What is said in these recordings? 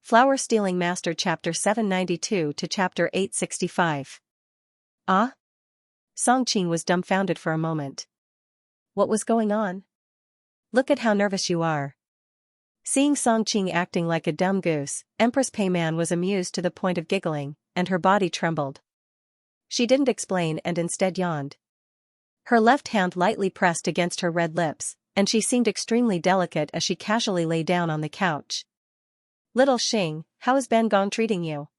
Flower Stealing Master Chapter 792 to Chapter 865. Ah? Songqing was dumbfounded for a moment. What was going on? Look at how nervous you are. Seeing Songqing acting like a dumb goose, Empress Peiman was amused to the point of giggling, and her body trembled. She didn't explain and instead yawned. Her left hand lightly pressed against her red lips, and she seemed extremely delicate as she casually lay down on the couch. Little Xing, how is Ben Gong treating you?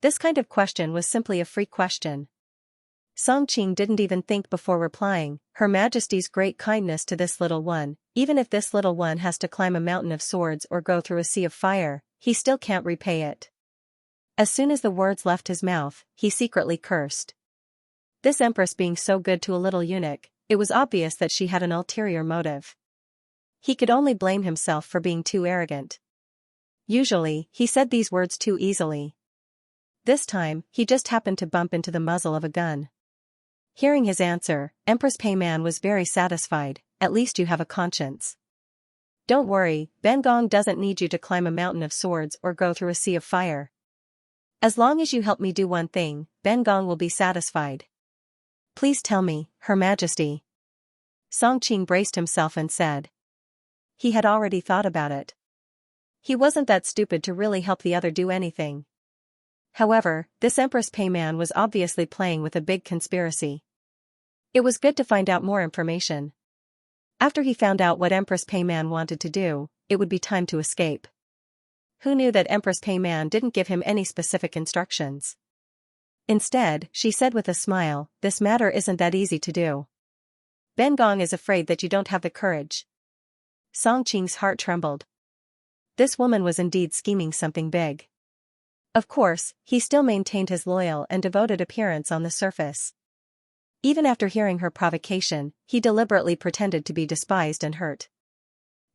This kind of question was simply a free question. Songqing didn't even think before replying. Her Majesty's great kindness to this little one, even if this little one has to climb a mountain of swords or go through a sea of fire, he still can't repay it. As soon as the words left his mouth, he secretly cursed. This empress being so good to a little eunuch, it was obvious that she had an ulterior motive. He could only blame himself for being too arrogant. Usually, he said these words too easily. This time, he just happened to bump into the muzzle of a gun. Hearing his answer, Empress Peiman was very satisfied. At least you have a conscience. Don't worry, Ben Gong doesn't need you to climb a mountain of swords or go through a sea of fire. As long as you help me do one thing, Ben Gong will be satisfied. Please tell me, Her Majesty. Songqing braced himself and said. He had already thought about it. He wasn't that stupid to really help the other do anything. However, this Empress Peiman was obviously playing with a big conspiracy. It was good to find out more information. After he found out what Empress Peiman wanted to do, it would be time to escape. Who knew that Empress Peiman didn't give him any specific instructions? Instead, she said with a smile, this matter isn't that easy to do. Ben Gong is afraid that you don't have the courage. Songqing's heart trembled. This woman was indeed scheming something big. Of course, he still maintained his loyal and devoted appearance on the surface. Even after hearing her provocation, he deliberately pretended to be despised and hurt.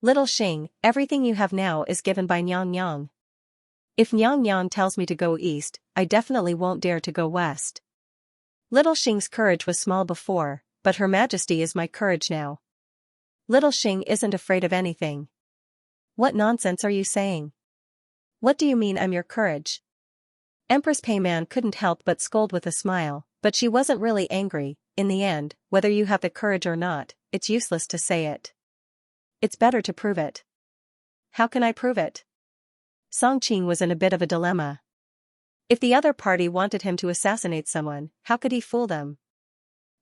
Little Xing, everything you have now is given by Nyang Yang. If Nyang Yang tells me to go east, I definitely won't dare to go west. Little Xing's courage was small before, but Her Majesty is my courage now. Little Xing isn't afraid of anything. What nonsense are you saying? What do you mean I'm your courage? Empress Peiman couldn't help but scold with a smile, but she wasn't really angry. In the end, whether you have the courage or not, it's useless to say it. It's better to prove it. How can I prove it? Songqing was in a bit of a dilemma. If the other party wanted him to assassinate someone, how could he fool them?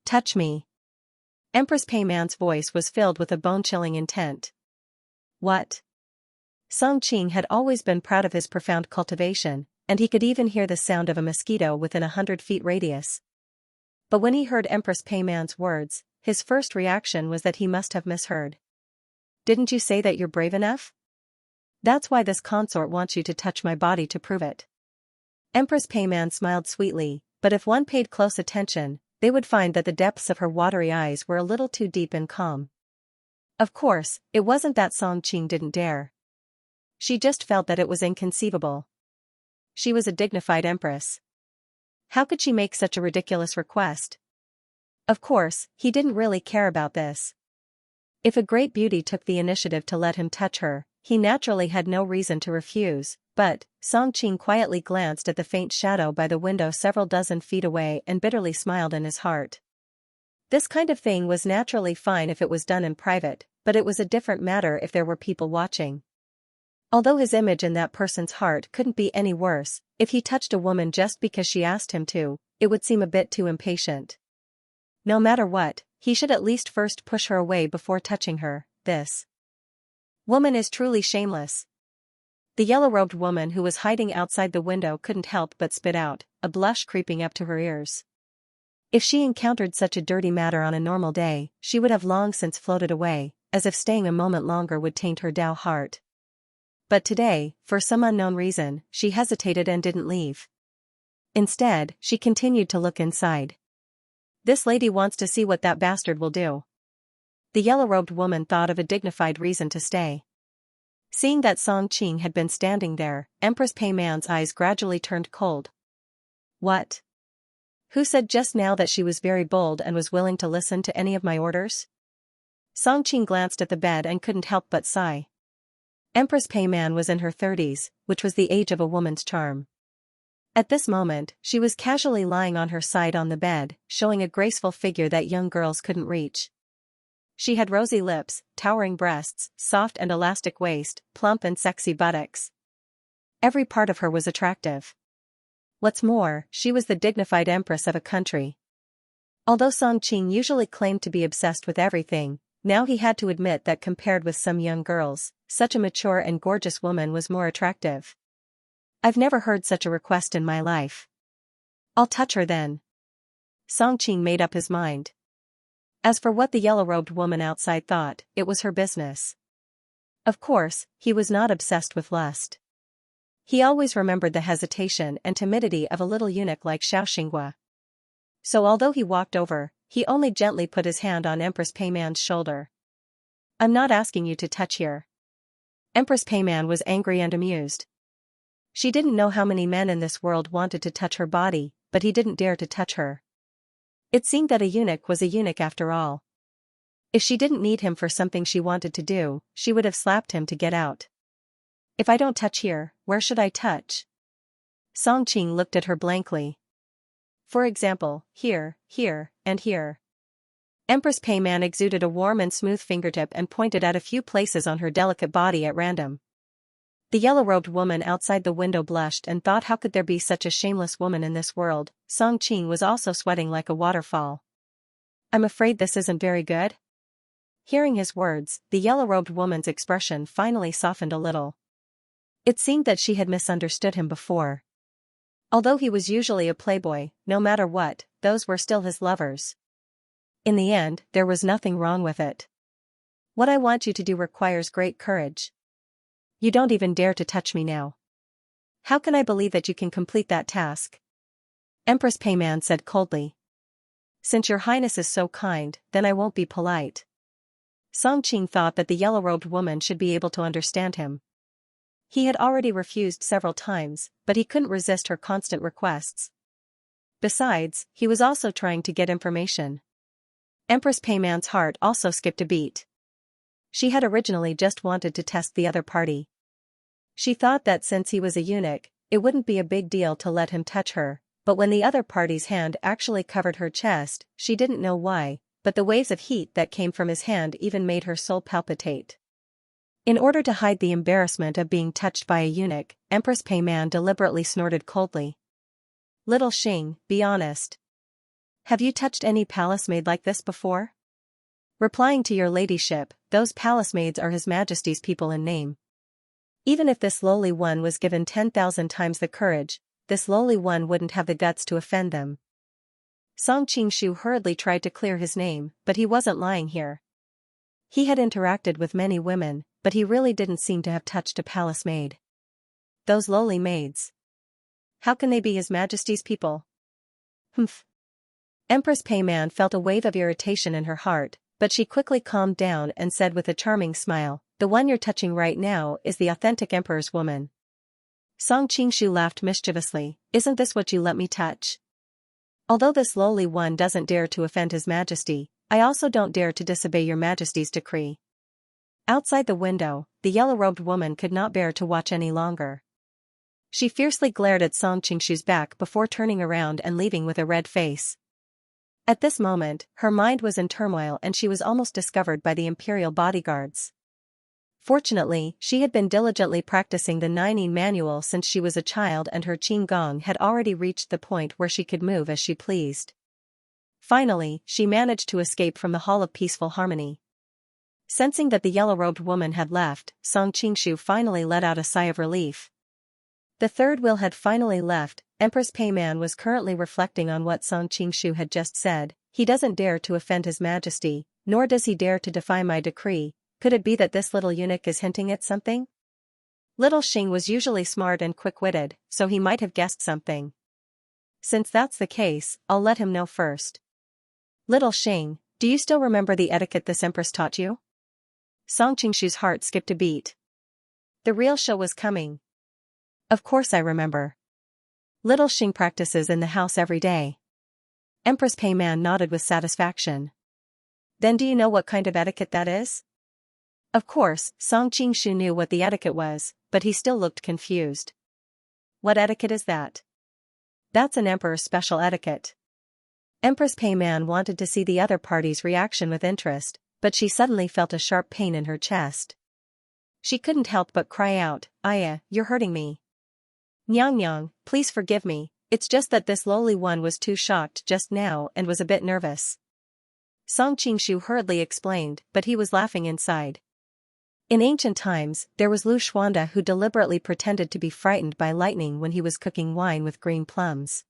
Touch me. Empress Peiman's voice was filled with a bone-chilling intent. What? Songqing had always been proud of his profound cultivation, and he could even hear the sound of a mosquito within 100 feet radius. But when he heard Empress Peiman's words, his first reaction was that he must have misheard. Didn't you say that you're brave enough? That's why this consort wants you to touch my body to prove it. Empress Peiman smiled sweetly, but if one paid close attention, they would find that the depths of her watery eyes were a little too deep and calm. Of course, it wasn't that Songqing didn't dare. She just felt that it was inconceivable. She was a dignified empress. How could she make such a ridiculous request? Of course, he didn't really care about this. If a great beauty took the initiative to let him touch her, he naturally had no reason to refuse, but Songqing quietly glanced at the faint shadow by the window several dozen feet away and bitterly smiled in his heart. This kind of thing was naturally fine if it was done in private, but it was a different matter if there were people watching. Although his image in that person's heart couldn't be any worse, if he touched a woman just because she asked him to, it would seem a bit too impatient. No matter what, he should at least first push her away before touching her. This woman is truly shameless. The yellow-robed woman who was hiding outside the window couldn't help but spit out, a blush creeping up to her ears. If she encountered such a dirty matter on a normal day, she would have long since floated away, as if staying a moment longer would taint her dough heart. But today, for some unknown reason, she hesitated and didn't leave. Instead, she continued to look inside. This lady wants to see what that bastard will do. The yellow-robed woman thought of a dignified reason to stay. Seeing that Songqing had been standing there, Empress Peiman's eyes gradually turned cold. What? Who said just now that she was very bold and was willing to listen to any of my orders? Songqing glanced at the bed and couldn't help but sigh. Empress Peiman was in her 30s, which was the age of a woman's charm. At this moment, she was casually lying on her side on the bed, showing a graceful figure that young girls couldn't reach. She had rosy lips, towering breasts, soft and elastic waist, plump and sexy buttocks. Every part of her was attractive. What's more, she was the dignified empress of a country. Although Song Qing usually claimed to be obsessed with everything, now he had to admit that compared with some young girls, such a mature and gorgeous woman was more attractive. I've never heard such a request in my life. I'll touch her then. Song Qing made up his mind. As for what the yellow-robed woman outside thought, it was her business. Of course, he was not obsessed with lust. He always remembered the hesitation and timidity of a little eunuch like Xianxia. So although he walked over, he only gently put his hand on Empress Peiman's shoulder. I'm not asking you to touch here. Empress Peiman was angry and amused. She didn't know how many men in this world wanted to touch her body, but he didn't dare to touch her. It seemed that a eunuch was a eunuch after all. If she didn't need him for something she wanted to do, she would have slapped him to get out. If I don't touch here, where should I touch? Song Qing looked at her blankly. For example, here, here, and here. Empress Peiman exuded a warm and smooth fingertip and pointed at a few places on her delicate body at random. The yellow-robed woman outside the window blushed and thought, how could there be such a shameless woman in this world? Song Qing was also sweating like a waterfall. I'm afraid this isn't very good. Hearing his words, the yellow-robed woman's expression finally softened a little. It seemed that she had misunderstood him before. Although he was usually a playboy, no matter what, those were still his lovers. In the end, there was nothing wrong with it. What I want you to do requires great courage. You don't even dare to touch me now. How can I believe that you can complete that task? Empress Peiman said coldly. Since your highness is so kind, then I won't be polite. Song Qing thought that the yellow-robed woman should be able to understand him. He had already refused several times, but he couldn't resist her constant requests. Besides, he was also trying to get information. Empress Peiman's heart also skipped a beat. She had originally just wanted to test the other party. She thought that since he was a eunuch, it wouldn't be a big deal to let him touch her, but when the other party's hand actually covered her chest, she didn't know why, but the waves of heat that came from his hand even made her soul palpitate. In order to hide the embarrassment of being touched by a eunuch, Empress Peiman deliberately snorted coldly. Little Xing, be honest. Have you touched any palace maid like this before? Replying to your ladyship, those palace maids are His Majesty's people in name. Even if this lowly one was given 10,000 times the courage, this lowly one wouldn't have the guts to offend them. Song Qingshu hurriedly tried to clear his name, but he wasn't lying here. He had interacted with many women, but he really didn't seem to have touched a palace maid. Those lowly maids. How can they be His Majesty's people? Humph. Empress Peiman felt a wave of irritation in her heart, but she quickly calmed down and said with a charming smile, the one you're touching right now is the authentic emperor's woman. Song Qingshu laughed mischievously, isn't this what you let me touch? Although this lowly one doesn't dare to offend His Majesty, I also don't dare to disobey your Majesty's decree. Outside the window, the yellow-robed woman could not bear to watch any longer. She fiercely glared at Song Qingshu's back before turning around and leaving with a red face. At this moment, her mind was in turmoil and she was almost discovered by the imperial bodyguards. Fortunately, she had been diligently practicing the Nining manual since she was a child and her qigong had already reached the point where she could move as she pleased. Finally, she managed to escape from the Hall of Peaceful Harmony. Sensing that the yellow-robed woman had left, Song Qingshu finally let out a sigh of relief. The third wheel had finally left. Empress Peiman was currently reflecting on what Song Qingshu had just said. He doesn't dare to offend His Majesty, nor does he dare to defy my decree. Could it be that this little eunuch is hinting at something? Little Xing was usually smart and quick-witted, so he might have guessed something. Since that's the case, I'll let him know first. Little Xing, do you still remember the etiquette this empress taught you? Song Qingshu's heart skipped a beat. The real show was coming. Of course I remember. Little Xing practices in the house every day. Empress Peiman nodded with satisfaction. Then do you know what kind of etiquette that is? Of course, Song Qingshu knew what the etiquette was, but he still looked confused. What etiquette is that? That's an emperor's special etiquette. Empress Peiman wanted to see the other party's reaction with interest, but she suddenly felt a sharp pain in her chest. She couldn't help but cry out, "Aya, you're hurting me. Nyang, please forgive me, it's just that this lowly one was too shocked just now and was a bit nervous." Song Qingshu hurriedly explained, but he was laughing inside. In ancient times, there was Lu Xuanda who deliberately pretended to be frightened by lightning when he was cooking wine with green plums.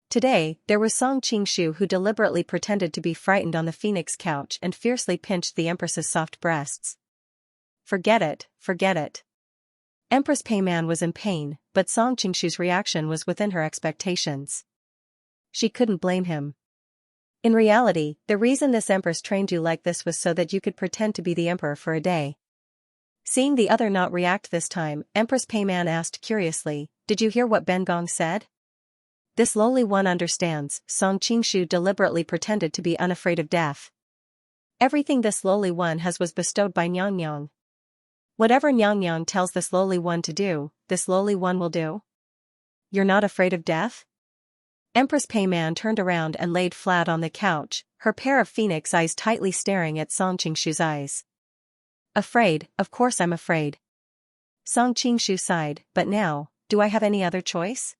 Today, there was Song Qingshu who deliberately pretended to be frightened on the phoenix couch and fiercely pinched the Empress's soft breasts. Forget it, forget it. Empress Peiman was in pain, but Song Qingshu's reaction was within her expectations. She couldn't blame him. In reality, the reason this empress trained you like this was so that you could pretend to be the emperor for a day. Seeing the other not react this time, Empress Peiman asked curiously, "Did you hear what Ben Gong said?" "This lowly one understands." Song Qingshu deliberately pretended to be unafraid of death. "Everything this lowly one has was bestowed by Nyang. Whatever Nyang tells this lowly one to do, this lowly one will do." "You're not afraid of death?" Empress Peiman turned around and laid flat on the couch, her pair of phoenix eyes tightly staring at Song Qingshu's eyes. "Afraid, of course I'm afraid." Song Qingshu sighed, "But now, do I have any other choice?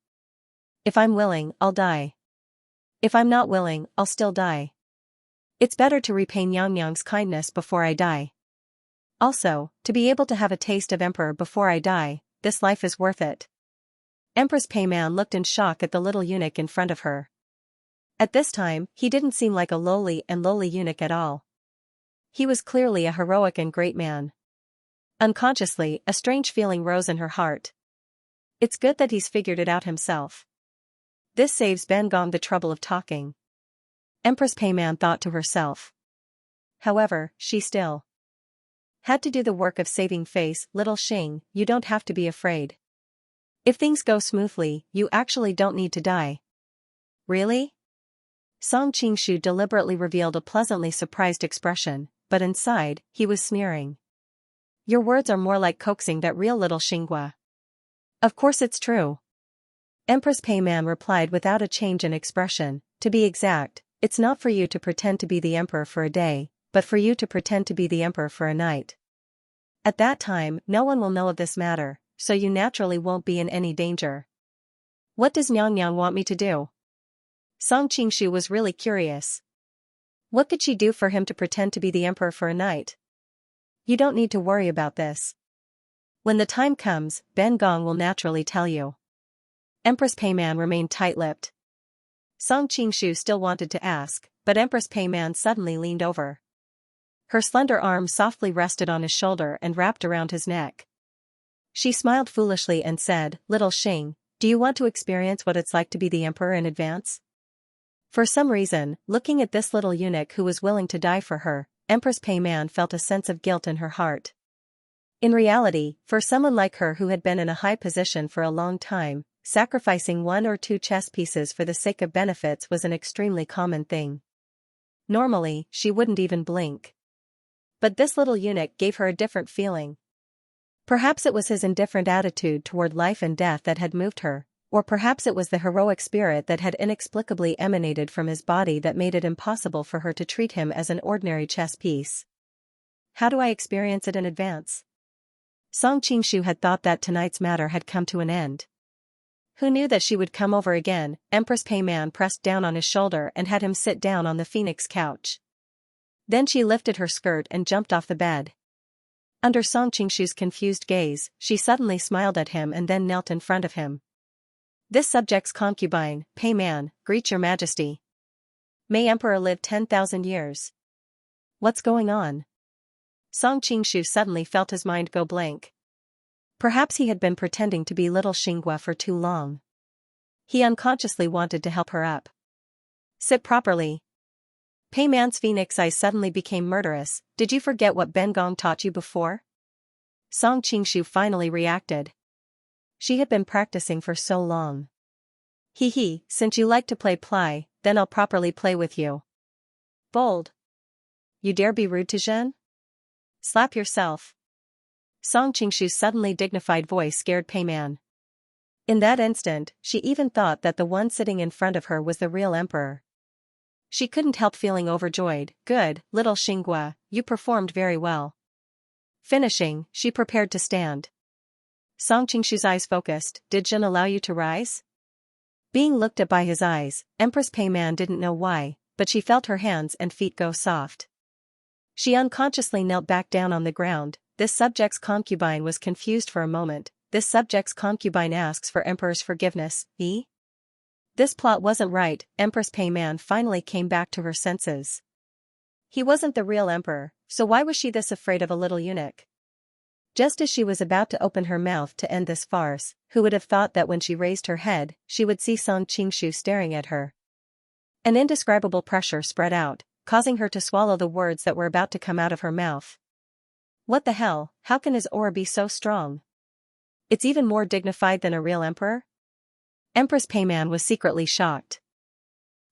If I'm willing, I'll die. If I'm not willing, I'll still die. It's better to repay Nyang's kindness before I die. Also, to be able to have a taste of emperor before I die, this life is worth it." Empress Peiman looked in shock at the little eunuch in front of her. At this time, he didn't seem like a lowly eunuch at all. He was clearly a heroic and great man. Unconsciously, a strange feeling rose in her heart. It's good that he's figured it out himself. This saves Ben Gong the trouble of talking. Empress Peiman thought to herself. However, she still had to do the work of saving face. "Little Xing, you don't have to be afraid. If things go smoothly, you actually don't need to die." "Really?" Song Qingshu deliberately revealed a pleasantly surprised expression, but inside, he was sneering. "Your words are more like coaxing that real little Xinghua." "Of course it's true." Empress Peiman replied without a change in expression. "To be exact, it's not for you to pretend to be the emperor for a day, but for you to pretend to be the emperor for a night. At that time, no one will know of this matter, so you naturally won't be in any danger." "What does Nyang want me to do?" Song Qingshu was really curious. What could she do for him to pretend to be the emperor for a night? "You don't need to worry about this. When the time comes, Ben Gong will naturally tell you." Empress Peiman remained tight-lipped. Song Qingshu still wanted to ask, but Empress Peiman suddenly leaned over. Her slender arm softly rested on his shoulder and wrapped around his neck. She smiled foolishly and said, "Little Xing, do you want to experience what it's like to be the emperor in advance?" For some reason, looking at this little eunuch who was willing to die for her, Empress Peiman felt a sense of guilt in her heart. In reality, for someone like her who had been in a high position for a long time, sacrificing 1 or 2 chess pieces for the sake of benefits was an extremely common thing. Normally, she wouldn't even blink. But this little eunuch gave her a different feeling. Perhaps it was his indifferent attitude toward life and death that had moved her, or perhaps it was the heroic spirit that had inexplicably emanated from his body that made it impossible for her to treat him as an ordinary chess piece. How do I experience it in advance? Song Qingshu had thought that tonight's matter had come to an end. Who knew that she would come over again? Empress Peiman pressed down on his shoulder and had him sit down on the phoenix couch. Then she lifted her skirt and jumped off the bed. Under Song Qingshu's confused gaze, she suddenly smiled at him and then knelt in front of him. "This subject's concubine, Peiman, greet your majesty. May Emperor live 10,000 years. What's going on?" Song Qingshu suddenly felt his mind go blank. Perhaps he had been pretending to be little Xinghua for too long. He unconsciously wanted to help her up. "Sit properly." Peiman's phoenix eyes suddenly became murderous. "Did you forget what Ben Gong taught you before?" Song Qingshu finally reacted. She had been practicing for so long. He, since you like to play ply, then I'll properly play with you." "Bold. You dare be rude to Zhen?" Slap yourself. Song Qingshu's suddenly dignified voice scared Pei Man. In that instant, she even thought that the one sitting in front of her was the real emperor. She couldn't help feeling overjoyed. Good, little Xianxia, you performed very well. Finishing, she prepared to stand. Song Qingshu's eyes focused. Did Jin allow you to rise? Being looked at by his eyes, Empress Pei Man didn't know why, but she felt her hands and feet go soft. She unconsciously knelt back down on the ground. This subject's concubine was confused for a moment. This subject's concubine asks for emperor's forgiveness, eh? This plot wasn't right. Empress Pei Man finally came back to her senses. He wasn't the real emperor, so why was she this afraid of a little eunuch? Just as she was about to open her mouth to end this farce, who would have thought that when she raised her head, she would see Song Qingshu staring at her. An indescribable pressure spread out, causing her to swallow the words that were about to come out of her mouth. What the hell, how can his aura be so strong? It's even more dignified than a real emperor? Empress Pei Man was secretly shocked.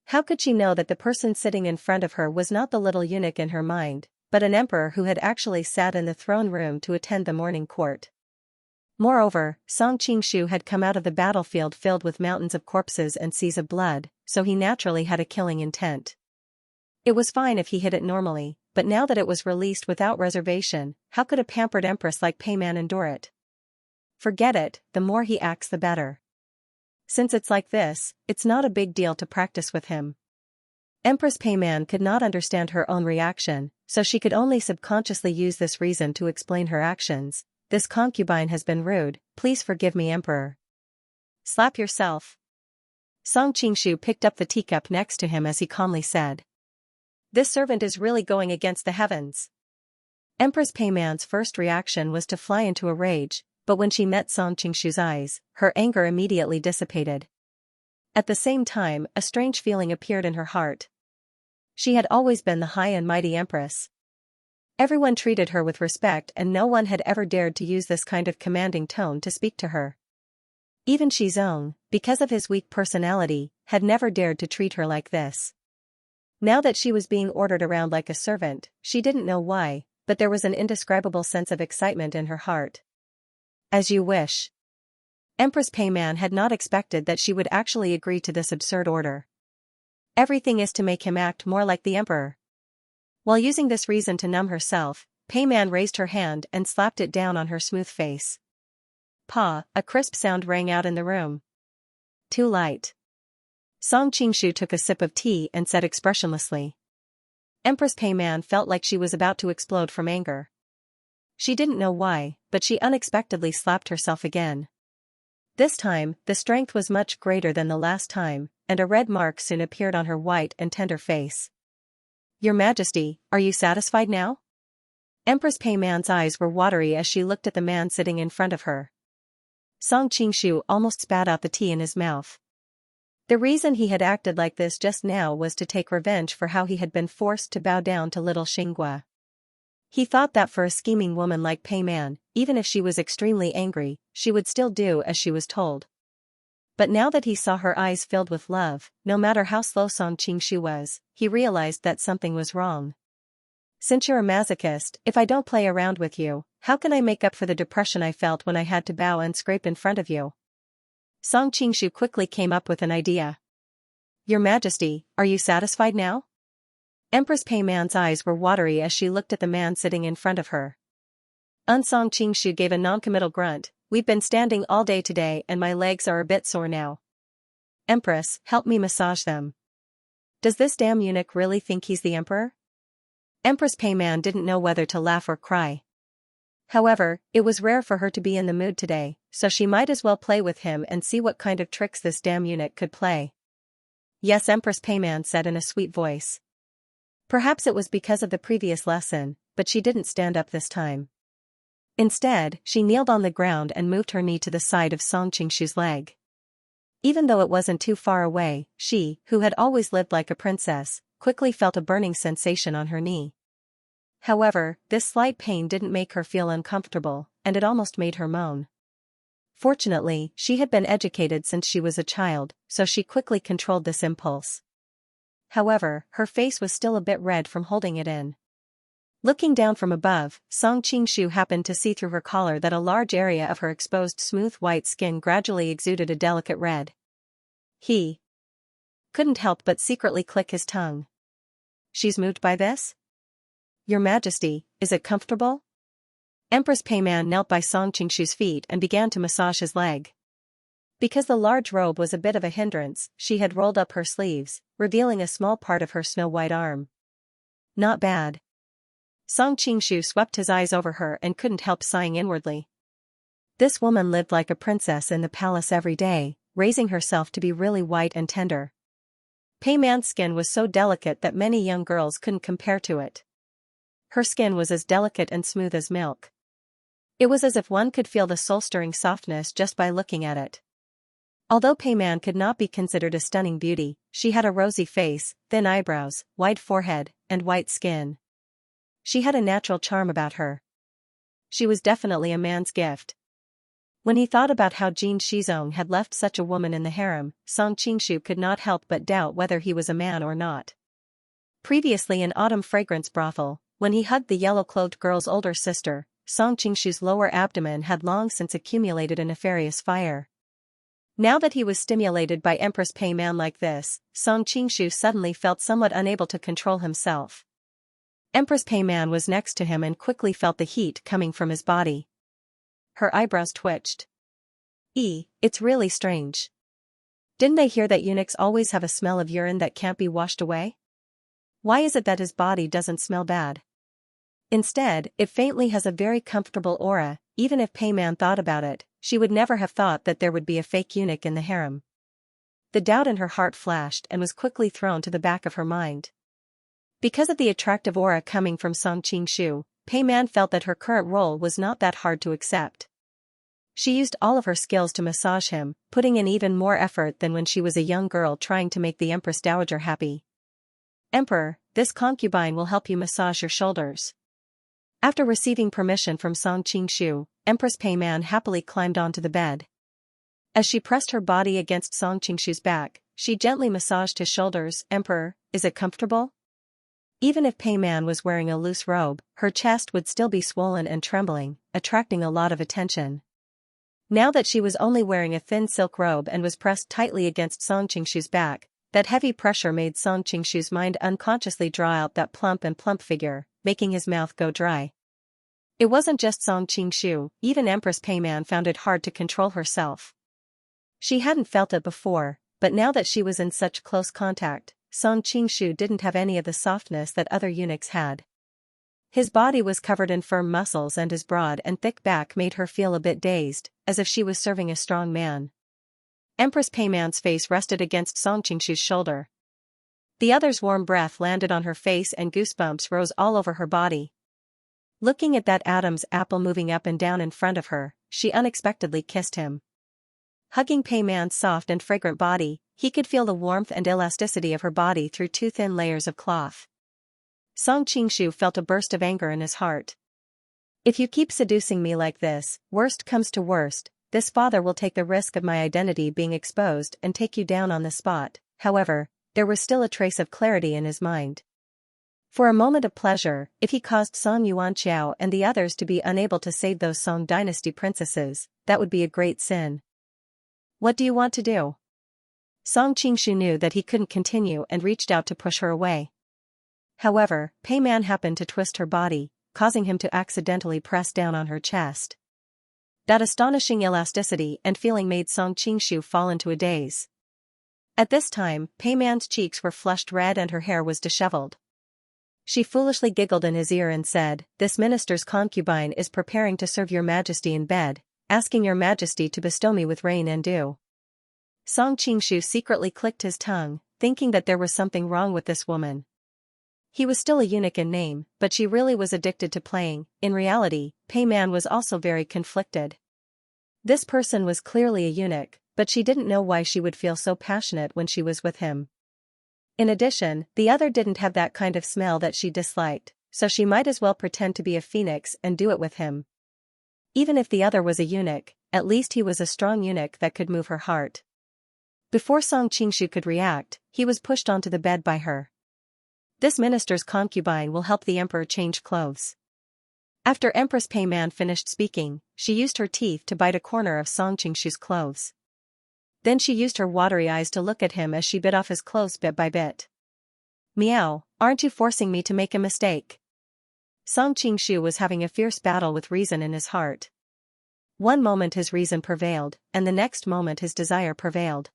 How could she know that the person sitting in front of her was not the little eunuch in her mind, but an emperor who had actually sat in the throne room to attend the morning court? Moreover, Song Qingshu had come out of the battlefield filled with mountains of corpses and seas of blood, so he naturally had a killing intent. It was fine if he hid it normally, but now that it was released without reservation, how could a pampered empress like Pei Man endure it? Forget it, the more he acts the better. Since it's like this, it's not a big deal to practice with him. Empress Pei Man could not understand her own reaction, so she could only subconsciously use this reason to explain her actions. This concubine has been rude, please forgive me, Emperor. Slap yourself. Song Qingshu picked up the teacup next to him as he calmly said. This servant is really going against the heavens. Empress Pei Man's first reaction was to fly into a rage, but when she met Song Qingshu's eyes, her anger immediately dissipated. At the same time, a strange feeling appeared in her heart. She had always been the high and mighty empress. Everyone treated her with respect and no one had ever dared to use this kind of commanding tone to speak to her. Even Xizong, because of his weak personality, had never dared to treat her like this. Now that she was being ordered around like a servant, she didn't know why, but there was an indescribable sense of excitement in her heart. As you wish. Empress Pei Man had not expected that she would actually agree to this absurd order. Everything is to make him act more like the emperor. While using this reason to numb herself, Pei Man raised her hand and slapped it down on her smooth face. Pa, a crisp sound rang out in the room. Too light. Song Qingshu took a sip of tea and said expressionlessly. Empress Pei Man felt like she was about to explode from anger. She didn't know why, but she unexpectedly slapped herself again. This time, the strength was much greater than the last time, and a red mark soon appeared on her white and tender face. Your Majesty, are you satisfied now? Empress Pei Man's eyes were watery as she looked at the man sitting in front of her. Song Qingshu almost spat out the tea in his mouth. The reason he had acted like this just now was to take revenge for how he had been forced to bow down to little Xianxia. He thought that for a scheming woman like Pei Man, even if she was extremely angry, she would still do as she was told. But now that he saw her eyes filled with love, no matter how slow Song Qingshu was, he realized that something was wrong. Since you're a masochist, if I don't play around with you, how can I make up for the depression I felt when I had to bow and scrape in front of you? Song Qingshu quickly came up with an idea. Your Majesty, are you satisfied now? Empress Pei Man's eyes were watery as she looked at the man sitting in front of her. Song Qingshu gave a non-committal grunt. We've been standing all day today and my legs are a bit sore now. Empress, help me massage them. Does this damn eunuch really think he's the emperor? Empress Pei Man didn't know whether to laugh or cry. However, it was rare for her to be in the mood today, so she might as well play with him and see what kind of tricks this damn eunuch could play. Yes, Empress Pei Man said in a sweet voice. Perhaps it was because of the previous lesson, but she didn't stand up this time. Instead, she kneeled on the ground and moved her knee to the side of Song Qingshu's leg. Even though it wasn't too far away, she, who had always lived like a princess, quickly felt a burning sensation on her knee. However, this slight pain didn't make her feel uncomfortable, and it almost made her moan. Fortunately, she had been educated since she was a child, so she quickly controlled this impulse. However, her face was still a bit red from holding it in. Looking down from above, Song Qingshu happened to see through her collar that a large area of her exposed smooth white skin gradually exuded a delicate red. He couldn't help but secretly click his tongue. She's moved by this? Your Majesty, is it comfortable? Empress Peiman knelt by Song Qingshu's feet and began to massage his leg. Because the large robe was a bit of a hindrance, she had rolled up her sleeves, revealing a small part of her snow-white arm. Not bad. Song Qingshu swept his eyes over her and couldn't help sighing inwardly. This woman lived like a princess in the palace every day, raising herself to be really white and tender. Peiman's skin was so delicate that many young girls couldn't compare to it. Her skin was as delicate and smooth as milk. It was as if one could feel the soul-stirring softness just by looking at it. Although Peiman could not be considered a stunning beauty, she had a rosy face, thin eyebrows, wide forehead, and white skin. She had a natural charm about her. She was definitely a man's gift. When he thought about how Jin Shizong had left such a woman in the harem, Song Qingshu could not help but doubt whether he was a man or not. Previously in Autumn Fragrance Brothel, when he hugged the yellow-clothed girl's older sister, Song Qingshu's lower abdomen had long since accumulated a nefarious fire. Now that he was stimulated by Empress Peiman like this, Song Qingshu suddenly felt somewhat unable to control himself. Empress Peiman was next to him and quickly felt the heat coming from his body. Her eyebrows twitched. It's really strange. Didn't they hear that eunuchs always have a smell of urine that can't be washed away? Why is it that his body doesn't smell bad? Instead, it faintly has a very comfortable aura. Even if Peiman thought about it, she would never have thought that there would be a fake eunuch in the harem. The doubt in her heart flashed and was quickly thrown to the back of her mind. Because of the attractive aura coming from Song Qingshu, Peiman felt that her current role was not that hard to accept. She used all of her skills to massage him, putting in even more effort than when she was a young girl trying to make the Empress Dowager happy. Emperor, this concubine will help you massage your shoulders. After receiving permission from Song Qingshu, Empress Peiman happily climbed onto the bed. As she pressed her body against Song Qingshu's back, she gently massaged his shoulders. Emperor, is it comfortable? Even if Peiman was wearing a loose robe, her chest would still be swollen and trembling, attracting a lot of attention. Now that she was only wearing a thin silk robe and was pressed tightly against Song Qingshu's back, that heavy pressure made Song Qingshu's mind unconsciously draw out that plump figure, making his mouth go dry. It wasn't just Song Qingshu, even Empress Peiman found it hard to control herself. She hadn't felt it before, but now that she was in such close contact, Song Qingshu didn't have any of the softness that other eunuchs had. His body was covered in firm muscles and his broad and thick back made her feel a bit dazed, as if she was serving a strong man. Empress Peiman's face rested against Song Qingshu's shoulder. The other's warm breath landed on her face and goosebumps rose all over her body. Looking at that Adam's apple moving up and down in front of her, she unexpectedly kissed him. Hugging Peiman's soft and fragrant body, he could feel the warmth and elasticity of her body through two thin layers of cloth. Song Qingshu felt a burst of anger in his heart. If you keep seducing me like this, worst comes to worst, this father will take the risk of my identity being exposed and take you down on the spot. However, there was still a trace of clarity in his mind. For a moment of pleasure, if he caused Song Yuanqiao and the others to be unable to save those Song dynasty princesses, that would be a great sin. What do you want to do? Song Qingshu knew that he couldn't continue and reached out to push her away. However, Peiman happened to twist her body, causing him to accidentally press down on her chest. That astonishing elasticity and feeling made Song Qingshu fall into a daze. At this time, Peiman's cheeks were flushed red and her hair was disheveled. She foolishly giggled in his ear and said, "This minister's concubine is preparing to serve your majesty in bed, asking your majesty to bestow me with rain and dew." Song Qingshu secretly clicked his tongue, thinking that there was something wrong with this woman. He was still a eunuch in name, but she really was addicted to playing. In reality, Peiman was also very conflicted. This person was clearly a eunuch, but she didn't know why she would feel so passionate when she was with him. In addition, the other didn't have that kind of smell that she disliked, so she might as well pretend to be a phoenix and do it with him. Even if the other was a eunuch, at least he was a strong eunuch that could move her heart. Before Song Qingshu could react, he was pushed onto the bed by her. This minister's concubine will help the emperor change clothes. After Empress Pei Man finished speaking, she used her teeth to bite a corner of Song Qingshu's clothes. Then she used her watery eyes to look at him as she bit off his clothes bit by bit. Meow, aren't you forcing me to make a mistake? Song Qingshu was having a fierce battle with reason in his heart. One moment his reason prevailed, and the next moment his desire prevailed.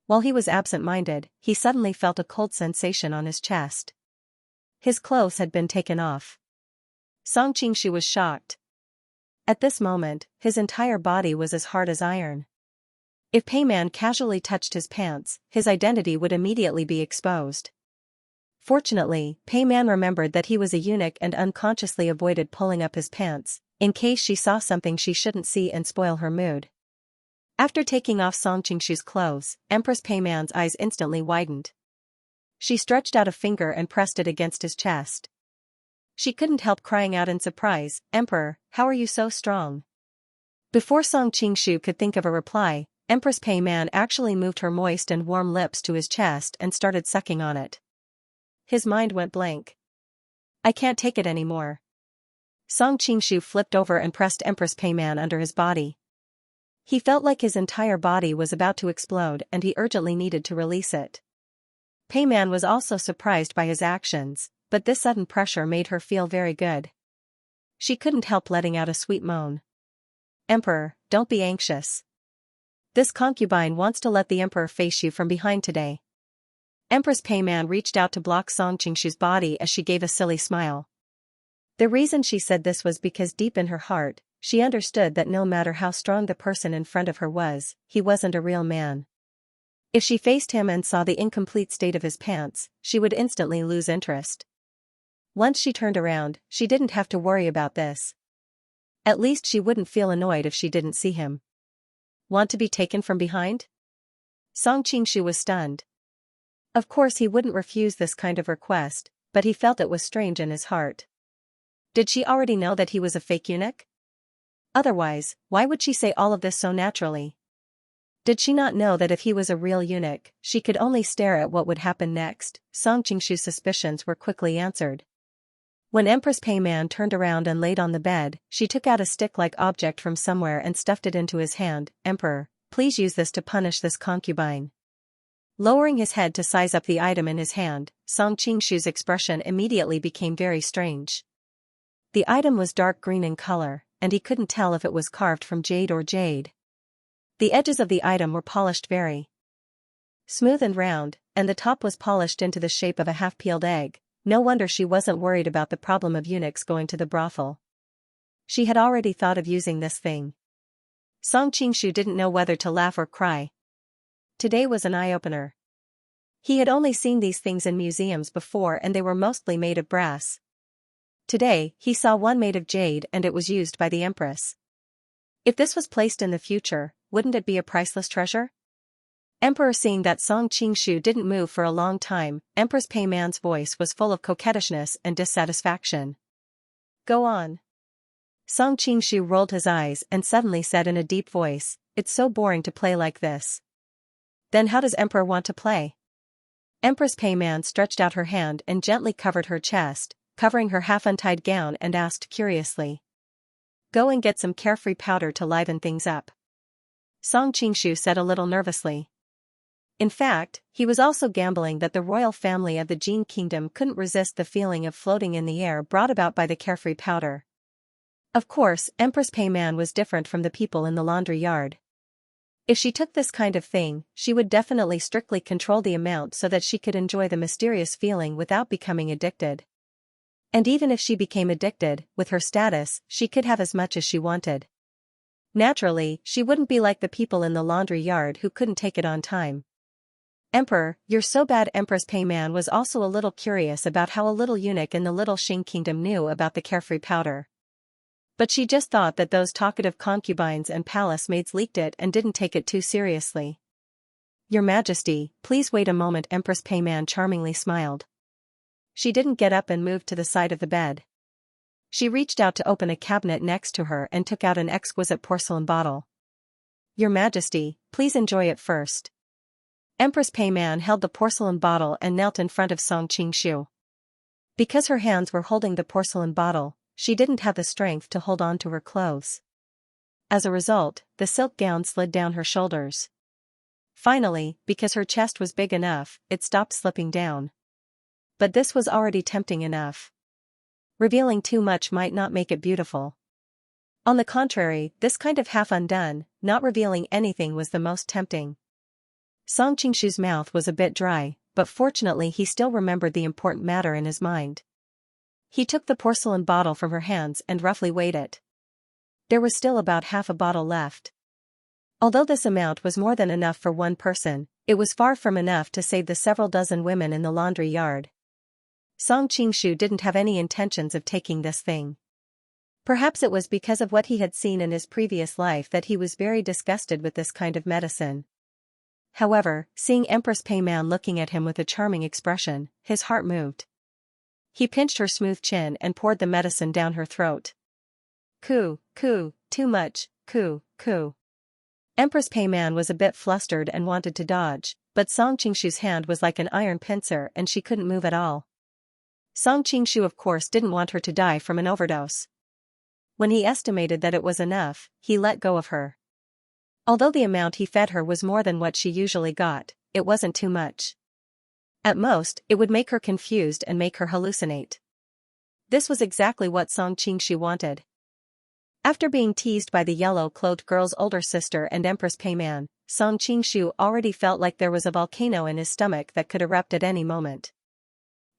While he was absent-minded, he suddenly felt a cold sensation on his chest. His clothes had been taken off. Song Qingshu was shocked. At this moment, his entire body was as hard as iron. If Pei Man casually touched his pants, his identity would immediately be exposed. Fortunately, Pei Man remembered that he was a eunuch and unconsciously avoided pulling up his pants, in case she saw something she shouldn't see and spoil her mood. After taking off Song Qingshu's clothes, Empress Pei Man's eyes instantly widened. She stretched out a finger and pressed it against his chest. She couldn't help crying out in surprise, "Emperor, how are you so strong?" Before Song Qingshu could think of a reply, Empress Pei Man actually moved her moist and warm lips to his chest and started sucking on it. His mind went blank. "I can't take it anymore." Song Qingshu flipped over and pressed Empress Pei Man under his body. He felt like his entire body was about to explode and he urgently needed to release it. Pei Man was also surprised by his actions, but this sudden pressure made her feel very good. She couldn't help letting out a sweet moan. "Emperor, don't be anxious. This concubine wants to let the emperor face you from behind today." Empress Pei Man reached out to block Song Qingshu's body as she gave a silly smile. The reason she said this was because deep in her heart, she understood that no matter how strong the person in front of her was, he wasn't a real man. If she faced him and saw the incomplete state of his pants, she would instantly lose interest. Once she turned around, she didn't have to worry about this. At least she wouldn't feel annoyed if she didn't see him. Want to be taken from behind? Song Qingshu was stunned. Of course he wouldn't refuse this kind of request, but he felt it was strange in his heart. Did she already know that he was a fake eunuch? Otherwise, why would she say all of this so naturally? Did she not know that if he was a real eunuch, she could only stare at what would happen next? Song Qingshu's suspicions were quickly answered. When Empress Pei Man turned around and laid on the bed, she took out a stick-like object from somewhere and stuffed it into his hand. "Emperor, please use this to punish this concubine." Lowering his head to size up the item in his hand, Song Qingshu's expression immediately became very strange. The item was dark green in color, and he couldn't tell if it was carved from jade or jade. The edges of the item were polished very smooth and round, and the top was polished into the shape of a half-peeled egg. No wonder she wasn't worried about the problem of eunuchs going to the brothel. She had already thought of using this thing. Song Qingshu didn't know whether to laugh or cry. Today was an eye-opener. He had only seen these things in museums before and they were mostly made of brass. Today, he saw one made of jade and it was used by the empress. If this was placed in the future, wouldn't it be a priceless treasure? Emperor, seeing that Song Qingshu didn't move for a long time, Empress Pei Man's voice was full of coquettishness and dissatisfaction. "Go on." Song Qingshu rolled his eyes and suddenly said in a deep voice, "It's so boring to play like this." "Then how does Emperor want to play?" Empress Pei Man stretched out her hand and gently covered her chest, covering her half-untied gown, and asked curiously. "Go and get some carefree powder to liven things up." Song Qingshu said a little nervously. In fact, he was also gambling that the royal family of the Jin Kingdom couldn't resist the feeling of floating in the air brought about by the carefree powder. Of course, Empress Pei Man was different from the people in the laundry yard. If she took this kind of thing, she would definitely strictly control the amount so that she could enjoy the mysterious feeling without becoming addicted. And even if she became addicted, with her status, she could have as much as she wanted. Naturally, she wouldn't be like the people in the laundry yard who couldn't take it on time. "Emperor, you're so bad." Empress Pei Man was also a little curious about how a little eunuch in the Little Xing Kingdom knew about the carefree powder. But she just thought that those talkative concubines and palace maids leaked it and didn't take it too seriously. "Your Majesty, please wait a moment." Empress Pei Man charmingly smiled. She didn't get up and moved to the side of the bed. She reached out to open a cabinet next to her and took out an exquisite porcelain bottle. "Your Majesty, please enjoy it first." Empress Pei Man held the porcelain bottle and knelt in front of Song Qingshu. Because her hands were holding the porcelain bottle, she didn't have the strength to hold on to her clothes. As a result, the silk gown slid down her shoulders. Finally, because her chest was big enough, it stopped slipping down. But this was already tempting enough. Revealing too much might not make it beautiful. On the contrary, this kind of half undone, not revealing anything was the most tempting. Song Qingshu's mouth was a bit dry, but fortunately he still remembered the important matter in his mind. He took the porcelain bottle from her hands and roughly weighed it. There was still about half a bottle left. Although this amount was more than enough for one person, it was far from enough to save the several dozen women in the laundry yard. Song Qingshu didn't have any intentions of taking this thing. Perhaps it was because of what he had seen in his previous life that he was very disgusted with this kind of medicine. However, seeing Empress Peiman looking at him with a charming expression, his heart moved. He pinched her smooth chin and poured the medicine down her throat. Too much, coo. Empress Peiman was a bit flustered and wanted to dodge, but Song Qingshu's hand was like an iron pincer and she couldn't move at all. Song Qingshu of course didn't want her to die from an overdose. When he estimated that it was enough, he let go of her. Although the amount he fed her was more than what she usually got, it wasn't too much. At most, it would make her confused and make her hallucinate. This was exactly what Song Qingshu wanted. After being teased by the yellow-clothed girl's older sister and Empress Peiman, Song Qingshu already felt like there was a volcano in his stomach that could erupt at any moment.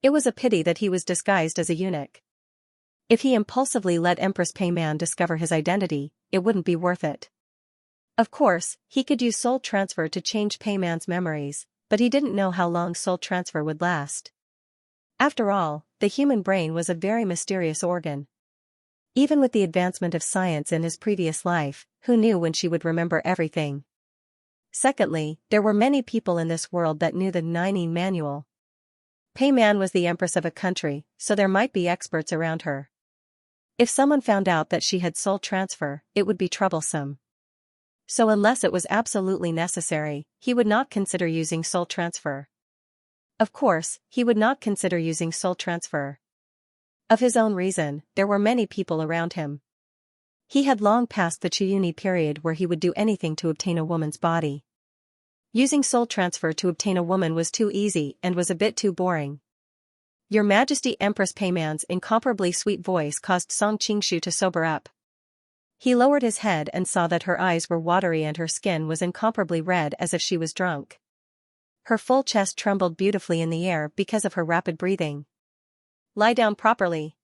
It was a pity that he was disguised as a eunuch. If he impulsively let Empress Peiman discover his identity, it wouldn't be worth it. Of course, he could use soul transfer to change Peiman's memories, but he didn't know how long soul transfer would last. After all, the human brain was a very mysterious organ. Even with the advancement of science in his previous life, who knew when she would remember everything? Secondly, there were many people in this world that knew the Nining manual. Peiman was the empress of a country, so there might be experts around her. If someone found out that she had soul transfer, it would be troublesome. So unless it was absolutely necessary, he would not consider using soul transfer. Of course, he would not consider using soul transfer. Of his own reason, there were many people around him. He had long passed the Chuyuni period where he would do anything to obtain a woman's body. Using soul transfer to obtain a woman was too easy and was a bit too boring. Your Majesty, Empress Peiman's incomparably sweet voice caused Song Qingshu to sober up. He lowered his head and saw that her eyes were watery and her skin was incomparably red as if she was drunk. Her full chest trembled beautifully in the air because of her rapid breathing. Lie down properly.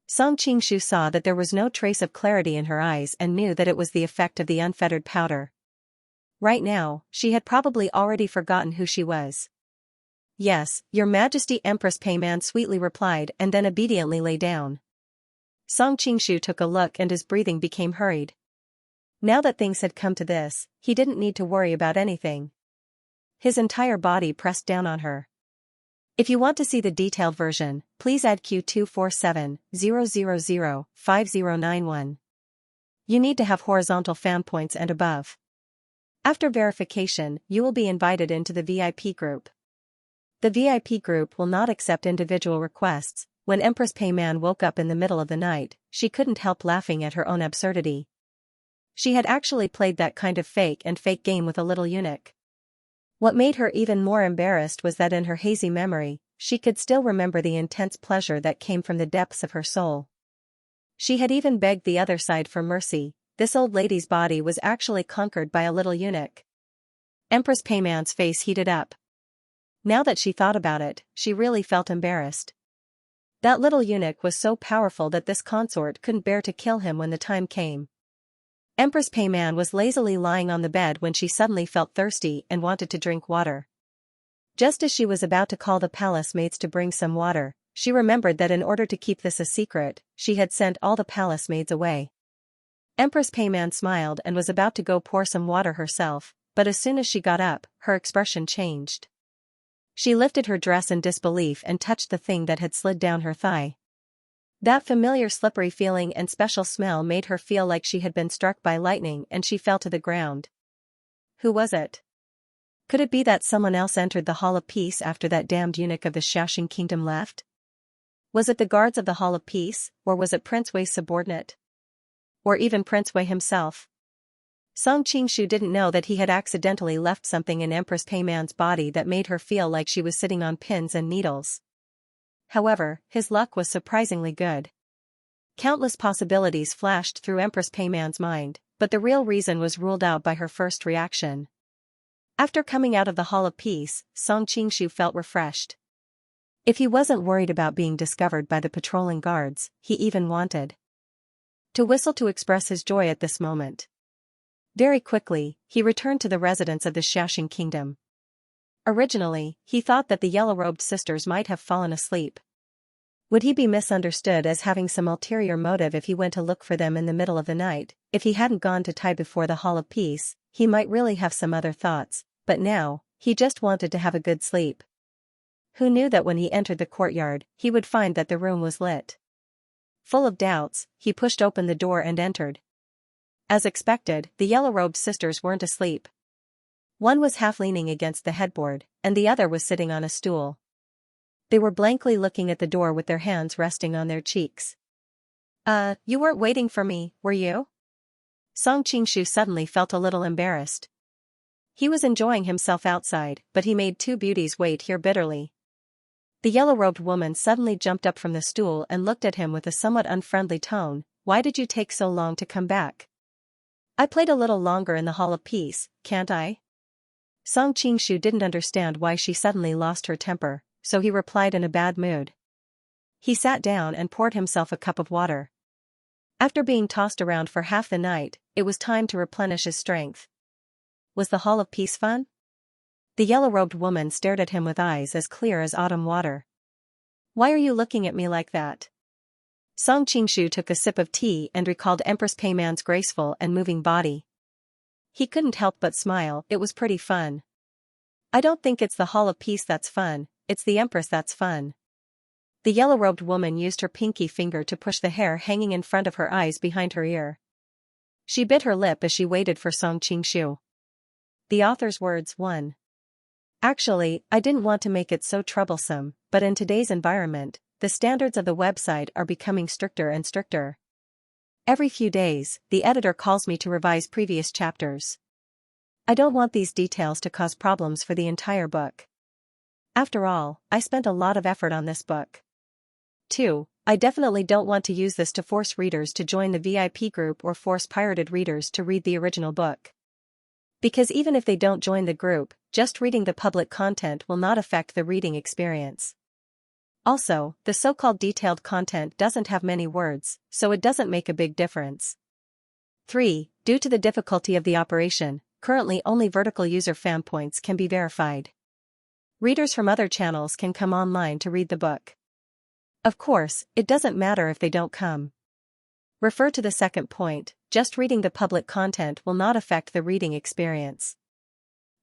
Song Qingshu saw that there was no trace of clarity in her eyes and knew that it was the effect of the unfettered powder. Right now, she had probably already forgotten who she was. Yes, Your Majesty, Empress Peiman sweetly replied and then obediently lay down. Song Qingshu took a look and his breathing became hurried. Now that things had come to this, he didn't need to worry about anything. His entire body pressed down on her. If you want to see the detailed version, please add Q24700005091. You need to have horizontal fan points and above. After verification, you will be invited into the VIP group. The VIP group will not accept individual requests. When Empress Peiman woke up in the middle of the night, she couldn't help laughing at her own absurdity. She had actually played that kind of fake game with a little eunuch. What made her even more embarrassed was that in her hazy memory, she could still remember the intense pleasure that came from the depths of her soul. She had even begged the other side for mercy. This old lady's body was actually conquered by a little eunuch. Empress Peiman's face heated up. Now that she thought about it, she really felt embarrassed. That little eunuch was so powerful that this consort couldn't bear to kill him when the time came. Empress Peiman was lazily lying on the bed when she suddenly felt thirsty and wanted to drink water. Just as she was about to call the palace maids to bring some water, she remembered that in order to keep this a secret, she had sent all the palace maids away. Empress Peiman smiled and was about to go pour some water herself, but as soon as she got up, her expression changed. She lifted her dress in disbelief and touched the thing that had slid down her thigh. That familiar slippery feeling and special smell made her feel like she had been struck by lightning and she fell to the ground. Who was it? Could it be that someone else entered the Hall of Peace after that damned eunuch of the Xiaxing kingdom left? Was it the guards of the Hall of Peace, or was it Prince Wei's subordinate? Or even Prince Wei himself? Song Qingshu didn't know that he had accidentally left something in Empress Peiman's body that made her feel like she was sitting on pins and needles. However, his luck was surprisingly good. Countless possibilities flashed through Empress Peiman's mind, but the real reason was ruled out by her first reaction. After coming out of the Hall of Peace, Song Qingshu felt refreshed. If he wasn't worried about being discovered by the patrolling guards, he even wanted to whistle to express his joy at this moment. Very quickly, he returned to the residence of the Xianxia kingdom. Originally, he thought that the yellow-robed sisters might have fallen asleep. Would he be misunderstood as having some ulterior motive if he went to look for them in the middle of the night? If he hadn't gone to Tai before the Hall of Peace, he might really have some other thoughts, but now, he just wanted to have a good sleep. Who knew that when he entered the courtyard, he would find that the room was lit? Full of doubts, he pushed open the door and entered. As expected, the yellow-robed sisters weren't asleep. One was half leaning against the headboard, and the other was sitting on a stool. They were blankly looking at the door with their hands resting on their cheeks. You weren't waiting for me, were you? Song Qingshu suddenly felt a little embarrassed. He was enjoying himself outside, but he made two beauties wait here bitterly. The yellow-robed woman suddenly jumped up from the stool and looked at him with a somewhat unfriendly tone. Why did you take so long to come back? I played a little longer in the Hall of Peace, can't I? Song Qingshu didn't understand why she suddenly lost her temper, so he replied in a bad mood. He sat down and poured himself a cup of water. After being tossed around for half the night, it was time to replenish his strength. Was the Hall of Peace fun? The yellow-robed woman stared at him with eyes as clear as autumn water. Why are you looking at me like that? Song Qingshu took a sip of tea and recalled Empress Peiman's graceful and moving body. He couldn't help but smile. It was pretty fun. I don't think it's the Hall of Peace that's fun, it's the Empress that's fun. The yellow-robed woman used her pinky finger to push the hair hanging in front of her eyes behind her ear. She bit her lip as she waited for Song Qingshu. The author's words. 1. Actually, I didn't want to make it so troublesome, but in today's environment, the standards of the website are becoming stricter and stricter. Every few days, the editor calls me to revise previous chapters. I don't want these details to cause problems for the entire book. After all, I spent a lot of effort on this book. 2. I definitely don't want to use this to force readers to join the VIP group or force pirated readers to read the original book. Because even if they don't join the group, just reading the public content will not affect the reading experience. Also, the so-called detailed content doesn't have many words, so it doesn't make a big difference. 3. Due to the difficulty of the operation, currently only vertical user fan points can be verified. Readers from other channels can come online to read the book. Of course, it doesn't matter if they don't come. Refer to the second point, just reading the public content will not affect the reading experience.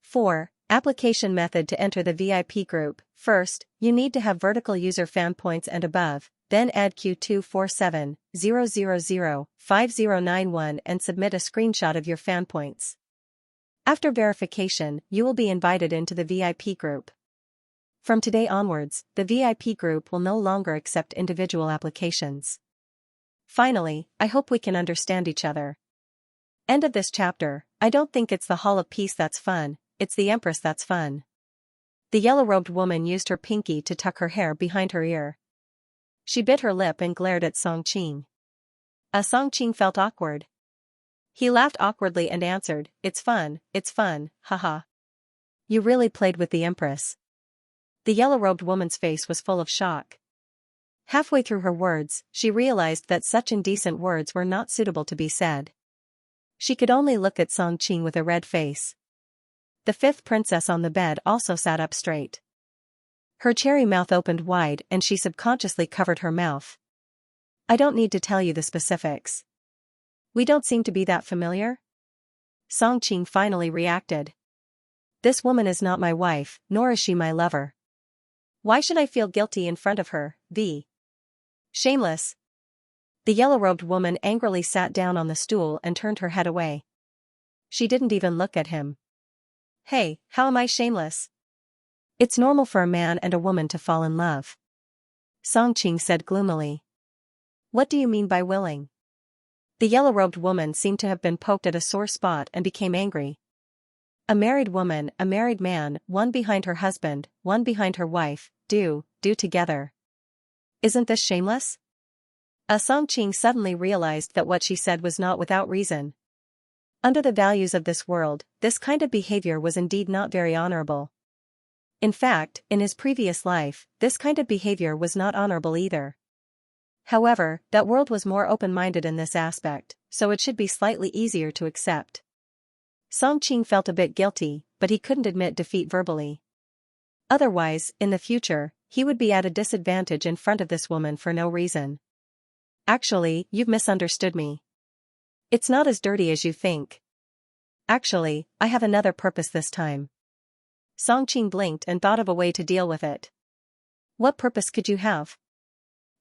4. Application method to enter the VIP group. First, you need to have vertical user fan points and above, then add Q247005091 and submit a screenshot of your fan points. After verification, you will be invited into the VIP group. From today onwards, the VIP group will no longer accept individual applications. Finally, I hope we can understand each other. End of this chapter. I don't think it's the Hall of Peace that's fun, it's the Empress that's fun. The yellow-robed woman used her pinky to tuck her hair behind her ear. She bit her lip and glared at Song Qing. Song Qing felt awkward. He laughed awkwardly and answered, it's fun, haha. You really played with the Empress. The yellow-robed woman's face was full of shock. Halfway through her words, she realized that such indecent words were not suitable to be said. She could only look at Song Qing with a red face. The fifth princess on the bed also sat up straight. Her cherry mouth opened wide and she subconsciously covered her mouth. I don't need to tell you the specifics. We don't seem to be that familiar? Song Qing finally reacted. This woman is not my wife, nor is she my lover. Why should I feel guilty in front of her? Shameless. The yellow-robed woman angrily sat down on the stool and turned her head away. She didn't even look at him. Hey, how am I shameless? It's normal for a man and a woman to fall in love. Songqing said gloomily. What do you mean by willing? The yellow-robed woman seemed to have been poked at a sore spot and became angry. A married woman, a married man, one behind her husband, one behind her wife, do together. Isn't this shameless? Songqing suddenly realized that what she said was not without reason. Under the values of this world, this kind of behavior was indeed not very honorable. In fact, in his previous life, this kind of behavior was not honorable either. However, that world was more open-minded in this aspect, so it should be slightly easier to accept. Songqing felt a bit guilty, but he couldn't admit defeat verbally. Otherwise, in the future, he would be at a disadvantage in front of this woman for no reason. Actually, you've misunderstood me. It's not as dirty as you think. Actually, I have another purpose this time. Songqing blinked and thought of a way to deal with it. What purpose could you have?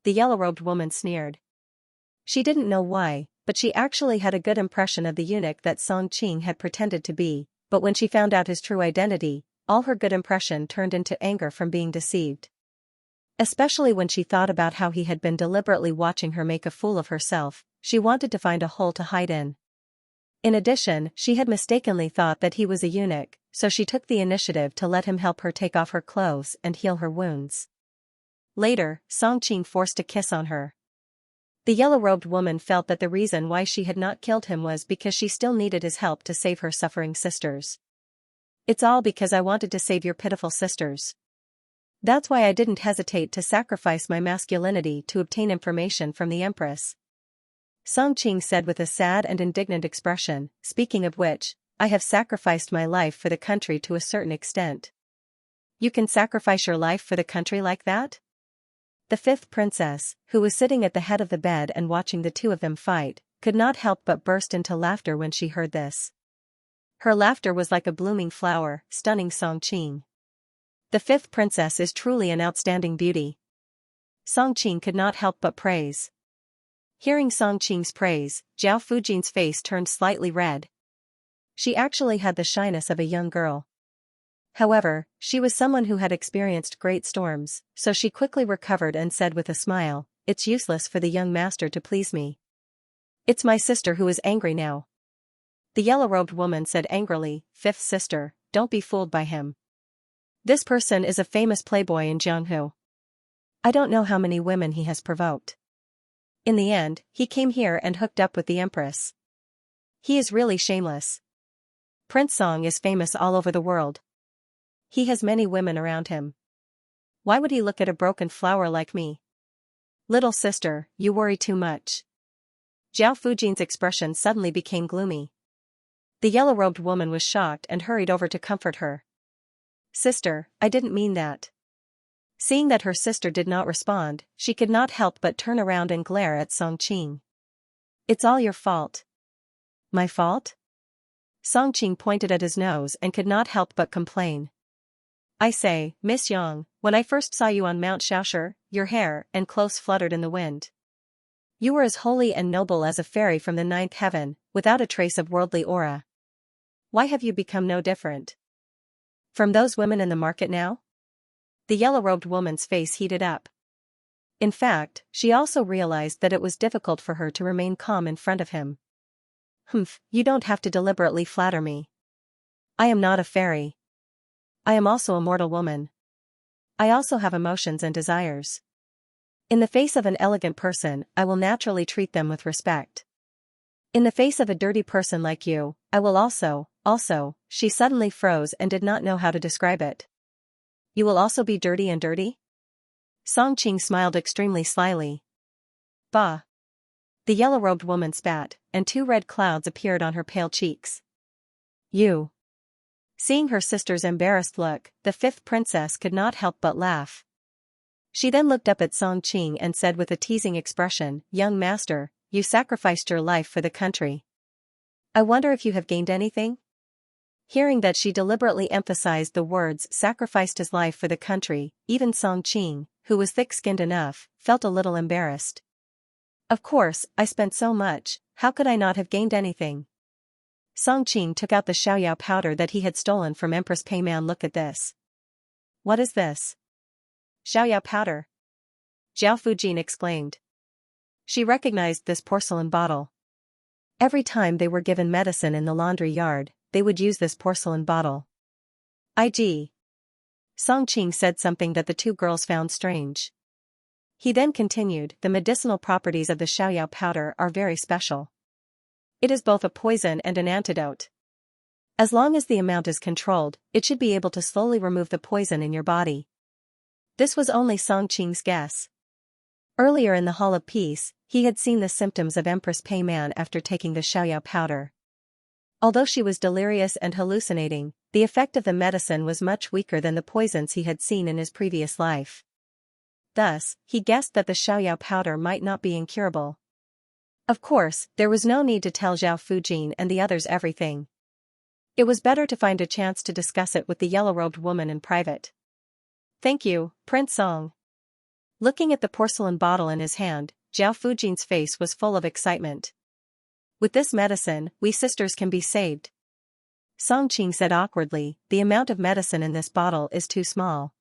The yellow-robed woman sneered. She didn't know why, but she actually had a good impression of the eunuch that Songqing had pretended to be, but when she found out his true identity, all her good impression turned into anger from being deceived. Especially when she thought about how he had been deliberately watching her make a fool of herself, she wanted to find a hole to hide in. In addition, she had mistakenly thought that he was a eunuch, so she took the initiative to let him help her take off her clothes and heal her wounds. Later, Songqing forced a kiss on her. The yellow-robed woman felt that the reason why she had not killed him was because she still needed his help to save her suffering sisters. It's all because I wanted to save your pitiful sisters. That's why I didn't hesitate to sacrifice my masculinity to obtain information from the Empress. Songqing said with a sad and indignant expression, speaking of which, I have sacrificed my life for the country to a certain extent. You can sacrifice your life for the country like that? The fifth princess, who was sitting at the head of the bed and watching the two of them fight, could not help but burst into laughter when she heard this. Her laughter was like a blooming flower, stunning Songqing. The fifth princess is truly an outstanding beauty. Songqing could not help but praise. Hearing Songqing's praise, Zhao Fujin's face turned slightly red. She actually had the shyness of a young girl. However, she was someone who had experienced great storms, so she quickly recovered and said with a smile, "It's useless for the young master to please me. It's my sister who is angry now." The yellow-robed woman said angrily, "Fifth sister, don't be fooled by him. This person is a famous playboy in Jianghu. I don't know how many women he has provoked. In the end, he came here and hooked up with the Empress. He is really shameless. Prince Song is famous all over the world. He has many women around him. Why would he look at a broken flower like me? Little sister, you worry too much." Zhao Fujin's expression suddenly became gloomy. The yellow-robed woman was shocked and hurried over to comfort her. "Sister, I didn't mean that." Seeing that her sister did not respond, she could not help but turn around and glare at Songqing. "It's all your fault." "My fault?" Songqing pointed at his nose and could not help but complain. "I say, Miss Yang, when I first saw you on Mount Xiaoshi, your hair and clothes fluttered in the wind. You were as holy and noble as a fairy from the ninth heaven, without a trace of worldly aura. Why have you become no different from those women in the market now?" The yellow-robed woman's face heated up. In fact, she also realized that it was difficult for her to remain calm in front of him. "Humph, you don't have to deliberately flatter me. I am not a fairy. I am also a mortal woman. I also have emotions and desires. In the face of an elegant person, I will naturally treat them with respect. In the face of a dirty person like you, I will also, she suddenly froze and did not know how to describe it. You will also be dirty and dirty?" Songqing smiled extremely slyly. "Bah." The yellow-robed woman spat, and 2 red clouds appeared on her pale cheeks. "You." Seeing her sister's embarrassed look, the fifth princess could not help but laugh. She then looked up at Songqing and said with a teasing expression, "Young master, you sacrificed your life for the country. I wonder if you have gained anything?" Hearing that she deliberately emphasized the words "sacrificed his life for the country," even Songqing, who was thick-skinned enough, felt a little embarrassed. "Of course, I spent so much, how could I not have gained anything?" Songqing took out the Xiaoyao powder that he had stolen from Empress Peiman. "Look at this." "What is this?" "Xiaoyao powder." Zhao Fujin exclaimed. She recognized this porcelain bottle. Every time they were given medicine in the laundry yard, they would use this porcelain bottle. Ig. Song Qing said something that the two girls found strange. He then continued, the medicinal properties of the Xiaoyao powder are very special. It is both a poison and an antidote. As long as the amount is controlled, it should be able to slowly remove the poison in your body. This was only Song Qing's guess. Earlier in the Hall of Peace, he had seen the symptoms of Empress Pei Man after taking the Xiaoyao powder. Although she was delirious and hallucinating, the effect of the medicine was much weaker than the poisons he had seen in his previous life. Thus, he guessed that the Xiaoyao powder might not be incurable. Of course, there was no need to tell Zhao Fujin and the others everything. It was better to find a chance to discuss it with the yellow-robed woman in private. Thank you, Prince Song. Looking at the porcelain bottle in his hand, Zhao Fujin's face was full of excitement. With this medicine, we sisters can be saved. Song Qing said awkwardly, the amount of medicine in this bottle is too small.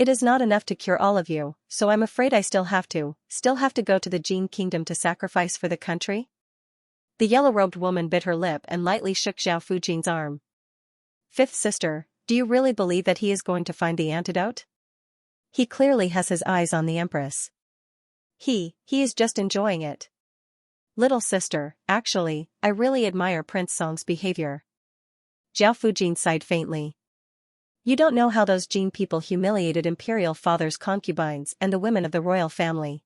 It is not enough to cure all of you, so I'm afraid I still have to go to the Jin Kingdom to sacrifice for the country? The yellow-robed woman bit her lip and lightly shook Zhao Fujin's arm. Fifth sister, do you really believe that he is going to find the antidote? He clearly has his eyes on the Empress. He is just enjoying it. Little sister, actually, I really admire Prince Song's behavior. Zhao Fujin sighed faintly. You don't know how those Jin people humiliated imperial father's concubines and the women of the royal family.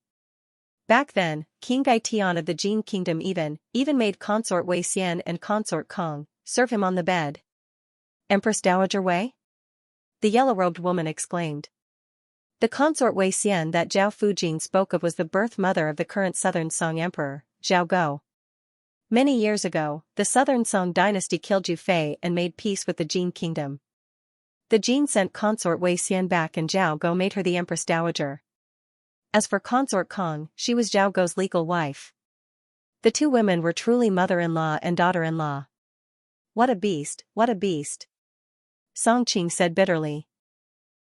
Back then, King Gai Tian of the Jin Kingdom even made Consort Wei Xian and Consort Kong serve him on the bed. Empress Dowager Wei? The yellow-robed woman exclaimed. The Consort Wei Xian that Zhao Fujin spoke of was the birth mother of the current Southern Song Emperor, Zhao Go. Many years ago, the Southern Song dynasty killed Zhu Fei and made peace with the Jin Kingdom. The Jin sent Consort Wei Xian back and Zhao Go made her the Empress Dowager. As for Consort Kong, she was Zhao Go's legal wife. The two women were truly mother-in-law and daughter-in-law. What a beast, what a beast. Song Qing said bitterly.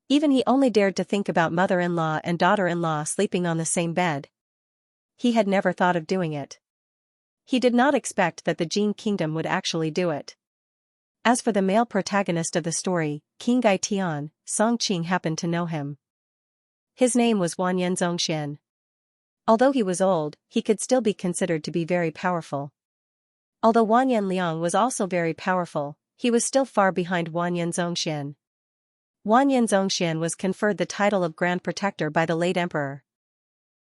Even he only dared to think about mother-in-law and daughter-in-law sleeping on the same bed. He had never thought of doing it. He did not expect that the Jin Kingdom would actually do it. As for the male protagonist of the story, King Gai Tian, Song Qing happened to know him. His name was Wanyan Zongxian. Although he was old, he could still be considered to be very powerful. Although Wanyan Liang was also very powerful, he was still far behind Wanyan Zongxian. Wanyan Zongxian was conferred the title of Grand Protector by the late emperor.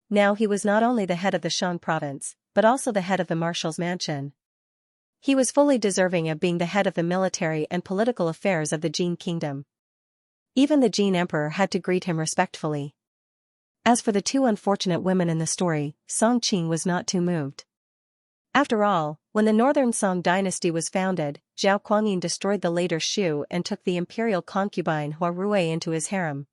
Now he was not only the head of the Shan province, but also the head of the marshal's mansion. He was fully deserving of being the head of the military and political affairs of the Jin Kingdom. Even the Jin Emperor had to greet him respectfully. As for the two unfortunate women in the story, Song Qing was not too moved. After all, when the Northern Song dynasty was founded, Zhao Guangyin destroyed the later Shu and took the imperial concubine Hua Ruwei into his harem.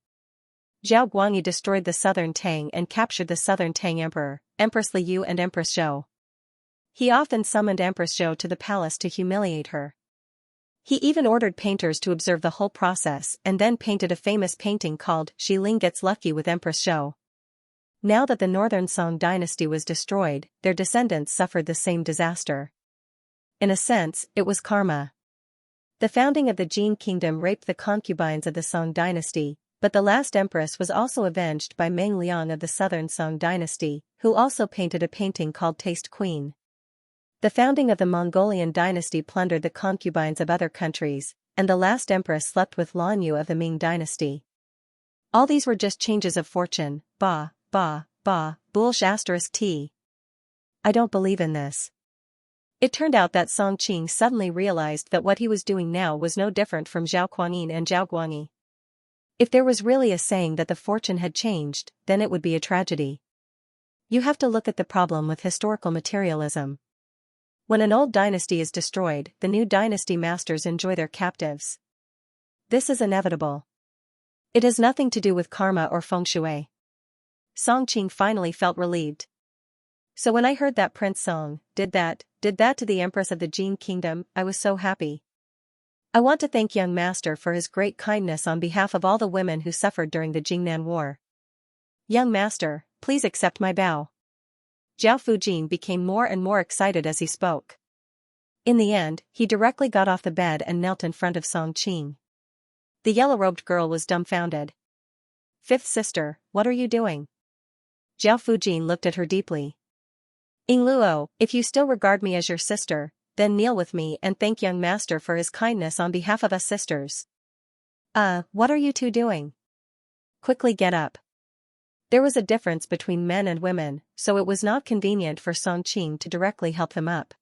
Zhao Guangyi destroyed the Southern Tang and captured the Southern Tang Emperor, Empress Liu and Empress Zhou. He often summoned Empress Zhou to the palace to humiliate her. He even ordered painters to observe the whole process and then painted a famous painting called Xi Ling Gets Lucky with Empress Zhou. Now that the Northern Song dynasty was destroyed, their descendants suffered the same disaster. In a sense, it was karma. The founding of the Jin Kingdom raped the concubines of the Song dynasty, but the last empress was also avenged by Meng Liang of the Southern Song dynasty, who also painted a painting called Taste Queen. The founding of the Mongolian dynasty plundered the concubines of other countries, and the last empress slept with Lan Yu of the Ming dynasty. All these were just changes of fortune, bullsh *t. I don't believe in this. It turned out that Song Qing suddenly realized that what he was doing now was no different from Zhao Guangyin and Zhao Guangyi. If there was really a saying that the fortune had changed, then it would be a tragedy. You have to look at the problem with historical materialism. When an old dynasty is destroyed, the new dynasty masters enjoy their captives. This is inevitable. It has nothing to do with karma or feng shui. Song Qing finally felt relieved. So when I heard that Prince Song did that to the Empress of the Jin Kingdom, I was so happy. I want to thank young master for his great kindness on behalf of all the women who suffered during the Jingnan War. Young master, please accept my bow. Zhao Fujin became more and more excited as he spoke. In the end, he directly got off the bed and knelt in front of Song Qing. The yellow-robed girl was dumbfounded. Fifth sister, what are you doing? Zhao Fujin looked at her deeply. Yingluo, if you still regard me as your sister, then kneel with me and thank young master for his kindness on behalf of us sisters. What are you two doing? Quickly get up. There was a difference between men and women, so it was not convenient for Song Qing to directly help them up.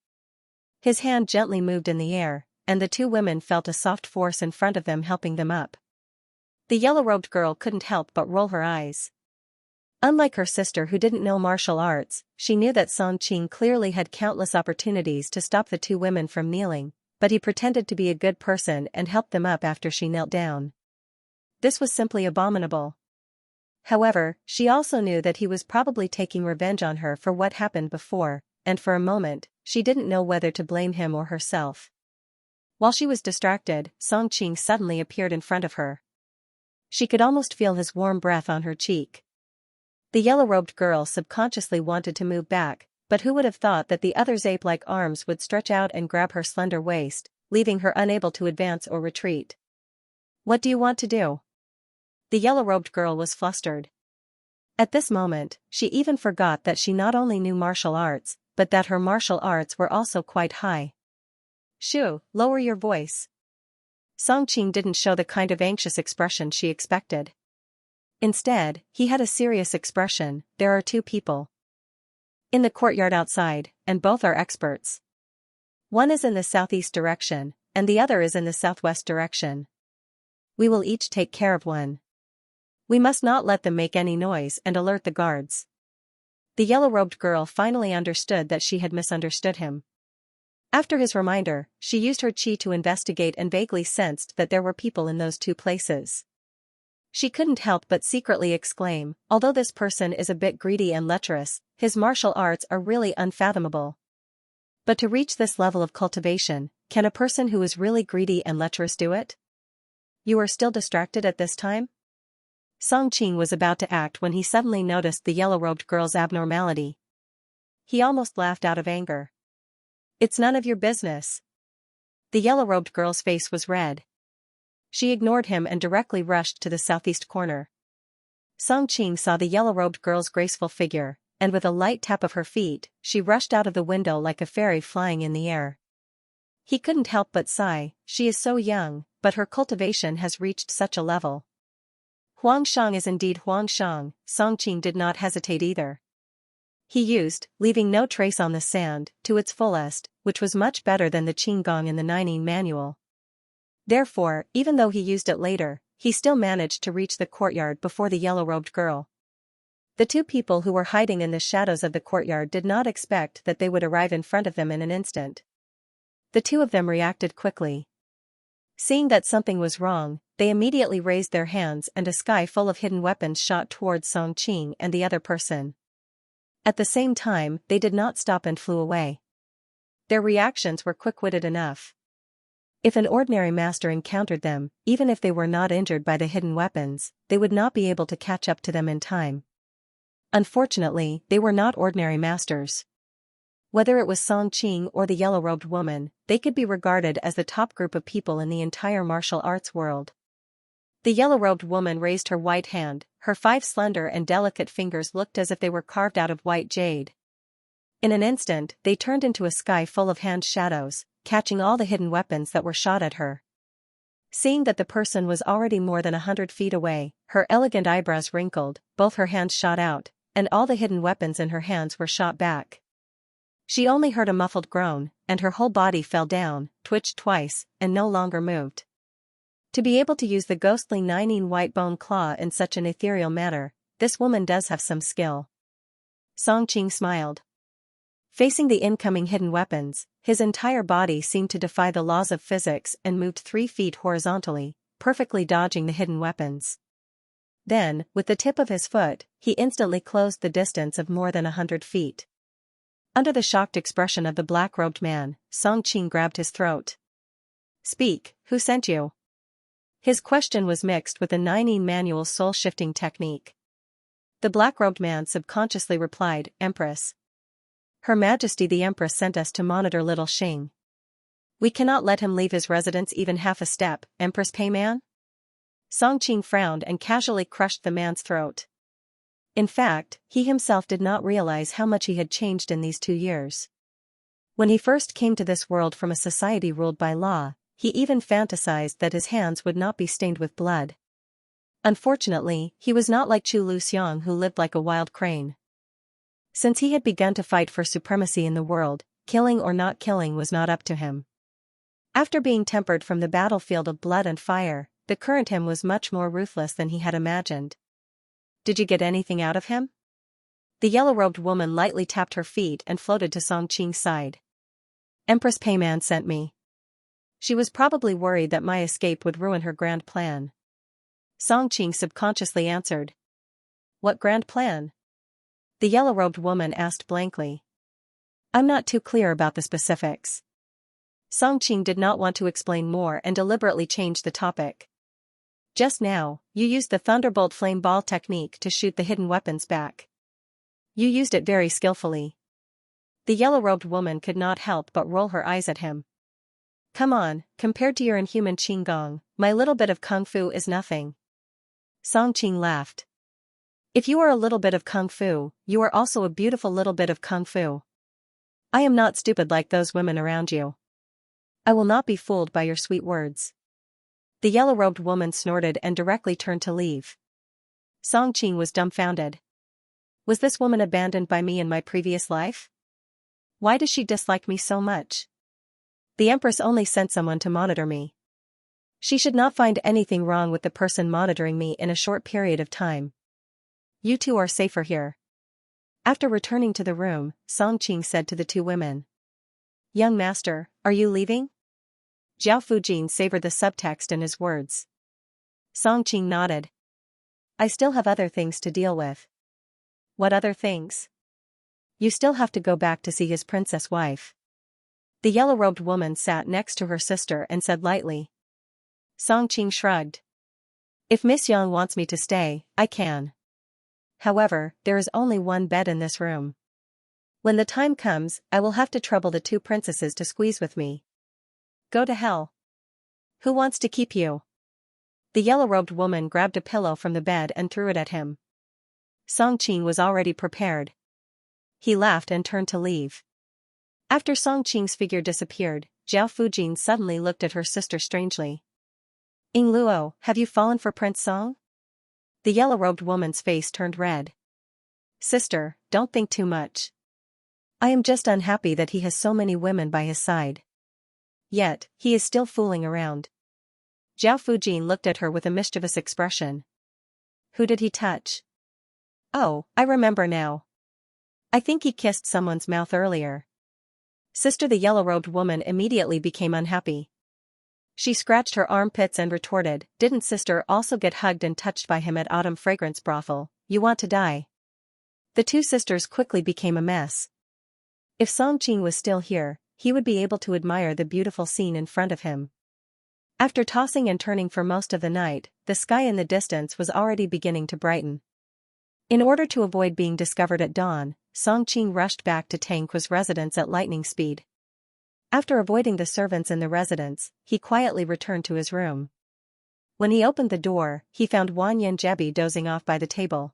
His hand gently moved in the air, and the two women felt a soft force in front of them helping them up. The yellow-robed girl couldn't help but roll her eyes. Unlike her sister who didn't know martial arts, she knew that Song Qing clearly had countless opportunities to stop the two women from kneeling, but he pretended to be a good person and helped them up after she knelt down. This was simply abominable. However, she also knew that he was probably taking revenge on her for what happened before, and for a moment, she didn't know whether to blame him or herself. While she was distracted, Song Qing suddenly appeared in front of her. She could almost feel his warm breath on her cheek. The yellow-robed girl subconsciously wanted to move back, but who would have thought that the other's ape-like arms would stretch out and grab her slender waist, leaving her unable to advance or retreat. What do you want to do? The yellow-robed girl was flustered. At this moment, she even forgot that she not only knew martial arts, but that her martial arts were also quite high. Shoo, lower your voice. Song Qing didn't show the kind of anxious expression she expected. Instead, he had a serious expression. There are two people in the courtyard outside, and both are experts. One is in the southeast direction, and the other is in the southwest direction. We will each take care of one. We must not let them make any noise and alert the guards. The yellow-robed girl finally understood that she had misunderstood him. After his reminder, she used her qi to investigate and vaguely sensed that there were people in those two places. She couldn't help but secretly exclaim, although this person is a bit greedy and lecherous, his martial arts are really unfathomable. But to reach this level of cultivation, can a person who is really greedy and lecherous do it? You are still distracted at this time? Song Qing was about to act when he suddenly noticed the yellow-robed girl's abnormality. He almost laughed out of anger. It's none of your business. The yellow-robed girl's face was red. She ignored him and directly rushed to the southeast corner. Song Qing saw the yellow-robed girl's graceful figure, and with a light tap of her feet, she rushed out of the window like a fairy flying in the air. He couldn't help but sigh, she is so young, but her cultivation has reached such a level. Huangshang is indeed Huangshang, Song Qing did not hesitate either. He used, leaving no trace on the sand, to its fullest, which was much better than the Qinggong in the Nining manual. Therefore, even though he used it later, he still managed to reach the courtyard before the yellow-robed girl. The two people who were hiding in the shadows of the courtyard did not expect that they would arrive in front of them in an instant. The two of them reacted quickly. Seeing that something was wrong, they immediately raised their hands and a sky full of hidden weapons shot towards Song Qing and the other person. At the same time, they did not stop and flew away. Their reactions were quick-witted enough. If an ordinary master encountered them, even if they were not injured by the hidden weapons, they would not be able to catch up to them in time. Unfortunately, they were not ordinary masters. Whether it was Song Qing or the yellow-robed woman, they could be regarded as the top group of people in the entire martial arts world. The yellow-robed woman raised her white hand, her 5 slender and delicate fingers looked as if they were carved out of white jade. In an instant, they turned into a sky full of hand shadows, catching all the hidden weapons that were shot at her. Seeing that the person was already more than 100 feet away, her elegant eyebrows wrinkled, both her hands shot out, and all the hidden weapons in her hands were shot back. She only heard a muffled groan, and her whole body fell down, twitched twice, and no longer moved. To be able to use the ghostly Nining white bone claw in such an ethereal manner, this woman does have some skill. Song Qing smiled. Facing the incoming hidden weapons, his entire body seemed to defy the laws of physics and moved 3 feet horizontally, perfectly dodging the hidden weapons. Then, with the tip of his foot, he instantly closed the distance of more than 100 feet. Under the shocked expression of the black-robed man, Song Qing grabbed his throat. Speak, who sent you? His question was mixed with the Nining manual's soul-shifting technique. The black-robed man subconsciously replied, Empress. Her Majesty the Empress sent us to monitor little Xing. We cannot let him leave his residence even half a step, Empress Peiman? Song Qing frowned and casually crushed the man's throat. In fact, he himself did not realize how much he had changed in these 2 years. When he first came to this world from a society ruled by law, he even fantasized that his hands would not be stained with blood. Unfortunately, he was not like Chu Luxiang who lived like a wild crane. Since he had begun to fight for supremacy in the world, killing or not killing was not up to him. After being tempered from the battlefield of blood and fire, the current him was much more ruthless than he had imagined. Did you get anything out of him? The yellow-robed woman lightly tapped her feet and floated to Song Qing's side. Empress Peiman sent me. She was probably worried that my escape would ruin her grand plan. Song Qing subconsciously answered. What grand plan? The yellow-robed woman asked blankly. I'm not too clear about the specifics. Song Qing did not want to explain more and deliberately changed the topic. Just now, you used the Thunderbolt flame ball technique to shoot the hidden weapons back. You used it very skillfully. The yellow-robed woman could not help but roll her eyes at him. Come on, compared to your inhuman Qinggong, my little bit of kung fu is nothing. Song Qing laughed. If you are a little bit of kung fu, you are also a beautiful little bit of kung fu. I am not stupid like those women around you. I will not be fooled by your sweet words. The yellow-robed woman snorted and directly turned to leave. Song Qing was dumbfounded. Was this woman abandoned by me in my previous life? Why does she dislike me so much? The Empress only sent someone to monitor me. She should not find anything wrong with the person monitoring me in a short period of time. You two are safer here. After returning to the room, Song Qing said to the 2 women. Young master, are you leaving? Zhao Fujin savored the subtext in his words. Song Qing nodded. I still have other things to deal with. What other things? You still have to go back to see his princess wife. The yellow-robed woman sat next to her sister and said lightly. Song Qing shrugged. If Miss Yang wants me to stay, I can. However, there is only one bed in this room. When the time comes, I will have to trouble the 2 princesses to squeeze with me. Go to hell. Who wants to keep you? The yellow-robed woman grabbed a pillow from the bed and threw it at him. Song Qing was already prepared. He laughed and turned to leave. After Song Qing's figure disappeared, Zhao Fujin suddenly looked at her sister strangely. Ying Luo, have you fallen for Prince Song? The yellow-robed woman's face turned red. Sister, don't think too much. I am just unhappy that he has so many women by his side. Yet, he is still fooling around. Zhao Fujin looked at her with a mischievous expression. Who did he touch? Oh, I remember now. I think he kissed someone's mouth earlier. Sister, the yellow-robed woman immediately became unhappy. She scratched her armpits and retorted, didn't sister also get hugged and touched by him at Autumn Fragrance Brothel? You want to die? The 2 sisters quickly became a mess. If Song Qing was still here, he would be able to admire the beautiful scene in front of him. After tossing and turning for most of the night, the sky in the distance was already beginning to brighten. In order to avoid being discovered at dawn, Song Qing rushed back to Tang Ku's residence at lightning speed. After avoiding the servants in the residence, he quietly returned to his room. When he opened the door, he found Wanyan Jebi dozing off by the table.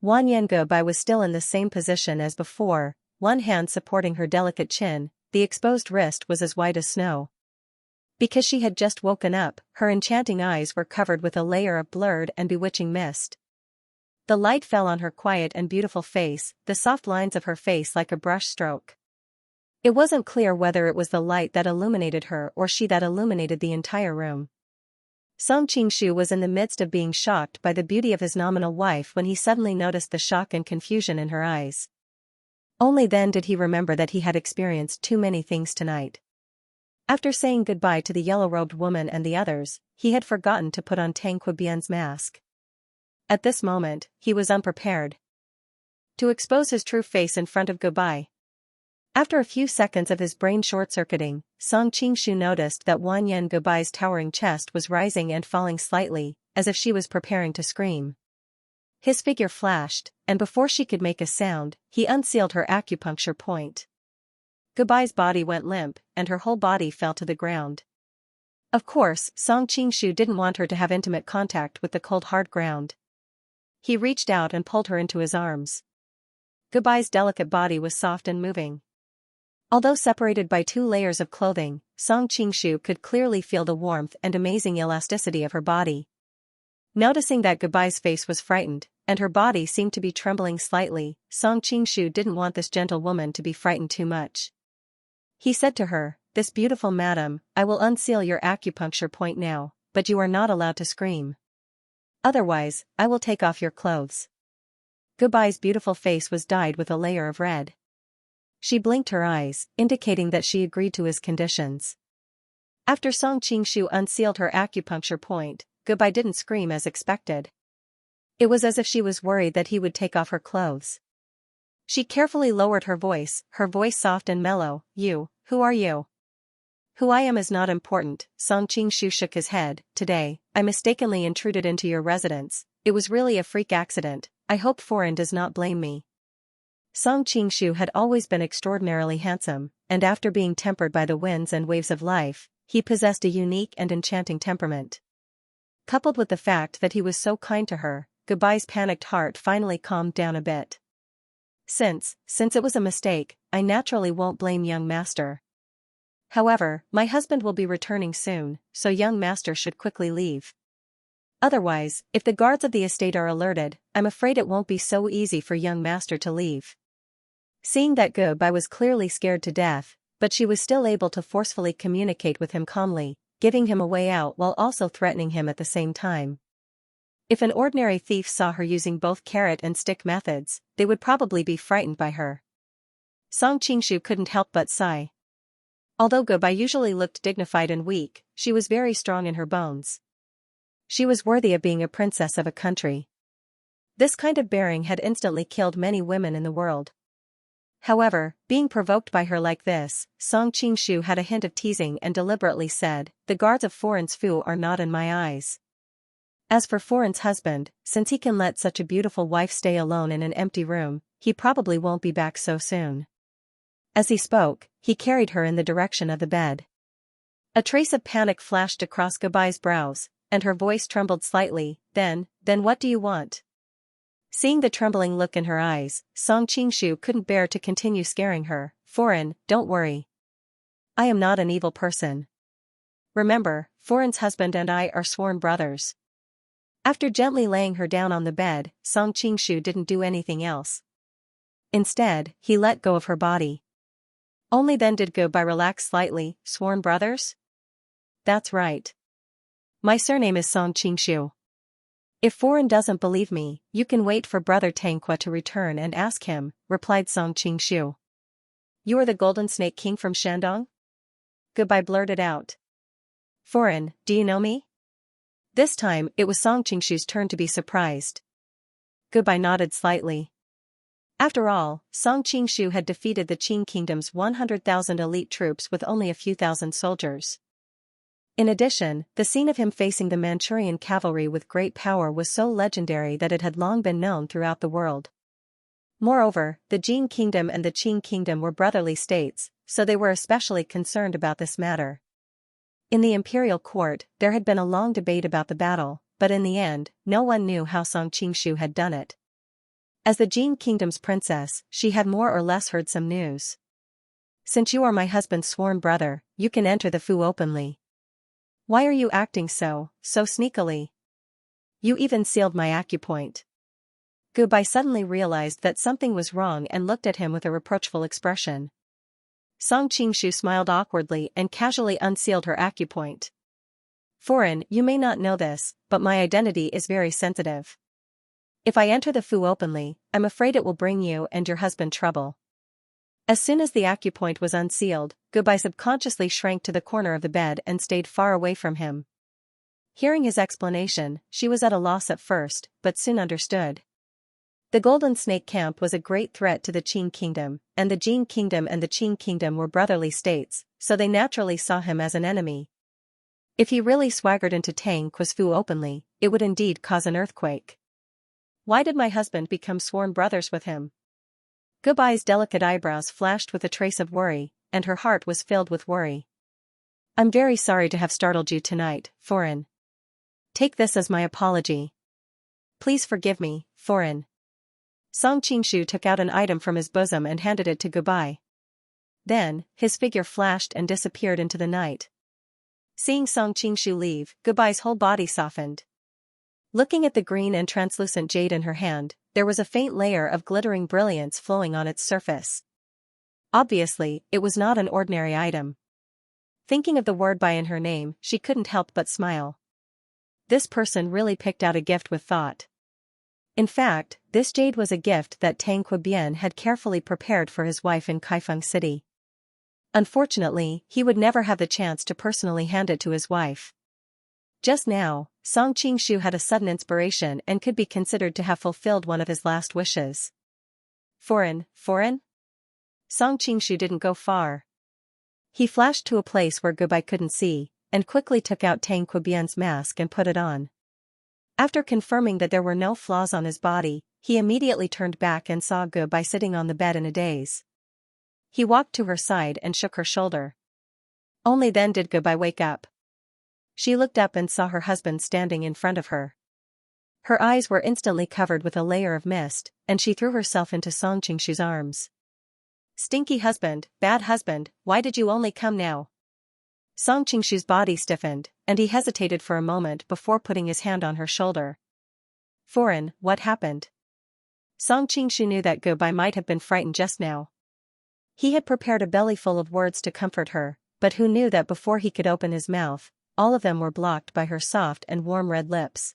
Wanyan Gobai was still in the same position as before, one hand supporting her delicate chin. The exposed wrist was as white as snow. Because she had just woken up, her enchanting eyes were covered with a layer of blurred and bewitching mist. The light fell on her quiet and beautiful face, the soft lines of her face like a brush stroke. It wasn't clear whether it was the light that illuminated her or she that illuminated the entire room. Song Qingshu was in the midst of being shocked by the beauty of his nominal wife when he suddenly noticed the shock and confusion in her eyes. Only then did he remember that he had experienced too many things tonight. After saying goodbye to the yellow-robed woman and the others, he had forgotten to put on Tang Kubian's mask. At this moment, he was unprepared to expose his true face in front of Gobai. After a few seconds of his brain short-circuiting, Song Qingshu noticed that Wanyan Gobai's towering chest was rising and falling slightly, as if she was preparing to scream. His figure flashed, and before she could make a sound, he unsealed her acupuncture point. Goodbye's body went limp, and her whole body fell to the ground. Of course, Song Qingshu didn't want her to have intimate contact with the cold hard ground. He reached out and pulled her into his arms. Goodbye's delicate body was soft and moving. Although separated by 2 layers of clothing, Song Qingshu could clearly feel the warmth and amazing elasticity of her body. Noticing that Goodbye's face was frightened, and her body seemed to be trembling slightly, Song Qingshu didn't want this gentle woman to be frightened too much. He said to her, "This beautiful madam, I will unseal your acupuncture point now, but you are not allowed to scream. Otherwise, I will take off your clothes." Goodbye's beautiful face was dyed with a layer of red. She blinked her eyes, indicating that she agreed to his conditions. After Song Qingshu unsealed her acupuncture point, Goodbye didn't scream as expected. It was as if she was worried that he would take off her clothes. She carefully lowered her voice soft and mellow. Who are you?" "Who I am is not important," Song Qingshu shook his head. "Today, I mistakenly intruded into your residence. It was really a freak accident. I hope Foreign does not blame me." Song Qingshu had always been extraordinarily handsome, and after being tempered by the winds and waves of life, he possessed a unique and enchanting temperament. Coupled with the fact that he was so kind to her, Goodbye's panicked heart finally calmed down a bit. Since it was a mistake, I naturally won't blame young master. However, my husband will be returning soon, so young master should quickly leave. Otherwise, if the guards of the estate are alerted, I'm afraid it won't be so easy for young master to leave." Seeing that Goodbye was clearly scared to death, but she was still able to forcefully communicate with him calmly, giving him a way out while also threatening him at the same time. If an ordinary thief saw her using both carrot and stick methods, they would probably be frightened by her. Song Qingshu couldn't help but sigh. Although Goodbye usually looked dignified and weak, she was very strong in her bones. She was worthy of being a princess of a country. This kind of bearing had instantly killed many women in the world. However, being provoked by her like this, Song Qingshu had a hint of teasing and deliberately said, "The guards of Foreign's Fu are not in my eyes. As for Foreign's husband, since he can let such a beautiful wife stay alone in an empty room, he probably won't be back so soon." As he spoke, he carried her in the direction of the bed. A trace of panic flashed across Goodbye's brows, and her voice trembled slightly. Then what do you want?" Seeing the trembling look in her eyes, Song Qingshu couldn't bear to continue scaring her. "Foreign, don't worry. I am not an evil person. Remember, Foreign's husband and I are sworn brothers." After gently laying her down on the bed, Song Qingshu didn't do anything else. Instead, he let go of her body. Only then did Goodbye relax slightly. "Sworn brothers?" "That's right. My surname is Song Qingshu. If Foreign doesn't believe me, you can wait for Brother Tangqua to return and ask him," replied Song Qingshu. "You are the Golden Snake King from Shandong?" Goodbye blurted out. "Foreign, do you know me?" This time, it was Song Qingshu's turn to be surprised. Goodbye nodded slightly. After all, Song Qingshu had defeated the Qing Kingdom's 100,000 elite troops with only a few thousand soldiers. In addition, the scene of him facing the Manchurian cavalry with great power was so legendary that it had long been known throughout the world. Moreover, the Jin Kingdom and the Qing Kingdom were brotherly states, so they were especially concerned about this matter. In the imperial court, there had been a long debate about the battle, but in the end, no one knew how Song Qingshu had done it. As the Jin Kingdom's princess, she had more or less heard some news. "Since you are my husband's sworn brother, you can enter the Fu openly. Why are you acting so sneakily? You even sealed my acupoint." Goodbye suddenly realized that something was wrong and looked at him with a reproachful expression. Song Qingshu smiled awkwardly and casually unsealed her acupoint. "Foreign, you may not know this, but my identity is very sensitive. If I enter the Fu openly, I'm afraid it will bring you and your husband trouble." As soon as the acupoint was unsealed, Goodbye subconsciously shrank to the corner of the bed and stayed far away from him. Hearing his explanation, she was at a loss at first, but soon understood. The Golden Snake Camp was a great threat to the Qing Kingdom, and the Jin Kingdom and the Qing Kingdom were brotherly states, so they naturally saw him as an enemy. If he really swaggered into Tang Qua's Fu openly, it would indeed cause an earthquake. Why did my husband become sworn brothers with him? Goodbye's delicate eyebrows flashed with a trace of worry, and her heart was filled with worry. I'm very sorry to have startled you tonight, Foreign. Take this as my apology. Please forgive me, Foreign. Song Qingshu took out an item from his bosom and handed it to Goodbye. Then, his figure flashed and disappeared into the night. Seeing Song Qingshu leave, Goodbye's whole body softened. Looking at the green and translucent jade in her hand, there was a faint layer of glittering brilliance flowing on its surface. Obviously, it was not an ordinary item. Thinking of the word "by" in her name, she couldn't help but smile. This person really picked out a gift with thought. In fact, this jade was a gift that Tang Quebian had carefully prepared for his wife in Kaifeng City. Unfortunately, he would never have the chance to personally hand it to his wife. Just now, Song Qingshu had a sudden inspiration and could be considered to have fulfilled one of his last wishes. Foreign? Song Qingshu didn't go far. He flashed to a place where Goodbye couldn't see, and quickly took out Tang Quebian's mask and put it on. After confirming that there were no flaws on his body, he immediately turned back and saw Goodbye sitting on the bed in a daze. He walked to her side and shook her shoulder. Only then did Goodbye wake up. She looked up and saw her husband standing in front of her. Her eyes were instantly covered with a layer of mist, and she threw herself into Song Qingshu's arms. Stinky husband, bad husband, why did you only come now? Song Qingshu's body stiffened, and he hesitated for a moment before putting his hand on her shoulder. Foreign, what happened? Song Qingshu knew that Goodbye might have been frightened just now. He had prepared a bellyful of words to comfort her, but who knew that before he could open his mouth, all of them were blocked by her soft and warm red lips.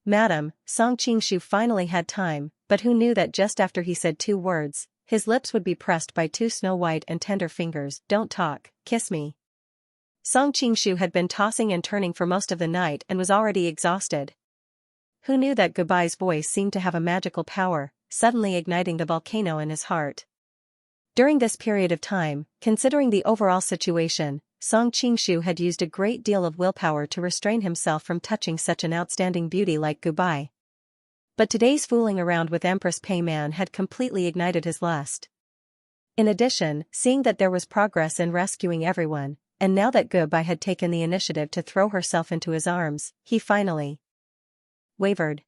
Madam, Song Qingshu finally had time, but who knew that just after he said 2 words, his lips would be pressed by 2 snow-white and tender fingers. Don't talk, kiss me. Song Qingshu had been tossing and turning for most of the night and was already exhausted. Who knew that Goodbye's voice seemed to have a magical power, suddenly igniting the volcano in his heart. During this period of time, considering the overall situation, Song Qingshu had used a great deal of willpower to restrain himself from touching such an outstanding beauty like Goodbye. But today's fooling around with Empress Pei Man had completely ignited his lust. In addition, seeing that there was progress in rescuing everyone, and now that Goodbye had taken the initiative to throw herself into his arms, he finally wavered.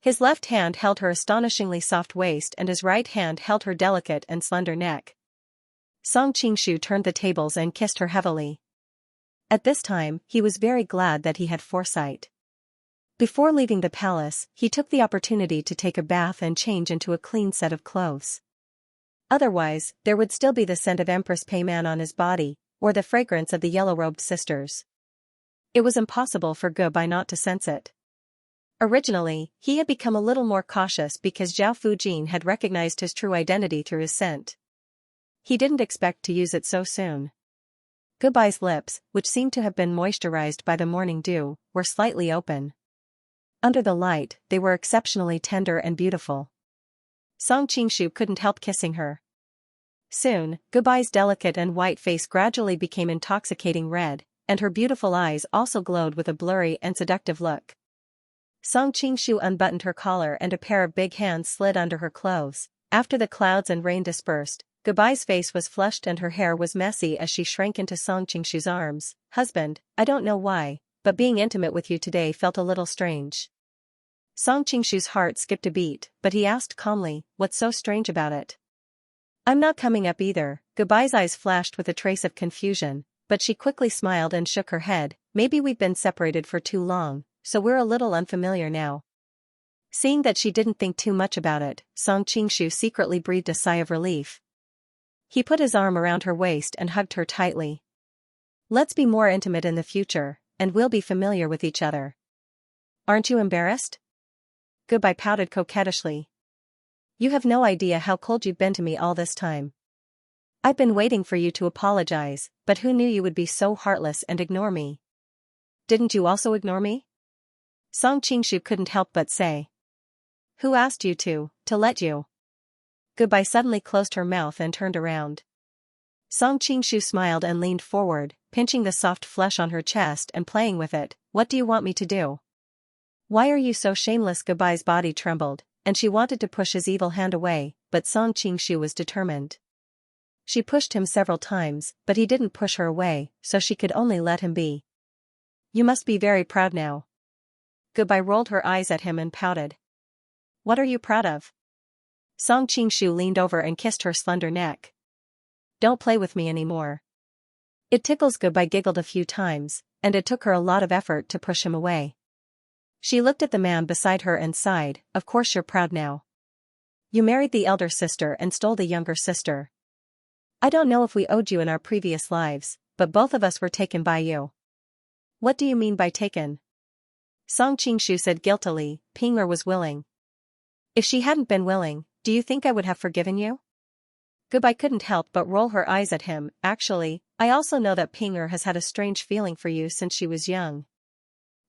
His left hand held her astonishingly soft waist and his right hand held her delicate and slender neck. Song Qingshu turned the tables and kissed her heavily. At this time, he was very glad that he had foresight. Before leaving the palace, he took the opportunity to take a bath and change into a clean set of clothes. Otherwise, there would still be the scent of Empress Pei Man on his body, or the fragrance of the yellow-robed sisters. It was impossible for Goodbye not to sense it. Originally, he had become a little more cautious because Zhao Fujin had recognized his true identity through his scent. He didn't expect to use it so soon. Goodbye's lips, which seemed to have been moisturized by the morning dew, were slightly open. Under the light, they were exceptionally tender and beautiful. Song Qingshu couldn't help kissing her. Soon, Goodbye's delicate and white face gradually became intoxicating red, and her beautiful eyes also glowed with a blurry and seductive look. Song Qingshu unbuttoned her collar and a pair of big hands slid under her clothes. After the clouds and rain dispersed, Goodbye's face was flushed and her hair was messy as she shrank into Song Qingshu's arms. Husband, I don't know why, but being intimate with you today felt a little strange. Song Qingshu's heart skipped a beat, but he asked calmly, what's so strange about it? I'm not coming up either. Goodbye's eyes flashed with a trace of confusion, but she quickly smiled and shook her head. Maybe we've been separated for too long, so we're a little unfamiliar now. Seeing that she didn't think too much about it, Song Qingshu secretly breathed a sigh of relief. He put his arm around her waist and hugged her tightly. Let's be more intimate in the future, and we'll be familiar with each other. Aren't you embarrassed? Goodbye pouted coquettishly. You have no idea how cold you've been to me all this time. I've been waiting for you to apologize, but who knew you would be so heartless and ignore me? Didn't you also ignore me? Song Qingshu couldn't help but say. Who asked you to let you? Goodbye suddenly closed her mouth and turned around. Song Qingshu smiled and leaned forward, pinching the soft flesh on her chest and playing with it. What do you want me to do? Why are you so shameless? Gubai's body trembled, and she wanted to push his evil hand away, but Song Qingshu was determined. She pushed him several times, but he didn't push her away, so she could only let him be. You must be very proud now. Gubai rolled her eyes at him and pouted. What are you proud of? Song Qingshu leaned over and kissed her slender neck. Don't play with me anymore. It tickles. Gubai giggled a few times, and it took her a lot of effort to push him away. She looked at the man beside her and sighed. Of course you're proud now. You married the elder sister and stole the younger sister. I don't know if we owed you in our previous lives, but both of us were taken by you. What do you mean by taken? Song Qingshu said guiltily. Ping'er was willing. If she hadn't been willing, do you think I would have forgiven you? Gubai couldn't help but roll her eyes at him. Actually, I also know that Ping'er has had a strange feeling for you since she was young.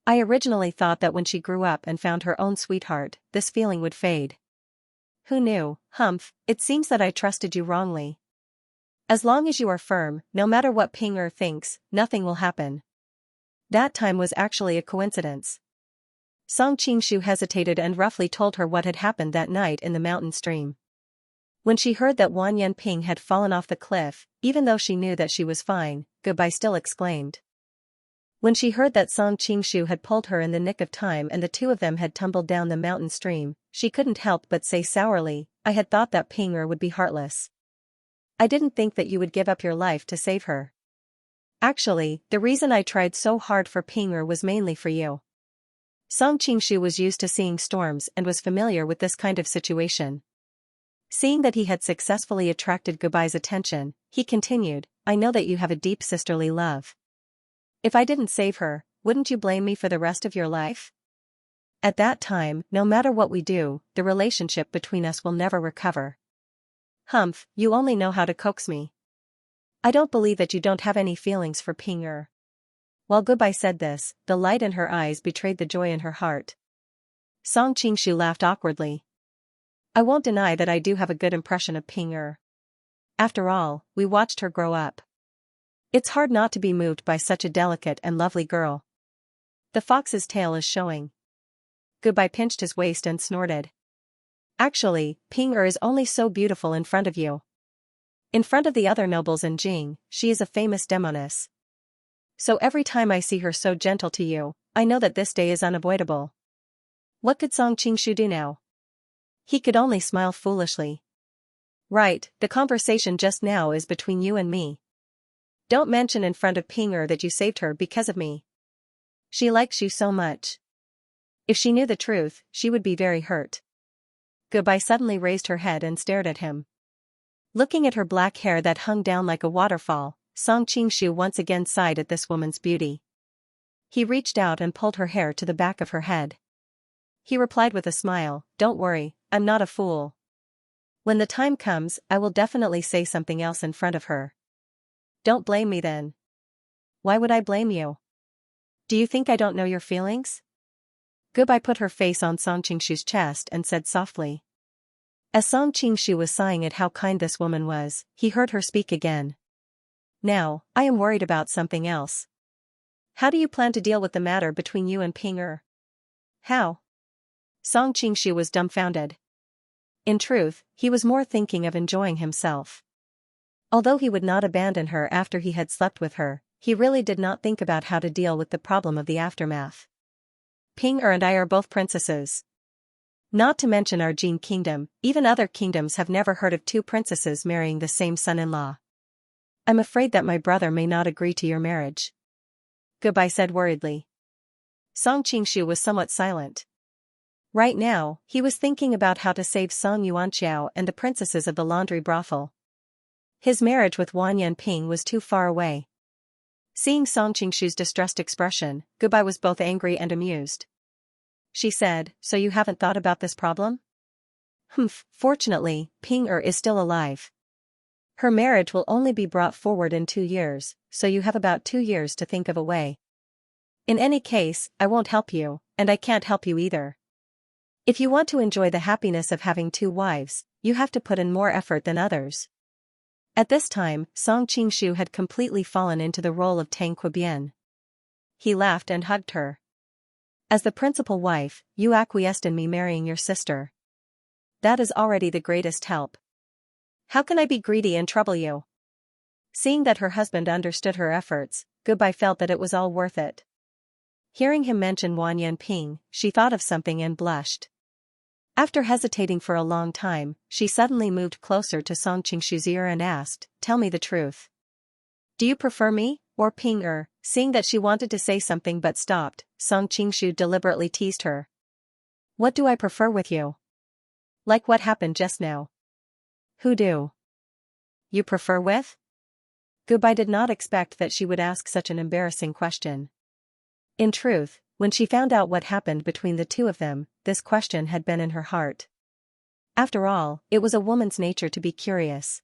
I originally thought that when she grew up and found her own sweetheart, this feeling would fade. Who knew? Humph, it seems that I trusted you wrongly. As long as you are firm, no matter what Ping'er thinks, nothing will happen. That time was actually a coincidence. Song Qingshu hesitated and roughly told her what had happened that night in the mountain stream. When she heard that Wan Yanping had fallen off the cliff, even though she knew that she was fine, Gubai still exclaimed. When she heard that Song Qingshu had pulled her in the nick of time and the two of them had tumbled down the mountain stream, she couldn't help but say sourly, I had thought that Ping'er would be heartless. I didn't think that you would give up your life to save her. Actually, the reason I tried so hard for Ping'er was mainly for you. Song Qingshu was used to seeing storms and was familiar with this kind of situation. Seeing that he had successfully attracted Gubai's attention, he continued, I know that you have a deep sisterly love. If I didn't save her, wouldn't you blame me for the rest of your life? At that time, no matter what we do, the relationship between us will never recover. Humph, you only know how to coax me. I don't believe that you don't have any feelings for Ping'er. While Gubai said this, the light in her eyes betrayed the joy in her heart. Song Qingshu laughed awkwardly. I won't deny that I do have a good impression of Ping'er. After all, we watched her grow up. It's hard not to be moved by such a delicate and lovely girl. The fox's tail is showing. Gubai pinched his waist and snorted. Actually, Ping'er is only so beautiful in front of you. In front of the other nobles in Jing, she is a famous demoness. So every time I see her so gentle to you, I know that this day is unavoidable. What could Song Qingshu do now? He could only smile foolishly. Right, the conversation just now is between you and me. Don't mention in front of Ping'er that you saved her because of me. She likes you so much. If she knew the truth, she would be very hurt. Gubai suddenly raised her head and stared at him. Looking at her black hair that hung down like a waterfall, Song Qingshu once again sighed at this woman's beauty. He reached out and pulled her hair to the back of her head. He replied with a smile, Don't worry, I'm not a fool. When the time comes, I will definitely say something else in front of her. Don't blame me then. Why would I blame you? Do you think I don't know your feelings? Gubai put her face on Song Qingshu's chest and said softly. As Song Qingshu was sighing at how kind this woman was, he heard her speak again. Now, I am worried about something else. How do you plan to deal with the matter between you and Ping'er? How? Song Qingshu was dumbfounded. In truth, he was more thinking of enjoying himself. Although he would not abandon her after he had slept with her, he really did not think about how to deal with the problem of the aftermath. Ping'er and I are both princesses. Not to mention our Jin kingdom, even other kingdoms have never heard of two princesses marrying the same son-in-law. I'm afraid that my brother may not agree to your marriage. Gubai said worriedly. Song Qingshu was somewhat silent. Right now, he was thinking about how to save Song Yuanqiao and the princesses of the laundry brothel. His marriage with Wan Yanping was too far away. Seeing Song Qingshu's distressed expression, Gubai was both angry and amused. She said, So you haven't thought about this problem? Fortunately, Ping'er is still alive. Her marriage will only be brought forward in 2 years, so you have about 2 years to think of a way. In any case, I won't help you, and I can't help you either. If you want to enjoy the happiness of having 2 wives, you have to put in more effort than others. At this time, Song Qingshu had completely fallen into the role of Tang Quebian. He laughed and hugged her. As the principal wife, you acquiesced in me marrying your sister. That is already the greatest help. How can I be greedy and trouble you? Seeing that her husband understood her efforts, Goodbye felt that it was all worth it. Hearing him mention Wan Yanping, she thought of something and blushed. After hesitating for a long time, she suddenly moved closer to Song Qingshu's ear and asked, "Tell me the truth. Do you prefer me, or Ping Er?" Seeing that she wanted to say something but stopped, Song Qingshu deliberately teased her. "What do I prefer with you? Like what happened just now. Who do you prefer with?" Goodbye did not expect that she would ask such an embarrassing question. In truth, when she found out what happened between the two of them, this question had been in her heart. After all, it was a woman's nature to be curious.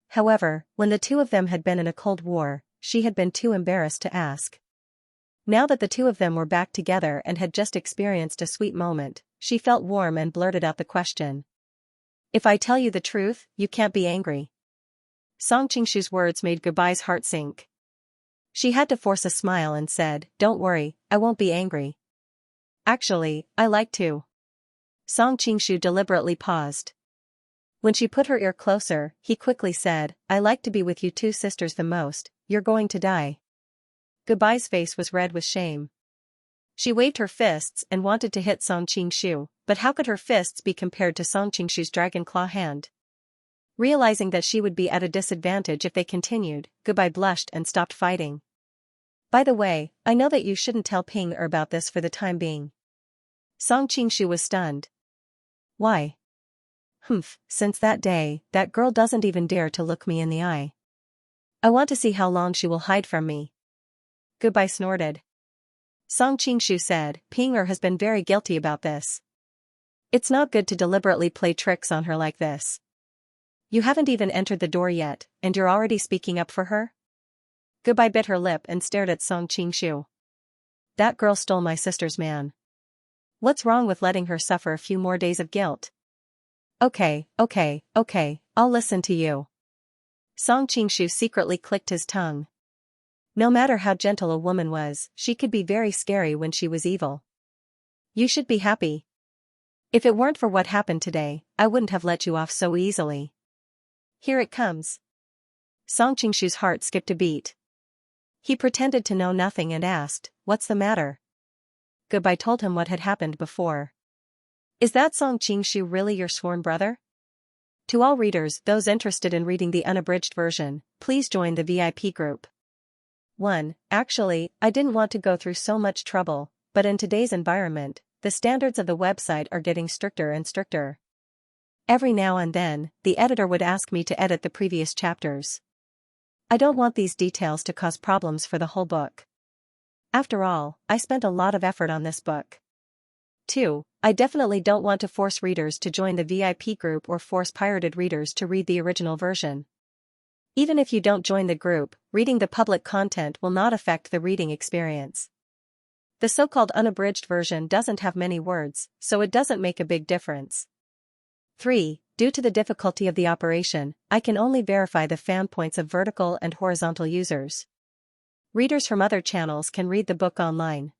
However, when the two of them had been in a cold war, she had been too embarrassed to ask. Now that the two of them were back together and had just experienced a sweet moment, she felt warm and blurted out the question. "If I tell you the truth, you can't be angry." Song Qingshu's words made Goodbye's heart sink. She had to force a smile and said, "Don't worry, I won't be angry. Actually, I like to." Song Qingshu deliberately paused. When she put her ear closer, he quickly said, "I like to be with you two sisters the most. You're going to die." Goodbye's face was red with shame. She waved her fists and wanted to hit Song Qingshu, but how could her fists be compared to Song Qingshu's dragon claw hand? Realizing that she would be at a disadvantage if they continued, Goodbye blushed and stopped fighting. "By the way, I know that you shouldn't tell Ping Er about this for the time being." Song Qingshu was stunned. "Why?" Since that day, that girl doesn't even dare to look me in the eye. I want to see how long she will hide from me." Goodbye snorted. Song Qingshu said, "Ping Er has been very guilty about this. It's not good to deliberately play tricks on her like this. You haven't even entered the door yet, and you're already speaking up for her?" Goodbye bit her lip and stared at Song Qingshu. "That girl stole my sister's man. What's wrong with letting her suffer a few more days of guilt?" Okay, I'll listen to you." Song Qingshu secretly clicked his tongue. No matter how gentle a woman was, she could be very scary when she was evil. "You should be happy. If it weren't for what happened today, I wouldn't have let you off so easily. Here it comes." Song Qingshu's heart skipped a beat. He pretended to know nothing and asked, "What's the matter?" Goodbye told him what had happened before. "Is that Song Qingshu really your sworn brother?" To all readers, those interested in reading the unabridged version, please join the VIP group. 1. Actually, I didn't want to go through so much trouble, but in today's environment, the standards of the website are getting stricter and stricter. Every now and then, the editor would ask me to edit the previous chapters. I don't want these details to cause problems for the whole book. After all, I spent a lot of effort on this book. 2. I definitely don't want to force readers to join the VIP group or force pirated readers to read the original version. Even if you don't join the group, reading the public content will not affect the reading experience. The so-called unabridged version doesn't have many words, so it doesn't make a big difference. 3. Due to the difficulty of the operation, I can only verify the fan points of vertical and horizontal users. Readers from other channels can read the book online.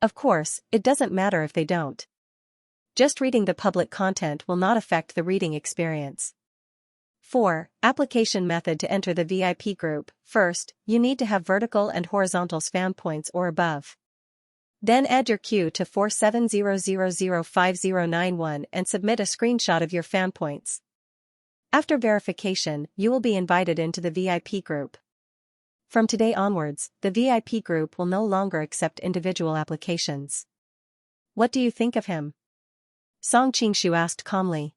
Of course, it doesn't matter if they don't. Just reading the public content will not affect the reading experience. 4. Application method to enter the VIP group. First, you need to have vertical and horizontal fan points or above. Then add your queue to 47005091 and submit a screenshot of your fan points. After verification, you will be invited into the VIP group. From today onwards, the VIP group will no longer accept individual applications. What do you think of him? Song Qingshu asked calmly.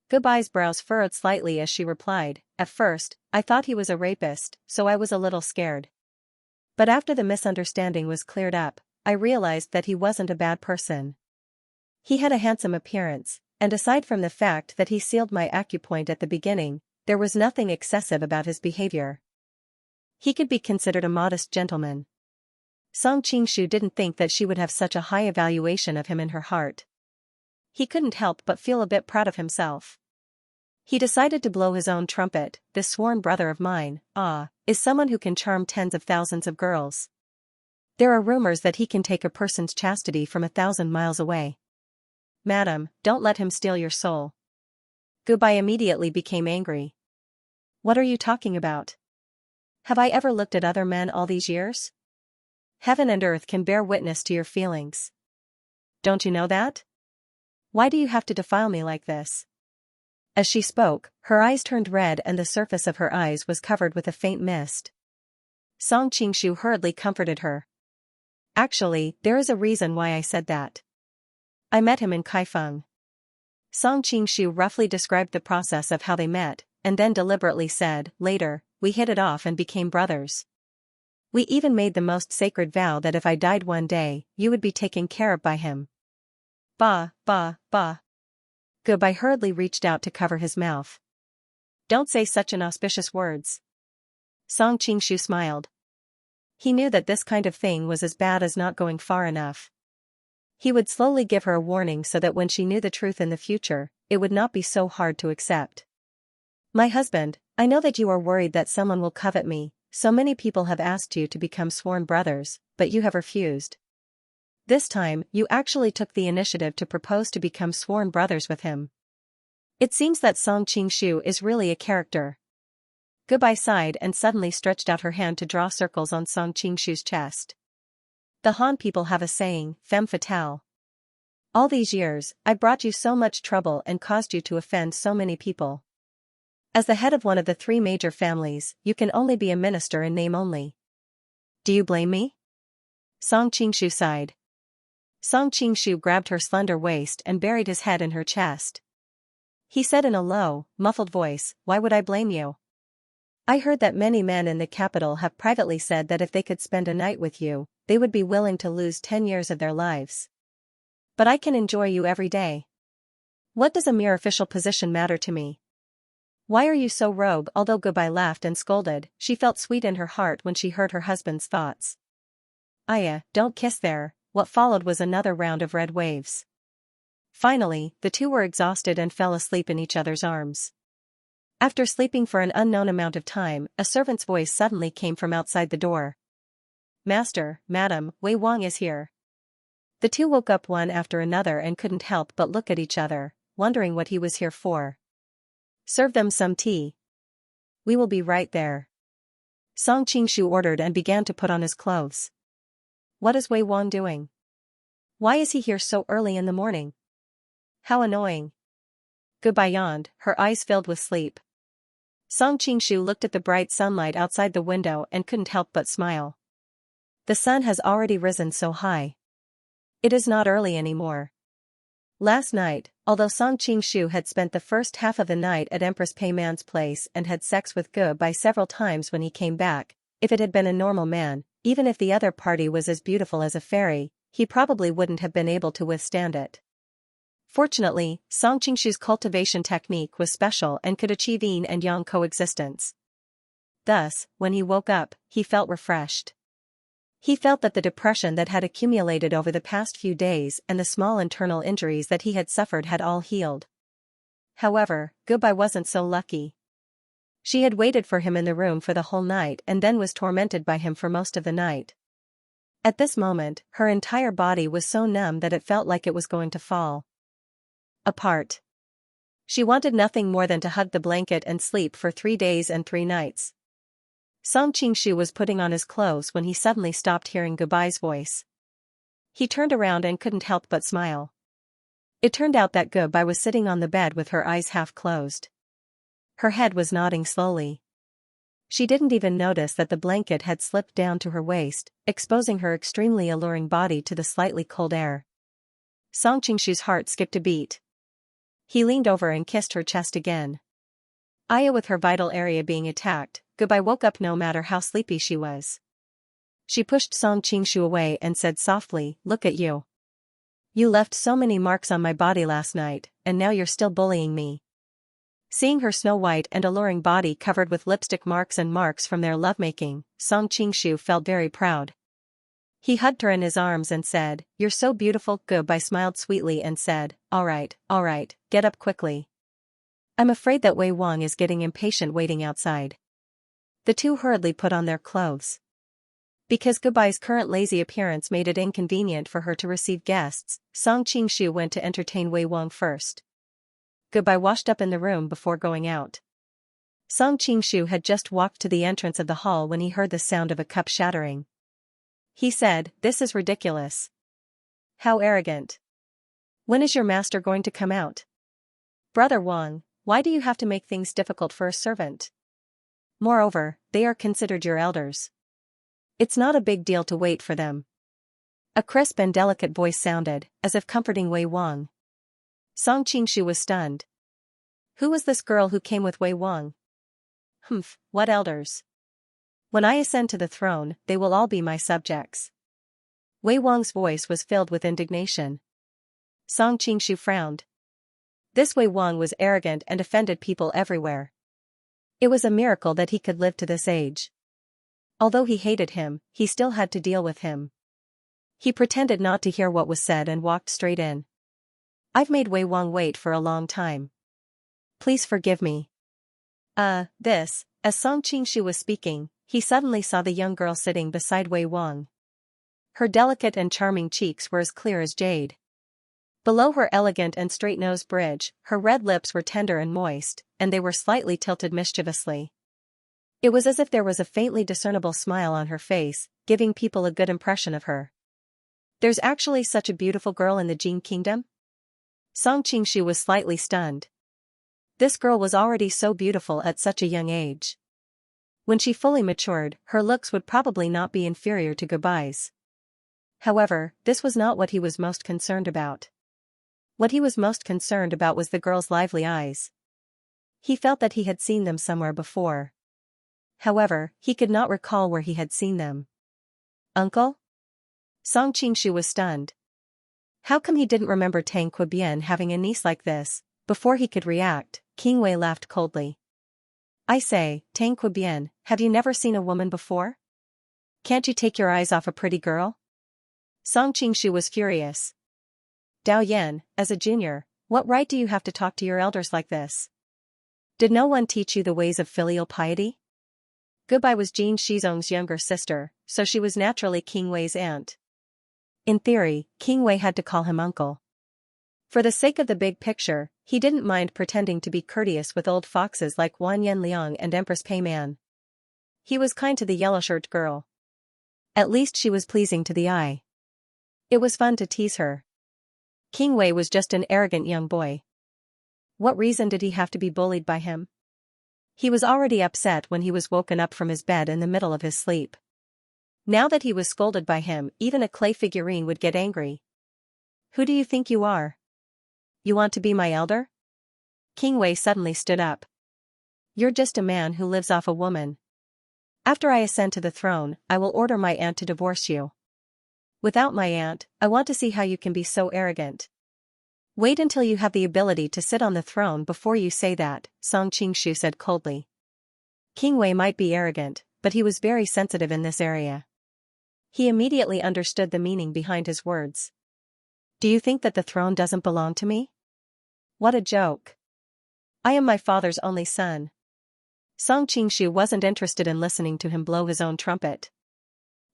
Goodbye's brows furrowed slightly as she replied, "At first, I thought he was a rapist, so I was a little scared. But after the misunderstanding was cleared up, I realized that he wasn't a bad person. He had a handsome appearance, and aside from the fact that he sealed my acupoint at the beginning, there was nothing excessive about his behavior. He could be considered a modest gentleman." Song Qingshu didn't think that she would have such a high evaluation of him in her heart. He couldn't help but feel a bit proud of himself. He decided to blow his own trumpet. "This sworn brother of mine, is someone who can charm tens of thousands of girls. There are rumors that he can take a person's chastity from 1,000 miles away. Madam, don't let him steal your soul. Gubai immediately became angry. What are you talking about? Have I ever looked at other men all these years? Heaven and earth can bear witness to your feelings. Don't you know that? Why do you have to defile me like this? As she spoke, her eyes turned red and the surface of her eyes was covered with a faint mist. Song Qingshu hurriedly comforted her. Actually, there is a reason why I said that. I met him in Kaifeng. Song Qingshu roughly described the process of how they met, and then deliberately said, later, we hit it off and became brothers. We even made the most sacred vow that if I died one day, you would be taken care of by him. Bah, bah, bah. Gubai hurriedly reached out to cover his mouth. Don't say such inauspicious words. Song Qingshu smiled. He knew that this kind of thing was as bad as not going far enough. He would slowly give her a warning so that when she knew the truth in the future, it would not be so hard to accept. My husband, I know that you are worried that someone will covet me, so many people have asked you to become sworn brothers, but you have refused. This time, you actually took the initiative to propose to become sworn brothers with him. It seems that Song Qingshu is really a character. Gubai sighed and suddenly stretched out her hand to draw circles on Song Qingshu's chest. The Han people have a saying, femme fatale. All these years, I brought you so much trouble and caused you to offend so many people. As the head of one of the 3 major families, you can only be a minister in name only. Do you blame me? Song Qingshu sighed. Song Qingshu grabbed her slender waist and buried his head in her chest. He said in a low, muffled voice, why would I blame you? I heard that many men in the capital have privately said that if they could spend a night with you, they would be willing to lose 10 years of their lives. But I can enjoy you every day. What does a mere official position matter to me? Why are you so rogue? Although Gubai laughed and scolded, she felt sweet in her heart when she heard her husband's thoughts. Aya, don't kiss there. What followed was another round of red waves. Finally, the two were exhausted and fell asleep in each other's arms. After sleeping for an unknown amount of time, a servant's voice suddenly came from outside the door. Master, Madam, Wei Wang is here. The two woke up one after another and couldn't help but look at each other, wondering what he was here for. Serve them some tea. We will be right there. Song Qingshu ordered and began to put on his clothes. What is Wei Wang doing? Why is he here so early in the morning? How annoying. Gubai yawned, her eyes filled with sleep. Song Qingshu looked at the bright sunlight outside the window and couldn't help but smile. The sun has already risen so high. It is not early anymore. Last night, although Song Qingshu had spent the first half of the night at Empress Peiman's place and had sex with Gubai several times when he came back, if it had been a normal man, even if the other party was as beautiful as a fairy, he probably wouldn't have been able to withstand it. Fortunately, Song Qingshu's cultivation technique was special and could achieve yin and yang coexistence. Thus, when he woke up, he felt refreshed. He felt that the depression that had accumulated over the past few days and the small internal injuries that he had suffered had all healed. However, Gubai wasn't so lucky. She had waited for him in the room for the whole night and then was tormented by him for most of the night. At this moment, her entire body was so numb that it felt like it was going to fall apart. She wanted nothing more than to hug the blanket and sleep for 3 days and 3 nights. Song Qingshu was putting on his clothes when he suddenly stopped hearing Gubai's voice. He turned around and couldn't help but smile. It turned out that Gubai was sitting on the bed with her eyes half closed. Her head was nodding slowly. She didn't even notice that the blanket had slipped down to her waist, exposing her extremely alluring body to the slightly cold air. Song Qingshu's heart skipped a beat. He leaned over and kissed her chest again. Aya, with her vital area being attacked, Gubai woke up no matter how sleepy she was. She pushed Song Qingshu away and said softly, "Look at you. You left so many marks on my body last night, and now you're still bullying me." Seeing her snow-white and alluring body covered with lipstick marks and marks from their lovemaking, Song Qingshu felt very proud. He hugged her in his arms and said, "You're so beautiful." Gubai smiled sweetly and said, all right, get up quickly. I'm afraid that Wei Wang is getting impatient waiting outside." The two hurriedly put on their clothes. Because Goodbye's current lazy appearance made it inconvenient for her to receive guests, Song Qingshu went to entertain Wei Wang first. Goodbye washed up in the room before going out. Song Qingshu had just walked to the entrance of the hall when he heard the sound of a cup shattering. He said, "This is ridiculous. How arrogant. When is your master going to come out? Brother Wang, why do you have to make things difficult for a servant? Moreover, they are considered your elders. It's not a big deal to wait for them." A crisp and delicate voice sounded, as if comforting Wei Wang. Song Qingshu was stunned. Who was this girl who came with Wei Wang? Humph, what elders? When I ascend to the throne, they will all be my subjects. Wei Wang's voice was filled with indignation. Song Qingshu frowned. This Wei Wang was arrogant and offended people everywhere. It was a miracle that he could live to this age. Although he hated him, he still had to deal with him. He pretended not to hear what was said and walked straight in. I've made Wei Wang wait for a long time. Please forgive me. As Song Qingshu was speaking, he suddenly saw the young girl sitting beside Wei Wang. Her delicate and charming cheeks were as clear as jade. Below her elegant and straight-nosed bridge, her red lips were tender and moist, and they were slightly tilted mischievously. It was as if there was a faintly discernible smile on her face, giving people a good impression of her. There's actually such a beautiful girl in the Jin kingdom? Song Qingshu was slightly stunned. This girl was already so beautiful at such a young age. When she fully matured, her looks would probably not be inferior to Goodbye's. However, this was not what he was most concerned about. What he was most concerned about was the girl's lively eyes. He felt that he had seen them somewhere before. However, he could not recall where he had seen them. Uncle? Song Qingshu was stunned. How come he didn't remember Tang Quebian having a niece like this? Before he could react, King Wei laughed coldly. I say, Tang Quebian, have you never seen a woman before? Can't you take your eyes off a pretty girl? Song Qingshu was furious. Dao Yan, as a junior, what right do you have to talk to your elders like this? Did no one teach you the ways of filial piety? Goodbye was Jin Shizong's younger sister, so she was naturally King Wei's aunt. In theory, King Wei had to call him uncle. For the sake of the big picture, he didn't mind pretending to be courteous with old foxes like Wan Yanliang and Empress Pei Man. He was kind to the yellow-shirt girl. At least she was pleasing to the eye. It was fun to tease her. King Wei was just an arrogant young boy. What reason did he have to be bullied by him? He was already upset when he was woken up from his bed in the middle of his sleep. Now that he was scolded by him, even a clay figurine would get angry. Who do you think you are? You want to be my elder? King Wei suddenly stood up. You're just a man who lives off a woman. After I ascend to the throne, I will order my aunt to divorce you. Without my aunt, I want to see how you can be so arrogant. Wait until you have the ability to sit on the throne before you say that, Song Qingshu said coldly. King Wei might be arrogant, but he was very sensitive in this area. He immediately understood the meaning behind his words. Do you think that the throne doesn't belong to me? What a joke. I am my father's only son. Song Qingshu wasn't interested in listening to him blow his own trumpet.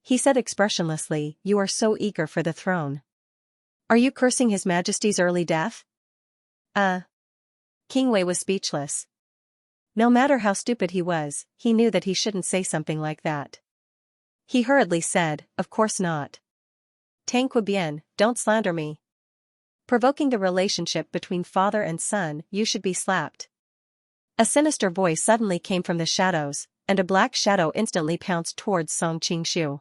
He said expressionlessly, you are so eager for the throne. Are you cursing His Majesty's early death? King Wei was speechless. No matter how stupid he was, he knew that he shouldn't say something like that. He hurriedly said, of course not. Tang Quebian, don't slander me. Provoking the relationship between father and son, you should be slapped. A sinister voice suddenly came from the shadows, and a black shadow instantly pounced towards Song Qingshu.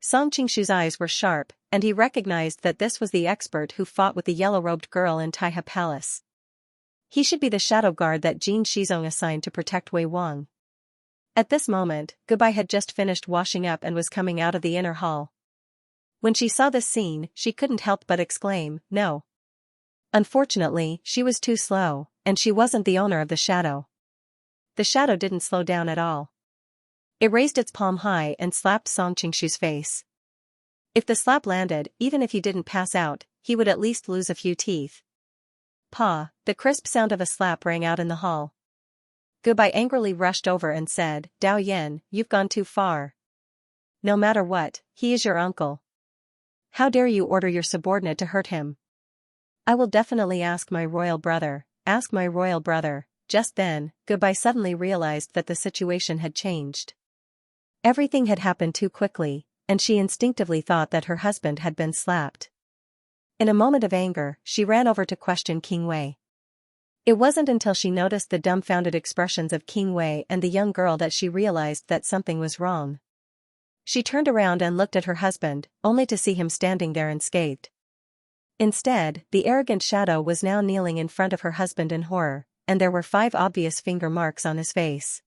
Song Qingshu's eyes were sharp, and he recognized that this was the expert who fought with the yellow-robed girl in Taiha Palace. He should be the shadow guard that Jin Shizong assigned to protect Wei Wang. At this moment, Goodbye had just finished washing up and was coming out of the inner hall. When she saw this scene, she couldn't help but exclaim, no. Unfortunately, she was too slow, and she wasn't the owner of the shadow. The shadow didn't slow down at all. It raised its palm high and slapped Song Qingshu's face. If the slap landed, even if he didn't pass out, he would at least lose a few teeth. Pa! The crisp sound of a slap rang out in the hall. Goodbye angrily rushed over and said, Dao Yan, you've gone too far. no matter what, he is your uncle. How dare you order your subordinate to hurt him? I will definitely ask my royal brother. Just then, Goodbye suddenly realized that the situation had changed. Everything had happened too quickly, and she instinctively thought that her husband had been slapped. In a moment of anger, she ran over to question King Wei. It wasn't until she noticed the dumbfounded expressions of King Wei and the young girl that she realized that something was wrong. She turned around and looked at her husband, only to see him standing there unscathed. Instead, the arrogant shadow was now kneeling in front of her husband in horror, and there were 5 obvious finger marks on his face.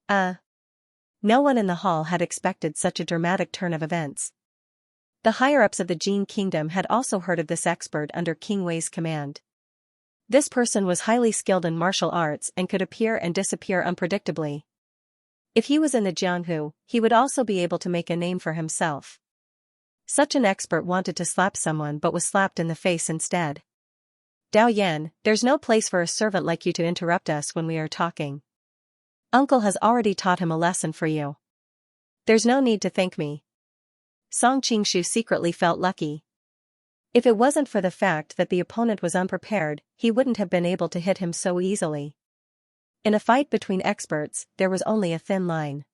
No one in the hall had expected such a dramatic turn of events. The higher-ups of the Jin Kingdom had also heard of this expert under King Wei's command. This person was highly skilled in martial arts and could appear and disappear unpredictably. If he was in the Jianghu, he would also be able to make a name for himself. Such an expert wanted to slap someone but was slapped in the face instead. Dao Yan, there's no place for a servant like you to interrupt us when we are talking. Uncle has already taught him a lesson for you. There's no need to thank me. Song Qingshu secretly felt lucky. If it wasn't for the fact that the opponent was unprepared, he wouldn't have been able to hit him so easily. In a fight between experts, there was only a thin line.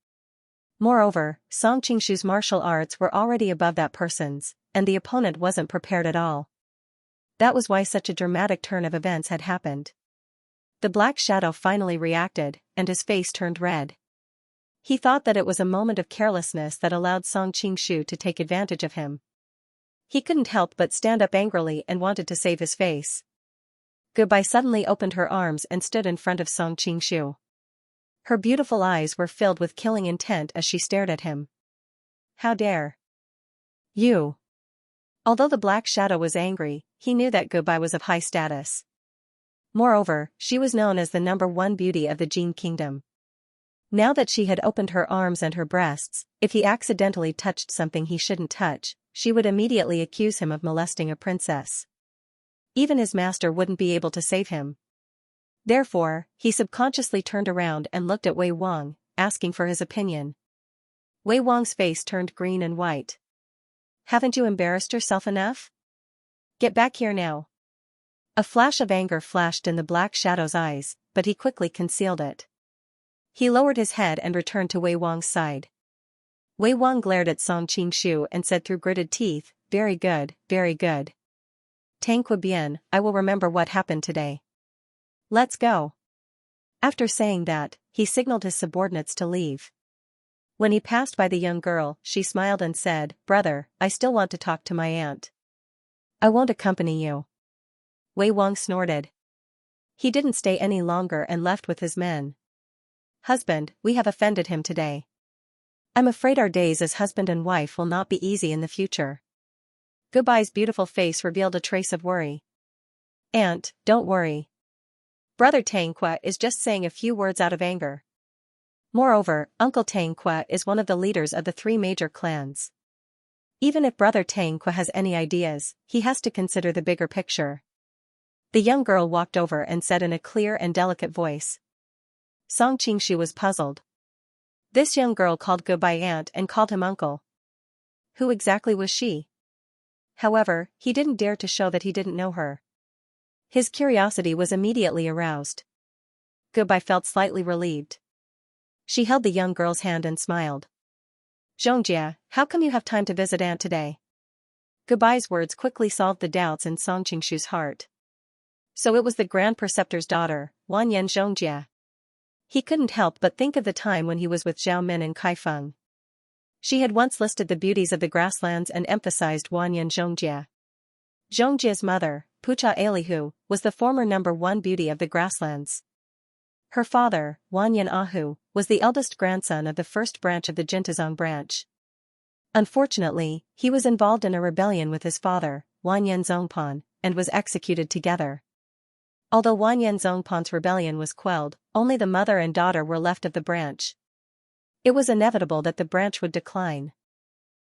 Moreover, Song Qingshu's martial arts were already above that person's, and the opponent wasn't prepared at all. That was why such a dramatic turn of events had happened. The black shadow finally reacted, and his face turned red. He thought that it was a moment of carelessness that allowed Song Qingshu to take advantage of him. He couldn't help but stand up angrily and wanted to save his face. Goodbye suddenly opened her arms and stood in front of Song Qingshu. Her beautiful eyes were filled with killing intent as she stared at him. How dare you? Although the black shadow was angry, he knew that Goodbye was of high status. Moreover, she was known as the #1 beauty of the Jin Kingdom. Now that she had opened her arms and her breasts, if he accidentally touched something he shouldn't touch, she would immediately accuse him of molesting a princess. Even his master wouldn't be able to save him. Therefore, he subconsciously turned around and looked at Wei Wang, asking for his opinion. Wei Wang's face turned green and white. Haven't you embarrassed yourself enough? Get back here now. A flash of anger flashed in the black shadow's eyes, but he quickly concealed it. He lowered his head and returned to Wei Wang's side. Wei Wang glared at Song Qingshu and said through gritted teeth, very good, very good. Tang Kui bien, I will remember what happened today. Let's go. After saying that, he signaled his subordinates to leave. When he passed by the young girl, she smiled and said, Brother, I still want to talk to my aunt. I won't accompany you. Wei Wang snorted. He didn't stay any longer and left with his men. Husband, we have offended him today. I'm afraid our days as husband and wife will not be easy in the future. Goodbye's beautiful face revealed a trace of worry. Aunt, don't worry. Brother Tang Kui is just saying a few words out of anger. Moreover, Uncle Tang Kui is one of the leaders of the 3 major clans. Even if Brother Tang Kui has any ideas, he has to consider the bigger picture. The young girl walked over and said in a clear and delicate voice. Song Qingshu was puzzled. This young girl called Goodbye aunt and called him uncle. Who exactly was she? However, he didn't dare to show that he didn't know her. His curiosity was immediately aroused. Goodbye felt slightly relieved. She held the young girl's hand and smiled. Xianxia, how come you have time to visit aunt today? Goodbye's words quickly solved the doubts in Song Qingshu's heart. So it was the Grand Preceptor's daughter, Wanyan Xianxia. He couldn't help but think of the time when he was with Zhao Min and Kaifeng. She had once listed the beauties of the grasslands and emphasized Wanyan Xianxia. Xianxia's mother, Pucha Elihu, was the former #1 beauty of the grasslands. Her father, Wanyan Ahu, was the eldest grandson of the first branch of the Jintazong branch. Unfortunately, he was involved in a rebellion with his father, Wanyan Zongpan, and was executed together. Although Wanyan Zongpan's rebellion was quelled, only the mother and daughter were left of the branch. It was inevitable that the branch would decline.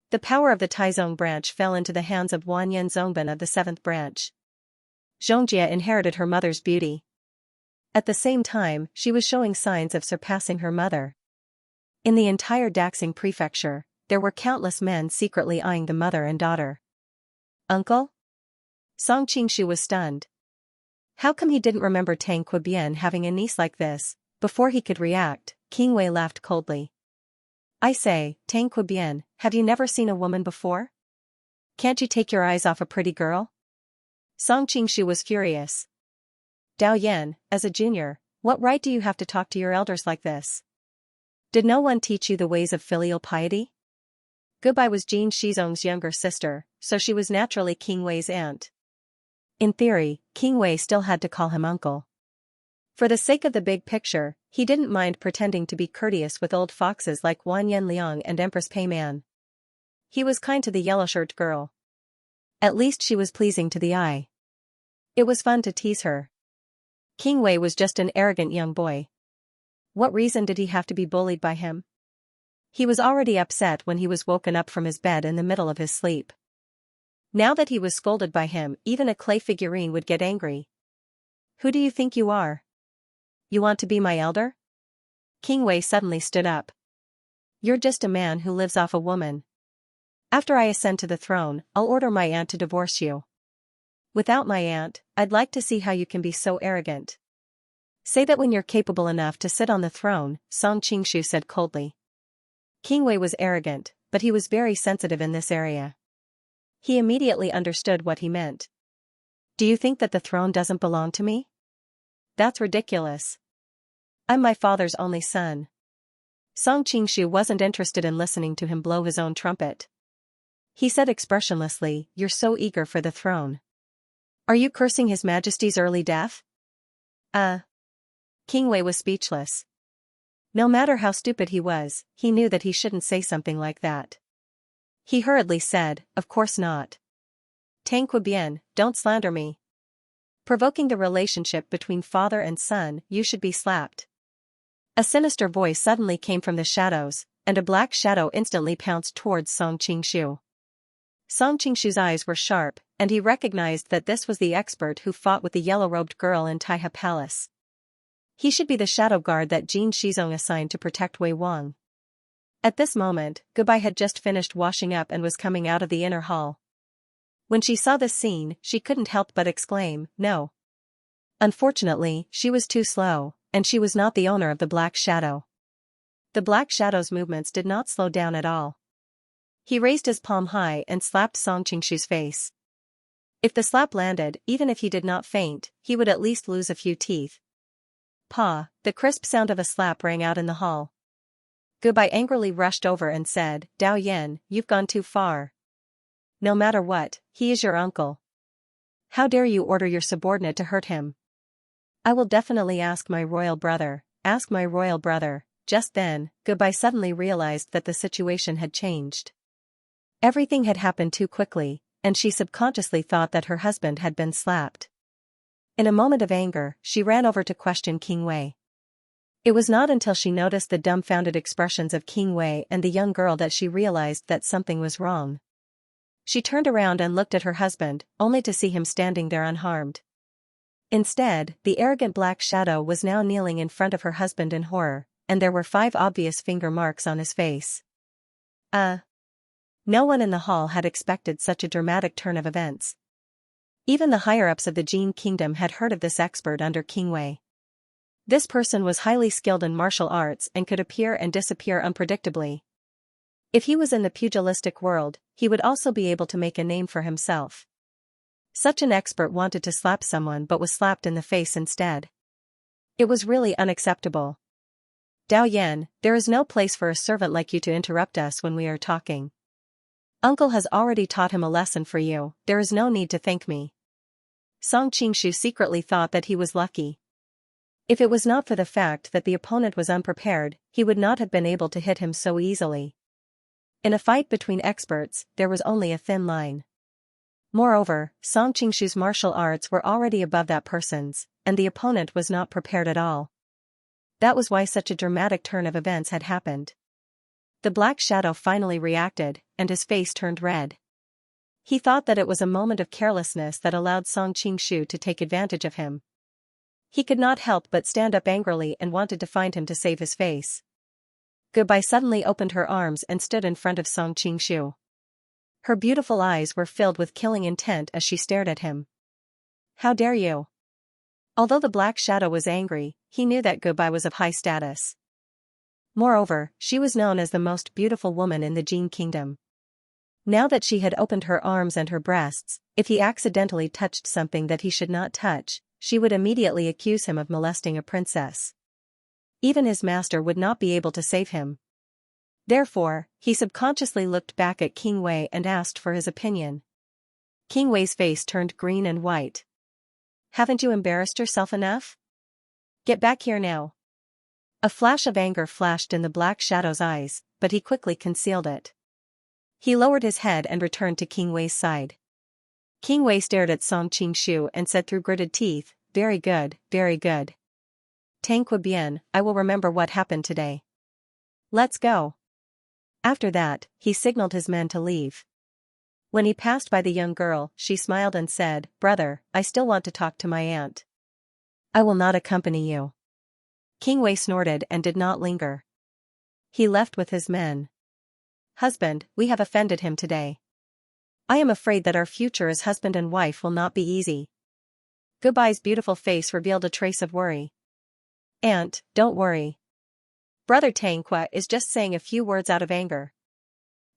The power of the Taizong branch fell into the hands of Wanyan Zongban of the 7th branch. Xianxia inherited her mother's beauty. At the same time, she was showing signs of surpassing her mother. In the entire Daxing prefecture, there were countless men secretly eyeing the mother and daughter. Uncle? Song Qingshu was stunned. How come he didn't remember Tang Qibian having a niece like this? Before he could react, King Wei laughed coldly. I say, Tang Qibian, have you never seen a woman before? Can't you take your eyes off a pretty girl? Song Qingshu was furious. Dao Yan, as a junior, what right do you have to talk to your elders like this? Did no one teach you the ways of filial piety? Gubai was Jin Shizong's younger sister, so she was naturally King Wei's aunt. In theory, King Wei still had to call him uncle. For the sake of the big picture, he didn't mind pretending to be courteous with old foxes like Wan Yanliang and Empress Pei Man. He was kind to the yellow-shirt girl. At least she was pleasing to the eye. It was fun to tease her. King Wei was just an arrogant young boy. What reason did he have to be bullied by him? He was already upset when he was woken up from his bed in the middle of his sleep. Now that he was scolded by him, even a clay figurine would get angry. Who do you think you are? You want to be my elder? King Wei suddenly stood up. You're just a man who lives off a woman. After I ascend to the throne, I'll order my aunt to divorce you. Without my aunt, I'd like to see how you can be so arrogant. Say that when you're capable enough to sit on the throne, Song Qingshu said coldly. King Wei was arrogant, but he was very sensitive in this area. He immediately understood what he meant. Do you think that the throne doesn't belong to me? That's ridiculous. I'm my father's only son. Song Qingshu wasn't interested in listening to him blow his own trumpet. He said expressionlessly, You're so eager for the throne. Are you cursing His Majesty's early death? King Wei was speechless. No matter how stupid he was, he knew that he shouldn't say something like that. He hurriedly said, Of course not. Tang Qibian, don't slander me. Provoking the relationship between father and son, you should be slapped. A sinister voice suddenly came from the shadows, and a black shadow instantly pounced towards Song Qingshu. Song Qingshu's eyes were sharp, and he recognized that this was the expert who fought with the yellow-robed girl in Taihe Palace. He should be the shadow guard that Jin Shizong assigned to protect Wei Wang. At this moment, Gubai had just finished washing up and was coming out of the inner hall. When she saw this scene, she couldn't help but exclaim, No. Unfortunately, she was too slow, and she was not the owner of the black shadow. The black shadow's movements did not slow down at all. He raised his palm high and slapped Song Qingshu's face. If the slap landed, even if he did not faint, he would at least lose a few teeth. Pa! The crisp sound of a slap rang out in the hall. Gubai angrily rushed over and said, Dao Yan, you've gone too far. No matter what, he is your uncle. How dare you order your subordinate to hurt him? I will definitely ask my royal brother. Just then, Gubai suddenly realized that the situation had changed. Everything had happened too quickly, and she subconsciously thought that her husband had been slapped. In a moment of anger, she ran over to question King Wei. It was not until she noticed the dumbfounded expressions of King Wei and the young girl that she realized that something was wrong. She turned around and looked at her husband, only to see him standing there unharmed. Instead, the arrogant black shadow was now kneeling in front of her husband in horror, and there were 5 obvious finger marks on his face. No one in the hall had expected such a dramatic turn of events. Even the higher-ups of the Jin Kingdom had heard of this expert under King Wei. This person was highly skilled in martial arts and could appear and disappear unpredictably. If he was in the pugilistic world, he would also be able to make a name for himself. Such an expert wanted to slap someone but was slapped in the face instead. It was really unacceptable. Dao Yan, there is no place for a servant like you to interrupt us when we are talking. Uncle has already taught him a lesson for you, there is no need to thank me. Song Qingshu secretly thought that he was lucky. If it was not for the fact that the opponent was unprepared, he would not have been able to hit him so easily. In a fight between experts, there was only a thin line. Moreover, Song Qingshu's martial arts were already above that person's, and the opponent was not prepared at all. That was why such a dramatic turn of events had happened. The black shadow finally reacted, and his face turned red. He thought that it was a moment of carelessness that allowed Song Qingshu to take advantage of him. He could not help but stand up angrily and wanted to find him to save his face. Goodbye suddenly opened her arms and stood in front of Song Qingshu. Her beautiful eyes were filled with killing intent as she stared at him. How dare you? Although the Black Shadow was angry, he knew that Goodbye was of high status. Moreover, she was known as the most beautiful woman in the Jin Kingdom. Now that she had opened her arms and her breasts, if he accidentally touched something that he should not touch, she would immediately accuse him of molesting a princess. Even his master would not be able to save him. Therefore, he subconsciously looked back at King Wei and asked for his opinion. King Wei's face turned green and white. Haven't you embarrassed yourself enough? Get back here now. A flash of anger flashed in the Black Shadow's eyes, but he quickly concealed it. He lowered his head and returned to King Wei's side. King Wei stared at Song Qingshu and said through gritted teeth, very good, very good. Tang Kui bien, I will remember what happened today. Let's go. After that, he signaled his men to leave. When he passed by the young girl, she smiled and said, Brother, I still want to talk to my aunt. I will not accompany you. King Wei snorted and did not linger. He left with his men. Husband, we have offended him today. I am afraid that our future as husband and wife will not be easy. Goodbye's beautiful face revealed a trace of worry. Aunt, don't worry. Brother Tang Kui is just saying a few words out of anger.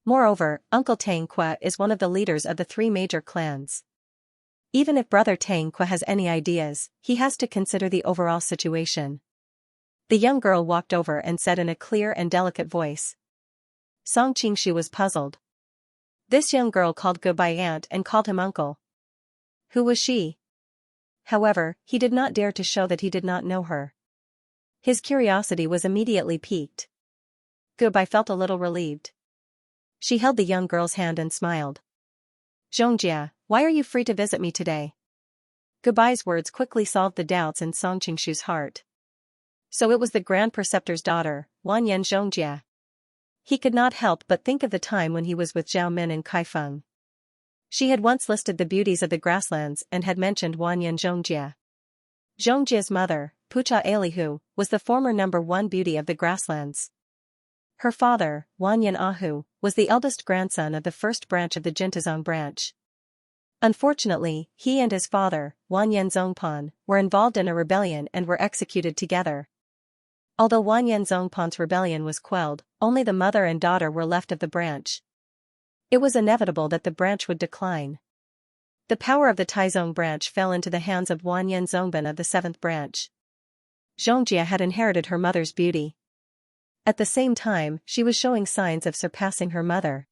Moreover, Uncle Tang Kui is one of the leaders of the 3 major clans. Even if Brother Tang Kui has any ideas, he has to consider the overall situation. The young girl walked over and said in a clear and delicate voice. Song Qingshu was puzzled. This young girl called Goodbye aunt and called him uncle. Who was she? However, he did not dare to show that he did not know her. His curiosity was immediately piqued. Goodbye felt a little relieved. She held the young girl's hand and smiled. Xianxia, why are you free to visit me today? Goodbye's words quickly solved the doubts in Song Qingshu's heart. So it was the Grand Preceptor's daughter, Wanyan Xianxia. He could not help but think of the time when he was with Zhao Min in Kaifeng. She had once listed the beauties of the grasslands and had mentioned Wanyan Xianxia. Xianxia's mother, Pucha Elihu, was the former #1 beauty of the grasslands. Her father, Wanyan Ahu, was the eldest grandson of the first branch of the Jintazong branch. Unfortunately, he and his father, Wanyan Zongpan, were involved in a rebellion and were executed together. Although Wanyan Zongpan's rebellion was quelled, only the mother and daughter were left of the branch. It was inevitable that the branch would decline. The power of the Taizong branch fell into the hands of Wanyan Zongban of the 7th branch. Xianxia had inherited her mother's beauty. At the same time, she was showing signs of surpassing her mother.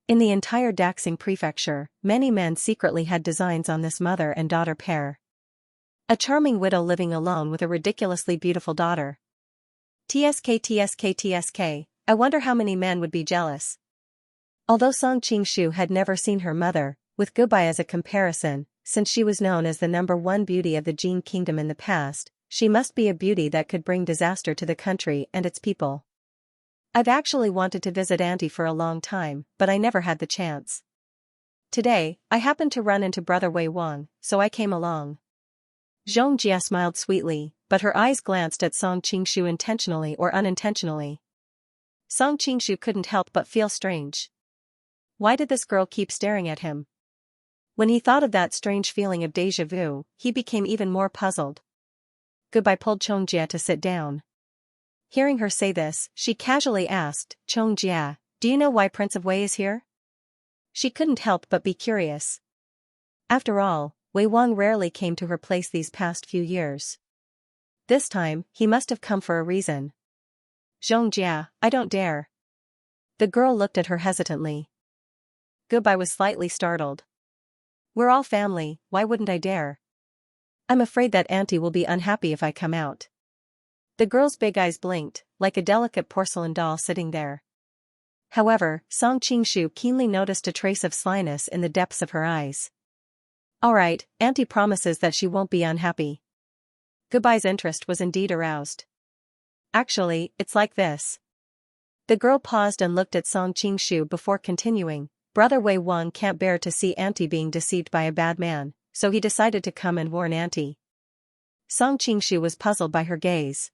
In the entire Daxing prefecture, many men secretly had designs on this mother and daughter pair. A charming widow living alone with a ridiculously beautiful daughter. TSK, I wonder how many men would be jealous. Although Song Qingshu had never seen her mother, with Goodbye as a comparison, since she was known as the #1 beauty of the Jin Kingdom in the past, she must be a beauty that could bring disaster to the country and its people. I've actually wanted to visit Auntie for a long time, but I never had the chance. Today, I happened to run into Brother Wei Wang, so I came along. Xianxia smiled sweetly, but her eyes glanced at Song Qingshu intentionally or unintentionally. Song Qingshu couldn't help but feel strange. Why did this girl keep staring at him? When he thought of that strange feeling of déjà vu, he became even more puzzled. Goodbye pulled Xianxia to sit down. Hearing her say this, she casually asked, Xianxia, do you know why Prince of Wei is here? She couldn't help but be curious. After all, Wei Wang rarely came to her place these past few years. This time, he must have come for a reason. Xianxia, I don't dare. The girl looked at her hesitantly. Goodbye was slightly startled. We're all family, why wouldn't I dare? I'm afraid that Auntie will be unhappy if I come out. The girl's big eyes blinked, like a delicate porcelain doll sitting there. However, Song Qingshu keenly noticed a trace of slyness in the depths of her eyes. Alright, Auntie promises that she won't be unhappy. Goodbye's interest was indeed aroused. Actually, it's like this. The girl paused and looked at Song Qingshu before continuing. Brother Wei Wang can't bear to see Auntie being deceived by a bad man, so he decided to come and warn Auntie. Song Qingshu was puzzled by her gaze.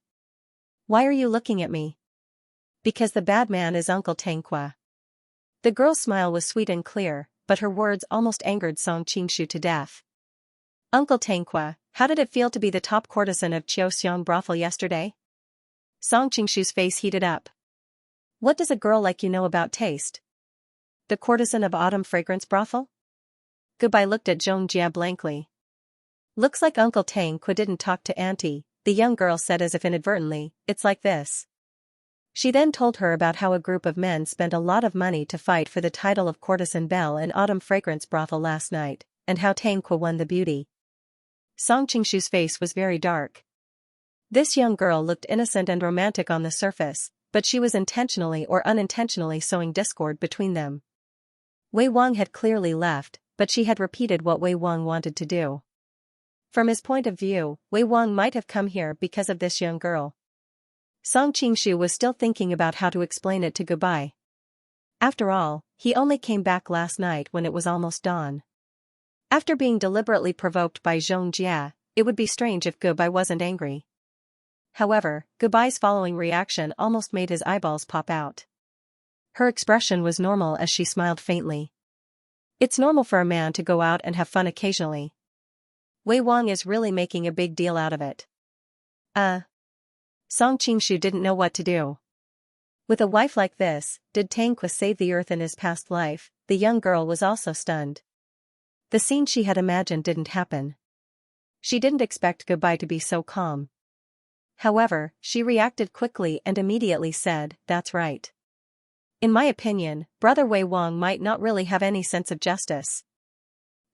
Why are you looking at me? Because the bad man is Uncle Xianxia. The girl's smile was sweet and clear, but her words almost angered Song Qingshu to death. Uncle Xianxia, how did it feel to be the top courtesan of Xiaoxiang brothel yesterday? Song Qingshu's face heated up. What does a girl like you know about taste? The courtesan of Autumn Fragrance brothel? Goodbye looked at Xianxia blankly. Looks like Uncle Xianxia didn't talk to Auntie, the young girl said as if inadvertently. It's like this. She then told her about how a group of men spent a lot of money to fight for the title of courtesan belle in Autumn Fragrance brothel last night, and how Xianxia won the beauty. Song Qingshu's face was very dark. This young girl looked innocent and romantic on the surface, but she was intentionally or unintentionally sowing discord between them. Wei Wang had clearly left, but she had repeated what Wei Wang wanted to do. From his point of view, Wei Wang might have come here because of this young girl. Song Qingshu was still thinking about how to explain it to Goodbye. After all, he only came back last night when it was almost dawn. After being deliberately provoked by Xianxia, it would be strange if Goodbye wasn't angry. However, Goodbye's following reaction almost made his eyeballs pop out. Her expression was normal as she smiled faintly. It's normal for a man to go out and have fun occasionally. Wei Wang is really making a big deal out of it. Song Qingshu didn't know what to do. With a wife like this, did Xianxia save the earth in his past life? The young girl was also stunned. The scene she had imagined didn't happen. She didn't expect Goodbye to be so calm. However, she reacted quickly and immediately said, "That's right. In my opinion, Brother Wei Wang might not really have any sense of justice.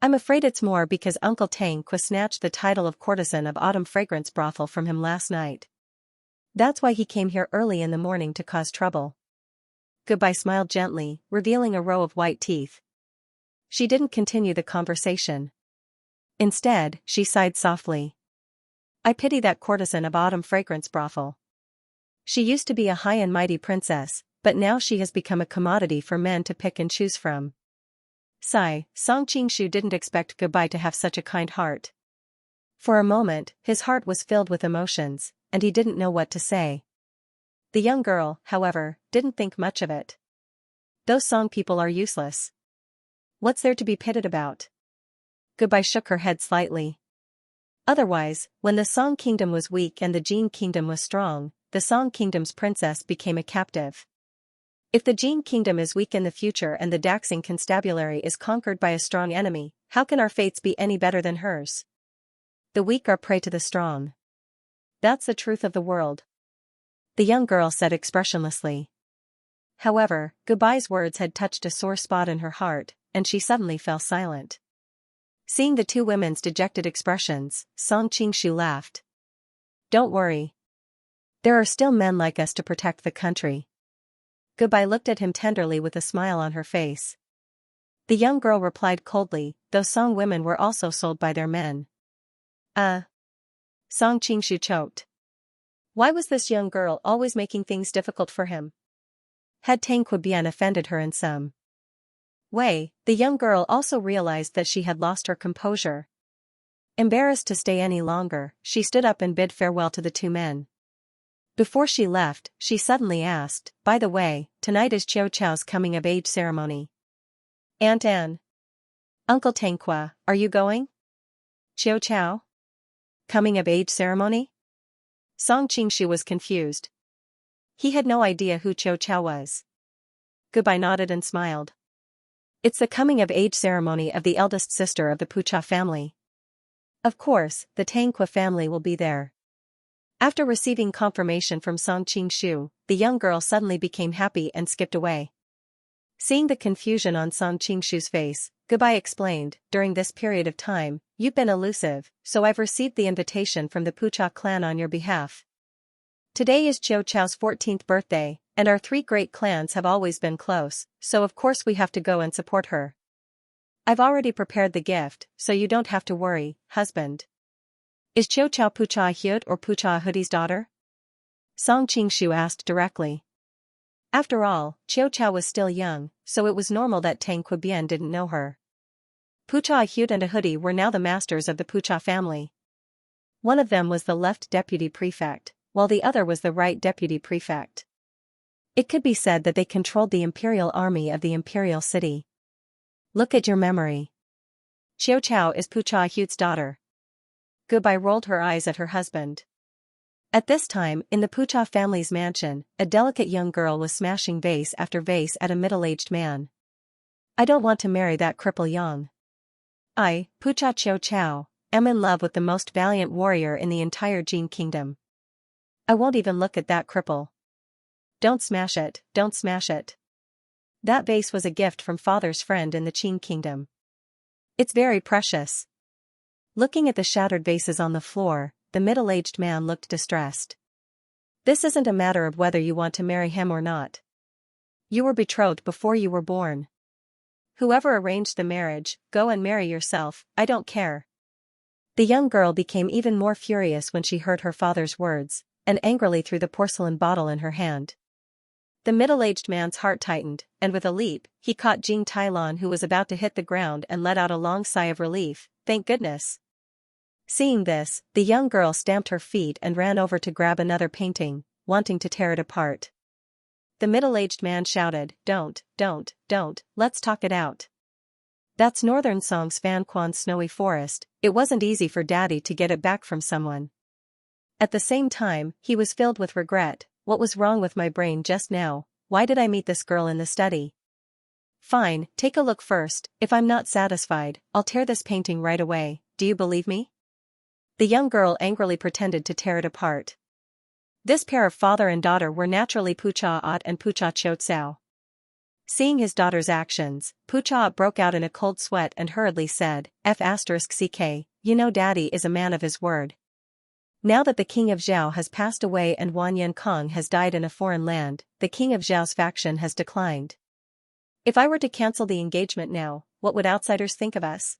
I'm afraid it's more because Uncle Xianxia snatched the title of courtesan of Autumn Fragrance brothel from him last night. That's why he came here early in the morning to cause trouble." Goodbye smiled gently, revealing a row of white teeth. She didn't continue the conversation. Instead, she sighed softly. I pity that courtesan of Autumn Fragrance brothel. She used to be a high and mighty princess, but now she has become a commodity for men to pick and choose from. Sigh, Song Qingshu didn't expect Goodbye to have such a kind heart. For a moment, his heart was filled with emotions, and he didn't know what to say. The young girl, however, didn't think much of it. Those Song people are useless. What's there to be pitted about? Goodbye shook her head slightly. Otherwise, when the Song kingdom was weak and the Jin kingdom was strong, the Song kingdom's princess became a captive. If the Jin kingdom is weak in the future and the Daxing constabulary is conquered by a strong enemy, how can our fates be any better than hers? The weak are prey to the strong. That's the truth of the world. The young girl said expressionlessly. However, Goodbye's words had touched a sore spot in her heart, and she suddenly fell silent. Seeing the two women's dejected expressions, Song Qingshu laughed. Don't worry. There are still men like us to protect the country. Goodbye looked at him tenderly with a smile on her face. The young girl replied coldly, those Song women were also sold by their men. Song Qingshu choked. Why was this young girl always making things difficult for him? Had Xianxia Bian offended her in some way? The young girl also realized that she had lost her composure. Embarrassed to stay any longer, she stood up and bid farewell to the two men. Before she left, she suddenly asked, by the way, tonight is Qiao Chao's coming-of-age ceremony. Aunt Anne. Uncle Xianxia, are you going? Qiao Chao? Coming-of-age ceremony? Song Qingshu was confused. He had no idea who Qiao Chao was. Goodbye nodded and smiled. It's the coming-of-age ceremony of the eldest sister of the Pucha family. Of course, the Xianxia family will be there. After receiving confirmation from Song Qingshu, the young girl suddenly became happy and skipped away. Seeing the confusion on Song Qingshu's face, Goodbye explained, during this period of time, you've been elusive, so I've received the invitation from the Pucha clan on your behalf. Today is Qiao Chao's 14th birthday, and our three great clans have always been close, so of course we have to go and support her. I've already prepared the gift, so you don't have to worry, husband. Is Qiao Chao Pucha Hyut or Pucha Hoodie's daughter? Song Qingshu asked directly. After all, Qiao Chao was still young, so it was normal that Xianxia Bian didn't know her. Pucha Hyut and a Hoodie were now the masters of the Pucha family. One of them was the left deputy prefect, while the other was the right deputy prefect. It could be said that they controlled the imperial army of the imperial city. Look at your memory. Xiao Chao is Pucha Hute's daughter. Gubai rolled her eyes at her husband. At this time, in the Pucha family's mansion, a delicate young girl was smashing vase after vase at a middle-aged man. I don't want to marry that cripple Yang. I, Pucha Xiao Chao, am in love with the most valiant warrior in the entire Jin kingdom. I won't even look at that cripple. Don't smash it, don't smash it. That vase was a gift from father's friend in the Qin kingdom. It's very precious. Looking at the shattered vases on the floor, the middle-aged man looked distressed. This isn't a matter of whether you want to marry him or not. You were betrothed before you were born. Whoever arranged the marriage, go and marry yourself, I don't care. The young girl became even more furious when she heard her father's words, and angrily threw the porcelain bottle in her hand. The middle-aged man's heart tightened, and with a leap, he caught Jing Tailan, who was about to hit the ground, and let out a long sigh of relief. Thank goodness. Seeing this, the young girl stamped her feet and ran over to grab another painting, wanting to tear it apart. The middle-aged man shouted, don't, let's talk it out. That's Northern Song's Fan Quan's snowy forest, it wasn't easy for Daddy to get it back from someone. At the same time, he was filled with regret. What was wrong with my brain just now? Why did I meet this girl in the study? Fine, take a look first. If I'm not satisfied, I'll tear this painting right away. Do you believe me? The young girl angrily pretended to tear it apart. This pair of father and daughter were naturally Pucha At and Pucha Chotsao. Seeing his daughter's actions, Pucha At broke out in a cold sweat and hurriedly said, F***ck, you know Daddy is a man of his word. Now that the king of Zhao has passed away and Wan Yenkong has died in a foreign land, the king of Zhao's faction has declined. If I were to cancel the engagement now, what would outsiders think of us?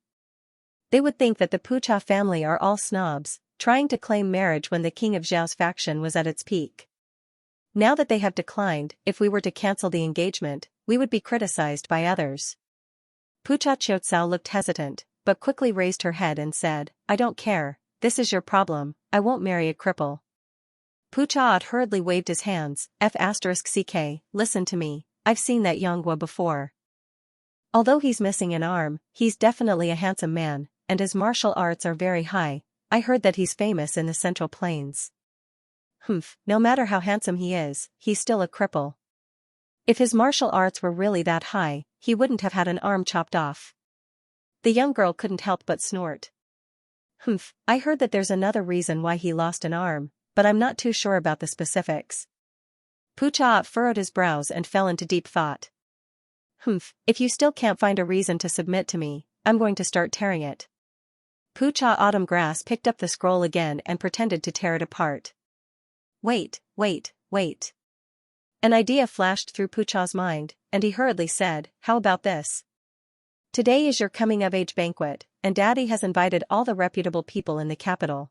They would think that the Pucha family are all snobs, trying to claim marriage when the king of Zhao's faction was at its peak. Now that they have declined, if we were to cancel the engagement, we would be criticized by others. Pucha Chotsao looked hesitant, but quickly raised her head and said, I don't care, this is your problem, I won't marry a cripple. Pucha At hurriedly waved his hands, F***ck, listen to me, I've seen that Yonghua before. Although he's missing an arm, he's definitely a handsome man, and his martial arts are very high. I heard that he's famous in the Central Plains. No matter how handsome he is, he's still a cripple. If his martial arts were really that high, he wouldn't have had an arm chopped off. The young girl couldn't help but snort. I heard that there's another reason why he lost an arm, but I'm not too sure about the specifics. Pucha At furrowed his brows and fell into deep thought. If you still can't find a reason to submit to me, I'm going to start tearing it. Pucha Autumn Grass picked up the scroll again and pretended to tear it apart. Wait. An idea flashed through Pucha's mind, and he hurriedly said, how about this? Today is your coming-of-age banquet, and Daddy has invited all the reputable people in the capital.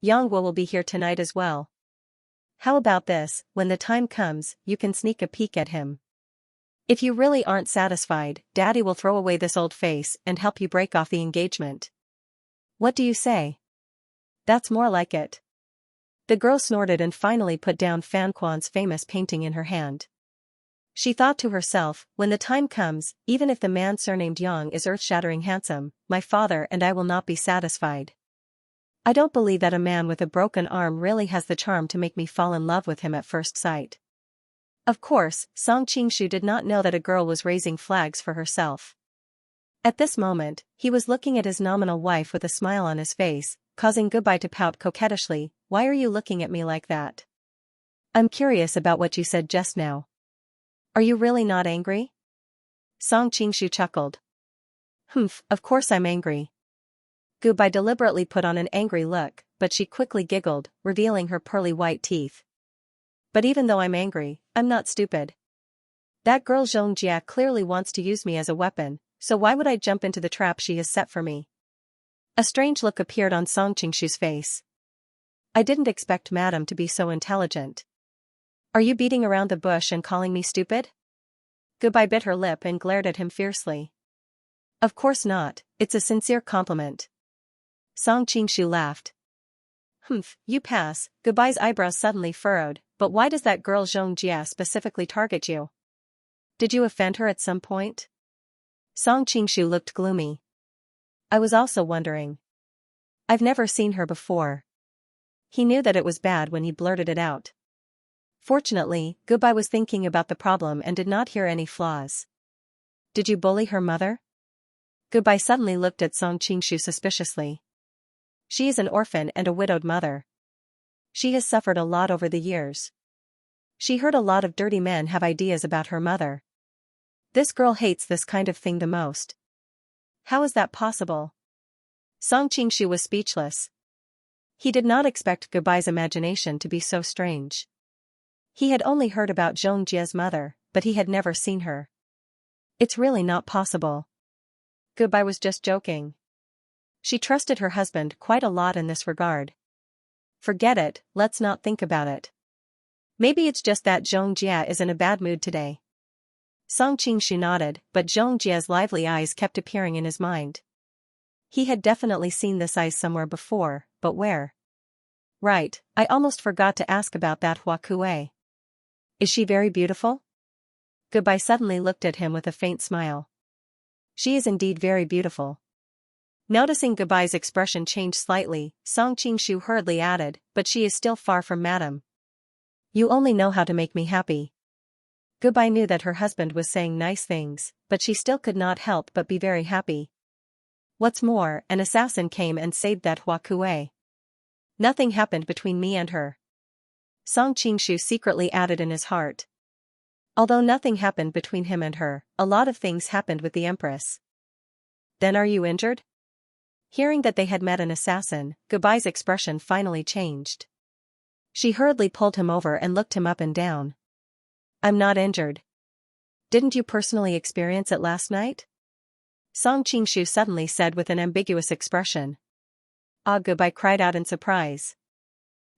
Yonghua will be here tonight as well. How about this, when the time comes, you can sneak a peek at him. If you really aren't satisfied, Daddy will throw away this old face and help you break off the engagement. What do you say? That's more like it. The girl snorted and finally put down Fan Quan's famous painting in her hand. She thought to herself, when the time comes, even if the man surnamed Yang is earth-shattering handsome, my father and I will not be satisfied. I don't believe that a man with a broken arm really has the charm to make me fall in love with him at first sight. Of course, Song Qingshu did not know that a girl was raising flags for herself. At this moment, he was looking at his nominal wife with a smile on his face, causing Gubai to pout coquettishly. Why are you looking at me like that? I'm curious about what you said just now. Are you really not angry? Song Qingshu chuckled. Of course I'm angry. Gubai deliberately put on an angry look, but she quickly giggled, revealing her pearly white teeth. But even though I'm angry, I'm not stupid. That girl Xianxia clearly wants to use me as a weapon, so why would I jump into the trap she has set for me? A strange look appeared on Song Qingshu's face. I didn't expect Madam to be so intelligent. Are you beating around the bush and calling me stupid? Gubai bit her lip and glared at him fiercely. Of course not, it's a sincere compliment. Song Qingshu laughed. You pass. Gubai's eyebrows suddenly furrowed, but why does that girl Xianxia specifically target you? Did you offend her at some point? Song Qingshu looked gloomy. I was also wondering. I've never seen her before. He knew that it was bad when he blurted it out. Fortunately, Goodbye was thinking about the problem and did not hear any flaws. Did you bully her mother? Goodbye suddenly looked at Song Qingshu suspiciously. She is an orphan and a widowed mother. She has suffered a lot over the years. She heard a lot of dirty men have ideas about her mother. This girl hates this kind of thing the most. How is that possible? Song Qingshu was speechless. He did not expect Goodbye's imagination to be so strange. He had only heard about Xianxia's mother, but he had never seen her. It's really not possible. Goodbye was just joking. She trusted her husband quite a lot in this regard. Forget it, let's not think about it. Maybe it's just that Xianxia is in a bad mood today. Song Qingshu nodded, but Xianxia's lively eyes kept appearing in his mind. He had definitely seen this eyes somewhere before, but where? Right, I almost forgot to ask about that Hua Kuei. Is she very beautiful? Goodbye suddenly looked at him with a faint smile. She is indeed very beautiful. Noticing Goodbye's expression change slightly, Song Qingshu hurriedly added, but she is still far from madam. You only know how to make me happy. Goodbye knew that her husband was saying nice things, but she still could not help but be very happy. What's more, an assassin came and saved that Hua Kuei. Nothing happened between me and her. Song Qingshu secretly added in his heart. Although nothing happened between him and her, a lot of things happened with the Empress. Then are you injured? Hearing that they had met an assassin, Goodbye's expression finally changed. She hurriedly pulled him over and looked him up and down. I'm not injured. Didn't you personally experience it last night? Song Qingshu suddenly said with an ambiguous expression. Ah, Goodbye cried out in surprise.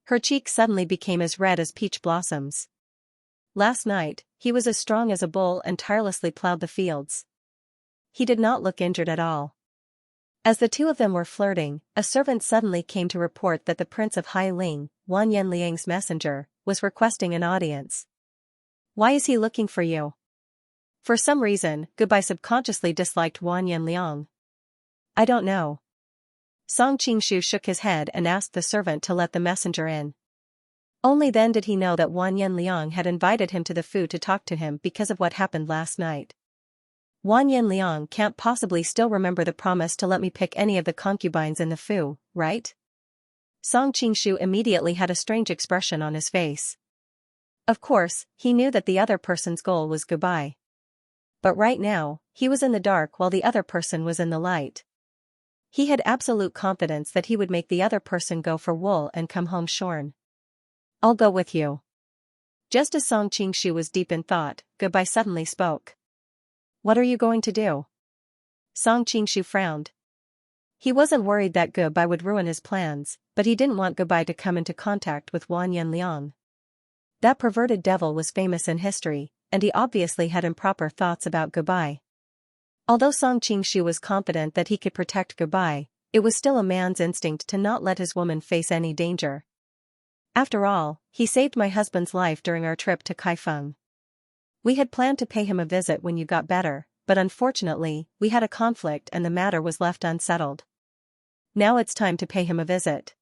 Her cheeks suddenly became as red as peach blossoms. Last night, he was as strong as a bull and tirelessly plowed the fields. He did not look injured at all. As the two of them were flirting, a servant suddenly came to report that the Prince of Hailing, Wan Yanliang's messenger, was requesting an audience. Why is he looking for you? For some reason, Goodbye subconsciously disliked Wan Yanliang. I don't know. Song Qingshu shook his head and asked the servant to let the messenger in. Only then did he know that Wan Yanliang had invited him to the Fu to talk to him because of what happened last night. Wan Yanliang can't possibly still remember the promise to let me pick any of the concubines in the Fu, right? Song Qingshu immediately had a strange expression on his face. Of course, he knew that the other person's goal was Goodbye. But right now, he was in the dark while the other person was in the light. He had absolute confidence that he would make the other person go for wool and come home shorn. I'll go with you. Just as Song Qingshu was deep in thought, Goodbye suddenly spoke. What are you going to do? Song Qingshu frowned. He wasn't worried that Goodbye would ruin his plans, but he didn't want Goodbye to come into contact with Wan Yanliang. That perverted devil was famous in history, and he obviously had improper thoughts about Goodbye. Although Song Qingshu was confident that he could protect Goodbye, it was still a man's instinct to not let his woman face any danger. After all, he saved my husband's life during our trip to Kaifeng. We had planned to pay him a visit when you got better, but unfortunately, we had a conflict and the matter was left unsettled. Now it's time to pay him a visit.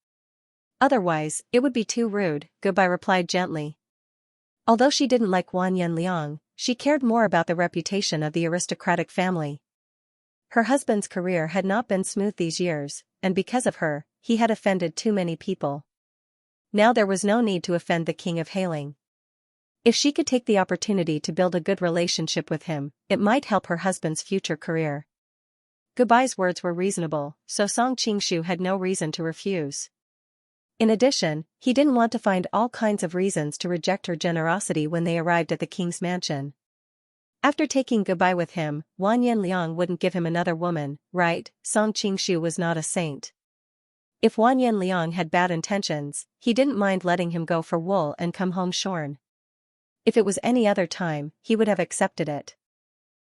Otherwise, it would be too rude, Goodbye replied gently. Although she didn't like Wan Yanliang, she cared more about the reputation of the aristocratic family. Her husband's career had not been smooth these years, and because of her, he had offended too many people. Now there was no need to offend the king of Hailing. If she could take the opportunity to build a good relationship with him, it might help her husband's future career. Goodbye's words were reasonable, so Song Qingshu had no reason to refuse. In addition, he didn't want to find all kinds of reasons to reject her generosity when they arrived at the king's mansion. After taking Goodbye with him, Wan Yanliang wouldn't give him another woman, right? Song Qingshu was not a saint. If Wan Yanliang had bad intentions, he didn't mind letting him go for wool and come home shorn. If it was any other time, he would have accepted it.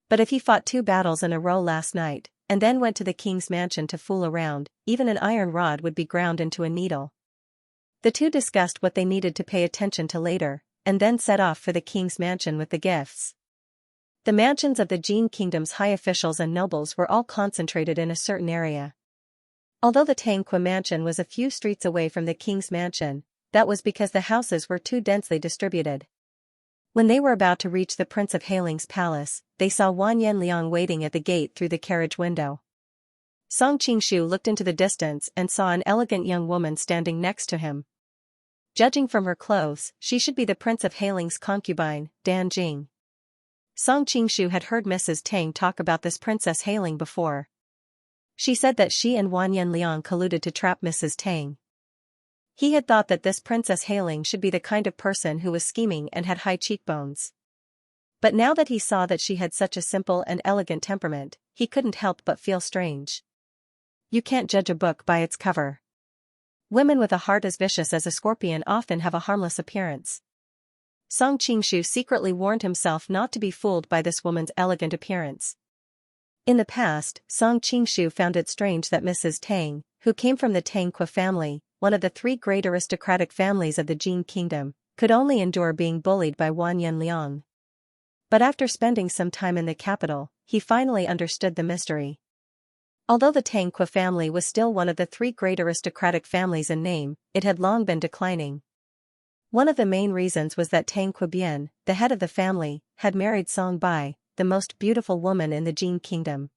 But if he fought 2 battles in a row last night, and then went to the king's mansion to fool around, even an iron rod would be ground into a needle. The two discussed what they needed to pay attention to later, and then set off for the king's mansion with the gifts. The mansions of the Jin Kingdom's high officials and nobles were all concentrated in a certain area. Although the Tangqua mansion was a few streets away from the king's mansion, that was because the houses were too densely distributed. When they were about to reach the Prince of Hailing's palace, they saw Wan Yanliang waiting at the gate through the carriage window. Song Qingshu looked into the distance and saw an elegant young woman standing next to him. Judging from her clothes, she should be the Prince of Hailing's concubine, Dan Jing. Song Qingshu had heard Mrs. Tang talk about this Princess Hailing before. She said that she and Wan Yanliang colluded to trap Mrs. Tang. He had thought that this Princess Hailing should be the kind of person who was scheming and had high cheekbones. But now that he saw that she had such a simple and elegant temperament, he couldn't help but feel strange. You can't judge a book by its cover. Women with a heart as vicious as a scorpion often have a harmless appearance. Song Qingshu secretly warned himself not to be fooled by this woman's elegant appearance. In the past, Song Qingshu found it strange that Mrs. Tang, who came from the Tangqua family, one of the three great aristocratic families of the Jin Kingdom, could only endure being bullied by Wan Yanliang. But after spending some time in the capital, he finally understood the mystery. Although the Tangqua family was still one of the three great aristocratic families in name, it had long been declining. One of the main reasons was that Tangqua Bian, the head of the family, had married Song Bai, the most beautiful woman in the Jin Kingdom.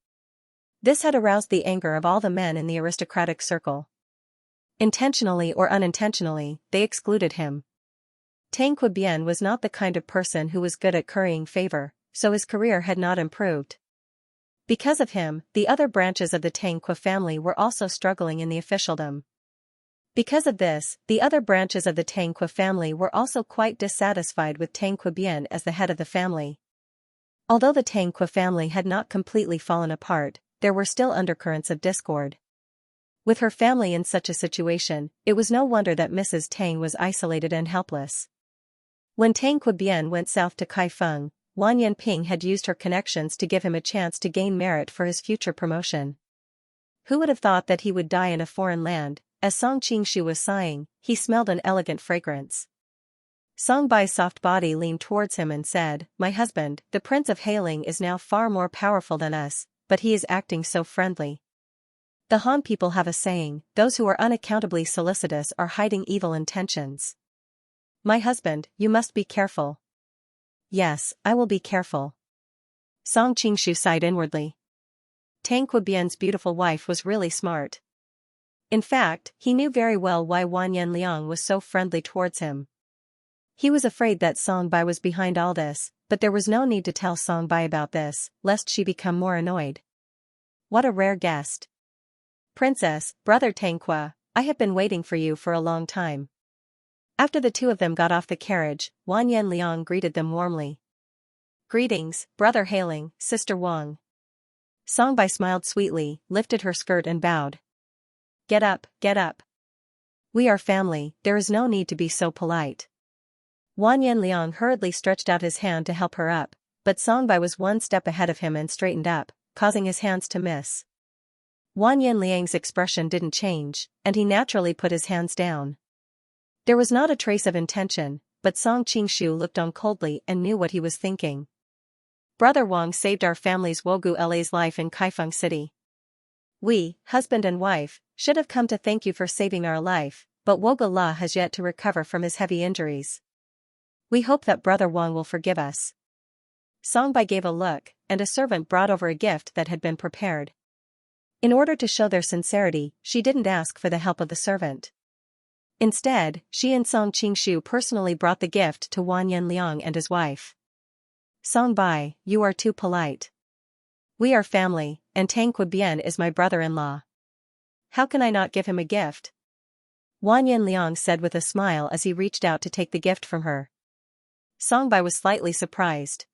This had aroused the anger of all the men in the aristocratic circle. Intentionally or unintentionally, they excluded him. Tangqua Bian was not the kind of person who was good at currying favor, so his career had not improved. Because of him, the other branches of the Tangqua family were also struggling in the officialdom. Because of this, the other branches of the Tangqua family were also quite dissatisfied with Tangqua Bian as the head of the family. Although the Tangqua family had not completely fallen apart, there were still undercurrents of discord. With her family in such a situation, it was no wonder that Mrs. Tang was isolated and helpless. When Tangqua Bian went south to Kaifeng, Wan Yanping had used her connections to give him a chance to gain merit for his future promotion. Who would have thought that he would die in a foreign land? As Song Qingshu was sighing, he smelled an elegant fragrance. Song Bai's soft body leaned towards him and said, "My husband, the Prince of Hailing is now far more powerful than us, but he is acting so friendly." The Han people have a saying, those who are unaccountably solicitous are hiding evil intentions. "My husband, you must be careful." "Yes, I will be careful." Song Qingshu sighed inwardly. Tangqua Bian's beautiful wife was really smart. In fact, he knew very well why Wan Yanliang was so friendly towards him. He was afraid that Song Bai was behind all this, but there was no need to tell Song Bai about this, lest she become more annoyed. What a rare guest. "Princess, brother Tangqua, I have been waiting for you for a long time." After the two of them got off the carriage, Wan Yanliang greeted them warmly. "Greetings, brother Hailing, sister Wang." Song Bai smiled sweetly, lifted her skirt and bowed. Get up, get up. We are family, there is no need to be so polite." Wan Yanliang hurriedly stretched out his hand to help her up, but Song Bai was one step ahead of him and straightened up, causing his hands to miss. Wan Yanliang's expression didn't change, and he naturally put his hands down. There was not a trace of intention, but Song Qingshu looked on coldly and knew what he was thinking. "Brother Wang saved our family's Wogu La's life in Kaifeng City. We, husband and wife, should have come to thank you for saving our life, but Wogu La has yet to recover from his heavy injuries. We hope that brother Wang will forgive us." Song Bai gave a look, and a servant brought over a gift that had been prepared. In order to show their sincerity, she didn't ask for the help of the servant. Instead, she and Song Qingshu personally brought the gift to Wan Yanliang and his wife. "Song Bai, you are too polite. We are family, and Tangqua Bian is my brother-in-law. How can I not give him a gift?" Wan Yanliang said with a smile as he reached out to take the gift from her. Song Bai was slightly surprised.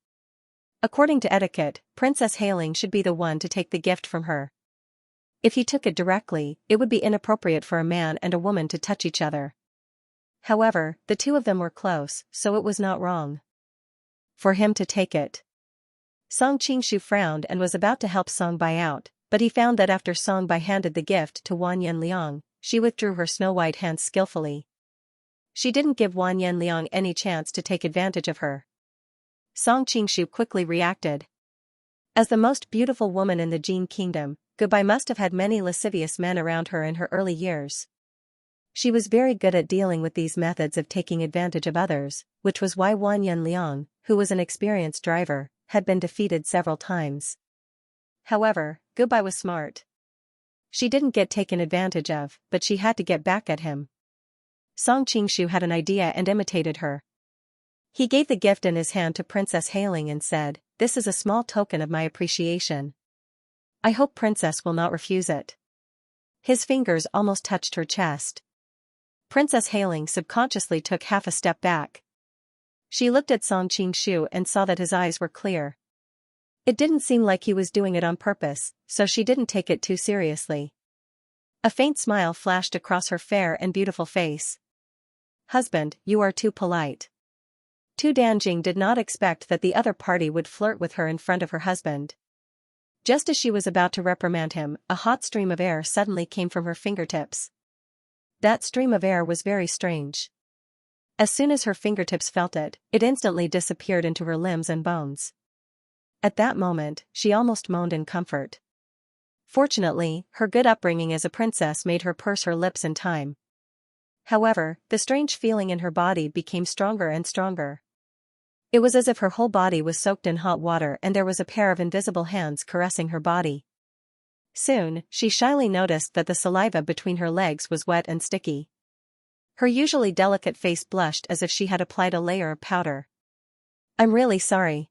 According to etiquette, Princess Hailing should be the one to take the gift from her. If he took it directly, it would be inappropriate for a man and a woman to touch each other. However, the two of them were close, so it was not wrong for him to take it. Song Qingshu frowned and was about to help Song Bai out, but he found that after Song Bai handed the gift to Wan Yanliang, she withdrew her snow-white hands skillfully. She didn't give Wan Yanliang any chance to take advantage of her. Song Qingshu quickly reacted. As the most beautiful woman in the Jin kingdom, Goodbye must have had many lascivious men around her in her early years. She was very good at dealing with these methods of taking advantage of others, which was why Wan Yanliang, who was an experienced driver, had been defeated several times. However, Goodbye was smart. She didn't get taken advantage of, but she had to get back at him. Song Qingshu had an idea and imitated her. He gave the gift in his hand to Princess Hailing and said, "This is a small token of my appreciation. I hope Princess will not refuse it." His fingers almost touched her chest. Princess Hailing subconsciously took half a step back. She looked at Song Qingshu and saw that his eyes were clear. It didn't seem like he was doing it on purpose, so she didn't take it too seriously. A faint smile flashed across her fair and beautiful face. "Husband, you are too polite." Tu Danjing did not expect that the other party would flirt with her in front of her husband. Just as she was about to reprimand him, a hot stream of air suddenly came from her fingertips. That stream of air was very strange. As soon as her fingertips felt it, it instantly disappeared into her limbs and bones. At that moment, she almost moaned in comfort. Fortunately, her good upbringing as a princess made her purse her lips in time. However, the strange feeling in her body became stronger and stronger. It was as if her whole body was soaked in hot water and there was a pair of invisible hands caressing her body. Soon, she shyly noticed that the saliva between her legs was wet and sticky. Her usually delicate face blushed as if she had applied a layer of powder. "I'm really sorry.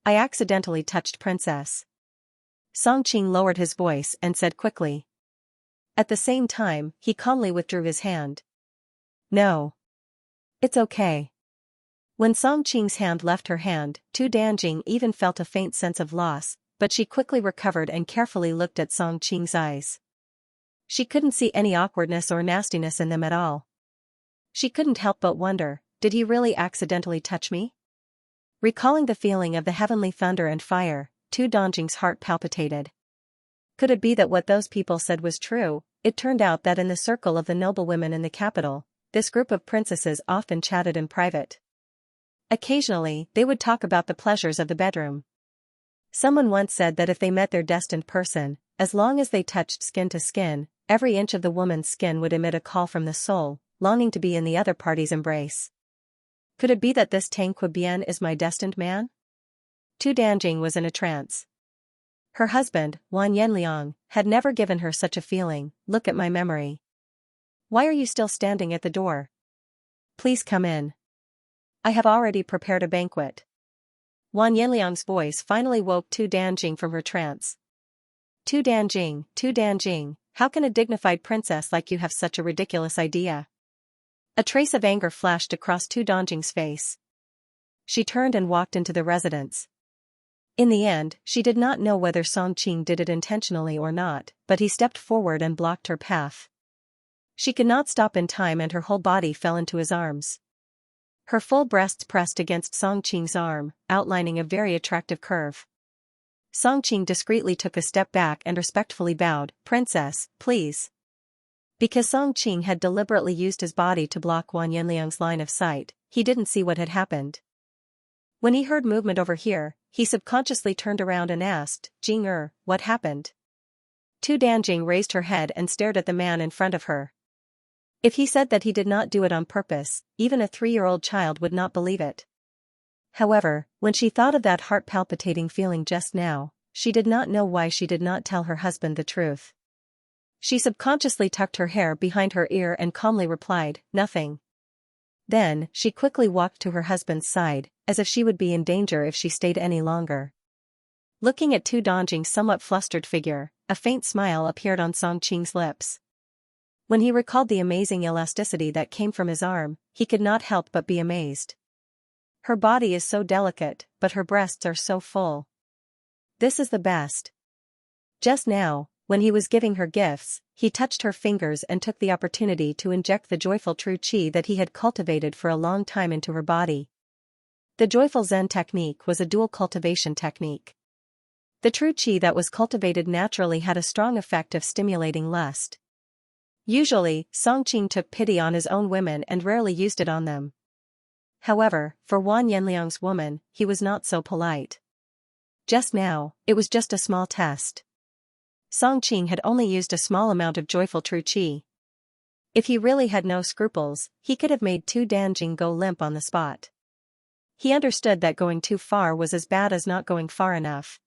I accidentally touched Princess." Song Qing lowered his voice and said quickly. At the same time, he calmly withdrew his hand. "No. It's okay." When Song Qing's hand left her hand, Tu Danjing even felt a faint sense of loss, but she quickly recovered and carefully looked at Song Qing's eyes. She couldn't see any awkwardness or nastiness in them at all. She couldn't help but wonder, did he really accidentally touch me? Recalling the feeling of the heavenly thunder and fire, Tu Danjing's heart palpitated. Could it be that what those people said was true? It turned out that in the circle of the noblewomen in the capital, this group of princesses often chatted in private. Occasionally, they would talk about the pleasures of the bedroom. Someone once said that if they met their destined person, as long as they touched skin to skin, every inch of the woman's skin would emit a call from the soul, longing to be in the other party's embrace. Could it be that this Tang Qibian is my destined man? Tu Danjing was in a trance. Her husband, Wan Yanliang, had never given her such a feeling. "Look at my memory. Why are you still standing at the door? Please come in. I have already prepared a banquet." Wan Yanliang's voice finally woke Tu Danjing from her trance. Tu Danjing, how can a dignified princess like you have such a ridiculous idea?" A trace of anger flashed across Tu Danjing's face. She turned and walked into the residence. In the end, she did not know whether Song Qing did it intentionally or not, but he stepped forward and blocked her path. She could not stop in time and her whole body fell into his arms. Her full breasts pressed against Song Qing's arm, outlining a very attractive curve. Song Qing discreetly took a step back and respectfully bowed. "Princess, please." Because Song Qing had deliberately used his body to block Wan Yanliang's line of sight, he didn't see what had happened. When he heard movement over here, he subconsciously turned around and asked, "Jing what happened?" Tu Danjing raised her head and stared at the man in front of her. If he said that he did not do it on purpose, even a 3-year-old child would not believe it. However, when she thought of that heart-palpitating feeling just now, she did not know why she did not tell her husband the truth. She subconsciously tucked her hair behind her ear and calmly replied, "Nothing." Then, she quickly walked to her husband's side, as if she would be in danger if she stayed any longer. Looking at Tu Danjing's somewhat flustered figure, a faint smile appeared on Song Qing's lips. When he recalled the amazing elasticity that came from his arm, he could not help but be amazed. Her body is so delicate, but her breasts are so full. This is the best. Just now, when he was giving her gifts, he touched her fingers and took the opportunity to inject the joyful true qi that he had cultivated for a long time into her body. The joyful Zen technique was a dual cultivation technique. The true qi that was cultivated naturally had a strong effect of stimulating lust. Usually, Songqing took pity on his own women and rarely used it on them. However, for Wan Yanliang's woman, he was not so polite. Just now, it was just a small test. Songqing had only used a small amount of joyful true qi. If he really had no scruples, he could have made Tu Danjing go limp on the spot. He understood that going too far was as bad as not going far enough.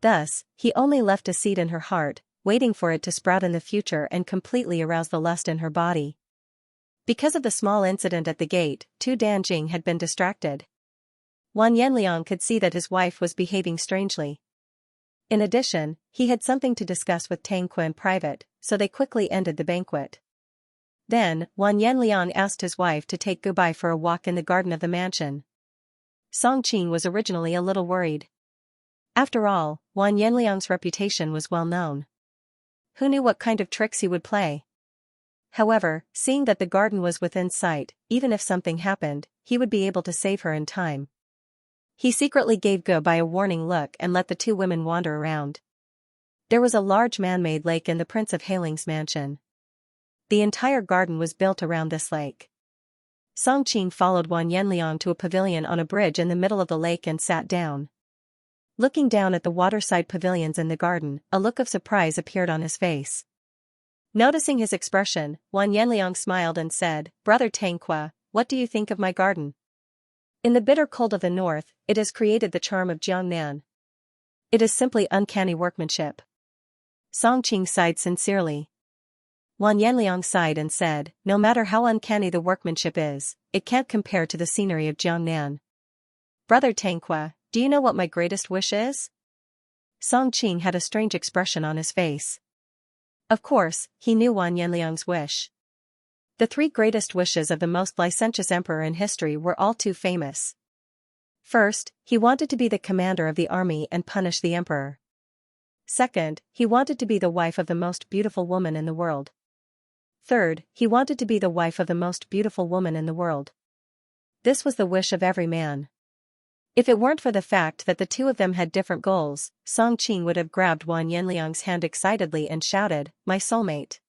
Thus, he only left a seed in her heart, waiting for it to sprout in the future and completely arouse the lust in her body. Because of the small incident at the gate, Tu Danjing had been distracted. Wan Yanliang could see that his wife was behaving strangely. In addition, he had something to discuss with Tang Kui in private, so they quickly ended the banquet. Then, Wan Yanliang asked his wife to take Gubai for a walk in the garden of the mansion. Songqing was originally a little worried. After all, Wan Yanliang's reputation was well known. Who knew what kind of tricks he would play? However, seeing that the garden was within sight, even if something happened, he would be able to save her in time. He secretly gave Gubai a warning look and let the two women wander around. There was a large man-made lake in the Prince of Hailing's mansion. The entire garden was built around this lake. Songqing followed Wan Yanliang to a pavilion on a bridge in the middle of the lake and sat down. Looking down at the waterside pavilions in the garden, a look of surprise appeared on his face. Noticing his expression, Wan Yanliang smiled and said, "Brother Tang Kui, what do you think of my garden? In the bitter cold of the north, it has created the charm of Jiangnan. It is simply uncanny workmanship." Songqing sighed sincerely. Wan Yanliang sighed and said, "No matter how uncanny the workmanship is, it can't compare to the scenery of Jiangnan. Brother Tang Kui, do you know what my greatest wish is?" Songqing had a strange expression on his face. Of course, he knew Wan Yanliang's wish. The three greatest wishes of the most licentious emperor in history were all too famous. First, he wanted to be the commander of the army and punish the emperor. Second, he wanted to be the wife of the most beautiful woman in the world. Third, he wanted to be the wife of the most beautiful woman in the world. This was the wish of every man. If it weren't for the fact that the two of them had different goals, Songqing would have grabbed Wan Yanliang's hand excitedly and shouted, "My soulmate."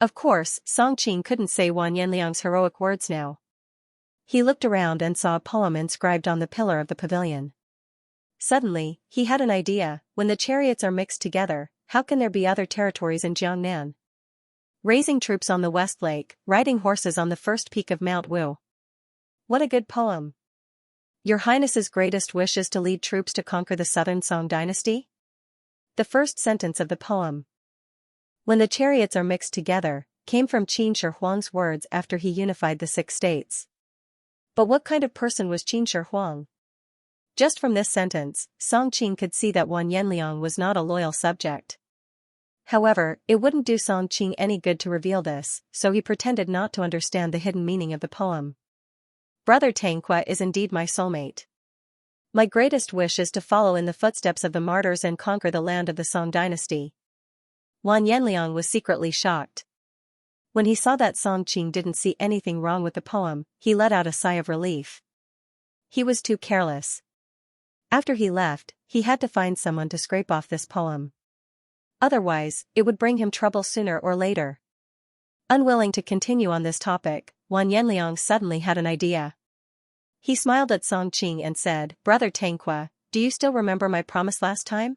Of course, Songqing couldn't say Wan Yanliang's heroic words now. He looked around and saw a poem inscribed on the pillar of the pavilion. Suddenly, he had an idea. When the chariots are mixed together, how can there be other territories in Jiangnan? Raising troops on the West Lake, riding horses on the first peak of Mount Wu. What a good poem. Your Highness's greatest wish is to lead troops to conquer the southern Song dynasty? The first sentence of the poem, "When the chariots are mixed together," came from Qin Shi Huang's words after he unified the 6 states. But what kind of person was Qin Shi Huang? Just from this sentence, Songqing could see that Wan Yanliang was not a loyal subject. However, it wouldn't do Songqing any good to reveal this, so he pretended not to understand the hidden meaning of the poem. Brother Tang Kui is indeed my soulmate. My greatest wish is to follow in the footsteps of the martyrs and conquer the land of the Song dynasty. Wan Yanliang was secretly shocked. When he saw that Songqing didn't see anything wrong with the poem, he let out a sigh of relief. He was too careless. After he left, he had to find someone to scrape off this poem. Otherwise, it would bring him trouble sooner or later. Unwilling to continue on this topic, Wan Yanliang suddenly had an idea. He smiled at Songqing and said, "Brother Tang Kui, do you still remember my promise last time?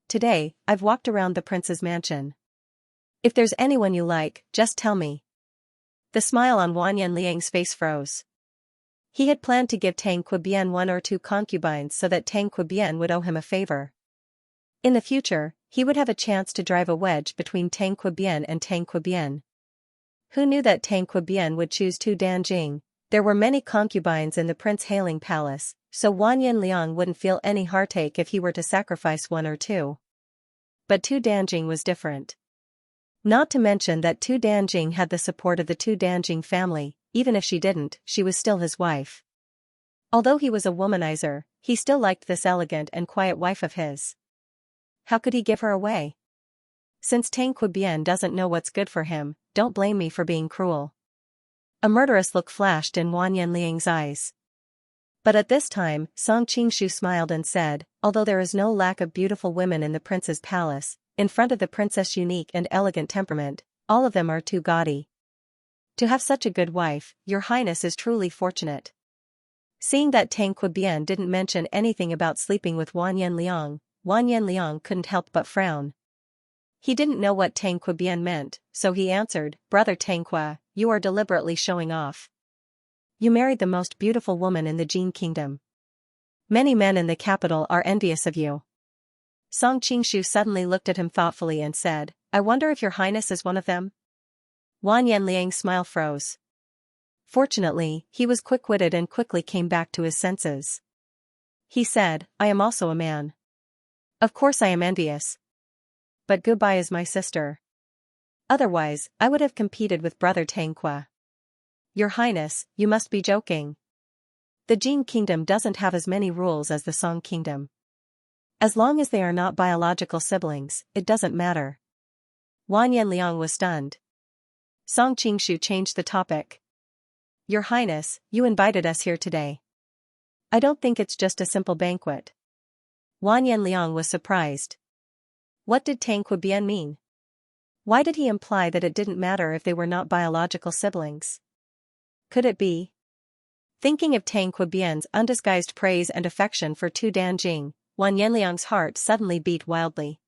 Today, I've walked around the prince's mansion. If there's anyone you like, just tell me." The smile on Wan Yanliang's face froze. He had planned to give Tang Kui Bian 1 or 2 concubines so that Tang Kui Bian would owe him a favor. In the future, he would have a chance to drive a wedge between Tang Kui Bian and Tang Kui Bian. Who knew that Tang Kui Bian would choose Tu Danjing? There were many concubines in the Prince Hailing Palace, so Wan Yanliang wouldn't feel any heartache if he were to sacrifice 1 or 2. But Tu Danjing was different. Not to mention that Tu Danjing had the support of the Tu Danjing family. Even if she didn't, she was still his wife. Although he was a womanizer, he still liked this elegant and quiet wife of his. How could he give her away? Since Tang Kui Bian doesn't know what's good for him, don't blame me for being cruel. A murderous look flashed in Wan Yanliang's eyes. But at this time, Song Qingshu smiled and said, "Although there is no lack of beautiful women in the prince's palace, in front of the princess' unique and elegant temperament, All of them are too gaudy. To have such a good wife, your highness is truly fortunate. Seeing that Tang Qibian didn't mention anything about sleeping with Wan Yanliang couldn't help but frown. He didn't know what Tang Qibian meant, so he answered, "Brother Tangqua, you are deliberately showing off. You married the most beautiful woman in the Jin kingdom. Many men in the capital are envious of you." Song Qingshu suddenly looked at him thoughtfully and said, "I wonder if your highness is one of them?" Wan Yanliang's smile froze. Fortunately, he was quick-witted and quickly came back to his senses. He said, "I am also a man. Of course I am envious. But Gubai is my sister. Otherwise, I would have competed with Brother Tangqua." "Your highness, you must be joking. The Jin kingdom doesn't have as many rules as the Song kingdom. As long as they are not biological siblings, it doesn't matter." Wan Yanliang was stunned. Song Qingshu changed the topic. "Your highness, you invited us here today. I don't think it's just a simple banquet." Wan Yanliang was surprised. What did Tang Qibian mean? Why did he imply that it didn't matter if they were not biological siblings? Could it be? Thinking of Tang Qibian's undisguised praise and affection for Tu Danjing, Wan Yanliang's heart suddenly beat wildly.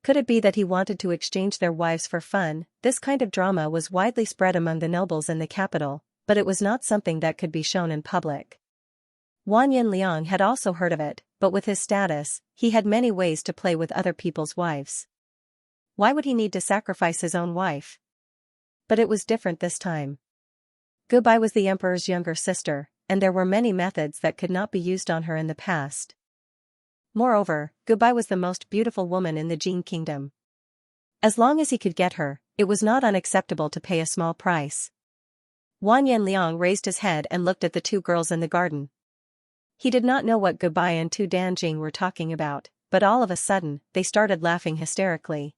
Could it be that he wanted to exchange their wives for fun? This kind of drama was widely spread among the nobles in the capital, but it was not something that could be shown in public. Wan Yanliang had also heard of it, but with his status, he had many ways to play with other people's wives. Why would he need to sacrifice his own wife? But it was different this time. Gubai was the emperor's younger sister, and there were many methods that could not be used on her in the past. Moreover, Gubai was the most beautiful woman in the Jin kingdom. As long as he could get her, it was not unacceptable to pay a small price. Wan Yanliang raised his head and looked at the two girls in the garden. He did not know what Gubai and Tu Danjing were talking about, but all of a sudden, they started laughing hysterically.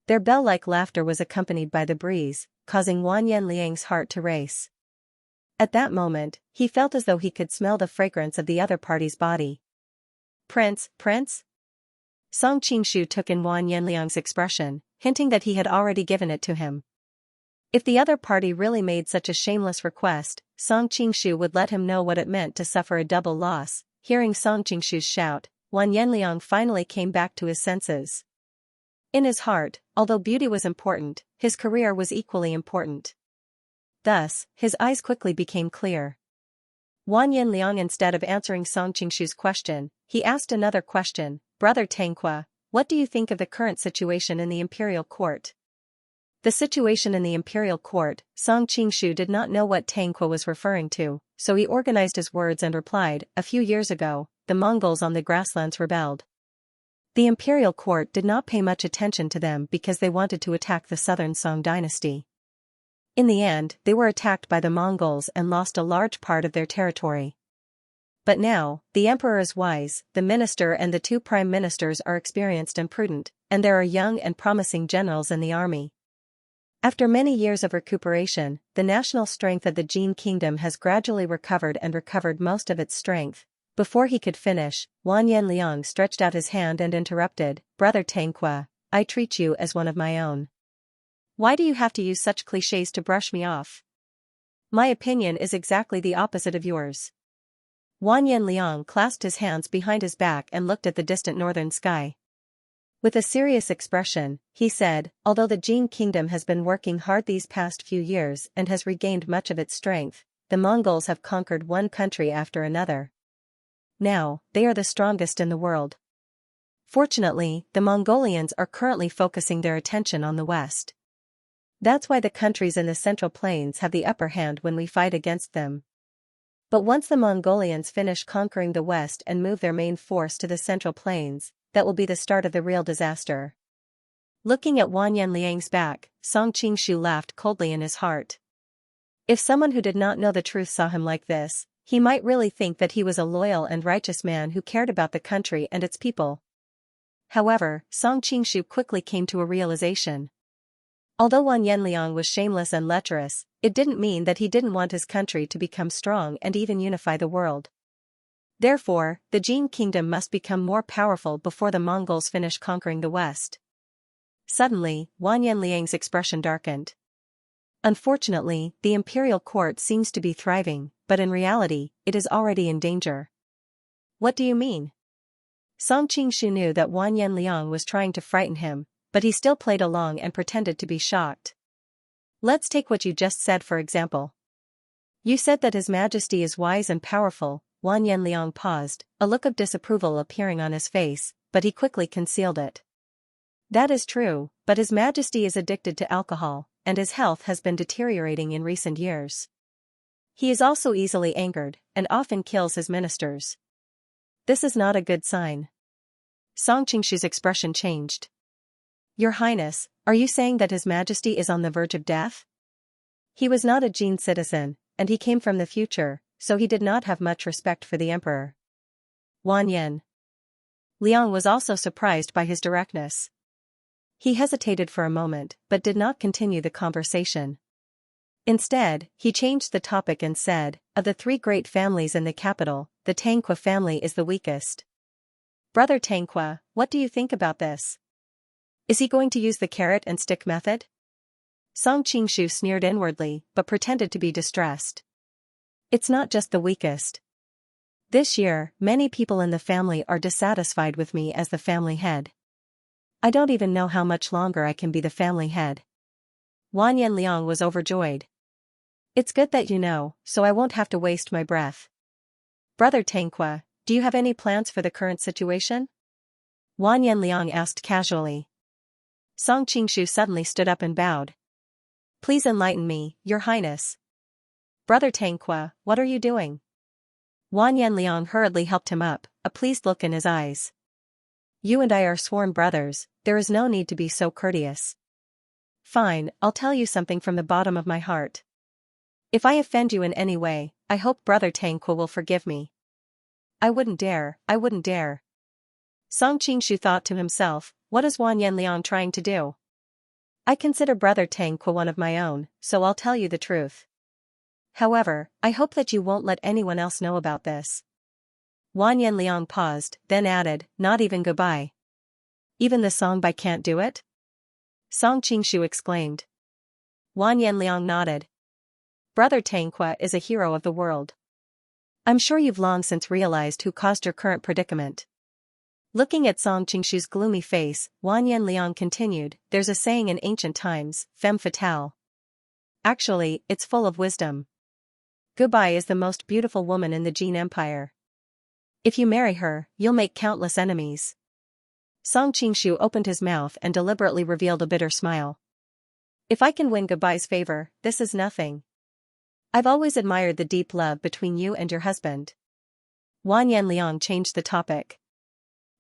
Their bell-like laughter was accompanied by the breeze, causing Wan Yanliang's heart to race. At that moment, he felt as though he could smell the fragrance of the other party's body. "Prince, Prince?" Song Qingshu took in Wan Yanliang's expression, hinting that he had already given it to him. If the other party really made such a shameless request, Song Qingshu would let him know what it meant to suffer a double loss. Hearing Song Qingshu's shout, Wan Yanliang finally came back to his senses. In his heart, although beauty was important, his career was equally important. Thus, his eyes quickly became clear. Wan Yanliang, instead of answering Song Qingshu's question, he asked another question, "Brother Tangqua, what do you think of the current situation in the imperial court?" The situation in the imperial court, Song Qingshu did not know what Tangqua was referring to, so he organized his words and replied, "A few years ago, the Mongols on the grasslands rebelled. The imperial court did not pay much attention to them because they wanted to attack the southern Song dynasty. In the end, they were attacked by the Mongols and lost a large part of their territory. But now, the emperor is wise, the minister and the two prime ministers are experienced and prudent, and there are young and promising generals in the army. After many years of recuperation, the national strength of the Jin kingdom has gradually recovered most of its strength." Before he could finish, Wan Yanliang stretched out his hand and interrupted, "Brother Tangqua, I treat you as one of my own. Why do you have to use such clichés to brush me off? My opinion is exactly the opposite of yours." Wan Yanliang clasped his hands behind his back and looked at the distant northern sky. With a serious expression, he said, "Although the Jin kingdom has been working hard these past few years and has regained much of its strength, the Mongols have conquered one country after another. Now, they are the strongest in the world. Fortunately, the Mongolians are currently focusing their attention on the west. That's why the countries in the Central Plains have the upper hand when we fight against them. But once the Mongolians finish conquering the west and move their main force to the Central Plains, that will be the start of the real disaster." Looking at Wan Yanliang's back, Song Qingshu laughed coldly in his heart. If someone who did not know the truth saw him like this, he might really think that he was a loyal and righteous man who cared about the country and its people. However, Song Qingshu quickly came to a realization. Although Wan Yanliang was shameless and lecherous, it didn't mean that he didn't want his country to become strong and even unify the world. Therefore, the Jin kingdom must become more powerful before the Mongols finish conquering the west. Suddenly, Wang Yanliang's expression darkened. Unfortunately, the imperial court seems to be thriving, but in reality, it is already in danger. What do you mean? Song Qingshu knew that Wang Yanliang was trying to frighten him, but he still played along and pretended to be shocked. Let's take what you just said for example. You said that His Majesty is wise and powerful. Wang Yanliang paused, a look of disapproval appearing on his face, but he quickly concealed it. That is true, but His Majesty is addicted to alcohol, and his health has been deteriorating in recent years. He is also easily angered, and often kills his ministers. This is not a good sign. Song Qingshu's expression changed. Your Highness, are you saying that His Majesty is on the verge of death? He was not a Jin citizen, and he came from the future, so he did not have much respect for the emperor. Wang Yan Liang was also surprised by his directness. He hesitated for a moment but did not continue the conversation. Instead, he changed the topic and said, of the three great families in the capital, the Tanqua family is the weakest. Brother Tanqua, what do you think about this? Is he going to use the carrot and stick method? Song Qingshu sneered inwardly but pretended to be distressed. It's not just the weakest. This year, many people in the family are dissatisfied with me as the family head. I don't even know how much longer I can be the family head. Wang Yanliang was overjoyed. It's good that you know, so I won't have to waste my breath. Brother Tanqua, do you have any plans for the current situation? Wang Yanliang asked casually. Song Qingshu suddenly stood up and bowed. Please enlighten me, Your Highness. Brother Tanqua, what are you doing? Wang Yanliang hurriedly helped him up, a pleased look in his eyes. You and I are sworn brothers, there is no need to be so courteous. Fine, I'll tell you something from the bottom of my heart. If I offend you in any way, I hope Brother Tanqua will forgive me. I wouldn't dare. Song Qingshu thought to himself, what is Wang Yanliang trying to do? I consider Brother Tanqua one of my own, so I'll tell you the truth. However, I hope that you won't let anyone else know about this. Wang Yanliang paused, then added, not even goodbye. Even the song by Can't Do It? Song Qingshu exclaimed. Wang Yanliang nodded. Brother Tanqua is a hero of the world. I'm sure you've long since realized who caused your current predicament. Looking at Song Qingshu's gloomy face, Wang Yanliang continued, there's a saying in ancient times, femme fatale. Actually, it's full of wisdom. Goodbye is the most beautiful woman in the Jin Empire. If you marry her, you'll make countless enemies. Song Qingshu opened his mouth and deliberately revealed a bitter smile. If I can win Goodbye's favor, this is nothing. I've always admired the deep love between you and your husband. Wang Yanliang changed the topic.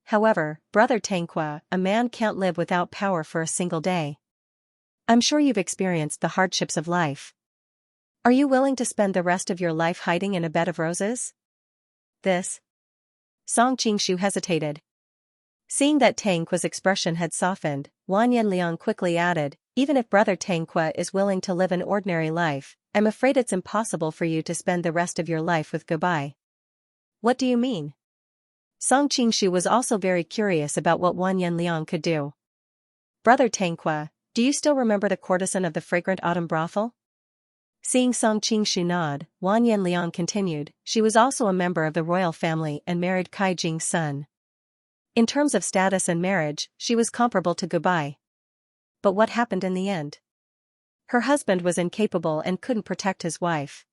However, Brother Tanqua, a man can't live without power for a single day. I'm sure you've experienced the hardships of life. Are you willing to spend the rest of your life hiding in a bed of roses? This? Song Qingshu hesitated. Seeing that Tanqua's expression had softened, Wang Yanliang quickly added, even if Brother Tanqua is willing to live an ordinary life, I'm afraid it's impossible for you to spend the rest of your life with Goodbye. What do you mean? Song Qingshu was also very curious about what Wang Yanliang could do. Brother Tanqua, do you still remember the courtesan of the fragrant autumn brothel? Seeing Song Qingshu nod, Wang Yanliang continued, she was also a member of the royal family and married Kai Jing's son. In terms of status and marriage, she was comparable to Goodbye. But what happened in the end? Her husband was incapable and couldn't protect his wife.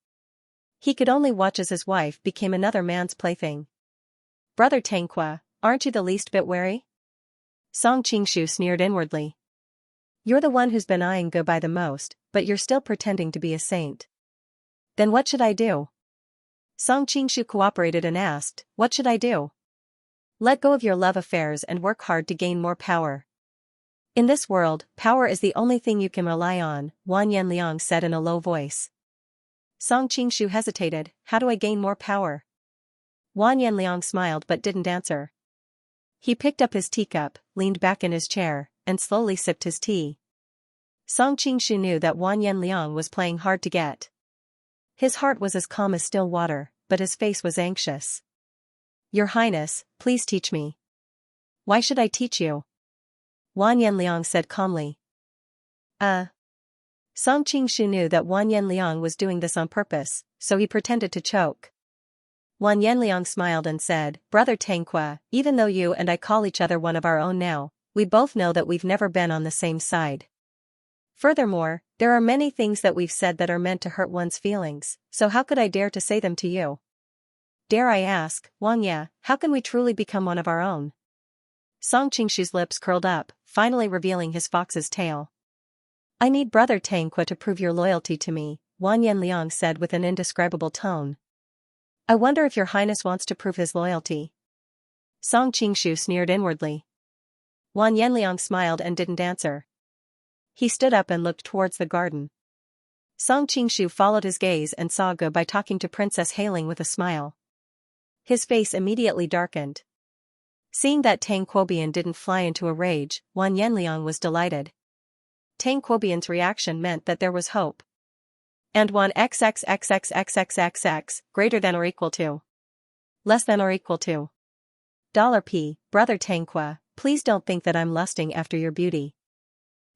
He could only watch as his wife became another man's plaything. Brother Tanqua, aren't you the least bit wary? Song Qingshu sneered inwardly. You're the one who's been eyeing Goodbye the most, but you're still pretending to be a saint. Then what should I do? Song Qingshu cooperated and asked, what should I do? Let go of your love affairs and work hard to gain more power. In this world, power is the only thing you can rely on, Wang Yanliang said in a low voice. Song Qingshu hesitated, how do I gain more power? Wang Yanliang smiled but didn't answer. He picked up his teacup, leaned back in his chair, and slowly sipped his tea. Song Qingshu knew that Wang Yanliang was playing hard to get. His heart was as calm as still water, but his face was anxious. Your Highness, please teach me. Why should I teach you? Wan Yanliang said calmly. Song Qingshu knew that Wan Yanliang was doing this on purpose, so he pretended to choke. Wan Yanliang smiled and said, Brother Tangque, even though you and I call each other one of our own now, we both know that we've never been on the same side. Furthermore, there are many things that we've said that are meant to hurt one's feelings, so how could I dare to say them to you? Dare I ask, Wang Ya, how can we truly become one of our own? Song Qingshu's lips curled up, finally revealing his fox's tail. I need Brother Tangque to prove your loyalty to me, Wan Yanliang said with an indescribable tone. I wonder if your highness wants to prove his loyalty. Song Qingshu sneered inwardly. Wan Yanliang smiled and didn't answer. He stood up and looked towards the garden. Song Qingshu followed his gaze and saw Ge Bai talking to Princess Hailing with a smile. His face immediately darkened. Seeing that Tang Quobian didn't fly into a rage, Wan Yanliang was delighted. Tang Quobian's reaction meant that there was hope. And 1xxxxxxxx greater than or equal to. Less than or equal to. $P, Brother Tangque, please don't think that I'm lusting after your beauty.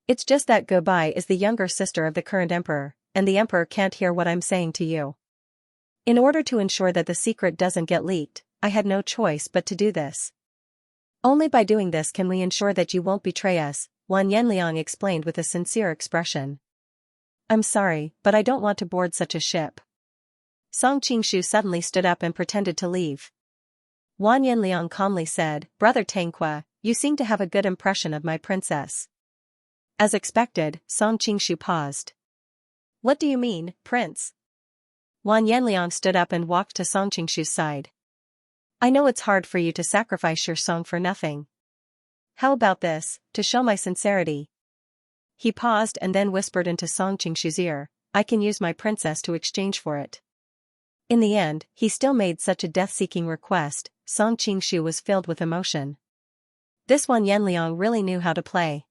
It's just that Ge Bai is the younger sister of the current emperor, and the emperor can't hear what I'm saying to you. In order to ensure that the secret doesn't get leaked, I had no choice but to do this. Only by doing this can we ensure that you won't betray us, Wan Yanliang explained with a sincere expression. I'm sorry, but I don't want to board such a ship. Song Qingshu suddenly stood up and pretended to leave. Wan Yanliang calmly said, Brother Tangque, you seem to have a good impression of my princess. As expected, Song Qingshu paused. What do you mean, prince? Wan Yanliang stood up and walked to Song Qingshu's side. I know it's hard for you to sacrifice your song for nothing. How about this, to show my sincerity? He paused and then whispered into Song Qingshu's ear, I can use my princess to exchange for it. In the end, he still made such a death-seeking request. Song Qingshu was filled with emotion. This Wan Yanliang really knew how to play.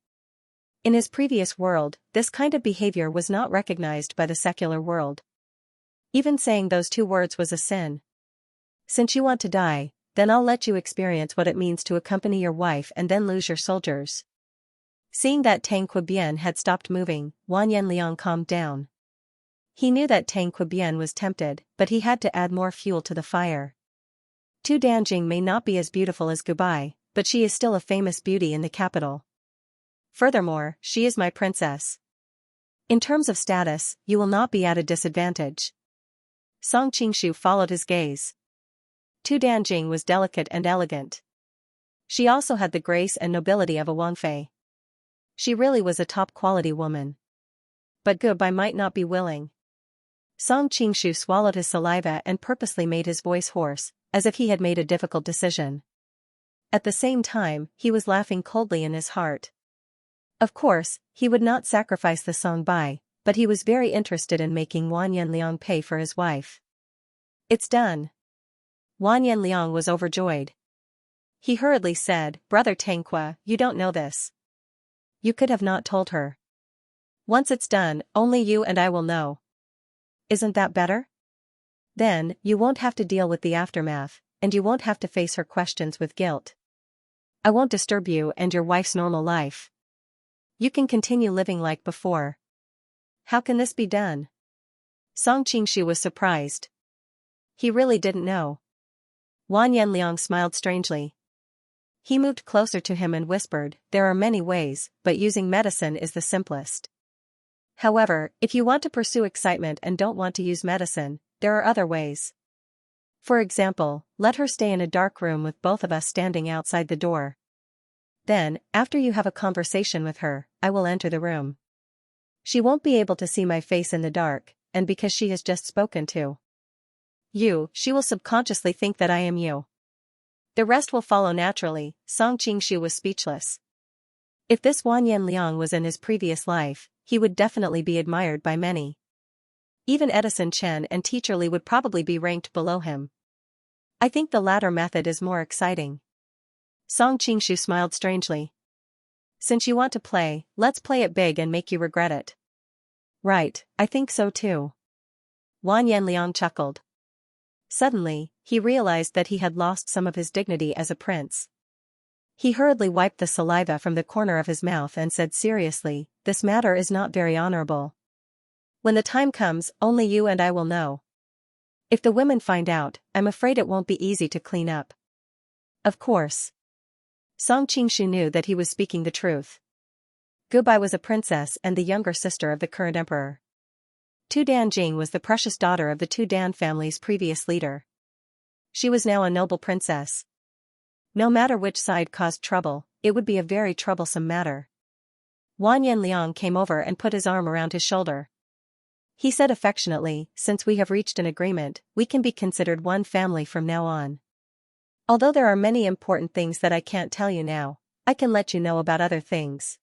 In his previous world, this kind of behavior was not recognized by the secular world. Even saying those two words was a sin. Since you want to die, then I'll let you experience what it means to accompany your wife and then lose your soldiers. Seeing that Tang Quobian had stopped moving, Wan Yanliang calmed down. He knew that Tang Quobian was tempted, but he had to add more fuel to the fire. Tu Danjing may not be as beautiful as Ge Bai, but she is still a famous beauty in the capital. Furthermore, she is my princess. In terms of status, you will not be at a disadvantage. Song Qingshu followed his gaze. Tu Danjing was delicate and elegant. She also had the grace and nobility of a Wangfei. She really was a top-quality woman. But Ge Bai might not be willing. Song Qingshu swallowed his saliva and purposely made his voice hoarse, as if he had made a difficult decision. At the same time, he was laughing coldly in his heart. Of course, he would not sacrifice the Song Bai, but he was very interested in making Wan Yanliang pay for his wife. It's done. Wan Yanliang was overjoyed. He hurriedly said, Brother Tangque, you don't know this. You could have not told her. Once it's done, only you and I will know. Isn't that better? Then, you won't have to deal with the aftermath, and you won't have to face her questions with guilt. I won't disturb you and your wife's normal life. You can continue living like before. How can this be done? Song Qingshu was surprised. He really didn't know. Wan Yanliang smiled strangely. He moved closer to him and whispered, there are many ways, but using medicine is the simplest. However, if you want to pursue excitement and don't want to use medicine, there are other ways. For example, let her stay in a dark room with both of us standing outside the door. Then, after you have a conversation with her, I will enter the room. She won't be able to see my face in the dark, and because she has just spoken to you, she will subconsciously think that I am you. The rest will follow naturally. Song Qingshu was speechless. If this Wan Yanliang was in his previous life, he would definitely be admired by many. Even Edison Chen and Teacher Li would probably be ranked below him. I think the latter method is more exciting. Song Qingshu smiled strangely. Since you want to play, let's play it big and make you regret it. Right, I think so too. Wan Yanliang chuckled. Suddenly, he realized that he had lost some of his dignity as a prince. He hurriedly wiped the saliva from the corner of his mouth and said seriously, "This matter is not very honorable. When the time comes, only you and I will know. If the women find out, I'm afraid it won't be easy to clean up." Of course. Song Qingshu knew that he was speaking the truth. Gubai was a princess and the younger sister of the current emperor. Tu Danjing was the precious daughter of the Tu Dan family's previous leader. She was now a noble princess. No matter which side caused trouble, it would be a very troublesome matter. Wan Yanliang came over and put his arm around his shoulder. He said affectionately, "Since we have reached an agreement, we can be considered one family from now on. Although there are many important things that I can't tell you now, I can let you know about other things."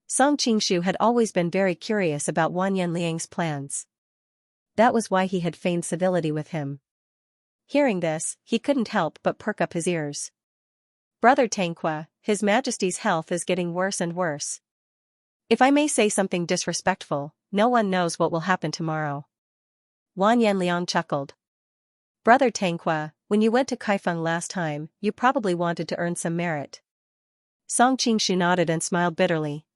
Song Qingshu had always been very curious about Wan Yanliang's plans. That was why he had feigned civility with him. Hearing this, he couldn't help but perk up his ears. "Brother Tanqua, His Majesty's health is getting worse and worse. If I may say something disrespectful, no one knows what will happen tomorrow." Wan Yanliang chuckled. "Brother Tanqua, when you went to Kaifeng last time, you probably wanted to earn some merit." Song Qingshu nodded and smiled bitterly.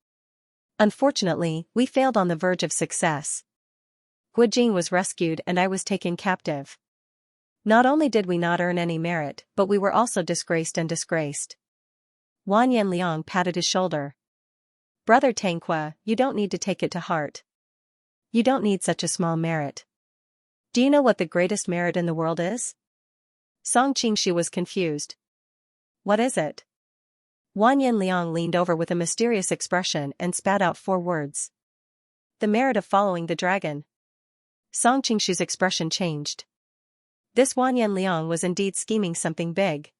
"Unfortunately, we failed on the verge of success. Guijing was rescued and I was taken captive. Not only did we not earn any merit, but we were also disgraced and disgraced." Wan Yanliang patted his shoulder. "Brother Tanqua, you don't need to take it to heart. You don't need such a small merit. Do you know what the greatest merit in the world is?" Song Qingshu was confused. "What is it?" Wan Yanliang leaned over with a mysterious expression and spat out 4 words. "The merit of following the dragon." Song Qingshu's expression changed. This Wan Yanliang was indeed scheming something big.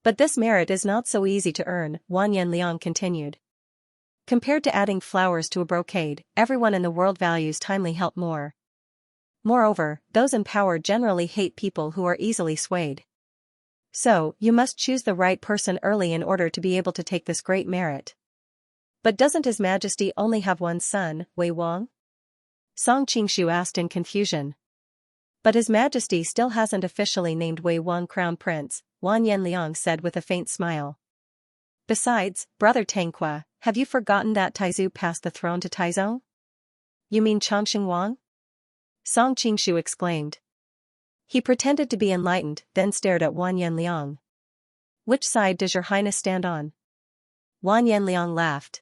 "But this merit is not so easy to earn," Wan Yanliang continued. "Compared to adding flowers to a brocade, everyone in the world values timely help more. Moreover, those in power generally hate people who are easily swayed. So, you must choose the right person early in order to be able to take this great merit." "But doesn't His Majesty only have one son, Wei Wang?" Song Qingshu asked in confusion. "But His Majesty still hasn't officially named Wei Wang Crown Prince," Wan Yanliang said with a faint smile. "Besides, Brother Tanqua, have you forgotten that Taizu passed the throne to Taizong?" "You mean Chongqing Wang?" Song Qingshu exclaimed. He pretended to be enlightened, then stared at Wan Yanliang. "Which side does your highness stand on?" Wan Yanliang laughed.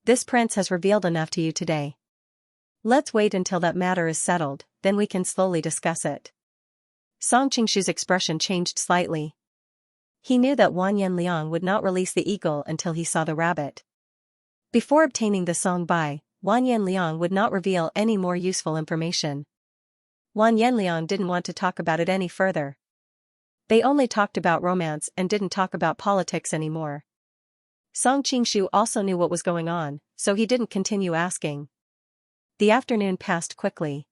"This prince has revealed enough to you today. Let's wait until that matter is settled, then we can slowly discuss it." Song Qingshu's expression changed slightly. He knew that Wan Yanliang would not release the eagle until he saw the rabbit. Before obtaining the song bai, Wan Yanliang would not reveal any more useful information. Wan Yanliang didn't want to talk about it any further. They only talked about romance and didn't talk about politics anymore. Song Qingshu also knew what was going on, so he didn't continue asking. The afternoon passed quickly.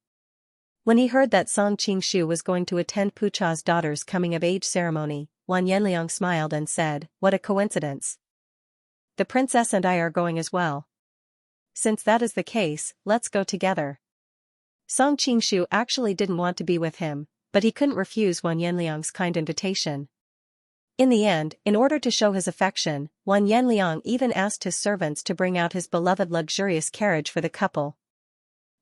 When he heard that Song Qingshu was going to attend Pucha's daughter's coming-of-age ceremony, Wan Yanliang smiled and said, "What a coincidence. The princess and I are going as well. Since that is the case, let's go together." Song Qingshu actually didn't want to be with him, but he couldn't refuse Wan Yanliang's kind invitation. In the end, in order to show his affection, Wan Yanliang even asked his servants to bring out his beloved luxurious carriage for the couple.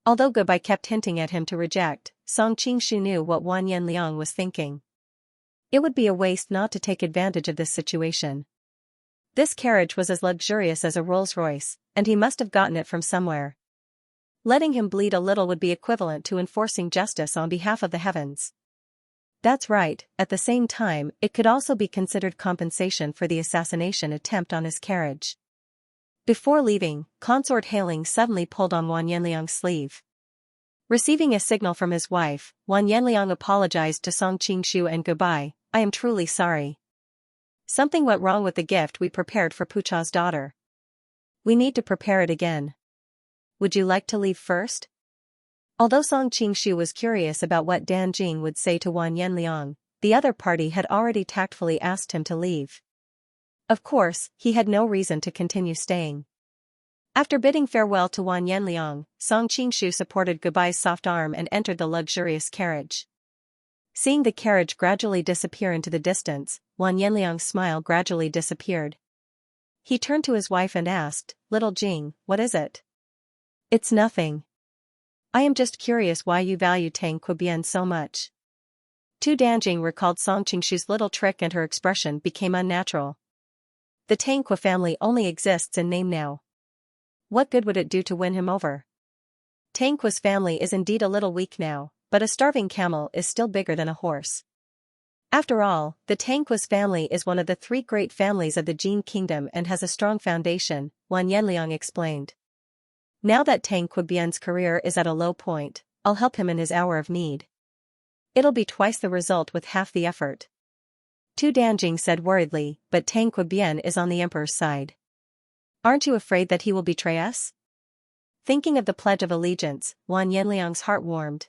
Although Gubai kept hinting at him to reject, Song Qingshu knew what Wan Yanliang was thinking. It would be a waste not to take advantage of this situation. This carriage was as luxurious as a Rolls-Royce, and he must have gotten it from somewhere. Letting him bleed a little would be equivalent to enforcing justice on behalf of the heavens. That's right, at the same time, it could also be considered compensation for the assassination attempt on his carriage. Before leaving, Consort Hailing suddenly pulled on Wan Yanliang's sleeve. Receiving a signal from his wife, Wan Yanliang apologized to Song Qingshu and Gubai. "I am truly sorry. Something went wrong with the gift we prepared for Pucha's daughter. We need to prepare it again. Would you like to leave first?" Although Song Qingshu was curious about what Dan Jing would say to Wan Yanliang, the other party had already tactfully asked him to leave. Of course, he had no reason to continue staying. After bidding farewell to Wan Yanliang, Song Qingshu supported Gubai's soft arm and entered the luxurious carriage. Seeing the carriage gradually disappear into the distance, Wang Yanliang's smile gradually disappeared. He turned to his wife and asked, "Little Jing, what is it?" "It's nothing. I am just curious why you value Tang Qubian so much." Tu Danjing recalled Song Qingshu's little trick and her expression became unnatural. The Tang Qu family only exists in name now. What good would it do to win him over? Tang Qu's family is indeed a little weak now, but a starving camel is still bigger than a horse. After all, the Tang Qu's family is one of the three great families of the Jin Kingdom and has a strong foundation, Wang Yanliang explained. Now that Tang Qubian's career is at a low point, I'll help him in his hour of need. It'll be twice the result with half the effort. Tu Danjing said worriedly, but Tang Qubian is on the emperor's side. Aren't you afraid that he will betray us? Thinking of the Pledge of Allegiance, Wang Yanliang's heart warmed.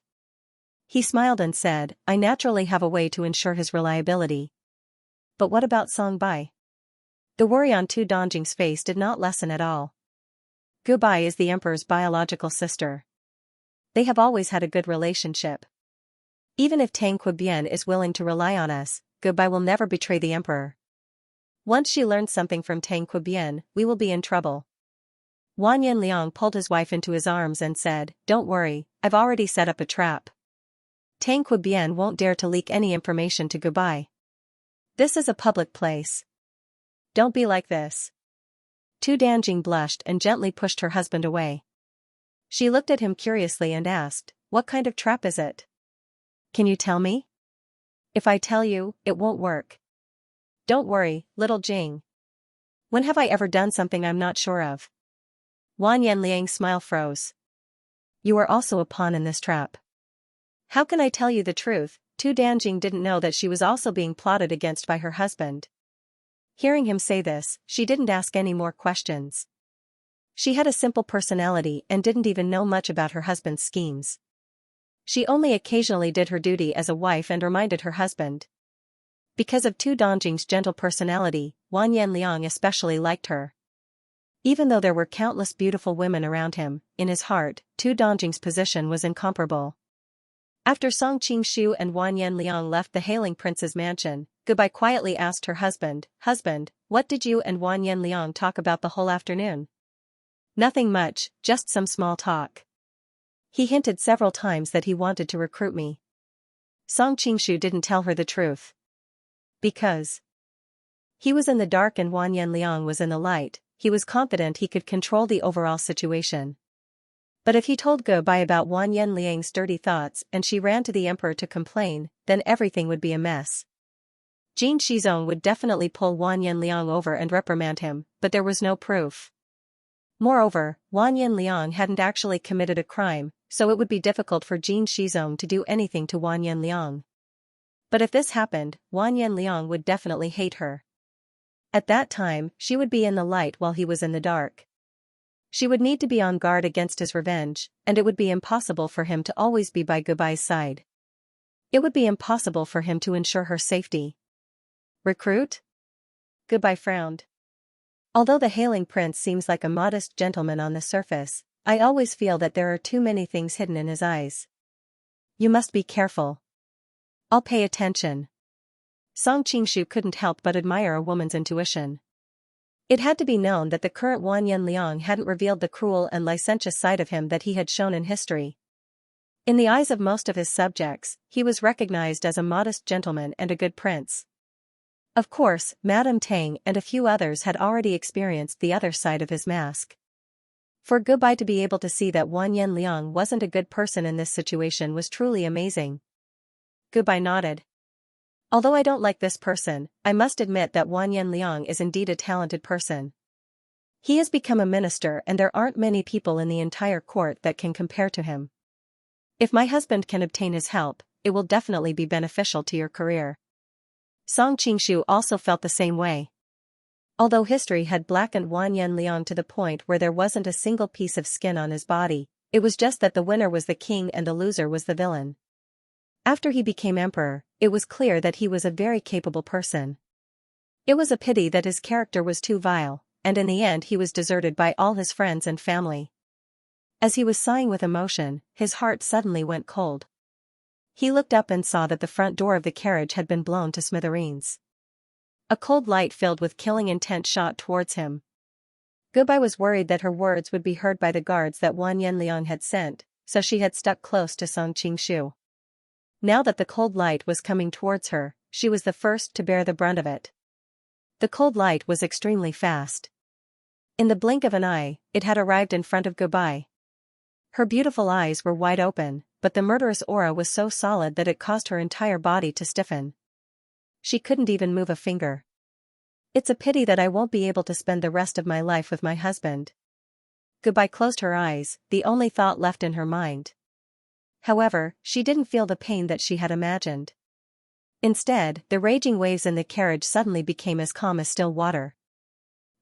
He smiled and said, I naturally have a way to ensure his reliability. But what about Song Bai? The worry on Tu Danjing's face did not lessen at all. Gu Bai is the emperor's biological sister. They have always had a good relationship. Even if Tang Qubian is willing to rely on us, Gu Bai will never betray the emperor. Once she learns something from Tang Qubian, we will be in trouble. Wang Yanliang pulled his wife into his arms and said, Don't worry, I've already set up a trap. Tang Qubian won't dare to leak any information to Gu Bai. This is a public place. Don't be like this. Tu Danjing blushed and gently pushed her husband away. She looked at him curiously and asked, What kind of trap is it? Can you tell me? If I tell you, it won't work. Don't worry, little Jing. When have I ever done something I'm not sure of? Wang Yanliang's smile froze. You are also a pawn in this trap. How can I tell you the truth? Tu Danjing didn't know that she was also being plotted against by her husband. Hearing him say this, she didn't ask any more questions. She had a simple personality and didn't even know much about her husband's schemes. She only occasionally did her duty as a wife and reminded her husband. Because of Tu Danjing's gentle personality, Wang Yanliang especially liked her. Even though there were countless beautiful women around him, in his heart, Tu Danjing's position was incomparable. After Song Qingshu and Wang Yanliang left the hailing prince's mansion, Gu Bai quietly asked her husband, Husband, what did you and Wang Yanliang talk about the whole afternoon? Nothing much, just some small talk. He hinted several times that he wanted to recruit me. Song Qingshu didn't tell her the truth. Because he was in the dark and Wang Yanliang was in the light, he was confident he could control the overall situation. But if he told Gu Bai about Wang Yanliang's dirty thoughts and she ran to the emperor to complain, then everything would be a mess. Jin Shizong would definitely pull Wang Yanliang over and reprimand him, but there was no proof. Moreover, Wang Yanliang hadn't actually committed a crime, so it would be difficult for Jin Shizong to do anything to Wang Yanliang. But if this happened, Wang Yanliang would definitely hate her. At that time, she would be in the light while he was in the dark. She would need to be on guard against his revenge, and it would be impossible for him to always be by Gu Bai's side. It would be impossible for him to ensure her safety. Recruit? Gu Bai frowned. Although the hailing prince seems like a modest gentleman on the surface, I always feel that there are too many things hidden in his eyes. You must be careful. I'll pay attention. Song Qingshu couldn't help but admire a woman's intuition. It had to be known that the current Wang Yanliang hadn't revealed the cruel and licentious side of him that he had shown in history. In the eyes of most of his subjects, he was recognized as a modest gentleman and a good prince. Of course, Madame Tang and a few others had already experienced the other side of his mask. For Gu Bai to be able to see that Wang Yanliang wasn't a good person in this situation was truly amazing. Gu Bai nodded. Although I don't like this person, I must admit that Wang Yanliang is indeed a talented person. He has become a minister and there aren't many people in the entire court that can compare to him. If my husband can obtain his help, it will definitely be beneficial to your career. Song Qingshu also felt the same way. Although history had blackened Wang Yanliang to the point where there wasn't a single piece of skin on his body, it was just that the winner was the king and the loser was the villain. After he became emperor, it was clear that he was a very capable person. It was a pity that his character was too vile, and in the end he was deserted by all his friends and family. As he was sighing with emotion, his heart suddenly went cold. He looked up and saw that the front door of the carriage had been blown to smithereens. A cold light filled with killing intent shot towards him. Gubai was worried that her words would be heard by the guards that Wan Yanliang had sent, so she had stuck close to Song Qingshu. Now that the cold light was coming towards her, she was the first to bear the brunt of it. The cold light was extremely fast. In the blink of an eye, it had arrived in front of Gubai. Her beautiful eyes were wide open, but the murderous aura was so solid that it caused her entire body to stiffen. She couldn't even move a finger. It's a pity that I won't be able to spend the rest of my life with my husband. Gubai closed her eyes, the only thought left in her mind. However, she didn't feel the pain that she had imagined. Instead, the raging waves in the carriage suddenly became as calm as still water.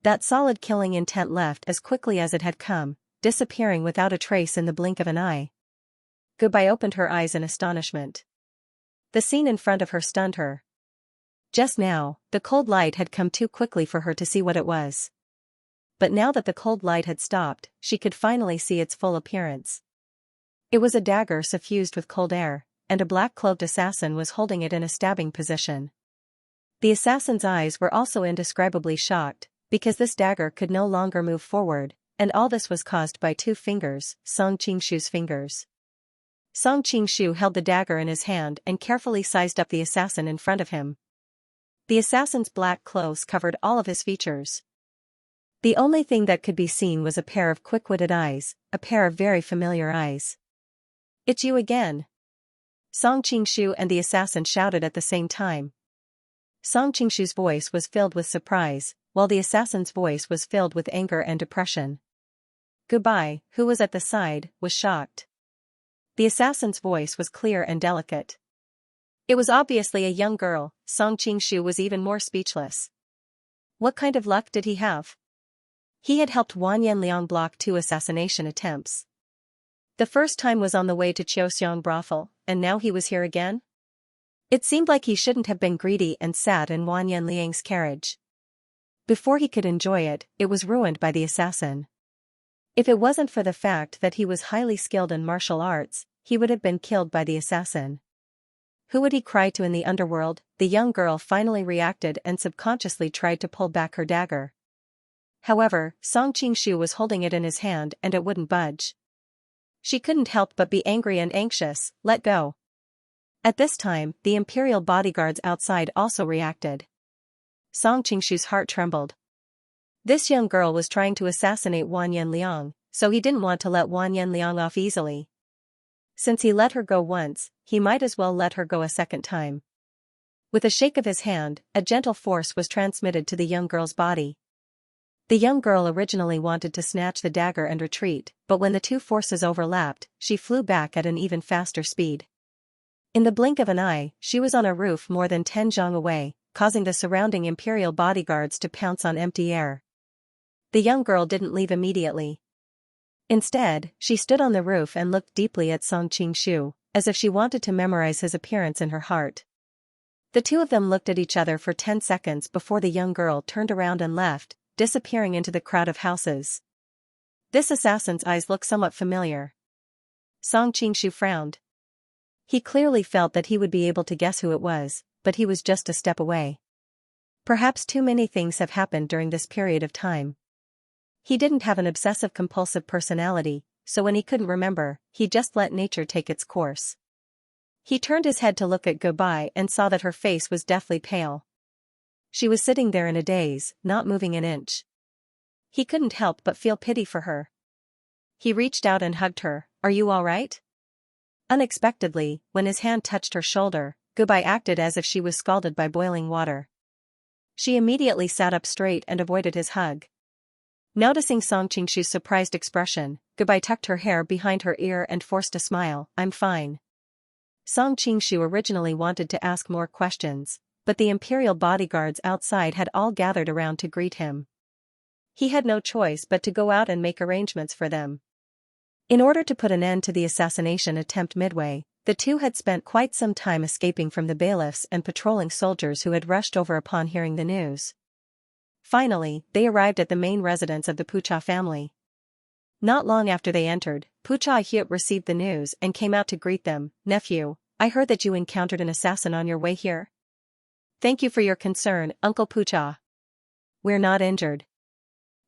That solid killing intent left as quickly as it had come, disappearing without a trace in the blink of an eye. Gubai opened her eyes in astonishment. The scene in front of her stunned her. Just now, the cold light had come too quickly for her to see what it was. But now that the cold light had stopped, she could finally see its full appearance. It was a dagger suffused with cold air, and a black-cloaked assassin was holding it in a stabbing position. The assassin's eyes were also indescribably shocked, because this dagger could no longer move forward, and all this was caused by two fingers, Song Qingshu's fingers. Song Qingshu held the dagger in his hand and carefully sized up the assassin in front of him. The assassin's black clothes covered all of his features. The only thing that could be seen was a pair of quick-witted eyes, a pair of very familiar eyes. "It's you again!" Song Qingshu and the assassin shouted at the same time. Song Qingshu's voice was filled with surprise, while the assassin's voice was filled with anger and depression. Gubai, who was at the side, was shocked. The assassin's voice was clear and delicate. It was obviously a young girl. Song Qingshu was even more speechless. What kind of luck did he have? He had helped Wan Yanliang block 2 assassination attempts. The first time was on the way to Xiaoxiang brothel, and now he was here again? It seemed like he shouldn't have been greedy and sat in Wan Yanliang's carriage. Before he could enjoy it, it was ruined by the assassin. If it wasn't for the fact that he was highly skilled in martial arts, he would have been killed by the assassin. Who would he cry to in the underworld? The young girl finally reacted and subconsciously tried to pull back her dagger. However, Song Qingshu was holding it in his hand and it wouldn't budge. She couldn't help but be angry and anxious. Let go. At this time, the imperial bodyguards outside also reacted. Song Qingshu's heart trembled. This young girl was trying to assassinate Wan Yanliang, so he didn't want to let Wan Yanliang off easily. Since he let her go once, he might as well let her go a second time. With a shake of his hand, a gentle force was transmitted to the young girl's body. The young girl originally wanted to snatch the dagger and retreat, but when the two forces overlapped, she flew back at an even faster speed. In the blink of an eye, she was on a roof more than 10 zhang away, causing the surrounding imperial bodyguards to pounce on empty air. The young girl didn't leave immediately. Instead, she stood on the roof and looked deeply at Song Qingshu, as if she wanted to memorize his appearance in her heart. The two of them looked at each other for 10 seconds before the young girl turned around and left, disappearing into the crowd of houses. This assassin's eyes look somewhat familiar. Song Qingshu frowned. He clearly felt that he would be able to guess who it was, but he was just a step away. Perhaps too many things have happened during this period of time. He didn't have an obsessive-compulsive personality, so when he couldn't remember, he just let nature take its course. He turned his head to look at Gubai and saw that her face was deathly pale. She was sitting there in a daze, not moving an inch. He couldn't help but feel pity for her. He reached out and hugged her. "Are you all right?" Unexpectedly, when his hand touched her shoulder, Gubai acted as if she was scalded by boiling water. She immediately sat up straight and avoided his hug. Noticing Song Qingshu's surprised expression, Gubai tucked her hair behind her ear and forced a smile. "I'm fine." Song Qingshu originally wanted to ask more questions, but the imperial bodyguards outside had all gathered around to greet him. He had no choice but to go out and make arrangements for them. In order to put an end to the assassination attempt midway, the two had spent quite some time escaping from the bailiffs and patrolling soldiers who had rushed over upon hearing the news. Finally, they arrived at the main residence of the Pucha family. Not long after they entered, Pucha Hyut received the news and came out to greet them. "Nephew, I heard that you encountered an assassin on your way here. Thank you for your concern, Uncle Pucha. We're not injured.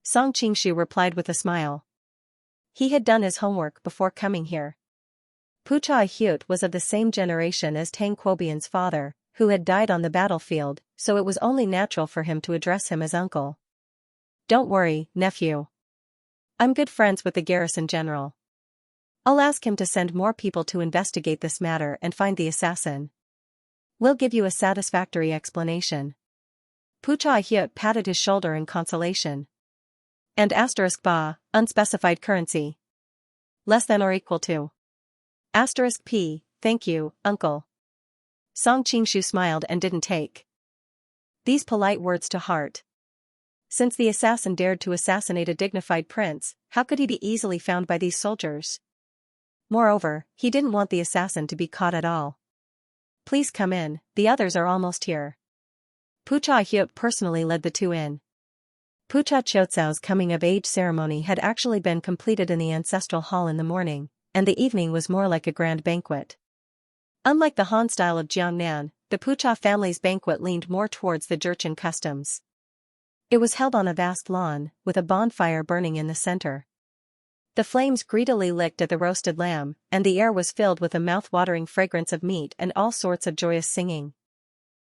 Song Qingshu replied with a smile. He had done his homework before coming here. Pucha Hyut was of the same generation as Tang Quobian's father, who had died on the battlefield, so it was only natural for him to address him as uncle. Don't worry, nephew. I'm good friends with the garrison general. I'll ask him to send more people to investigate this matter and find the assassin. We'll give you a satisfactory explanation. Pucha Hyut patted his shoulder in consolation. And *ba, unspecified currency. Less than or equal to. *p, thank you, uncle. Song Qingshu smiled and didn't take these polite words to heart. Since the assassin dared to assassinate a dignified prince, how could he be easily found by these soldiers? Moreover, he didn't want the assassin to be caught at all. Please come in, the others are almost here. Pucha Hyut personally led the two in. Pucha Chotsao's coming-of-age ceremony had actually been completed in the ancestral hall in the morning, and the evening was more like a grand banquet. Unlike the Han style of Jiangnan, the Pucha family's banquet leaned more towards the Jurchen customs. It was held on a vast lawn, with a bonfire burning in the center. The flames greedily licked at the roasted lamb, and the air was filled with a mouth-watering fragrance of meat and all sorts of joyous singing.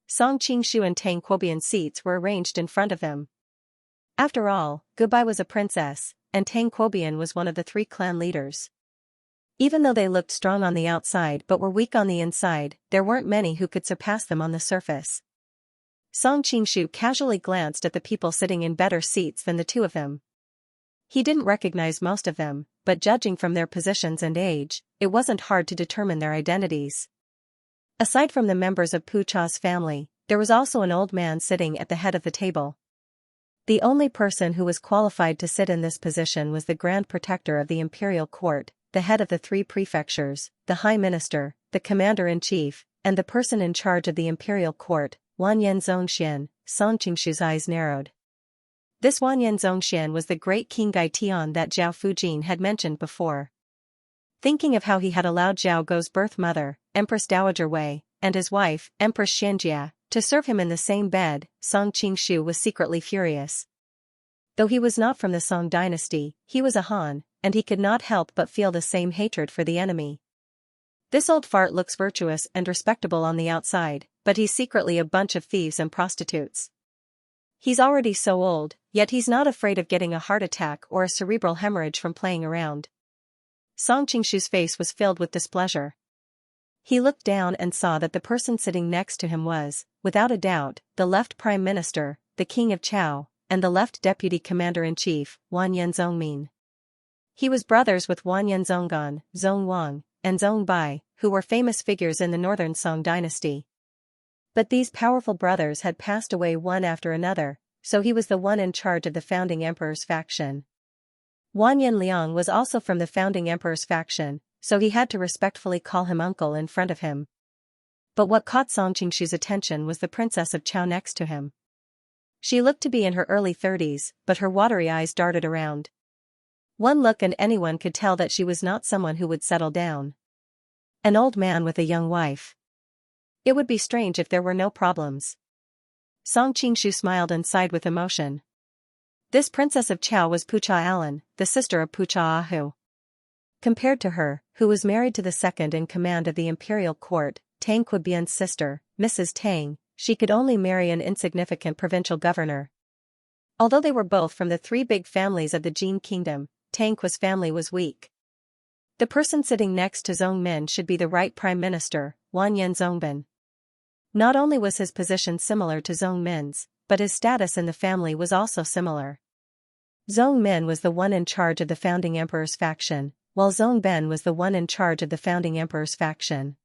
Song Qingshu and Tang Quobian's seats were arranged in front of them. After all, Gubai was a princess, and Tang Quobian was one of the 3 clan leaders. Even though they looked strong on the outside but were weak on the inside, there weren't many who could surpass them on the surface. Song Qingshu casually glanced at the people sitting in better seats than the two of them. He didn't recognize most of them, but judging from their positions and age, it wasn't hard to determine their identities. Aside from the members of Pucha's family, there was also an old man sitting at the head of the table. The only person who was qualified to sit in this position was the Grand Protector of the Imperial Court, the head of the 3 prefectures, the High Minister, the Commander-in-Chief, and the person in charge of the Imperial Court, Wanyan Zongxian. Song Qingshu's eyes narrowed. This Wanyan Zongxian was the great King Gaitian that Zhao Fujin had mentioned before. Thinking of how he had allowed Zhao Guo's birth mother, Empress Dowager Wei, and his wife, Empress Xianxia, to serve him in the same bed, Song Qingshu was secretly furious. Though he was not from the Song dynasty, he was a Han, and he could not help but feel the same hatred for the enemy. This old fart looks virtuous and respectable on the outside, but he's secretly a bunch of thieves and prostitutes. He's already so old, yet he's not afraid of getting a heart attack or a cerebral hemorrhage from playing around. Song Qingshu's face was filled with displeasure. He looked down and saw that the person sitting next to him was, without a doubt, the left Prime Minister, the King of Chao, and the left Deputy Commander-in-Chief, Wanyan Zongmin. He was brothers with Wanyan Zonggan, Zong Wang, and Zong Bai, who were famous figures in the northern Song dynasty. But these powerful brothers had passed away one after another, so he was the one in charge of the founding emperor's faction. Wanyan Liang was also from the founding emperor's faction, so he had to respectfully call him uncle in front of him. But what caught Song Qingshu's attention was the princess of Chao next to him. She looked to be in her early 30s, but her watery eyes darted around. One look and anyone could tell that she was not someone who would settle down. An old man with a young wife. It would be strange if there were no problems. Song Qingshu smiled and sighed with emotion. This princess of Chao was Pucha Alan, the sister of Pucha Ahu. Compared to her, who was married to the second in command of the imperial court, Tang Quobian's sister, Mrs. Tang, she could only marry an insignificant provincial governor. Although they were both from the 3 big families of the Jin kingdom, Tang Quo's family was weak. The person sitting next to Zong Min should be the right prime minister, Wanyan Zongbin. Not only was his position similar to Zong Min's, but his status in the family was also similar. Zong Min was the one in charge of the founding emperor's faction, while Zong Ben was the one in charge of the founding emperor's faction.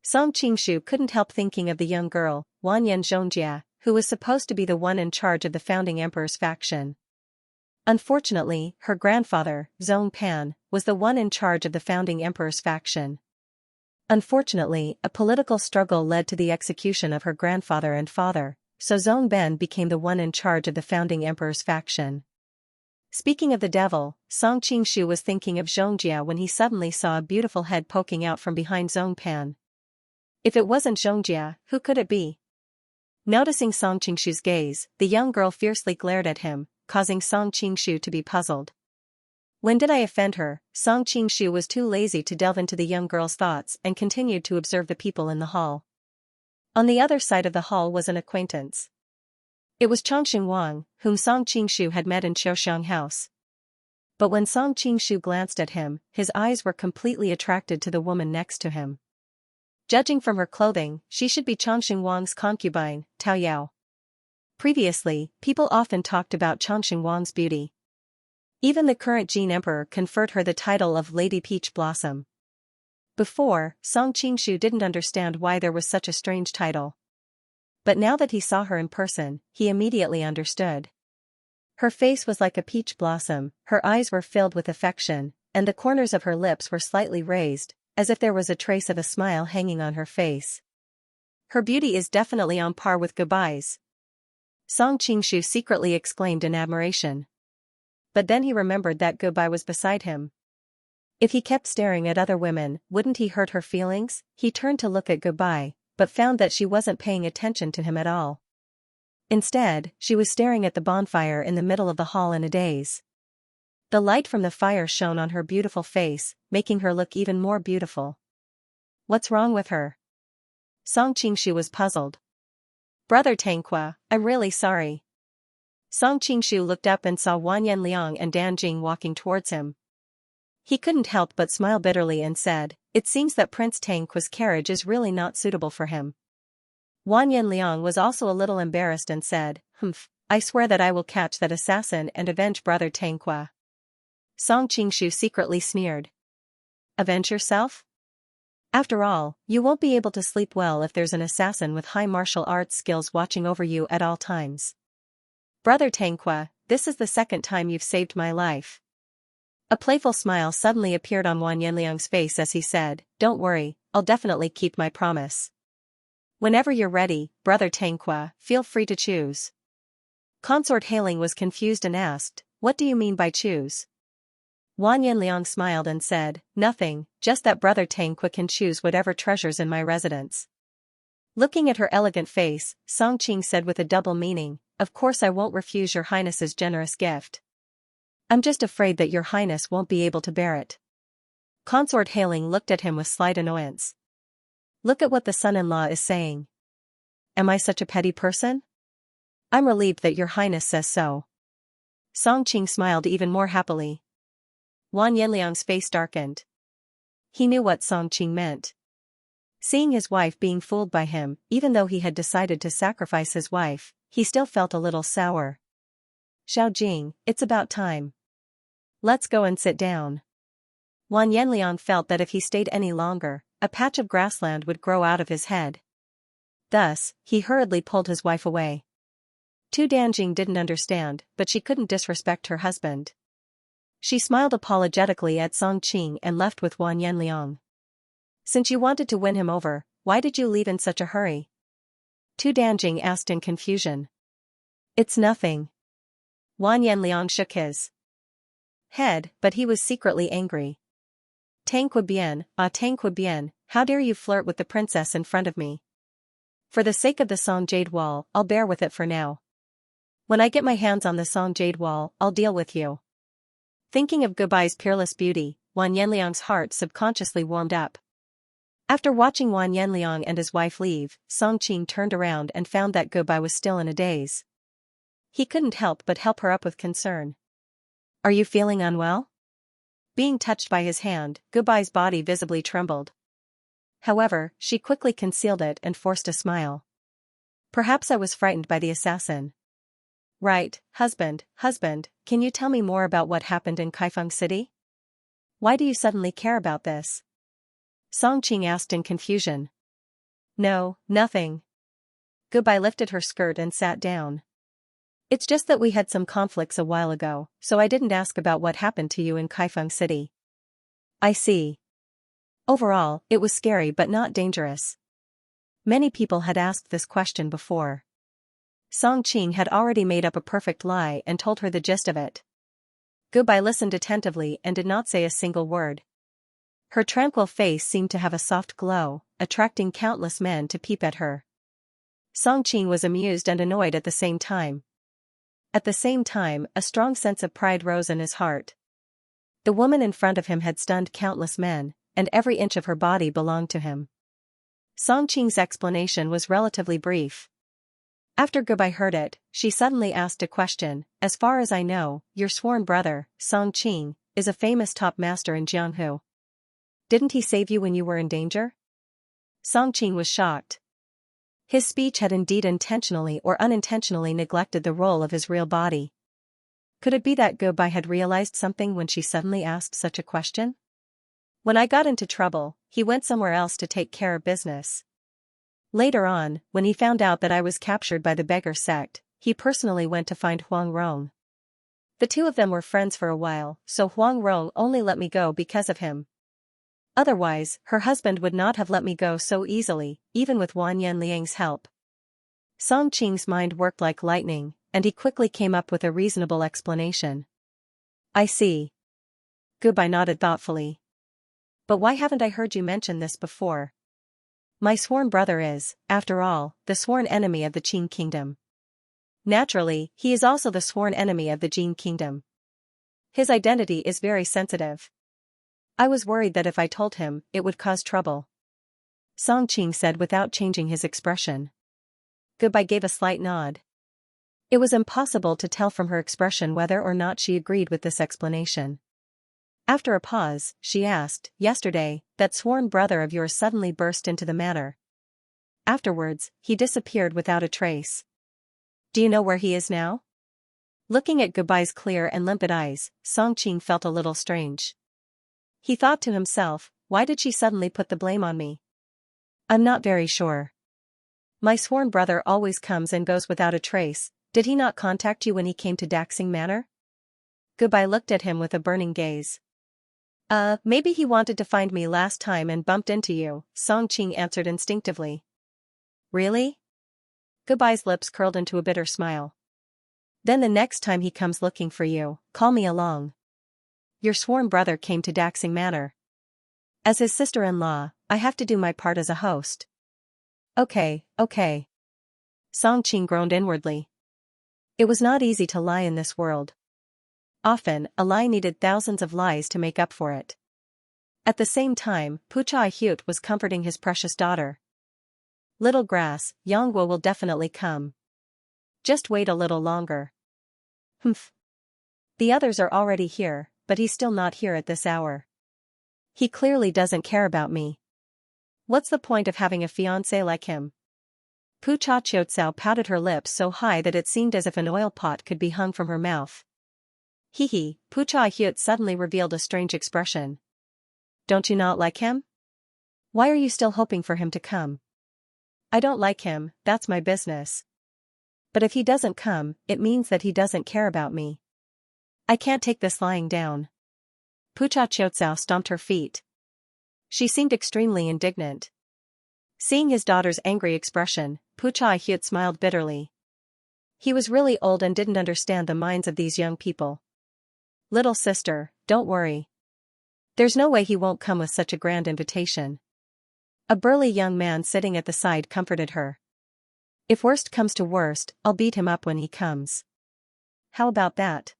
Song Qingshu couldn't help thinking of the young girl, Wanyan Zhongjia, who was supposed to be the one in charge of the founding emperor's faction. Unfortunately, her grandfather, Zong Pan, was the one in charge of the founding emperor's faction. Unfortunately, a political struggle led to the execution of her grandfather and father, so Zong Ben became the one in charge of the founding emperor's faction. Speaking of the devil, Song Qingshu was thinking of Zhongjia when he suddenly saw a beautiful head poking out from behind Zong Pan. If it wasn't Xianxia, who could it be? Noticing Song Qingshu's gaze, the young girl fiercely glared at him, causing Song Qingshu to be puzzled. When did I offend her? Song Qingshu was too lazy to delve into the young girl's thoughts and continued to observe the people in the hall. On the other side of the hall was an acquaintance. It was Chongqing Wang, whom Song Qingshu had met in Xiaoxiang House. But when Song Qingshu glanced at him, his eyes were completely attracted to the woman next to him. Judging from her clothing, she should be Chongqing Wang's concubine, Tao Yao. Previously, people often talked about Chongqing Wang's beauty. Even the current Jin Emperor conferred her the title of Lady Peach Blossom. Before, Song Qingshu didn't understand why there was such a strange title. But now that he saw her in person, he immediately understood. Her face was like a peach blossom, her eyes were filled with affection, and the corners of her lips were slightly raised, as if there was a trace of a smile hanging on her face. Her beauty is definitely on par with Gubai's. Song Qingshu secretly exclaimed in admiration. But then he remembered that Gubai was beside him. If he kept staring at other women, wouldn't he hurt her feelings? He turned to look at Gubai, but found that she wasn't paying attention to him at all. Instead, she was staring at the bonfire in the middle of the hall in a daze. The light from the fire shone on her beautiful face, making her look even more beautiful. What's wrong with her? Song Qingshu was puzzled. Brother Tanqua, I'm really sorry. Song Qingshu looked up and saw Wan Yanliang and Dan Jing walking towards him. He couldn't help but smile bitterly and said, "It seems that Prince Tanqua's carriage is really not suitable for him." Wan Yanliang was also a little embarrassed and said, I swear that I will catch that assassin and avenge Brother Tanqua." Song Qingshu secretly sneered. Avenge yourself? After all, you won't be able to sleep well if there's an assassin with high martial arts skills watching over you at all times. Brother Tanqua, this is the second time you've saved my life. A playful smile suddenly appeared on Wan Yanliang's face as he said, "Don't worry, I'll definitely keep my promise. Whenever you're ready, Brother Tanqua, feel free to choose." Consort Hailing was confused and asked, "What do you mean by choose?" Wan Yanliang smiled and said, "Nothing, just that Brother Tanqua can choose whatever treasures in my residence." Looking at her elegant face, Song Qing said with a double meaning, "Of course I won't refuse your highness's generous gift. I'm just afraid that your highness won't be able to bear it." Consort Hailing looked at him with slight annoyance. Look at what the son-in-law is saying. Am I such a petty person? I'm relieved that your highness says so. Song Qing smiled even more happily. Wan Yanliang's face darkened. He knew what Song Qing meant. Seeing his wife being fooled by him, even though he had decided to sacrifice his wife, he still felt a little sour. "Xiao Jing, it's about time. Let's go and sit down." Wan Yanliang felt that if he stayed any longer, a patch of grassland would grow out of his head. Thus, he hurriedly pulled his wife away. Tu Danjing didn't understand, but she couldn't disrespect her husband. She smiled apologetically at Song Qing and left with Wan Yanliang. "Since you wanted to win him over, why did you leave in such a hurry?" Tu Danjing asked in confusion. "It's nothing." Wan Yanliang shook his head, but he was secretly angry. "Tanqua bien, Tanqua bien, how dare you flirt with the princess in front of me? For the sake of the Song Jade Wall, I'll bear with it for now. When I get my hands on the Song Jade Wall, I'll deal with you." Thinking of Gubai's peerless beauty, Wan Yanliang's heart subconsciously warmed up. After watching Wan Yanliang and his wife leave, Song Qing turned around and found that Gubai was still in a daze. He couldn't help but help her up with concern. "Are you feeling unwell?" Being touched by his hand, Gubai's body visibly trembled. However, she quickly concealed it and forced a smile. "Perhaps I was frightened by the assassin." "Right, husband, can you tell me more about what happened in Kaifeng City? Why do you suddenly care about this?" Song Qing asked in confusion. "No, nothing." Gubai lifted her skirt and sat down. "It's just that we had some conflicts a while ago, so I didn't ask about what happened to you in Kaifeng City." "I see. Overall, it was scary but not dangerous." Many people had asked this question before. Song Qing had already made up a perfect lie and told her the gist of it. Gubai listened attentively and did not say a single word. Her tranquil face seemed to have a soft glow, attracting countless men to peep at her. Xianxia was amused and annoyed at the same time. At the same time, a strong sense of pride rose in his heart. The woman in front of him had stunned countless men, and every inch of her body belonged to him. Xianxia's explanation was relatively brief. After Gubai heard it, she suddenly asked a question. As far as I know, your sworn brother, Xianxia, is a famous top master in Jianghu. Didn't he save you when you were in danger? Xianxia was shocked. His speech had indeed intentionally or unintentionally neglected the role of his real body. Could it be that Gubai had realized something when she suddenly asked such a question? When I got into trouble, he went somewhere else to take care of business. Later on, when he found out that I was captured by the beggar sect, he personally went to find Huang Rong. The two of them were friends for a while, so Huang Rong only let me go because of him. Otherwise, her husband would not have let me go so easily, even with Wan Yanliang's help. Xianxia's mind worked like lightning, and he quickly came up with a reasonable explanation. I see. Gubai nodded thoughtfully. But why haven't I heard you mention this before? My sworn brother is, after all, the sworn enemy of the Qin kingdom. Naturally, he is also the sworn enemy of the Jin kingdom. His identity is very sensitive. I was worried that if I told him, it would cause trouble. Xianxia said without changing his expression. Gubai gave a slight nod. It was impossible to tell from her expression whether or not she agreed with this explanation. After a pause, she asked, yesterday, that sworn brother of yours suddenly burst into the manor. Afterwards, he disappeared without a trace. Do you know where he is now? Looking at Gubai's clear and limpid eyes, Xianxia felt a little strange. He thought to himself, why did she suddenly put the blame on me? I'm not very sure. My sworn brother always comes and goes without a trace. Did he not contact you when he came to Daxing Manor? Gubai looked at him with a burning gaze. Maybe he wanted to find me last time and bumped into you, Xianxia answered instinctively. Really? Gubai's lips curled into a bitter smile. Then the next time he comes looking for you, call me along. Your sworn brother came to Daxing Manor. As his sister-in-law, I have to do my part as a host. Okay. Xianxia groaned inwardly. It was not easy to lie in this world. Often, a lie needed thousands of lies to make up for it. At the same time, Pucha Hyut was comforting his precious daughter. Little grass, Yangguo will definitely come. Just wait a little longer. Humph. The others are already here, but he's still not here at this hour. He clearly doesn't care about me. What's the point of having a fiancé like him? Pucha Qiutsao pouted her lips so high that it seemed as if an oil pot could be hung from her mouth. Hee, Pucha Hyut suddenly revealed a strange expression. Don't you not like him? Why are you still hoping for him to come? I don't like him, that's my business. But if he doesn't come, it means that he doesn't care about me. I can't take this lying down. Pucha Qiutsao stomped her feet. She seemed extremely indignant. Seeing his daughter's angry expression, Pucha Hyut smiled bitterly. He was really old and didn't understand the minds of these young people. Little sister, don't worry. There's no way he won't come with such a grand invitation. A burly young man sitting at the side comforted her. If worst comes to worst, I'll beat him up when he comes. How about that?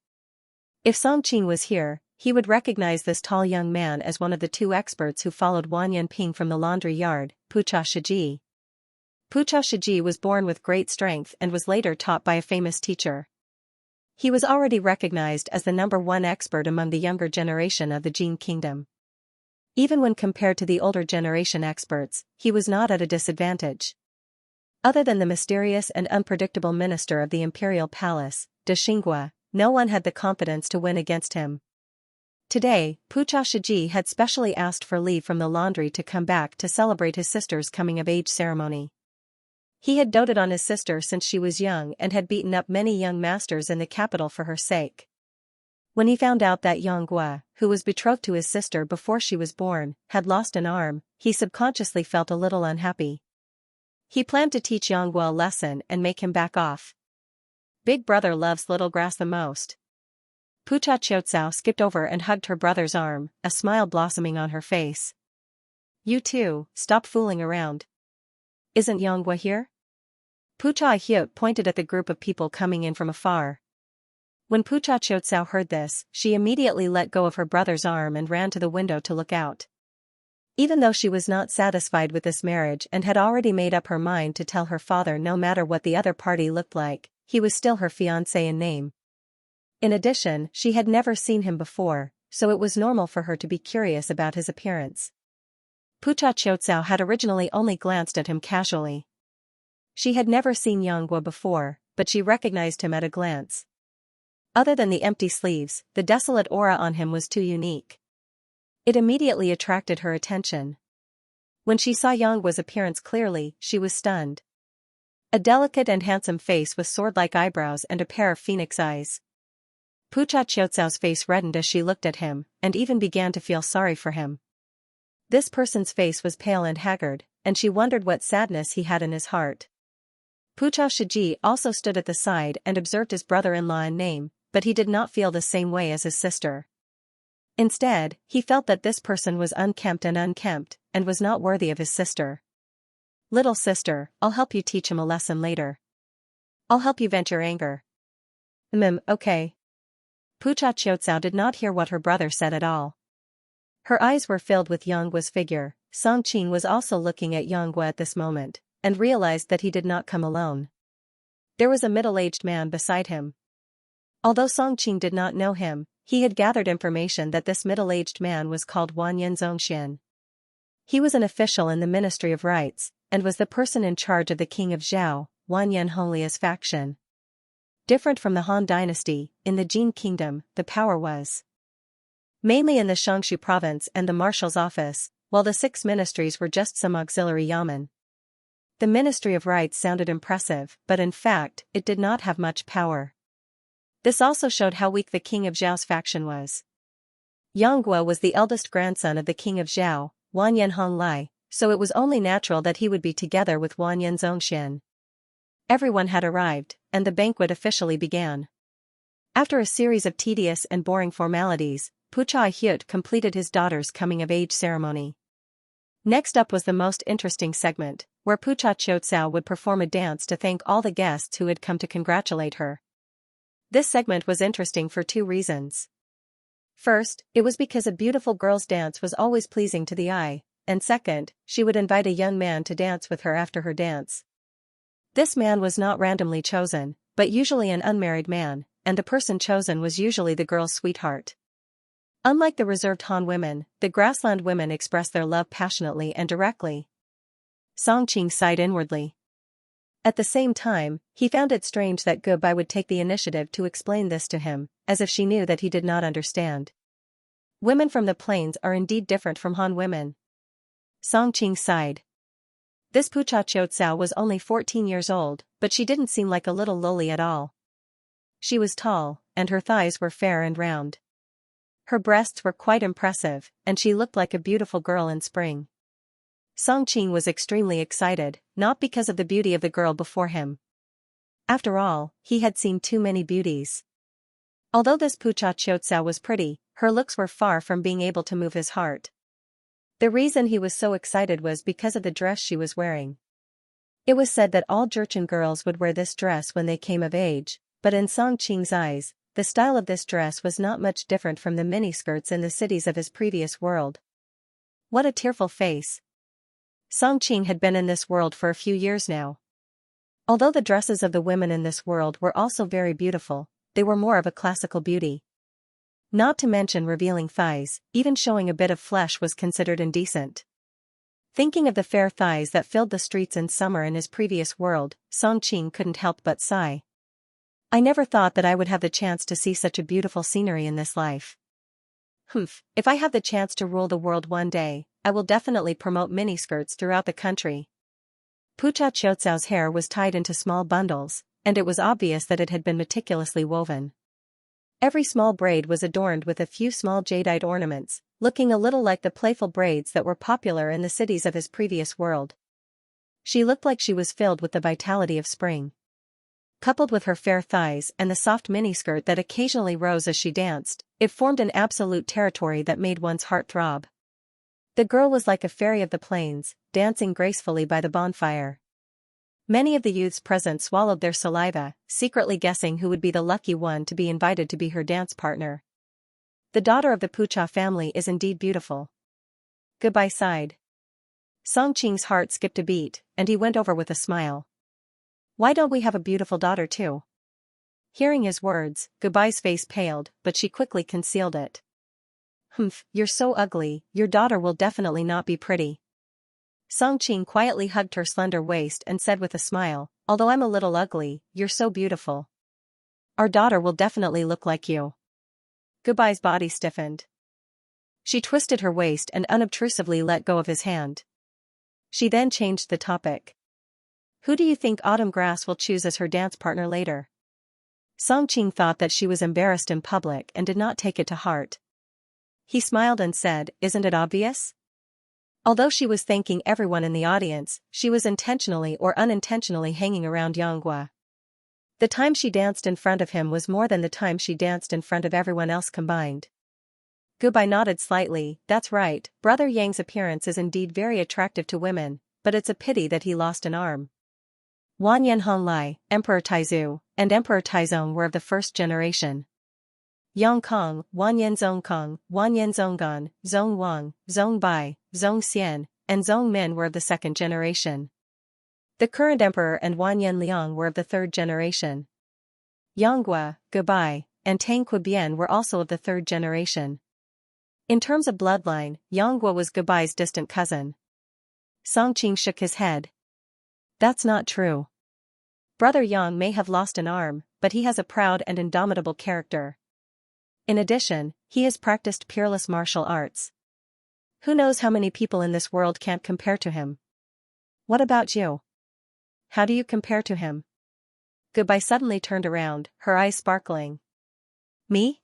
If Xianxia was here, he would recognize this tall young man as one of the two experts who followed Wan Yanping from the laundry yard, Pucha Shiji. Pucha Shiji was born with great strength and was later taught by a famous teacher. He was already recognized as the #1 expert among the younger generation of the Jin kingdom. Even when compared to the older generation experts, he was not at a disadvantage. Other than the mysterious and unpredictable minister of the imperial palace, de Xinghua, no one had the confidence to win against him. Today, Pucha Shiji had specially asked for leave from the laundry to come back to celebrate his sister's coming-of-age ceremony. He had doted on his sister since she was young and had beaten up many young masters in the capital for her sake. When he found out that Yangguo, who was betrothed to his sister before she was born, had lost an arm, he subconsciously felt a little unhappy. He planned to teach Yangguo a lesson and make him back off. Big brother loves little grass the most. Pucha Qiucao skipped over and hugged her brother's arm, a smile blossoming on her face. You too, stop fooling around. Isn't Yonghua here? Pucha Qiu pointed at the group of people coming in from afar. When Pucha Qiucao heard this, she immediately let go of her brother's arm and ran to the window to look out. Even though she was not satisfied with this marriage and had already made up her mind to tell her father no matter what the other party looked like, he was still her fiancé in name. In addition, she had never seen him before, so it was normal for her to be curious about his appearance. Pucha Qiucao had originally only glanced at him casually. She had never seen Yonghua before, but she recognized him at a glance. Other than the empty sleeves, the desolate aura on him was too unique. It immediately attracted her attention. When she saw Yonghua's appearance clearly, she was stunned. A delicate and handsome face with sword-like eyebrows and a pair of phoenix eyes. Pucha Qiucao's face reddened as she looked at him, and even began to feel sorry for him. This person's face was pale and haggard, and she wondered what sadness he had in his heart. Pucha Shiji also stood at the side and observed his brother-in-law in name, but he did not feel the same way as his sister. Instead, he felt that this person was unkempt, and was not worthy of his sister. Little sister, I'll help you teach him a lesson later. I'll help you vent your anger. Okay. Pucha Qiucao did not hear what her brother said at all. Her eyes were filled with Yonghua's figure. Song Qing was also looking at Yonghua at this moment, and realized that he did not come alone. There was a middle-aged man beside him. Although Song Qing did not know him, he had gathered information that this middle-aged man was called Wanyan Zongxian. He was an official in the Ministry of Rites, and was the person in charge of the king of Zhao, Wanyan Honglia's faction. Different from the Han dynasty, in the Jin kingdom, the power was mainly in the Xianxia province and the marshal's office, while the 6 ministries were just some auxiliary yamen. The Ministry of Rites sounded impressive, but in fact, it did not have much power. This also showed how weak the king of Zhao's faction was. Yonghua was the eldest grandson of the king of Zhao, Wanyan Honglai, so it was only natural that he would be together with Wanyan Zongxian. Everyone had arrived, and the banquet officially began. After a series of tedious and boring formalities, Pucha Qiu completed his daughter's coming-of-age ceremony. Next up was the most interesting segment, where Pucha Qiucao would perform a dance to thank all the guests who had come to congratulate her. This segment was interesting for 2 reasons. First, it was because a beautiful girl's dance was always pleasing to the eye, and second, she would invite a young man to dance with her after her dance. This man was not randomly chosen, but usually an unmarried man, and the person chosen was usually the girl's sweetheart. Unlike the reserved Han women, the grassland women expressed their love passionately and directly. Song Qing sighed inwardly. At the same time, he found it strange that Gubai would take the initiative to explain this to him, as if she knew that he did not understand. Women from the plains are indeed different from Han women. Song Qing sighed. This Pucha Qiucao was only 14 years old, but she didn't seem like a little loli at all. She was tall, and her thighs were fair and round. Her breasts were quite impressive, and she looked like a beautiful girl in spring. Song Qing was extremely excited, not because of the beauty of the girl before him. After all, he had seen too many beauties. Although this Pucha Qiucao was pretty, her looks were far from being able to move his heart. The reason he was so excited was because of the dress she was wearing. It was said that all Jurchen girls would wear this dress when they came of age, but in Song Qing's eyes, the style of this dress was not much different from the miniskirts in the cities of his previous world. What a tearful face. Song Qing had been in this world for a few years now. Although the dresses of the women in this world were also very beautiful, they were more of a classical beauty. Not to mention revealing thighs, even showing a bit of flesh was considered indecent. Thinking of the fair thighs that filled the streets in summer in his previous world, Song Qing couldn't help but sigh. I never thought that I would have the chance to see such a beautiful scenery in this life. If I have the chance to rule the world one day, I will definitely promote miniskirts throughout the country. Pucha Qiucao's hair was tied into small bundles, and it was obvious that it had been meticulously woven. Every small braid was adorned with a few small jadeite ornaments, looking a little like the playful braids that were popular in the cities of his previous world. She looked like she was filled with the vitality of spring. Coupled with her fair thighs and the soft miniskirt that occasionally rose as she danced, it formed an absolute territory that made one's heart throb. The girl was like a fairy of the plains, dancing gracefully by the bonfire. Many of the youths present swallowed their saliva, secretly guessing who would be the lucky one to be invited to be her dance partner. The daughter of the Pucha family is indeed beautiful. Goodbye sighed. Songqing's heart skipped a beat, and he went over with a smile. Why don't we have a beautiful daughter too? Hearing his words, Goodbye's face paled, but she quickly concealed it. Humph, you're so ugly, your daughter will definitely not be pretty. Songqing quietly hugged her slender waist and said with a smile, although I'm a little ugly, you're so beautiful. Our daughter will definitely look like you. Goodbye's body stiffened. She twisted her waist and unobtrusively let go of his hand. She then changed the topic. Who do you think Autumn Grass will choose as her dance partner later? Songqing thought that she was embarrassed in public and did not take it to heart. He smiled and said, isn't it obvious? Although she was thanking everyone in the audience, she was intentionally or unintentionally hanging around Xianxia. The time she danced in front of him was more than the time she danced in front of everyone else combined. Goodbye nodded slightly, that's right, Brother Yang's appearance is indeed very attractive to women, but it's a pity that he lost an arm. Wanyan Honglai, Emperor Taizu, and Emperor Taizong were of the first generation. Yang Kong, Wanyan Zongkong, Wanyan Zonggan, Zong Wang, Zong Bai, Zong Xian, and Zong Min were of the second generation. The current emperor and Wanyan Liang were of the third generation. Yanghua, Goodbye, and Tang Quebian were also of the third generation. In terms of bloodline, Yanghua was Goodbye's distant cousin. Songqing shook his head. That's not true. Brother Yang may have lost an arm, but he has a proud and indomitable character. In addition, he has practiced peerless martial arts. Who knows how many people in this world can't compare to him? What about you? How do you compare to him? Goodbye suddenly turned around, her eyes sparkling. Me?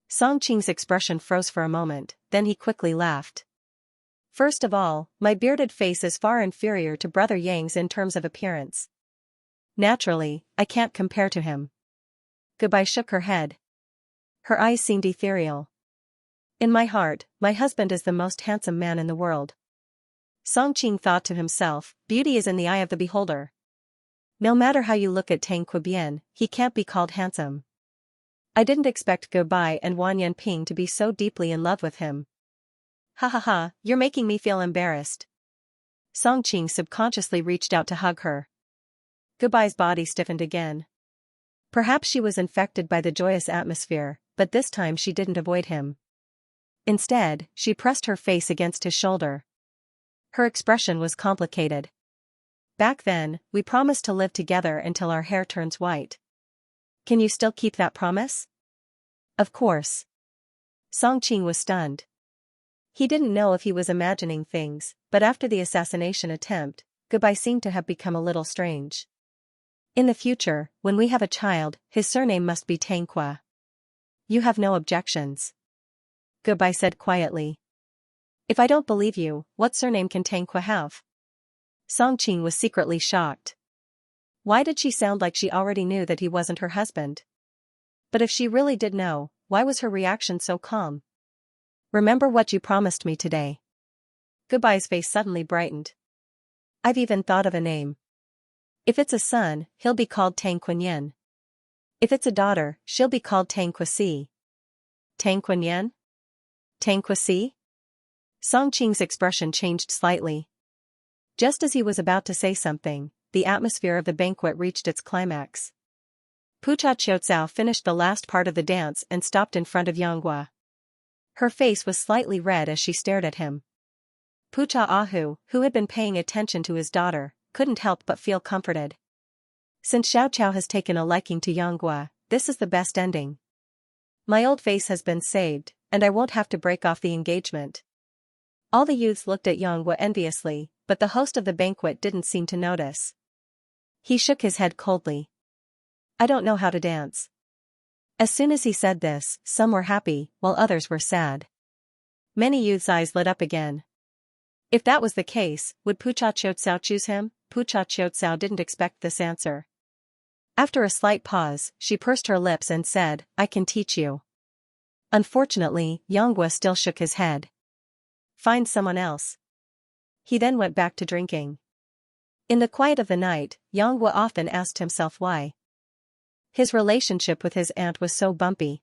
Songqing's expression froze for a moment, then he quickly laughed. First of all, my bearded face is far inferior to Brother Yang's in terms of appearance. Naturally, I can't compare to him. Goodbye shook her head. Her eyes seemed ethereal. In my heart, my husband is the most handsome man in the world. Songqing thought to himself, beauty is in the eye of the beholder. No matter how you look at Tang Quebian, he can't be called handsome. I didn't expect Goodbye and Wan Yanping to be so deeply in love with him. Ha ha ha, you're making me feel embarrassed. Songqing subconsciously reached out to hug her. Goodbye's body stiffened again. Perhaps she was infected by the joyous atmosphere, but this time she didn't avoid him. Instead, she pressed her face against his shoulder. Her expression was complicated. Back then, we promised to live together until our hair turns white. Can you still keep that promise? Of course. Songqing was stunned. He didn't know if he was imagining things, but after the assassination attempt, Goodbye seemed to have become a little strange. In the future, when we have a child, his surname must be Tangqua. You have no objections? Goodbye said quietly. If I don't believe you, what surname can Tangqua have? Songqing was secretly shocked. Why did she sound like she already knew that he wasn't her husband? But if she really did know, why was her reaction so calm? Remember what you promised me today. Goodbye's face suddenly brightened. I've even thought of a name. If it's a son, he'll be called Tang Quinyen. If it's a daughter, she'll be called Tang Quasi. Tang Quinyen? Tang Quasi? Songqing's expression changed slightly. Just as he was about to say something, the atmosphere of the banquet reached its climax. Pucha Qiucao finished the last part of the dance and stopped in front of Yanghua. Her face was slightly red as she stared at him. Pucha Ahu, who had been paying attention to his daughter, couldn't help but feel comforted. Since Xiao Chao has taken a liking to Yanghua, this is the best ending. My old face has been saved, and I won't have to break off the engagement. All the youths looked at Yanghua enviously, but the host of the banquet didn't seem to notice. He shook his head coldly. I don't know how to dance. As soon as he said this, some were happy, while others were sad. Many youths' eyes lit up again. If that was the case, would Pucha Qiucao choose him? Pucha Qiucao didn't expect this answer. After a slight pause, she pursed her lips and said, I can teach you. Unfortunately, Xianxia still shook his head. Find someone else. He then went back to drinking. In the quiet of the night, Xianxia often asked himself why. His relationship with his aunt was so bumpy.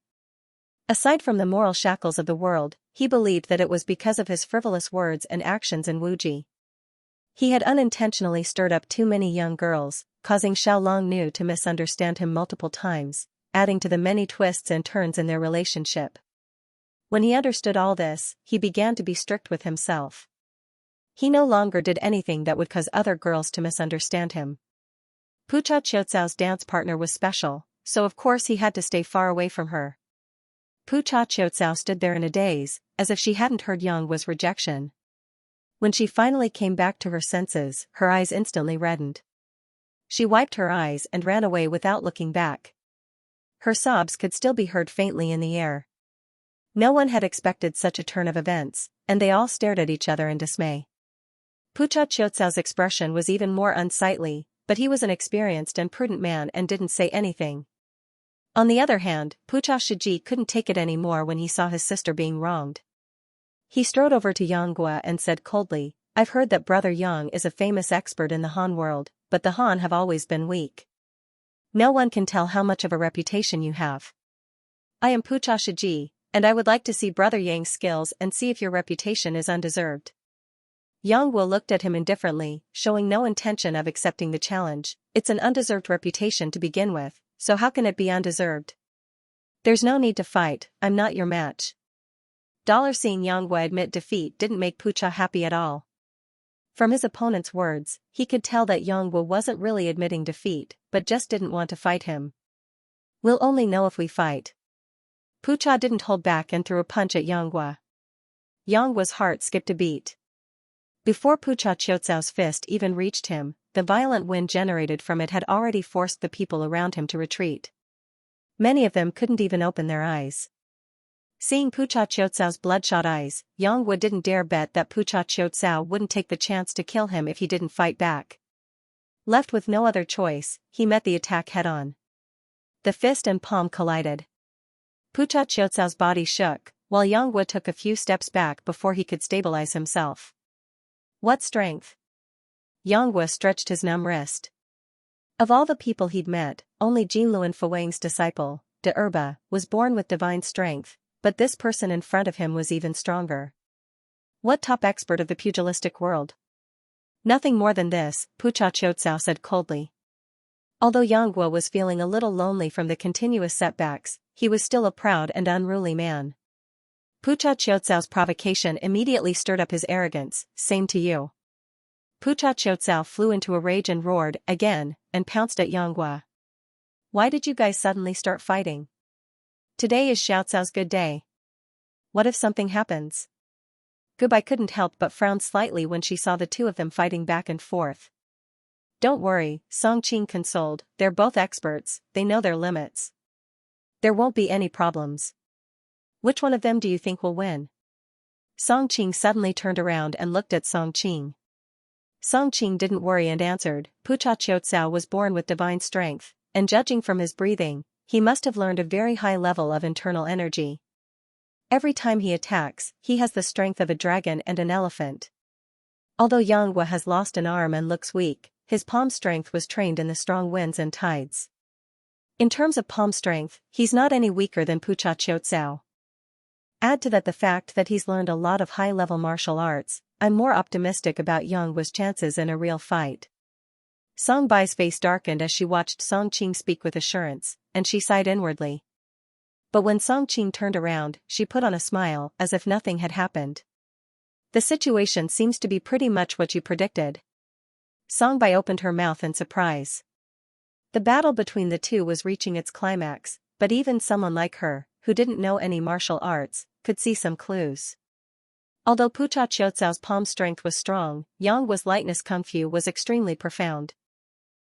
Aside from the moral shackles of the world, he believed that it was because of his frivolous words and actions in Wuji. He had unintentionally stirred up too many young girls, causing Xiao Longnu to misunderstand him multiple times, adding to the many twists and turns in their relationship. When he understood all this, he began to be strict with himself. He no longer did anything that would cause other girls to misunderstand him. Pucha Qiucao's dance partner was special, so of course he had to stay far away from her. Pucha Qiucao stood there in a daze, as if she hadn't heard Xiangxia's rejection. When she finally came back to her senses, her eyes instantly reddened. She wiped her eyes and ran away without looking back. Her sobs could still be heard faintly in the air. No one had expected such a turn of events, and they all stared at each other in dismay. Pucha Qiucao's expression was even more unsightly, but he was an experienced and prudent man and didn't say anything. On the other hand, Pucha Shiji couldn't take it anymore when he saw his sister being wronged. He strode over to Xianxia and said coldly, I've heard that Brother Yang is a famous expert in the Han world, but the Han have always been weak. No one can tell how much of a reputation you have. I am Pucha Shiji, and I would like to see Brother Yang's skills and see if your reputation is undeserved. Xianxia looked at him indifferently, showing no intention of accepting the challenge. It's an undeserved reputation to begin with, so how can it be undeserved? There's no need to fight, I'm not your match. Seeing Xianxia admit defeat didn't make Pucha happy at all. From his opponent's words, he could tell that Xianxia wasn't really admitting defeat, but just didn't want to fight him. We'll only know if we fight. Pucha didn't hold back and threw a punch at Xianxia. Xiangxia's heart skipped a beat. Before Pucha Qiucao's fist even reached him, the violent wind generated from it had already forced the people around him to retreat. Many of them couldn't even open their eyes. Seeing Pucha Qiucao's bloodshot eyes, Xianxia didn't dare bet that Pucha Qiucao wouldn't take the chance to kill him if he didn't fight back. Left with no other choice, he met the attack head-on. The fist and palm collided. Pucha Qiucao's body shook, while Xianxia took a few steps back before he could stabilize himself. What strength! Xianxia stretched his numb wrist. Of all the people he'd met, only Jinluan Fuwang's disciple, De Erba, was born with divine strength, but this person in front of him was even stronger. What top expert of the pugilistic world? Nothing more than this, Pucha Qiucao said coldly. Although Xianxia was feeling a little lonely from the continuous setbacks, he was still a proud and unruly man. Pucha Qiucao's provocation immediately stirred up his arrogance, same to you. Pucha Qiucao flew into a rage and roared, again, and pounced at Xianxia. Why did you guys suddenly start fighting? Today is Xiaocao's good day. What if something happens? Gubai couldn't help but frown slightly when she saw the two of them fighting back and forth. Don't worry, Song Qing consoled, they're both experts, they know their limits. There won't be any problems. Which one of them do you think will win? Song Qing suddenly turned around and looked at Song Qing. Song Qing didn't worry and answered, Pucha Qiucao was born with divine strength, and judging from his breathing, he must have learned a very high level of internal energy. Every time he attacks, he has the strength of a dragon and an elephant. Although Xianxia has lost an arm and looks weak, his palm strength was trained in the strong winds and tides. In terms of palm strength, he's not any weaker than Pucha Qiucao. Add to that the fact that he's learned a lot of high-level martial arts, I'm more optimistic about Xiangxia's chances in a real fight. Song Bai's face darkened as she watched Song Qing speak with assurance, and she sighed inwardly. But when Song Qing turned around, she put on a smile, as if nothing had happened. The situation seems to be pretty much what you predicted. Song Bai opened her mouth in surprise. The battle between the two was reaching its climax, but even someone like her, who didn't know any martial arts, could see some clues. Although Pucha Qiucao's palm strength was strong, Xiangxia's lightness kung fu was extremely profound.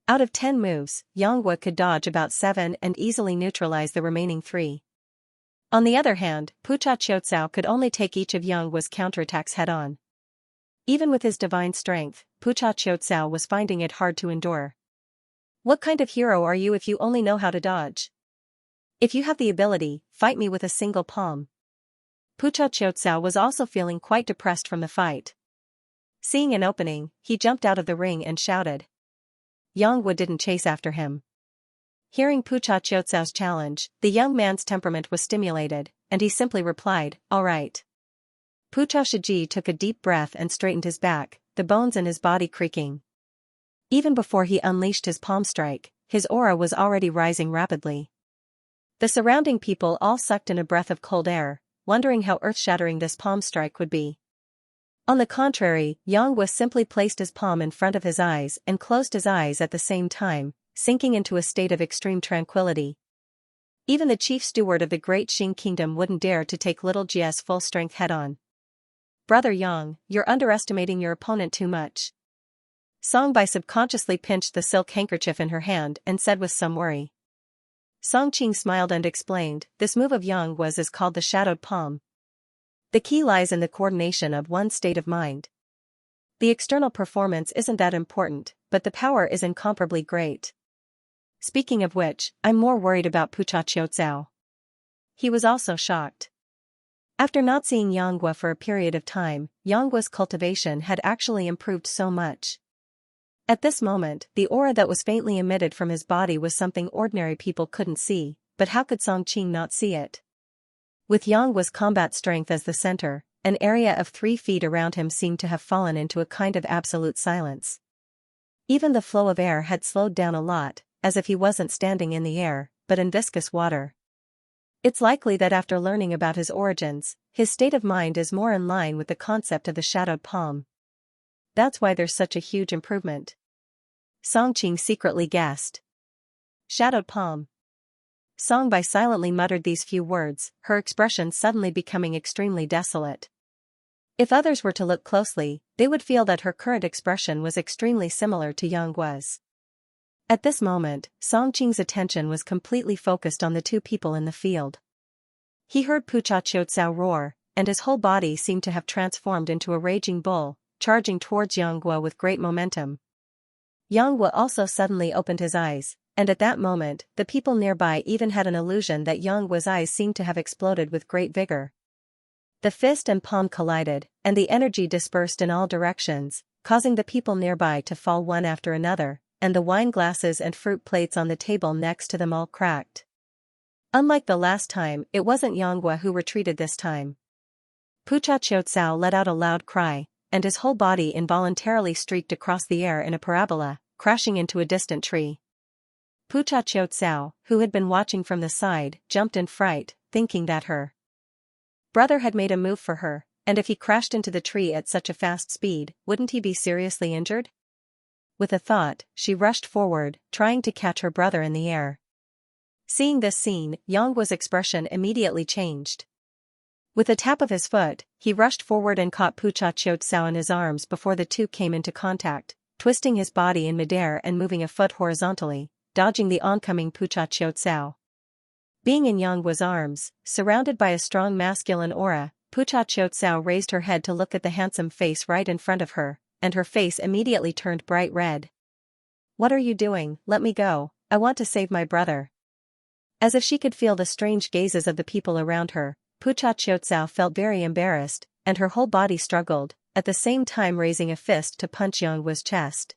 Out of 10 moves, Xianxia could dodge about 7 and easily neutralize the remaining 3. On the other hand, Pucha Qiucao could only take each of Xiangxia's counterattacks head-on. Even with his divine strength, Pucha Qiucao was finding it hard to endure. What kind of hero are you if you only know how to dodge? If you have the ability, fight me with a single palm. Pucha Qiucao was also feeling quite depressed from the fight. Seeing an opening, he jumped out of the ring and shouted. Yang Wu didn't chase after him. Hearing Pucha Qiucao's challenge, the young man's temperament was stimulated, and he simply replied, "All right." Pucha Shiji took a deep breath and straightened his back, the bones in his body creaking. Even before he unleashed his palm strike, his aura was already rising rapidly. The surrounding people all sucked in a breath of cold air, wondering how earth-shattering this palm strike would be. On the contrary, Yang Wu simply placed his palm in front of his eyes and closed his eyes at the same time, sinking into a state of extreme tranquility. Even the chief steward of the great Qing kingdom wouldn't dare to take little Jia's full-strength head-on. Brother Yang, you're underestimating your opponent too much. Song Bai subconsciously pinched the silk handkerchief in her hand and said with some worry. Song Qing smiled and explained, this move of Yang Wu's is called the shadowed palm. The key lies in the coordination of one's state of mind. The external performance isn't that important, but the power is incomparably great. Speaking of which, I'm more worried about Pucha Qiucao. He was also shocked. After not seeing Yang Wu for a period of time, Yang Wu's cultivation had actually improved so much. At this moment, the aura that was faintly emitted from his body was something ordinary people couldn't see, but how could Song Qing not see it? With Yang Wu's combat strength as the center, an area of 3 feet around him seemed to have fallen into a kind of absolute silence. Even the flow of air had slowed down a lot, as if he wasn't standing in the air, but in viscous water. It's likely that after learning about his origins, his state of mind is more in line with the concept of the shadowed palm. That's why there's such a huge improvement. Song Qing secretly guessed. Shadowed palm. Song Bai silently muttered these few words, her expression suddenly becoming extremely desolate. If others were to look closely, they would feel that her current expression was extremely similar to Yang Wu's. At this moment, Song Qing's attention was completely focused on the 2 people in the field. He heard Pucha Qiucao roar, and his whole body seemed to have transformed into a raging bull, charging towards Yang Wu with great momentum. Yang Wu also suddenly opened his eyes, and at that moment, the people nearby even had an illusion that Yang Wu's eyes seemed to have exploded with great vigor. The fist and palm collided, and the energy dispersed in all directions, causing the people nearby to fall one after another, and the wine glasses and fruit plates on the table next to them all cracked. Unlike the last time, it wasn't Yang Wu who retreated this time. Pucha Qiucao let out a loud cry, and his whole body involuntarily streaked across the air in a parabola, crashing into a distant tree. Pucha Qiucao, who had been watching from the side, jumped in fright, thinking that her brother had made a move for her, and if he crashed into the tree at such a fast speed, wouldn't he be seriously injured? With a thought, she rushed forward, trying to catch her brother in the air. Seeing this scene, Yang Wu's expression immediately changed. With a tap of his foot, he rushed forward and caught Pucha Qiucao in his arms before the 2 came into contact, twisting his body in midair and moving a foot horizontally, dodging the oncoming Pucha Qiucao. Being in Yang Wu's arms, surrounded by a strong masculine aura, Pucha Qiucao raised her head to look at the handsome face right in front of her, and her face immediately turned bright red. "What are you doing? Let me go, I want to save my brother." As if she could feel the strange gazes of the people around her, Pucha Qiucao felt very embarrassed, and her whole body struggled, at the same time raising a fist to punch Yang Wu's chest.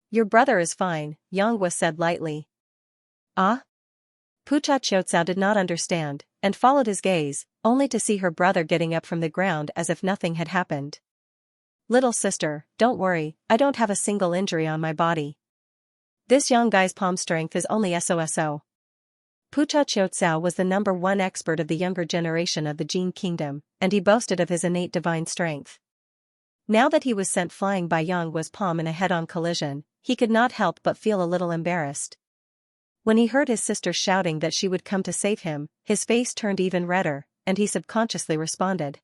"Your brother is fine," Yang Wu said lightly. "Ah?" Pucha Qiucao did not understand, and followed his gaze, only to see her brother getting up from the ground as if nothing had happened. "Little sister, don't worry, I don't have a single injury on my body. This young guy's palm strength is only SOSO. Pucha Qiucao was the #1 expert of the younger generation of the Jin kingdom, and he boasted of his innate divine strength. Now that he was sent flying by Yang Wu's palm in a head-on collision, he could not help but feel a little embarrassed. When he heard his sister shouting that she would come to save him, his face turned even redder, and he subconsciously responded.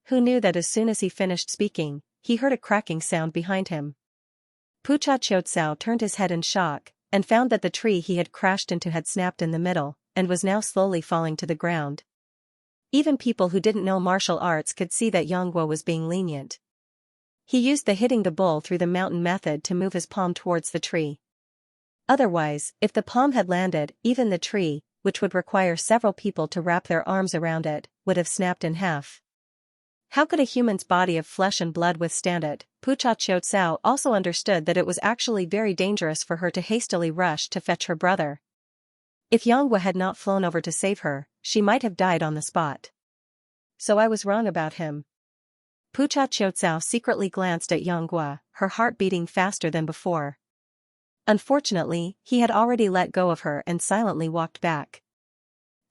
Who knew that as soon as he finished speaking, he heard a cracking sound behind him. Pucha Qiucao turned his head in shock, and found that the tree he had crashed into had snapped in the middle, and was now slowly falling to the ground. Even people who didn't know martial arts could see that Yang Wu was being lenient. He used the hitting the bull through the mountain method to move his palm towards the tree. Otherwise, if the palm had landed, even the tree, which would require several people to wrap their arms around it, would have snapped in half. How could a human's body of flesh and blood withstand it? Pucha Qiucao also understood that it was actually very dangerous for her to hastily rush to fetch her brother. If Xianxia had not flown over to save her, she might have died on the spot. So I was wrong about him. Pucha Qiucao secretly glanced at Xianxia, her heart beating faster than before. Unfortunately, he had already let go of her and silently walked back.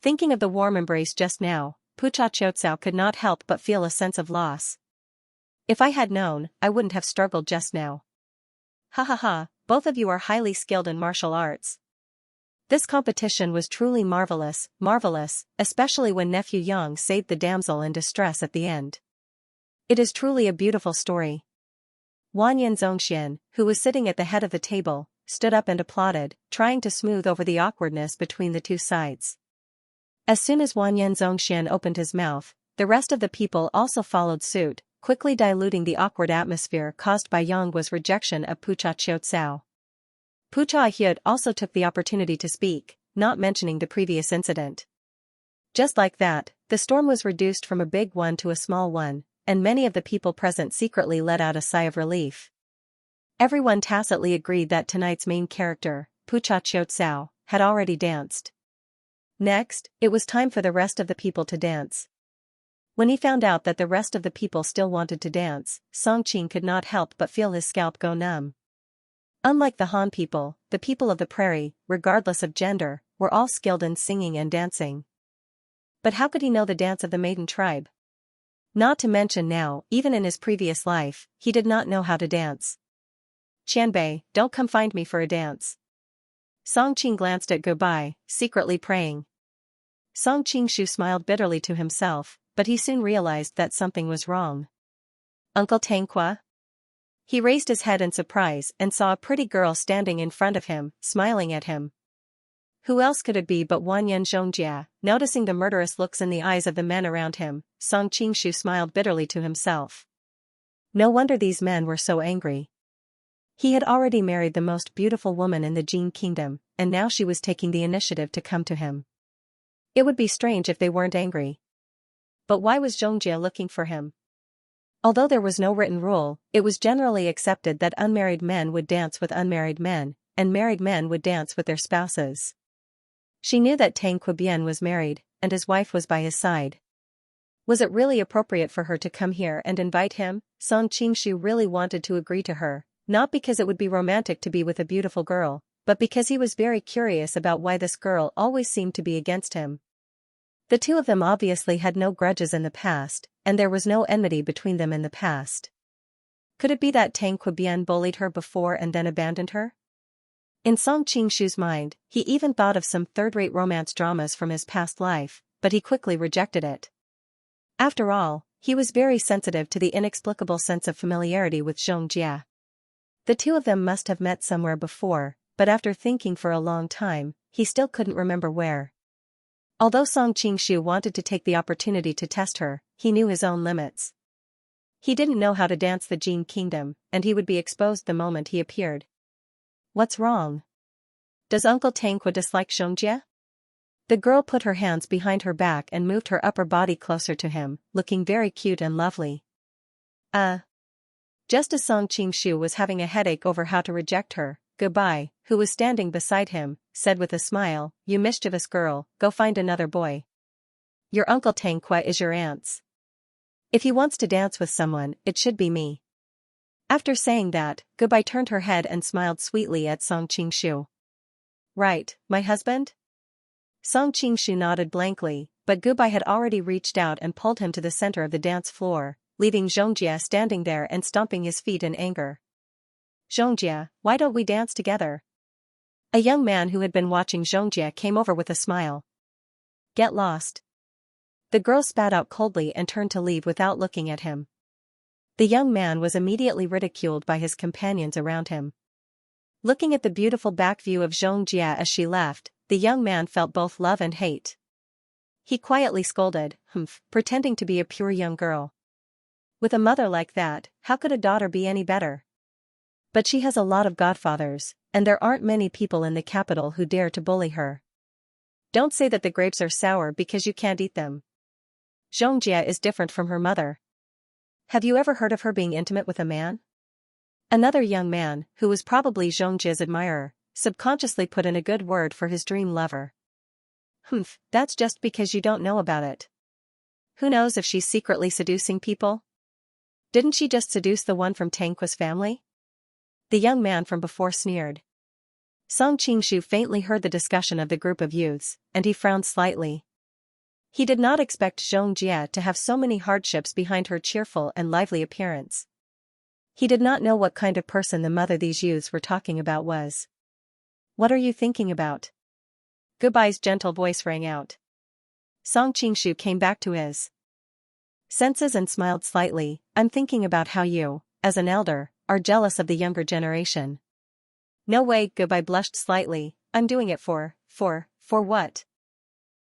Thinking of the warm embrace just now, Pucha Qiucao could not help but feel a sense of loss. If I had known, I wouldn't have struggled just now. Ha ha ha, both of you are highly skilled in martial arts. This competition was truly marvelous, especially when nephew Yang saved the damsel in distress at the end. It is truly a beautiful story. Wanyan Zongxian, who was sitting at the head of the table, stood up and applauded, trying to smooth over the awkwardness between the two sides. As soon as Wanyan Zongxian opened his mouth, the rest of the people also followed suit, quickly diluting the awkward atmosphere caused by Yanggua's rejection of Pucha Qiucao. Pucha Hyud also took the opportunity to speak, not mentioning the previous incident. Just like that, the storm was reduced from a big one to a small one, and many of the people present secretly let out a sigh of relief. Everyone tacitly agreed that tonight's main character, Pucha Qiucao, had already danced. Next, it was time for the rest of the people to dance. When he found out that the rest of the people still wanted to dance, Songqing could not help but feel his scalp go numb. Unlike the Han people, the people of the prairie, regardless of gender, were all skilled in singing and dancing. But how could he know the dance of the maiden tribe? Not to mention now, even in his previous life, he did not know how to dance. Qianbei, don't come find me for a dance. Songqing glanced at Gubai, secretly praying. Song Qingshu smiled bitterly to himself, but he soon realized that something was wrong. Uncle Tangqua? He raised his head in surprise and saw a pretty girl standing in front of him, smiling at him. Who else could it be but Wanyan Zhongjia? Noticing the murderous looks in the eyes of the men around him, Song Qingshu smiled bitterly to himself. No wonder these men were so angry. He had already married the most beautiful woman in the Jin kingdom, and now she was taking the initiative to come to him. It would be strange if they weren't angry. But why was Zhongjia looking for him? Although there was no written rule, it was generally accepted that unmarried men would dance with unmarried men, and married men would dance with their spouses. She knew that Tang Qibian was married, and his wife was by his side. Was it really appropriate for her to come here and invite him? Song Qingshu really wanted to agree to her, not because it would be romantic to be with a beautiful girl, but because he was very curious about why this girl always seemed to be against him. The two of them obviously had no grudges in the past, and there was no enmity between them in the past. Could it be that Tang Qibian bullied her before and then abandoned her? In Song Qingshu's mind, he even thought of some third-rate romance dramas from his past life, but he quickly rejected it. After all, he was very sensitive to the inexplicable sense of familiarity with Zhongjia. The two of them must have met somewhere before, but after thinking for a long time, he still couldn't remember where. Although Song Qingshu wanted to take the opportunity to test her, he knew his own limits. He didn't know how to dance the Jin kingdom, and he would be exposed the moment he appeared. What's wrong? Does Uncle Tangqua dislike Zhongjia? The girl put her hands behind her back and moved her upper body closer to him, looking very cute and lovely. Just as Song Qingshu was having a headache over how to reject her, Gubai, who was standing beside him, said with a smile, "You mischievous girl, go find another boy. Your Uncle Tangqua is your aunt's. If he wants to dance with someone, it should be me." After saying that, Gubai turned her head and smiled sweetly at Song Qingshu. "Right, my husband?" Song Qingshu nodded blankly, but Gubai had already reached out and pulled him to the center of the dance floor, leaving Zhongjia standing there and stomping his feet in anger. "Zhongjia, why don't we dance together?" A young man who had been watching Zhongjia came over with a smile. "Get lost." The girl spat out coldly and turned to leave without looking at him. The young man was immediately ridiculed by his companions around him. Looking at the beautiful back view of Zhongjia as she left, the young man felt both love and hate. He quietly scolded, pretending to be a pure young girl. With a mother like that, how could a daughter be any better? But she has a lot of godfathers, and there aren't many people in the capital who dare to bully her. Don't say that the grapes are sour because you can't eat them. Xianxia is different from her mother. Have you ever heard of her being intimate with a man? Another young man, who was probably Xianxia's admirer, subconsciously put in a good word for his dream lover. Humph, that's just because you don't know about it. Who knows if she's secretly seducing people? Didn't she just seduce the one from Tangqua's family? The young man from before sneered. Song Qingshu faintly heard the discussion of the group of youths, and he frowned slightly. He did not expect Xianxia to have so many hardships behind her cheerful and lively appearance. He did not know what kind of person the mother these youths were talking about was. What are you thinking about? Goodbye's gentle voice rang out. Song Qingshu came back to his senses and smiled slightly. I'm thinking about how you, as an elder, are jealous of the younger generation. No way, Goodbye blushed slightly. I'm doing it for what?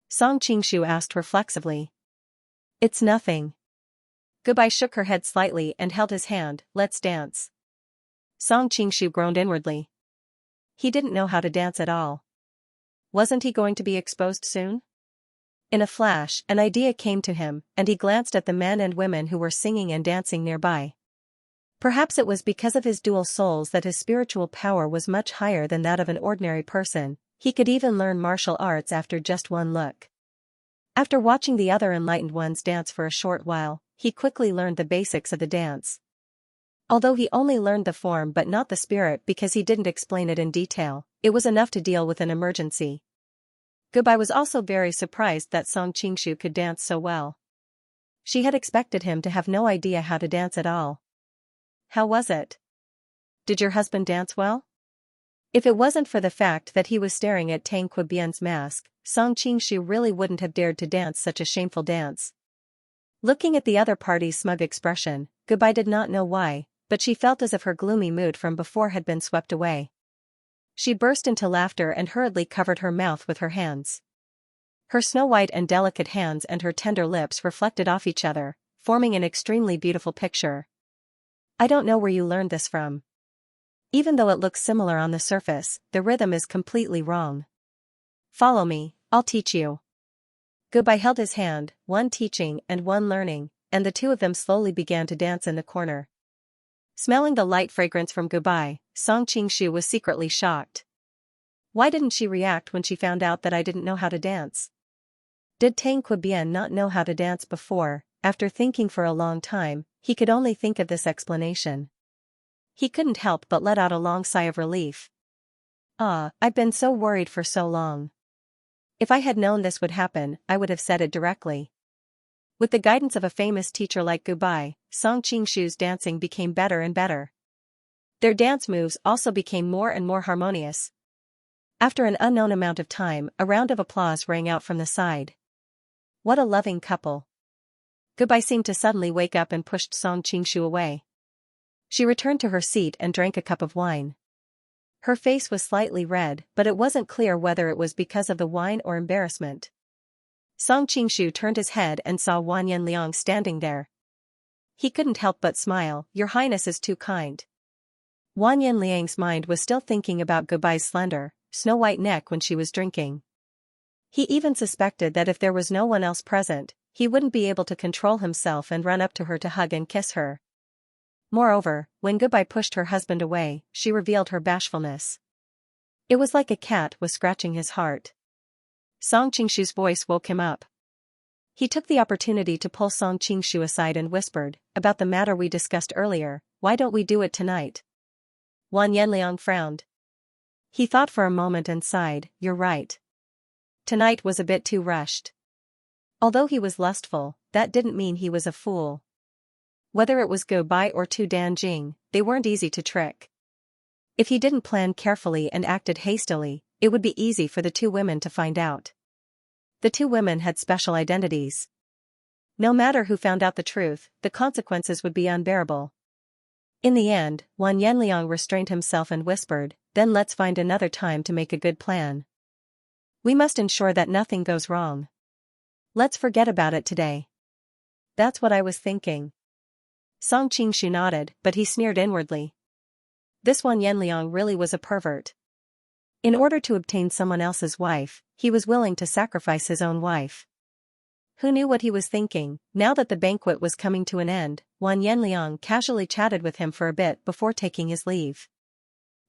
Song Qingshu asked reflexively. It's nothing. Goodbye shook her head slightly and held his hand. Let's dance. Song Qingshu groaned inwardly. He didn't know how to dance at all. Wasn't he going to be exposed soon? In a flash, an idea came to him, and he glanced at the men and women who were singing and dancing nearby. Perhaps it was because of his dual souls that his spiritual power was much higher than that of an ordinary person. He could even learn martial arts after just one look. After watching the other enlightened ones dance for a short while, he quickly learned the basics of the dance. Although he only learned the form but not the spirit because he didn't explain it in detail, it was enough to deal with an emergency. Goodbye was also very surprised that Song Qingshu could dance so well. She had expected him to have no idea how to dance at all. How was it? Did your husband dance well? If it wasn't for the fact that he was staring at Tang Qibian's mask, Song Qingshu really wouldn't have dared to dance such a shameful dance. Looking at the other party's smug expression, Goodbye did not know why, but she felt as if her gloomy mood from before had been swept away. She burst into laughter and hurriedly covered her mouth with her hands. Her snow-white and delicate hands and her tender lips reflected off each other, forming an extremely beautiful picture. I don't know where you learned this from. Even though it looks similar on the surface, the rhythm is completely wrong. Follow me, I'll teach you. Goodbye held his hand, one teaching and one learning, and the two of them slowly began to dance in the corner. Smelling the light fragrance from Goodbye, Song Qingshu was secretly shocked. Why didn't she react when she found out that I didn't know how to dance? Did Tang Qibian not know how to dance before? After thinking for a long time, he could only think of this explanation. He couldn't help but let out a long sigh of relief. I've been so worried for so long. If I had known this would happen, I would have said it directly. With the guidance of a famous teacher like Goodbye, Song Qingshu's dancing became better and better. Their dance moves also became more and more harmonious. After an unknown amount of time, a round of applause rang out from the side. What a loving couple. Goodbye seemed to suddenly wake up and pushed Song Qingshu away. She returned to her seat and drank a cup of wine. Her face was slightly red, but it wasn't clear whether it was because of the wine or embarrassment. Song Qingshu turned his head and saw Wan Yanliang standing there. He couldn't help but smile. Your Highness is too kind. Wan Yanliang's mind was still thinking about Goodbye's slender, snow-white neck when she was drinking. He even suspected that if there was no one else present, he wouldn't be able to control himself and run up to her to hug and kiss her. Moreover, when Goodbye pushed her husband away, she revealed her bashfulness. It was like a cat was scratching his heart. Song Qingshu's voice woke him up. He took the opportunity to pull Song Qingshu aside and whispered, about the matter we discussed earlier, why don't we do it tonight? Wan Yanliang frowned. He thought for a moment and sighed, you're right. Tonight was a bit too rushed. Although he was lustful, that didn't mean he was a fool. Whether it was Goodbye or Tu Danjing, they weren't easy to trick. If he didn't plan carefully and acted hastily, it would be easy for the two women to find out. The two women had special identities. No matter who found out the truth, the consequences would be unbearable. In the end, Wan Yanliang restrained himself and whispered, then let's find another time to make a good plan. We must ensure that nothing goes wrong. Let's forget about it today. That's what I was thinking. Song Qingshu nodded, but he sneered inwardly. This Wan Yanliang really was a pervert. In order to obtain someone else's wife, he was willing to sacrifice his own wife. Who knew what he was thinking? Now that the banquet was coming to an end, Wang Yanliang casually chatted with him for a bit before taking his leave.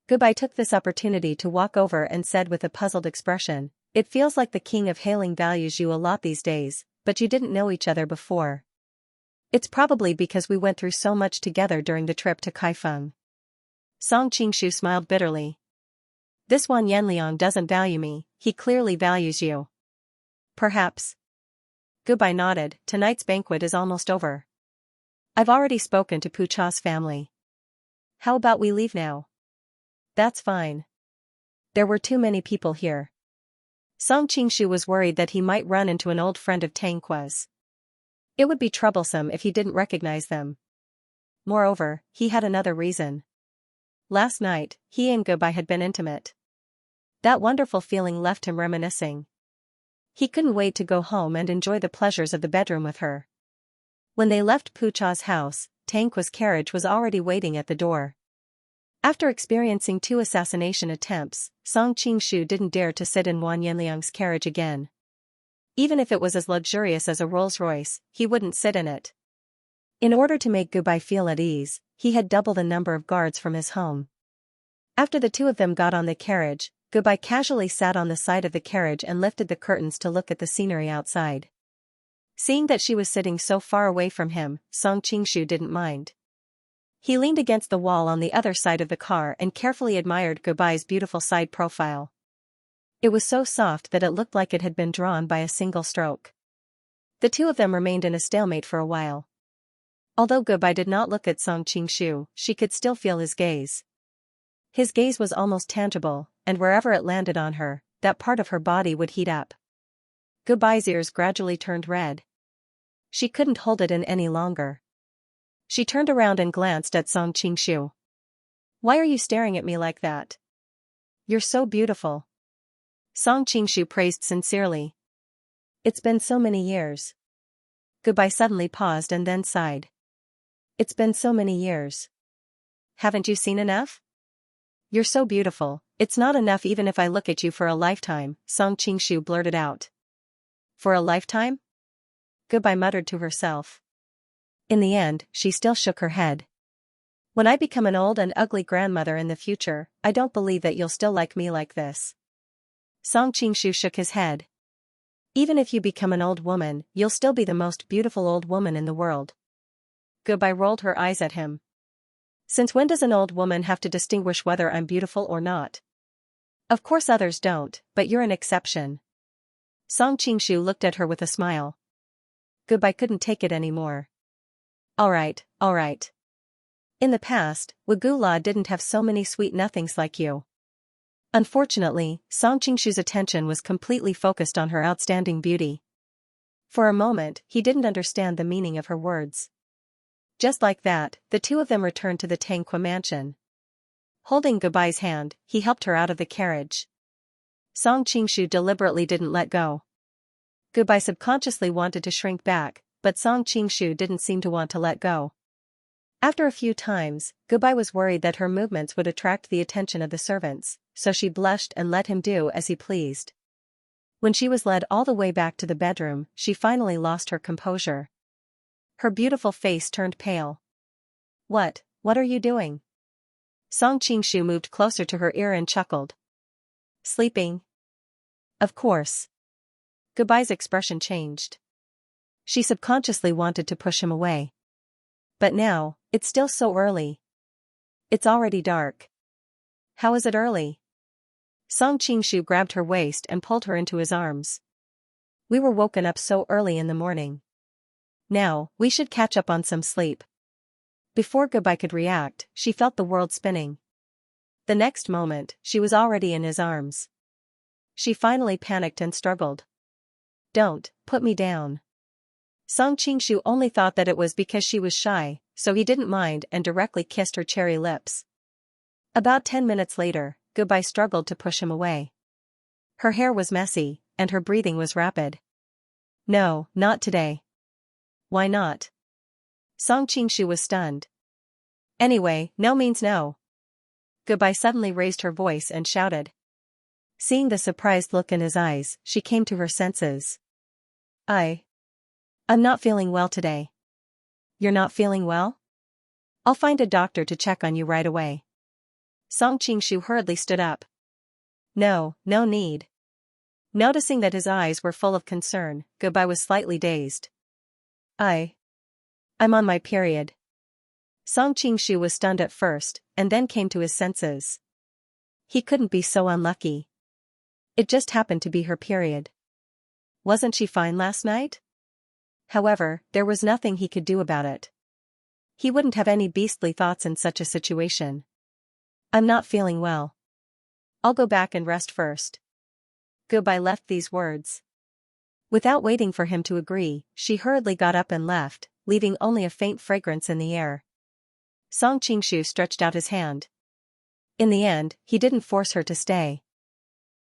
Goodbye took this opportunity to walk over and said with a puzzled expression, "It feels like the king of Hailing values you a lot these days, but you didn't know each other before." "It's probably because we went through so much together during the trip to Kaifeng." Song Qingshu smiled bitterly. "This Wang Yanliang doesn't value me, he clearly values you." "Perhaps." Goodbye nodded. "Tonight's banquet is almost over. I've already spoken to Pucha's family. How about we leave now?" "That's fine. There were too many people here." Song Qingshu was worried that he might run into an old friend of Tang Kua's. It would be troublesome if he didn't recognize them. Moreover, he had another reason. Last night, he and Goodbye had been intimate. That wonderful feeling left him reminiscing. He couldn't wait to go home and enjoy the pleasures of the bedroom with her. When they left Pucha's house, Tang Kua's carriage was already waiting at the door. After experiencing 2 assassination attempts, Song Qingshu didn't dare to sit in Wang Yanliang's carriage again. Even if it was as luxurious as a Rolls-Royce, he wouldn't sit in it. In order to make Goodbye feel at ease, he had doubled the number of guards from his home. After the two of them got on the carriage, Goodbye casually sat on the side of the carriage and lifted the curtains to look at the scenery outside. Seeing that she was sitting so far away from him, Song Qingshu didn't mind. He leaned against the wall on the other side of the car and carefully admired Goodbye's beautiful side profile. It was so soft that it looked like it had been drawn by a single stroke. The two of them remained in a stalemate for a while. Although Goodbye did not look at Song Qingshu, she could still feel his gaze. His gaze was almost tangible, and wherever it landed on her, that part of her body would heat up. Goodbye's ears gradually turned red. She couldn't hold it in any longer. She turned around and glanced at Song Qingshu. "Why are you staring at me like that? You're so beautiful." Song Qingshu praised sincerely. "It's been so many years." Goodbye suddenly paused and then sighed. "It's been so many years. Haven't you seen enough? You're so beautiful, it's not enough even if I look at you for a lifetime," Song Qingshu blurted out. "For a lifetime?" Goodbye muttered to herself. In the end, she still shook her head. "When I become an old and ugly grandmother in the future, I don't believe that you'll still like me like this." Song Qingshu shook his head. "Even if you become an old woman, you'll still be the most beautiful old woman in the world." Goodbye rolled her eyes at him. "Since when does an old woman have to distinguish whether I'm beautiful or not? Of course others don't, but you're an exception." Song Qingshu looked at her with a smile. Goodbye couldn't take it anymore. All right. In the past, Wagula didn't have so many sweet nothings like you." Unfortunately, Song Qingshu's attention was completely focused on her outstanding beauty. For a moment, he didn't understand the meaning of her words. Just like that, the two of them returned to the Tang Kua mansion. Holding Goodbye's hand, he helped her out of the carriage. Song Qingshu deliberately didn't let go. Goodbye subconsciously wanted to shrink back, but Song Qingshu didn't seem to want to let go. After a few times, Goodbye was worried that her movements would attract the attention of the servants, so she blushed and let him do as he pleased. When she was led all the way back to the bedroom, she finally lost her composure. Her beautiful face turned pale. What are you doing?" Song Qingshu moved closer to her ear and chuckled. "Sleeping?" "Of course." Goodbye's expression changed. She subconsciously wanted to push him away. "But now, it's still so early. It's already dark." "How is it early?" Song Qingshu grabbed her waist and pulled her into his arms. "We were woken up so early in the morning. Now, we should catch up on some sleep." Before Goodbye could react, she felt the world spinning. The next moment, she was already in his arms. She finally panicked and struggled. "Don't put me down." Song Qingshu only thought that it was because she was shy, so he didn't mind and directly kissed her cherry lips. About 10 minutes later, Goodbye struggled to push him away. Her hair was messy, and her breathing was rapid. "No, not today." "Why not?" Song Qingshu was stunned. "Anyway, no means no." Goodbye suddenly raised her voice and shouted. Seeing the surprised look in his eyes, she came to her senses. I'm not feeling well today. You're not feeling well? I'll find a doctor to check on you right away. Song Qingshu hurriedly stood up. No need. Noticing that his eyes were full of concern, Goodbye was slightly dazed. I'm on my period. Song Qingshu was stunned at first, and then came to his senses. He couldn't be so unlucky. It just happened to be her period. Wasn't she fine last night? However, there was nothing he could do about it. He wouldn't have any beastly thoughts in such a situation. I'm not feeling well. I'll go back and rest first. Goodbye left these words. Without waiting for him to agree, she hurriedly got up and left, leaving only a faint fragrance in the air. Song Qingshu stretched out his hand. In the end, he didn't force her to stay.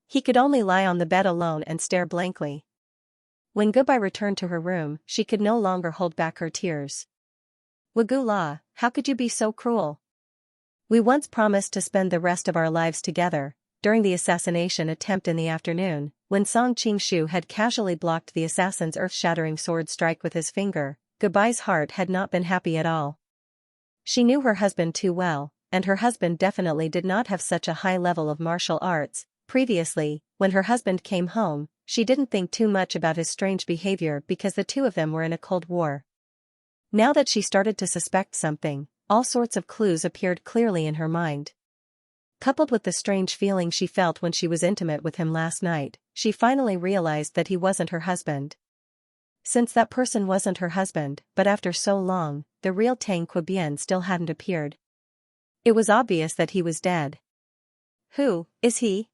He could only lie on the bed alone and stare blankly. When Goodbye returned to her room, she could no longer hold back her tears. Wagu La, how could you be so cruel? We once promised to spend the rest of our lives together. During the assassination attempt in the afternoon, when Song Qingshu had casually blocked the assassin's earth-shattering sword strike with his finger, Goodbye's heart had not been happy at all. She knew her husband too well, and her husband definitely did not have such a high level of martial arts. Previously, when her husband came home, she didn't think too much about his strange behavior because the two of them were in a cold war. Now that she started to suspect something, all sorts of clues appeared clearly in her mind. Coupled with the strange feeling she felt when she was intimate with him last night, she finally realized that he wasn't her husband. Since that person wasn't her husband, but after so long, the real Tang Quebian still hadn't appeared. It was obvious that he was dead. Who is he?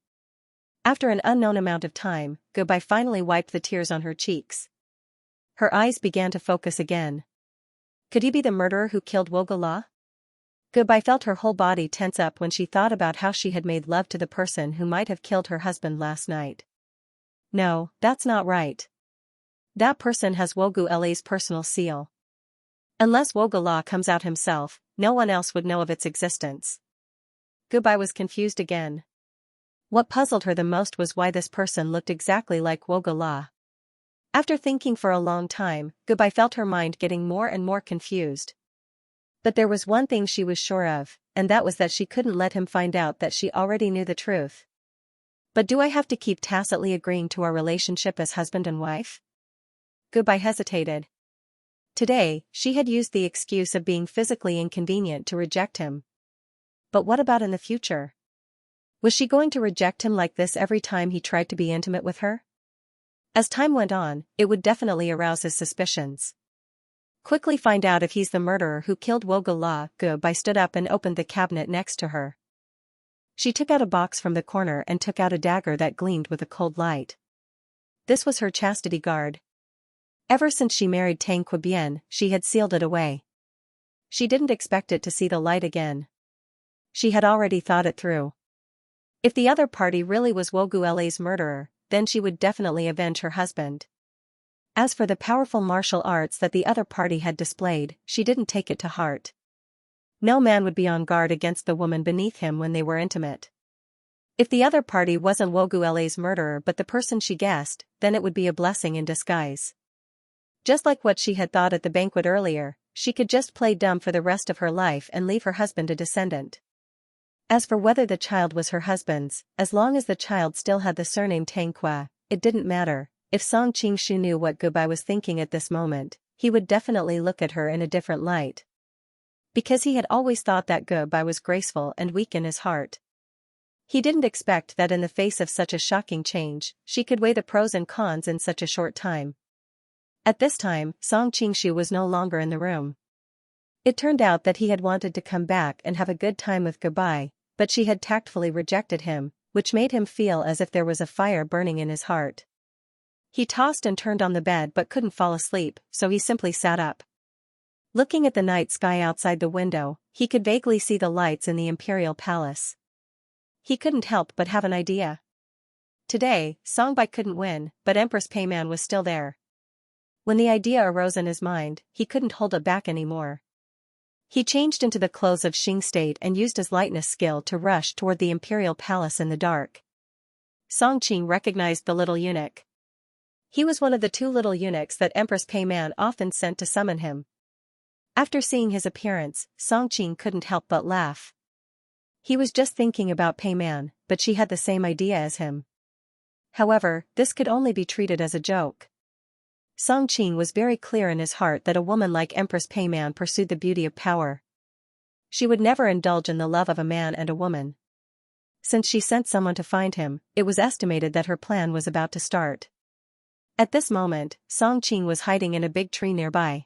After an unknown amount of time, Goodbye finally wiped the tears on her cheeks. Her eyes began to focus again. Could he be the murderer who killed Wogala? Goodbye felt her whole body tense up when she thought about how she had made love to the person who might have killed her husband last night. No, that's not right. That person has Wogu La's personal seal. Unless Wogala comes out himself, no one else would know of its existence. Goodbye was confused again. What puzzled her the most was why this person looked exactly like Wogala. After thinking for a long time, Goodbye felt her mind getting more and more confused. But there was one thing she was sure of, and that was that she couldn't let him find out that she already knew the truth. But do I have to keep tacitly agreeing to our relationship as husband and wife? Goodbye hesitated. Today, she had used the excuse of being physically inconvenient to reject him. But what about in the future? Was she going to reject him like this every time he tried to be intimate with her? As time went on, it would definitely arouse his suspicions. Quickly find out if he's the murderer who killed Wogala. Goodbye stood up and opened the cabinet next to her. She took out a box from the corner and took out a dagger that gleamed with a cold light. This was her chastity guard. Ever since she married Tang Quebian, she had sealed it away. She didn't expect it to see the light again. She had already thought it through. If the other party really was Wogu La's murderer, then she would definitely avenge her husband. As for the powerful martial arts that the other party had displayed, she didn't take it to heart. No man would be on guard against the woman beneath him when they were intimate. If the other party wasn't Wogu La's murderer but the person she guessed, then it would be a blessing in disguise. Just like what she had thought at the banquet earlier, she could just play dumb for the rest of her life and leave her husband a descendant. As for whether the child was her husband's, as long as the child still had the surname Tangqua, it didn't matter. If Song Qingshu knew what Goodbye was thinking at this moment, he would definitely look at her in a different light. Because he had always thought that Goodbye was graceful and weak in his heart. He didn't expect that in the face of such a shocking change, she could weigh the pros and cons in such a short time. At this time, Song Qingshu was no longer in the room. It turned out that he had wanted to come back and have a good time with Goodbye, but she had tactfully rejected him, which made him feel as if there was a fire burning in his heart. He tossed and turned on the bed but couldn't fall asleep, so he simply sat up. Looking at the night sky outside the window, he could vaguely see the lights in the imperial palace. He couldn't help but have an idea. Today, Songbai couldn't win, but Empress Peiman was still there. When the idea arose in his mind, he couldn't hold it back anymore. He changed into the clothes of Xing state and used his lightness skill to rush toward the imperial palace in the dark. Songqing recognized the little eunuch. He was one of the 2 little eunuchs that Empress Pei Man often sent to summon him. After seeing his appearance, Songqing couldn't help but laugh. He was just thinking about Pei Man, but she had the same idea as him. However, this could only be treated as a joke. Songqing was very clear in his heart that a woman like Empress Pei Man pursued the beauty of power. She would never indulge in the love of a man and a woman. Since she sent someone to find him, it was estimated that her plan was about to start. At this moment, Songqing was hiding in a big tree nearby.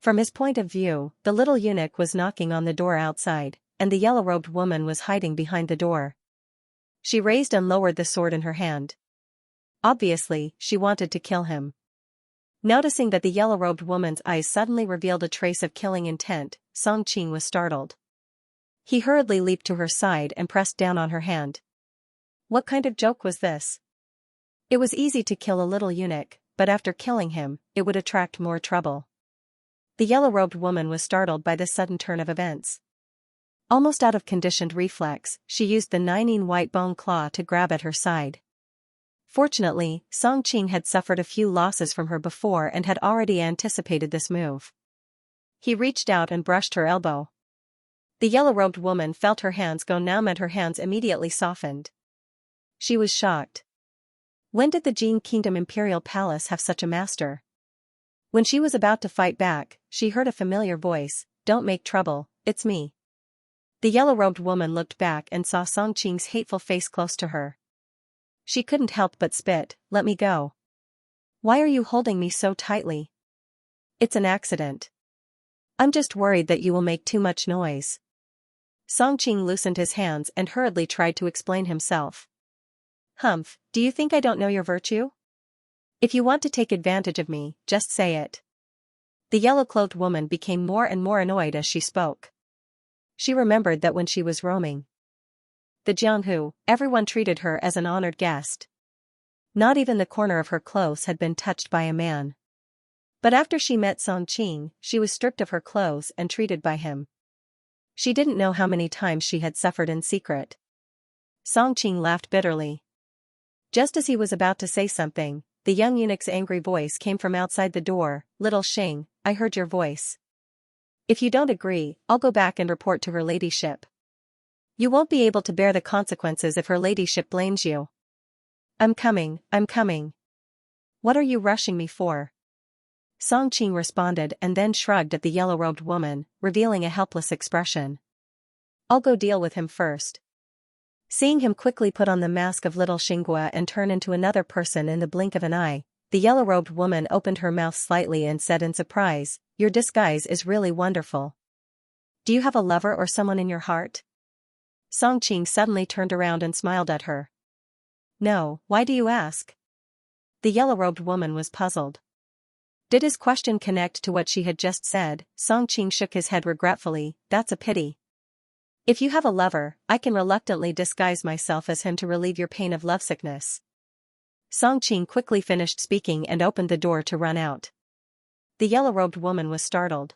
From his point of view, the little eunuch was knocking on the door outside, and the yellow-robed woman was hiding behind the door. She raised and lowered the sword in her hand. Obviously, she wanted to kill him. Noticing that the yellow-robed woman's eyes suddenly revealed a trace of killing intent, Songqing was startled. He hurriedly leaped to her side and pressed down on her hand. What kind of joke was this? It was easy to kill a little eunuch, but after killing him, it would attract more trouble. The yellow-robed woman was startled by this sudden turn of events. Almost out of conditioned reflex, she used the 9 white bone claw to grab at her side. Fortunately, Songqing had suffered a few losses from her before and had already anticipated this move. He reached out and brushed her elbow. The yellow-robed woman felt her hands go numb and her hands immediately softened. She was shocked. When did the Jin Kingdom Imperial Palace have such a master? When she was about to fight back, she heard a familiar voice, "Don't make trouble, it's me." The yellow-robed woman looked back and saw Songqing's hateful face close to her. She couldn't help but spit, "Let me go. Why are you holding me so tightly? It's an accident. I'm just worried that you will make too much noise." Songqing loosened his hands and hurriedly tried to explain himself. "Humph, do you think I don't know your virtue? If you want to take advantage of me, just say it." The yellow-clothed woman became more and more annoyed as she spoke. She remembered that when she was roaming the Jianghu, everyone treated her as an honored guest. Not even the corner of her clothes had been touched by a man. But after she met Songqing, she was stripped of her clothes and treated by him. She didn't know how many times she had suffered in secret. Songqing laughed bitterly. Just as he was about to say something, the young eunuch's angry voice came from outside the door, "Little Xing, I heard your voice. If you don't agree, I'll go back and report to her ladyship. You won't be able to bear the consequences if her ladyship blames you." I'm coming. What are you rushing me for?" Songqing responded and then shrugged at the yellow-robed woman, revealing a helpless expression. "I'll go deal with him first." Seeing him quickly put on the mask of little Xianxia and turn into another person in the blink of an eye, the yellow-robed woman opened her mouth slightly and said in surprise, "Your disguise is really wonderful. Do you have a lover or someone in your heart?" Songqing suddenly turned around and smiled at her. "No, why do you ask?" The yellow-robed woman was puzzled. Did his question connect to what she had just said? Songqing shook his head regretfully, "That's a pity. If you have a lover, I can reluctantly disguise myself as him to relieve your pain of lovesickness." Songqing quickly finished speaking and opened the door to run out. The yellow-robed woman was startled.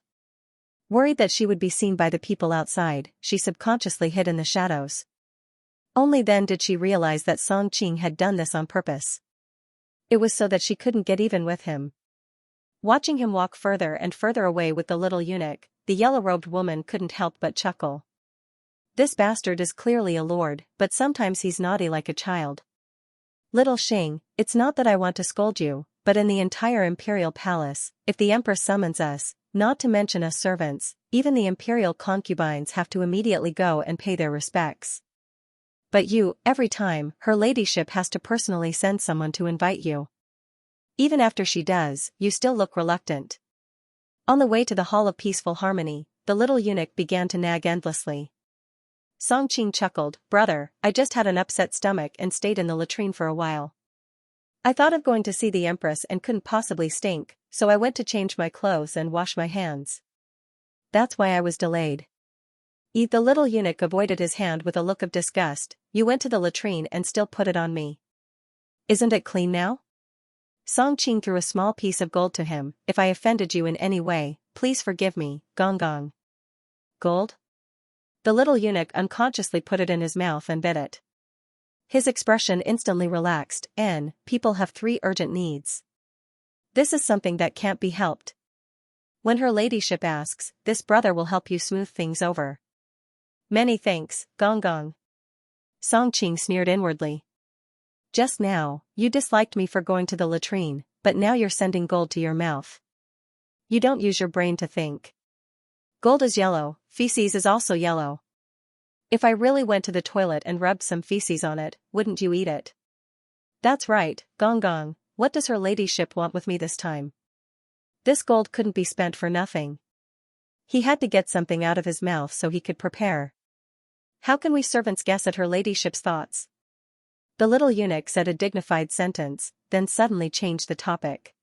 Worried that she would be seen by the people outside, she subconsciously hid in the shadows. Only then did she realize that Songqing had done this on purpose. It was so that she couldn't get even with him. Watching him walk further and further away with the little eunuch, the yellow-robed woman couldn't help but chuckle. This bastard is clearly a lord, but sometimes he's naughty like a child. "Little Xing, it's not that I want to scold you, but in the entire imperial palace, if the empress summons us, not to mention us servants, even the imperial concubines have to immediately go and pay their respects. But you, every time, her ladyship has to personally send someone to invite you. Even after she does, you still look reluctant." On the way to the Hall of Peaceful Harmony, the little eunuch began to nag endlessly. Songqing chuckled, "Brother, I just had an upset stomach and stayed in the latrine for a while. I thought of going to see the empress and couldn't possibly stink, so I went to change my clothes and wash my hands. That's why I was delayed." The little eunuch avoided his hand with a look of disgust. "You went to the latrine and still put it on me. Isn't it clean now?" Songqing threw a small piece of gold to him. "If I offended you in any way, please forgive me." Gong gong. "Gold?" The little eunuch unconsciously put it in his mouth and bit it. His expression instantly relaxed. People have 3 urgent needs. This is something that can't be helped. When her ladyship asks, this brother will help you smooth things over. Many thanks, Gong Gong. Song Qing sneered inwardly. Just now, you disliked me for going to the latrine, but now you're sending gold to your mouth. You don't use your brain to think. Gold is yellow, feces is also yellow. If I really went to the toilet and rubbed some feces on it, wouldn't you eat it? That's right, Gong Gong, what does her ladyship want with me this time? This gold couldn't be spent for nothing. He had to get something out of his mouth so he could prepare. How can we servants guess at her ladyship's thoughts? The little eunuch said a dignified sentence, then suddenly changed the topic.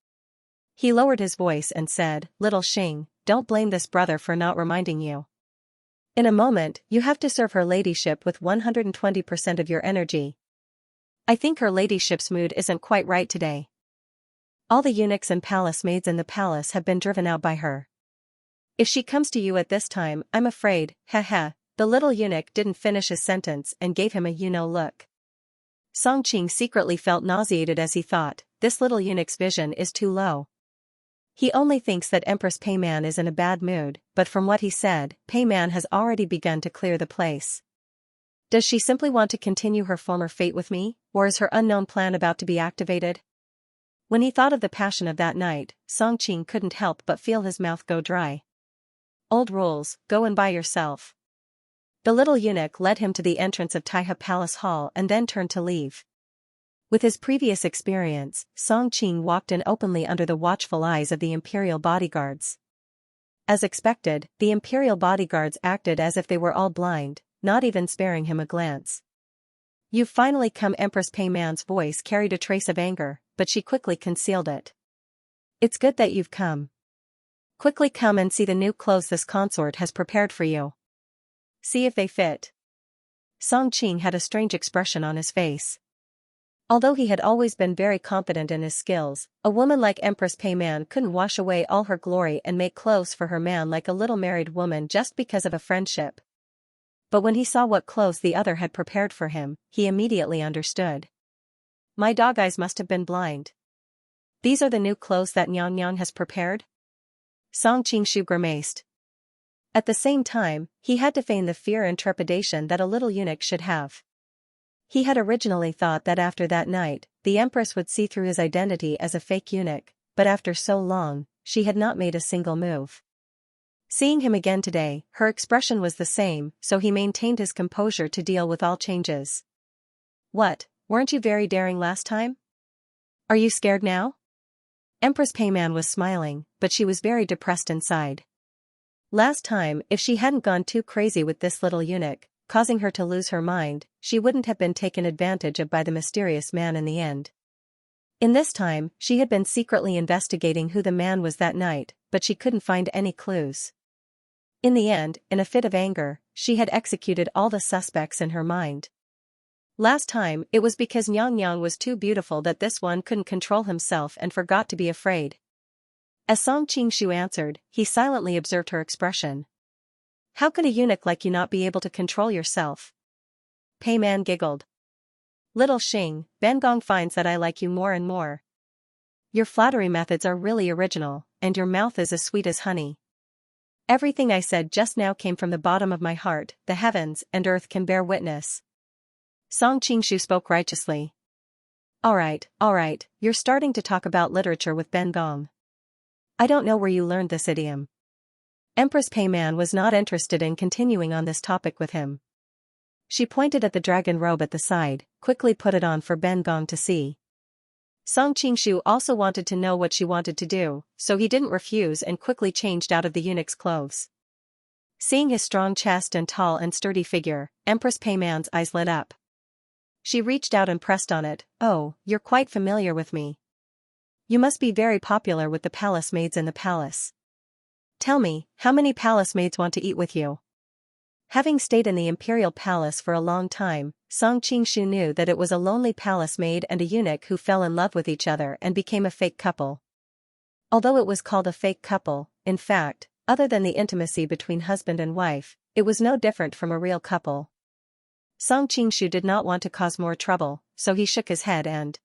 He lowered his voice and said, Little Xing, don't blame this brother for not reminding you. In a moment, you have to serve her ladyship with 120% of your energy. I think her ladyship's mood isn't quite right today. All the eunuchs and palace maids in the palace have been driven out by her. If she comes to you at this time, I'm afraid, the little eunuch didn't finish his sentence and gave him a you-know look. Song Qing secretly felt nauseated as he thought, this little eunuch's vision is too low. He only thinks that Empress Peiman is in a bad mood, but from what he said, Peiman has already begun to clear the place. Does she simply want to continue her former fate with me, or is her unknown plan about to be activated? When he thought of the passion of that night, Song Qing couldn't help but feel his mouth go dry. Old rules, go and buy yourself. The little eunuch led him to the entrance of Taihe Palace Hall and then turned to leave. With his previous experience, Song Qing walked in openly under the watchful eyes of the imperial bodyguards. As expected, the imperial bodyguards acted as if they were all blind, not even sparing him a glance. You've finally come. Empress Peiman's voice carried a trace of anger, but she quickly concealed it. It's good that you've come. Quickly come and see the new clothes this consort has prepared for you. See if they fit. Song Qing had a strange expression on his face. Although he had always been very confident in his skills, a woman like Empress Peiman couldn't wash away all her glory and make clothes for her man like a little married woman just because of a friendship. But when he saw what clothes the other had prepared for him, he immediately understood. My dog eyes must have been blind. These are the new clothes that Nyang has prepared? Song Qingshu grimaced. At the same time, he had to feign the fear and trepidation that a little eunuch should have. He had originally thought that after that night, the Empress would see through his identity as a fake eunuch, but after so long, she had not made a single move. Seeing him again today, her expression was the same, so he maintained his composure to deal with all changes. What, weren't you very daring last time? Are you scared now? Empress Peiman was smiling, but she was very depressed inside. Last time, if she hadn't gone too crazy with this little eunuch, causing her to lose her mind, she wouldn't have been taken advantage of by the mysterious man in the end. In this time, she had been secretly investigating who the man was that night, but she couldn't find any clues. In the end, in a fit of anger, she had executed all the suspects in her mind. Last time, it was because Nyang was too beautiful that this one couldn't control himself and forgot to be afraid. As Song Qingshu answered, he silently observed her expression. How can a eunuch like you not be able to control yourself? Peiman giggled. Little Xing, Ben Gong finds that I like you more and more. Your flattery methods are really original, and your mouth is as sweet as honey. Everything I said just now came from the bottom of my heart, the heavens and earth can bear witness. Song Qingshu spoke righteously. Alright, you're starting to talk about literature with Ben Gong. I don't know where you learned this idiom. Empress Peiman was not interested in continuing on this topic with him. She pointed at the dragon robe at the side, quickly put it on for Ben Gong to see. Song Qingshu also wanted to know what she wanted to do, so he didn't refuse and quickly changed out of the eunuch's clothes. Seeing his strong chest and tall and sturdy figure, Empress Peiman's eyes lit up. She reached out and pressed on it. Oh, you're quite familiar with me. You must be very popular with the palace maids in the palace. Tell me, how many palace maids want to eat with you? Having stayed in the imperial palace for a long time, Song Qingshu knew that it was a lonely palace maid and a eunuch who fell in love with each other and became a fake couple. Although it was called a fake couple, in fact, other than the intimacy between husband and wife, it was no different from a real couple. Song Qingshu did not want to cause more trouble, so he shook his head and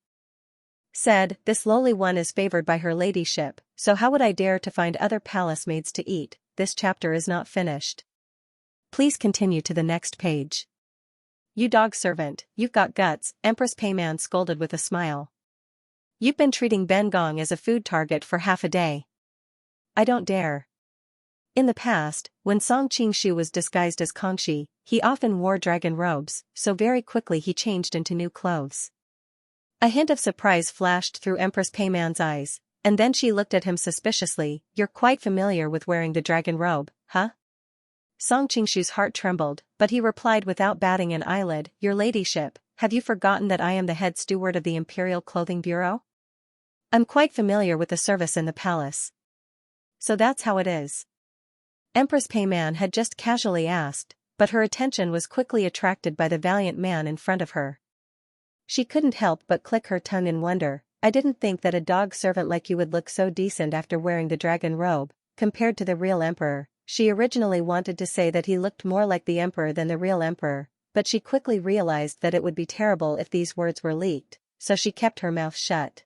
said, "This lowly one is favored by her ladyship, so how would I dare to find other palace maids to eat? This chapter is not finished. Please continue to the next page." "You dog servant, you've got guts," Empress Peiman scolded with a smile. "You've been treating Ben Gong as a food target for half a day." "I don't dare." In the past, when Song Qingshu was disguised as Kongxi, he often wore dragon robes, so very quickly he changed into new clothes. A hint of surprise flashed through Empress Peiman's eyes, and then she looked at him suspiciously. "You're quite familiar with wearing the dragon robe, huh?" Song Qingshu's heart trembled, but he replied without batting an eyelid, "Your ladyship, have you forgotten that I am the head steward of the Imperial Clothing Bureau? I'm quite familiar with the service in the palace." "So that's how it is?" Empress Peiman had just casually asked, but her attention was quickly attracted by the valiant man in front of her. She couldn't help but click her tongue in wonder. "I didn't think that a dog servant like you would look so decent after wearing the dragon robe, compared to the real emperor." She originally wanted to say that he looked more like the emperor than the real emperor, but she quickly realized that it would be terrible if these words were leaked, so she kept her mouth shut.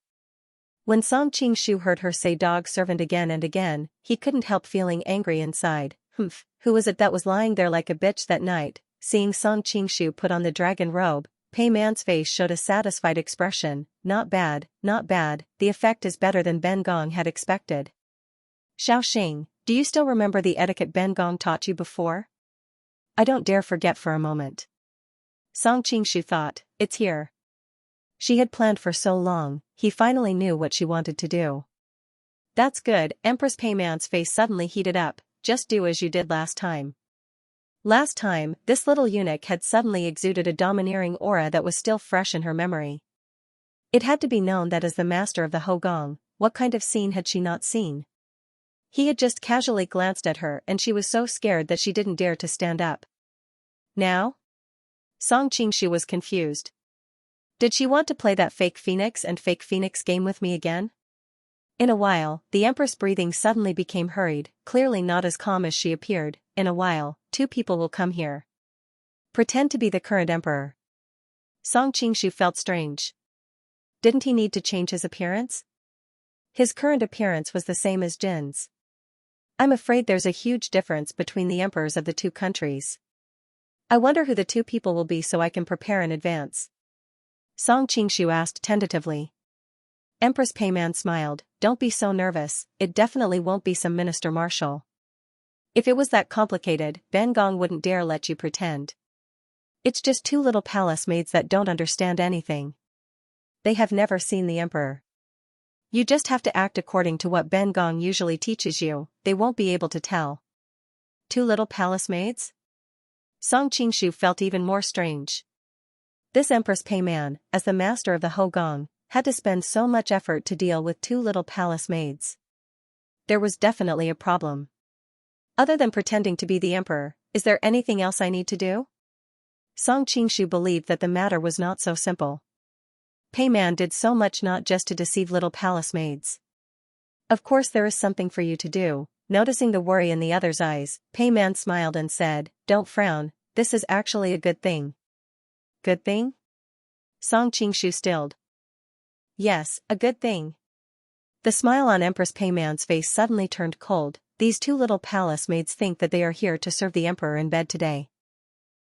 When Song Qingshu heard her say dog servant again and again, he couldn't help feeling angry inside. Who was it that was lying there like a bitch that night? Seeing Song Qingshu put on the dragon robe, Pei Man's face showed a satisfied expression. "Not bad, not bad, the effect is better than Ben Gong had expected." "Xiaoxing, do you still remember the etiquette Ben Gong taught you before?" "I don't dare forget for a moment." Song Qingshu thought, "It's here." She had planned for so long, he finally knew what she wanted to do. "That's good." Empress Peiman's face suddenly heated up. "Just do as you did last time." Last time, this little eunuch had suddenly exuded a domineering aura that was still fresh in her memory. It had to be known that as the master of the Hogong, what kind of scene had she not seen? He had just casually glanced at her and she was so scared that she didn't dare to stand up. Now? Song Qingshu was confused. Did she want to play that fake phoenix and fake phoenix game with me again? In a while, the Empress breathing suddenly became hurried, clearly not as calm as she appeared. "In a while, 2 people will come here. Pretend to be the current emperor." Song Qingshu felt strange. Didn't he need to change his appearance? His current appearance was the same as Jin's. "I'm afraid there's a huge difference between the emperors of the 2 countries. I wonder who the 2 people will be so I can prepare in advance." Song Qingshu asked tentatively. Empress Peiman smiled. "Don't be so nervous, it definitely won't be some minister marshal. If it was that complicated, Ben Gong wouldn't dare let you pretend. It's just 2 little palace maids that don't understand anything. They have never seen the emperor. You just have to act according to what Ben Gong usually teaches you. They won't be able to tell." 2 little palace maids? Song Qingshu felt even more strange. This Empress Peiman, as the master of the Hogong, had to spend so much effort to deal with 2 little palace maids. There was definitely a problem. Other than pretending to be the emperor, is there anything else I need to do? Song Qingshu believed that the matter was not so simple. Peiman did so much not just to deceive little palace maids. "Of course there is something for you to do." Noticing the worry in the other's eyes, Peiman smiled and said, "Don't frown, this is actually a good thing." "Good thing?" Song Qingshu stilled. "Yes, a good thing." The smile on Empress Peiman's face suddenly turned cold. "These 2 little palace maids think that they are here to serve the emperor in bed today.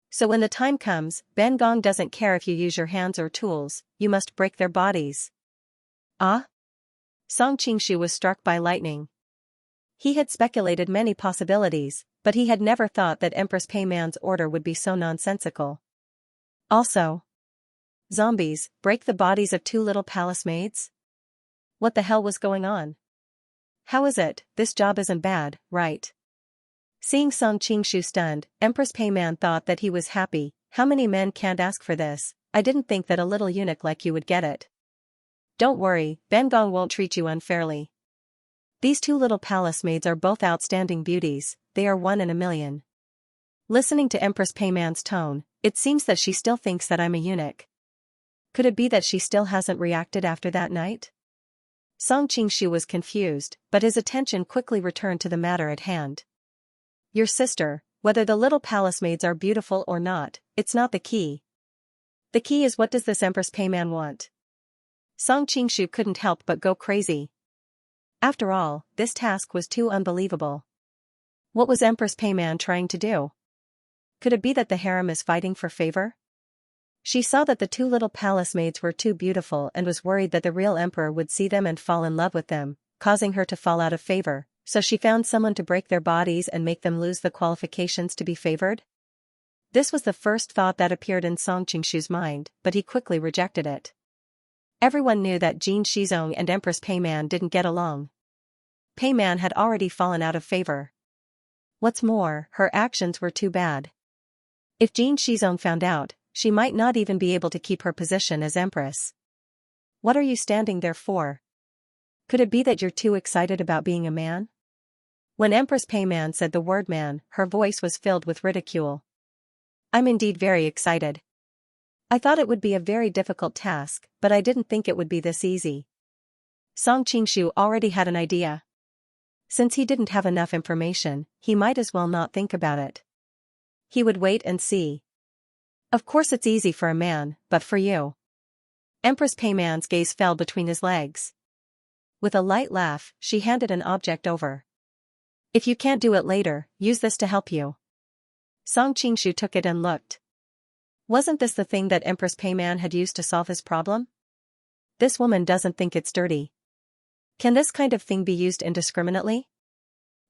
So when the time comes, Ben Gong doesn't care if you use your hands or tools, you must break their bodies." "Ah?" Song Qingshu was struck by lightning. He had speculated many possibilities, but he had never thought that Empress Peiman's order would be so nonsensical. Also, zombies, break the bodies of 2 little palace maids? What the hell was going on? How is it, this job isn't bad, right? Seeing Song Qingshu stunned, Empress Peiman thought that he was happy. "How many men can't ask for this? I didn't think that a little eunuch like you would get it. Don't worry, Ben Gong won't treat you unfairly. These 2 little palace maids are both outstanding beauties, they are 1 in a million." Listening to Empress Peiman's tone, it seems that she still thinks that I'm a eunuch. Could it be that she still hasn't reacted after that night? Song Qingshu was confused, but his attention quickly returned to the matter at hand. "Your sister, whether the little palace maids are beautiful or not, it's not the key. The key is, what does this Empress Payman want? Song Qingshu couldn't help but go crazy. After all, this task was too unbelievable. What was Empress Payman trying to do? Could it be that the harem is fighting for favor? She saw that the two little palace maids were too beautiful and was worried that the real emperor would see them and fall in love with them, causing her to fall out of favor, so she found someone to break their bodies and make them lose the qualifications to be favored? This was the first thought that appeared in Song Qingshu's mind, but he quickly rejected it. Everyone knew that Jin Shizong and Empress Payman didn't get along. Payman had already fallen out of favor. What's more, her actions were too bad. If Jin Shizong found out, she might not even be able to keep her position as empress. What are you standing there for? Could it be that you're too excited about being a man? When Empress Payman said the word man, her voice was filled with ridicule. I'm indeed very excited. I thought it would be a very difficult task, but I didn't think it would be this easy. Song Qingshu already had an idea. Since he didn't have enough information, he might as well not think about it. He would wait and see. Of course it's easy for a man, but for you. Empress Payman's gaze fell between his legs. With a light laugh, she handed an object over. If you can't do it later, use this to help you. Song Qingshu took it and looked. Wasn't this the thing that Empress Payman had used to solve his problem? This woman doesn't think it's dirty. Can this kind of thing be used indiscriminately?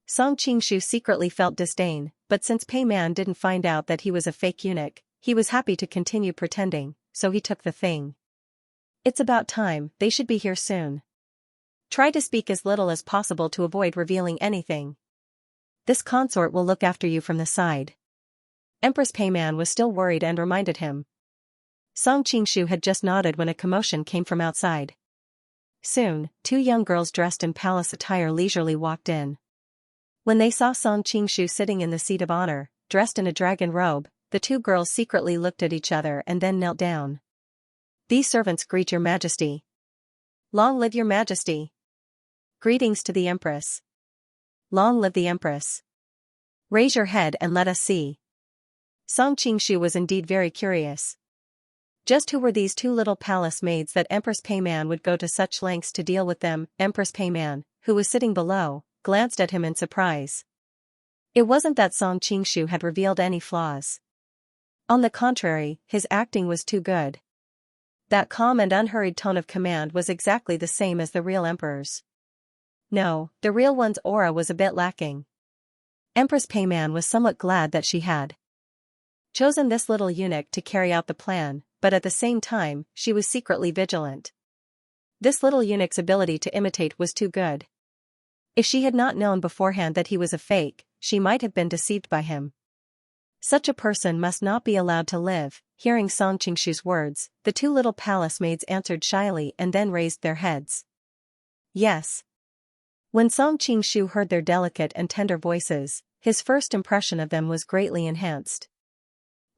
Song Qingshu secretly felt disdain, but since Payman didn't find out that he was a fake eunuch, he was happy to continue pretending, so he took the thing. It's about time, they should be here soon. Try to speak as little as possible to avoid revealing anything. This consort will look after you from the side. Empress Payman was still worried and reminded him. Song Qingshu had just nodded when a commotion came from outside. Soon, two young girls dressed in palace attire leisurely walked in. When they saw Song Qingshu sitting in the seat of honor, dressed in a dragon robe, the two girls secretly looked at each other and then knelt down. These servants greet your majesty. Long live your majesty. Greetings to the empress. Long live the empress. Raise your head and let us see. Song Qingshu was indeed very curious. Just who were these two little palace maids that Empress Payman would go to such lengths to deal with them? Empress Payman, who was sitting below, glanced at him in surprise. It wasn't that Song Qingshu had revealed any flaws. On the contrary, his acting was too good. That calm and unhurried tone of command was exactly the same as the real emperor's. No, the real one's aura was a bit lacking. Empress Payman was somewhat glad that she had chosen this little eunuch to carry out the plan, but at the same time, she was secretly vigilant. This little eunuch's ability to imitate was too good. If she had not known beforehand that he was a fake, she might have been deceived by him. Such a person must not be allowed to live. Hearing Song Qingshu's words, the two little palace maids answered shyly and then raised their heads. Yes. When Song Qingshu heard their delicate and tender voices, his first impression of them was greatly enhanced.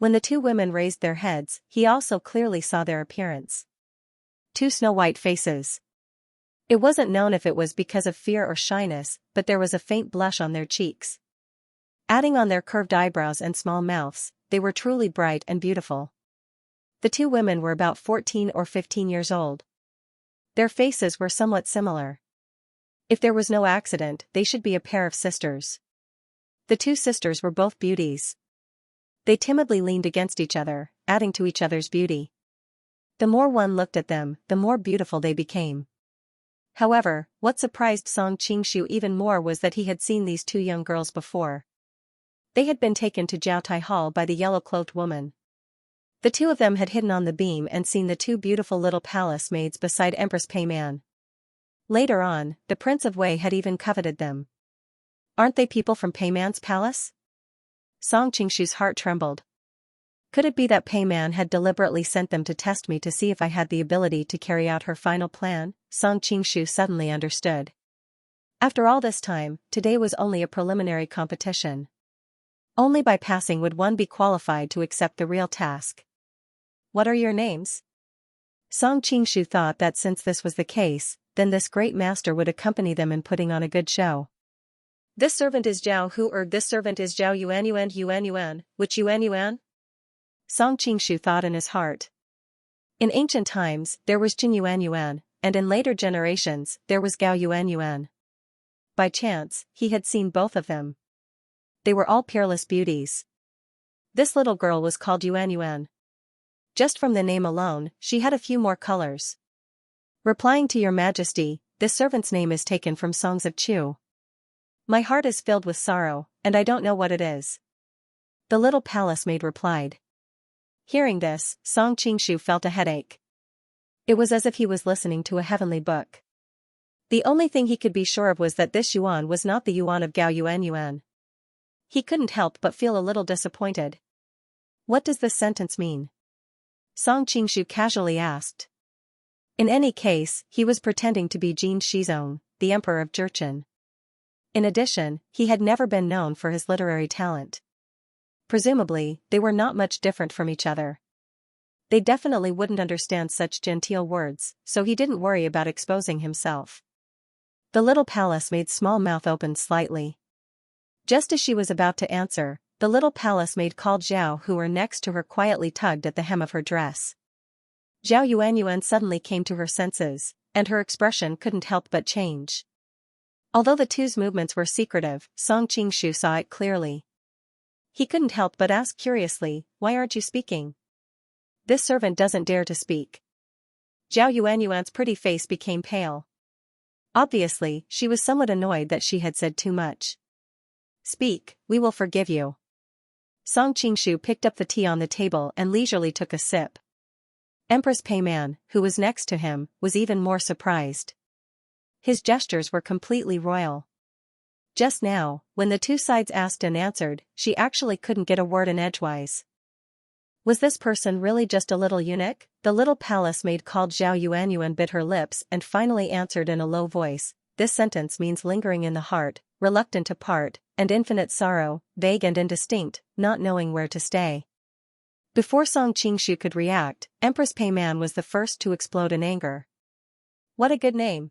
When the two women raised their heads, he also clearly saw their appearance. Two snow-white faces. It wasn't known if it was because of fear or shyness, but there was a faint blush on their cheeks. Adding on their curved eyebrows and small mouths, they were truly bright and beautiful. The two women were about 14 or 15 years old. Their faces were somewhat similar. If there was no accident, they should be a pair of sisters. The two sisters were both beauties. They timidly leaned against each other, adding to each other's beauty. The more one looked at them, the more beautiful they became. However, what surprised Song Qingshu even more was that he had seen these two young girls before. They had been taken to Jiaotai Hall by the yellow-cloaked woman. The two of them had hidden on the beam and seen the two beautiful little palace maids beside Empress Payman. Later on, the Prince of Wei had even coveted them. Aren't they people from Payman's palace? Song Qingshu's heart trembled. Could it be that Payman had deliberately sent them to test me to see if I had the ability to carry out her final plan? Song Qingshu suddenly understood. After all this time, today was only a preliminary competition. Only by passing would one be qualified to accept the real task. What are your names? Song Qingshu thought that since this was the case, then this great master would accompany them in putting on a good show. This servant is Zhao Hu, this servant is Zhao Yuan, which Yuan? Song Qingshu thought in his heart. In ancient times, there was Jin Yuan Yuan, and in later generations, there was Gao Yuan Yuan. By chance, he had seen both of them. They were all peerless beauties. This little girl was called Yuan Yuan. Just from the name alone, she had a few more colors. Replying to your majesty, this servant's name is taken from songs of Chu. My heart is filled with sorrow, and I don't know what it is. The little palace maid replied. Hearing this, Song Qingshu felt a headache. It was as if he was listening to a heavenly book. The only thing he could be sure of was that this Yuan was not the Yuan of Gao Yuan Yuan. He couldn't help but feel a little disappointed. What does this sentence mean? Song Qingshu casually asked. In any case, he was pretending to be Jin Shizong, the emperor of Jurchen. In addition, he had never been known for his literary talent. Presumably, they were not much different from each other. They definitely wouldn't understand such genteel words, so he didn't worry about exposing himself. The little palace maid's small mouth opened slightly. Just as she was about to answer, the little palace maid called Zhao, who were next to her, quietly tugged at the hem of her dress. Zhao Yuanyuan suddenly came to her senses, and her expression couldn't help but change. Although the two's movements were secretive, Song Qingshu saw it clearly. He couldn't help but ask curiously, why aren't you speaking? This servant doesn't dare to speak. Zhao Yuanyuan's pretty face became pale. Obviously, she was somewhat annoyed that she had said too much. Speak, we will forgive you. Song Qingshu picked up the tea on the table and leisurely took a sip. Empress Peiman, who was next to him, was even more surprised. His gestures were completely royal. Just now, when the two sides asked and answered, she actually couldn't get a word in edgewise. Was this person really just a little eunuch? The little palace maid called Zhao Yuanyuan bit her lips and finally answered in a low voice. This sentence means lingering in the heart, reluctant to part, and infinite sorrow, vague and indistinct, not knowing where to stay. Before Song Qingshu could react, Empress Peiman was the first to explode in anger. What a good name!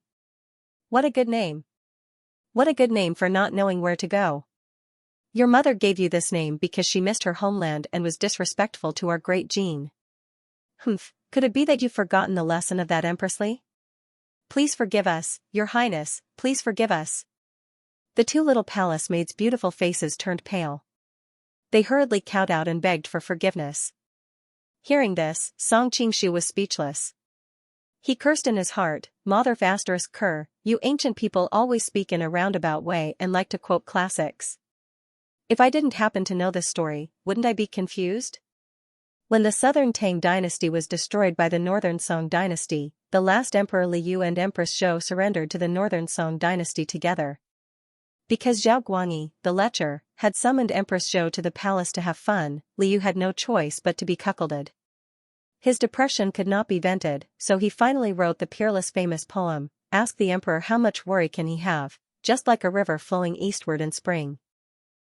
What a good name! What a good name for not knowing where to go! Your mother gave you this name because she missed her homeland and was disrespectful to our great Jin. Humph, could it be that you've forgotten the lesson of that empressly? Please forgive us, your highness, please forgive us. The two little palace maids' beautiful faces turned pale. They hurriedly kowed out and begged for forgiveness. Hearing this, Song Qingshu was speechless. He cursed in his heart, Mother ****, you ancient people always speak in a roundabout way and like to quote classics. If I didn't happen to know this story, wouldn't I be confused? When the southern Tang dynasty was destroyed by the northern Song dynasty, the last Emperor Liu and Empress Zhou surrendered to the northern Song dynasty together. Because Zhao Guangyi, the lecher, had summoned Empress Zhou to the palace to have fun, Liu had no choice but to be cuckolded. His depression could not be vented, so he finally wrote the peerless famous poem, Ask the Emperor how much worry can he have, just like a river flowing eastward in spring.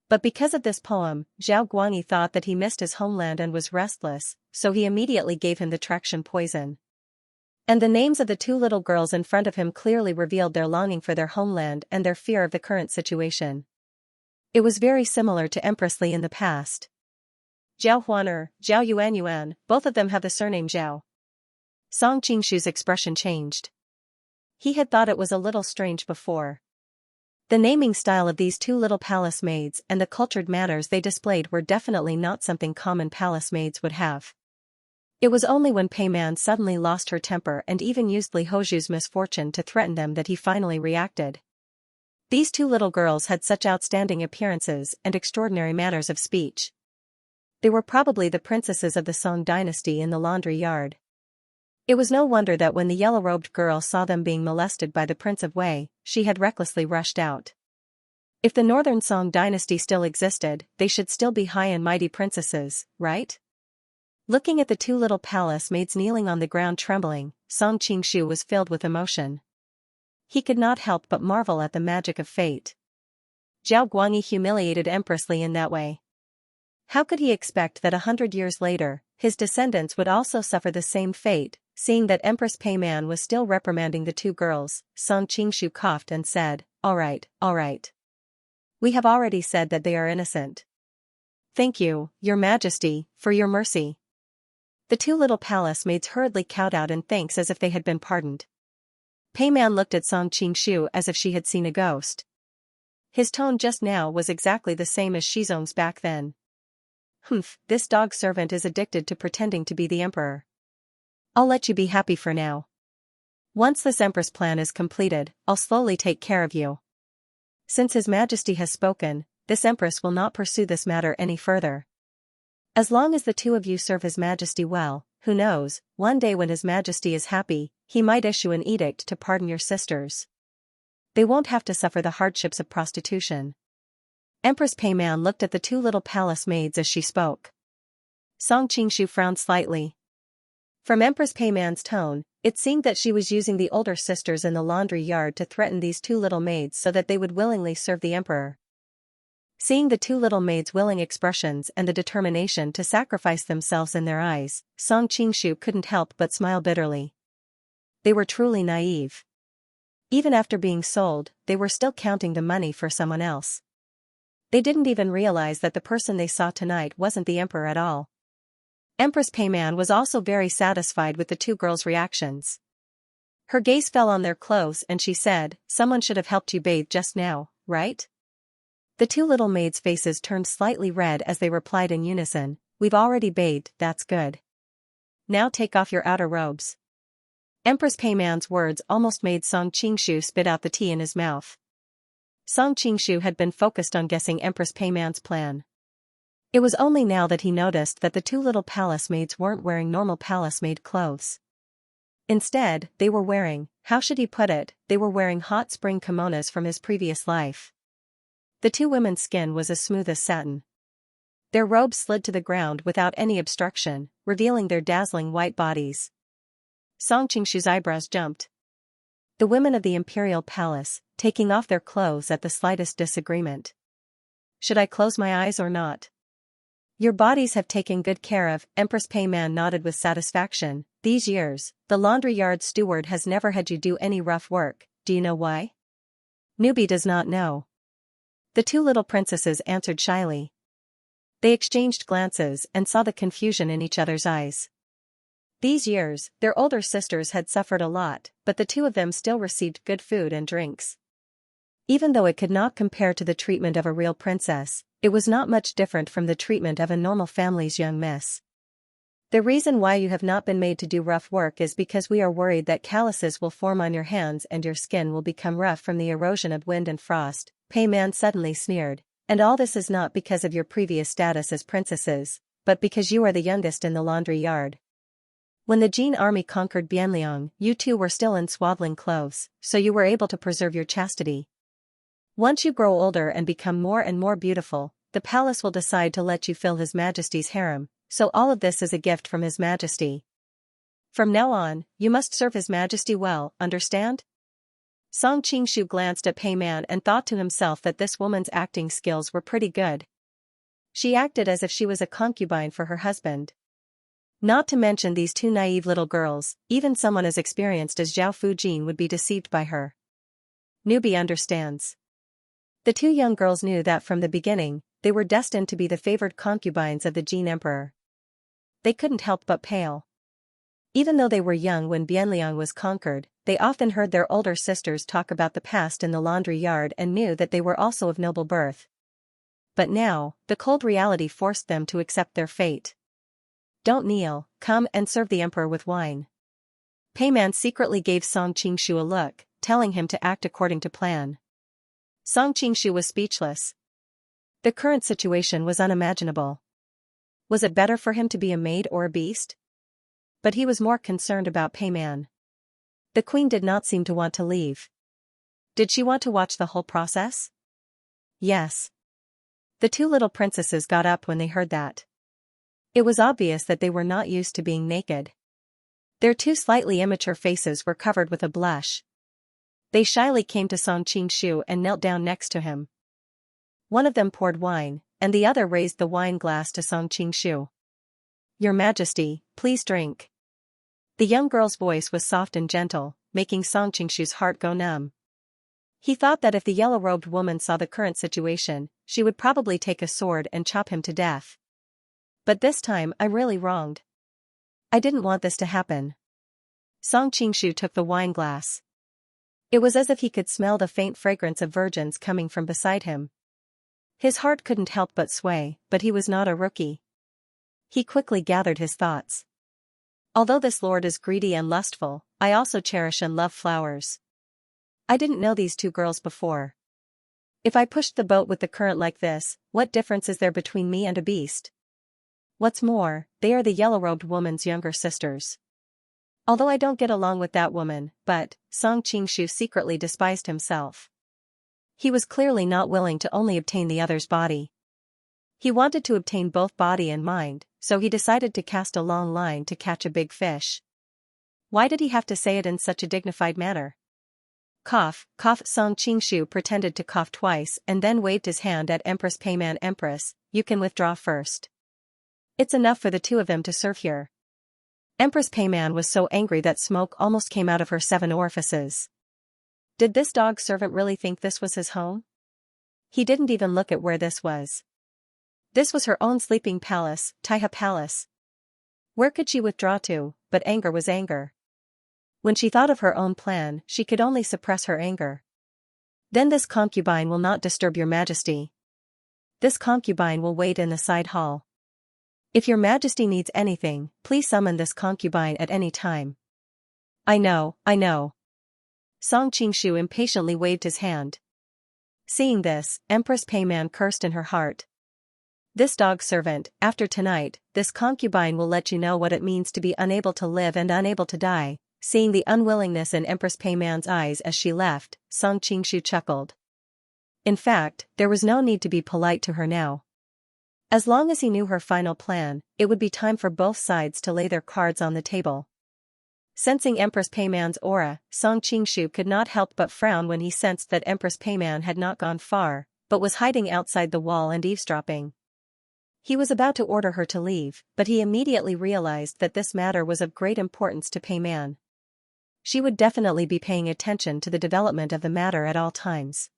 But because of this poem, Zhao Guangyi thought that he missed his homeland and was restless, so he immediately gave him the traction poison. And the names of the two little girls in front of him clearly revealed their longing for their homeland and their fear of the current situation. It was very similar to Empress Li in the past. Zhao Huaner, Zhao Yuanyuan, both of them have the surname Zhao. Song Qingshu's expression changed. He had thought it was a little strange before. The naming style of these two little palace maids and the cultured manners they displayed were definitely not something common palace maids would have. It was only when Peiman suddenly lost her temper and even used Li Hozhu's misfortune to threaten them that he finally reacted. These two little girls had such outstanding appearances and extraordinary manners of speech. They were probably the princesses of the Song dynasty in the laundry yard. It was no wonder that when the yellow-robed girl saw them being molested by the Prince of Wei, she had recklessly rushed out. If the northern Song dynasty still existed, they should still be high and mighty princesses, right? Looking at the two little palace maids kneeling on the ground trembling, Song Qingshu was filled with emotion. He could not help but marvel at the magic of fate. Zhao Guangyi humiliated Empress Li in that way. How could he expect that 100 years later, his descendants would also suffer the same fate? Seeing that Empress Peiman was still reprimanding the two girls, Song Qingshu coughed and said, all right. We have already said that they are innocent. Thank you, Your Majesty, for your mercy. The two little palace maids hurriedly kowed out in thanks as if they had been pardoned. Pei Man looked at Song Qingshu as if she had seen a ghost. His tone just now was exactly the same as Shizong's back then. Humph, this dog servant is addicted to pretending to be the emperor. I'll let you be happy for now. Once this empress plan is completed, I'll slowly take care of you. Since His Majesty has spoken, this empress will not pursue this matter any further. As long as the two of you serve His Majesty well, who knows, one day when His Majesty is happy, he might issue an edict to pardon your sisters. They won't have to suffer the hardships of prostitution. Empress Pei Man looked at the two little palace maids as she spoke. Song Qingshu frowned slightly. From Empress Pei Man's tone, it seemed that she was using the older sisters in the laundry yard to threaten these two little maids so that they would willingly serve the emperor. Seeing the two little maids' willing expressions and the determination to sacrifice themselves in their eyes, Song Qingshu couldn't help but smile bitterly. They were truly naive. Even after being sold, they were still counting the money for someone else. They didn't even realize that the person they saw tonight wasn't the emperor at all. Empress Pei Man was also very satisfied with the two girls' reactions. Her gaze fell on their clothes and she said, "Someone should have helped you bathe just now, right?" The two little maids' faces turned slightly red as they replied in unison, "We've already bathed, that's good. Now take off your outer robes." Empress Pei Man's words almost made Song Qingshu spit out the tea in his mouth. Song Qingshu had been focused on guessing Empress Pei Man's plan. It was only now that he noticed that the two little palace maids weren't wearing normal palace maid clothes. Instead, they were wearing, how should he put it, they were wearing hot spring kimonos from his previous life. The two women's skin was as smooth as satin. Their robes slid to the ground without any obstruction, revealing their dazzling white bodies. Song Qingshu's eyebrows jumped. The women of the imperial palace, taking off their clothes at the slightest disagreement. Should I close my eyes or not? Your bodies have taken good care of, Empress Pei Man nodded with satisfaction. These years, the laundry yard steward has never had you do any rough work. Do you know why? Newbie does not know. The two little princesses answered shyly. They exchanged glances and saw the confusion in each other's eyes. These years, their older sisters had suffered a lot, but the two of them still received good food and drinks. Even though it could not compare to the treatment of a real princess, it was not much different from the treatment of a normal family's young miss. The reason why you have not been made to do rough work is because we are worried that calluses will form on your hands and your skin will become rough from the erosion of wind and frost, Pei Man suddenly sneered, and all this is not because of your previous status as princesses, but because you are the youngest in the laundry yard. When the Jin army conquered Bianliang, you two were still in swaddling clothes, so you were able to preserve your chastity. Once you grow older and become more and more beautiful, the palace will decide to let you fill His Majesty's harem, so all of this is a gift from His Majesty. From now on, you must serve His Majesty well, understand? Song Qingshu glanced at Pei Man and thought to himself that this woman's acting skills were pretty good. She acted as if she was a concubine for her husband. Not to mention these two naive little girls, even someone as experienced as Zhao Fujin would be deceived by her. Newbie understands. The two young girls knew that from the beginning, they were destined to be the favored concubines of the Jin Emperor. They couldn't help but pale. Even though they were young when Bianliang was conquered, they often heard their older sisters talk about the past in the laundry yard and knew that they were also of noble birth. But now, the cold reality forced them to accept their fate. Don't kneel, come and serve the emperor with wine. Pei Man secretly gave Song Qingshu a look, telling him to act according to plan. Song Qingshu was speechless. The current situation was unimaginable. Was it better for him to be a maid or a beast? But he was more concerned about Pei Man. The queen did not seem to want to leave. Did she want to watch the whole process? Yes. The two little princesses got up when they heard that. It was obvious that they were not used to being naked. Their two slightly immature faces were covered with a blush. They shyly came to Song Qingshu and knelt down next to him. One of them poured wine, and the other raised the wine glass to Song Qingshu. Your Majesty, please drink. The young girl's voice was soft and gentle, making Song Qingshu's heart go numb. He thought that if the yellow-robed woman saw the current situation, she would probably take a sword and chop him to death. But this time I'm really wronged. I didn't want this to happen. Song Qingshu took the wine glass. It was as if he could smell the faint fragrance of virgins coming from beside him. His heart couldn't help but sway, but he was not a rookie. He quickly gathered his thoughts. Although this lord is greedy and lustful, I also cherish and love flowers. I didn't know these two girls before. If I pushed the boat with the current like this, what difference is there between me and a beast? What's more, they are the yellow-robed woman's younger sisters. Although I don't get along with that woman, but, Song Qingshu secretly despised himself. He was clearly not willing to only obtain the other's body. He wanted to obtain both body and mind, so he decided to cast a long line to catch a big fish. Why did he have to say it in such a dignified manner? Cough, cough. Song Qingshu pretended to cough twice and then waved his hand at Empress Peiman. Empress, you can withdraw first. It's enough for the two of them to serve here. Empress Peiman was so angry that smoke almost came out of her 7 orifices. Did this dog servant really think this was his home? He didn't even look at where this was. This was her own sleeping palace, Taiha Palace. Where could she withdraw to? But anger was anger. When she thought of her own plan, she could only suppress her anger. Then this concubine will not disturb your majesty. This concubine will wait in the side hall. If your majesty needs anything, please summon this concubine at any time. I know, I know. Song Qingshu impatiently waved his hand. Seeing this, Empress Peiman cursed in her heart. This dog servant, after tonight, this concubine will let you know what it means to be unable to live and unable to die. Seeing the unwillingness in Empress Peiman's eyes as she left, Song Qingshu chuckled. In fact, there was no need to be polite to her now. As long as he knew her final plan, it would be time for both sides to lay their cards on the table. Sensing Empress Peiman's aura, Song Qingshu could not help but frown when he sensed that Empress Peiman had not gone far, but was hiding outside the wall and eavesdropping. He was about to order her to leave, but he immediately realized that this matter was of great importance to Peiman. She would definitely be paying attention to the development of the matter at all times.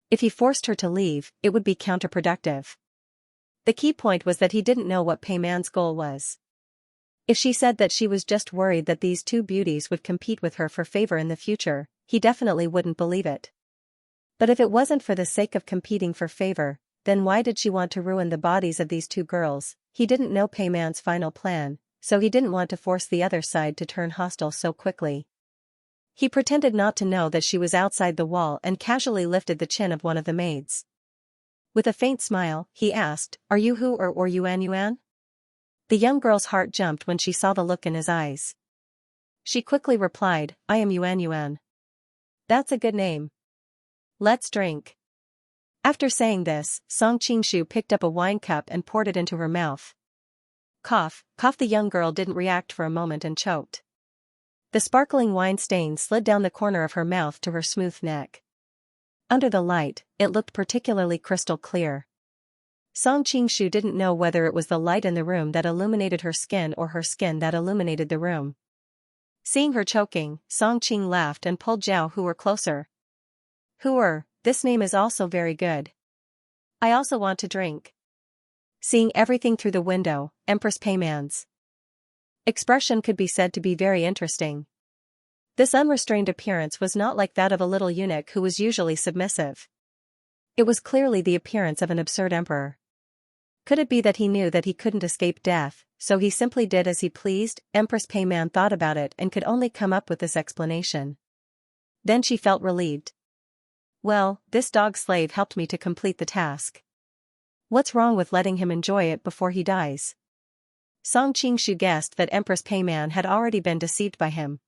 If he forced her to leave, it would be counterproductive. The key point was that he didn't know what Peiman's goal was. If she said that she was just worried that these two beauties would compete with her for favor in the future, he definitely wouldn't believe it. But if it wasn't for the sake of competing for favor, then why did she want to ruin the bodies of these two girls? He didn't know Peiman's final plan, so he didn't want to force the other side to turn hostile so quickly. He pretended not to know that she was outside the wall and casually lifted the chin of one of the maids. With a faint smile, he asked, "Are you Hu or Yuan Yuan?" The young girl's heart jumped when she saw the look in his eyes. She quickly replied, "I am Yuan Yuan." "That's a good name. Let's drink." After saying this, Song Qingshu picked up a wine cup and poured it into her mouth. Cough, cough. The young girl didn't react for a moment and choked. The sparkling wine stain slid down the corner of her mouth to her smooth neck. Under the light, it looked particularly crystal clear. Song Qingshu didn't know whether it was the light in the room that illuminated her skin or her skin that illuminated the room. Seeing her choking, Song Qing laughed and pulled Zhao Huer closer. "Huer, this name is also very good. I also want to drink." Seeing everything through the window, Empress Peiman's expression could be said to be very interesting. This unrestrained appearance was not like that of a little eunuch who was usually submissive. It was clearly the appearance of an absurd emperor. Could it be that he knew that he couldn't escape death, so he simply did as he pleased? Empress Peiman thought about it and could only come up with this explanation. Then she felt relieved. Well, this dog slave helped me to complete the task. What's wrong with letting him enjoy it before he dies? Song Qingshu guessed that Empress Peiman had already been deceived by him.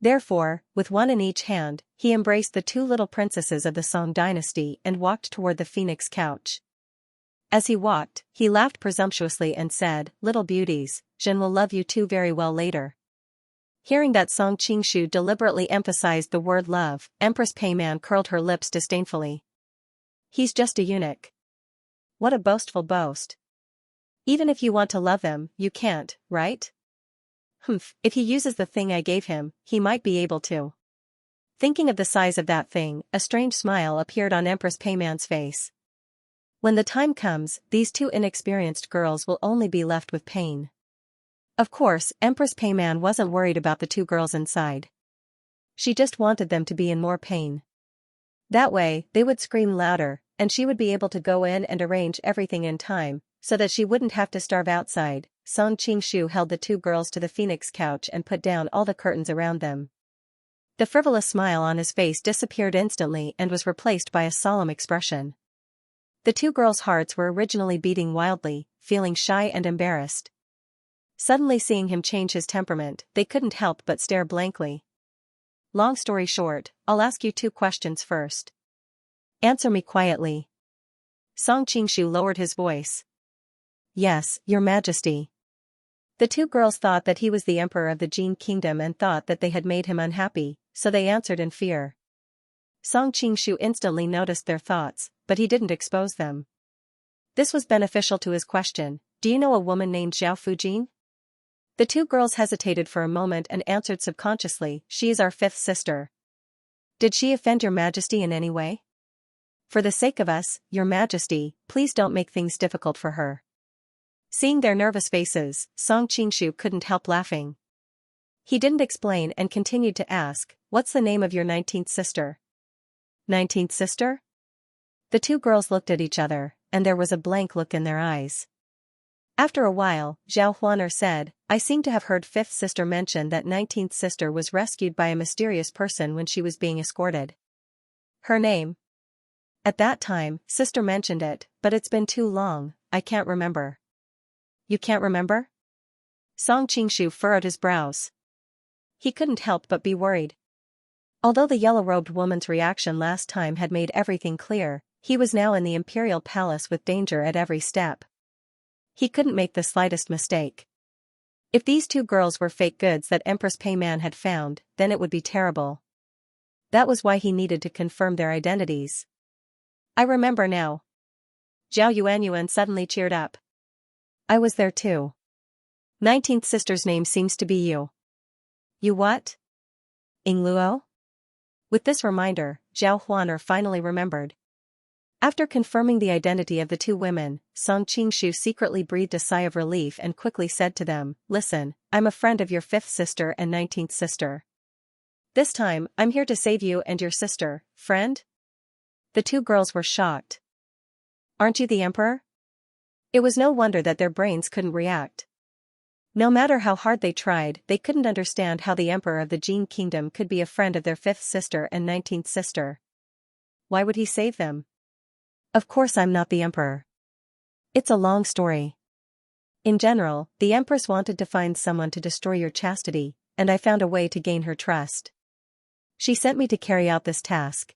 Therefore, with one in each hand, he embraced the two little princesses of the Song dynasty and walked toward the phoenix couch. As he walked, he laughed presumptuously and said, "Little beauties, Jin will love you two very well later." Hearing that Song Qingshu deliberately emphasized the word love, Empress Peiman curled her lips disdainfully. He's just a eunuch. What a boastful boast. Even if you want to love them, you can't, right? If he uses the thing I gave him, he might be able to. Thinking of the size of that thing, a strange smile appeared on Empress Payman's face. When the time comes, these two inexperienced girls will only be left with pain. Of course, Empress Payman wasn't worried about the two girls inside. She just wanted them to be in more pain. That way, they would scream louder, and she would be able to go in and arrange everything in time, so that she wouldn't have to starve outside. Song Qingshu held the two girls to the phoenix couch and put down all the curtains around them. The frivolous smile on his face disappeared instantly and was replaced by a solemn expression. The two girls' hearts were originally beating wildly, feeling shy and embarrassed. Suddenly seeing him change his temperament, they couldn't help but stare blankly. Long story short, I'll ask you 2 questions first. Answer me quietly. Song Qingshu lowered his voice. Yes, Your Majesty. The two girls thought that he was the emperor of the Jin kingdom and thought that they had made him unhappy, so they answered in fear. Song Qingshu instantly noticed their thoughts, but he didn't expose them. This was beneficial to his question. Do you know a woman named Zhao Fujin? The two girls hesitated for a moment and answered subconsciously, she is our 5th sister. Did she offend Your Majesty in any way? For the sake of us, Your Majesty, please don't make things difficult for her. Seeing their nervous faces, Song Qingshu couldn't help laughing. He didn't explain and continued to ask, what's the name of your 19th sister? 19th sister? The two girls looked at each other, and there was a blank look in their eyes. After a while, Zhao Huaner said, I seem to have heard 5th sister mention that 19th sister was rescued by a mysterious person when she was being escorted. Her name? At that time, sister mentioned it, but it's been too long, I can't remember. You can't remember? Song Qingshu furrowed his brows. He couldn't help but be worried. Although the yellow-robed woman's reaction last time had made everything clear, he was now in the imperial palace with danger at every step. He couldn't make the slightest mistake. If these two girls were fake goods that Empress Payman had found, then it would be terrible. That was why he needed to confirm their identities. I remember now. Zhao Yuanyuan suddenly cheered up. I was there too. 19th sister's name seems to be you. You what? Ingluo? With this reminder, Zhao Huaner finally remembered. After confirming the identity of the two women, Song Qingshu secretly breathed a sigh of relief and quickly said to them, listen, I'm a friend of your 5th sister and 19th sister. This time, I'm here to save you and your sister, friend? The two girls were shocked. Aren't you the emperor? It was no wonder that their brains couldn't react. No matter how hard they tried, they couldn't understand how the emperor of the Jin kingdom could be a friend of their 5th sister and 19th sister. Why would he save them? Of course I'm not the emperor. It's a long story. In general, the empress wanted to find someone to destroy your chastity, and I found a way to gain her trust. She sent me to carry out this task.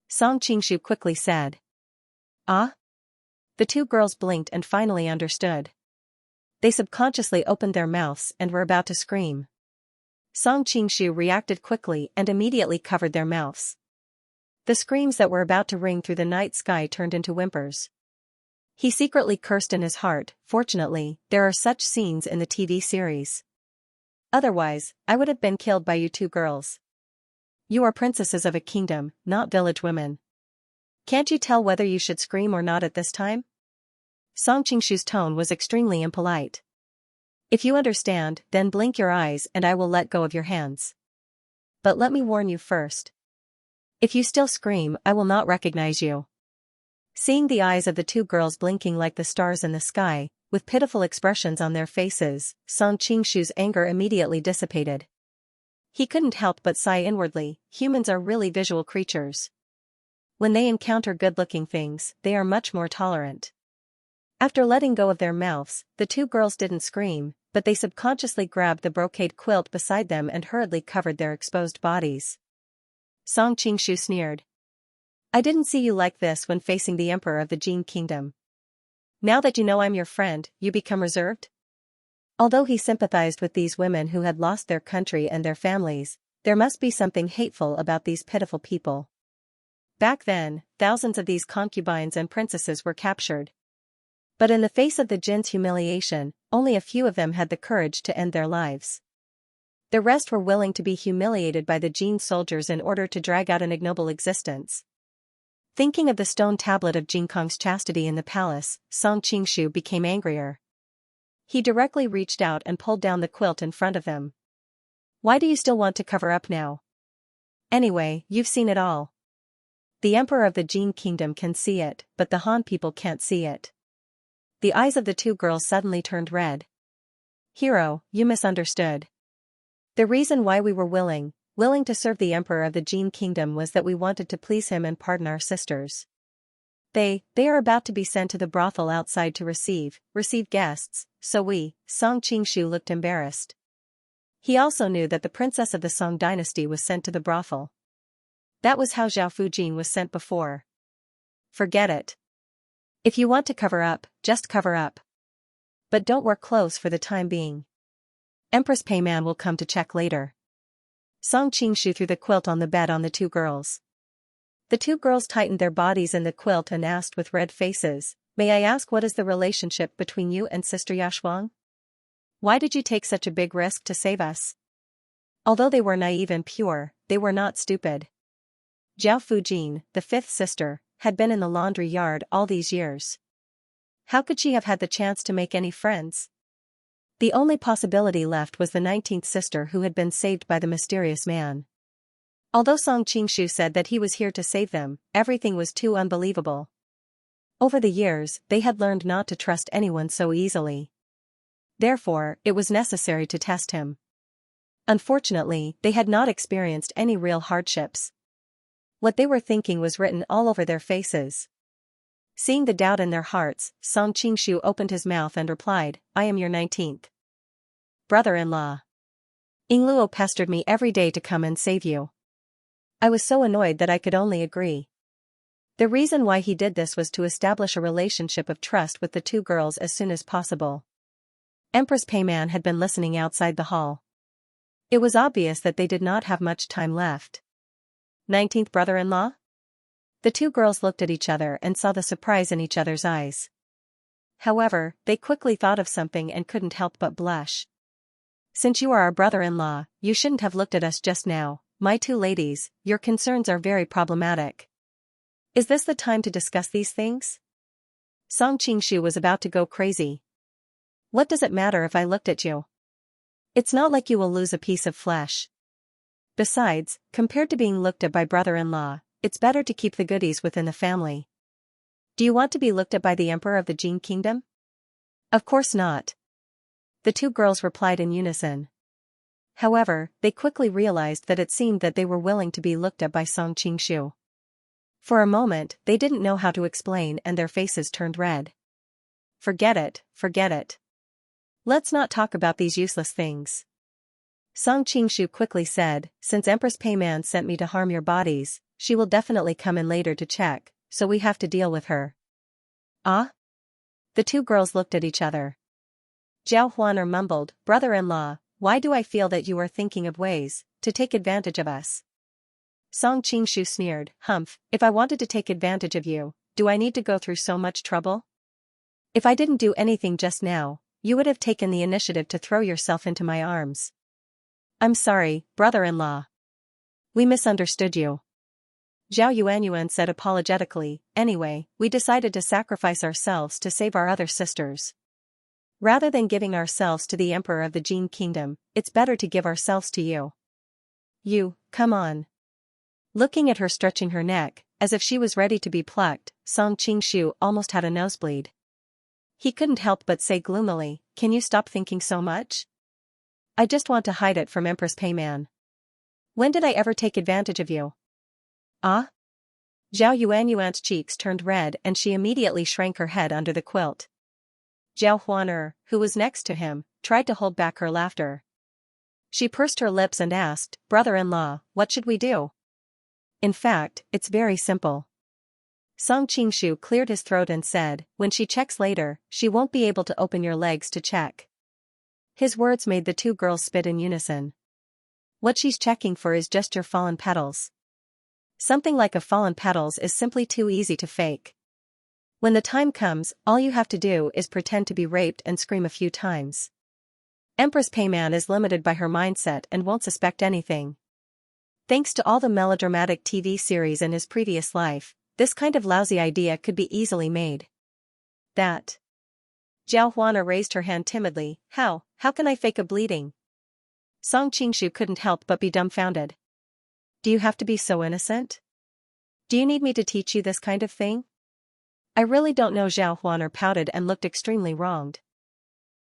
Song Qingshu quickly said. Ah? The two girls blinked and finally understood. They subconsciously opened their mouths and were about to scream. Song Qingshu reacted quickly and immediately covered their mouths. The screams that were about to ring through the night sky turned into whimpers. He secretly cursed in his heart. Fortunately, there are such scenes in the TV series. Otherwise, I would have been killed by you two girls. You are princesses of a kingdom, not village women. Can't you tell whether you should scream or not at this time? Song Qingshu's tone was extremely impolite. If you understand, then blink your eyes and I will let go of your hands. But let me warn you first. If you still scream, I will not recognize you. Seeing the eyes of the two girls blinking like the stars in the sky, with pitiful expressions on their faces, Song Qingshu's anger immediately dissipated. He couldn't help but sigh inwardly. Humans are really visual creatures. When they encounter good-looking things, they are much more tolerant. After letting go of their mouths, the two girls didn't scream, but they subconsciously grabbed the brocade quilt beside them and hurriedly covered their exposed bodies. Song Qingshu sneered. I didn't see you like this when facing the emperor of the Jin kingdom. Now that you know I'm your friend, you become reserved? Although he sympathized with these women who had lost their country and their families, there must be something hateful about these pitiful people. Back then, thousands of these concubines and princesses were captured. But in the face of the Jin's humiliation, only a few of them had the courage to end their lives. The rest were willing to be humiliated by the Jin soldiers in order to drag out an ignoble existence. Thinking of the stone tablet of Jin Kong's chastity in the palace, Song Qingshu became angrier. He directly reached out and pulled down the quilt in front of him. Why do you still want to cover up now? Anyway, you've seen it all. The emperor of the Jin kingdom can see it, but the Han people can't see it. The eyes of the two girls suddenly turned red. Hero, you misunderstood. The reason why we were willing to serve the emperor of the Jin kingdom was that we wanted to please him and pardon our sisters. They are about to be sent to the brothel outside to receive guests, so Song Qingshu looked embarrassed. He also knew that the princess of the Song dynasty was sent to the brothel. That was how Zhao Fujin was sent before. Forget it. If you want to cover up, just cover up. But don't work close for the time being. Empress Peiman will come to check later. Song Qingshu threw the quilt on the bed on the two girls. The two girls tightened their bodies in the quilt and asked with red faces, "May I ask what is the relationship between you and Sister Yaxuang? Why did you take such a big risk to save us?" Although they were naive and pure, they were not stupid. Zhao Fujin, the fifth sister, had been in the laundry yard all these years. How could she have had the chance to make any friends? The only possibility left was the 19th sister who had been saved by the mysterious man. Although Song Qingshu said that he was here to save them, everything was too unbelievable. Over the years, they had learned not to trust anyone so easily. Therefore, it was necessary to test him. Unfortunately, they had not experienced any real hardships. What they were thinking was written all over their faces. Seeing the doubt in their hearts, Song Qingshu opened his mouth and replied, "I am your 19th brother-in-law. Yingluo pestered me every day to come and save you. I was so annoyed that I could only agree." The reason why he did this was to establish a relationship of trust with the two girls as soon as possible. Empress Peiman had been listening outside the hall. It was obvious that they did not have much time left. 19th brother-in-law? The two girls looked at each other and saw the surprise in each other's eyes. However, they quickly thought of something and couldn't help but blush. "Since you are our brother-in-law, you shouldn't have looked at us just now, my two ladies, your concerns are very problematic. Is this the time to discuss these things?" Song Qingshu was about to go crazy. "What does it matter if I looked at you? It's not like you will lose a piece of flesh. Besides, compared to being looked at by brother-in-law, it's better to keep the goodies within the family. Do you want to be looked at by the emperor of the Jin kingdom?" "Of course not." The two girls replied in unison. However, they quickly realized that it seemed that they were willing to be looked at by Song Qingshu. For a moment, they didn't know how to explain and their faces turned red. Forget it. Let's not talk about these useless things. Song Qingshu quickly said, "Since Empress Peiman sent me to harm your bodies, she will definitely come in later to check, so we have to deal with her." "Ah?" The two girls looked at each other. Zhao Huaner mumbled, "Brother-in-law, why do I feel that you are thinking of ways to take advantage of us?" Song Qingshu sneered, "Humph, if I wanted to take advantage of you, do I need to go through so much trouble? If I didn't do anything just now, you would have taken the initiative to throw yourself into my arms." "I'm sorry, brother-in-law. We misunderstood you." Zhao Yuanyuan said apologetically, "Anyway, we decided to sacrifice ourselves to save our other sisters. Rather than giving ourselves to the emperor of the Jin kingdom, it's better to give ourselves to you. Come on." Looking at her stretching her neck, as if she was ready to be plucked, Song Qingshu almost had a nosebleed. He couldn't help but say gloomily, "Can you stop thinking so much? I just want to hide it from Empress Peiman. When did I ever take advantage of you?" "Ah?" Zhao Yuanyuan's cheeks turned red and she immediately shrank her head under the quilt. Zhao Huaner, who was next to him, tried to hold back her laughter. She pursed her lips and asked, "Brother-in-law, what should we do?" "In fact, it's very simple." Song Qingshu cleared his throat and said, "When she checks later, she won't be able to open your legs to check." His words made the two girls spit in unison. "What she's checking for is just your fallen petals. Something like a fallen petals is simply too easy to fake. When the time comes, all you have to do is pretend to be raped and scream a few times." Empress Payman is limited by her mindset and won't suspect anything. Thanks to all the melodramatic TV series in his previous life, this kind of lousy idea could be easily made. That. Jiao Huana raised her hand timidly. How can I fake a bleeding? Song Qingshu couldn't help but be dumbfounded. Do you have to be so innocent? Do you need me to teach you this kind of thing? I really don't know. Zhao Huaner pouted and looked extremely wronged.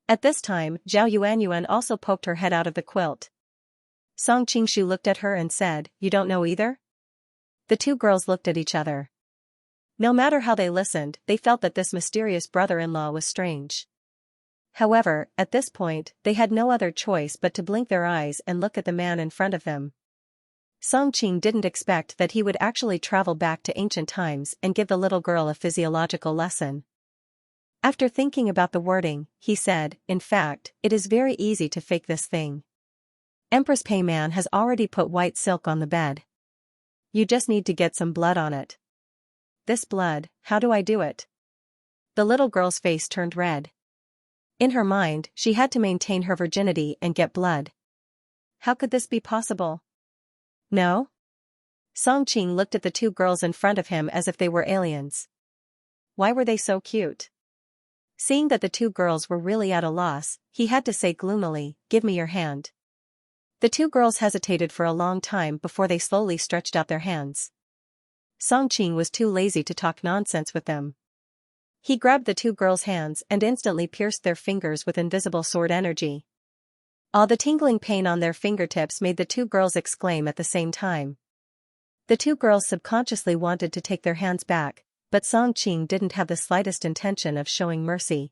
At this time, Zhao Yuanyuan also poked her head out of the quilt. Song Qingshu looked at her and said, You don't know either? The two girls looked at each other. No matter how they listened, they felt that this mysterious brother-in-law was strange. However, at this point, they had no other choice but to blink their eyes and look at the man in front of them. Song Qing didn't expect that he would actually travel back to ancient times and give the little girl a physiological lesson. After thinking about the wording, he said, In fact, it is very easy to fake this thing. Empress Payman has already put white silk on the bed. You just need to get some blood on it. This blood, how do I do it? The little girl's face turned red. In her mind, she had to maintain her virginity and get blood. How could this be possible? No? Song Qing looked at the two girls in front of him as if they were aliens. Why were they so cute? Seeing that the two girls were really at a loss, he had to say gloomily, Give me your hand. The two girls hesitated for a long time before they slowly stretched out their hands. Song Qing was too lazy to talk nonsense with them. He grabbed the two girls' hands and instantly pierced their fingers with invisible sword energy. All the tingling pain on their fingertips made the two girls exclaim at the same time. The two girls subconsciously wanted to take their hands back, but Song Qing didn't have the slightest intention of showing mercy.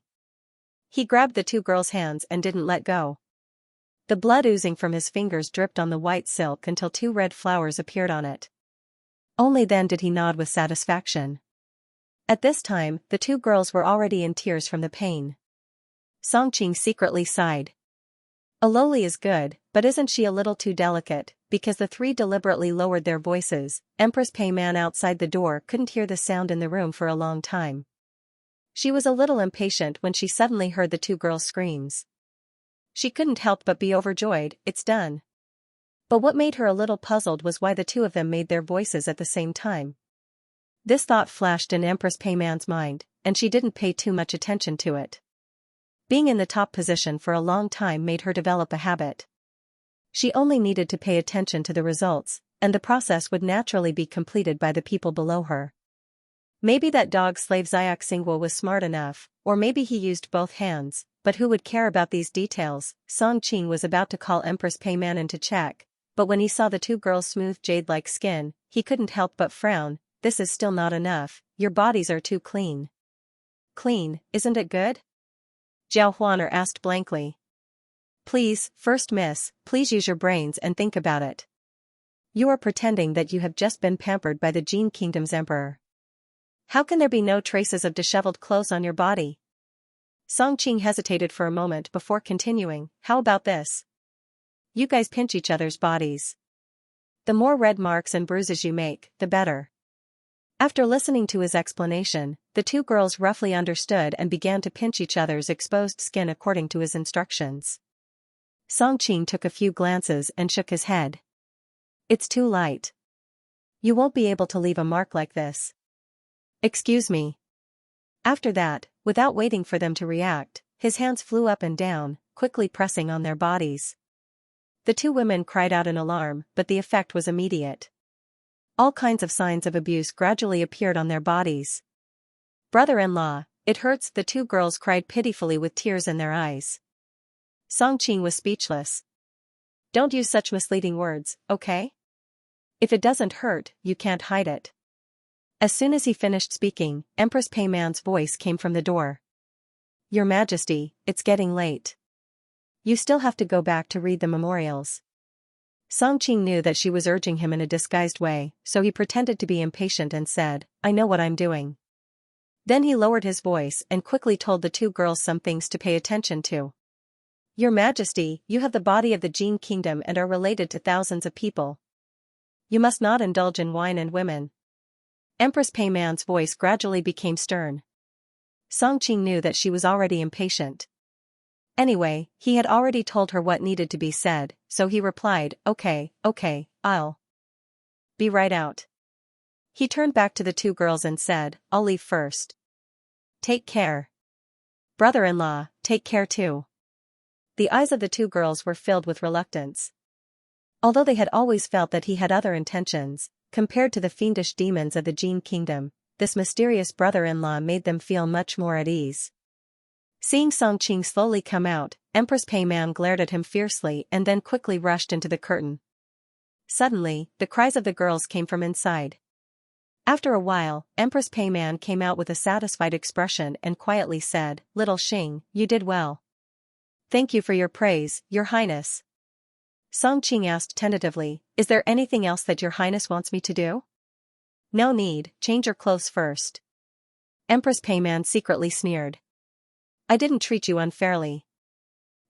He grabbed the two girls' hands and didn't let go. The blood oozing from his fingers dripped on the white silk until two red flowers appeared on it. Only then did he nod with satisfaction. At this time, the two girls were already in tears from the pain. Song Qing secretly sighed. A loli is good, but isn't she a little too delicate? Because the three deliberately lowered their voices, Empress Payman outside the door couldn't hear the sound in the room for a long time. She was a little impatient when she suddenly heard the two girls' screams. She couldn't help but be overjoyed. It's done. But what made her a little puzzled was why the two of them made their voices at the same time. This thought flashed in Empress Payman's mind, and she didn't pay too much attention to it. Being in the top position for a long time made her develop a habit. She only needed to pay attention to the results, and the process would naturally be completed by the people below her. Maybe that dog slave Xianxia Xingguo was smart enough, or maybe he used both hands, but who would care about these details? Song Qing was about to call Empress Payman into check, but when he saw the two girls' smooth jade-like skin, he couldn't help but frown. This is still not enough, your bodies are too clean. Clean, isn't it good? Jiao Huaner asked blankly. Please, first miss, please use your brains and think about it. You are pretending that you have just been pampered by the Jin Kingdom's emperor. How can there be no traces of disheveled clothes on your body? Song Qing hesitated for a moment before continuing, How about this? You guys pinch each other's bodies. The more red marks and bruises you make, the better. After listening to his explanation, the two girls roughly understood and began to pinch each other's exposed skin according to his instructions. Song Qing took a few glances and shook his head. It's too light. You won't be able to leave a mark like this. Excuse me. After that, without waiting for them to react, his hands flew up and down, quickly pressing on their bodies. The two women cried out in alarm, but the effect was immediate. All kinds of signs of abuse gradually appeared on their bodies. Brother-in-law, it hurts, the two girls cried pitifully with tears in their eyes. Song Qing was speechless. Don't use such misleading words, okay? If it doesn't hurt, you can't hide it. As soon as he finished speaking, Empress Payman's voice came from the door. Your Majesty, it's getting late. You still have to go back to read the memorials. Song Qing knew that she was urging him in a disguised way, so he pretended to be impatient and said, I know what I'm doing. Then he lowered his voice and quickly told the two girls some things to pay attention to. Your Majesty, you have the body of the Jin Kingdom and are related to thousands of people. You must not indulge in wine and women. Empress Payman's voice gradually became stern. Song Qing knew that she was already impatient. Anyway, he had already told her what needed to be said, so he replied, okay, I'll be right out. He turned back to the two girls and said, I'll leave first. Take care. Brother-in-law, take care too. The eyes of the two girls were filled with reluctance. Although they had always felt that he had other intentions, compared to the fiendish demons of the Jin kingdom, this mysterious brother-in-law made them feel much more at ease. Seeing Songqing slowly come out, Empress Peiman glared at him fiercely and then quickly rushed into the curtain. Suddenly, the cries of the girls came from inside. After a while, Empress Peiman came out with a satisfied expression and quietly said, Little Xing, you did well. Thank you for your praise, Your Highness. Songqing asked tentatively, Is there anything else that Your Highness wants me to do? No need, change your clothes first. Empress Peiman secretly sneered. I didn't treat you unfairly.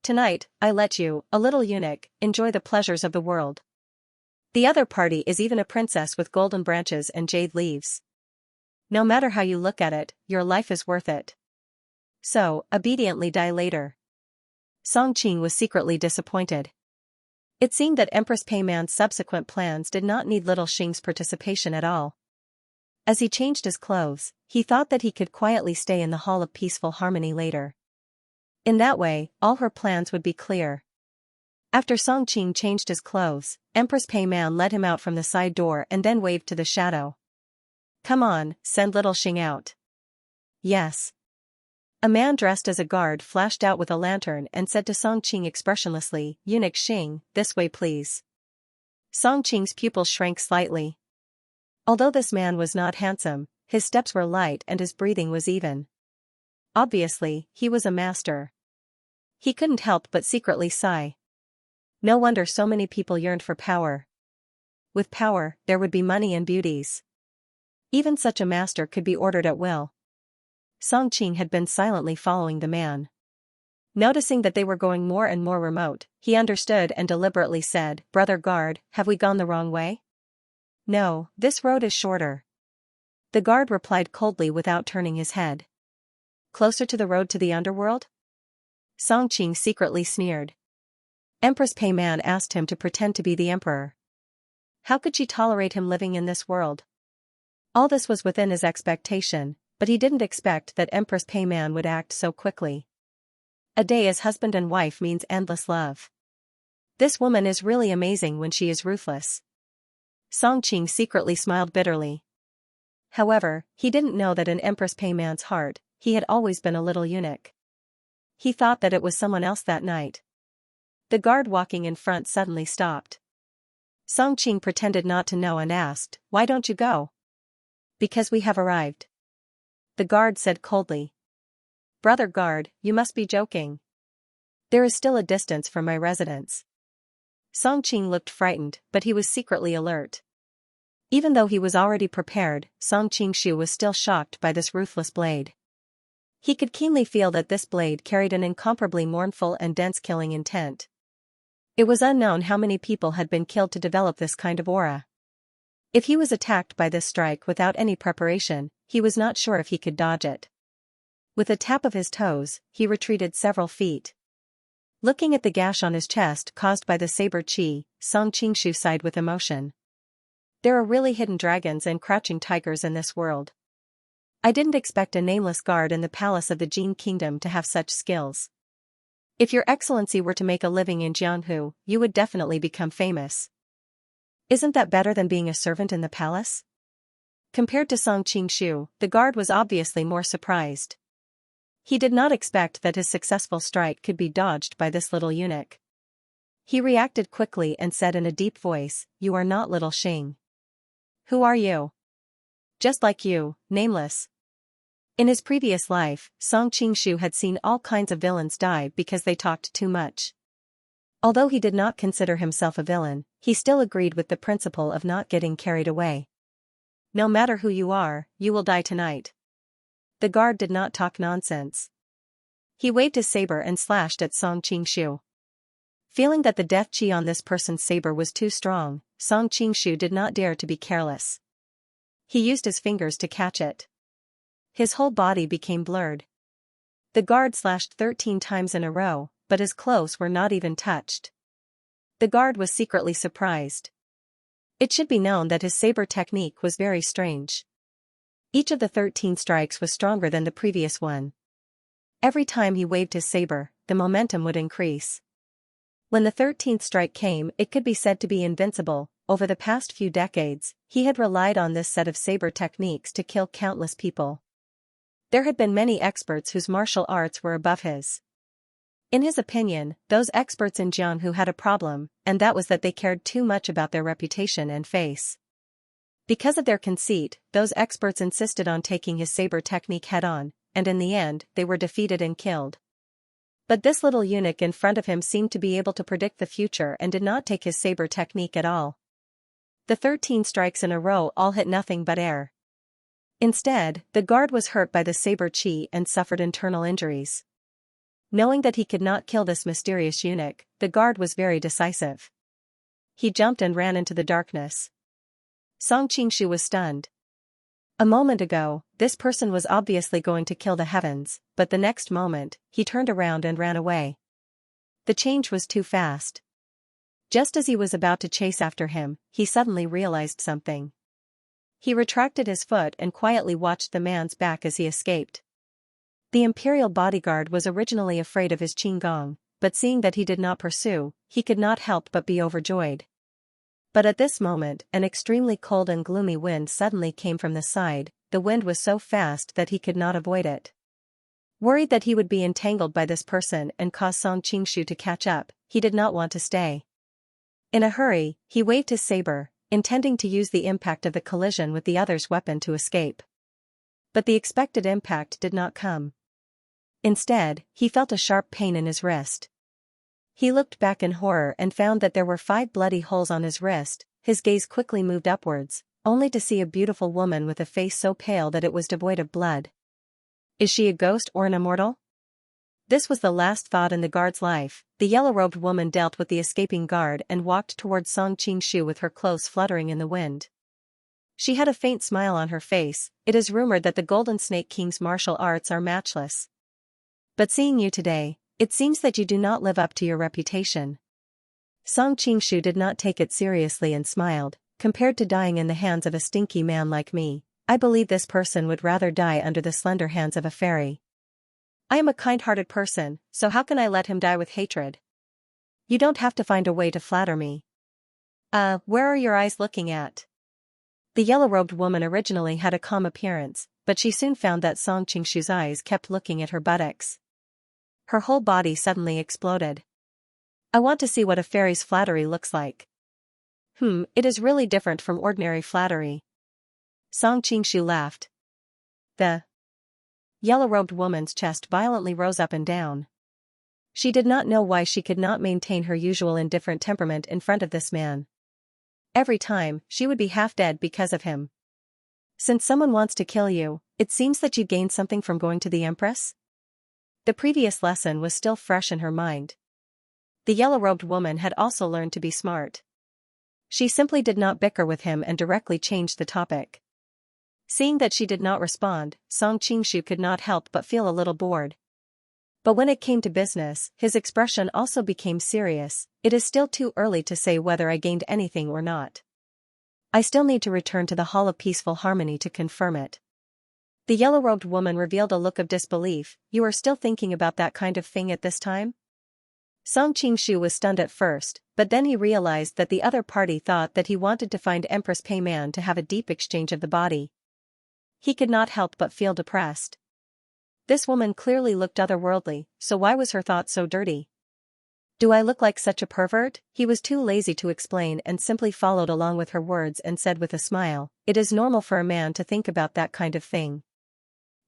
Tonight, I let you, a little eunuch, enjoy the pleasures of the world. The other party is even a princess with golden branches and jade leaves. No matter how you look at it, your life is worth it. So, obediently die later. Songqing was secretly disappointed. It seemed that Empress Peiman's subsequent plans did not need little Xing's participation at all. As he changed his clothes, he thought that he could quietly stay in the Hall of Peaceful Harmony later. In that way, all her plans would be clear. After Songqing changed his clothes, Empress Peiman led him out from the side door and then waved to the shadow. Come on, send little Xing out. Yes. A man dressed as a guard flashed out with a lantern and said to Songqing expressionlessly, Eunuch Xing, this way please. Songqing's pupils shrank slightly. Although this man was not handsome, his steps were light and his breathing was even. Obviously, he was a master. He couldn't help but secretly sigh. No wonder so many people yearned for power. With power, there would be money and beauties. Even such a master could be ordered at will. Songqing had been silently following the man. Noticing that they were going more and more remote, he understood and deliberately said, Brother guard, have we gone the wrong way? No, this road is shorter. The guard replied coldly without turning his head. Closer to the road to the underworld? Songqing secretly sneered. Empress Peiman asked him to pretend to be the emperor. How could she tolerate him living in this world? All this was within his expectation, but he didn't expect that Empress Peiman would act so quickly. A day as husband and wife means endless love. This woman is really amazing when she is ruthless. Songqing secretly smiled bitterly. However, he didn't know that in Empress Peiman's heart, he had always been a little eunuch. He thought that it was someone else that night. The guard walking in front suddenly stopped. Songqing pretended not to know and asked, Why don't you go? Because we have arrived. The guard said coldly. Brother guard, you must be joking. There is still a distance from my residence. Songqing looked frightened, but he was secretly alert. Even though he was already prepared, Songqing Shu was still shocked by this ruthless blade. He could keenly feel that this blade carried an incomparably mournful and dense killing intent. It was unknown how many people had been killed to develop this kind of aura. If he was attacked by this strike without any preparation, he was not sure if he could dodge it. With a tap of his toes, he retreated several feet. Looking at the gash on his chest caused by the saber chi, Songqing Shu sighed with emotion. There are really hidden dragons and crouching tigers in this world. I didn't expect a nameless guard in the palace of the Jin kingdom to have such skills. If your excellency were to make a living in Jianghu, you would definitely become famous. Isn't that better than being a servant in the palace? Compared to Songqing Shu, the guard was obviously more surprised. He did not expect that his successful strike could be dodged by this little eunuch. He reacted quickly and said in a deep voice, You are not little Xing. Who are you? Just like you, nameless. In his previous life, Songqing Shu had seen all kinds of villains die because they talked too much. Although he did not consider himself a villain, he still agreed with the principle of not getting carried away. No matter who you are, you will die tonight. The guard did not talk nonsense. He waved his saber and slashed at Songqing Shu. Feeling that the death chi on this person's saber was too strong, Songqing Shu did not dare to be careless. He used his fingers to catch it. His whole body became blurred. The guard slashed 13 times in a row, but his clothes were not even touched. The guard was secretly surprised. It should be known that his saber technique was very strange. Each of the 13 strikes was stronger than the previous one. Every time he waved his saber, the momentum would increase. When the 13th strike came, it could be said to be invincible. Over the past few decades, he had relied on this set of saber techniques to kill countless people. There had been many experts whose martial arts were above his. In his opinion, those experts in Jianghu had a problem, and that was that they cared too much about their reputation and face. Because of their conceit, those experts insisted on taking his saber technique head-on, and in the end, they were defeated and killed. But this little eunuch in front of him seemed to be able to predict the future and did not take his saber technique at all. The 13 strikes in a row all hit nothing but air. Instead, the guard was hurt by the saber chi and suffered internal injuries. Knowing that he could not kill this mysterious eunuch, the guard was very decisive. He jumped and ran into the darkness. Song Qingshu was stunned. A moment ago, this person was obviously going to kill the heavens, but the next moment, he turned around and ran away. The change was too fast. Just as he was about to chase after him, he suddenly realized something. He retracted his foot and quietly watched the man's back as he escaped. The imperial bodyguard was originally afraid of his qinggong, but seeing that he did not pursue, he could not help but be overjoyed. But at this moment, an extremely cold and gloomy wind suddenly came from the side. The wind was so fast that he could not avoid it. Worried that he would be entangled by this person and cause Song Qingshu to catch up, he did not want to stay. In a hurry, he waved his saber, intending to use the impact of the collision with the other's weapon to escape. But the expected impact did not come. Instead, he felt a sharp pain in his wrist. He looked back in horror and found that there were 5 bloody holes on his wrist. His gaze quickly moved upwards, only to see a beautiful woman with a face so pale that it was devoid of blood. Is she a ghost or an immortal? This was the last thought in the guard's life. The yellow-robed woman dealt with the escaping guard and walked towards Song Qingshu with her clothes fluttering in the wind. She had a faint smile on her face. It is rumored that the Golden Snake King's martial arts are matchless. But seeing you today, it seems that you do not live up to your reputation. Song Qingshu did not take it seriously and smiled. Compared to dying in the hands of a stinky man like me, I believe this person would rather die under the slender hands of a fairy. I am a kind-hearted person, so how can I let him die with hatred? You don't have to find a way to flatter me. Where are your eyes looking at? The yellow-robed woman originally had a calm appearance, but she soon found that Song Qingshu's eyes kept looking at her buttocks. Her whole body suddenly exploded. I want to see what a fairy's flattery looks like. It is really different from ordinary flattery. Song Qingshu laughed. The yellow-robed woman's chest violently rose up and down. She did not know why she could not maintain her usual indifferent temperament in front of this man. Every time, she would be half dead because of him. Since someone wants to kill you, it seems that you gained something from going to the Empress? The previous lesson was still fresh in her mind. The yellow-robed woman had also learned to be smart. She simply did not bicker with him and directly changed the topic. Seeing that she did not respond, Song Qingshu could not help but feel a little bored. But when it came to business, his expression also became serious. It is still too early to say whether I gained anything or not. I still need to return to the Hall of Peaceful Harmony to confirm it. The yellow-robed woman revealed a look of disbelief. You are still thinking about that kind of thing at this time? Song Qingshu was stunned at first, but then he realized that the other party thought that he wanted to find Empress Pei Man to have a deep exchange of the body. He could not help but feel depressed. This woman clearly looked otherworldly, so why was her thought so dirty? Do I look like such a pervert? He was too lazy to explain and simply followed along with her words and said with a smile, it is normal for a man to think about that kind of thing.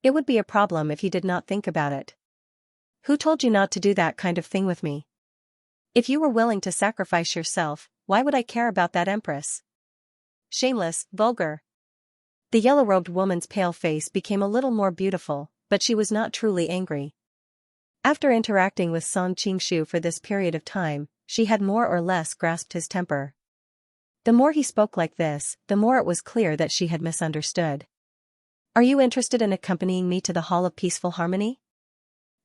It would be a problem if he did not think about it. Who told you not to do that kind of thing with me? If you were willing to sacrifice yourself, why would I care about that empress? Shameless, vulgar. The yellow-robed woman's pale face became a little more beautiful, but she was not truly angry. After interacting with Song Qingshu for this period of time, she had more or less grasped his temper. The more he spoke like this, the more it was clear that she had misunderstood. Are you interested in accompanying me to the Hall of Peaceful Harmony?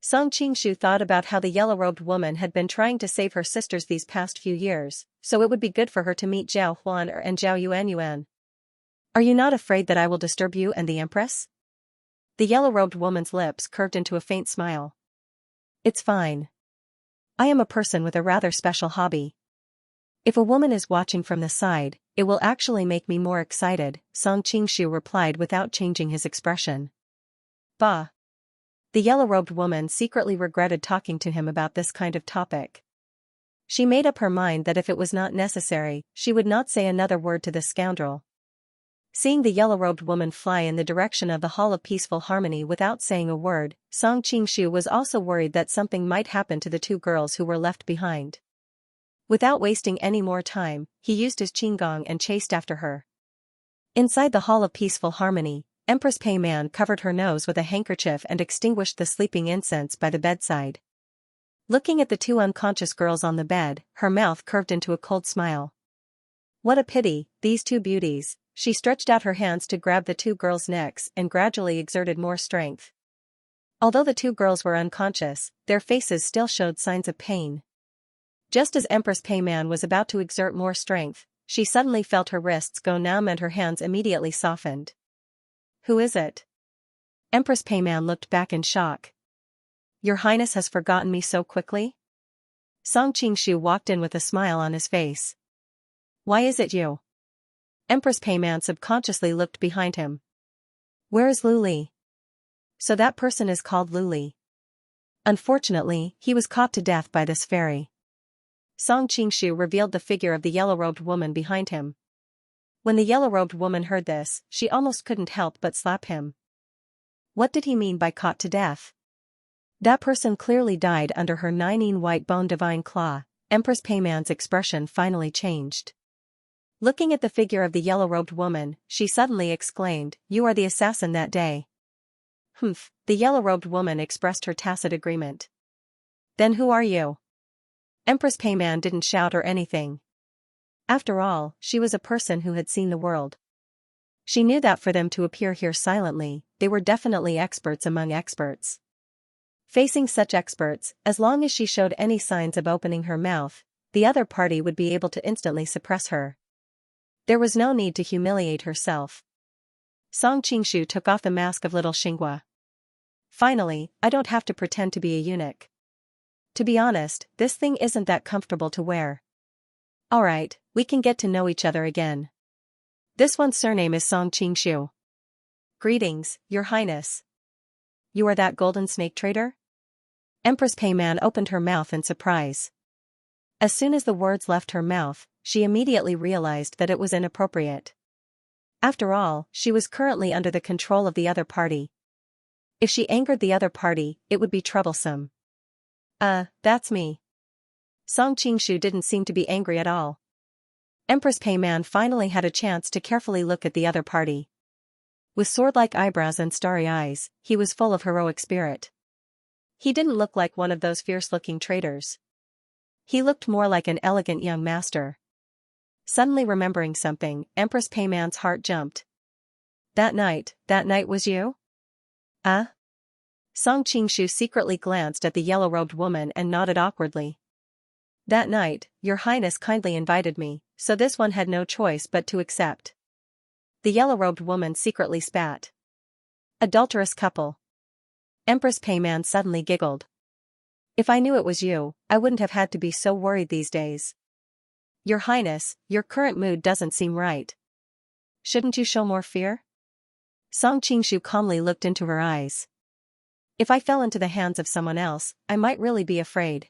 Song Qingshu thought about how the yellow-robed woman had been trying to save her sisters these past few years, so it would be good for her to meet Zhao Huan and Zhao Yuanyuan. Are you not afraid that I will disturb you and the Empress? The yellow-robed woman's lips curved into a faint smile. It's fine. I am a person with a rather special hobby. If a woman is watching from the side, it will actually make me more excited, Song Qingshu replied without changing his expression. Bah. The yellow-robed woman secretly regretted talking to him about this kind of topic. She made up her mind that if it was not necessary, she would not say another word to this scoundrel. Seeing the yellow-robed woman fly in the direction of the Hall of Peaceful Harmony without saying a word, Song Qingshu was also worried that something might happen to the two girls who were left behind. Without wasting any more time, he used his qinggong and chased after her. Inside the Hall of Peaceful Harmony, Empress Pei Man covered her nose with a handkerchief and extinguished the sleeping incense by the bedside. Looking at the two unconscious girls on the bed, her mouth curved into a cold smile. What a pity, these two beauties. She stretched out her hands to grab the two girls' necks and gradually exerted more strength. Although the two girls were unconscious, their faces still showed signs of pain. Just as Empress Pei Man was about to exert more strength, she suddenly felt her wrists go numb and her hands immediately softened. Who is it? Empress Pei Man looked back in shock. Your Highness has forgotten me so quickly? Song Qingshu walked in with a smile on his face. Why is it you? Empress Pei Man subconsciously looked behind him. Where is Lu Li? So that person is called Lu Li. Unfortunately, he was caught to death by this fairy. Song Qingshu revealed the figure of the yellow-robed woman behind him. When the yellow-robed woman heard this, she almost couldn't help but slap him. What did he mean by caught to death? That person clearly died under her 9 white bone divine claw. Empress Pei Man's expression finally changed. Looking at the figure of the yellow-robed woman, she suddenly exclaimed, You are the assassin that day. Humph, the yellow-robed woman expressed her tacit agreement. Then who are you? Empress Pei Man didn't shout or anything. After all, she was a person who had seen the world. She knew that for them to appear here silently, they were definitely experts among experts. Facing such experts, as long as she showed any signs of opening her mouth, the other party would be able to instantly suppress her. There was no need to humiliate herself. Song Qingshu took off the mask of little Xinghua. Finally, I don't have to pretend to be a eunuch. To be honest, this thing isn't that comfortable to wear. Alright, we can get to know each other again. This one's surname is Song Qingshu. Greetings, Your Highness. You are that golden snake trader? Empress Pei Man opened her mouth in surprise. As soon as the words left her mouth, she immediately realized that it was inappropriate. After all, she was currently under the control of the other party. If she angered the other party, it would be troublesome. That's me. Song Qingshu didn't seem to be angry at all. Empress Pei Man finally had a chance to carefully look at the other party. With sword-like eyebrows and starry eyes, he was full of heroic spirit. He didn't look like one of those fierce-looking traders. He looked more like an elegant young master. Suddenly remembering something, Empress Pei Man's heart jumped. That night was you? Song Qingshu secretly glanced at the yellow-robed woman and nodded awkwardly. That night, Your Highness kindly invited me, so this one had no choice but to accept. The yellow-robed woman secretly spat. Adulterous couple. Empress Pei Man suddenly giggled. If I knew it was you, I wouldn't have had to be so worried these days. Your Highness, your current mood doesn't seem right. Shouldn't you show more fear? Song Qingshu calmly looked into her eyes. If I fell into the hands of someone else, I might really be afraid.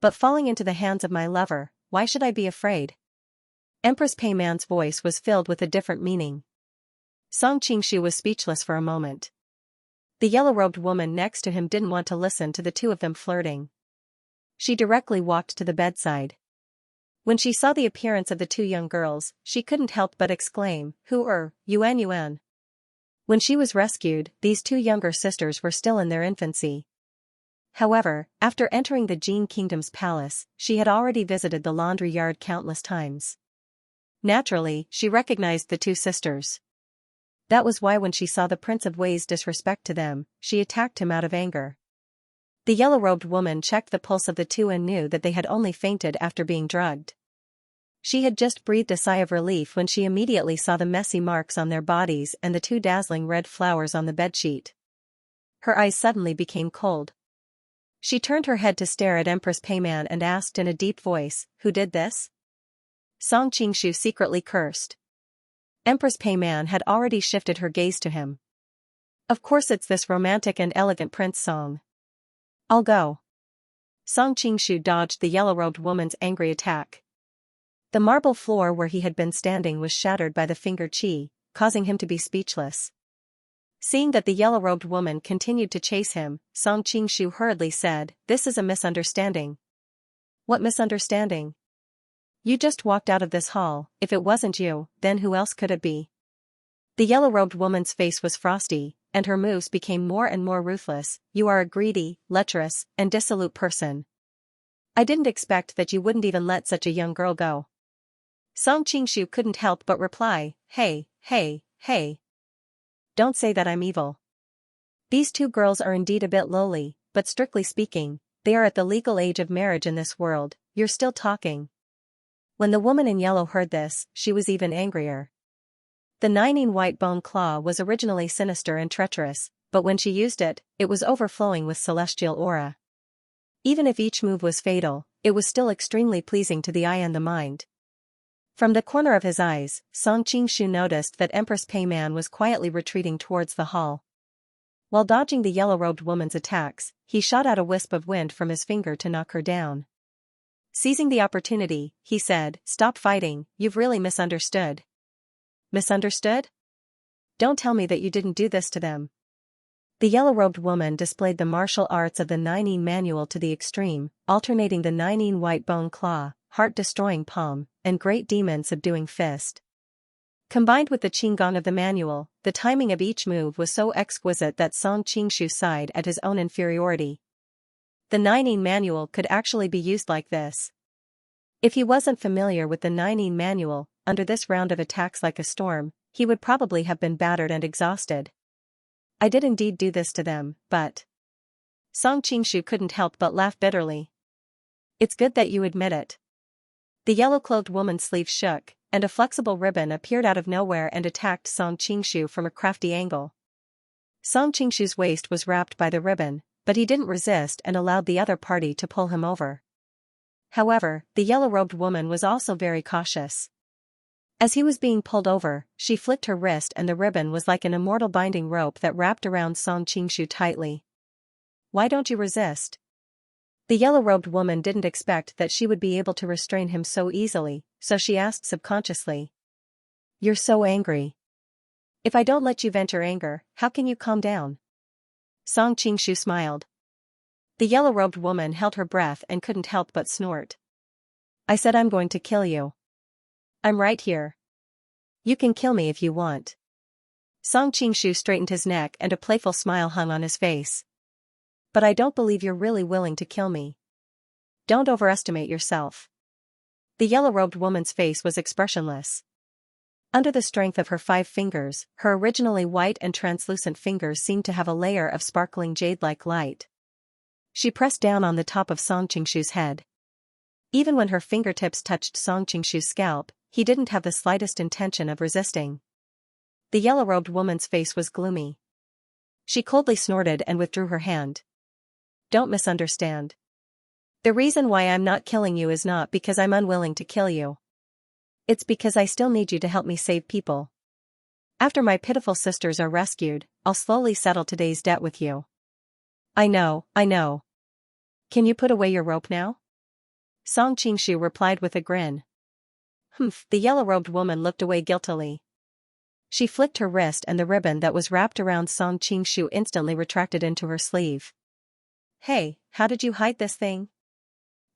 But falling into the hands of my lover, why should I be afraid? Empress Pei Man's voice was filled with a different meaning. Song Qingshu was speechless for a moment. The yellow-robed woman next to him didn't want to listen to the two of them flirting. She directly walked to the bedside. When she saw the appearance of the two young girls, she couldn't help but exclaim, Who are Yuan Yuan? When she was rescued, these two younger sisters were still in their infancy. However, after entering the Jin Kingdom's palace, she had already visited the laundry yard countless times. Naturally, she recognized the two sisters. That was why when she saw the Prince of Wei's disrespect to them, she attacked him out of anger. The yellow-robed woman checked the pulse of the two and knew that they had only fainted after being drugged. She had just breathed a sigh of relief when she immediately saw the messy marks on their bodies and the two dazzling red flowers on the bedsheet. Her eyes suddenly became cold. She turned her head to stare at Empress Peiman and asked in a deep voice, "Who did this?" Song Qingshu secretly cursed. Empress Peiman had already shifted her gaze to him. "Of course it's this romantic and elegant Prince Song. I'll go." Song Qingshu dodged the yellow-robed woman's angry attack. The marble floor where he had been standing was shattered by the finger qi, causing him to be speechless. Seeing that the yellow-robed woman continued to chase him, Song Qingshu hurriedly said, "This is a misunderstanding." "What misunderstanding?" "You just walked out of this hall. If it wasn't you, then who else could it be?" The yellow-robed woman's face was frosty, and her moves became more and more ruthless. "You are a greedy, lecherous, and dissolute person. I didn't expect that you wouldn't even let such a young girl go." Song Qingshu couldn't help but reply, "Hey, hey, hey. Don't say that I'm evil. These two girls are indeed a bit lowly, but strictly speaking, they are at the legal age of marriage in this world. You're still talking." When the woman in yellow heard this, she was even angrier. The nining white bone claw was originally sinister and treacherous, but when she used it, it was overflowing with celestial aura. Even if each move was fatal, it was still extremely pleasing to the eye and the mind. From the corner of his eyes, Song Qingshu noticed that Empress Peiman was quietly retreating towards the hall. While dodging the yellow-robed woman's attacks, he shot out a wisp of wind from his finger to knock her down. Seizing the opportunity, he said, "Stop fighting, you've really misunderstood." "Misunderstood? Don't tell me that you didn't do this to them." The yellow-robed woman displayed the martial arts of the Nining manual to the extreme, alternating the Nining white bone claw, heart-destroying palm, and great demon-subduing fist. Combined with the qinggong of the manual, the timing of each move was so exquisite that Song Qingshu sighed at his own inferiority. The Nining manual could actually be used like this. If he wasn't familiar with the Nining manual, under this round of attacks like a storm, he would probably have been battered and exhausted. "I did indeed do this to them, but..." Song Qingshu couldn't help but laugh bitterly. "It's good that you admit it." The yellow-clothed woman's sleeve shook, and a flexible ribbon appeared out of nowhere and attacked Song Qingshu from a crafty angle. Song Qingshu's waist was wrapped by the ribbon, but he didn't resist and allowed the other party to pull him over. However, the yellow-robed woman was also very cautious. As he was being pulled over, she flicked her wrist and the ribbon was like an immortal binding rope that wrapped around Song Qingshu tightly. "Why don't you resist?" The yellow-robed woman didn't expect that she would be able to restrain him so easily, so she asked subconsciously. "You're so angry. If I don't let you vent your anger, how can you calm down?" Song Qingshu smiled. The yellow-robed woman held her breath and couldn't help but snort. "I said I'm going to kill you. I'm right here. You can kill me if you want." Song Qingshu straightened his neck and a playful smile hung on his face. "But I don't believe you're really willing to kill me. Don't overestimate yourself." The yellow-robed woman's face was expressionless. Under the strength of her 5 fingers, her originally white and translucent fingers seemed to have a layer of sparkling jade-like light. She pressed down on the top of Song Qingshu's head. Even when her fingertips touched Song Qingshu's scalp, he didn't have the slightest intention of resisting. The yellow-robed woman's face was gloomy. She coldly snorted and withdrew her hand. "Don't misunderstand. The reason why I'm not killing you is not because I'm unwilling to kill you. It's because I still need you to help me save people. After my pitiful sisters are rescued, I'll slowly settle today's debt with you." I know. Can you put away your rope now?" Song Qingshu replied with a grin. "Humph." The yellow-robed woman looked away guiltily. She flicked her wrist and the ribbon that was wrapped around Song Qingshu instantly retracted into her sleeve. "Hey, how did you hide this thing?"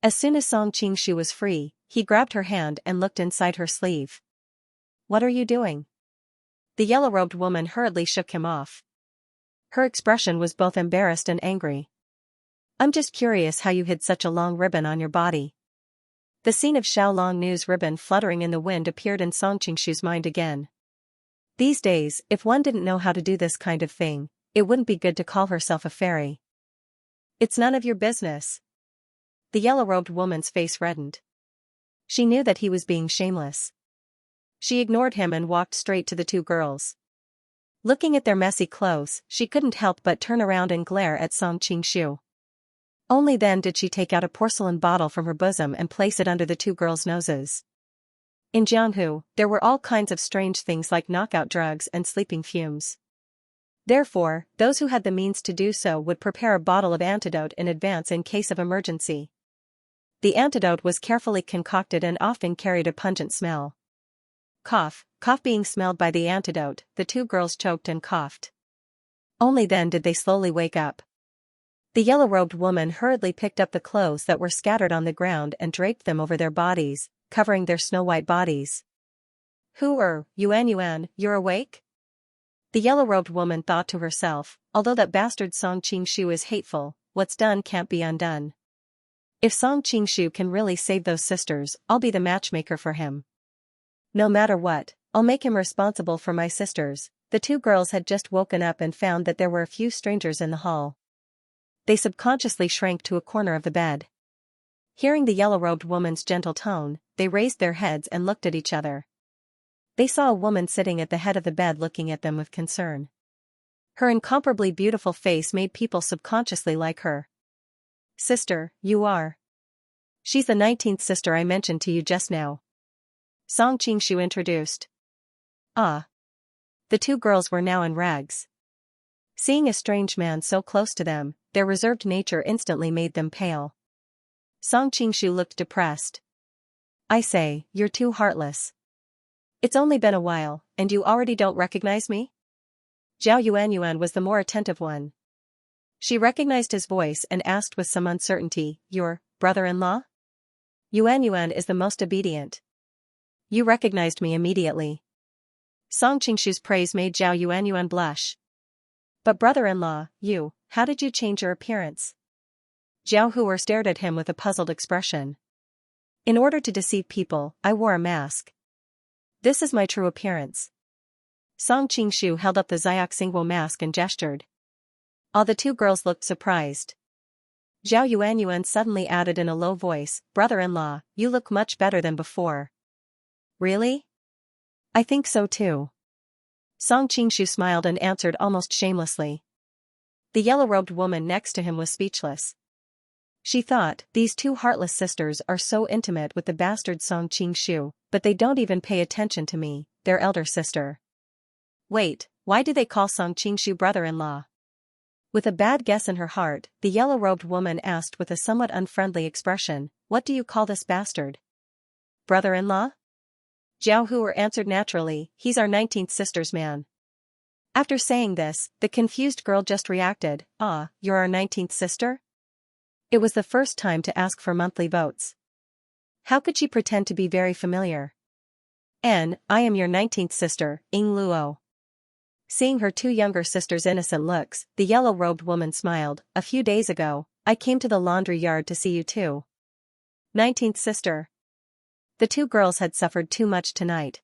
As soon as Song Qingshu was free, he grabbed her hand and looked inside her sleeve. "What are you doing?" The yellow-robed woman hurriedly shook him off. Her expression was both embarrassed and angry. "I'm just curious how you hid such a long ribbon on your body." The scene of Xiaolong Nu's ribbon fluttering in the wind appeared in Song Qingshu's mind again. These days, if one didn't know how to do this kind of thing, it wouldn't be good to call herself a fairy. It's none of your business. The yellow-robed woman's face reddened. She knew that he was being shameless. She ignored him and walked straight to the two girls. Looking at their messy clothes, she couldn't help but turn around and glare at Song Qingshu. Only then did she take out a porcelain bottle from her bosom and place it under the two girls' noses. In Jianghu, there were all kinds of strange things like knockout drugs and sleeping fumes. Therefore, those who had the means to do so would prepare a bottle of antidote in advance in case of emergency. The antidote was carefully concocted and often carried a pungent smell. Cough being smelled by the antidote, the two girls choked and coughed. Only then did they slowly wake up. The yellow-robed woman hurriedly picked up the clothes that were scattered on the ground and draped them over their bodies, covering their snow-white bodies. Yuan, you're awake? The yellow-robed woman thought to herself, although that bastard Song Qingshu is hateful, what's done can't be undone. If Song Qingshu can really save those sisters, I'll be the matchmaker for him. No matter what, I'll make him responsible for my sisters. The two girls had just woken up and found that there were a few strangers in the hall. They subconsciously shrank to a corner of the bed. Hearing the yellow-robed woman's gentle tone, they raised their heads and looked at each other. They saw a woman sitting at the head of the bed looking at them with concern. Her incomparably beautiful face made people subconsciously like her. Sister, you are. She's the 19th sister I mentioned to you just now. Song Qingshu introduced. Ah. The two girls were now in rags. Seeing a strange man so close to them, their reserved nature instantly made them pale. Song Qingshu looked depressed. I say, you're too heartless. It's only been a while, and you already don't recognize me? Zhao Yuan was the more attentive one. She recognized his voice and asked with some uncertainty, your brother-in-law? Yuan is the most obedient. You recognized me immediately. Song Qingshu's praise made Zhao Yuan blush. But brother-in-law, how did you change your appearance? Zhao Huer stared at him with a puzzled expression. In order to deceive people, I wore a mask. This is my true appearance. Song Qingshu held up the Xianxia mask and gestured. All the two girls looked surprised. Zhao Yuan suddenly added in a low voice, brother-in-law, you look much better than before. Really? I think so too. Song Qingshu smiled and answered almost shamelessly. The yellow-robed woman next to him was speechless. She thought, these two heartless sisters are so intimate with the bastard Song Qingshu, but they don't even pay attention to me, their elder sister. Wait, why do they call Song Qingshu brother-in-law? With a bad guess in her heart, the yellow-robed woman asked with a somewhat unfriendly expression, what do you call this bastard? Brother-in-law? Zhao Huer answered naturally, he's our 19th sister's man. After saying this, the confused girl just reacted, you're our 19th sister? It was the first time to ask for monthly votes. How could she pretend to be very familiar? I am your 19th sister, Ying Luo. Seeing her two younger sisters' innocent looks, the yellow-robed woman smiled. A few days ago, I came to the laundry yard to see you too. 19th sister. The two girls had suffered too much tonight.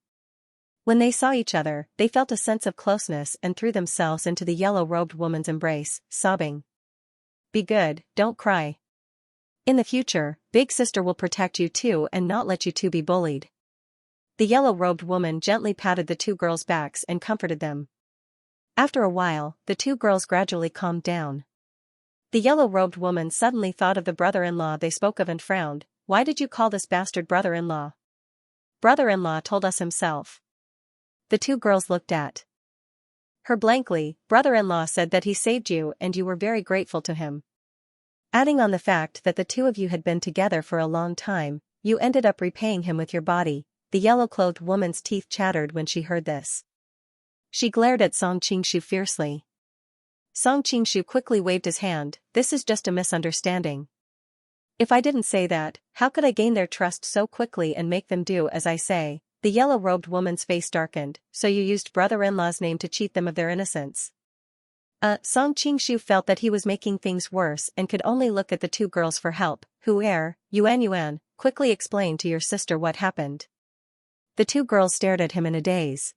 When they saw each other, they felt a sense of closeness and threw themselves into the yellow-robed woman's embrace, sobbing. Be good, don't cry. In the future, Big Sister will protect you too and not let you two be bullied. The yellow-robed woman gently patted the two girls' backs and comforted them. After a while, the two girls gradually calmed down. The yellow-robed woman suddenly thought of the brother-in-law they spoke of and frowned. Why did you call this bastard brother-in-law? Brother-in-law told us himself. The two girls looked at her blankly. Brother-in-law said that he saved you and you were very grateful to him. Adding on the fact that the two of you had been together for a long time, you ended up repaying him with your body. The yellow-clothed woman's teeth chattered when she heard this. She glared at Song Qingshu fiercely. Song Qingshu quickly waved his hand, this is just a misunderstanding. If I didn't say that, how could I gain their trust so quickly and make them do as I say? The yellow-robed woman's face darkened. So you used brother-in-law's name to cheat them of their innocence. Song Qingshu felt that he was making things worse and could only look at the two girls for help. Yuan, quickly explain to your sister what happened. The two girls stared at him in a daze.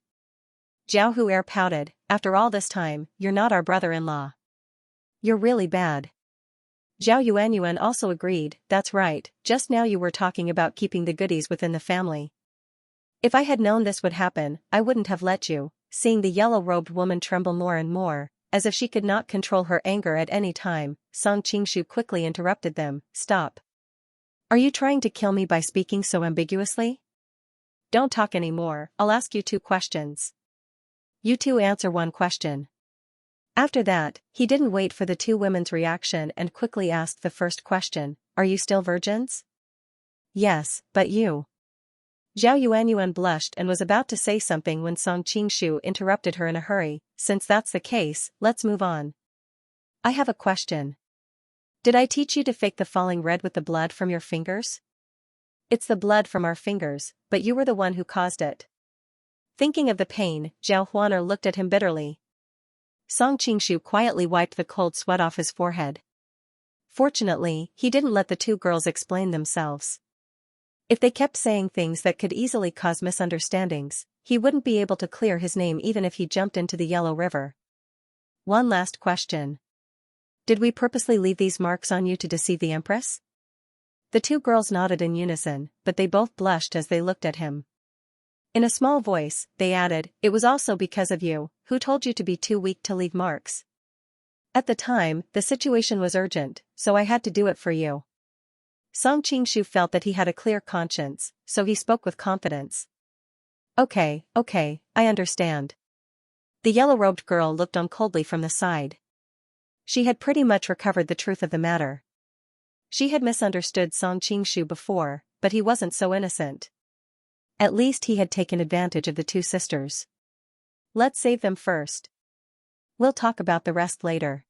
Zhao Huer pouted, after all this time, you're not our brother-in-law. You're really bad. Zhao Yuanyuan also agreed, that's right, just now you were talking about keeping the goodies within the family. If I had known this would happen, I wouldn't have let you. Seeing the yellow-robed woman tremble more and more, as if she could not control her anger at any time, Song Qingshu quickly interrupted them, stop. Are you trying to kill me by speaking so ambiguously? Don't talk anymore, I'll ask you 2 questions. You 2 answer 1 question. After that, he didn't wait for the 2 women's reaction and quickly asked the first question, are you still virgins? Yes, but you. Zhao Yuanyuan blushed and was about to say something when Song Qingshu interrupted her in a hurry, since that's the case, let's move on. I have a question. Did I teach you to fake the falling red with the blood from your fingers? It's the blood from our fingers, but you were the one who caused it. Thinking of the pain, Zhao Huaner looked at him bitterly. Song Qingshu quietly wiped the cold sweat off his forehead. Fortunately, he didn't let the 2 girls explain themselves. If they kept saying things that could easily cause misunderstandings, he wouldn't be able to clear his name even if he jumped into the Yellow River. One last question. Did we purposely leave these marks on you to deceive the Empress? The 2 girls nodded in unison, but they both blushed as they looked at him. In a small voice, they added, it was also because of you, who told you to be too weak to leave marks. At the time, the situation was urgent, so I had to do it for you. Song Qingshu felt that he had a clear conscience, so he spoke with confidence. Okay, I understand. The yellow-robed girl looked on coldly from the side. She had pretty much recovered the truth of the matter. She had misunderstood Song Qingshu before, but he wasn't so innocent. At least he had taken advantage of the 2 sisters. Let's save them first. We'll talk about the rest later.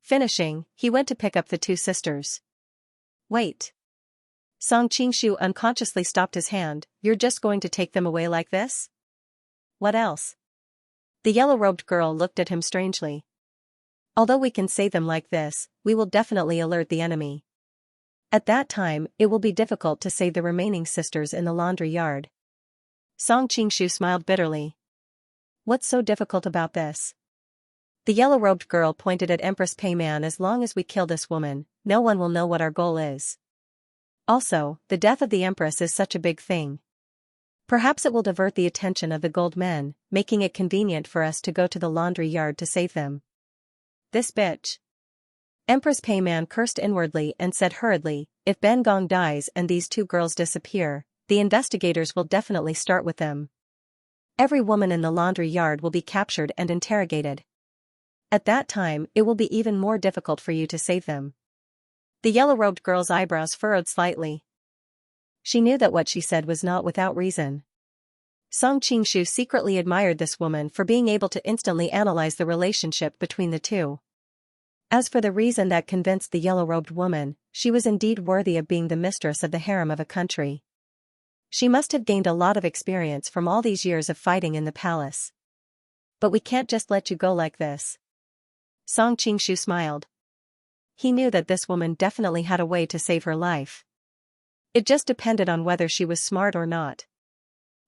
Finishing, he went to pick up the 2 sisters. Wait. Song Qingshu unconsciously stopped his hand, you're just going to take them away like this? What else? The yellow-robed girl looked at him strangely. Although we can save them like this, we will definitely alert the enemy. At that time, it will be difficult to save the remaining sisters in the laundry yard. Song Qingshu smiled bitterly. What's so difficult about this? The yellow-robed girl pointed at Empress Peiman. As long as we kill this woman, no one will know what our goal is. Also, the death of the Empress is such a big thing. Perhaps it will divert the attention of the gold men, making it convenient for us to go to the laundry yard to save them. This bitch. Empress Peiman cursed inwardly and said hurriedly, if Ben Gong dies and these 2 girls disappear, the investigators will definitely start with them. Every woman in the laundry yard will be captured and interrogated. At that time, it will be even more difficult for you to save them. The yellow-robed girl's eyebrows furrowed slightly. She knew that what she said was not without reason. Song Qingshu secretly admired this woman for being able to instantly analyze the relationship between the 2. As for the reason that convinced the yellow-robed woman, she was indeed worthy of being the mistress of the harem of a country. She must have gained a lot of experience from all these years of fighting in the palace. But we can't just let you go like this. Song Qingshu smiled. He knew that this woman definitely had a way to save her life. It just depended on whether she was smart or not.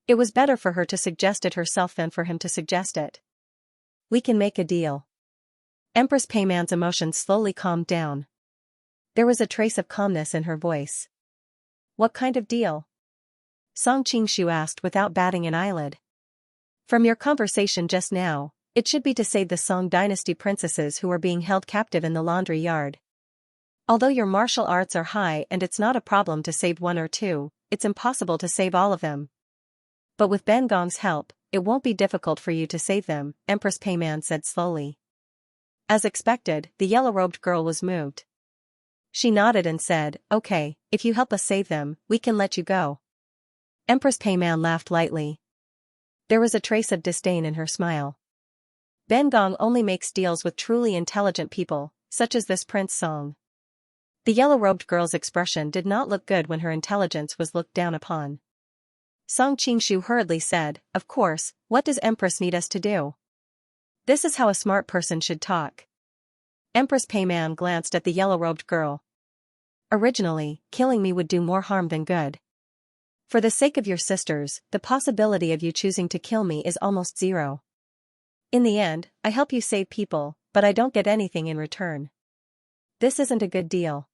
It was better for her to suggest it herself than for him to suggest it. We can make a deal. Empress Peiman's emotions slowly calmed down. There was a trace of calmness in her voice. What kind of deal? Song Qingshu asked without batting an eyelid. From your conversation just now, it should be to save the Song dynasty princesses who are being held captive in the laundry yard. Although your martial arts are high and it's not a problem to save 1 or 2, it's impossible to save all of them. But with Ben Gong's help, it won't be difficult for you to save them, Empress Peiman said slowly. As expected, the yellow-robed girl was moved. She nodded and said, okay, if you help us save them, we can let you go. Empress Peiman laughed lightly. There was a trace of disdain in her smile. Ben Gong only makes deals with truly intelligent people, such as this Prince Song. The yellow-robed girl's expression did not look good when her intelligence was looked down upon. Song Qingshu hurriedly said, of course, what does Empress need us to do? This is how a smart person should talk. Empress Peiman glanced at the yellow-robed girl. Originally, killing me would do more harm than good. For the sake of your sisters, the possibility of you choosing to kill me is almost 0. In the end, I help you save people, but I don't get anything in return. This isn't a good deal.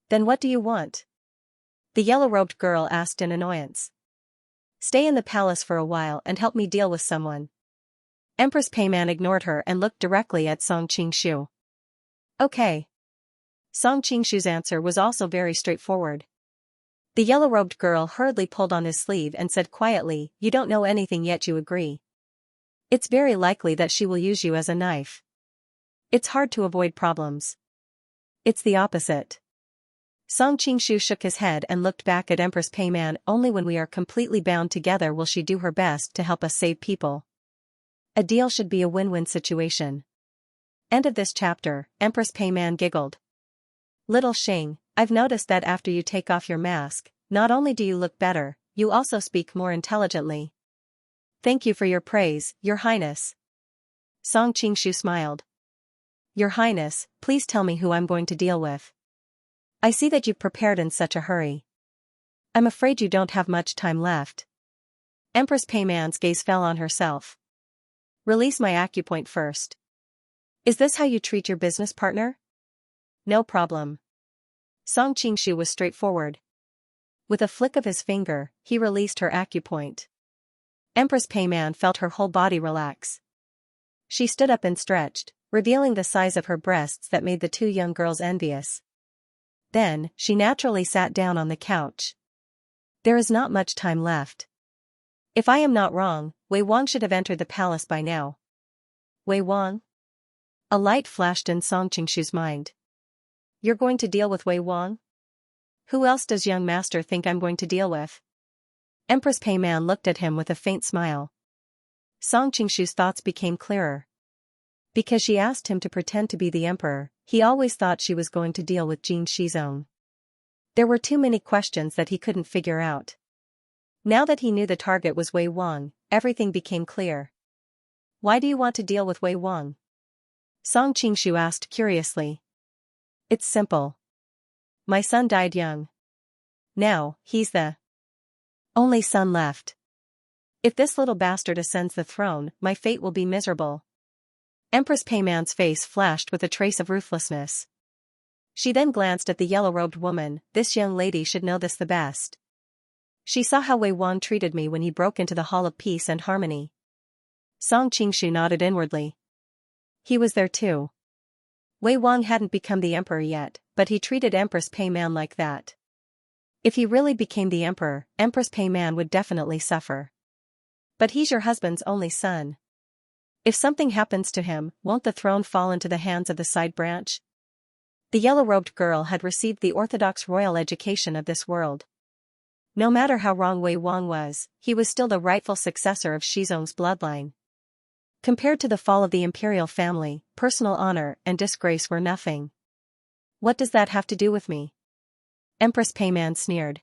Then what do you want? The yellow-robed girl asked in annoyance. Stay in the palace for a while and help me deal with someone. Empress Peiman ignored her and looked directly at Song Qingshu. Okay. Song Qingshu's answer was also very straightforward. The yellow-robed girl hurriedly pulled on his sleeve and said quietly, "You don't know anything yet you agree. It's very likely that she will use you as a knife. It's hard to avoid problems. It's the opposite." Song Qingshu shook his head and looked back at Empress Peiman. Only when we are completely bound together will she do her best to help us save people. A deal should be a win-win situation. End of this chapter. Empress Peiman giggled. Little Xing, I've noticed that after you take off your mask, not only do you look better, you also speak more intelligently. Thank you for your praise, Your Highness. Song Qingshu smiled. Your Highness, please tell me who I'm going to deal with. I see that you've prepared in such a hurry. I'm afraid you don't have much time left. Empress Peiman's gaze fell on herself. Release my acupoint first. Is this how you treat your business partner? No problem. Song Qingshu was straightforward. With a flick of his finger, he released her acupoint. Empress Peiman felt her whole body relax. She stood up and stretched, revealing the size of her breasts that made the two young girls envious. Then, she naturally sat down on the couch. There is not much time left. If I am not wrong, Wei Wang should have entered the palace by now. Wei Wang? A light flashed in Song Qingshu's mind. You're going to deal with Wei Wang? Who else does young master think I'm going to deal with? Empress Peiman looked at him with a faint smile. Song Qingshu's thoughts became clearer. Because she asked him to pretend to be the emperor, he always thought she was going to deal with Jin Shizong. There were too many questions that he couldn't figure out. Now that he knew the target was Wei Wang, everything became clear. Why do you want to deal with Wei Wang? Song Qingshu asked curiously. It's simple. My son died young. Now, he's the only son left. If this little bastard ascends the throne, my fate will be miserable. Empress Peiman's face flashed with a trace of ruthlessness. She then glanced at the yellow-robed woman. This young lady should know this the best. She saw how Wei Wang treated me when he broke into the Hall of Peace and Harmony. Song Qingshu nodded inwardly. He was there too. Wei Wang hadn't become the emperor yet, but he treated Empress Peiman like that. If he really became the emperor, Empress Peiman would definitely suffer. But he's your husband's only son. If something happens to him, won't the throne fall into the hands of the side branch? The yellow-robed girl had received the orthodox royal education of this world. No matter how wrong Wei Wang was, he was still the rightful successor of Shizong's bloodline. Compared to the fall of the imperial family, personal honor and disgrace were nothing. What does that have to do with me? Empress Peiman sneered.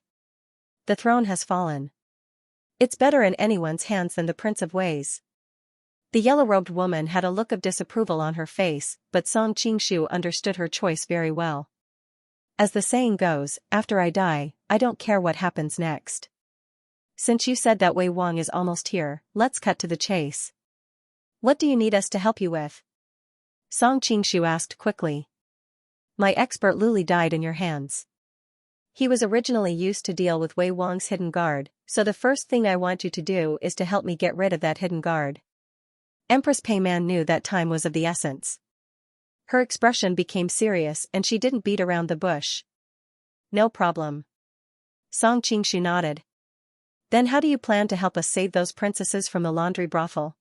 The throne has fallen. It's better in anyone's hands than the Prince of Wei's. The yellow-robed woman had a look of disapproval on her face, but Song Qingshu understood her choice very well. As the saying goes, after I die, I don't care what happens next. Since you said that Wei Wang is almost here, let's cut to the chase. What do you need us to help you with? Song Qingshu asked quickly. My expert Luli died in your hands. He was originally used to deal with Wei Wang's hidden guard, so the first thing I want you to do is to help me get rid of that hidden guard. Empress Peiman knew that time was of the essence. Her expression became serious and she didn't beat around the bush. No problem. Song Qingshu nodded. Then how do you plan to help us save those princesses from the laundry brothel?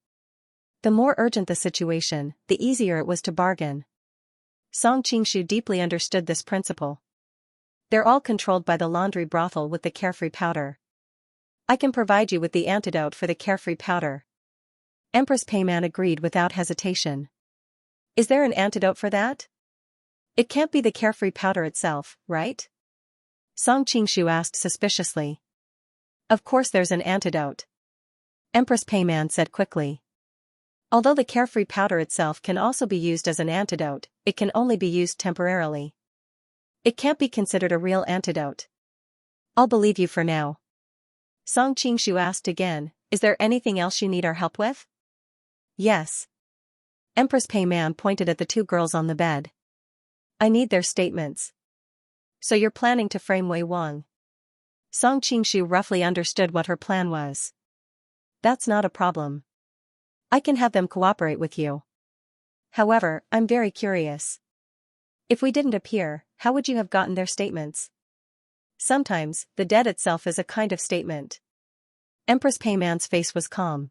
The more urgent the situation, the easier it was to bargain. Song Qingshu deeply understood this principle. They're all controlled by the laundry brothel with the carefree powder. I can provide you with the antidote for the carefree powder. Empress Peiman agreed without hesitation. Is there an antidote for that? It can't be the carefree powder itself, right? Song Qingshu asked suspiciously. Of course there's an antidote. Empress Peiman said quickly. Although the carefree powder itself can also be used as an antidote, it can only be used temporarily. It can't be considered a real antidote. I'll believe you for now. Song Qingshu asked again, is there anything else you need our help with? Yes. Empress Peiman pointed at the two girls on the bed. I need their statements. So you're planning to frame Wei Wang? Song Qingshu roughly understood what her plan was. That's not a problem. I can have them cooperate with you. However, I'm very curious. If we didn't appear, how would you have gotten their statements? Sometimes, the dead itself is a kind of statement. Empress Peiman's face was calm.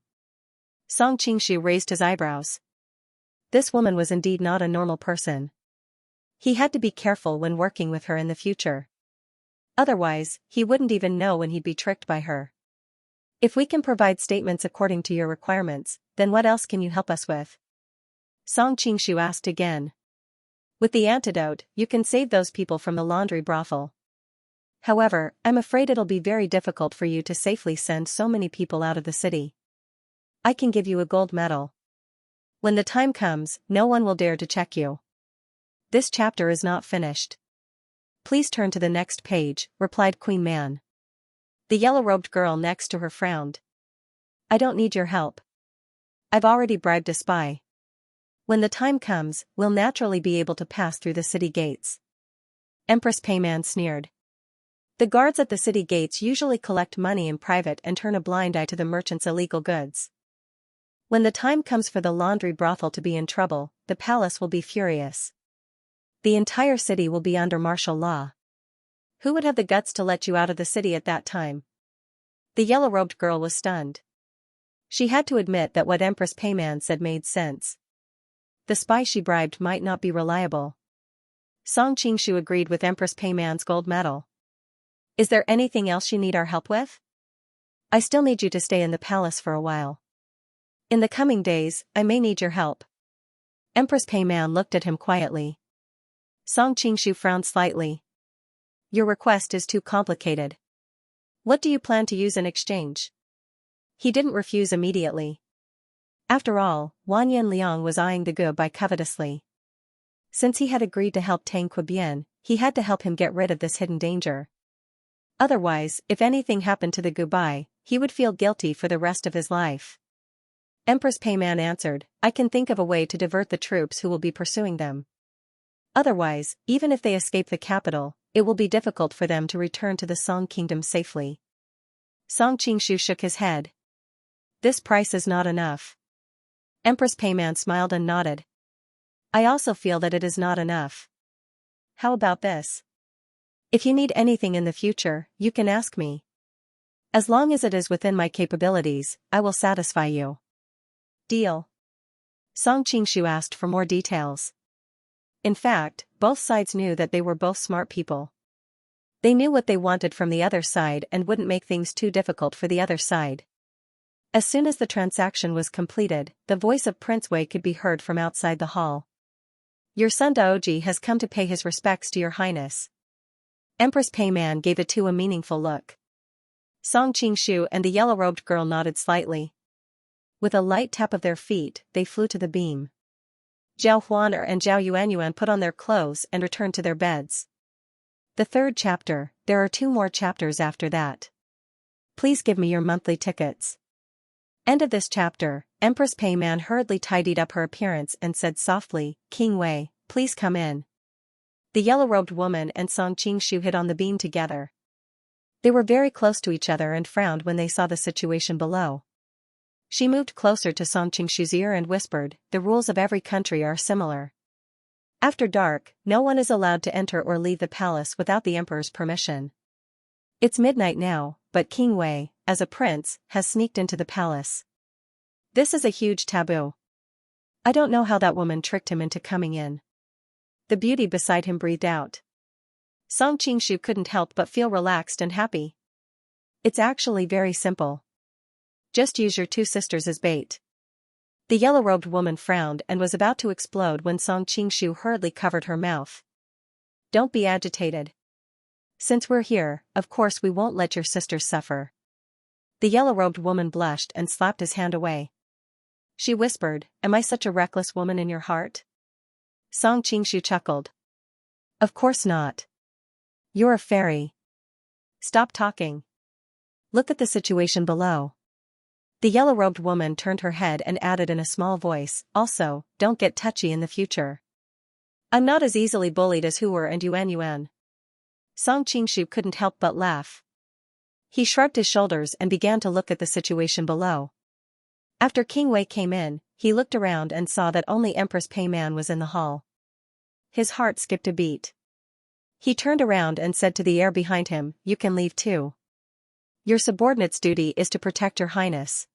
Song Qingshu raised his eyebrows. This woman was indeed not a normal person. He had to be careful when working with her in the future. Otherwise, he wouldn't even know when he'd be tricked by her. If we can provide statements according to your requirements, then what else can you help us with? Song Qingshu asked again. With the antidote, you can save those people from the laundry brothel. However, I'm afraid it'll be very difficult for you to safely send so many people out of the city. I can give you a gold medal. When the time comes, no one will dare to check you. This chapter is not finished. Please turn to the next page, replied Queen Man. The yellow-robed girl next to her frowned. I don't need your help. I've already bribed a spy. When the time comes, we'll naturally be able to pass through the city gates. Empress Peiman sneered. The guards at the city gates usually collect money in private and turn a blind eye to the merchants' illegal goods. When the time comes for the laundry brothel to be in trouble, the palace will be furious. The entire city will be under martial law. Who would have the guts to let you out of the city at that time? The yellow-robed girl was stunned. She had to admit that what Empress Peiman said made sense. The spy she bribed might not be reliable. Song Qingshu agreed with Empress Peiman's gold medal. Is there anything else you need our help with? I still need you to stay in the palace for a while. In the coming days, I may need your help. Empress Peiman looked at him quietly. Song Qingshu frowned slightly. Your request is too complicated. What do you plan to use in exchange? He didn't refuse immediately. After all, Wan Yanliang was eyeing the goodbye covetously. Since he had agreed to help Tang Quebian, he had to help him get rid of this hidden danger. Otherwise, if anything happened to the goodbye, he would feel guilty for the rest of his life. Empress Peiman answered, I can think of a way to divert the troops who will be pursuing them. Otherwise, even if they escape the capital, it will be difficult for them to return to the Song Kingdom safely. Song Qingshu shook his head. This price is not enough. Empress Peiman smiled and nodded. I also feel that it is not enough. How about this? If you need anything in the future, you can ask me. As long as it is within my capabilities, I will satisfy you. Deal. Song Qingshu asked for more details. In fact, both sides knew that they were both smart people. They knew what they wanted from the other side and wouldn't make things too difficult for the other side. As soon as the transaction was completed, the voice of Prince Wei could be heard from outside the hall. Your son Daoji has come to pay his respects to your highness. Empress Peiman gave it to a meaningful look. Song Qingshu and the yellow-robed girl nodded slightly. With a light tap of their feet, they flew to the beam. Zhao Huaner and Zhao Yuanyuan put on their clothes and returned to their beds. The third chapter, there are 2 more chapters after that. Please give me your monthly tickets. End of this chapter. Empress Peiman hurriedly tidied up her appearance and said softly, King Wei, please come in. The yellow-robed woman and Song Qingshu hid on the beam together. They were very close to each other and frowned when they saw the situation below. She moved closer to Song Qingshu's ear and whispered, the rules of every country are similar. After dark, no one is allowed to enter or leave the palace without the emperor's permission. It's midnight now, but King Wei, as a prince, has sneaked into the palace. This is a huge taboo. I don't know how that woman tricked him into coming in. The beauty beside him breathed out. Song Qingshu couldn't help but feel relaxed and happy. It's actually very simple. Just use your 2 sisters as bait. The yellow-robed woman frowned and was about to explode when Song Qingshu hurriedly covered her mouth. Don't be agitated. Since we're here, of course we won't let your sisters suffer. The yellow-robed woman blushed and slapped his hand away. She whispered, am I such a reckless woman in your heart? Song Qingshu chuckled. Of course not. You're a fairy. Stop talking. Look at the situation below. The yellow-robed woman turned her head and added in a small voice, also, don't get touchy in the future. I'm not as easily bullied as Huer and Yuan. Song Qingshu couldn't help but laugh. He shrugged his shoulders and began to look at the situation below. After King Wei came in, he looked around and saw that only Empress Pei Man was in the hall. His heart skipped a beat. He turned around and said to the heir behind him, "You can leave too. Your subordinate's duty is to protect your highness.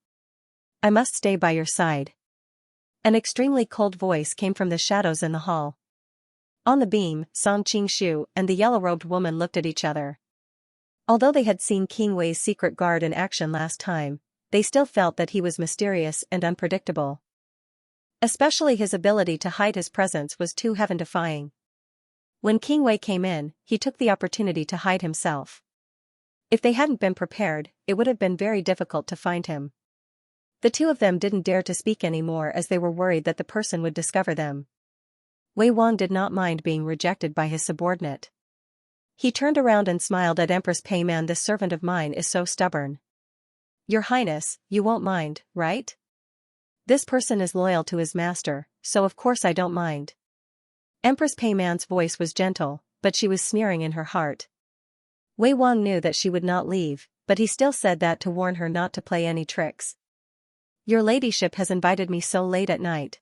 I must stay by your side." An extremely cold voice came from the shadows in the hall. On the beam, Song Qingshu and the yellow-robed woman looked at each other. Although they had seen King Wei's secret guard in action last time, they still felt that he was mysterious and unpredictable. Especially his ability to hide his presence was too heaven-defying. When King Wei came in, he took the opportunity to hide himself. If they hadn't been prepared, it would have been very difficult to find him. The two of them didn't dare to speak anymore as they were worried that the person would discover them. Wei Wang did not mind being rejected by his subordinate. He turned around and smiled at Empress Pei Man. "This servant of mine is so stubborn. Your Highness, you won't mind, right? This person is loyal to his master, so of course I don't mind." Empress Pei Man's voice was gentle, but she was sneering in her heart. Wei Wang knew that she would not leave, but he still said that to warn her not to play any tricks. "Your ladyship has invited me so late at night.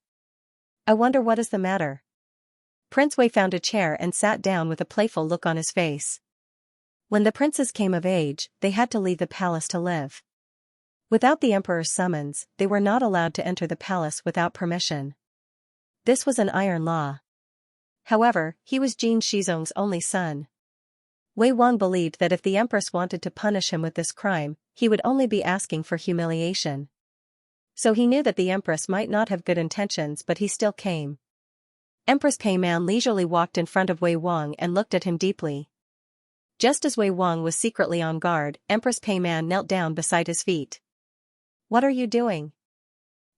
I wonder what is the matter." Prince Wei found a chair and sat down with a playful look on his face. When the princes came of age, they had to leave the palace to live. Without the emperor's summons, they were not allowed to enter the palace without permission. This was an iron law. However, he was Jin Shizong's only son. Wei Wang believed that if the empress wanted to punish him with this crime, he would only be asking for humiliation. So he knew that the empress might not have good intentions, but he still came. Empress Pei Man leisurely walked in front of Wei Wang and looked at him deeply. Just as Wei Wang was secretly on guard, Empress Pei Man knelt down beside his feet. "What are you doing?"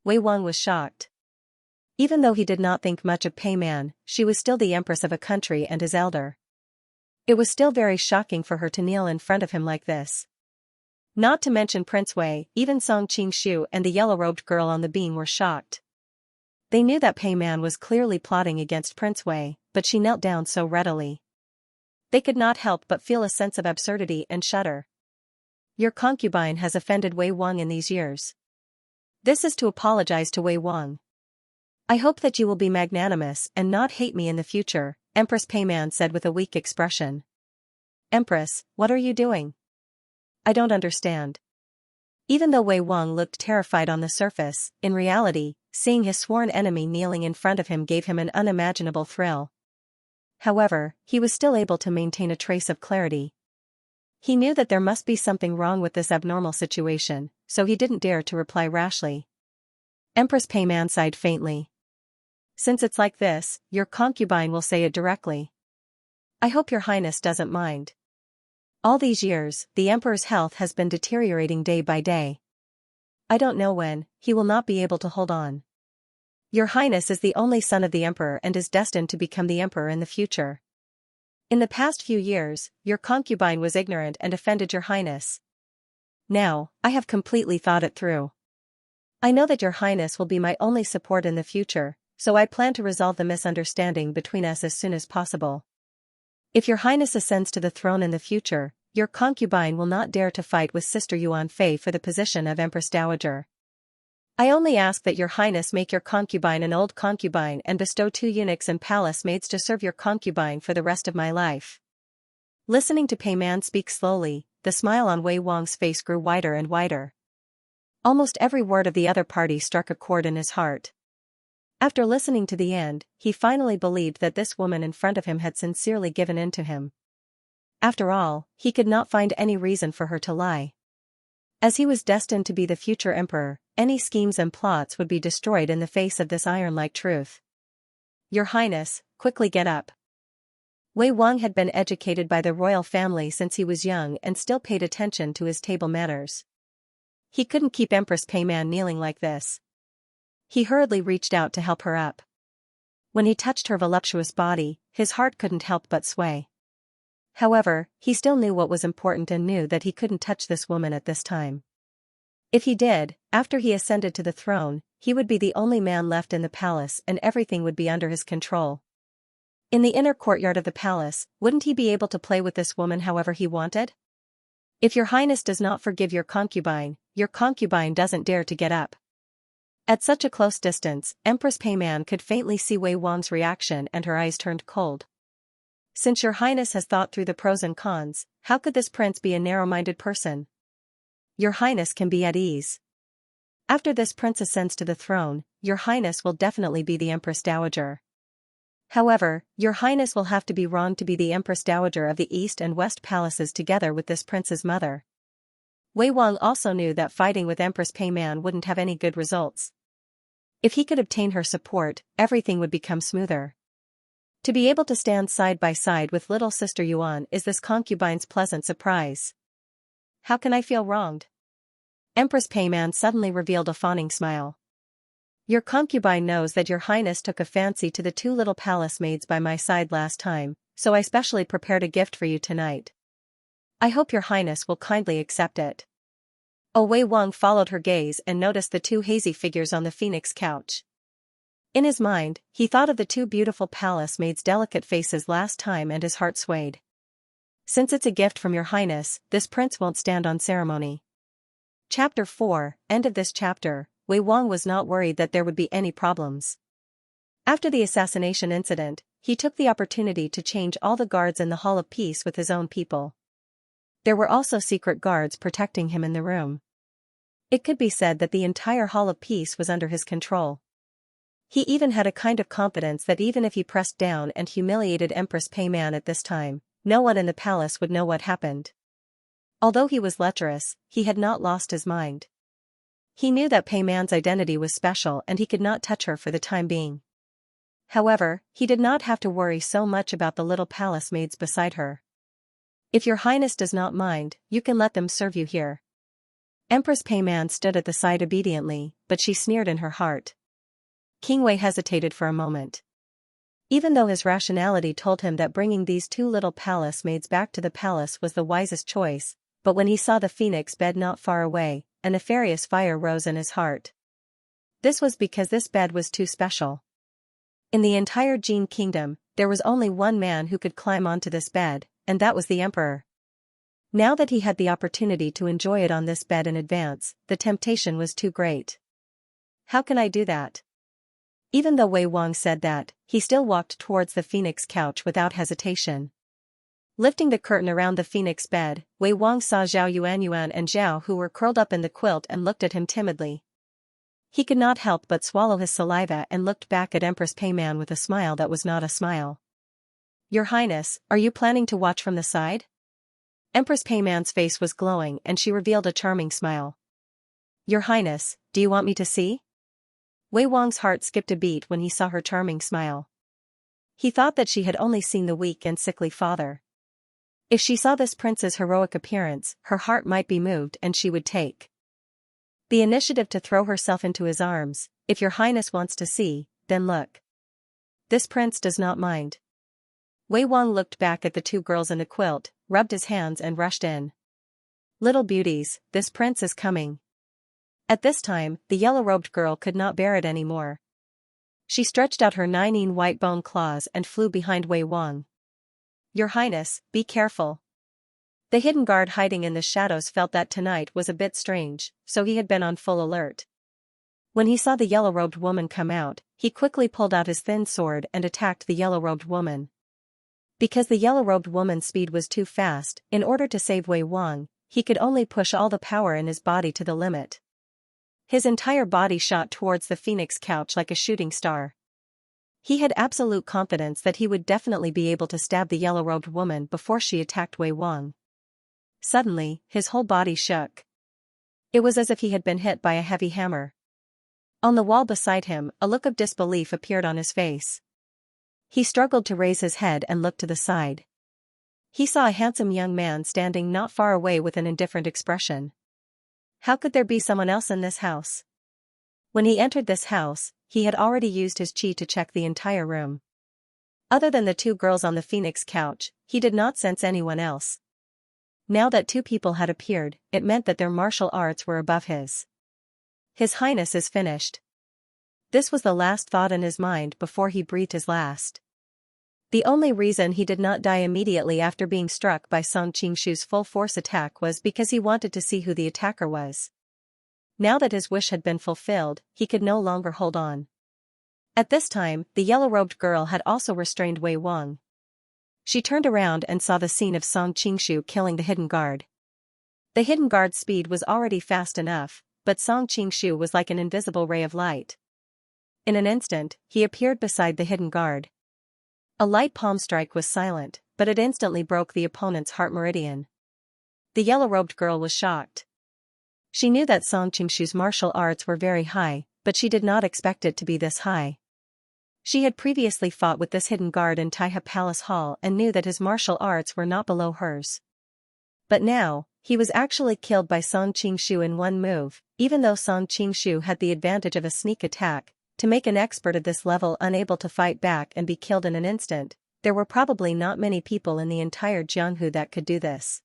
Wei Wang was shocked. Even though he did not think much of Pei Man, she was still the empress of a country and his elder. It was still very shocking for her to kneel in front of him like this. Not to mention Prince Wei, even Song Qingshu and the yellow-robed girl on the beam were shocked. They knew that Pei Man was clearly plotting against Prince Wei, but she knelt down so readily. They could not help but feel a sense of absurdity and shudder. "Your concubine has offended Wei Wang in these years. This is to apologize to Wei Wang. I hope that you will be magnanimous and not hate me in the future," Empress Pei Man said with a weak expression. "Empress, what are you doing? I don't understand." Even though Wei Wang looked terrified on the surface, in reality, seeing his sworn enemy kneeling in front of him gave him an unimaginable thrill. However, he was still able to maintain a trace of clarity. He knew that there must be something wrong with this abnormal situation, so he didn't dare to reply rashly. Empress Pei Man sighed faintly. "Since it's like this, your concubine will say it directly. I hope your highness doesn't mind. All these years, the emperor's health has been deteriorating day by day. I don't know when, he will not be able to hold on. Your highness is the only son of the emperor and is destined to become the emperor in the future. In the past few years, your concubine was ignorant and offended your highness. Now, I have completely thought it through. I know that your highness will be my only support in the future, so I plan to resolve the misunderstanding between us as soon as possible. If your highness ascends to the throne in the future, your concubine will not dare to fight with Sister Yuan Fei for the position of Empress Dowager. I only ask that your highness make your concubine an old concubine and bestow 2 eunuchs and palace maids to serve your concubine for the rest of my life." Listening to Pei Man speak slowly, the smile on Wei Wang's face grew wider and wider. Almost every word of the other party struck a chord in his heart. After listening to the end, he finally believed that this woman in front of him had sincerely given in to him. After all, he could not find any reason for her to lie. As he was destined to be the future emperor, any schemes and plots would be destroyed in the face of this iron-like truth. "Your highness, quickly get up." Wei Wang had been educated by the royal family since he was young and still paid attention to his table manners. He couldn't keep Empress Pei Man kneeling like this. He hurriedly reached out to help her up. When he touched her voluptuous body, his heart couldn't help but sway. However, he still knew what was important and knew that he couldn't touch this woman at this time. If he did, after he ascended to the throne, he would be the only man left in the palace and everything would be under his control. In the inner courtyard of the palace, wouldn't he be able to play with this woman however he wanted? If your highness does not forgive your concubine doesn't dare to get up. At such a close distance, Empress Peiman could faintly see Wei Wang's reaction and her eyes turned cold. Since your highness has thought through the pros and cons, how could this prince be a narrow-minded person? Your highness can be at ease. After this prince ascends to the throne, your highness will definitely be the Empress Dowager. However, your highness will have to be wrong to be the Empress Dowager of the East and West palaces together with this prince's mother. Wei Wang also knew that fighting with Empress Peiman wouldn't have any good results. If he could obtain her support, everything would become smoother. To be able to stand side by side with little sister Yuan is this concubine's pleasant surprise. How can I feel wronged? Empress Peiman suddenly revealed a fawning smile. Your concubine knows that your highness took a fancy to the two little palace maids by my side last time, so I specially prepared a gift for you tonight. I hope your highness will kindly accept it. Wei Wang followed her gaze and noticed the two hazy figures on the phoenix couch. In his mind, he thought of the two beautiful palace maids' delicate faces last time and his heart swayed. Since it's a gift from your highness, this prince won't stand on ceremony. Chapter 4, End of this chapter. Wei Wang was not worried that there would be any problems. After the assassination incident, he took the opportunity to change all the guards in the Hall of Peace with his own people. There were also secret guards protecting him in the room. It could be said that the entire Hall of Peace was under his control. He even had a kind of confidence that even if he pressed down and humiliated Empress Peiman at this time, no one in the palace would know what happened. Although he was lecherous, he had not lost his mind. He knew that Peiman's identity was special and he could not touch her for the time being. However, he did not have to worry so much about the little palace maids beside her. If your highness does not mind, you can let them serve you here. Empress Peiman stood at the side obediently, but she sneered in her heart. King Wei hesitated for a moment. Even though his rationality told him that bringing these two little palace maids back to the palace was the wisest choice, but when he saw the phoenix bed not far away, a nefarious fire rose in his heart. This was because this bed was too special. In the entire Jin kingdom, there was only one man who could climb onto this bed, and that was the emperor. Now that he had the opportunity to enjoy it on this bed in advance, the temptation was too great. How can I do that? Even though Wei Wang said that, he still walked towards the phoenix couch without hesitation. Lifting the curtain around the phoenix bed, Wei Wang saw Zhao Yuan and Zhao who were curled up in the quilt and looked at him timidly. He could not help but swallow his saliva and looked back at Empress Peiman with a smile that was not a smile. Your Highness, are you planning to watch from the side? Empress Peiman's face was glowing and she revealed a charming smile. Your Highness, do you want me to see? Wei Wang's heart skipped a beat when he saw her charming smile. He thought that she had only seen the weak and sickly father. If she saw this prince's heroic appearance, her heart might be moved and she would take the initiative to throw herself into his arms. If your highness wants to see, then look. This prince does not mind. Wei Wang looked back at the two girls in the quilt, rubbed his hands and rushed in. Little beauties, this prince is coming. At this time, the yellow-robed girl could not bear it anymore. She stretched out her 9 white bone claws and flew behind Wei Wang. Your Highness, be careful. The hidden guard hiding in the shadows felt that tonight was a bit strange, so he had been on full alert. When he saw the yellow-robed woman come out, he quickly pulled out his thin sword and attacked the yellow-robed woman. Because the yellow-robed woman's speed was too fast, in order to save Wei Wang, he could only push all the power in his body to the limit. His entire body shot towards the phoenix couch like a shooting star. He had absolute confidence that he would definitely be able to stab the yellow-robed woman before she attacked Wei Wang. Suddenly, his whole body shook. It was as if he had been hit by a heavy hammer. On the wall beside him, a look of disbelief appeared on his face. He struggled to raise his head and look to the side. He saw a handsome young man standing not far away with an indifferent expression. How could there be someone else in this house? When he entered this house, he had already used his chi to check the entire room. Other than the two girls on the phoenix couch, he did not sense anyone else. Now that two people had appeared, it meant that their martial arts were above his. His Highness is finished. This was the last thought in his mind before he breathed his last. The only reason he did not die immediately after being struck by Song Qingshu's full-force attack was because he wanted to see who the attacker was. Now that his wish had been fulfilled, he could no longer hold on. At this time, the yellow-robed girl had also restrained Wei Wang. She turned around and saw the scene of Song Qingshu killing the hidden guard. The hidden guard's speed was already fast enough, but Song Qingshu was like an invisible ray of light. In an instant, he appeared beside the hidden guard. A light palm strike was silent, but it instantly broke the opponent's heart meridian. The yellow-robed girl was shocked. She knew that Song Qingshu's martial arts were very high, but she did not expect it to be this high. She had previously fought with this hidden guard in Taihe Palace Hall and knew that his martial arts were not below hers. But now, he was actually killed by Song Qingshu in one move, even though Song Qingshu had the advantage of a sneak attack. To make an expert at this level unable to fight back and be killed in an instant, there were probably not many people in the entire Jianghu that could do this.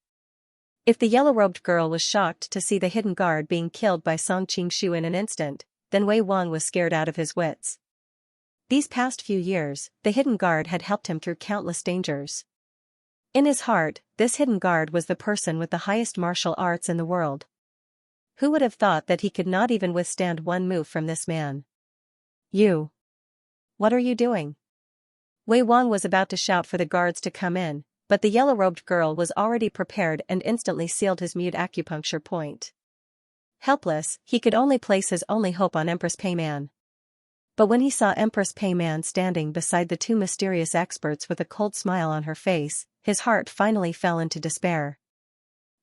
If the yellow-robed girl was shocked to see the hidden guard being killed by Song Qingshu in an instant, then Wei Wang was scared out of his wits. These past few years, the hidden guard had helped him through countless dangers. In his heart, this hidden guard was the person with the highest martial arts in the world. Who would have thought that he could not even withstand one move from this man? You! What are you doing? Wei Wang was about to shout for the guards to come in, but the yellow-robed girl was already prepared and instantly sealed his mute acupuncture point. Helpless, he could only place his only hope on Empress Peiman. But when he saw Empress Peiman standing beside the two mysterious experts with a cold smile on her face, his heart finally fell into despair.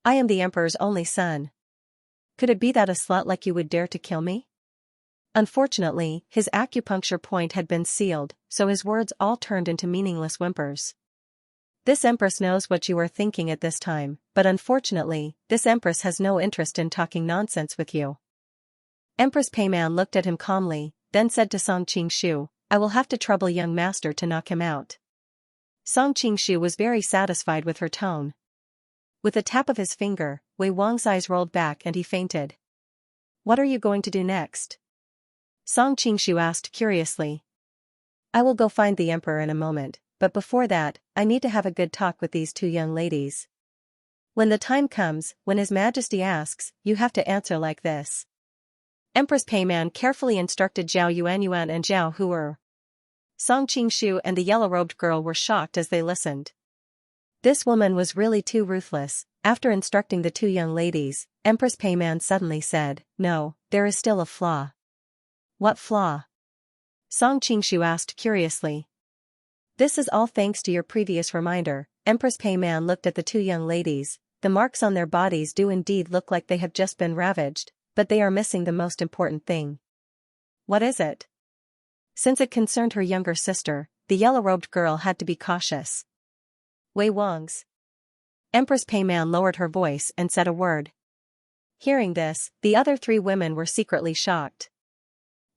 I am the Emperor's only son. Could it be that a slut like you would dare to kill me? Unfortunately, his acupuncture point had been sealed, so his words all turned into meaningless whimpers. This Empress knows what you are thinking at this time, but unfortunately, this Empress has no interest in talking nonsense with you. Empress Peiman looked at him calmly, then said to Song Qingshu, I will have to trouble young master to knock him out. Song Qingshu was very satisfied with her tone. With a tap of his finger, Wei Wang's eyes rolled back and he fainted. What are you going to do next? Song Qingshu asked curiously. I will go find the emperor in a moment, but before that, I need to have a good talk with these two young ladies. When the time comes, when His Majesty asks, you have to answer like this. Empress Peiman carefully instructed Zhao Yuanyuan and Zhao Huer. Song Qingshu and the yellow-robed girl were shocked as they listened. This woman was really too ruthless. After instructing the two young ladies, Empress Peiman suddenly said, No, there is still a flaw. What flaw? Song Qingshu asked curiously. This is all thanks to your previous reminder. Empress Peiman looked at the two young ladies. The marks on their bodies do indeed look like they have just been ravaged, but they are missing the most important thing. What is it? Since it concerned her younger sister, the yellow-robed girl had to be cautious. Wei Wang's. Empress Peiman lowered her voice and said a word. Hearing this, the other three women were secretly shocked.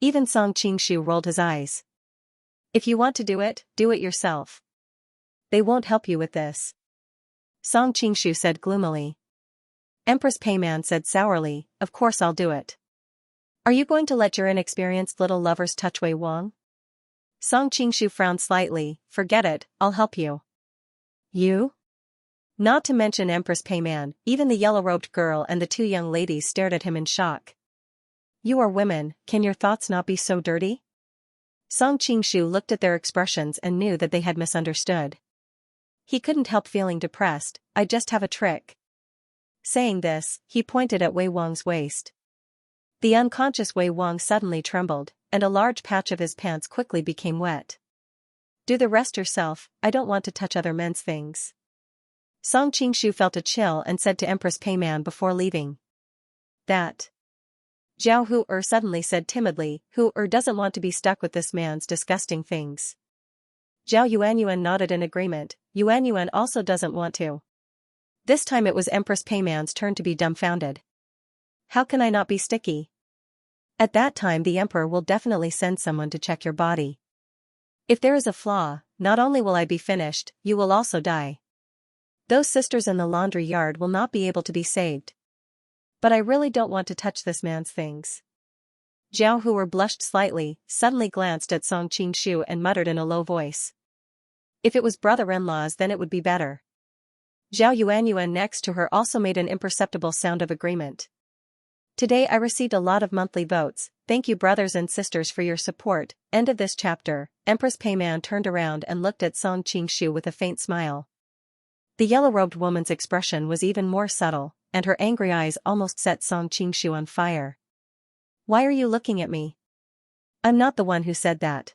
Even Song Qingshu rolled his eyes. If you want to do it yourself. They won't help you with this. Song Qingshu said gloomily. Empress Peiman said sourly, Of course I'll do it. Are you going to let your inexperienced little lovers touch Wei Wang? Song Qingshu frowned slightly. Forget it, I'll help you. You? Not to mention Empress Peiman, even the yellow-robed girl and the two young ladies stared at him in shock. You are women, can your thoughts not be so dirty? Song Qingshu looked at their expressions and knew that they had misunderstood. He couldn't help feeling depressed. I just have a trick. Saying this, he pointed at Wei Wang's waist. The unconscious Wei Wang suddenly trembled, and a large patch of his pants quickly became wet. Do the rest yourself, I don't want to touch other men's things. Song Qingshu felt a chill and said to Empress Peiman before leaving. That. Zhao Huer suddenly said timidly, Huer doesn't want to be stuck with this man's disgusting things. Zhao Yuanyuan nodded in agreement. Yuanyuan also doesn't want to. This time it was Empress Peiman's turn to be dumbfounded. How can I not be sticky? At that time the emperor will definitely send someone to check your body. If there is a flaw, not only will I be finished, you will also die. Those sisters in the laundry yard will not be able to be saved. But I really don't want to touch this man's things. Zhao Huer blushed slightly, suddenly glanced at Song Qingshu and muttered in a low voice. If it was brother-in-laws then it would be better. Zhao Yuanyuan next to her also made an imperceptible sound of agreement. Today I received a lot of monthly votes, thank you brothers and sisters for your support. End of this chapter. Empress Peiman turned around and looked at Song Qingshu with a faint smile. The yellow-robed woman's expression was even more subtle, and her angry eyes almost set Song Qingshu on fire. Why are you looking at me? I'm not the one who said that.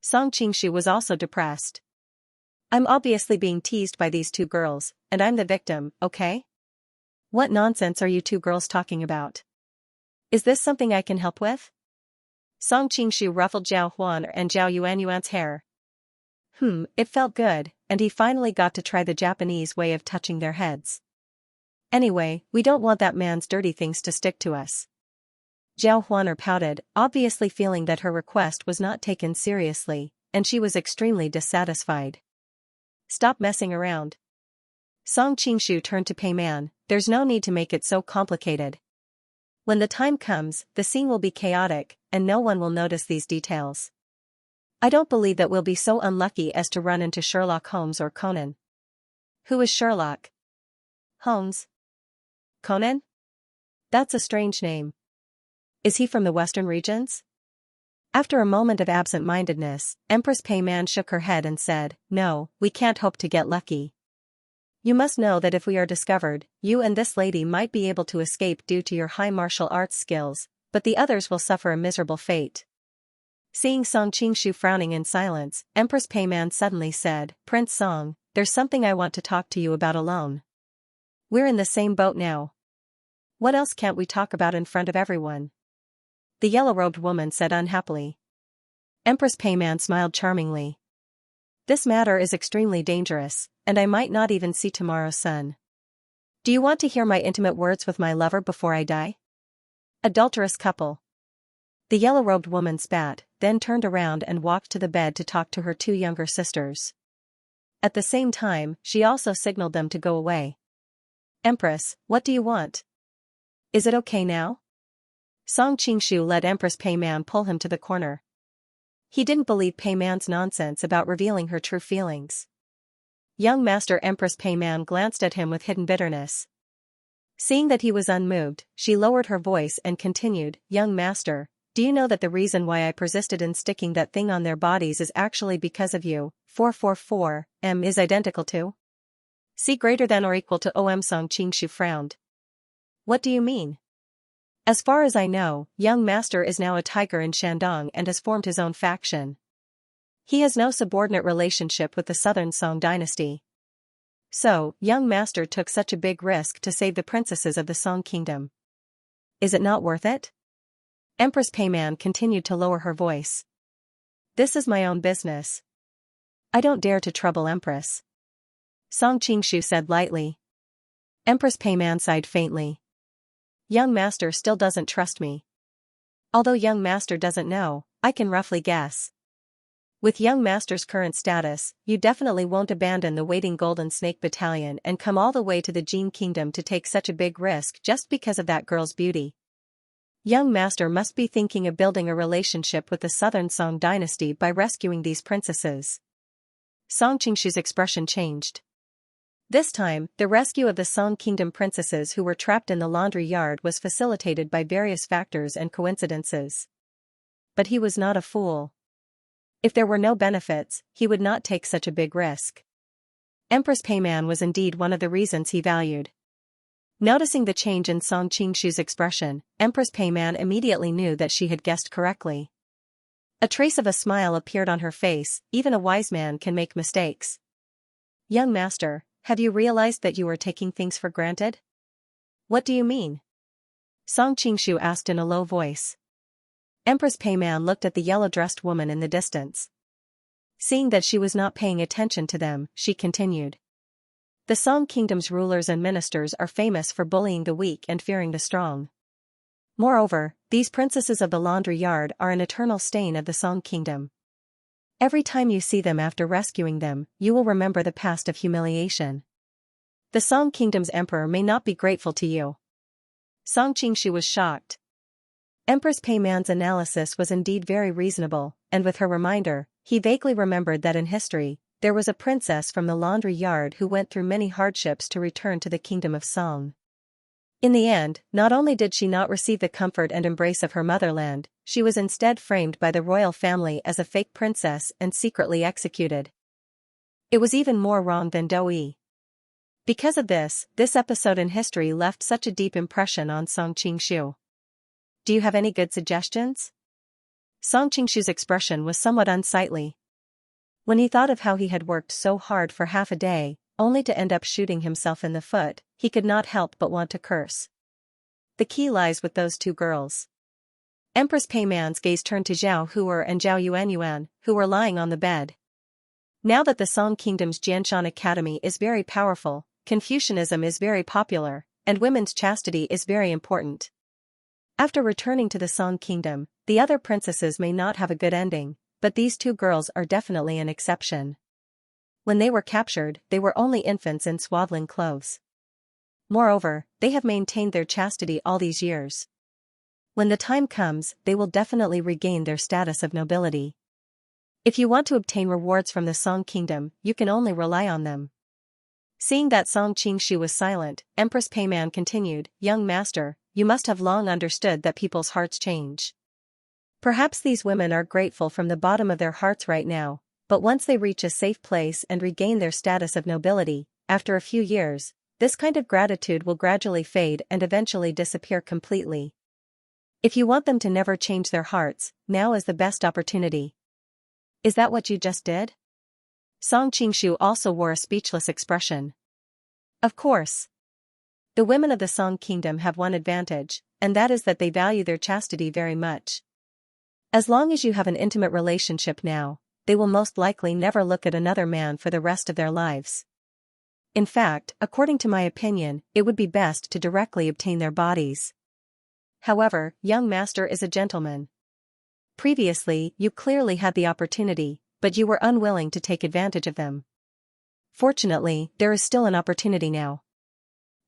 Song Qingshu was also depressed. I'm obviously being teased by these two girls, and I'm the victim, okay? What nonsense are you two girls talking about? Is this something I can help with? Song Qingshu ruffled Zhao Huan and Zhao Yuanyuan's hair. It felt good, and he finally got to try the Japanese way of touching their heads. Anyway, we don't want that man's dirty things to stick to us. Zhao Huan pouted, obviously feeling that her request was not taken seriously, and she was extremely dissatisfied. Stop messing around. Song Qingshu turned to Peiman, there's no need to make it so complicated. When the time comes, the scene will be chaotic, and no one will notice these details. I don't believe that we'll be so unlucky as to run into Sherlock Holmes or Conan. Who is Sherlock Holmes? Conan? That's a strange name. Is he from the western regions? After a moment of absent-mindedness, Empress Peiman shook her head and said, no, we can't hope to get lucky. You must know that if we are discovered, you and this lady might be able to escape due to your high martial arts skills, but the others will suffer a miserable fate. Seeing Song Qingshu frowning in silence, Empress Peiman suddenly said, Prince Song, there's something I want to talk to you about alone. We're in the same boat now. What else can't we talk about in front of everyone? The yellow-robed woman said unhappily. Empress Peiman smiled charmingly. This matter is extremely dangerous, and I might not even see tomorrow's sun. Do you want to hear my intimate words with my lover before I die? Adulterous couple. The yellow-robed woman spat, then turned around and walked to the bed to talk to her two younger sisters. At the same time, she also signaled them to go away. Empress, what do you want? Is it okay now? Song Qingshu let Empress Peiman pull him to the corner. He didn't believe Peiman's nonsense about revealing her true feelings. Young Master Empress Peiman glanced at him with hidden bitterness. Seeing that he was unmoved, she lowered her voice and continued, Young Master, do you know that the reason why I persisted in sticking that thing on their bodies is actually because of you? 444, is identical to? C greater than or equal to OM. Song Qingshu frowned. What do you mean? As far as I know, Young Master is now a tiger in Shandong and has formed his own faction. He has no subordinate relationship with the Southern Song dynasty. So, Young Master took such a big risk to save the princesses of the Song kingdom. Is it not worth it? Empress Peiman continued to lower her voice. This is my own business. I don't dare to trouble Empress. Song Qingshu said lightly. Empress Peiman sighed faintly. Young Master still doesn't trust me. Although Young Master doesn't know, I can roughly guess. With Young Master's current status, you definitely won't abandon the waiting Golden Snake Battalion and come all the way to the Jin Kingdom to take such a big risk just because of that girl's beauty. Young Master must be thinking of building a relationship with the Southern Song dynasty by rescuing these princesses. Song Qingshu's expression changed. This time, the rescue of the Song Kingdom princesses who were trapped in the laundry yard was facilitated by various factors and coincidences. But he was not a fool. If there were no benefits, he would not take such a big risk. Empress Peiman was indeed one of the reasons he valued. Noticing the change in Song Qingshu's expression, Empress Peiman immediately knew that she had guessed correctly. A trace of a smile appeared on her face, even a wise man can make mistakes. Young Master, have you realized that you are taking things for granted? What do you mean? Song Qingshu asked in a low voice. Empress Peiman looked at the yellow-dressed woman in the distance. Seeing that she was not paying attention to them, she continued. The Song Kingdom's rulers and ministers are famous for bullying the weak and fearing the strong. Moreover, these princesses of the laundry yard are an eternal stain of the Song Kingdom. Every time you see them after rescuing them, you will remember the past of humiliation. The Song Kingdom's emperor may not be grateful to you. Song Qingshu was shocked. Empress Peiman's analysis was indeed very reasonable, and with her reminder, he vaguely remembered that in history, there was a princess from the laundry yard who went through many hardships to return to the kingdom of Song. In the end, not only did she not receive the comfort and embrace of her motherland, she was instead framed by the royal family as a fake princess and secretly executed. It was even more wrong than Doi. Because of this episode in history left such a deep impression on Song Qingshu. Do you have any good suggestions? Song Qingshu's expression was somewhat unsightly. When he thought of how he had worked so hard for half a day, only to end up shooting himself in the foot, he could not help but want to curse. The key lies with those two girls. Empress Peiman's gaze turned to Zhao Huer and Zhao Yuanyuan, who were lying on the bed. Now that the Song Kingdom's Jianshan Academy is very powerful, Confucianism is very popular, and women's chastity is very important. After returning to the Song Kingdom, the other princesses may not have a good ending, but these two girls are definitely an exception. When they were captured, they were only infants in swaddling clothes. Moreover, they have maintained their chastity all these years. When the time comes, they will definitely regain their status of nobility. If you want to obtain rewards from the Song Kingdom, you can only rely on them. Seeing that Song Qingshu was silent, Empress Peiman continued, "Young master, you must have long understood that people's hearts change. Perhaps these women are grateful from the bottom of their hearts right now, but once they reach a safe place and regain their status of nobility, after a few years, this kind of gratitude will gradually fade and eventually disappear completely. If you want them to never change their hearts, now is the best opportunity." Is that what you just did? Song Qingshu also wore a speechless expression. Of course. The women of the Song Kingdom have one advantage, and that is that they value their chastity very much. As long as you have an intimate relationship now, they will most likely never look at another man for the rest of their lives. In fact, according to my opinion, it would be best to directly obtain their bodies. However, young master is a gentleman. Previously, you clearly had the opportunity, but you were unwilling to take advantage of them. Fortunately, there is still an opportunity now.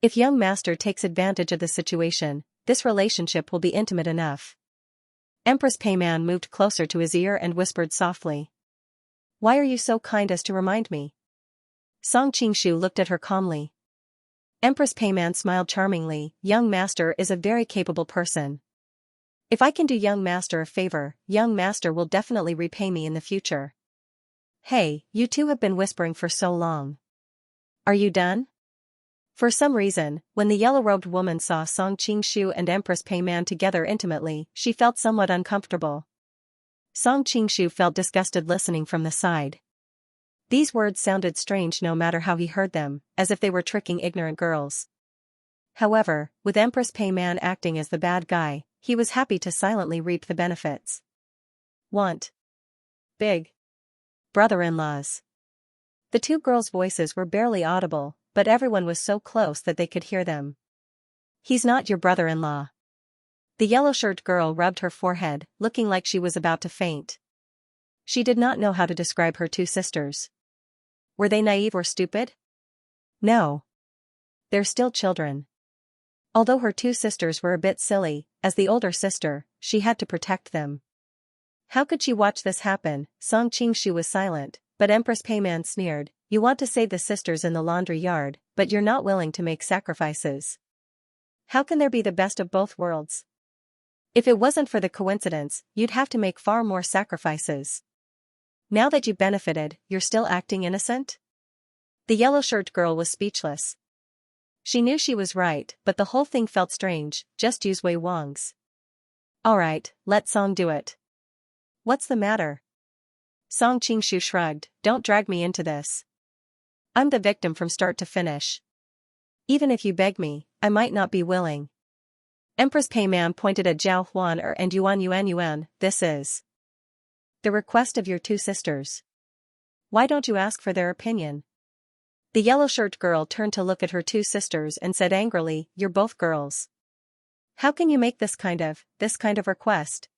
If young master takes advantage of the situation, this relationship will be intimate enough. Empress Peiman moved closer to his ear and whispered softly. Why are you so kind as to remind me? Song Qingshu looked at her calmly. Empress Peiman smiled charmingly. Young master is a very capable person. If I can do young master a favor, young master will definitely repay me in the future. Hey, you two have been whispering for so long. Are you done? For some reason, when the yellow-robed woman saw Song Qingshu and Empress Peiman together intimately, she felt somewhat uncomfortable. Song Qingshu felt disgusted listening from the side. These words sounded strange no matter how he heard them, as if they were tricking ignorant girls. However, with Empress Peiman acting as the bad guy, he was happy to silently reap the benefits. Want? Big brother-in-laws. The two girls' voices were barely audible, but everyone was so close that they could hear them. He's not your brother-in-law. The yellow-shirt girl rubbed her forehead, looking like she was about to faint. She did not know how to describe her two sisters. Were they naive or stupid? No. They're still children. Although her two sisters were a bit silly, as the older sister, she had to protect them. How could she watch this happen? Song Qingshu was silent, but Empress Peiman sneered, you want to save the sisters in the laundry yard, but you're not willing to make sacrifices. How can there be the best of both worlds? If it wasn't for the coincidence, you'd have to make far more sacrifices. Now that you benefited, you're still acting innocent? The yellow-shirt girl was speechless. She knew she was right, but the whole thing felt strange. Just use Wei Wang's. Alright, let Song do it. What's the matter? Song Qingshu shrugged, don't drag me into this. I'm the victim from start to finish. Even if you beg me, I might not be willing. Empress Peiman pointed at Zhao Huan and Yuan. This is the request of your two sisters. Why don't you ask for their opinion? The yellow-shirt girl turned to look at her two sisters and said angrily, you're both girls. How can you make this kind of request?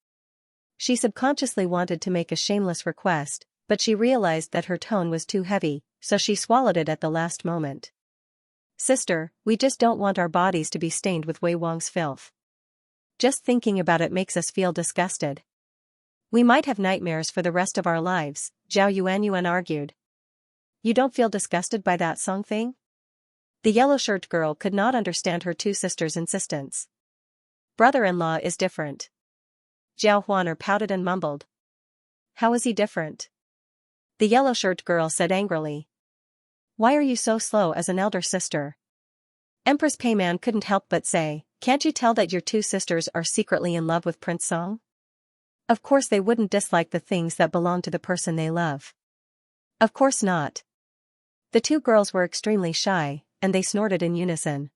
She subconsciously wanted to make a shameless request, but she realized that her tone was too heavy, so she swallowed it at the last moment. Sister, we just don't want our bodies to be stained with Wei Wang's filth. Just thinking about it makes us feel disgusted. We might have nightmares for the rest of our lives, Zhao Yuanyuan argued. You don't feel disgusted by that song thing? The yellow-shirt girl could not understand her two sisters' insistence. Brother-in-law is different. Zhao Huaner pouted and mumbled. How is he different? The yellow-shirt girl said angrily. Why are you so slow as an elder sister? Empress Peiman couldn't help but say, can't you tell that your two sisters are secretly in love with Prince Song? Of course they wouldn't dislike the things that belong to the person they love. Of course not. The two girls were extremely shy, and they snorted in unison.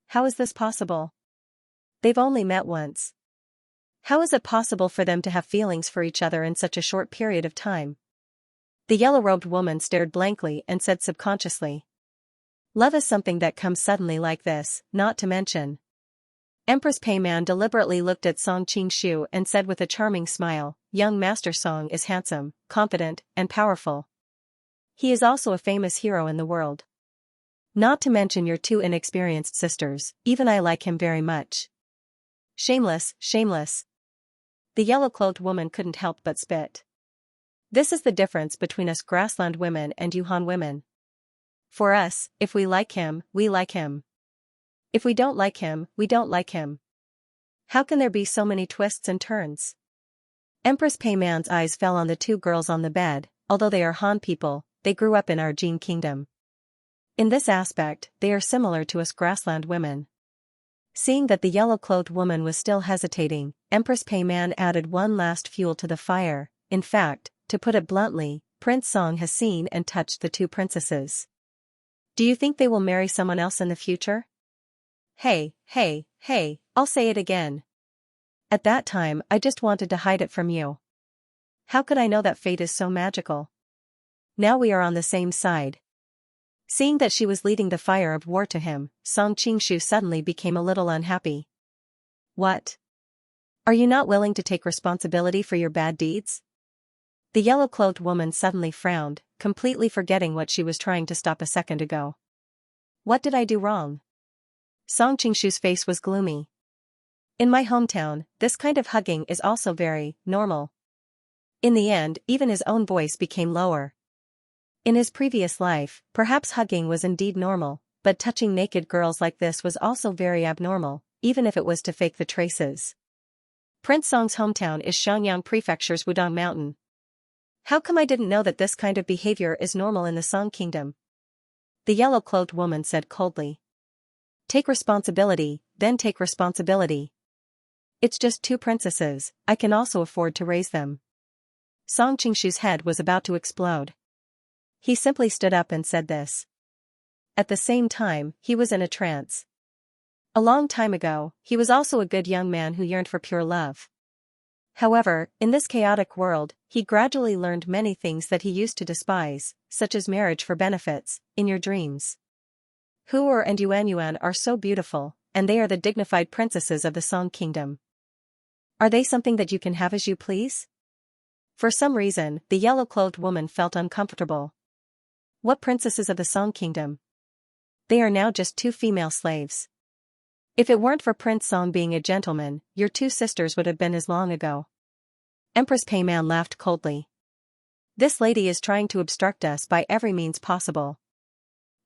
How is this possible? They've only met once. How is it possible for them to have feelings for each other in such a short period of time? The yellow-robed woman stared blankly and said subconsciously. Love is something that comes suddenly like this, not to mention. Empress Peiman deliberately looked at Song Qingshu and said with a charming smile, young Master Song is handsome, confident, and powerful. He is also a famous hero in the world. Not to mention your two inexperienced sisters, even I like him very much. Shameless, shameless. The yellow-clothed woman couldn't help but spit. This is the difference between us grassland women and Yuhan women. For us, if we like him, we like him. If we don't like him, we don't like him. How can there be so many twists and turns? Empress Peiman's eyes fell on the two girls on the bed. Although they are Han people, they grew up in our Jin kingdom. In this aspect, they are similar to us grassland women. Seeing that the yellow-clothed woman was still hesitating, Empress Peiman added one last fuel to the fire. In fact, to put it bluntly, Prince Song has seen and touched the two princesses. Do you think they will marry someone else in the future? Hey, hey, hey, I'll say it again. At that time I just wanted to hide it from you. How could I know that fate is so magical? Now we are on the same side. Seeing that she was leading the fire of war to him, Song Qingshu suddenly became a little unhappy. What? Are you not willing to take responsibility for your bad deeds? The yellow-clothed woman suddenly frowned, completely forgetting what she was trying to stop a second ago. What did I do wrong? Song Qingshu's face was gloomy. In my hometown, this kind of hugging is also very normal. In the end, even his own voice became lower. In his previous life, perhaps hugging was indeed normal, but touching naked girls like this was also very abnormal, even if it was to fake the traces. Prince Song's hometown is Xianxia Prefecture's Wudong Mountain. How come I didn't know that this kind of behavior is normal in the Song Kingdom? The yellow-clothed woman said coldly. Take responsibility, then take responsibility. It's just two princesses, I can also afford to raise them. Song Qingshu's head was about to explode. He simply stood up and said this. At the same time, he was in a trance. A long time ago, he was also a good young man who yearned for pure love. However, in this chaotic world, he gradually learned many things that he used to despise, such as marriage for benefits, in your dreams. Huor and Yuan are so beautiful, and they are the dignified princesses of the Song Kingdom. Are they something that you can have as you please? For some reason, the yellow-clothed woman felt uncomfortable. What princesses of the Song Kingdom? They are now just two female slaves. If it weren't for Prince Song being a gentleman, your two sisters would have been his long ago. Empress Peiman laughed coldly. This lady is trying to obstruct us by every means possible.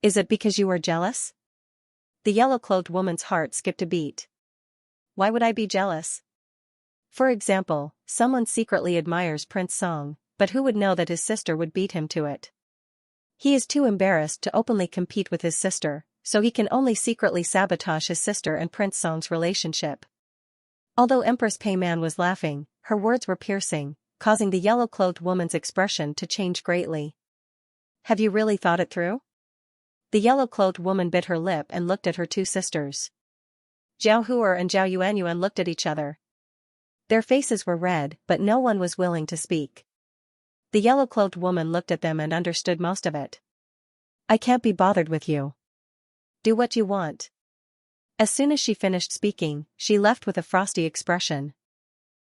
Is it because you are jealous? The yellow-clothed woman's heart skipped a beat. Why would I be jealous? For example, someone secretly admires Prince Song, but who would know that his sister would beat him to it? He is too embarrassed to openly compete with his sister, so he can only secretly sabotage his sister and Prince Song's relationship. Although Empress Peiman was laughing, her words were piercing, causing the yellow-clothed woman's expression to change greatly. Have you really thought it through? The yellow-clothed woman bit her lip and looked at her two sisters. Zhao Huor and Zhao Yuan looked at each other. Their faces were red, but no one was willing to speak. The yellow-clothed woman looked at them and understood most of it. I can't be bothered with you. Do what you want. As soon as she finished speaking, she left with a frosty expression.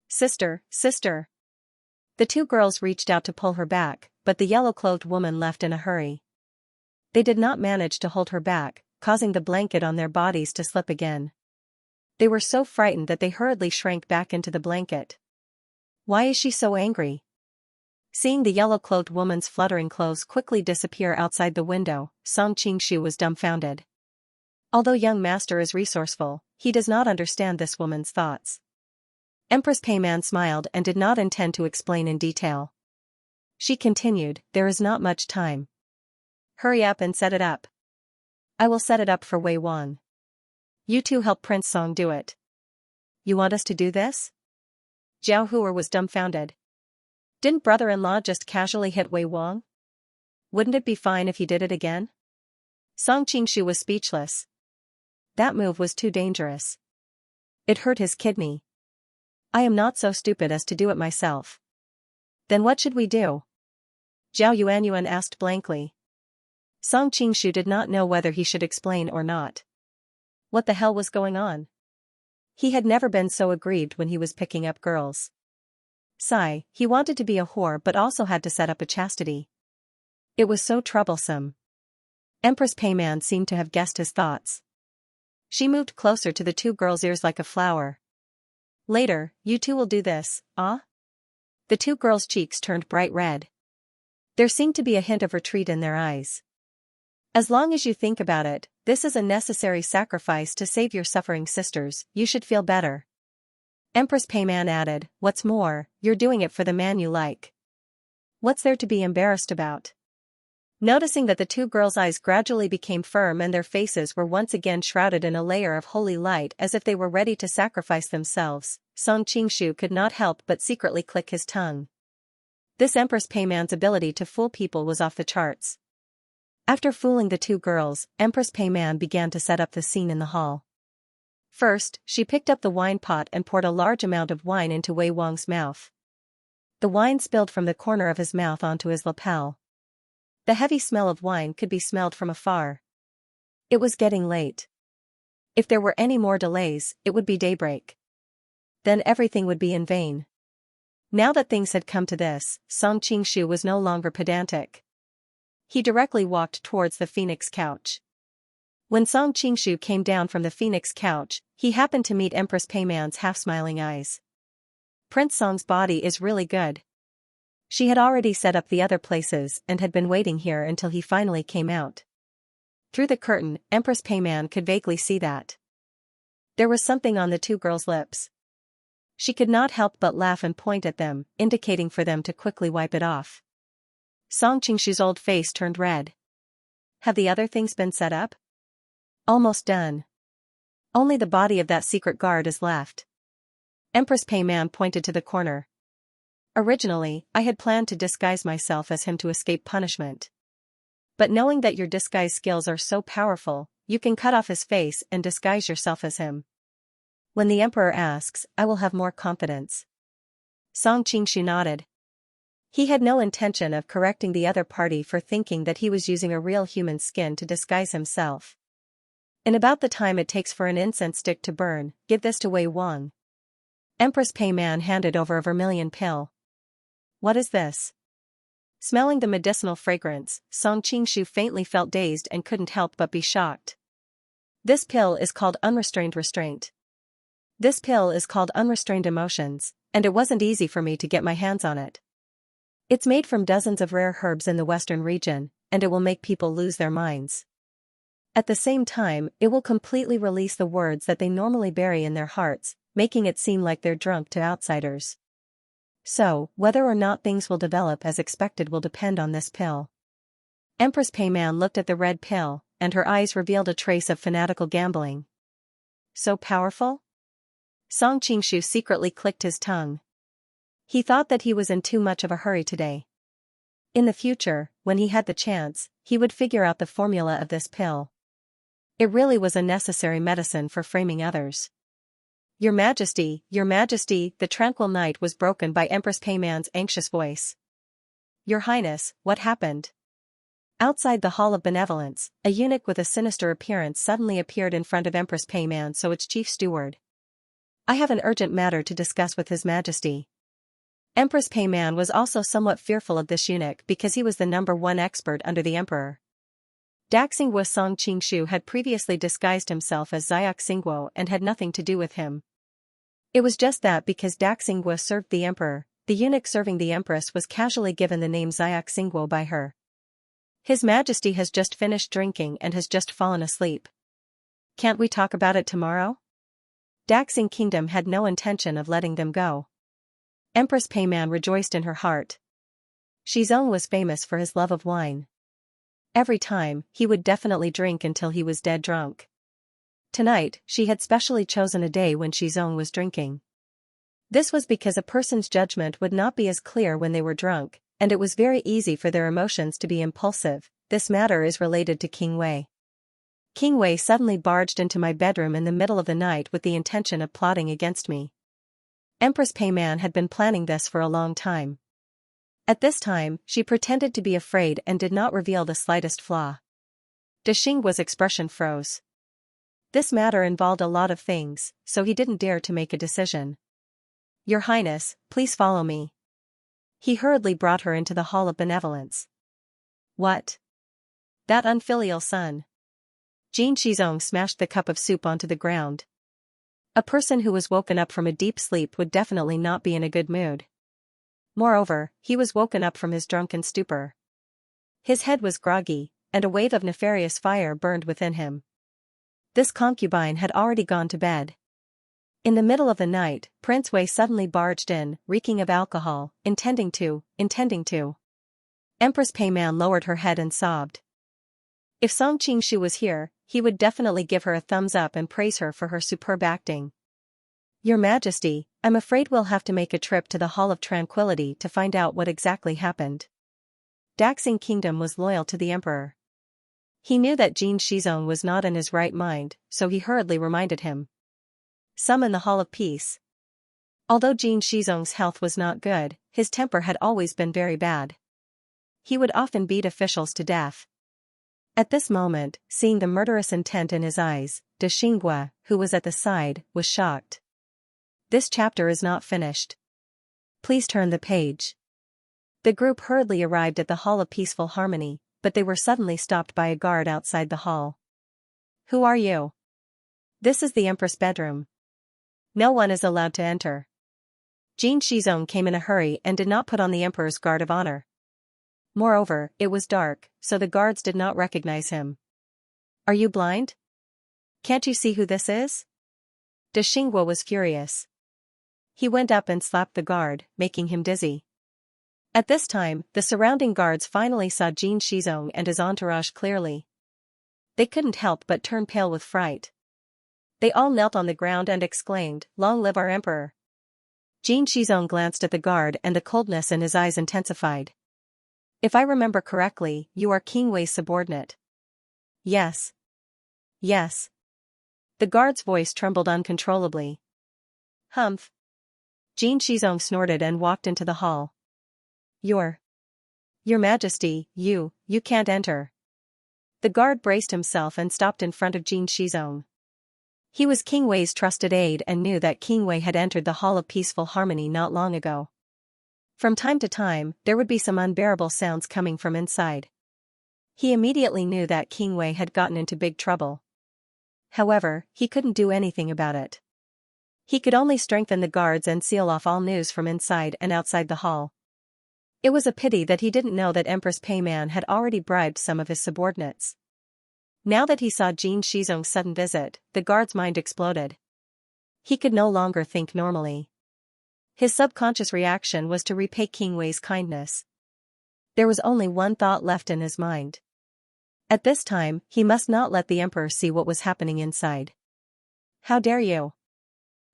Sister, sister. The two girls reached out to pull her back, but the yellow-clothed woman left in a hurry. They did not manage to hold her back, causing the blanket on their bodies to slip again. They were so frightened that they hurriedly shrank back into the blanket. Why is she so angry? Seeing the yellow-clothed woman's fluttering clothes quickly disappear outside the window, Song Qingshu was dumbfounded. Although young master is resourceful, he does not understand this woman's thoughts. Empress Peiman smiled and did not intend to explain in detail. She continued, there is not much time. Hurry up and set it up. I will set it up for Wei Wang. You two help Prince Song do it. You want us to do this? Zhao Huer was dumbfounded. Didn't brother-in-law just casually hit Wei Wang? Wouldn't it be fine if he did it again? Song Qingshu was speechless. That move was too dangerous. It hurt his kidney. I am not so stupid as to do it myself. Then what should we do? Zhao Yuanyuan asked blankly. Song Qingshu did not know whether he should explain or not. What the hell was going on? He had never been so aggrieved when he was picking up girls. Sigh, he wanted to be a whore but also had to set up a chastity. It was so troublesome. Empress Peiman seemed to have guessed his thoughts. She moved closer to the two girls' ears like a flower. Later, you two will do this, ah? The two girls' cheeks turned bright red. There seemed to be a hint of retreat in their eyes. As long as you think about it, this is a necessary sacrifice to save your suffering sisters, you should feel better. Empress Peiman added, what's more, you're doing it for the man you like. What's there to be embarrassed about? Noticing that the two girls' eyes gradually became firm and their faces were once again shrouded in a layer of holy light as if they were ready to sacrifice themselves, Song Qingshu could not help but secretly click his tongue. This Empress Peiman's ability to fool people was off the charts. After fooling the two girls, Empress Peiman began to set up the scene in the hall. First, she picked up the wine pot and poured a large amount of wine into Wei Wang's mouth. The wine spilled from the corner of his mouth onto his lapel. The heavy smell of wine could be smelled from afar. It was getting late. If there were any more delays, it would be daybreak. Then everything would be in vain. Now that things had come to this, Song Qingshu was no longer pedantic. He directly walked towards the phoenix couch. When Song Qingshu came down from the phoenix couch, he happened to meet Empress Peiman's half-smiling eyes. Prince Song's body is really good. She had already set up the other places and had been waiting here until he finally came out. Through the curtain, Empress Peiman could vaguely see that. There was something on the two girls' lips. She could not help but laugh and point at them, indicating for them to quickly wipe it off. Song Qingshu's old face turned red. Have the other things been set up? Almost done. Only the body of that secret guard is left. Empress Peiman pointed to the corner. Originally, I had planned to disguise myself as him to escape punishment. But knowing that your disguise skills are so powerful, you can cut off his face and disguise yourself as him. When the emperor asks, I will have more confidence. Song Qingshu nodded. He had no intention of correcting the other party for thinking that he was using a real human skin to disguise himself. In about the time it takes for an incense stick to burn, give this to Wei Wang. Empress Peiman handed over a vermilion pill. What is this? Smelling the medicinal fragrance, Song Qingshu faintly felt dazed and couldn't help but be shocked. This pill is called unrestrained restraint. This pill is called unrestrained emotions, and it wasn't easy for me to get my hands on it. It's made from dozens of rare herbs in the western region, and it will make people lose their minds. At the same time, it will completely release the words that they normally bury in their hearts, making it seem like they're drunk to outsiders. So, whether or not things will develop as expected will depend on this pill. Empress Peiman looked at the red pill, and her eyes revealed a trace of fanatical gambling. So powerful? Song Qingshu secretly clicked his tongue. He thought that he was in too much of a hurry today. In the future, when he had the chance, he would figure out the formula of this pill. It really was a necessary medicine for framing others. Your Majesty, the tranquil night was broken by Empress Peiman's anxious voice. Your Highness, what happened? Outside the Hall of Benevolence, a eunuch with a sinister appearance suddenly appeared in front of Empress Peiman so its chief steward. I have an urgent matter to discuss with His Majesty. Empress Peiman was also somewhat fearful of this eunuch because he was the #1 expert under the emperor. Daxingguo Song Qingshu had previously disguised himself as Xianxia and had nothing to do with him. It was just that because Daxingguo served the emperor, the eunuch serving the empress was casually given the name Xianxia by her. His Majesty has just finished drinking and has just fallen asleep. Can't we talk about it tomorrow? Daxing Kingdom had no intention of letting them go. Empress Peiman rejoiced in her heart. Xizong was famous for his love of wine. Every time, he would definitely drink until he was dead drunk. Tonight, she had specially chosen a day when Xizong was drinking. This was because a person's judgment would not be as clear when they were drunk, and it was very easy for their emotions to be impulsive. This matter is related to King Wei. King Wei suddenly barged into my bedroom in the middle of the night with the intention of plotting against me. Empress Peiman had been planning this for a long time. At this time, she pretended to be afraid and did not reveal the slightest flaw. Dexinggua's expression froze. This matter involved a lot of things, so he didn't dare to make a decision. Your Highness, please follow me. He hurriedly brought her into the Hall of Benevolence. What? That unfilial son. Jin Xizong smashed the cup of soup onto the ground. A person who was woken up from a deep sleep would definitely not be in a good mood. Moreover, he was woken up from his drunken stupor. His head was groggy, and a wave of nefarious fire burned within him. This concubine had already gone to bed. In the middle of the night, Prince Wei suddenly barged in, reeking of alcohol, intending to. Empress Peiman lowered her head and sobbed. If Song Qingshu was here, he would definitely give her a thumbs up and praise her for her superb acting. Your Majesty, I'm afraid we'll have to make a trip to the Hall of Tranquility to find out what exactly happened. Daxing Kingdom was loyal to the Emperor. He knew that Jin Xizong was not in his right mind, so he hurriedly reminded him. Summon the Hall of Peace. Although Jin Xizong's health was not good, his temper had always been very bad. He would often beat officials to death. At this moment, seeing the murderous intent in his eyes, Dexingua, who was at the side, was shocked. This chapter is not finished. Please turn the page. The group hurriedly arrived at the Hall of Peaceful Harmony, but they were suddenly stopped by a guard outside the hall. Who are you? This is the Empress' bedroom. No one is allowed to enter. Jin Xizong came in a hurry and did not put on the Emperor's guard of honor. Moreover, it was dark, so the guards did not recognize him. Are you blind? Can't you see who this is? Dexingua was furious. He went up and slapped the guard, making him dizzy. At this time, the surrounding guards finally saw Jin Xizong and his entourage clearly. They couldn't help but turn pale with fright. They all knelt on the ground and exclaimed, "Long live our Emperor!" Jin Xizong glanced at the guard and the coldness in his eyes intensified. If I remember correctly, you are King Wei's subordinate. Yes. Yes. The guard's voice trembled uncontrollably. Humph. Jin Xizong snorted and walked into the hall. Your Majesty, you can't enter. The guard braced himself and stopped in front of Jin Xizong. He was King Wei's trusted aide and knew that King Wei had entered the Hall of Peaceful Harmony not long ago. From time to time, there would be some unbearable sounds coming from inside. He immediately knew that King Wei had gotten into big trouble. However, he couldn't do anything about it. He could only strengthen the guards and seal off all news from inside and outside the hall. It was a pity that he didn't know that Empress Peiman had already bribed some of his subordinates. Now that he saw Jin Xizong's sudden visit, the guard's mind exploded. He could no longer think normally. His subconscious reaction was to repay King Wei's kindness. There was only one thought left in his mind. At this time, he must not let the Emperor see what was happening inside. How dare you?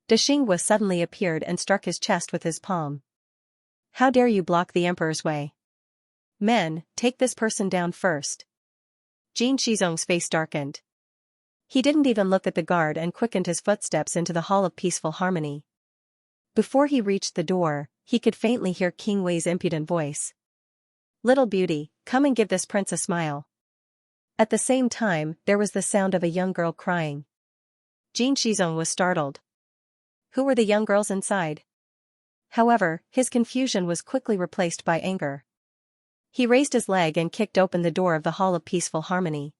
Dexingua suddenly appeared and struck his chest with his palm. How dare you block the Emperor's way? Men, take this person down first. Jin Xizong's face darkened. He didn't even look at the guard and quickened his footsteps into the Hall of Peaceful Harmony. Before he reached the door, he could faintly hear King Wei's impudent voice. Little beauty, come and give this prince a smile. At the same time, there was the sound of a young girl crying. Jin Xizong was startled. Who were the young girls inside? However, his confusion was quickly replaced by anger. He raised his leg and kicked open the door of the Hall of Peaceful Harmony.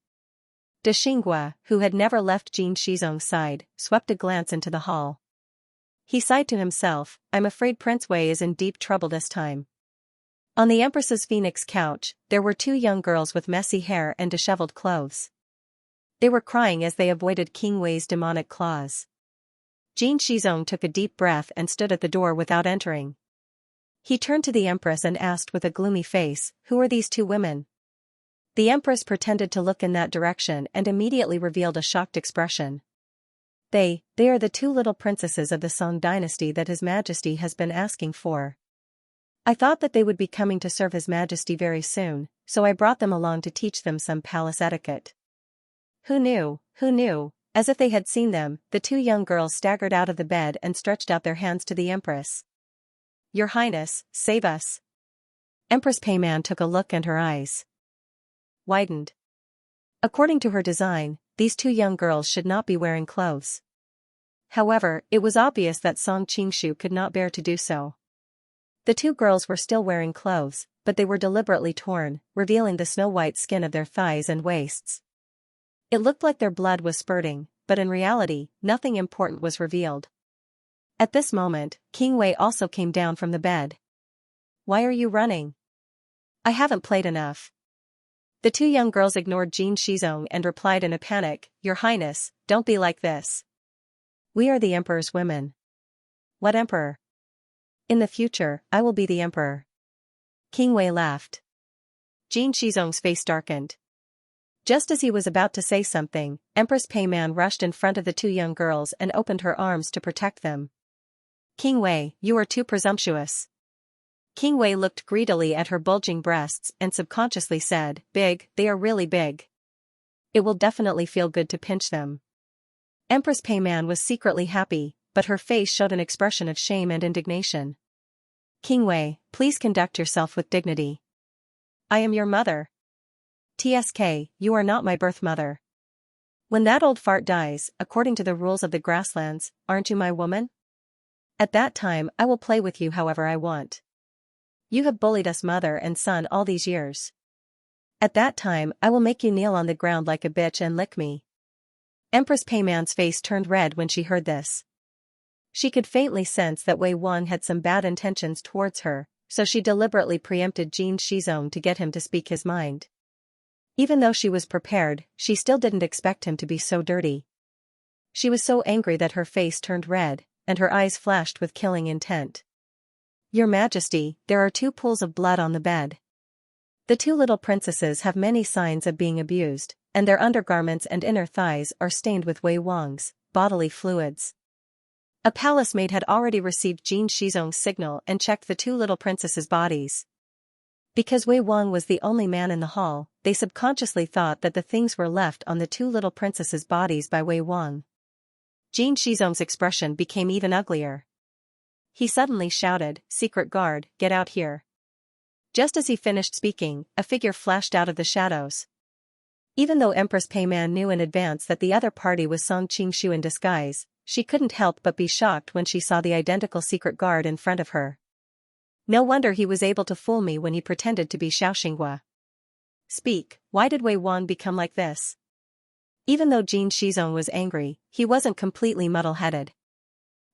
Dexingua, who had never left Jin Xizong's side, swept a glance into the hall. He sighed to himself, I'm afraid Prince Wei is in deep trouble this time. On the Empress's phoenix couch, there were two young girls with messy hair and disheveled clothes. They were crying as they avoided King Wei's demonic claws. Jin Shizong took a deep breath and stood at the door without entering. He turned to the Empress and asked with a gloomy face, "Who are these two women?" The Empress pretended to look in that direction and immediately revealed a shocked expression. They are the two little princesses of the Song dynasty that His Majesty has been asking for. I thought that they would be coming to serve His Majesty very soon, so I brought them along to teach them some palace etiquette. Who knew? Who knew? As if they had seen them, the two young girls staggered out of the bed and stretched out their hands to the Empress. Your Highness, save us. Empress Peiman took a look and her eyes widened. According to her design, these two young girls should not be wearing clothes. However, it was obvious that Song Qingshu could not bear to do so. The two girls were still wearing clothes, but they were deliberately torn, revealing the snow-white skin of their thighs and waists. It looked like their blood was spurting, but in reality, nothing important was revealed. At this moment, King Wei also came down from the bed. Why are you running? I haven't played enough. The two young girls ignored Jin Shizong and replied in a panic, Your Highness, don't be like this. We are the Emperor's women. What Emperor? In the future, I will be the Emperor. King Wei laughed. Jin Shizong's face darkened. Just as he was about to say something, Empress Peiman rushed in front of the two young girls and opened her arms to protect them. King Wei, you are too presumptuous. King Wei looked greedily at her bulging breasts and subconsciously said, Big, they are really big. It will definitely feel good to pinch them. Empress Peiman was secretly happy, but her face showed an expression of shame and indignation. King Wei, please conduct yourself with dignity. I am your mother. TSK, you are not my birth mother. When that old fart dies, according to the rules of the grasslands, aren't you my woman? At that time I will play with you however I want. You have bullied us mother and son all these years. At that time I will make you kneel on the ground like a bitch and lick me. Empress Peiman's face turned red when she heard this. She could faintly sense that Wei Wang had some bad intentions towards her, so she deliberately preempted Jin Shizong to get him to speak his mind. Even though she was prepared, she still didn't expect him to be so dirty. She was so angry that her face turned red, and her eyes flashed with killing intent. Your Majesty, there are two pools of blood on the bed. The two little princesses have many signs of being abused, and their undergarments and inner thighs are stained with Wei Wang's bodily fluids. A palace maid had already received Jin Shizong's signal and checked the two little princesses' bodies. Because Wei Wang was the only man in the hall, they subconsciously thought that the things were left on the two little princesses' bodies by Wei Wang. Jin Shizong's expression became even uglier. He suddenly shouted, Secret guard, get out here. Just as he finished speaking, a figure flashed out of the shadows. Even though Empress Peiman knew in advance that the other party was Song Qingshu in disguise, she couldn't help but be shocked when she saw the identical secret guard in front of her. No wonder he was able to fool me when he pretended to be Xianxia. Speak, why did Wei Wang become like this? Even though Jin Shizong was angry, he wasn't completely muddle-headed.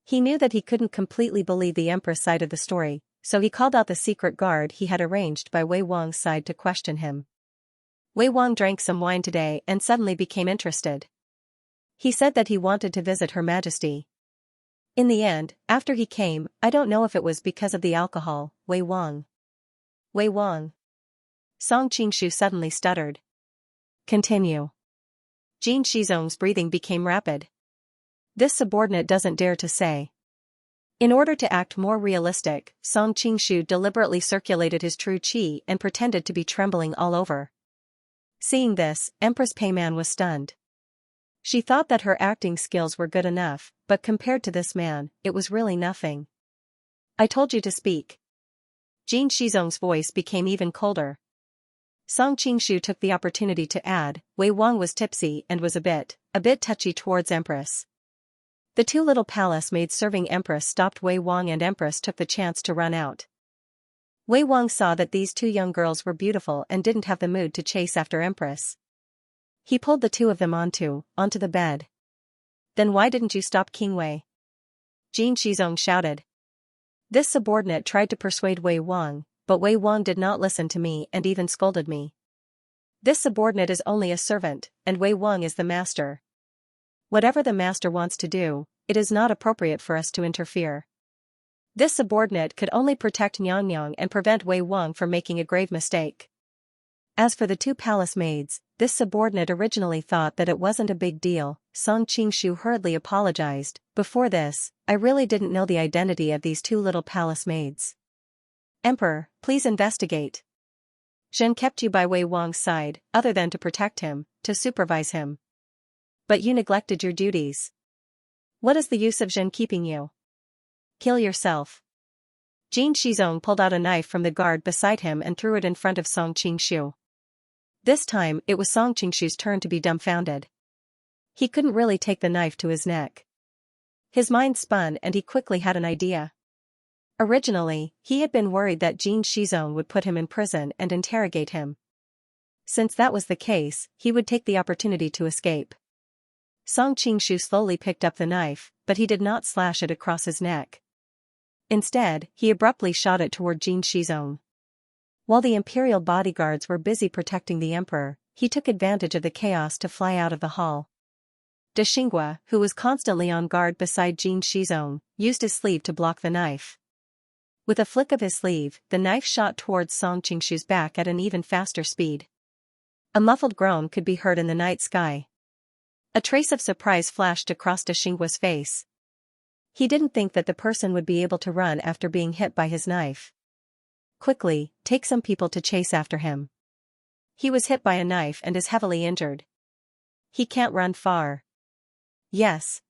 He knew that he couldn't completely believe the Empress side of the story, so he called out the secret guard he had arranged by Wei Wang's side to question him. Wei Wang drank some wine today and suddenly became interested. He said that he wanted to visit Her Majesty. In the end, after he came, I don't know if it was because of the alcohol, Wei Wang. Wei Wang. Song Qingshu suddenly stuttered. Continue. Jin Shizong's breathing became rapid. This subordinate doesn't dare to say. In order to act more realistic, Song Qingshu deliberately circulated his true qi and pretended to be trembling all over. Seeing this, Empress Peiman was stunned. She thought that her acting skills were good enough, but compared to this man, it was really nothing. I told you to speak. Jin Shizong's voice became even colder. Song Qingshu took the opportunity to add, Wei Wang was tipsy and was a bit touchy towards Empress. The two little palace maids serving Empress stopped Wei Wang and Empress took the chance to run out. Wei Wang saw that these two young girls were beautiful and didn't have the mood to chase after Empress. He pulled the two of them onto the bed. Then why didn't you stop King Wei? Jin Shizong shouted. This subordinate tried to persuade Wei Wang, but Wei Wang did not listen to me and even scolded me. This subordinate is only a servant, and Wei Wang is the master. Whatever the master wants to do, it is not appropriate for us to interfere. This subordinate could only protect Nyang and prevent Wei Wang from making a grave mistake. As for the two palace maids, this subordinate originally thought that it wasn't a big deal. Song Qingshu hurriedly apologized. Before this, I really didn't know the identity of these two little palace maids. Emperor, please investigate. Zhen kept you by Wei Wang's side, other than to protect him, to supervise him. But you neglected your duties. What is the use of Zhen keeping you? Kill yourself. Jin Shizong pulled out a knife from the guard beside him and threw it in front of Song Qingshu. This time, it was Song Qingshu's turn to be dumbfounded. He couldn't really take the knife to his neck. His mind spun and he quickly had an idea. Originally, he had been worried that Jin Shizong would put him in prison and interrogate him. Since that was the case, he would take the opportunity to escape. Song Qingshu slowly picked up the knife, but he did not slash it across his neck. Instead, he abruptly shot it toward Jin Shizong. While the imperial bodyguards were busy protecting the emperor, he took advantage of the chaos to fly out of the hall. De Xinghua, who was constantly on guard beside Jin Shizong, used his sleeve to block the knife. With a flick of his sleeve, the knife shot towards Song Qingshu's back at an even faster speed. A muffled groan could be heard in the night sky. A trace of surprise flashed across De Xinghua's face. He didn't think that the person would be able to run after being hit by his knife. Quickly, take some people to chase after him. He was hit by a knife and is heavily injured. He can't run far. Yes.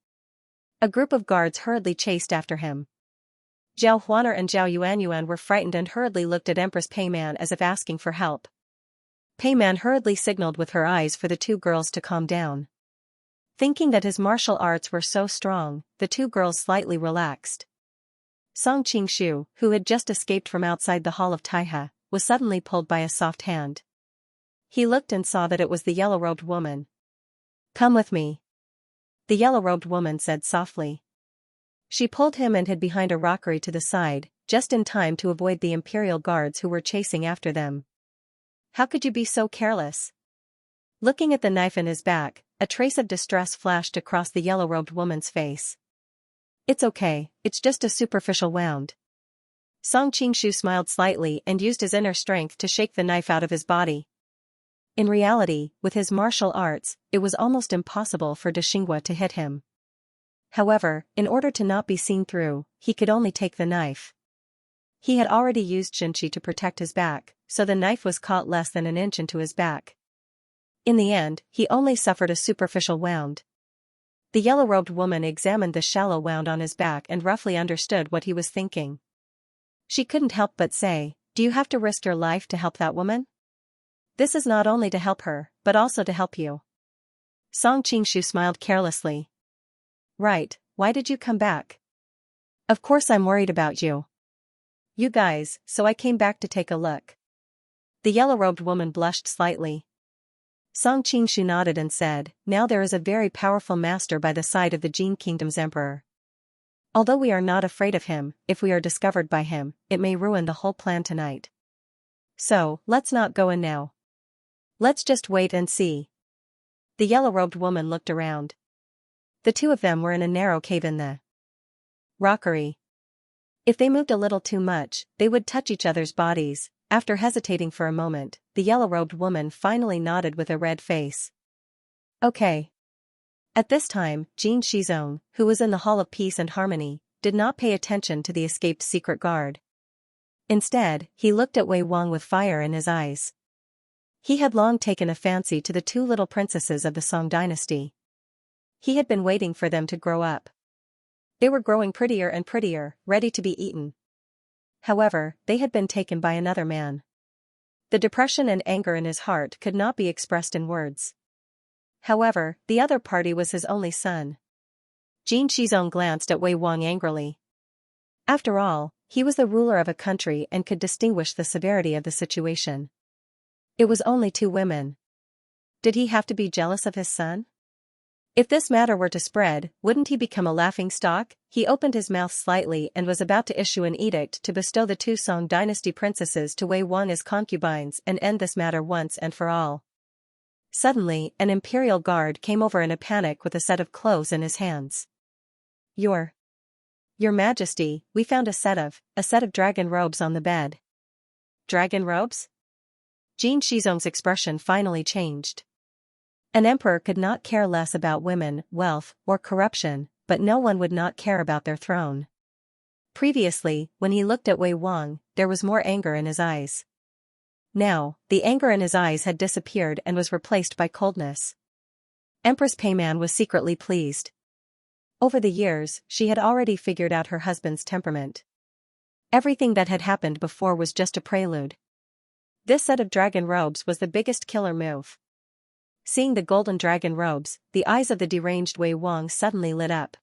A group of guards hurriedly chased after him. Zhao Huaner and Zhao Yuanyuan were frightened and hurriedly looked at Empress Pei Man as if asking for help. Pei Man hurriedly signaled with her eyes for the two girls to calm down. Thinking that his martial arts were so strong, the two girls slightly relaxed. Song Qingshu, who had just escaped from outside the hall of Taihe, was suddenly pulled by a soft hand. He looked and saw that it was the yellow-robed woman. Come with me. The yellow-robed woman said softly. She pulled him and hid behind a rockery to the side, just in time to avoid the imperial guards who were chasing after them. How could you be so careless? Looking at the knife in his back, a trace of distress flashed across the yellow-robed woman's face. It's okay, it's just a superficial wound. Song Qingshu smiled slightly and used his inner strength to shake the knife out of his body. In reality, with his martial arts, it was almost impossible for De Xinghua to hit him. However, in order to not be seen through, he could only take the knife. He had already used Xinqi to protect his back, so the knife was caught less than an inch into his back. In the end, he only suffered a superficial wound. The yellow-robed woman examined the shallow wound on his back and roughly understood what he was thinking. She couldn't help but say, "Do you have to risk your life to help that woman? This is not only to help her, but also to help you." Song Qingshu smiled carelessly. Right, why did you come back? Of course I'm worried about you. You guys, so I came back to take a look. The yellow-robed woman blushed slightly. Song Qingshu nodded and said, now there is a very powerful master by the side of the Jin Kingdom's emperor. Although we are not afraid of him, if we are discovered by him, it may ruin the whole plan tonight. So, let's not go in now. Let's just wait and see. The yellow-robed woman looked around. The two of them were in a narrow cave in the rockery. If they moved a little too much, they would touch each other's bodies. After hesitating for a moment, the yellow-robed woman finally nodded with a red face. Okay. At this time, Jin Shizong, who was in the Hall of Peace and Harmony, did not pay attention to the escaped secret guard. Instead, he looked at Wei Wang with fire in his eyes. He had long taken a fancy to the two little princesses of the Song dynasty. He had been waiting for them to grow up. They were growing prettier and prettier, ready to be eaten. However, they had been taken by another man. The depression and anger in his heart could not be expressed in words. However, the other party was his only son. Jin Shizong glanced at Wei Wang angrily. After all, he was the ruler of a country and could distinguish the severity of the situation. It was only two women. Did he have to be jealous of his son? If this matter were to spread, wouldn't he become a laughingstock? He opened his mouth slightly and was about to issue an edict to bestow the two Song dynasty princesses to Wei Wang as concubines and end this matter once and for all. Suddenly, an imperial guard came over in a panic with a set of clothes in his hands. Your Majesty, we found a set of dragon robes on the bed. Dragon robes? Jin Shizong's expression finally changed. An emperor could not care less about women, wealth, or corruption, but no one would not care about their throne. Previously, when he looked at Wei Wang, there was more anger in his eyes. Now, the anger in his eyes had disappeared and was replaced by coldness. Empress Peiman was secretly pleased. Over the years, she had already figured out her husband's temperament. Everything that had happened before was just a prelude. This set of dragon robes was the biggest killer move. Seeing the golden dragon robes, the eyes of the deranged Wei Wang suddenly lit up.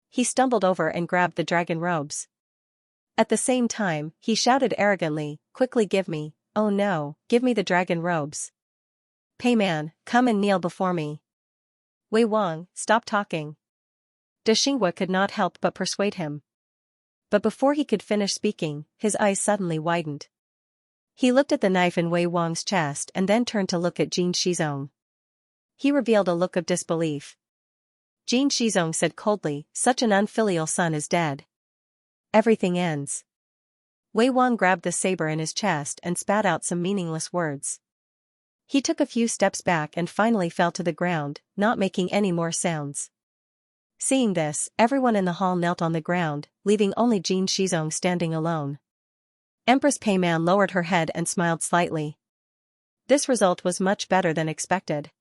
He stumbled over and grabbed the dragon robes. At the same time, he shouted arrogantly, "Quickly give me, oh no, give me the dragon robes. Peiman, come and kneel before me." Wei Wang, stop talking. Xinxia could not help but persuade him. But before he could finish speaking, his eyes suddenly widened. He looked at the knife in Wei Wang's chest and then turned to look at Jin Shizong. He revealed a look of disbelief. Jin Shizong said coldly, "Such an unfilial son is dead. Everything ends." Wei Wang grabbed the saber in his chest and spat out some meaningless words. He took a few steps back and finally fell to the ground, not making any more sounds. Seeing this, everyone in the hall knelt on the ground, leaving only Jin Shizong standing alone. Empress Peiman lowered her head and smiled slightly. This result was much better than expected.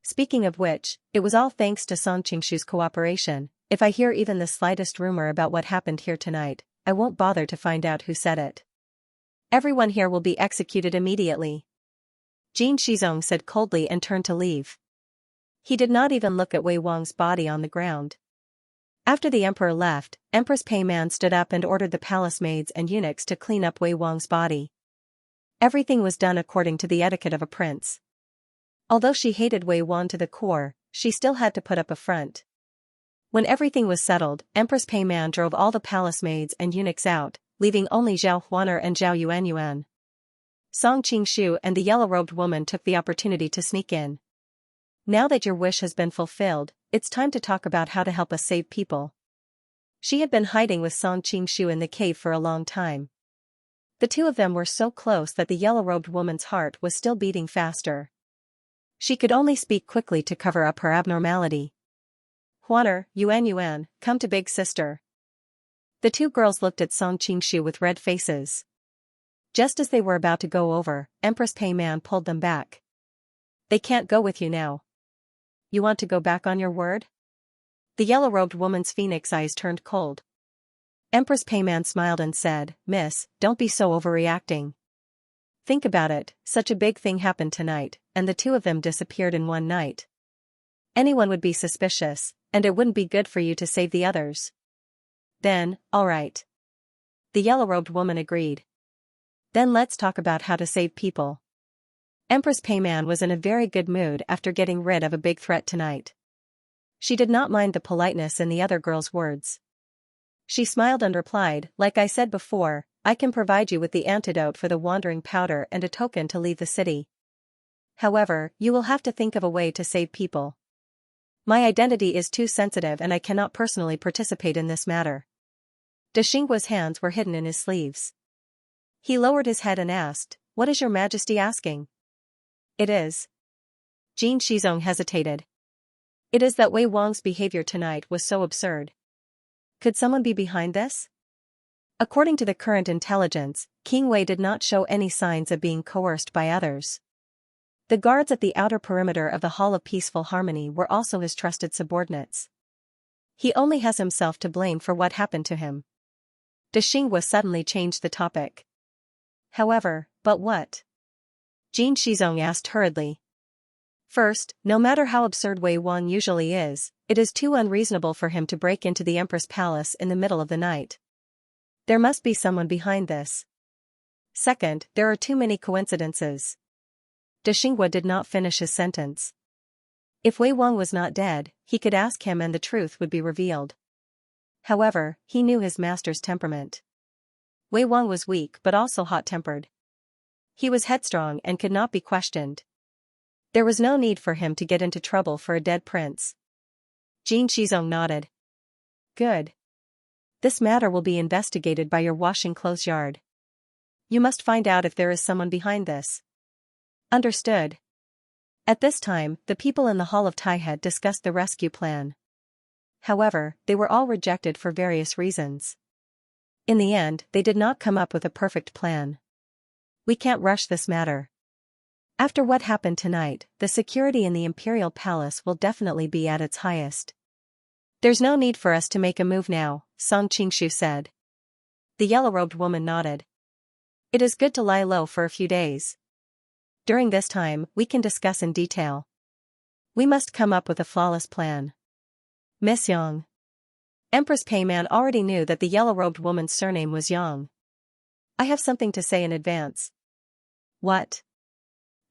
Speaking of which, it was all thanks to Song Qingshu's cooperation. If I hear even the slightest rumor about what happened here tonight, I won't bother to find out who said it. Everyone here will be executed immediately. Jin Shizong said coldly and turned to leave. He did not even look at Wei Wang's body on the ground. After the emperor left, Empress Peiman stood up and ordered the palace maids and eunuchs to clean up Wei Wang's body. Everything was done according to the etiquette of a prince. Although she hated Wei Wang to the core, she still had to put up a front. When everything was settled, Empress Peiman drove all the palace maids and eunuchs out, leaving only Zhao Huaner and Zhao Yuanyuan. Song Qingshu and the yellow-robed woman took the opportunity to sneak in. Now that your wish has been fulfilled, it's time to talk about how to help us save people. She had been hiding with Song Qingshu in the cave for a long time. The two of them were so close that the yellow-robed woman's heart was still beating faster. She could only speak quickly to cover up her abnormality. "Huaner, Yuanyuan, come to big sister." The two girls looked at Song Qingshu with red faces. Just as they were about to go over, Empress Peiman pulled them back. "They can't go with you now. You want to go back on your word?" The yellow-robed woman's phoenix eyes turned cold. Empress Peiman smiled and said, "Miss, don't be so overreacting. Think about it, such a big thing happened tonight, and the two of them disappeared in one night. Anyone would be suspicious, and it wouldn't be good for you to save the others." "Then, all right." The yellow-robed woman agreed. "Then let's talk about how to save people." Empress Peiman was in a very good mood after getting rid of a big threat tonight. She did not mind the politeness in the other girl's words. She smiled and replied, "Like I said before, I can provide you with the antidote for the wandering powder and a token to leave the city. However, you will have to think of a way to save people. My identity is too sensitive and I cannot personally participate in this matter." Xinxia's hands were hidden in his sleeves. He lowered his head and asked, "What is your Majesty asking?" "It is." Jin Shizong hesitated. "It is that Wei Wang's behavior tonight was so absurd. Could someone be behind this?" According to the current intelligence, King Wei did not show any signs of being coerced by others. The guards at the outer perimeter of the Hall of Peaceful Harmony were also his trusted subordinates. He only has himself to blame for what happened to him. Xinxia suddenly changed the topic. "However, but what?" Jin Shizong asked hurriedly. "First, no matter how absurd Wei Wang usually is, it is too unreasonable for him to break into the Empress Palace in the middle of the night. There must be someone behind this. Second, there are too many coincidences." Xinxia did not finish his sentence. If Wei Wang was not dead, he could ask him and the truth would be revealed. However, he knew his master's temperament. Wei Wang was weak but also hot-tempered. He was headstrong and could not be questioned. There was no need for him to get into trouble for a dead prince. Jin Shizong nodded. Good. This matter will be investigated by your washing clothes yard. You must find out if there is someone behind this. Understood. At this time, the people in the Hall of Taihead discussed the rescue plan. However, they were all rejected for various reasons. In the end, they did not come up with a perfect plan. We can't rush this matter. After what happened tonight, the security in the Imperial Palace will definitely be at its highest. There's no need for us to make a move now, Song Qingshu said. The yellow-robed woman nodded. It is good to lie low for a few days. During this time, we can discuss in detail. We must come up with a flawless plan. Miss Yang. Empress Peiman already knew that the yellow-robed woman's surname was Yang. I have something to say in advance. What?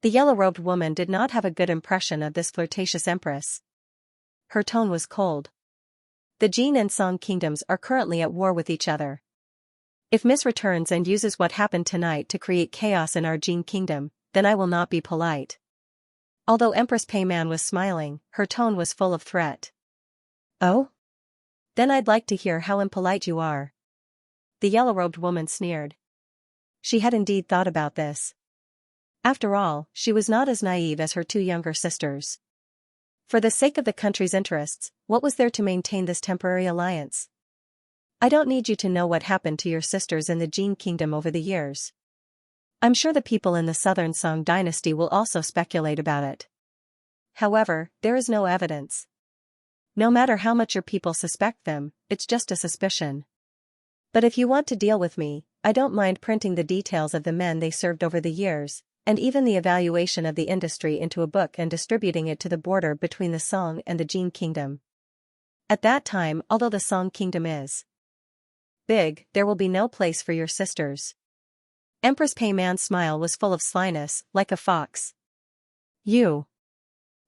The yellow-robed woman did not have a good impression of this flirtatious empress. Her tone was cold. The Jin and Song kingdoms are currently at war with each other. If Miss returns and uses what happened tonight to create chaos in our Jin kingdom, then I will not be polite. Although Empress Peiman was smiling, her tone was full of threat. Oh? Then I'd like to hear how impolite you are. The yellow-robed woman sneered. She had indeed thought about this. After all, she was not as naive as her two younger sisters. For the sake of the country's interests, what was there to maintain this temporary alliance? I don't need you to know what happened to your sisters in the Jin kingdom over the years. I'm sure the people in the southern Song dynasty will also speculate about it. However, there is no evidence. No matter how much your people suspect them, it's just a suspicion. But if you want to deal with me, I don't mind printing the details of the men they served over the years, and even the evaluation of the industry into a book and distributing it to the border between the Song and the Jin kingdom. At that time, although the Song kingdom is big, there will be no place for your sisters. Empress Peiman's smile was full of slyness, like a fox. You.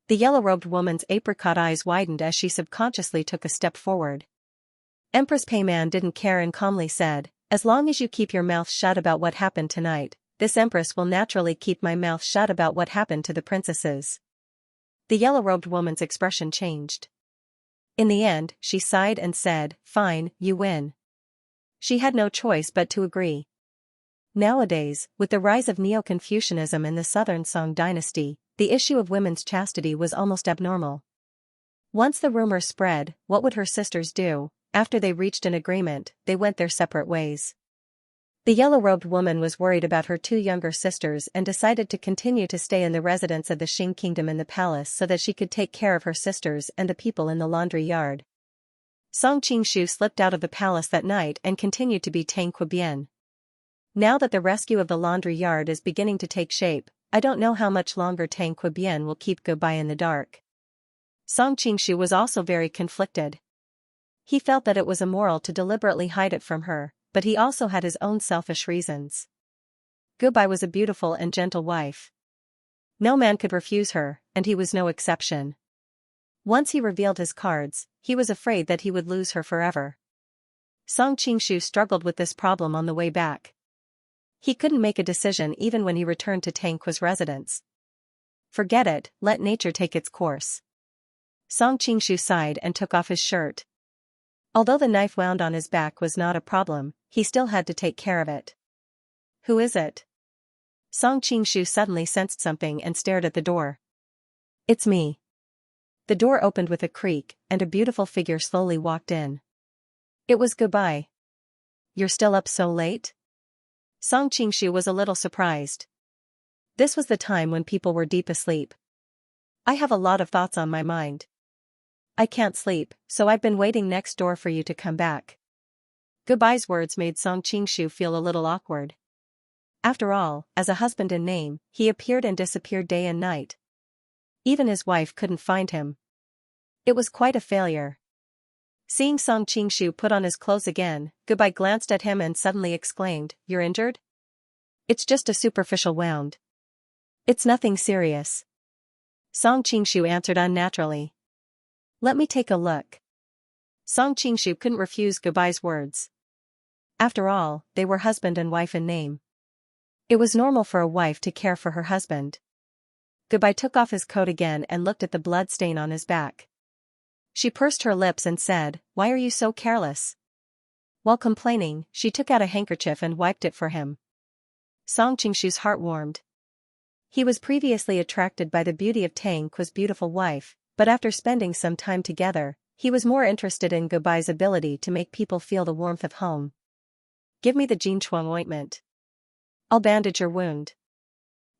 The yellow-robed woman's apricot eyes widened as she subconsciously took a step forward. Empress Peiman didn't care and calmly said, as long as you keep your mouth shut about what happened tonight, this empress will naturally keep my mouth shut about what happened to the princesses. The yellow-robed woman's expression changed. In the end, she sighed and said, fine, you win. She had no choice but to agree. Nowadays, with the rise of Neo-Confucianism in the southern Song dynasty, the issue of women's chastity was almost abnormal. Once the rumor spread, what would her sisters do? After they reached an agreement, they went their separate ways. The yellow-robed woman was worried about her two younger sisters and decided to continue to stay in the residence of the Qing kingdom in the palace so that she could take care of her sisters and the people in the laundry yard. Song Qingshu slipped out of the palace that night and continued to be Tang Qubian. Now that the rescue of the laundry yard is beginning to take shape, I don't know how much longer Tang Qubian will keep goodbye in the dark. Song Qingshu was also very conflicted. He felt that it was immoral to deliberately hide it from her, but he also had his own selfish reasons. Goodbye was a beautiful and gentle wife. No man could refuse her, and he was no exception. Once he revealed his cards, he was afraid that he would lose her forever. Song Qingshu struggled with this problem on the way back. He couldn't make a decision even when he returned to Tang Qua's residence. Forget it, let nature take its course. Song Qingshu sighed and took off his shirt. Although the knife wound on his back was not a problem, he still had to take care of it. Who is it? Song Qingshu suddenly sensed something and stared at the door. It's me. The door opened with a creak, and a beautiful figure slowly walked in. It was Goodbye. You're still up so late? Song Qingshu was a little surprised. This was the time when people were deep asleep. I have a lot of thoughts on my mind. I can't sleep, so I've been waiting next door for you to come back. Goodbye's words made Song Qingshu feel a little awkward. After all, as a husband in name, he appeared and disappeared day and night. Even his wife couldn't find him. It was quite a failure. Seeing Song Qingshu put on his clothes again, Goodbye glanced at him and suddenly exclaimed, "You're injured?" "It's just a superficial wound. It's nothing serious." Song Qingshu answered unnaturally. Let me take a look. Song Qingshu couldn't refuse Gubai's words. After all, they were husband and wife in name. It was normal for a wife to care for her husband. Gubai took off his coat again and looked at the blood stain on his back. She pursed her lips and said, "Why are you so careless?" While complaining, she took out a handkerchief and wiped it for him. Song Qingshu's heart warmed. He was previously attracted by the beauty of Tang Qua's beautiful wife, but after spending some time together, he was more interested in Gubai's ability to make people feel the warmth of home. Give me the Jinchuang ointment. I'll bandage your wound.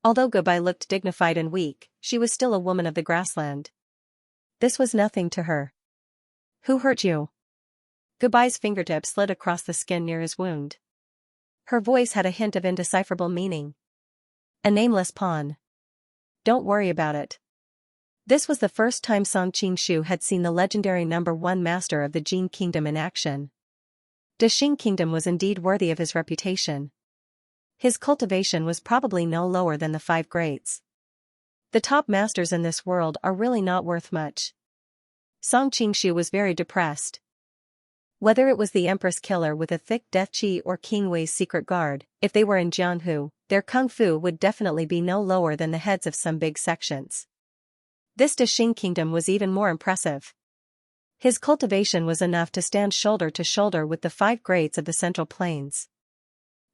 Although Gubai looked dignified and weak, she was still a woman of the grassland. This was nothing to her. Who hurt you? Gubai's fingertip slid across the skin near his wound. Her voice had a hint of indecipherable meaning. A nameless pawn. Don't worry about it. This was the first time Song Qingshu had seen the legendary #1 master of the Jin Kingdom in action. The Xing Kingdom was indeed worthy of his reputation. His cultivation was probably no lower than the 5 greats. The top masters in this world are really not worth much. Song Qingshu was very depressed. Whether it was the Empress Killer with a thick death chi or King Wei's secret guard, if they were in Jianhu, their kung fu would definitely be no lower than the heads of some big sections. This Xing Kingdom was even more impressive. His cultivation was enough to stand shoulder to shoulder with the 5 greats of the Central Plains.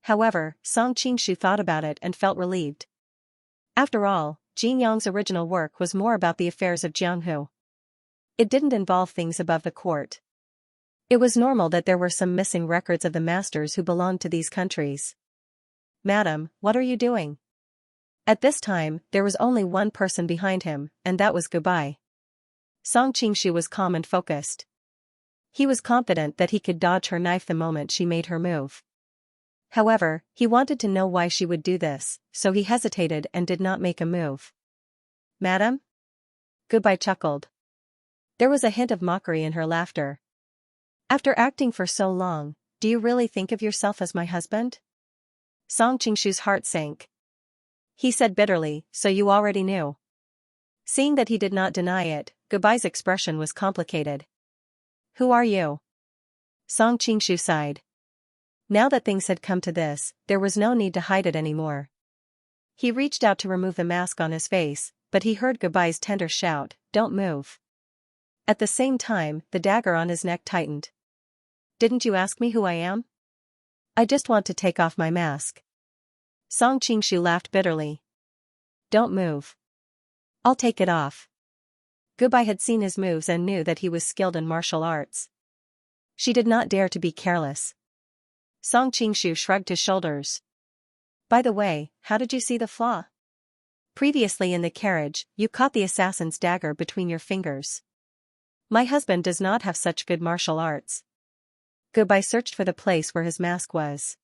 However, Song Qingshu thought about it and felt relieved. After all, Jin Yang's original work was more about the affairs of Jianghu. It didn't involve things above the court. It was normal that there were some missing records of the masters who belonged to these countries. Madam, what are you doing? At this time, there was only one person behind him, and that was Gubai. Song Qingshu was calm and focused. He was confident that he could dodge her knife the moment she made her move. However, he wanted to know why she would do this, so he hesitated and did not make a move. Madam? Gubai chuckled. There was a hint of mockery in her laughter. After acting for so long, do you really think of yourself as my husband? Song Qingshu's heart sank. He said bitterly, so you already knew. Seeing that he did not deny it, Gubai's expression was complicated. Who are you? Song Qingshu sighed. Now that things had come to this, there was no need to hide it anymore. He reached out to remove the mask on his face, but he heard Gubai's tender shout, "Don't move." At the same time, the dagger on his neck tightened. Didn't you ask me who I am? I just want to take off my mask. Song Qingshu laughed bitterly. Don't move. I'll take it off. Gubai had seen his moves and knew that he was skilled in martial arts. She did not dare to be careless. Song Qingshu shrugged his shoulders. By the way, how did you see the flaw? Previously in the carriage, you caught the assassin's dagger between your fingers. My husband does not have such good martial arts. Gubai searched for the place where his mask was.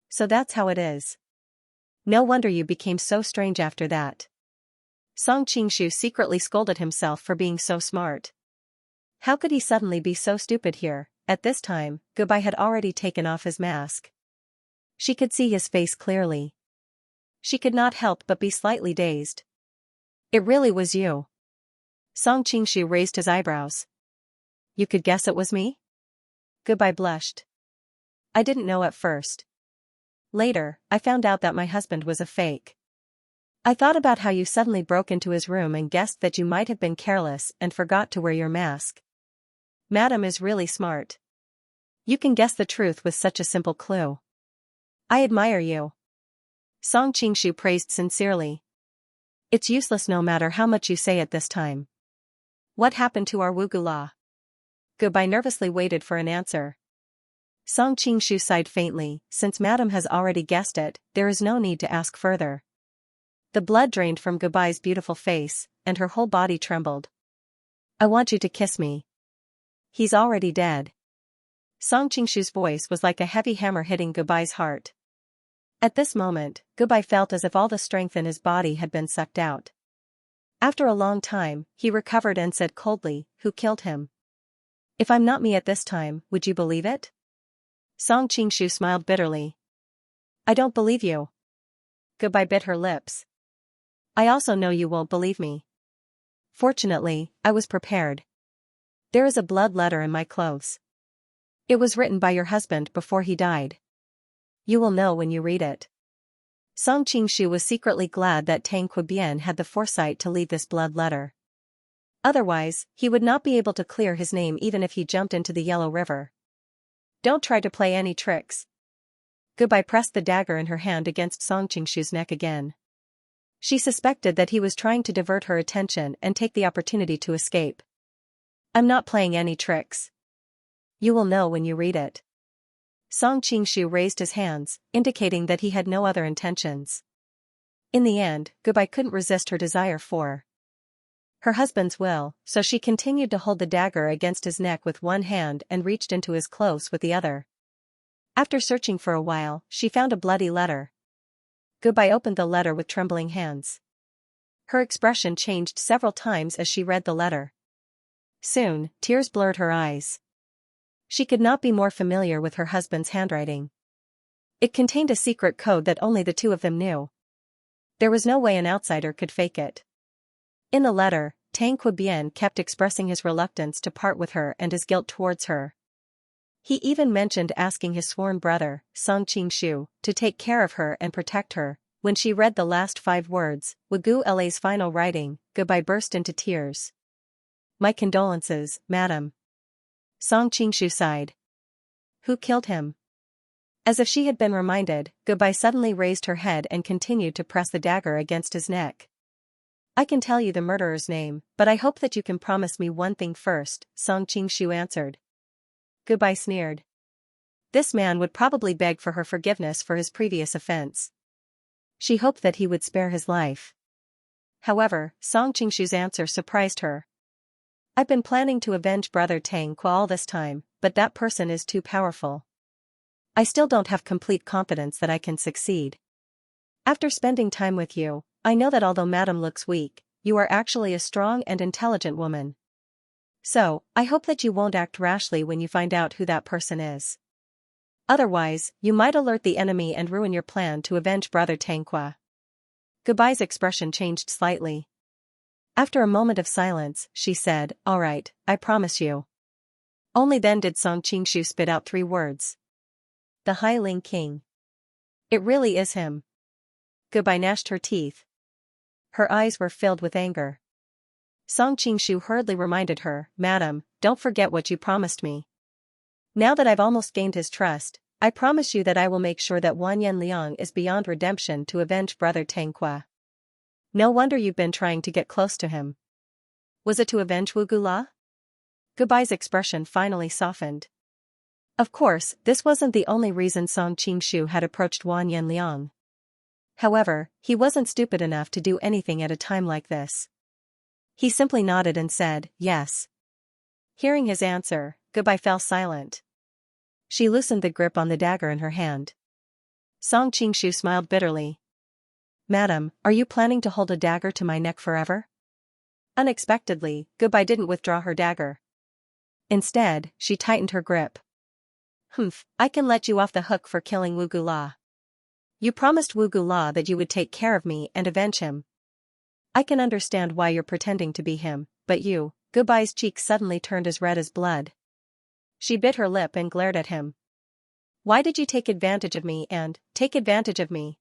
So that's how it is. No wonder you became so strange after that. Song Qingshu secretly scolded himself for being so smart. How could he suddenly be so stupid here? At this time, Gubai had already taken off his mask. She could see his face clearly. She could not help but be slightly dazed. It really was you. Song Qingshu raised his eyebrows. You could guess it was me? Gubai blushed. I didn't know at first. Later, I found out that my husband was a fake. I thought about how you suddenly broke into his room and guessed that you might have been careless and forgot to wear your mask. Madam is really smart. You can guess the truth with such a simple clue. I admire you. Song Qingshu praised sincerely. It's useless no matter how much you say at this time. What happened to our Wugula? Gubai nervously waited for an answer. Song Qingshu sighed faintly, since Madam has already guessed it, there is no need to ask further. The blood drained from Gubai's beautiful face, and her whole body trembled. I want you to kiss me. He's already dead. Song Qingshu's voice was like a heavy hammer hitting Gubai's heart. At this moment, Gubai felt as if all the strength in his body had been sucked out. After a long time, he recovered and said coldly, who killed him? If I'm not me at this time, would you believe it? Song Qingshu smiled bitterly. I don't believe you. Gubai bit her lips. I also know you won't believe me. Fortunately, I was prepared. There is a blood letter in my clothes. It was written by your husband before he died. You will know when you read it. Song Qingshu was secretly glad that Tang Quebian had the foresight to leave this blood letter. Otherwise, he would not be able to clear his name even if he jumped into the Yellow River. Don't try to play any tricks. Goodbye pressed the dagger in her hand against Song Qingshu's neck again. She suspected that he was trying to divert her attention and take the opportunity to escape. I'm not playing any tricks. You will know when you read it. Song Qingshu raised his hands, indicating that he had no other intentions. In the end, Goodbye couldn't resist her desire for her husband's will, so she continued to hold the dagger against his neck with one hand and reached into his clothes with the other. After searching for a while, she found a bloody letter. Goodbye opened the letter with trembling hands. Her expression changed several times as she read the letter. Soon, tears blurred her eyes. She could not be more familiar with her husband's handwriting. It contained a secret code that only the two of them knew. There was no way an outsider could fake it. In the letter, Tang Quebian kept expressing his reluctance to part with her and his guilt towards her. He even mentioned asking his sworn brother, Song Qingshu, to take care of her and protect her. When she read the last 5 words, Wagu La's final writing, Goodbye burst into tears. My condolences, madam. Song Qingshu sighed. Who killed him? As if she had been reminded, Goodbye suddenly raised her head and continued to press the dagger against his neck. I can tell you the murderer's name, but I hope that you can promise me one thing first, Song Qingshu answered. Goodbye sneered. This man would probably beg for her forgiveness for his previous offense. She hoped that he would spare his life. However, Song Qingshu's answer surprised her. I've been planning to avenge brother Tang Qua all this time, but that person is too powerful. I still don't have complete confidence that I can succeed. After spending time with you, I know that although Madam looks weak, you are actually a strong and intelligent woman. So, I hope that you won't act rashly when you find out who that person is. Otherwise, you might alert the enemy and ruin your plan to avenge brother Tang Qua. Goodbye's expression changed slightly. After a moment of silence, she said, All right, I promise you. Only then did Song Qingshu spit out 3 words. The Hai Ling King. It really is him. Goodbye gnashed her teeth. Her eyes were filled with anger. Song Qingshu hurriedly reminded her, Madam, don't forget what you promised me. Now that I've almost gained his trust, I promise you that I will make sure that Wanyan Liang is beyond redemption to avenge brother Tang Qua. No wonder you've been trying to get close to him. Was it to avenge Wu Gula? Goodbye's expression finally softened. Of course, this wasn't the only reason Song Qingshu had approached Wanyan Liang. However, he wasn't stupid enough to do anything at a time like this. He simply nodded and said, yes. Hearing his answer, Goodbye fell silent. She loosened the grip on the dagger in her hand. Song Qingshu smiled bitterly. Madam, are you planning to hold a dagger to my neck forever? Unexpectedly, Goodbye didn't withdraw her dagger. Instead, she tightened her grip. I can let you off the hook for killing Wu Gula. You promised Wu Gula that you would take care of me and avenge him. I can understand why you're pretending to be him, but you, Goodbye's cheeks suddenly turned as red as blood. She bit her lip and glared at him. Why did you take advantage of me and take advantage of me?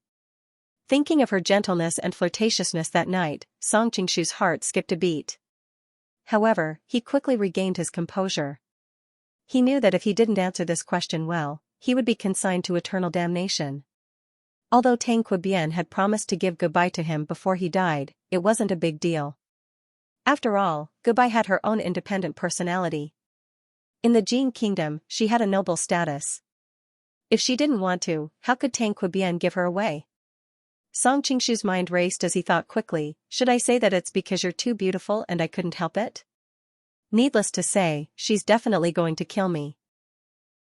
Thinking of her gentleness and flirtatiousness that night, Song Qingshu's heart skipped a beat. However, he quickly regained his composure. He knew that if he didn't answer this question well, he would be consigned to eternal damnation. Although Tang Quebian had promised to give Goodbye to him before he died, it wasn't a big deal. After all, Goodbye had her own independent personality. In the Jin kingdom, she had a noble status. If she didn't want to, how could Tang Quebian give her away? Song Qingshu's mind raced as he thought quickly, should I say that it's because you're too beautiful and I couldn't help it? Needless to say, she's definitely going to kill me.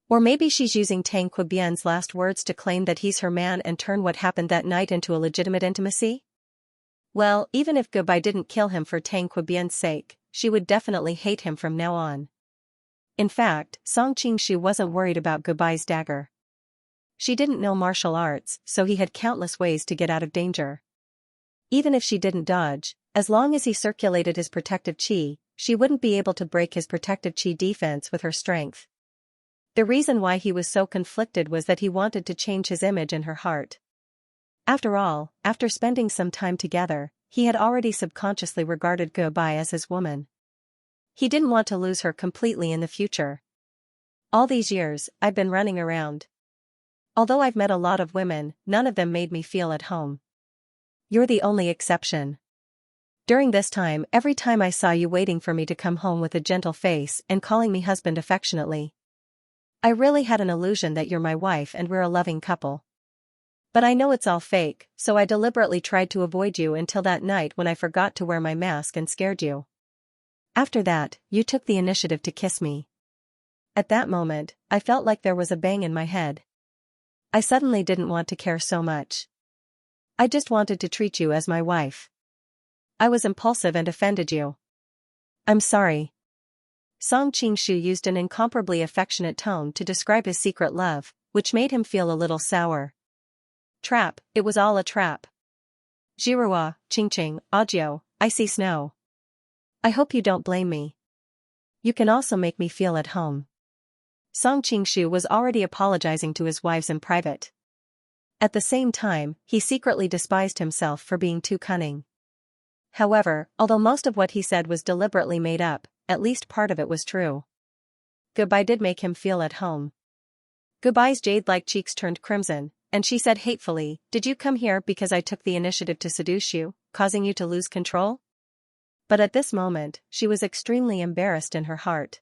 Or maybe she's using Tang Quebian's last words to claim that he's her man and turn what happened that night into a legitimate intimacy? Well, even if Goodbye didn't kill him for Tang Quebian's sake, she would definitely hate him from now on. In fact, Song Qingshu wasn't worried about Goodbye's dagger. She didn't know martial arts, so he had countless ways to get out of danger. Even if she didn't dodge, As long as he circulated his protective chi, she wouldn't be able to break his protective chi defense with her strength. The reason why he was so conflicted was that he wanted to change his image in her heart. After all, after spending some time together, he had already subconsciously regarded Gobai as his woman. He didn't want to lose her completely in the future. All these years, I've been running around. Although I've met a lot of women, none of them made me feel at home. You're the only exception. During this time, every time I saw you waiting for me to come home with a gentle face and calling me husband affectionately, I really had an illusion that you're my wife and we're a loving couple. But I know it's all fake, so I deliberately tried to avoid you until that night when I forgot to wear my mask and scared you. After that, you took the initiative to kiss me. At that moment, I felt like there was a bang in my head. I suddenly didn't want to care so much. I just wanted to treat you as my wife. I was impulsive and offended you. I'm sorry. Song Qingshu used an incomparably affectionate tone to describe his secret love, which made him feel a little sour. Trap, it was all a trap. Jirua, Qingqing, Audiobook, I see snow. I hope you don't blame me. You can also make me feel at home. Song Qingshu was already apologizing to his wives in private. At the same time, he secretly despised himself for being too cunning. However, although most of what he said was deliberately made up, at least part of it was true. Goodbye did make him feel at home. Goodbye's jade-like cheeks turned crimson, and she said hatefully, "Did you come here because I took the initiative to seduce you, causing you to lose control?" But at this moment, she was extremely embarrassed in her heart.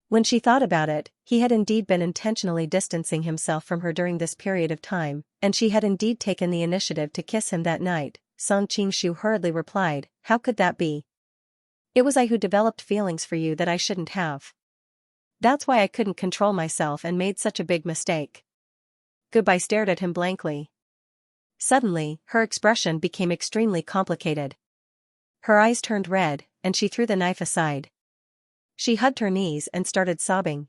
When she thought about it, he had indeed been intentionally distancing himself from her during this period of time, and she had indeed taken the initiative to kiss him that night. Song Qingshu hurriedly replied, "How could that be? It was I who developed feelings for you that I shouldn't have. That's why I couldn't control myself and made such a big mistake." Goodbye stared at him blankly. Suddenly, her expression became extremely complicated. Her eyes turned red, and she threw the knife aside. She hugged her knees and started sobbing.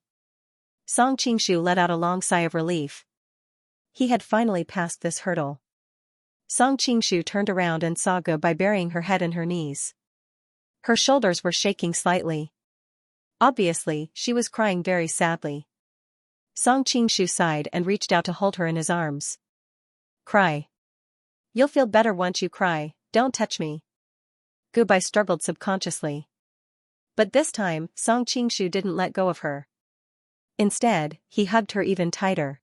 Song Qingshu let out a long sigh of relief. He had finally passed this hurdle. Song Qingshu turned around and saw Goodbye burying her head in her knees. Her shoulders were shaking slightly. Obviously, she was crying very sadly. Song Qingshu sighed and reached out to hold her in his arms. "Cry. You'll feel better once you cry, don't touch me." Goodbye struggled subconsciously. But this time, Song Qingshu didn't let go of her. Instead, he hugged her even tighter.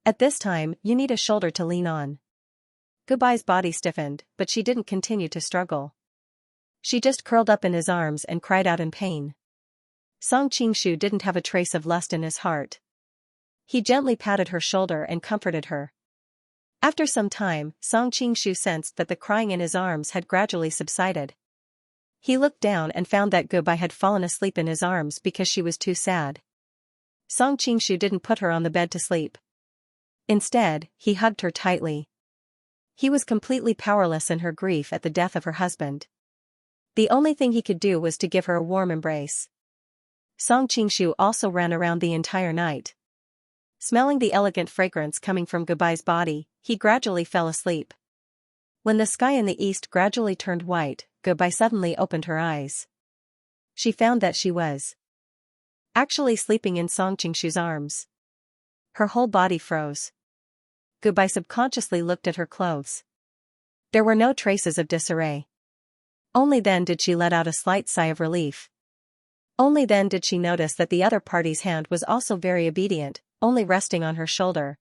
"At this time, you need a shoulder to lean on." Goodbye's body stiffened, but she didn't continue to struggle. She just curled up in his arms and cried out in pain. Song Qingshu didn't have a trace of lust in his heart. He gently patted her shoulder and comforted her. After some time, Song Qingshu sensed that the crying in his arms had gradually subsided. He looked down and found that Goodbye had fallen asleep in his arms because she was too sad. Song Qingshu didn't put her on the bed to sleep. Instead, he hugged her tightly. He was completely powerless in her grief at the death of her husband. The only thing he could do was to give her a warm embrace. Song Qingshu also ran around the entire night. Smelling the elegant fragrance coming from Goodbye's body, he gradually fell asleep. When the sky in the east gradually turned white, Goodbye suddenly opened her eyes. She found that she was actually sleeping in Song Qingshu's arms. Her whole body froze. Goodbye subconsciously looked at her clothes. There were no traces of disarray. Only then did she let out a slight sigh of relief. Only then did she notice that the other party's hand was also very obedient, only resting on her shoulder.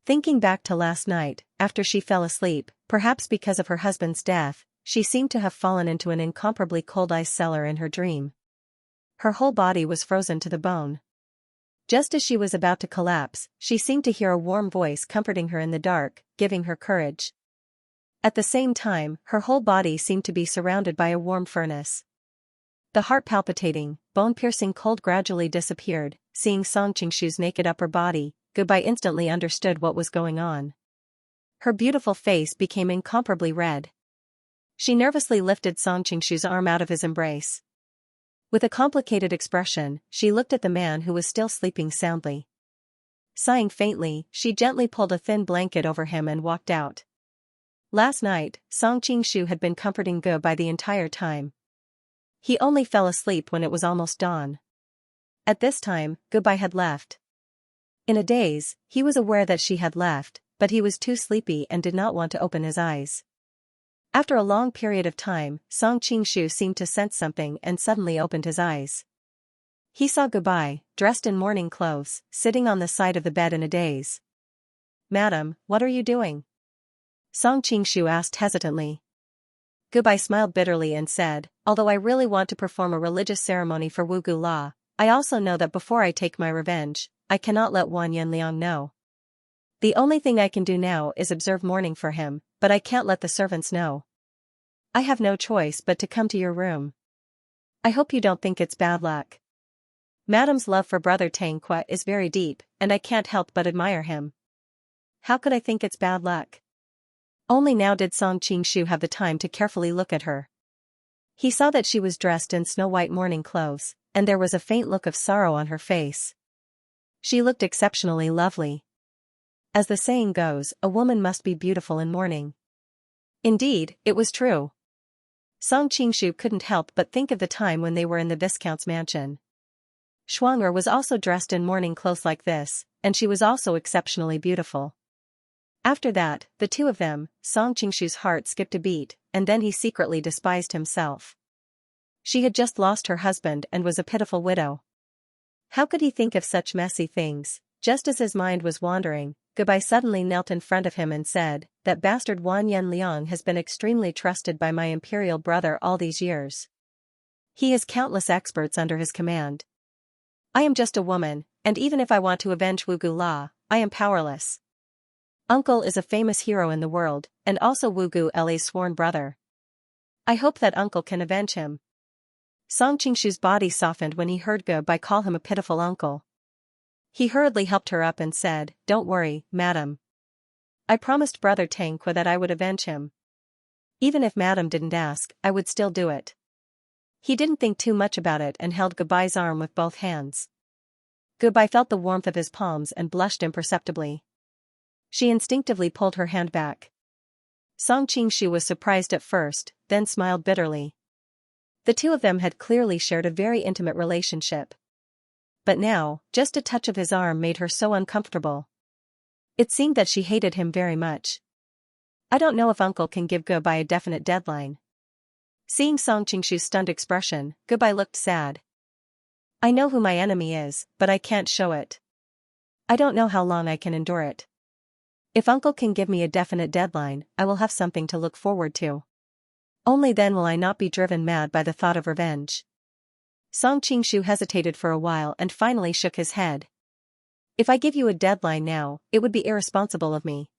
Thinking back to last night, after she fell asleep, perhaps because of her husband's death, she seemed to have fallen into an incomparably cold ice cellar in her dream. Her whole body was frozen to the bone. Just as she was about to collapse, she seemed to hear a warm voice comforting her in the dark, giving her courage. At the same time, her whole body seemed to be surrounded by a warm furnace. The heart palpitating, bone-piercing cold gradually disappeared. Seeing Song Qingshu's naked upper body, Goodbye instantly understood what was going on. Her beautiful face became incomparably red. She nervously lifted Song Qingshu's arm out of his embrace. With a complicated expression, she looked at the man who was still sleeping soundly. Sighing faintly, she gently pulled a thin blanket over him and walked out. Last night, Song Qingshu had been comforting Ge Bai the entire time. He only fell asleep when it was almost dawn. At this time, Ge Bai had left. In a daze, he was aware that she had left, but he was too sleepy and did not want to open his eyes. After a long period of time, Song Qingshu seemed to sense something and suddenly opened his eyes. He saw Ge Bai, dressed in morning clothes, sitting on the side of the bed in a daze. "Madam, what are you doing?" Song Qingshu asked hesitantly. Ge Bai smiled bitterly and said, "Although I really want to perform a religious ceremony for Wugu La, I also know that before I take my revenge, I cannot let Wan Yanliang know. The only thing I can do now is observe mourning for him, but I can't let the servants know. I have no choice but to come to your room. I hope you don't think it's bad luck. Madam's love for Brother Tang Kwa is very deep, and I can't help but admire him. How could I think it's bad luck?" Only now did Song Qingshu have the time to carefully look at her. He saw that she was dressed in snow-white morning clothes, and there was a faint look of sorrow on her face. She looked exceptionally lovely. As the saying goes, a woman must be beautiful in mourning. Indeed, it was true. Song Qingshu couldn't help but think of the time when they were in the Viscount's mansion. Shuang'er was also dressed in mourning clothes like this, and she was also exceptionally beautiful. After that, the two of them, Song Qingshu's heart skipped a beat, and then he secretly despised himself. She had just lost her husband and was a pitiful widow. How could he think of such messy things? Just as his mind was wandering, Ge Bai suddenly knelt in front of him and said, "That bastard Wan Yanliang has been extremely trusted by my imperial brother all these years. He has countless experts under his command. I am just a woman, and even if I want to avenge Wugu La, I am powerless. Uncle is a famous hero in the world, and also Wugu Li's sworn brother. I hope that uncle can avenge him." Song Qingshu's body softened when he heard Ge Bai call him a pitiful uncle. He hurriedly helped her up and said, "Don't worry, madam. I promised Brother Tang Kwa that I would avenge him. Even if madam didn't ask, I would still do it." He didn't think too much about it and held Ge Bai's arm with both hands. Ge Bai felt the warmth of his palms and blushed imperceptibly. She instinctively pulled her hand back. Song Qingshu was surprised at first, then smiled bitterly. The two of them had clearly shared a very intimate relationship. But now, just a touch of his arm made her so uncomfortable. It seemed that she hated him very much. "I don't know if uncle can give Ge Bai a definite deadline." Seeing Song Qingshu's stunned expression, Ge Bai looked sad. "I know who my enemy is, but I can't show it. I don't know how long I can endure it. If uncle can give me a definite deadline, I will have something to look forward to. Only then will I not be driven mad by the thought of revenge." Song Qingshu hesitated for a while and finally shook his head. "If I give you a deadline now, it would be irresponsible of me.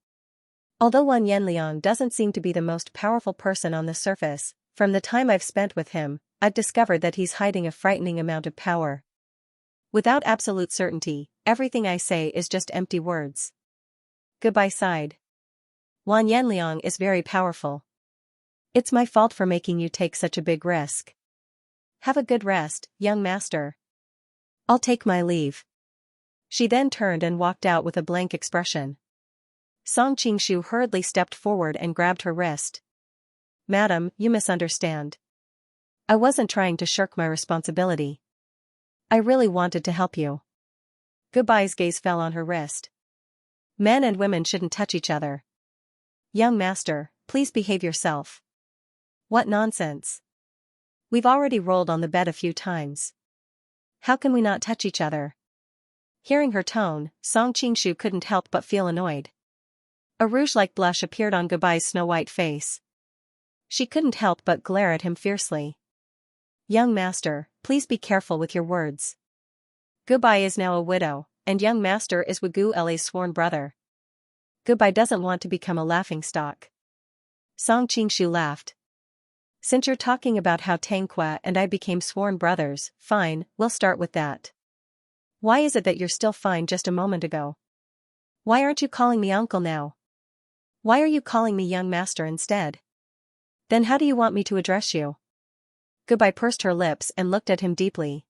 Although Wan Yanliang doesn't seem to be the most powerful person on the surface, from the time I've spent with him, I've discovered that he's hiding a frightening amount of power. Without absolute certainty, everything I say is just empty words." Ge Bai sighed. "Wan Yanliang is very powerful. It's my fault for making you take such a big risk. Have a good rest, young master. I'll take my leave." She then turned and walked out with a blank expression. Song Qingshu hurriedly stepped forward and grabbed her wrist. "Madam, you misunderstand. I wasn't trying to shirk my responsibility. I really wanted to help you." Ge Bai's gaze fell on her wrist. "Men and women shouldn't touch each other. Young master, please behave yourself." "What nonsense. We've already rolled on the bed a few times. How can we not touch each other?" Hearing her tone, Song Qingshu couldn't help but feel annoyed. A rouge-like blush appeared on Ge Bai's snow-white face. She couldn't help but glare at him fiercely. "Young master, please be careful with your words. Ge Bai is now a widow, and young master is Wugu Li's sworn brother. Ge Bai doesn't want to become a laughingstock." Song Qingshu laughed. "Since you're talking about how Tang Kwa and I became sworn brothers, fine, we'll start with that. Why is it that you're still fine just a moment ago? Why aren't you calling me uncle now? Why are you calling me young master instead? Then how do you want me to address you?" Ge Bai pursed her lips and looked at him deeply.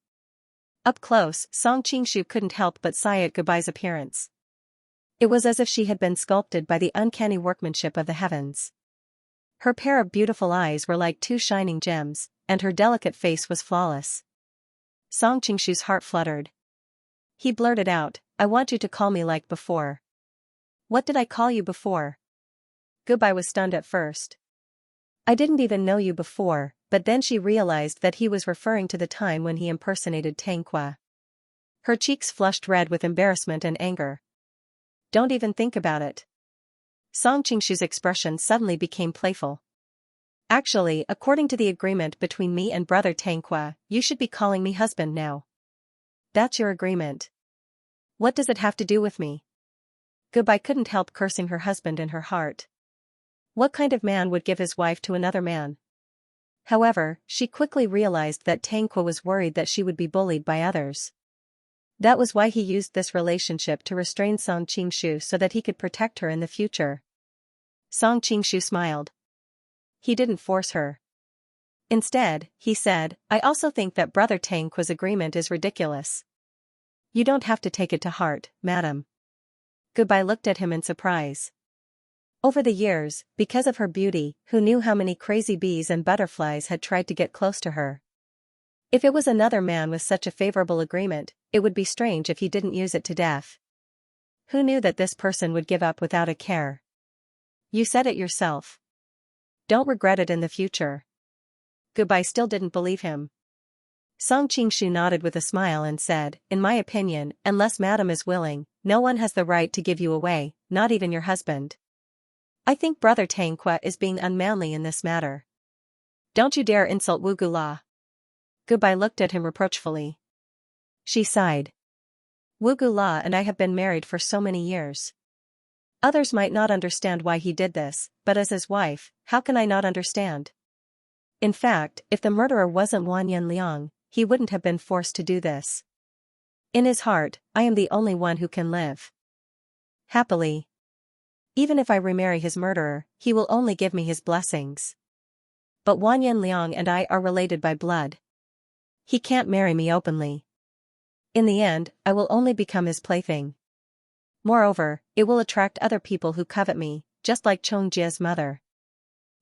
Up close, Song Qingshu couldn't help but sigh at Ge Bai's appearance. It was as if she had been sculpted by the uncanny workmanship of the heavens. Her pair of beautiful eyes were like two shining gems, and her delicate face was flawless. Song Qingshu's heart fluttered. He blurted out, "I want you to call me like before." "What did I call you before?" Goodbye was stunned at first. "I didn't even know you before," but then she realized that he was referring to the time when he impersonated Tanqua. Her cheeks flushed red with embarrassment and anger. "Don't even think about it." Song Qingshu's expression suddenly became playful. "Actually, according to the agreement between me and Brother Tanqua, you should be calling me husband now." "That's your agreement. What does it have to do with me?" Goodbye couldn't help cursing her husband in her heart. What kind of man would give his wife to another man? However, she quickly realized that Tanqua was worried that she would be bullied by others. That was why he used this relationship to restrain Song Qingshu so that he could protect her in the future. Song Qingshu smiled. He didn't force her. Instead, he said, "I also think that Brother Tanqua's agreement is ridiculous." "You don't have to take it to heart, madam." Goodbye looked at him in surprise. Over the years, because of her beauty, who knew how many crazy bees and butterflies had tried to get close to her? If it was another man with such a favorable agreement, it would be strange if he didn't use it to death. Who knew that this person would give up without a care? You said it yourself. Don't regret it in the future. Goodbye still didn't believe him. Song Qingshu nodded with a smile and said, "In my opinion, unless madam is willing, no one has the right to give you away, not even your husband. I think Brother Tanqua is being unmanly in this matter. Don't you dare insult Wu Gula." Goodbye looked at him reproachfully. She sighed. "Wu Gula and I have been married for so many years. Others might not understand why he did this, but as his wife, how can I not understand? In fact, if the murderer wasn't Wanyan Liang, he wouldn't have been forced to do this. In his heart, I am the only one who can live happily. Even if I remarry his murderer, he will only give me his blessings. But Wanyan Liang and I are related by blood. He can't marry me openly. In the end, I will only become his plaything. Moreover, it will attract other people who covet me, just like Chongjia's mother.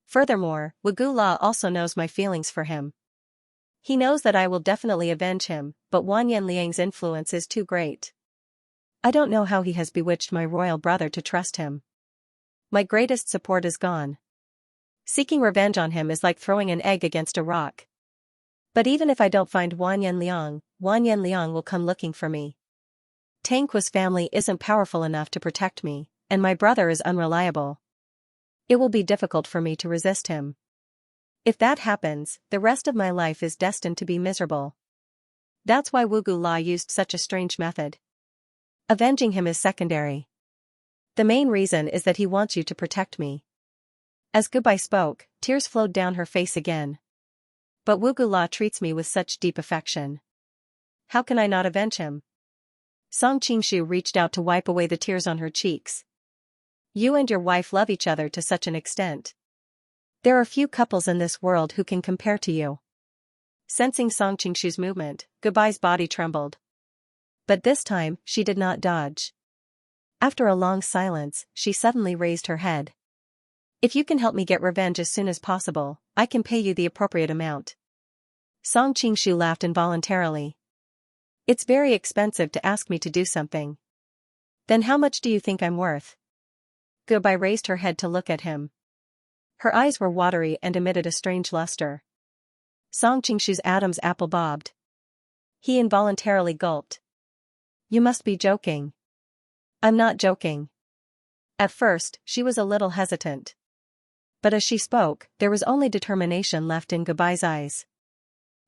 Furthermore, Wu Gula also knows my feelings for him. He knows that I will definitely avenge him, but Wanyan Liang's influence is too great. I don't know how he has bewitched my royal brother to trust him. My greatest support is gone. Seeking revenge on him is like throwing an egg against a rock. But even if I don't find Wanyan Liang will come looking for me. Tanqua's family isn't powerful enough to protect me, and my brother is unreliable. It will be difficult for me to resist him. If that happens, the rest of my life is destined to be miserable. That's why Wu Gula used such a strange method. Avenging him is secondary. The main reason is that he wants you to protect me." As Goodbye spoke, tears flowed down her face again. "But Wu Gula treats me with such deep affection. How can I not avenge him?" Song Qingshu reached out to wipe away the tears on her cheeks. "You and your wife love each other to such an extent. There are few couples in this world who can compare to you." Sensing Song Qingshu's movement, Goodbye's body trembled. But this time, she did not dodge. After a long silence, she suddenly raised her head. "If you can help me get revenge as soon as possible, I can pay you the appropriate amount." Song Qingshu laughed involuntarily. "It's very expensive to ask me to do something. Then how much do you think I'm worth?" Goodbye raised her head to look at him. Her eyes were watery and emitted a strange luster. Song Qingshu's Adam's apple bobbed. He involuntarily gulped. "You must be joking." "I'm not joking." At first, she was a little hesitant. But as she spoke, there was only determination left in Goodbye's eyes.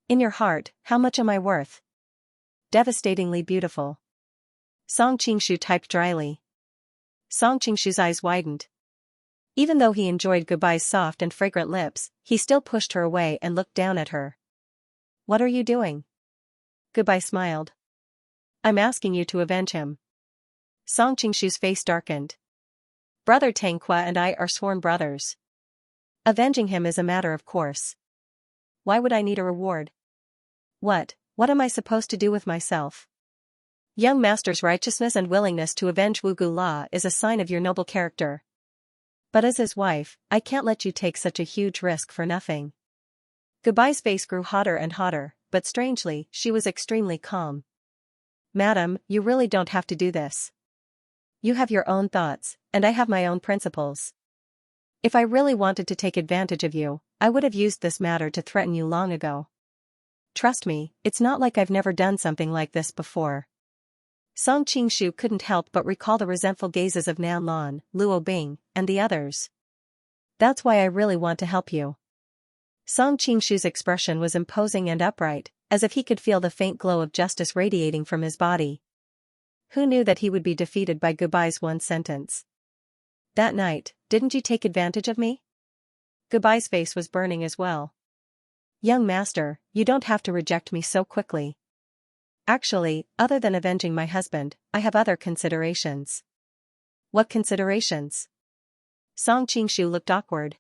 "In your heart, how much am I worth?" "Devastatingly beautiful." Song Qingshu typed dryly. Song Qingshu's eyes widened. Even though he enjoyed Goodbye's soft and fragrant lips, he still pushed her away and looked down at her. "What are you doing?" Goodbye smiled. "I'm asking you to avenge him." Song Qingshu's face darkened. "Brother Tanqua and I are sworn brothers. Avenging him is a matter of course. Why would I need a reward? What am I supposed to do with myself?" "Young master's righteousness and willingness to avenge Wu Gula is a sign of your noble character. But as his wife, I can't let you take such a huge risk for nothing. Gubai's face grew hotter and hotter, but strangely, she was extremely calm. Madam, you really don't have to do this. You have your own thoughts, and I have my own principles. If I really wanted to take advantage of you, I would have used this matter to threaten you long ago. Trust me, it's not like I've never done something like this before. Song Qingshu couldn't help but recall the resentful gazes of Nan Lan, Luo Bing, and the others. That's why I really want to help you. Song Qingshu's expression was imposing and upright, as if he could feel the faint glow of justice radiating from his body. Who knew that he would be defeated by Gubai's one sentence? That night, didn't you take advantage of me? Gubai's face was burning as well. Young master, you don't have to reject me so quickly. Actually, other than avenging my husband, I have other considerations. What considerations? Song Qingshu looked awkward.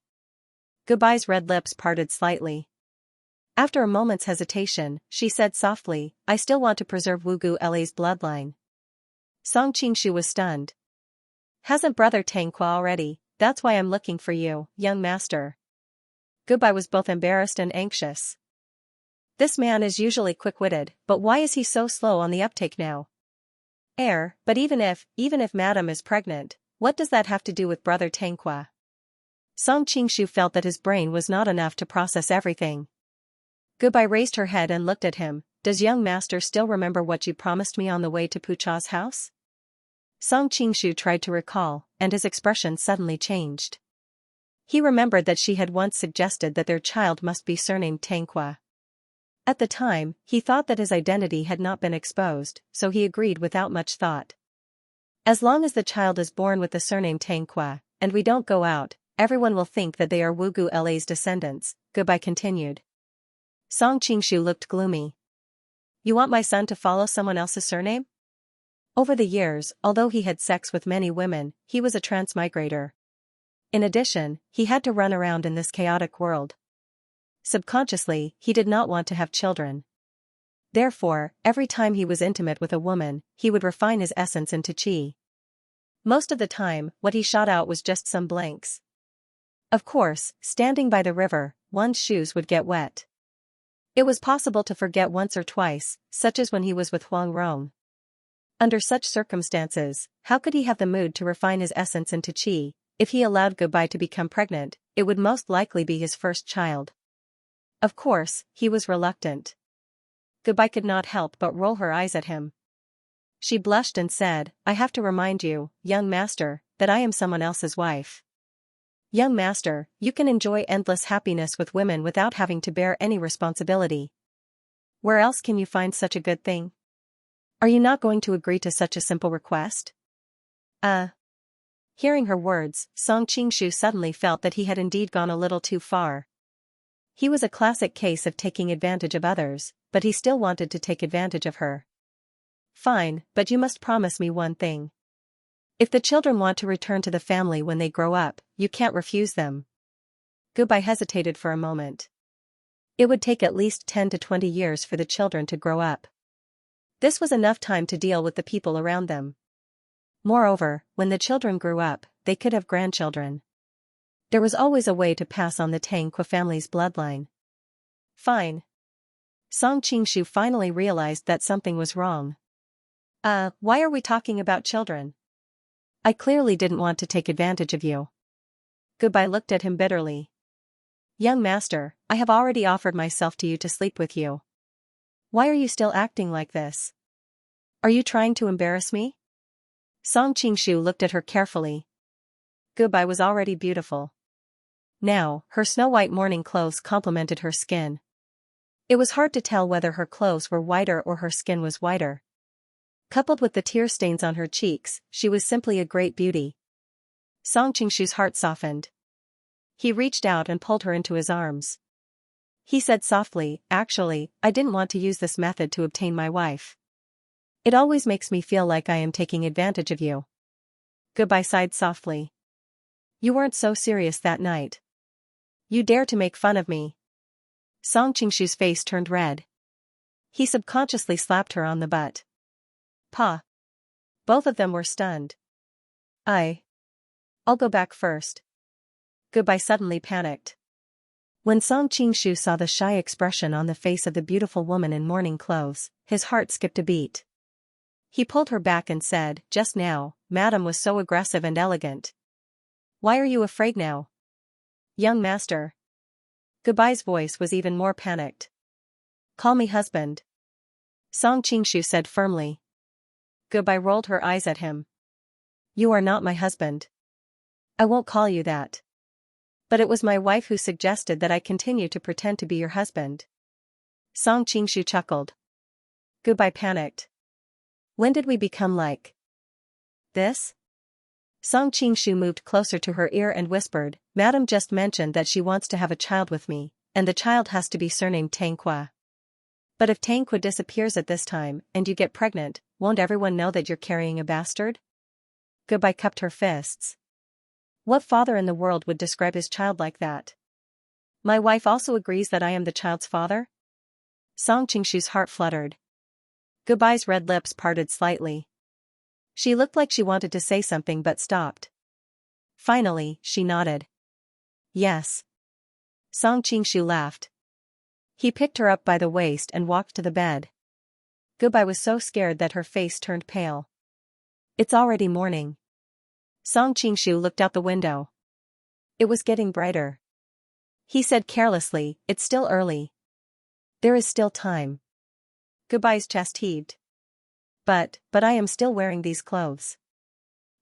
Gubai's red lips parted slightly. After a moment's hesitation, she said softly, I still want to preserve Wugu Le's bloodline. Song Qingshu was stunned. Hasn't Brother Tangqua already? That's why I'm looking for you, young master. Gubai was both embarrassed and anxious. This man is usually quick-witted, but why is he so slow on the uptake now? But even if Madame is pregnant, what does that have to do with Brother Tangqua? Song Qingshu felt that his brain was not enough to process everything. Gubai raised her head and looked at him. Does young master still remember what you promised me on the way to Pucha's house? Song Qingshu tried to recall, and his expression suddenly changed. He remembered that she had once suggested that their child must be surnamed Tangqua. At the time, he thought that his identity had not been exposed, so he agreed without much thought. As long as the child is born with the surname Tangqua, and we don't go out, everyone will think that they are Wugu Le's descendants, Gubai continued. Song Qingshu looked gloomy. You want my son to follow someone else's surname? Over the years, although he had sex with many women, he was a transmigrator. In addition, he had to run around in this chaotic world. Subconsciously, he did not want to have children. Therefore, every time he was intimate with a woman, he would refine his essence into qi. Most of the time, what he shot out was just some blanks. Of course, standing by the river, one's shoes would get wet. It was possible to forget once or twice, such as when he was with Huang Rong. Under such circumstances, how could he have the mood to refine his essence into qi? If he allowed Gubai to become pregnant, it would most likely be his first child. Of course, he was reluctant. Gubai could not help but roll her eyes at him. She blushed and said, I have to remind you, young master, that I am someone else's wife. Young master, you can enjoy endless happiness with women without having to bear any responsibility. Where else can you find such a good thing? Are you not going to agree to such a simple request? Hearing her words, Song Qingshu suddenly felt that he had indeed gone a little too far. He was a classic case of taking advantage of others, but he still wanted to take advantage of her. Fine, but you must promise me one thing. If the children want to return to the family when they grow up, you can't refuse them. Gubai hesitated for a moment. It would take at least 10 to 20 years for the children to grow up. This was enough time to deal with the people around them. Moreover, when the children grew up, they could have grandchildren. There was always a way to pass on the Tangqua family's bloodline. Fine. Song Qingshu finally realized that something was wrong. Why are we talking about children? I clearly didn't want to take advantage of you. Gubai looked at him bitterly. Young master, I have already offered myself to you to sleep with you. Why are you still acting like this? Are you trying to embarrass me? Song Qingshu looked at her carefully. Gubai was already beautiful. Now, her snow-white morning clothes complemented her skin. It was hard to tell whether her clothes were whiter or her skin was whiter. Coupled with the tear stains on her cheeks, she was simply a great beauty. Song Qingshu's heart softened. He reached out and pulled her into his arms. He said softly, actually, I didn't want to use this method to obtain my wife. It always makes me feel like I am taking advantage of you. Gubai sighed softly. You weren't so serious that night. You dare to make fun of me. Song Qingshu's face turned red. He subconsciously slapped her on the butt. Pa. Both of them were stunned. I'll go back first. Goodbye suddenly panicked. When Song Qingshu saw the shy expression on the face of the beautiful woman in mourning clothes, his heart skipped a beat. He pulled her back and said, "Just now, Madam was so aggressive and elegant. Why are you afraid now? Young master." Goodbye's voice was even more panicked. "Call me husband," Song Qingshu said firmly. Goodbye rolled her eyes at him. "You are not my husband. I won't call you that. But it was my wife who suggested that I continue to pretend to be your husband." Song Qingshu chuckled. Goodbye panicked. "When did we become like this?" Song Qingshu moved closer to her ear and whispered, "Madam just mentioned that she wants to have a child with me, and the child has to be surnamed Tanqua. But if Tanqua disappears at this time, and you get pregnant, won't everyone know that you're carrying a bastard?" Goodbye cupped her fists. What father in the world would describe his child like that? "My wife also agrees that I am the child's father?" Song Qingshu's heart fluttered. Goodbye's red lips parted slightly. She looked like she wanted to say something but stopped. Finally, she nodded. "Yes." Song Qingshu laughed. He picked her up by the waist and walked to the bed. Goodbye was so scared that her face turned pale. "It's already morning." Song Qingshu looked out the window. It was getting brighter. He said carelessly, "It's still early. There is still time." Goodbye's chest heaved. But I am still wearing these clothes.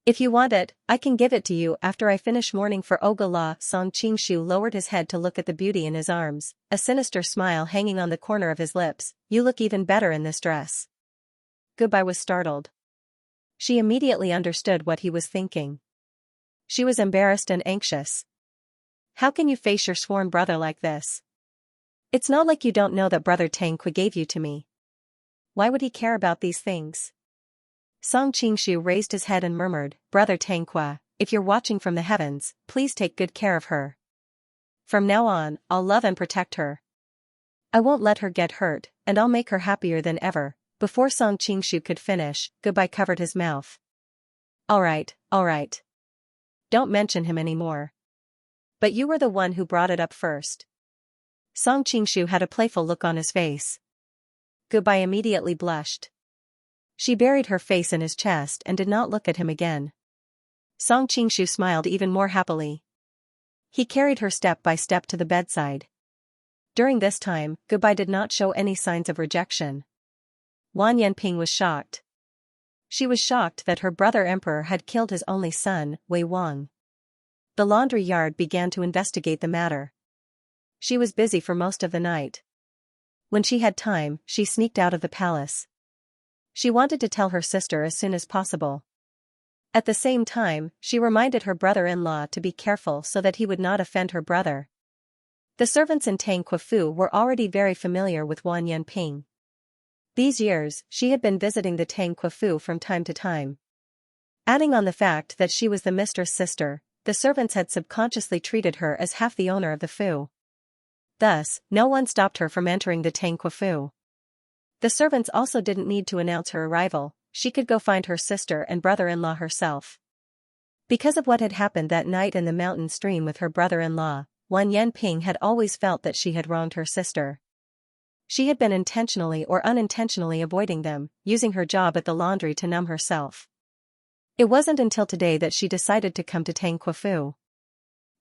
If you want it, I can give it to you after I finish mourning for Ogala." Song Qingshu lowered his head to look at the beauty in his arms, a sinister smile hanging on the corner of his lips. "You look even better in this dress." Goodbye was startled. She immediately understood what he was thinking. She was embarrassed and anxious. "How can you face your sworn brother like this? It's not like you don't know that brother Tanqua gave you to me. Why would he care about these things?" Song Qingshu raised his head and murmured, "Brother Tanqua, if you're watching from the heavens, please take good care of her. From now on, I'll love and protect her. I won't let her get hurt, and I'll make her happier than ever." Before Song Qingshu could finish, Goodbye covered his mouth. All right. Don't mention him anymore. But you were the one who brought it up first." Song Qingshu had a playful look on his face. Goodbye immediately blushed. She buried her face in his chest and did not look at him again. Song Qingshu smiled even more happily. He carried her step by step to the bedside. During this time, Goodbye did not show any signs of rejection. Wan Yanping was shocked. She was shocked that her brother emperor had killed his only son, Wei Wang. The laundry yard began to investigate the matter. She was busy for most of the night. When she had time, she sneaked out of the palace. She wanted to tell her sister as soon as possible. At the same time, she reminded her brother-in-law to be careful so that he would not offend her brother. The servants in Tanqua Fu were already very familiar with Wan Yanping. These years, she had been visiting the Tanqua Fu from time to time. Adding on the fact that she was the mistress' sister, the servants had subconsciously treated her as half the owner of the Fu. Thus, no one stopped her from entering the Tanqua Fu. The servants also didn't need to announce her arrival, she could go find her sister and brother-in-law herself. Because of what had happened that night in the mountain stream with her brother-in-law, Wan Yanping had always felt that she had wronged her sister. She had been intentionally or unintentionally avoiding them, using her job at the laundry to numb herself. It wasn't until today that she decided to come to Tanqua Fu.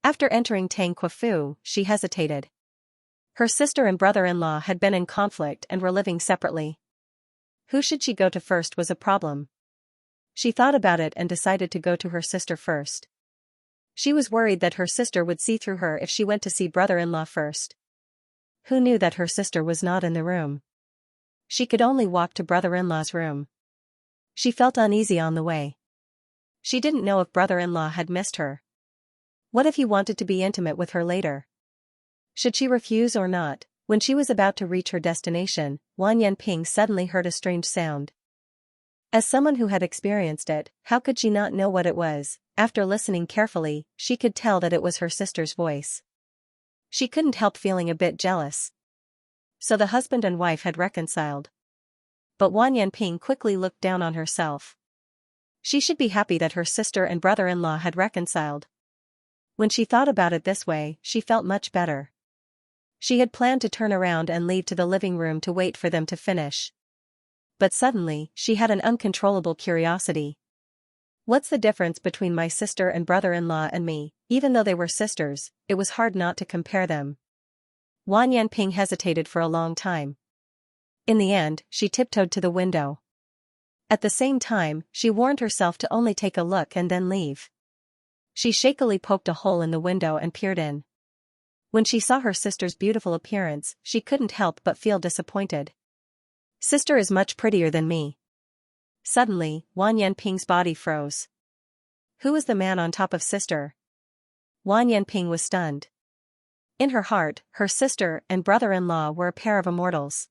After entering Tanqua Fu, she hesitated. Her sister and brother-in-law had been in conflict and were living separately. Who should she go to first was a problem. She thought about it and decided to go to her sister first. She was worried that her sister would see through her if she went to see brother-in-law first. Who knew that her sister was not in the room? She could only walk to brother-in-law's room. She felt uneasy on the way. She didn't know if brother-in-law had missed her. What if he wanted to be intimate with her later? Should she refuse or not? When she was about to reach her destination, Wan Yanping suddenly heard a strange sound. As someone who had experienced it, how could she not know what it was? After listening carefully, she could tell that it was her sister's voice. She couldn't help feeling a bit jealous. So the husband and wife had reconciled. But Wan Yanping quickly looked down on herself. She should be happy that her sister and brother-in-law had reconciled. When she thought about it this way, she felt much better. She had planned to turn around and leave to the living room to wait for them to finish. But suddenly, she had an uncontrollable curiosity. What's the difference between my sister and brother-in-law and me? Even though they were sisters, it was hard not to compare them. Wang Yanping hesitated for a long time. In the end, she tiptoed to the window. At the same time, she warned herself to only take a look and then leave. She shakily poked a hole in the window and peered in. When she saw her sister's beautiful appearance, she couldn't help but feel disappointed. Sister is much prettier than me. Suddenly, Wang Yanping's body froze. Who was the man on top of sister? Wang Yanping was stunned. In her heart, her sister and brother-in-law were a pair of immortals.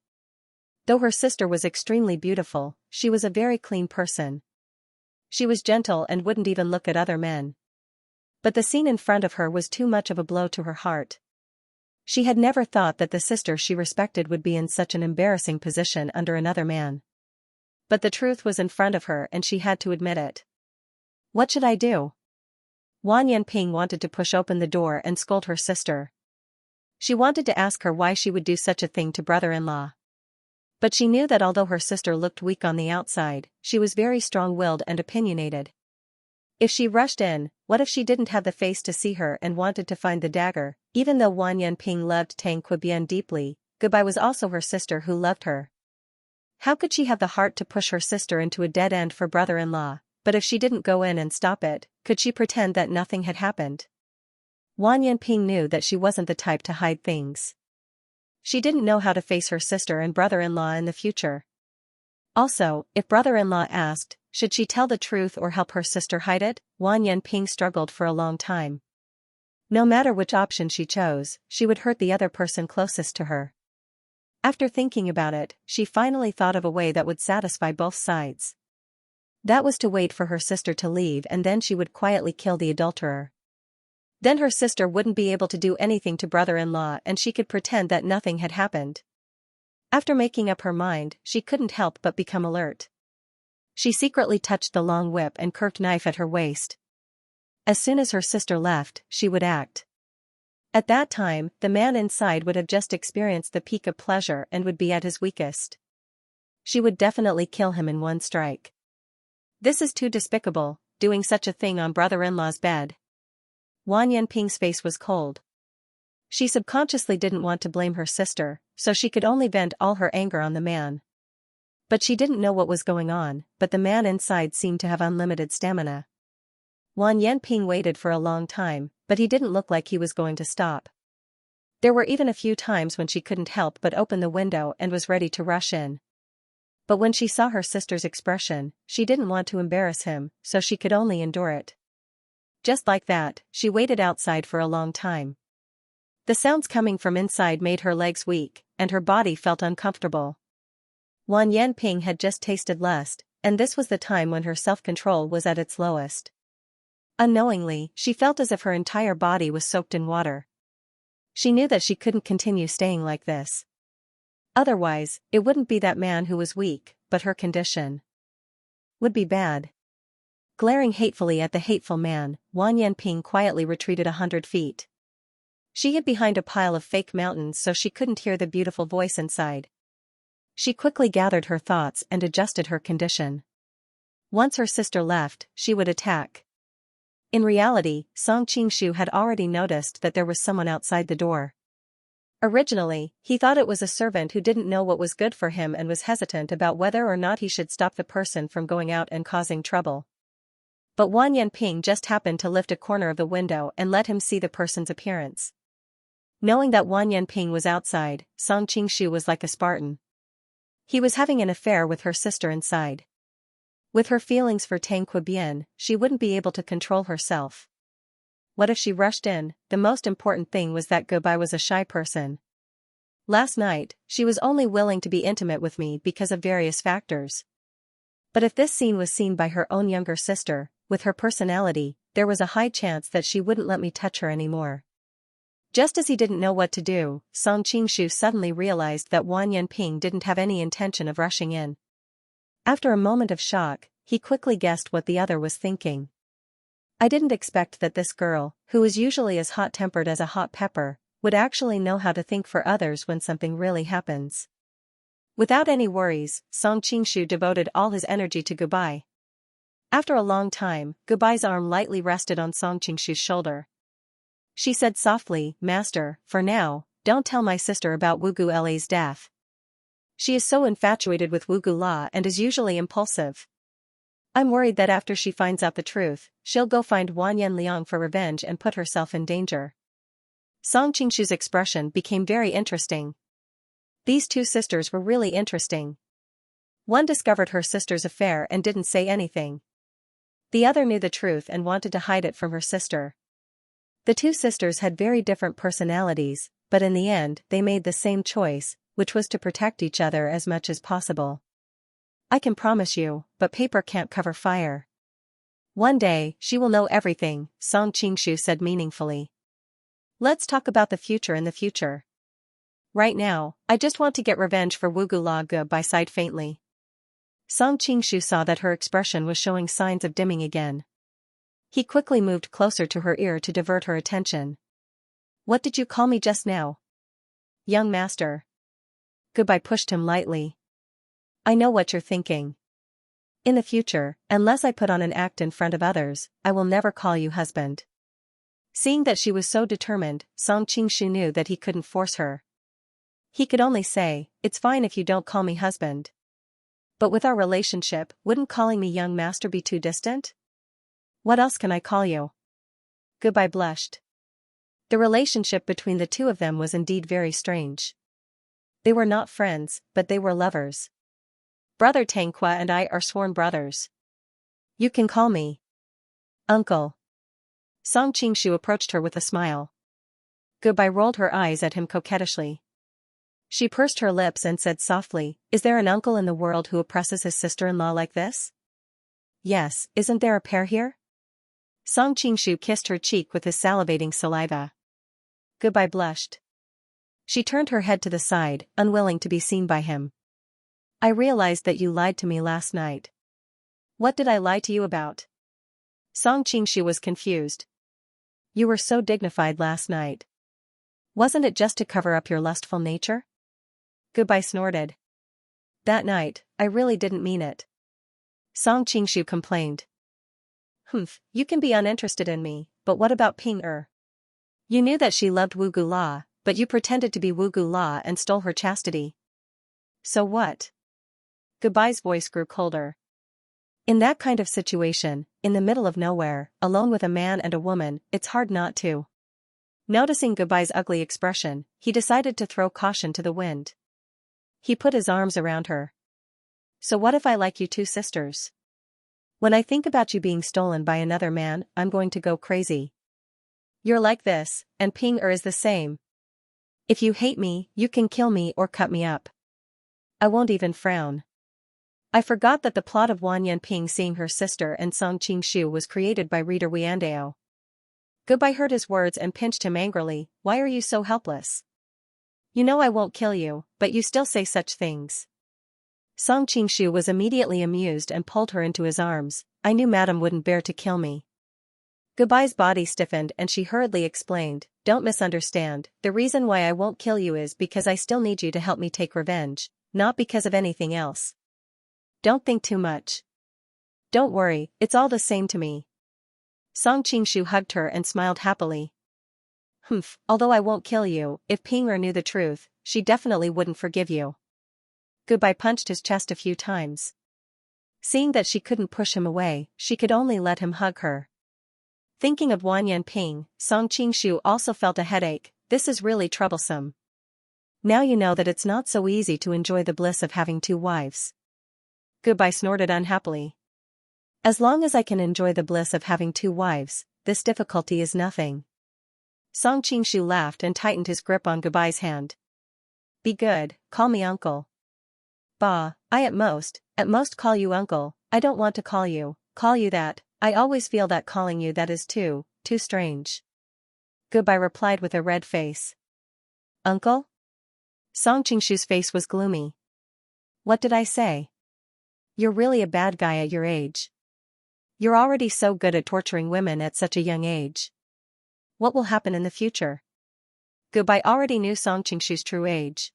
Though her sister was extremely beautiful, she was a very clean person. She was gentle and wouldn't even look at other men. But the scene in front of her was too much of a blow to her heart. She had never thought that the sister she respected would be in such an embarrassing position under another man. But the truth was in front of her and she had to admit it. What should I do? Wang Yanping wanted to push open the door and scold her sister. She wanted to ask her why she would do such a thing to brother-in-law. But she knew that although her sister looked weak on the outside, she was very strong-willed and opinionated. If she rushed in, what if she didn't have the face to see her and wanted to find the dagger? Even though Wang Yanping loved Tang Qiubian deeply, Goodbye was also her sister who loved her. How could she have the heart to push her sister into a dead end for brother-in-law? But if she didn't go in and stop it, could she pretend that nothing had happened? Wang Yanping knew that she wasn't the type to hide things. She didn't know how to face her sister and brother-in-law in the future. Also, if brother-in-law asked, should she tell the truth or help her sister hide it? Wang Yanping struggled for a long time. No matter which option she chose, she would hurt the other person closest to her. After thinking about it, she finally thought of a way that would satisfy both sides. That was to wait for her sister to leave and then she would quietly kill the adulterer. Then her sister wouldn't be able to do anything to brother-in-law and she could pretend that nothing had happened. After making up her mind, she couldn't help but become alert. She secretly touched the long whip and curved knife at her waist. As soon as her sister left, she would act. At that time, the man inside would have just experienced the peak of pleasure and would be at his weakest. She would definitely kill him in one strike. This is too despicable, doing such a thing on brother-in-law's bed. Wang Yanping's face was cold. She subconsciously didn't want to blame her sister, so she could only vent all her anger on the man. But she didn't know what was going on, but the man inside seemed to have unlimited stamina. Wang Yanping waited for a long time, but he didn't look like he was going to stop. There were even a few times when she couldn't help but open the window and was ready to rush in. But when she saw her sister's expression, she didn't want to embarrass him, so she could only endure it. Just like that, she waited outside for a long time. The sounds coming from inside made her legs weak, and her body felt uncomfortable. Wang Yanping had just tasted lust, and this was the time when her self-control was at its lowest. Unknowingly, she felt as if her entire body was soaked in water. She knew that she couldn't continue staying like this. Otherwise, it wouldn't be that man who was weak, but her condition would be bad. Glaring hatefully at the hateful man, Wang Yanping quietly retreated 100 feet. She hid behind a pile of fake mountains so she couldn't hear the beautiful voice inside. She quickly gathered her thoughts and adjusted her condition. Once her sister left, she would attack. In reality, Song Qingshu had already noticed that there was someone outside the door. Originally, he thought it was a servant who didn't know what was good for him and was hesitant about whether or not he should stop the person from going out and causing trouble. But Wang Yanping just happened to lift a corner of the window and let him see the person's appearance. Knowing that Wang Yanping was outside, Song Qingshu was like a Spartan. He was having an affair with her sister inside. With her feelings for Tang Qiubian, she wouldn't be able to control herself. What if she rushed in? The most important thing was that Goodbye was a shy person. Last night, she was only willing to be intimate with me because of various factors. But if this scene was seen by her own younger sister, with her personality, there was a high chance that she wouldn't let me touch her anymore. Just as he didn't know what to do, Song Qingshu suddenly realized that Wang Yanping didn't have any intention of rushing in. After a moment of shock, he quickly guessed what the other was thinking. I didn't expect that this girl, who is usually as hot-tempered as a hot pepper, would actually know how to think for others when something really happens. Without any worries, Song Qingshu devoted all his energy to Goodbye. After a long time, Goodbye's arm lightly rested on Song Qingshu's shoulder. She said softly, "Master, for now, don't tell my sister about Wugu La's death. She is so infatuated with Wugu La and is usually impulsive. I'm worried that after she finds out the truth, she'll go find Wanyan Liang for revenge and put herself in danger." Song Qingshu's expression became very interesting. These two sisters were really interesting. One discovered her sister's affair and didn't say anything. The other knew the truth and wanted to hide it from her sister. The two sisters had very different personalities, but in the end they made the same choice, which was to protect each other as much as possible. I can promise you, but paper can't cover fire. One day, she will know everything, Song Qingshu said meaningfully. Let's talk about the future in the future. Right now, I just want to get revenge for Wugu La. Goodbye sighed faintly. Song Qingshu saw that her expression was showing signs of dimming again. He quickly moved closer to her ear to divert her attention. What did you call me just now? Young master. Goodbye pushed him lightly. I know what you're thinking. In the future, unless I put on an act in front of others, I will never call you husband. Seeing that she was so determined, Song Qingshu knew that he couldn't force her. He could only say, "It's fine if you don't call me husband. But with our relationship, wouldn't calling me young master be too distant? What else can I call you?" Goodbye blushed. The relationship between the two of them was indeed very strange. They were not friends, but they were lovers. Brother Tanghua and I are sworn brothers. You can call me Uncle. Song Qingshu approached her with a smile. Goodbye rolled her eyes at him coquettishly. She pursed her lips and said softly, "Is there an uncle in the world who oppresses his sister-in-law like this?" "Yes, isn't there a pair here?" Song Qingshu kissed her cheek with his salivating saliva. Goodbye blushed. She turned her head to the side, unwilling to be seen by him. I realized that you lied to me last night. What did I lie to you about? Song Qingshu was confused. You were so dignified last night. Wasn't it just to cover up your lustful nature? Goodbye snorted. That night, I really didn't mean it. Song Qingshu complained. Humph, you can be uninterested in me, but what about Ping Er? You knew that she loved Wugu La, but you pretended to be Wugu La and stole her chastity. So what? Goodbye's voice grew colder. In that kind of situation, in the middle of nowhere, alone with a man and a woman, it's hard not to. Noticing Goodbye's ugly expression, he decided to throw caution to the wind. He put his arms around her. So what if I like you two sisters? When I think about you being stolen by another man, I'm going to go crazy. You're like this, and Ping Er is the same. If you hate me, you can kill me or cut me up. I won't even frown. I forgot that the plot of Wan Yanping seeing her sister and Song Qingshu was created by reader Wiandao. Goodbye heard his words and pinched him angrily. Why are you so helpless? You know I won't kill you, but you still say such things. Song Qingshu was immediately amused and pulled her into his arms. I knew Madam wouldn't bear to kill me. Goodbye's body stiffened and she hurriedly explained, don't misunderstand, the reason why I won't kill you is because I still need you to help me take revenge, not because of anything else. Don't think too much. Don't worry, it's all the same to me. Song Qingshu hugged her and smiled happily. Humph, although I won't kill you, if Ping Er knew the truth, she definitely wouldn't forgive you. Goodbye punched his chest a few times. Seeing that she couldn't push him away, she could only let him hug her. Thinking of Wan Yanping, Song Qingshu also felt a headache. This is really troublesome. Now you know that it's not so easy to enjoy the bliss of having two wives. Goodbye snorted unhappily. As long as I can enjoy the bliss of having two wives, this difficulty is nothing. Song Qingshu laughed and tightened his grip on Goodbye's hand. Be good, call me uncle. Bah, I at most call you uncle. I don't want to call you that. I always feel that calling you that is too strange. Goodbye replied with a red face. Uncle? Song Qingshu's face was gloomy. What did I say? You're really a bad guy at your age. You're already so good at torturing women at such a young age. What will happen in the future? Goodbye already knew Song Qingshu's true age.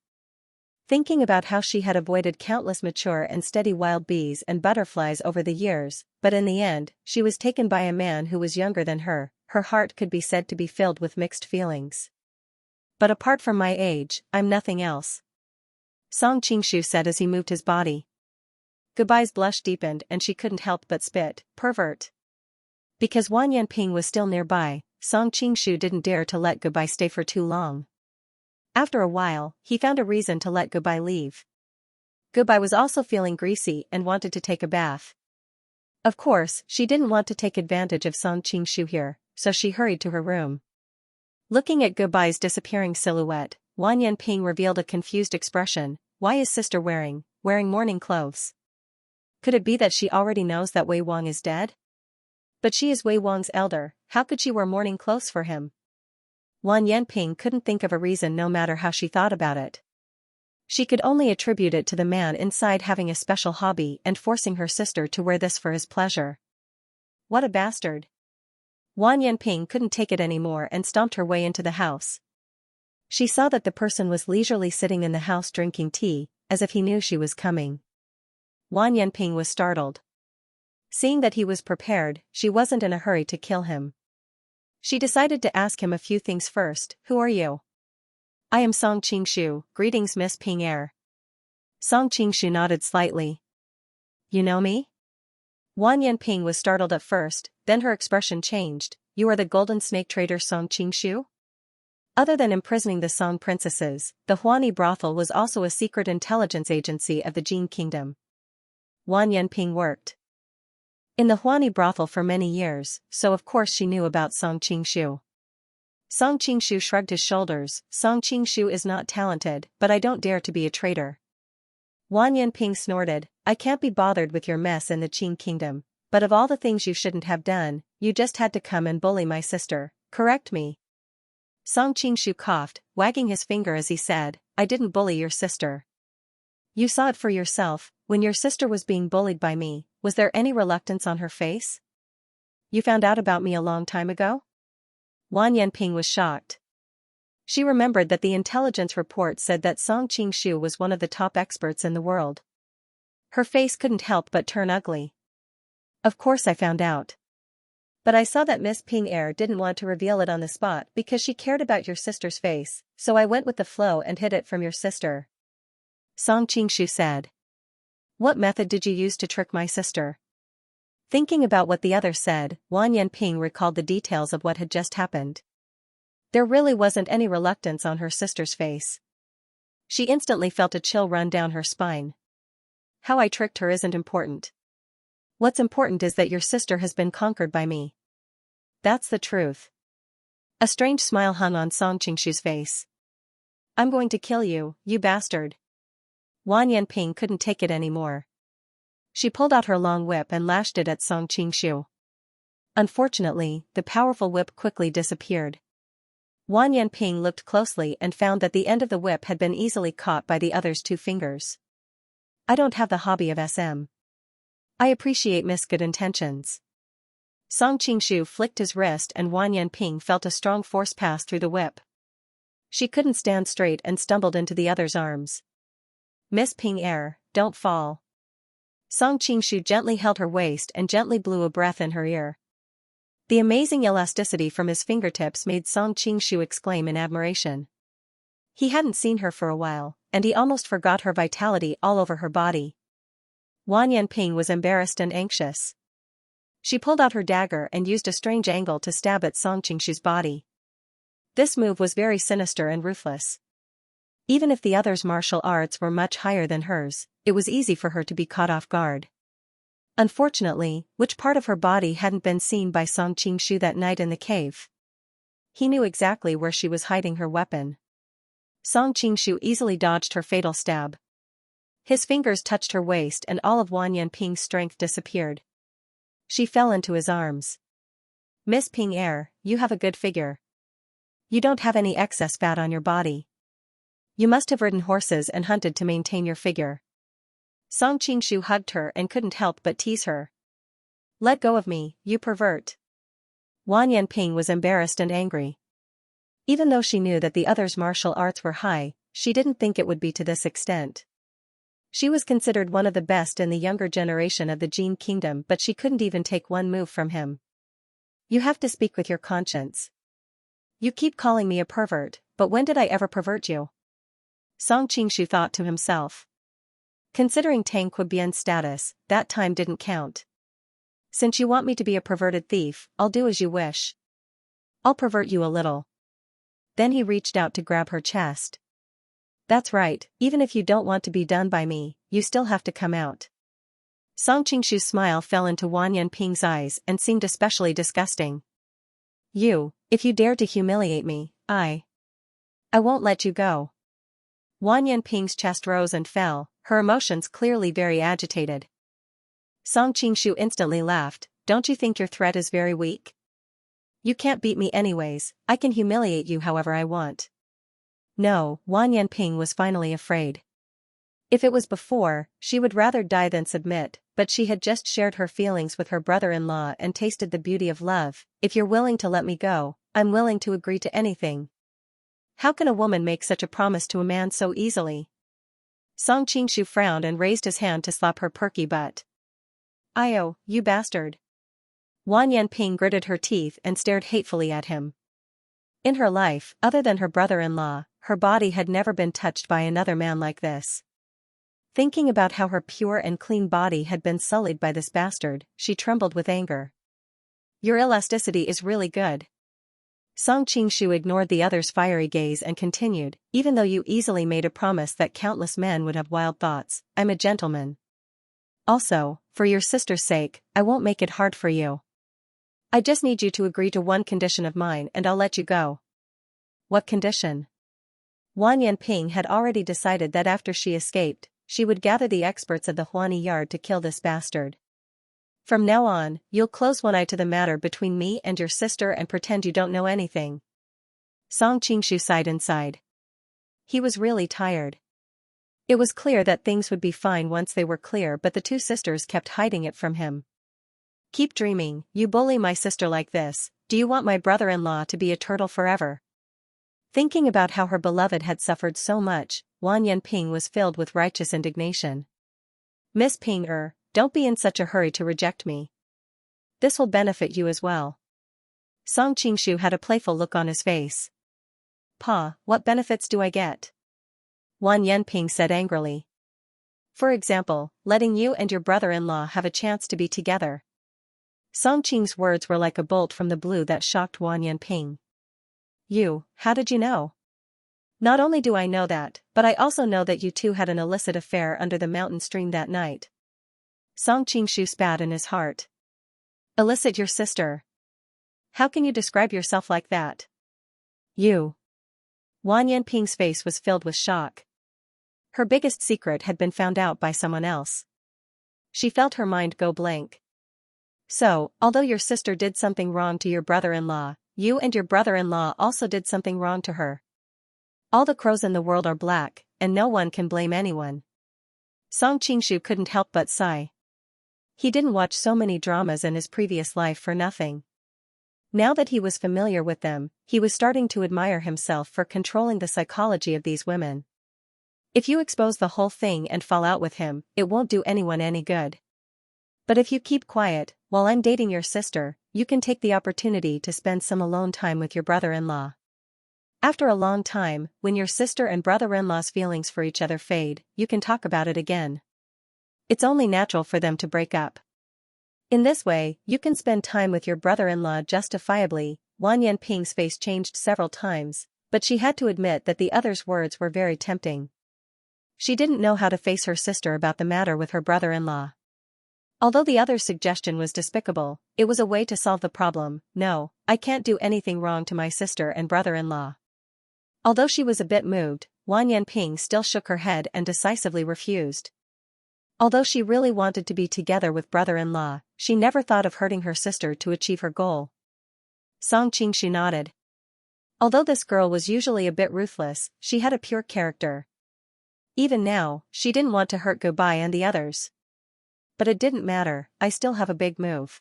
Thinking about how she had avoided countless mature and steady wild bees and butterflies over the years, but in the end, she was taken by a man who was younger than her, her heart could be said to be filled with mixed feelings. But apart from my age, I'm nothing else. Song Qingshu said as he moved his body. Goodbye's blush deepened and she couldn't help but spit, pervert. Because Wan Yanping was still nearby, Song Qingshu didn't dare to let Goodbye stay for too long. After a while, he found a reason to let Goodbye leave. Goodbye was also feeling greasy and wanted to take a bath. Of course, she didn't want to take advantage of Song Qingshu here, so she hurried to her room. Looking at Goodbye's disappearing silhouette, Wan Yanping revealed a confused expression. Why is sister wearing morning clothes? Could it be that she already knows that Wei Wang is dead? But she is Wei Wang's elder, how could she wear morning clothes for him? Wan Yanping couldn't think of a reason no matter how she thought about it. She could only attribute it to the man inside having a special hobby and forcing her sister to wear this for his pleasure. What a bastard. Wan Yanping couldn't take it anymore and stomped her way into the house. She saw that the person was leisurely sitting in the house drinking tea, as if he knew she was coming. Wan Yanping was startled. Seeing that he was prepared, she wasn't in a hurry to kill him. She decided to ask him a few things first. Who are you? I am Song Qingshu, greetings Miss Ping Er. Song Qingshu nodded slightly. You know me? Wan Yanping was startled at first, then her expression changed. You are the golden snake trader Song Qingshu? Other than imprisoning the Song princesses, the Huani brothel was also a secret intelligence agency of the Jin kingdom. Wan Yanping worked in the Huani brothel for many years, so of course she knew about Song Qingshu. Song Qingshu shrugged his shoulders. Song Qingshu is not talented, but I don't dare to be a traitor. Wan Yanping snorted, I can't be bothered with your mess in the Qin kingdom, but of all the things you shouldn't have done, you just had to come and bully my sister, correct me. Song Qingshu coughed, wagging his finger as he said, I didn't bully your sister. You saw it for yourself, when your sister was being bullied by me, was there any reluctance on her face? You found out about me a long time ago? Wan Yanping was shocked. She remembered that the intelligence report said that Song Qingshu was one of the top experts in the world. Her face couldn't help but turn ugly. Of course I found out. But I saw that Miss Ping Er didn't want to reveal it on the spot because she cared about your sister's face, so I went with the flow and hid it from your sister. Song Qingshu said. What method did you use to trick my sister? Thinking about what the other said, Wan Yanping recalled the details of what had just happened. There really wasn't any reluctance on her sister's face. She instantly felt a chill run down her spine. How I tricked her isn't important. What's important is that your sister has been conquered by me. That's the truth. A strange smile hung on Song Qingshu's face. I'm going to kill you, you bastard. Wan Yanping couldn't take it anymore. She pulled out her long whip and lashed it at Song Qingshu. Unfortunately, the powerful whip quickly disappeared. Wan Yanping looked closely and found that the end of the whip had been easily caught by the other's 2 fingers. I don't have the hobby of SM. I appreciate Miss Good Intentions. Song Qingshu flicked his wrist and Wan Yanping felt a strong force pass through the whip. She couldn't stand straight and stumbled into the other's arms. Miss Ping Er, don't fall. Song Qingshu gently held her waist and gently blew a breath in her ear. The amazing elasticity from his fingertips made Song Qingshu exclaim in admiration. He hadn't seen her for a while, and he almost forgot her vitality all over her body. Wan Yanping was embarrassed and anxious. She pulled out her dagger and used a strange angle to stab at Song Qingshu's body. This move was very sinister and ruthless. Even if the other's martial arts were much higher than hers, it was easy for her to be caught off guard. Unfortunately, which part of her body hadn't been seen by Song Qingshu that night in the cave? He knew exactly where she was hiding her weapon. Song Qingshu easily dodged her fatal stab. His fingers touched her waist and all of Wan Yanping's strength disappeared. She fell into his arms. Miss Ping Er, you have a good figure. You don't have any excess fat on your body. You must have ridden horses and hunted to maintain your figure. Song Qingshu hugged her and couldn't help but tease her. Let go of me, you pervert. Wang Yanping was embarrassed and angry. Even though she knew that the other's martial arts were high, she didn't think it would be to this extent. She was considered one of the best in the younger generation of the Jin Kingdom, but she couldn't even take one move from him. You have to speak with your conscience. You keep calling me a pervert, but when did I ever pervert you? Song Qingshu thought to himself. Considering Tang Qibian's status, that time didn't count. Since you want me to be a perverted thief, I'll do as you wish. I'll pervert you a little. Then he reached out to grab her chest. That's right, even if you don't want to be done by me, you still have to come out. Song Qingshu's smile fell into Wang Yanping's eyes and seemed especially disgusting. If you dare to humiliate me, I won't let you go. Wang Yanping's chest rose and fell, her emotions clearly very agitated. Song Qingshu instantly laughed. Don't you think your threat is very weak? You can't beat me anyways, I can humiliate you however I want. No, Wang Yanping was finally afraid. If it was before, she would rather die than submit, but she had just shared her feelings with her brother-in-law and tasted the beauty of love. If you're willing to let me go, I'm willing to agree to anything. How can a woman make such a promise to a man so easily? Song Qingshu frowned and raised his hand to slap her perky butt. Io, you bastard. Wang Yanping gritted her teeth and stared hatefully at him. In her life, other than her brother-in-law, her body had never been touched by another man like this. Thinking about how her pure and clean body had been sullied by this bastard, she trembled with anger. Your elasticity is really good. Song Qingshu ignored the other's fiery gaze and continued, even though you easily made a promise that countless men would have wild thoughts, I'm a gentleman. Also, for your sister's sake, I won't make it hard for you. I just need you to agree to one condition of mine and I'll let you go. What condition? Wang Yanping had already decided that after she escaped, she would gather the experts of the Huani Yard to kill this bastard. From now on, you'll close one eye to the matter between me and your sister and pretend you don't know anything. Song Qingshu sighed inside. He was really tired. It was clear that things would be fine once they were clear, but the two sisters kept hiding it from him. Keep dreaming, you bully my sister like this, do you want my brother-in-law to be a turtle forever? Thinking about how her beloved had suffered so much, Wang Yanping was filled with righteous indignation. Miss Ping, don't be in such a hurry to reject me. This will benefit you as well. Song Qingshu had a playful look on his face. Pa, what benefits do I get? Wang Yanping said angrily. For example, letting you and your brother-in-law have a chance to be together. Song Qing's words were like a bolt from the blue that shocked Wang Yanping. How did you know? Not only do I know that, but I also know that you two had an illicit affair under the mountain stream that night. Song Qingshu spat in his heart. Illicit your sister? How can you describe yourself like that? Wang Yanping's face was filled with shock. Her biggest secret had been found out by someone else. She felt her mind go blank. So, although your sister did something wrong to your brother-in-law, you and your brother-in-law also did something wrong to her. All the crows in the world are black, and no one can blame anyone. Song Qingshu couldn't help but sigh. He didn't watch so many dramas in his previous life for nothing. Now that he was familiar with them, he was starting to admire himself for controlling the psychology of these women. If you expose the whole thing and fall out with him, it won't do anyone any good. But if you keep quiet, while I'm dating your sister, you can take the opportunity to spend some alone time with your brother-in-law. After a long time, when your sister and brother-in-law's feelings for each other fade, you can talk about it again. It's only natural for them to break up. In this way, you can spend time with your brother-in-law justifiably. Wang Yanping's face changed several times, but she had to admit that the other's words were very tempting. She didn't know how to face her sister about the matter with her brother-in-law. Although the other's suggestion was despicable, it was a way to solve the problem. No, I can't do anything wrong to my sister and brother-in-law. Although she was a bit moved, Wang Yanping still shook her head and decisively refused. Although she really wanted to be together with brother-in-law, she never thought of hurting her sister to achieve her goal. Song Qingshu nodded. Although this girl was usually a bit ruthless, she had a pure character. Even now, she didn't want to hurt Gobai and the others. But it didn't matter, I still have a big move.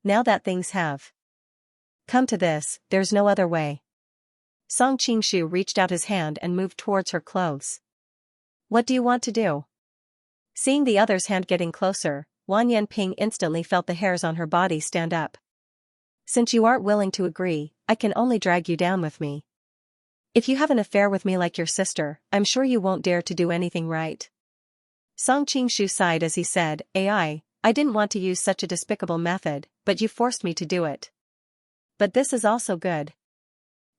Now that things have come to this, there's no other way. Song Qingshu reached out his hand and moved towards her clothes. What do you want to do? Seeing the other's hand getting closer, Wan Yanping instantly felt the hairs on her body stand up. Since you aren't willing to agree, I can only drag you down with me. If you have an affair with me like your sister, I'm sure you won't dare to do anything right. Song Qingshu sighed as he said, I didn't want to use such a despicable method, but you forced me to do it. But this is also good.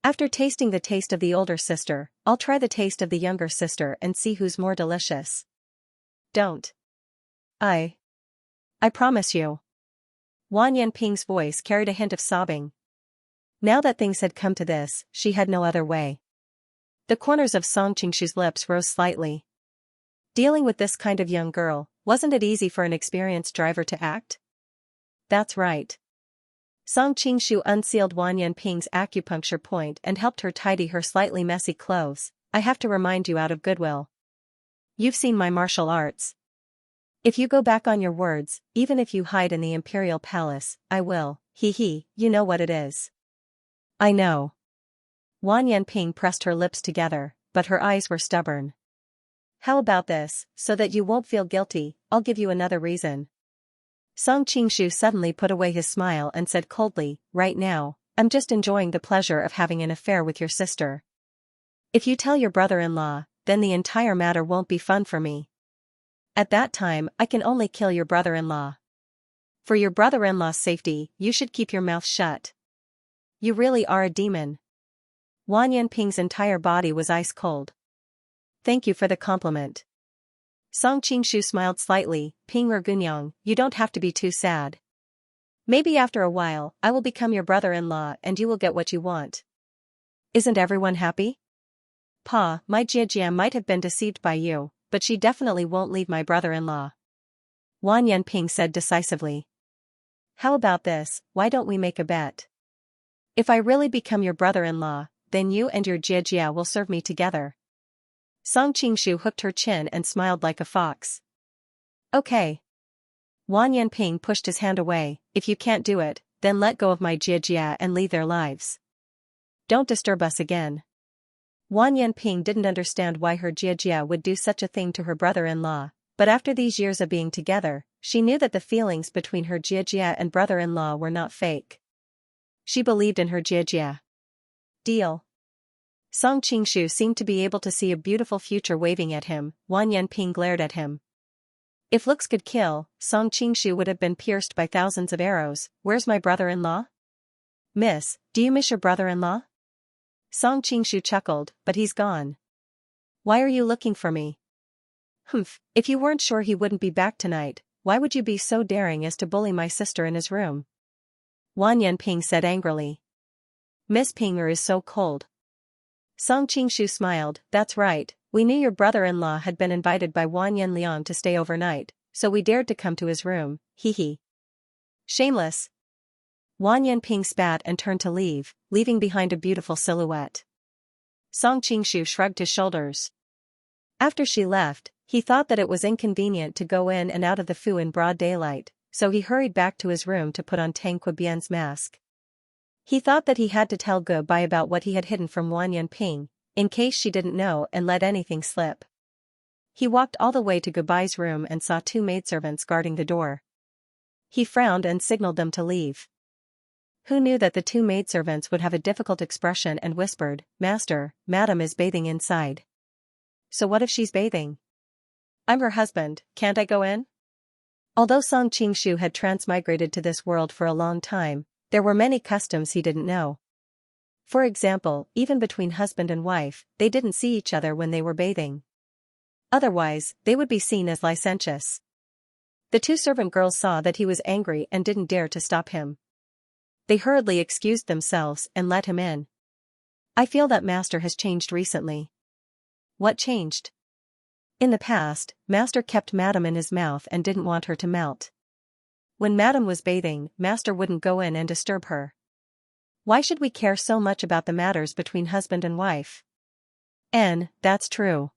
After tasting the taste of the older sister, I'll try the taste of the younger sister and see who's more delicious. Don't. I promise you. Wan Yanping's voice carried a hint of sobbing. Now that things had come to this, she had no other way. The corners of Song Qingshu's lips rose slightly. Dealing with this kind of young girl, wasn't it easy for an experienced driver to act? That's right. Song Qingshu unsealed Wan Yanping's acupuncture point and helped her tidy her slightly messy clothes. I have to remind you out of goodwill. You've seen my martial arts. If you go back on your words, even if you hide in the imperial palace, I will, you know what it is. I know. Wan Yanping pressed her lips together, but her eyes were stubborn. How about this, so that you won't feel guilty, I'll give you another reason. Song Qingshu suddenly put away his smile and said coldly, right now, I'm just enjoying the pleasure of having an affair with your sister. If you tell your brother-in-law, then the entire matter won't be fun for me. At that time, I can only kill your brother-in-law. For your brother-in-law's safety, you should keep your mouth shut. You really are a demon. Wan Yanping's entire body was ice cold. Thank you for the compliment. Song Qingshu smiled slightly, Ping Gunyang, you don't have to be too sad. Maybe after a while, I will become your brother-in-law and you will get what you want. Isn't everyone happy? Pa, my Jia might have been deceived by you, but she definitely won't leave my brother-in-law. Wan Yanping said decisively. How about this, why don't we make a bet? If I really become your brother-in-law, then you and your Jia will serve me together. Song Qingshu hooked her chin and smiled like a fox. Okay. Wan Yanping pushed his hand away, if you can't do it, then let go of my Jia and leave their lives. Don't disturb us again. Wan Yanping didn't understand why her Jia would do such a thing to her brother-in-law, but after these years of being together, she knew that the feelings between her Jia and brother-in-law were not fake. She believed in her Jia. Deal. Song Qingshu seemed to be able to see a beautiful future waving at him. Wan Yanping glared at him. If looks could kill, Song Qingshu would have been pierced by thousands of arrows. Where's my brother-in-law? Miss, do you miss your brother-in-law? Song Qingshu chuckled, but he's gone. Why are you looking for me? Humph, if you weren't sure he wouldn't be back tonight, why would you be so daring as to bully my sister in his room? Wan Yanping said angrily. Miss Pinger is so cold. Song Qingshu smiled, that's right, we knew your brother-in-law had been invited by Wan Yanliang to stay overnight, so we dared to come to his room, Shameless. Wan Yanping spat and turned to leave, leaving behind a beautiful silhouette. Song Qingshu shrugged his shoulders. After she left, he thought that it was inconvenient to go in and out of the Fu in broad daylight, so he hurried back to his room to put on Tang Quebian's mask. He thought that he had to tell Goodbye about what he had hidden from Wan Yanping, in case she didn't know and let anything slip. He walked all the way to Goodbye's room and saw two maidservants guarding the door. He frowned and signaled them to leave. Who knew that the two maidservants would have a difficult expression and whispered, Master, Madam is bathing inside. So what if she's bathing? I'm her husband, can't I go in? Although Song Qingshu had transmigrated to this world for a long time, there were many customs he didn't know. For example, even between husband and wife, they didn't see each other when they were bathing. Otherwise, they would be seen as licentious. The two servant girls saw that he was angry and didn't dare to stop him. They hurriedly excused themselves and let him in. I feel that Master has changed recently. What changed? In the past, Master kept Madam in his mouth and didn't want her to melt. When Madam was bathing, Master wouldn't go in and disturb her. Why should we care so much about the matters between husband and wife? That's true.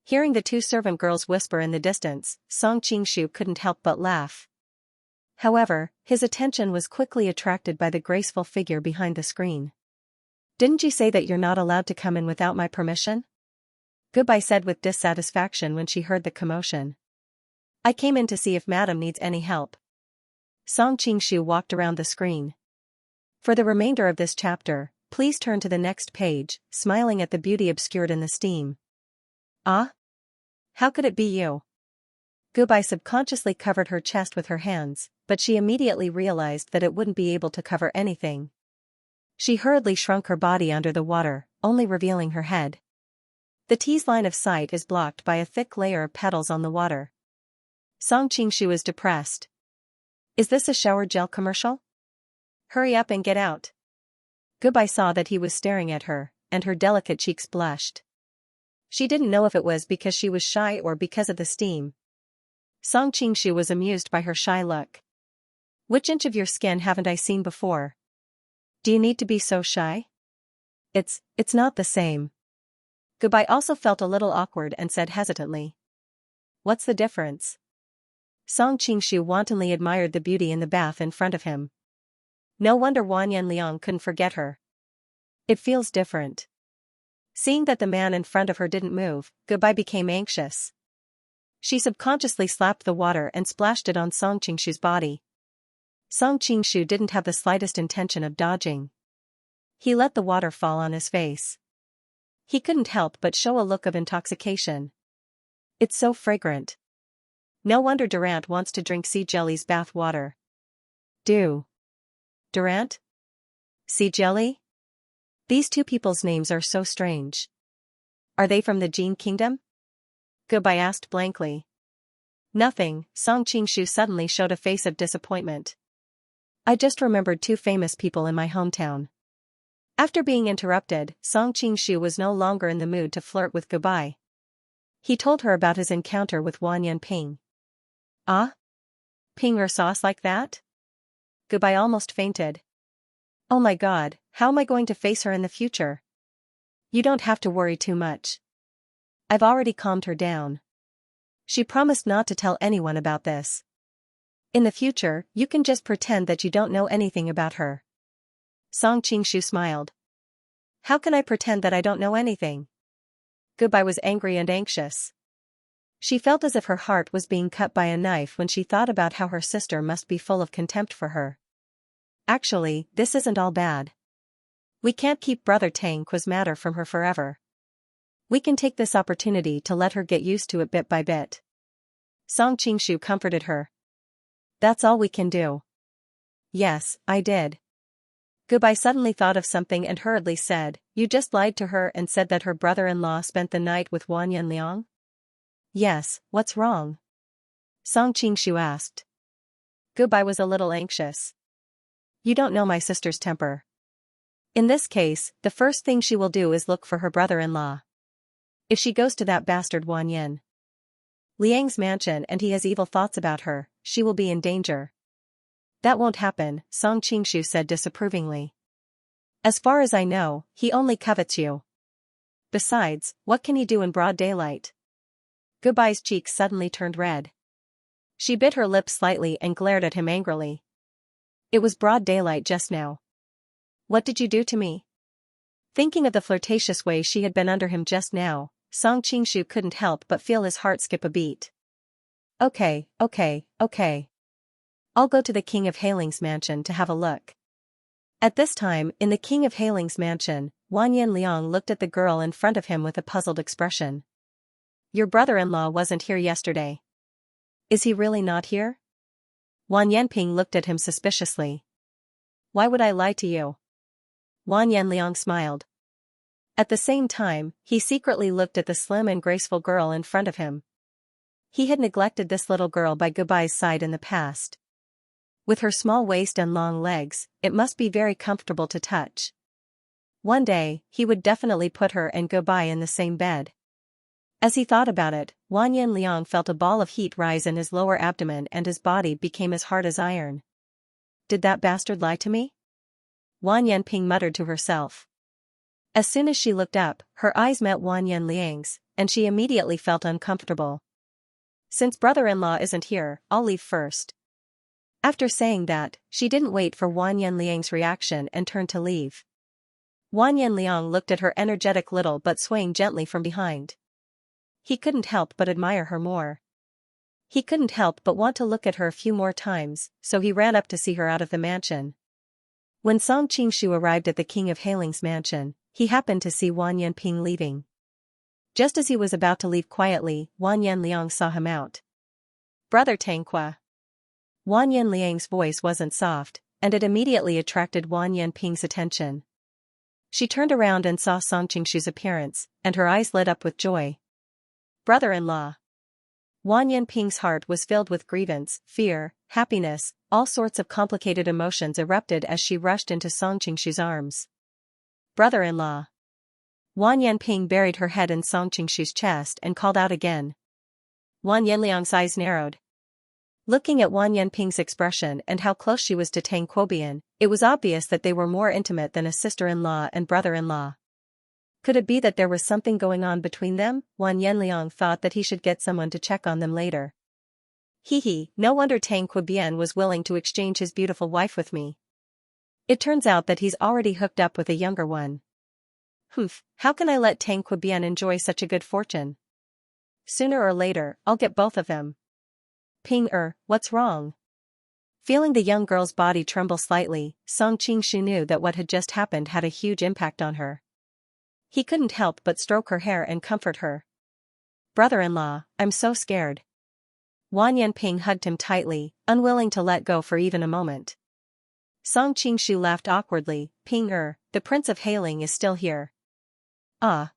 Hearing the two servant girls whisper in the distance, Song Qingshu couldn't help but laugh. However, his attention was quickly attracted by the graceful figure behind the screen. "Didn't you say that you're not allowed to come in without my permission?" Goodbye said with dissatisfaction when she heard the commotion. "I came in to see if Madam needs any help." Song Qingshu walked around the screen. For the remainder of this chapter, please turn to the next page, smiling at the beauty obscured in the steam. "Ah? How could it be you?" Goodbye subconsciously covered her chest with her hands, but she immediately realized that it wouldn't be able to cover anything. She hurriedly shrunk her body under the water, only revealing her head. The T's line of sight is blocked by a thick layer of petals on the water. Song Qingshu is depressed. "Is this a shower gel commercial? Hurry up and get out." Goodbye saw that he was staring at her, and her delicate cheeks blushed. She didn't know if it was because she was shy or because of the steam. Song Qingshu was amused by her shy look. "Which inch of your skin haven't I seen before? Do you need to be so shy?" It's not the same." Goodbye also felt a little awkward and said hesitantly. "What's the difference?" Song Qingshu wantonly admired the beauty in the bath in front of him. No wonder Wan Yanliang couldn't forget her. "It feels different." Seeing that the man in front of her didn't move, Goodbye became anxious. She subconsciously slapped the water and splashed it on Song Qingshu's body. Song Qingshu didn't have the slightest intention of dodging. He let the water fall on his face. He couldn't help but show a look of intoxication. "It's so fragrant. No wonder Durant wants to drink Sea Jelly's bath water." Durant? Sea Jelly? These two people's names are so strange. Are they from the Jin Kingdom? Goodbye asked blankly. "Nothing," Song Qingshu suddenly showed a face of disappointment. "I just remembered two famous people in my hometown." After being interrupted, Song Qingshu was no longer in the mood to flirt with Goodbye. He told her about his encounter with Wan Yanping. "Ah? Ping her sauce like that?" Goodbye almost fainted. "Oh my god, how am I going to face her in the future?" "You don't have to worry too much. I've already calmed her down. She promised not to tell anyone about this. In the future, you can just pretend that you don't know anything about her." Song Qingshu smiled. "How can I pretend that I don't know anything?" Goodbye was angry and anxious. She felt as if her heart was being cut by a knife when she thought about how her sister must be full of contempt for her. Actually, this isn't all bad. We can't keep Brother Tang Qua's matter from her forever. We can take this opportunity to let her get used to it bit by bit. Song Qingshu comforted her. "That's all we can do." "Yes, I did." Goodbye suddenly thought of something and hurriedly said, "You just lied to her and said that her brother-in-law spent the night with Wan Yanliang?" "Yes, what's wrong?" Song Qingshu asked. Goodbye was a little anxious. "You don't know my sister's temper. In this case, the first thing she will do is look for her brother-in-law. If she goes to that bastard Wan Yin Liang's mansion and he has evil thoughts about her, she will be in danger." "That won't happen," Song Qingshu said disapprovingly. "As far as I know, he only covets you. Besides, what can he do in broad daylight?" Goodbye's cheeks suddenly turned red. She bit her lips slightly and glared at him angrily. "It was broad daylight just now. What did you do to me?" Thinking of the flirtatious way she had been under him just now, Song Qingshu couldn't help but feel his heart skip a beat. Okay. I'll go to the King of Hailing's mansion to have a look." At this time, in the King of Hailing's mansion, Wan Yanliang looked at the girl in front of him with a puzzled expression. "Your brother-in-law wasn't here yesterday." "Is he really not here?" Wan Yanping looked at him suspiciously. "Why would I lie to you?" Wan Yanliang smiled. At the same time, he secretly looked at the slim and graceful girl in front of him. He had neglected this little girl by Goodbye's side in the past. With her small waist and long legs, it must be very comfortable to touch. One day, he would definitely put her and Goodbye in the same bed. As he thought about it, Wan Yanliang felt a ball of heat rise in his lower abdomen and his body became as hard as iron. "Did that bastard lie to me?" Wan Yanping muttered to herself. As soon as she looked up, her eyes met Wan Yanliang's, and she immediately felt uncomfortable. "Since brother-in-law isn't here, I'll leave first." After saying that, she didn't wait for Wan Yanliang's reaction and turned to leave. Wan Yanliang looked at her energetic little butt swaying gently from behind. He couldn't help but admire her more. He couldn't help but want to look at her a few more times, so he ran up to see her out of the mansion. When Song Qingshu arrived at the King of Hailing's mansion, he happened to see Wan Yanping leaving. Just as he was about to leave quietly, Wan Yanliang saw him out. "Brother Tanqua." Wan Yanliang's voice wasn't soft, and it immediately attracted Wan Yanping's attention. She turned around and saw Song Qingshu's appearance, and her eyes lit up with joy. "Brother-in-law." Wan Yanping's heart was filled with grievance, fear, happiness, all sorts of complicated emotions erupted as she rushed into Song Qingshu's arms. "Brother-in-law." Wan Yanping buried her head in Song Qingshu's chest and called out again. Wan Yanliang's eyes narrowed. Looking at Wan Yanping's expression and how close she was to Tang Quobian, it was obvious that they were more intimate than a sister-in-law and brother-in-law. Could it be that there was something going on between them? Wan Yanliang thought that he should get someone to check on them later. No wonder Tang Quobian was willing to exchange his beautiful wife with me. It turns out that he's already hooked up with a younger one. How can I let Tang Quobian enjoy such a good fortune? Sooner or later, I'll get both of them. What's wrong? Feeling the young girl's body tremble slightly, Song Qingshu knew that what had just happened had a huge impact on her. He couldn't help but stroke her hair and comfort her. "Brother-in-law, I'm so scared." Wan Yanping hugged him tightly, unwilling to let go for even a moment. Song Qingshu laughed awkwardly. The Prince of Hailing is still here." "Ah."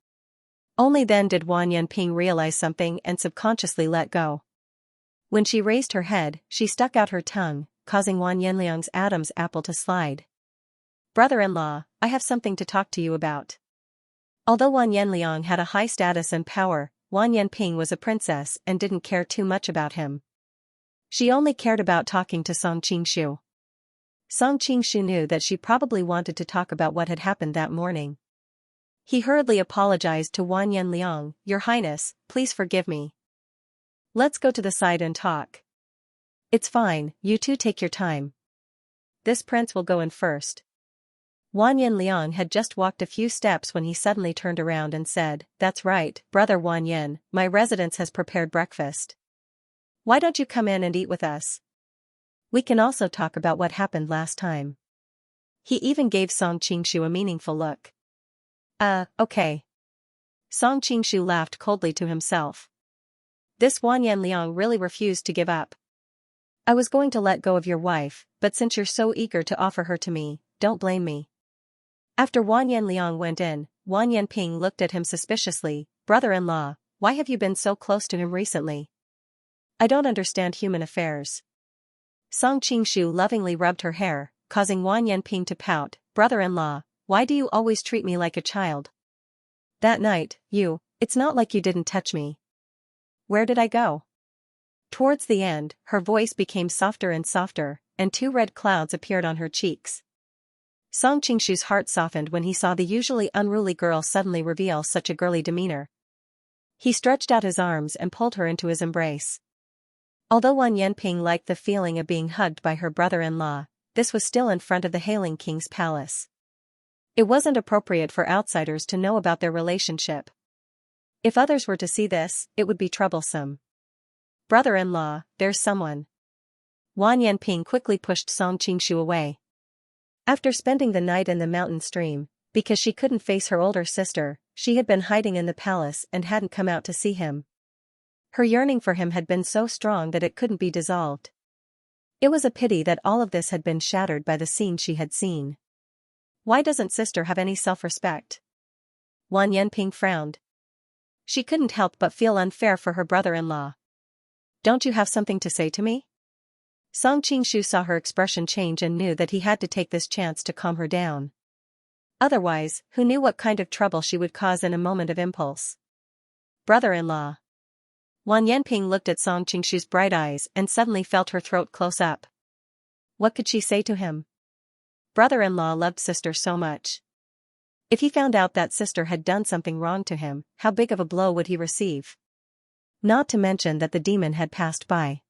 Only then did Wan Yanping realize something and subconsciously let go. When she raised her head, she stuck out her tongue, causing Wan Yanliang's Adam's apple to slide. "Brother-in-law, I have something to talk to you about." Although Wan Yanliang had a high status and power, Wan Yanping was a princess and didn't care too much about him. She only cared about talking to Song Qingshu. Song Qingshu knew that she probably wanted to talk about what had happened that morning. He hurriedly apologized to Wan Yanliang. "Your Highness, please forgive me. Let's go to the side and talk." "It's fine, you two take your time. This prince will go in first." Wan Yanliang had just walked a few steps when he suddenly turned around and said, "That's right, brother Wan Yan, my residence has prepared breakfast. Why don't you come in and eat with us? We can also talk about what happened last time." He even gave Song Qingshu a meaningful look. Okay." Song Qingshu laughed coldly to himself. This Wan Yanliang really refused to give up. "I was going to let go of your wife, but since you're so eager to offer her to me, don't blame me." After Wan Yanliang went in, Wan Yanping looked at him suspiciously. "Brother-in-law, why have you been so close to him recently? I don't understand human affairs." Song Qingshu lovingly rubbed her hair, causing Wan Yanping to pout. "Brother-in-law, why do you always treat me like a child? That night, it's not like you didn't touch me. Where did I go?" Towards the end, her voice became softer and softer, and 2 red clouds appeared on her cheeks. Song Qingshu's heart softened when he saw the usually unruly girl suddenly reveal such a girly demeanor. He stretched out his arms and pulled her into his embrace. Although Wan Yanping liked the feeling of being hugged by her brother-in-law, this was still in front of the Hailing King's palace. It wasn't appropriate for outsiders to know about their relationship. If others were to see this, it would be troublesome. "Brother-in-law, there's someone." Wan Yanping quickly pushed Song Qingshu away. After spending the night in the mountain stream, because she couldn't face her older sister, she had been hiding in the palace and hadn't come out to see him. Her yearning for him had been so strong that it couldn't be dissolved. It was a pity that all of this had been shattered by the scene she had seen. Why doesn't sister have any self-respect? Wan Yanping frowned. She couldn't help but feel unfair for her brother-in-law. "Don't you have something to say to me?" Song Qingshu saw her expression change and knew that he had to take this chance to calm her down. Otherwise, who knew what kind of trouble she would cause in a moment of impulse? "Brother-in-law." Wan Yanping looked at Song Qingshu's bright eyes and suddenly felt her throat close up. What could she say to him? Brother-in-law loved sister so much. If he found out that sister had done something wrong to him, how big of a blow would he receive? Not to mention that the demon had passed by.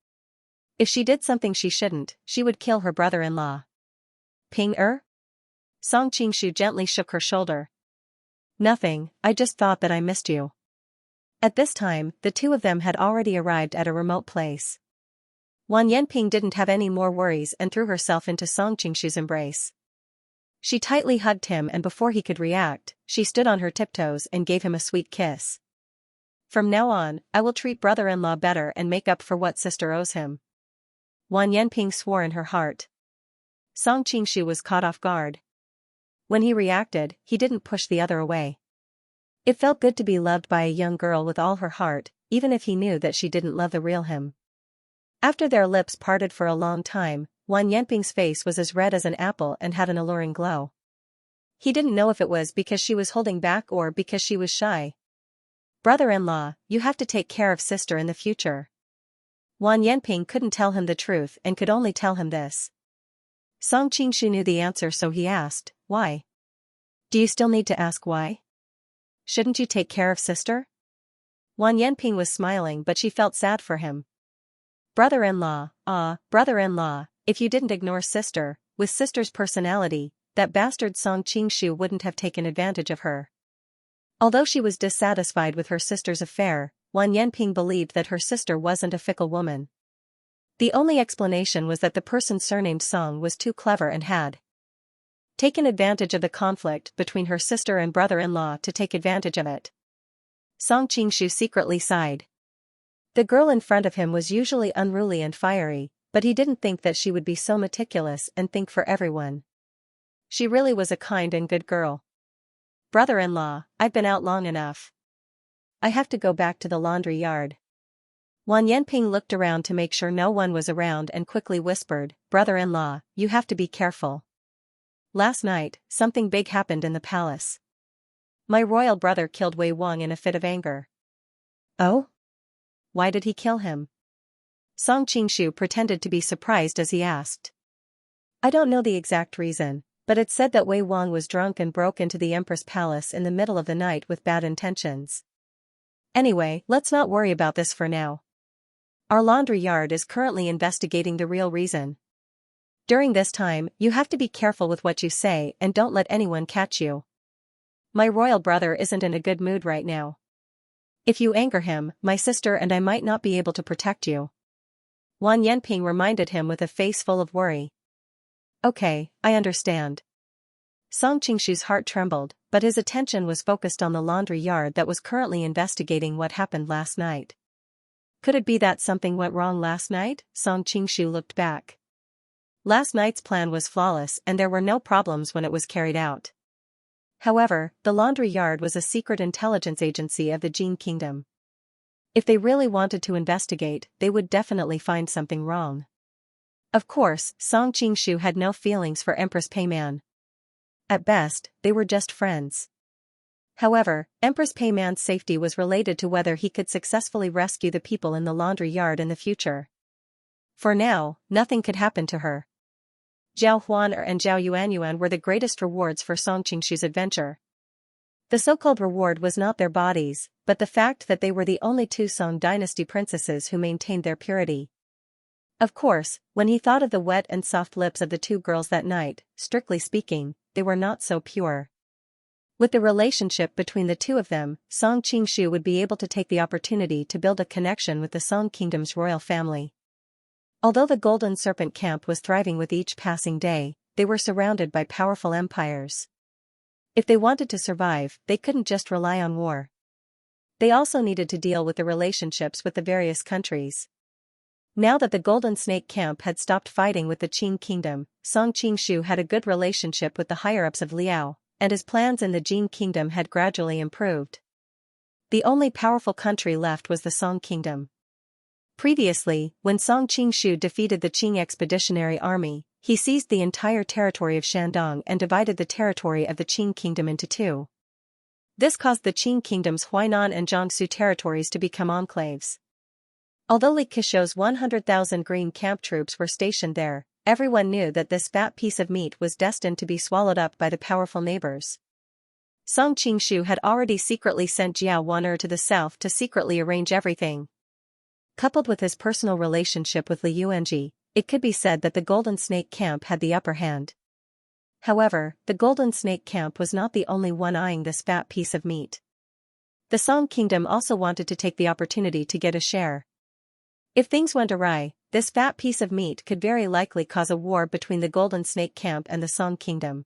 If she did something she shouldn't, she would kill her brother-in-law. Ping-er? Song Qingshu gently shook her shoulder. Nothing, I just thought that I missed you. At this time, the two of them had already arrived at a remote place. Wang Yanping didn't have any more worries and threw herself into Song Qingshu's embrace. She tightly hugged him, and before he could react, she stood on her tiptoes and gave him a sweet kiss. From now on, I will treat brother-in-law better and make up for what sister owes him. Wang Yanping swore in her heart. Song Qingshu was caught off guard. When he reacted, he didn't push the other away. It felt good to be loved by a young girl with all her heart, even if he knew that she didn't love the real him. After their lips parted for a long time, Wang Yanping's face was as red as an apple and had an alluring glow. He didn't know if it was because she was holding back or because she was shy. Brother-in-law, you have to take care of sister in the future. Wang Yanping couldn't tell him the truth and could only tell him this. Song Qingshu knew the answer, so he asked, why? Do you still need to ask why? Shouldn't you take care of sister? Wang Yanping was smiling, but she felt sad for him. Brother-in-law, brother-in-law, if you didn't ignore sister, with sister's personality, that bastard Song Qingshu wouldn't have taken advantage of her. Although she was dissatisfied with her sister's affair, Wang Yanping believed that her sister wasn't a fickle woman. The only explanation was that the person surnamed Song was too clever and had taken advantage of the conflict between her sister and brother-in-law to take advantage of it. Song Qingshu secretly sighed. The girl in front of him was usually unruly and fiery, but he didn't think that she would be so meticulous and think for everyone. She really was a kind and good girl. Brother-in-law, I've been out long enough. I have to go back to the laundry yard. Wang Yanping looked around to make sure no one was around and quickly whispered, brother-in-law, you have to be careful. Last night, something big happened in the palace. My royal brother killed Wei Wang in a fit of anger. Oh? Why did he kill him? Song Qingshu pretended to be surprised as he asked. I don't know the exact reason, but it's said that Wei Wang was drunk and broke into the Empress Palace in the middle of the night with bad intentions. Anyway, let's not worry about this for now. Our laundry yard is currently investigating the real reason. During this time, you have to be careful with what you say and don't let anyone catch you. My royal brother isn't in a good mood right now. If you anger him, my sister and I might not be able to protect you. Wang Yanping reminded him with a face full of worry. Okay, I understand. Song Qingshu's heart trembled, but his attention was focused on the laundry yard that was currently investigating what happened last night. Could it be that something went wrong last night? Song Qingshu looked back. Last night's plan was flawless and there were no problems when it was carried out. However, the laundry yard was a secret intelligence agency of the Jin Kingdom. If they really wanted to investigate, they would definitely find something wrong. Of course, Song Qingshu had no feelings for Empress Peiman. At best, they were just friends. However, Empress Peiman's safety was related to whether he could successfully rescue the people in the laundry yard in the future. For now, nothing could happen to her. Zhao Huaner and Zhao Yuanyuan were the greatest rewards for Song Qingshu's adventure. The so-called reward was not their bodies, but the fact that they were the only two Song dynasty princesses who maintained their purity. Of course, when he thought of the wet and soft lips of the two girls that night, strictly speaking, they were not so pure. With the relationship between the two of them, Song Qingshu would be able to take the opportunity to build a connection with the Song Kingdom's royal family. Although the Golden Serpent camp was thriving with each passing day, they were surrounded by powerful empires. If they wanted to survive, they couldn't just rely on war. They also needed to deal with the relationships with the various countries. Now that the Golden Snake camp had stopped fighting with the Qin Kingdom, Song Qingshu had a good relationship with the higher-ups of Liao, and his plans in the Jin Kingdom had gradually improved. The only powerful country left was the Song Kingdom. Previously, when Song Qingshu defeated the Qing Expeditionary Army, he seized the entire territory of Shandong and divided the territory of the Qing Kingdom into two. This caused the Qing Kingdom's Huainan and Jiangsu territories to become enclaves. Although Li Keshou's 100,000 green camp troops were stationed there, everyone knew that this fat piece of meat was destined to be swallowed up by the powerful neighbors. Song Qingshu had already secretly sent Zhao Wan'er to the south to secretly arrange everything. Coupled with his personal relationship with Li Yuanji, it could be said that the Golden Snake camp had the upper hand. However, the Golden Snake camp was not the only one eyeing this fat piece of meat. The Song Kingdom also wanted to take the opportunity to get a share. If things went awry, this fat piece of meat could very likely cause a war between the Golden Snake camp and the Song Kingdom.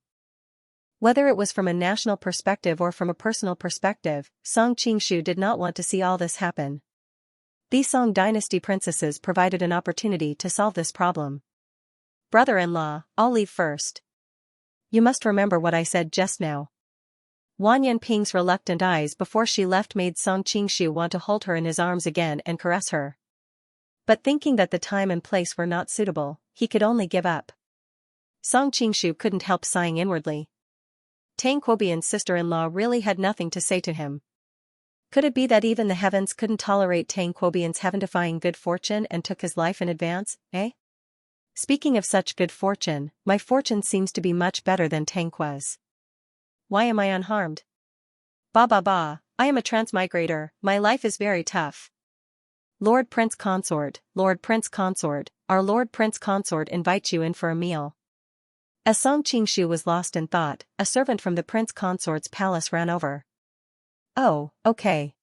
Whether it was from a national perspective or from a personal perspective, Song Qingshu did not want to see all this happen. These Song dynasty princesses provided an opportunity to solve this problem. Brother-in-law, I'll leave first. You must remember what I said just now. Wan Yanping's reluctant eyes before she left made Song Qingshu want to hold her in his arms again and caress her. But thinking that the time and place were not suitable, he could only give up. Song Qingshu couldn't help sighing inwardly. Tang Quobian's sister-in-law really had nothing to say to him. Could it be that even the heavens couldn't tolerate Tang Quobian's heaven-defying good fortune and took his life in advance, eh? Speaking of such good fortune, my fortune seems to be much better than Tang Quo's. Why am I unharmed? Ba, I am a transmigrator, my life is very tough. Lord Prince Consort, our Lord Prince Consort invites you in for a meal. As Song Qingshu was lost in thought, a servant from the Prince Consort's palace ran over. Oh, okay.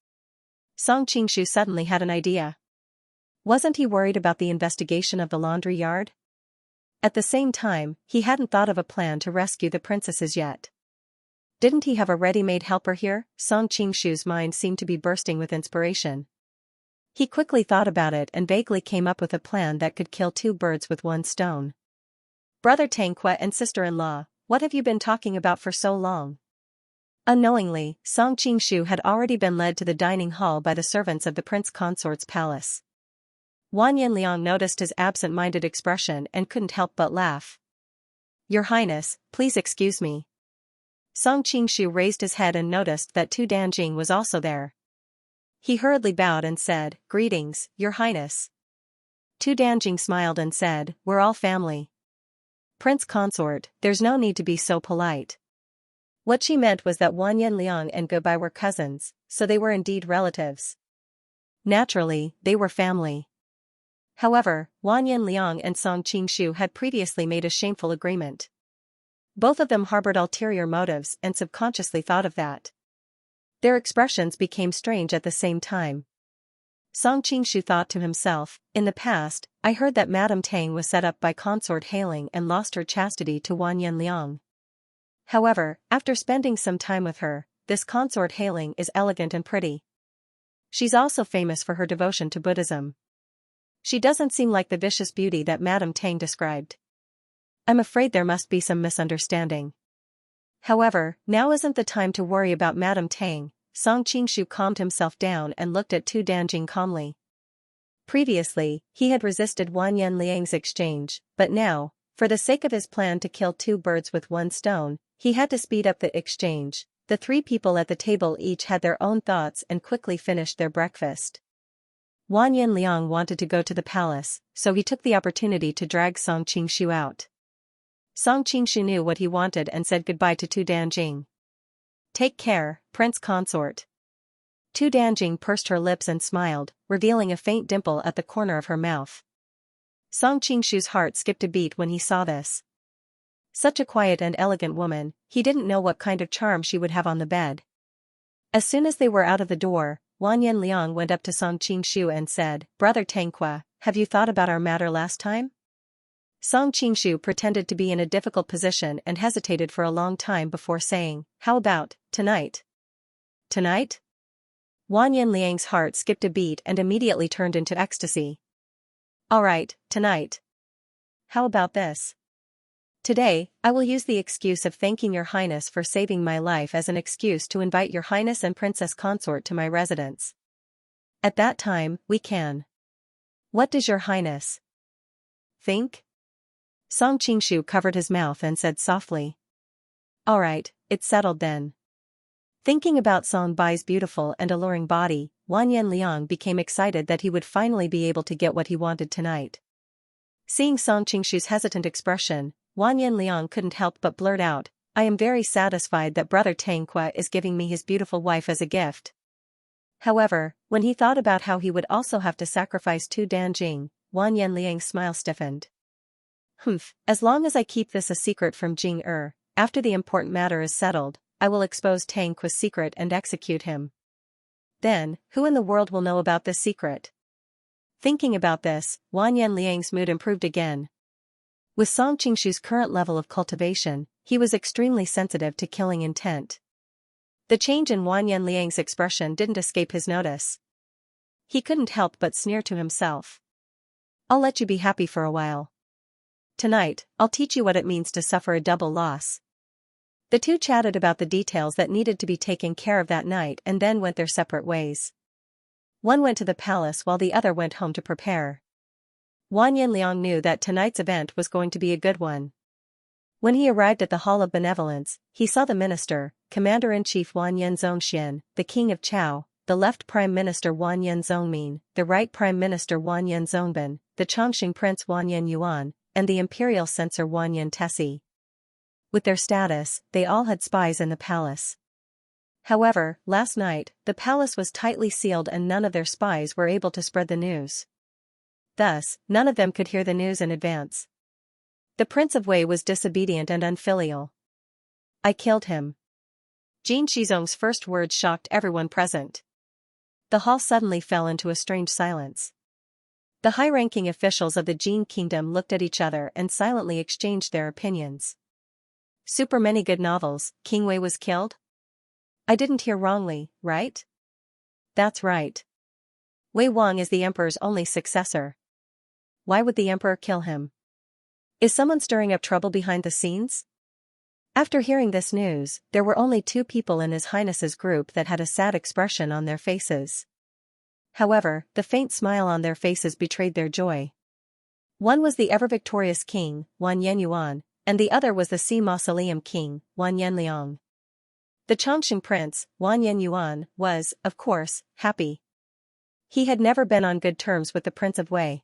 Song Qingshu suddenly had an idea. Wasn't he worried about the investigation of the laundry yard? At the same time, he hadn't thought of a plan to rescue the princesses yet. Didn't he have a ready-made helper here? Song Qingshu's mind seemed to be bursting with inspiration. He quickly thought about it and vaguely came up with a plan that could kill two birds with one stone. Brother Tangque and sister-in-law, what have you been talking about for so long? Unknowingly, Song Qingshu had already been led to the dining hall by the servants of the Prince Consort's palace. Wan Yanliang noticed his absent-minded expression and couldn't help but laugh. Your Highness, please excuse me. Song Qingshu raised his head and noticed that Tu Danjing was also there. He hurriedly bowed and said, Greetings, Your Highness. Tu Danjing smiled and said, We're all family. Prince Consort, there's no need to be so polite. What she meant was that Wan Yanliang and Gobai were cousins, so they were indeed relatives. Naturally, they were family. However, Wan Yanliang and Song Qingshu had previously made a shameful agreement. Both of them harbored ulterior motives and subconsciously thought of that. Their expressions became strange at the same time. Song Qingshu thought to himself, in the past, I heard that Madame Tang was set up by Consort Hailing and lost her chastity to Wan Yanliang. However, after spending some time with her, this Consort Hailing is elegant and pretty. She's also famous for her devotion to Buddhism. She doesn't seem like the vicious beauty that Madame Tang described. I'm afraid there must be some misunderstanding. However, now isn't the time to worry about Madame Tang. Song Qingshu calmed himself down and looked at Tu Danjing calmly. Previously, he had resisted Wan Yanliang's exchange, but now, for the sake of his plan to kill two birds with one stone, he had to speed up the exchange. The three people at the table each had their own thoughts and quickly finished their breakfast. Wan Yanliang wanted to go to the palace, so he took the opportunity to drag Song Qingshu out. Song Qingshu knew what he wanted and said goodbye to Tu Danjing. Take care, Prince Consort. Tu Danjing pursed her lips and smiled, revealing a faint dimple at the corner of her mouth. Song Qingshu's heart skipped a beat when he saw this. Such a quiet and elegant woman, he didn't know what kind of charm she would have on the bed. As soon as they were out of the door, Wan Yanliang went up to Song Qingshu and said, Brother Tangque, have you thought about our matter last time? Song Qingshu pretended to be in a difficult position and hesitated for a long time before saying, How about, tonight? Tonight? Wan Yanliang's heart skipped a beat and immediately turned into ecstasy. All right, tonight. How about this? Today, I will use the excuse of thanking Your Highness for saving my life as an excuse to invite Your Highness and Princess Consort to my residence. At that time, we can. What does Your Highness think? Song Qingshu covered his mouth and said softly. All right, it's settled then. Thinking about Song Bai's beautiful and alluring body, Wan Yanliang became excited that he would finally be able to get what he wanted tonight. Seeing Song Qingshu's hesitant expression, Wan Yanliang couldn't help but blurt out, I am very satisfied that Brother Tangque is giving me his beautiful wife as a gift. However, when he thought about how he would also have to sacrifice 2 Danjing, Wan Yanliang's smile stiffened. As long as I keep this a secret from Jing after the important matter is settled, I will expose Tang Qua's secret and execute him. Then, who in the world will know about this secret? Thinking about this, Wan Yanliang's mood improved again. With Song Qingshu's current level of cultivation, he was extremely sensitive to killing intent. The change in Wan Yanliang's expression didn't escape his notice. He couldn't help but sneer to himself. I'll let you be happy for a while. Tonight, I'll teach you what it means to suffer a double loss. The two chatted about the details that needed to be taken care of that night and then went their separate ways. One went to the palace while the other went home to prepare. Wan Yanliang knew that tonight's event was going to be a good one. When he arrived at the Hall of Benevolence, he saw the minister, Commander-in-Chief Wan Yanzongxian, the King of Chao, the left Prime Minister Wan Yanzongmin, the right Prime Minister Wan Yanzongbin, the Chongqing Prince Wan Yanyuan, and the Imperial Censor Wan Yantesi. With their status, they all had spies in the palace. However, last night, the palace was tightly sealed and none of their spies were able to spread the news. Thus, none of them could hear the news in advance. The Prince of Wei was disobedient and unfilial. I killed him. Jin Shizong's first words shocked everyone present. The hall suddenly fell into a strange silence. The high-ranking officials of the Jin Kingdom looked at each other and silently exchanged their opinions. Super many good novels, King Wei was killed? I didn't hear wrongly, right? That's right. Wei Wang is the emperor's only successor. Why would the emperor kill him? Is someone stirring up trouble behind the scenes? After hearing this news, there were only 2 people in His Highness's group that had a sad expression on their faces. However, the faint smile on their faces betrayed their joy. One was the ever-victorious king, Wan Yanyuan, and the other was the Sea Mausoleum king, Wan Yanliang. The Chongqing prince, Wan Yanyuan, was, of course, happy. He had never been on good terms with the Prince of Wei.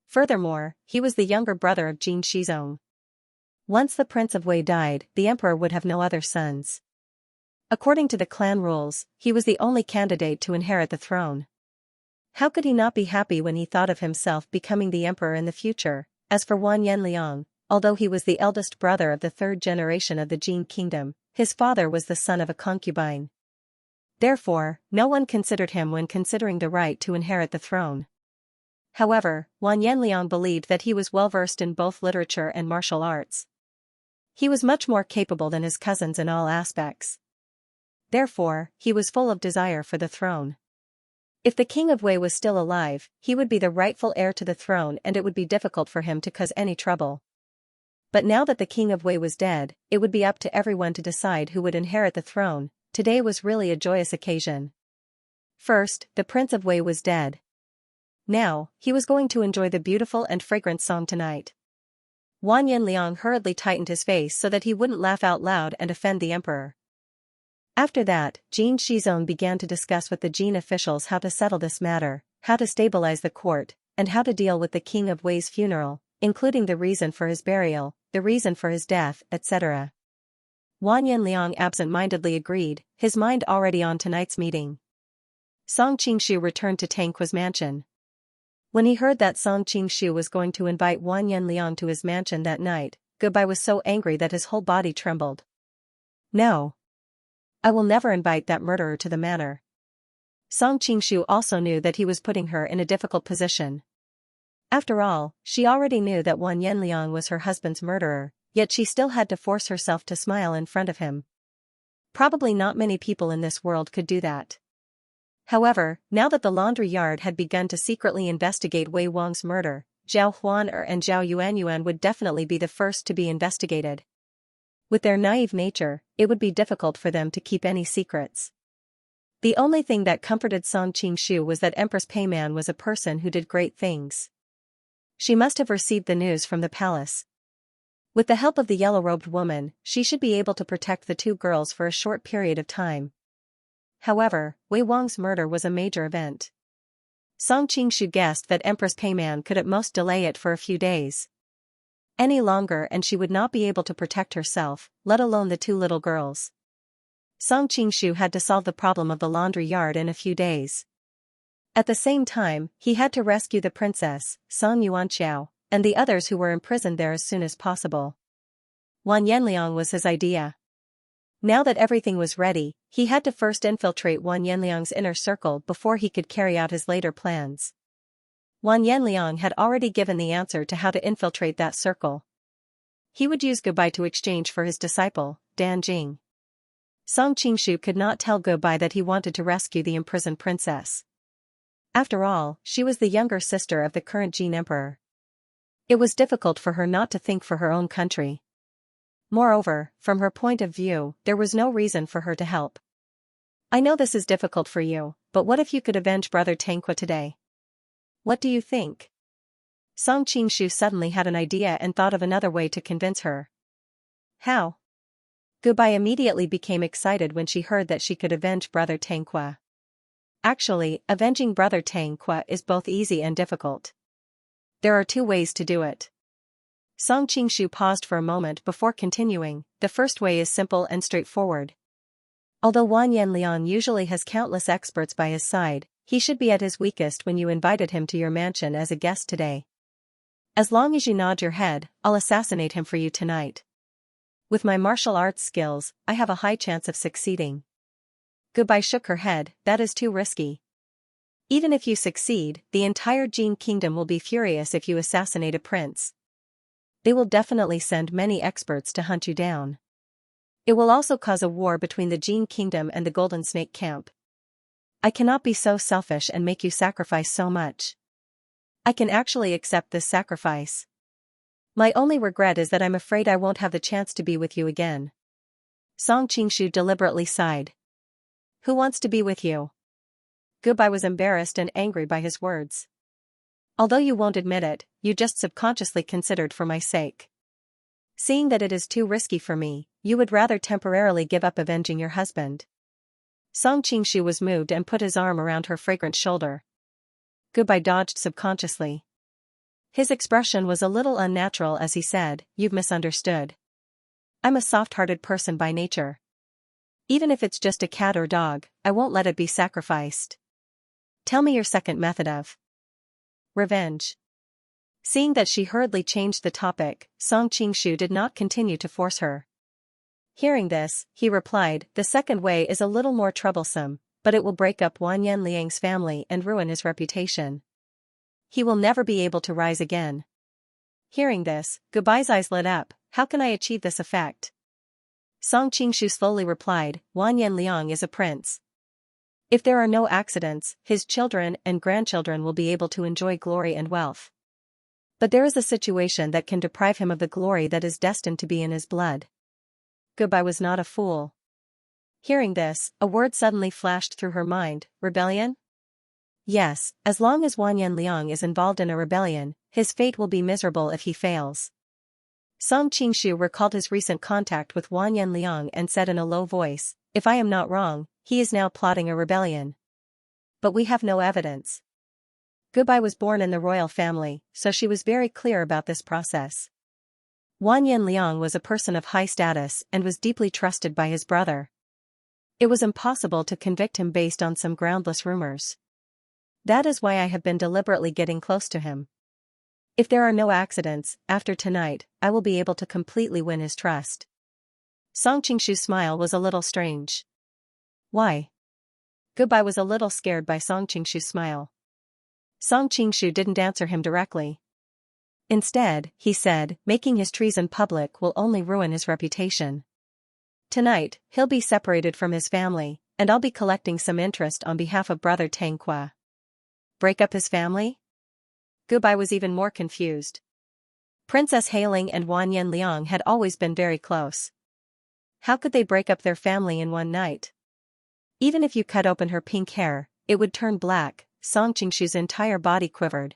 Furthermore, he was the younger brother of Jin Shizong. Once the Prince of Wei died, the emperor would have no other sons. According to the clan rules, he was the only candidate to inherit the throne. How could he not be happy when he thought of himself becoming the emperor in the future? As for Wan Yanliang, although he was the eldest brother of the 3rd generation of the Jin kingdom, his father was the son of a concubine. Therefore, no one considered him when considering the right to inherit the throne. However, Wan Yanliang believed that he was well-versed in both literature and martial arts. He was much more capable than his cousins in all aspects. Therefore, he was full of desire for the throne. If the King of Wei was still alive, he would be the rightful heir to the throne and it would be difficult for him to cause any trouble. But now that the King of Wei was dead, it would be up to everyone to decide who would inherit the throne. Today was really a joyous occasion. First, the Prince of Wei was dead. Now, he was going to enjoy the beautiful and fragrant song tonight. Wan Yanliang hurriedly tightened his face so that he wouldn't laugh out loud and offend the emperor. After that, Jin Shizong began to discuss with the Jin officials how to settle this matter, how to stabilize the court, and how to deal with the King of Wei's funeral, including the reason for his burial, the reason for his death, etc. Wan Yanliang absent-mindedly agreed, his mind already on tonight's meeting. Song Qingshu returned to Tang Qua's mansion. When he heard that Song Qingshu was going to invite Wan Yanliang to his mansion that night, Goodbye was so angry that his whole body trembled. No. I will never invite that murderer to the manor. Song Qingshu also knew that he was putting her in a difficult position. After all, she already knew that Wan Yanliang was her husband's murderer, yet she still had to force herself to smile in front of him. Probably not many people in this world could do that. However, now that the laundry yard had begun to secretly investigate Wei Wang's murder, Zhao Huaner and Zhao Yuanyuan would definitely be the first to be investigated. With their naive nature, it would be difficult for them to keep any secrets. The only thing that comforted Song Qingshu was that Empress Peiman was a person who did great things. She must have received the news from the palace. With the help of the yellow-robed woman, she should be able to protect the 2 girls for a short period of time. However, Wei Wang's murder was a major event. Song Qingshu guessed that Empress Peiman could at most delay it for a few days. Any longer and she would not be able to protect herself, let alone the 2 little girls. Song Qingshu had to solve the problem of the laundry yard in a few days. At the same time, he had to rescue the princess, Song Yuanxiao, and the others who were imprisoned there as soon as possible. Wan Yanliang was his idea. Now that everything was ready, he had to first infiltrate Wan Yanliang's inner circle before he could carry out his later plans. Wan Yanliang had already given the answer to how to infiltrate that circle. He would use Gobai to exchange for his disciple, Dan Jing. Song Qingshu could not tell Gobai that he wanted to rescue the imprisoned princess. After all, she was the younger sister of the current Jin emperor. It was difficult for her not to think for her own country. Moreover, from her point of view, there was no reason for her to help. I know this is difficult for you, but what if you could avenge Brother Tanqua today? What do you think? Song Qingshu suddenly had an idea and thought of another way to convince her. How? Gobai immediately became excited when she heard that she could avenge Brother Tanqua. Actually, avenging Brother Tanqua is both easy and difficult. There are two ways to do it. Song Qingshu paused for a moment before continuing. The first way is simple and straightforward. Although Wan Yanliang usually has countless experts by his side, he should be at his weakest when you invited him to your mansion as a guest today. As long as you nod your head, I'll assassinate him for you tonight. With my martial arts skills, I have a high chance of succeeding. Gobai shook her head. That is too risky. Even if you succeed, the entire Jin kingdom will be furious if you assassinate a prince. They will definitely send many experts to hunt you down. It will also cause a war between the Jin kingdom and the Golden Snake camp. I cannot be so selfish and make you sacrifice so much. I can actually accept this sacrifice. My only regret is that I'm afraid I won't have the chance to be with you again. Song Qingshu deliberately sighed. Who wants to be with you? Gobai was embarrassed and angry by his words. Although you won't admit it, you just subconsciously considered for my sake. Seeing that it is too risky for me, you would rather temporarily give up avenging your husband. Song Qingshu was moved and put his arm around her fragrant shoulder. Gobai dodged subconsciously. His expression was a little unnatural as he said, "You've misunderstood. I'm a soft-hearted person by nature. Even if it's just a cat or dog, I won't let it be sacrificed. Tell me your second method of revenge." Seeing that she hurriedly changed the topic, Song Qingshu did not continue to force her. Hearing this, he replied, "The second way is a little more troublesome, but it will break up Wan Yanliang's family and ruin his reputation. He will never be able to rise again." Hearing this, Gobai's eyes lit up. How can I achieve this effect? Song Qingshu slowly replied, Wan Yanliang is a prince. If there are no accidents, his children and grandchildren will be able to enjoy glory and wealth. But there is a situation that can deprive him of the glory that is destined to be in his blood. Gobai was not a fool. Hearing this, a word suddenly flashed through her mind, rebellion? Yes, as long as Wan Yanliang is involved in a rebellion, his fate will be miserable if he fails. Song Qingshu recalled his recent contact with Wan Yanliang and said in a low voice, "If I am not wrong, he is now plotting a rebellion. But we have no evidence." Gobai was born in the royal family, so she was very clear about this process. Wan Yanliang was a person of high status and was deeply trusted by his brother. It was impossible to convict him based on some groundless rumors. That is why I have been deliberately getting close to him. If there are no accidents, after tonight, I will be able to completely win his trust. Song Qingshu's smile was a little strange. Why? Gobai was a little scared by Song Qingshu's smile. Song Qingshu didn't answer him directly. Instead, he said, making his treason public will only ruin his reputation. Tonight, he'll be separated from his family, and I'll be collecting some interest on behalf of Brother Tanqua. Break up his family? Gobai was even more confused. Princess Hailing and Wan Yanliang had always been very close. How could they break up their family in one night? Even if you cut open her pink hair, it would turn black. Song Qingshu's entire body quivered.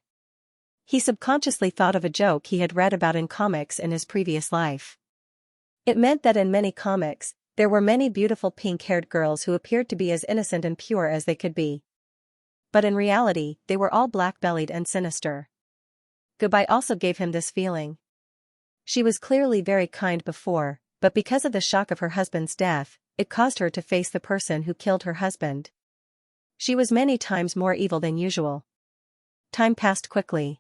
He subconsciously thought of a joke he had read about in comics in his previous life. It meant that in many comics, there were many beautiful pink-haired girls who appeared to be as innocent and pure as they could be. But in reality, they were all black-bellied and sinister. Gobai also gave him this feeling. She was clearly very kind before, but because of the shock of her husband's death, it caused her to face the person who killed her husband. She was many times more evil than usual. Time passed quickly.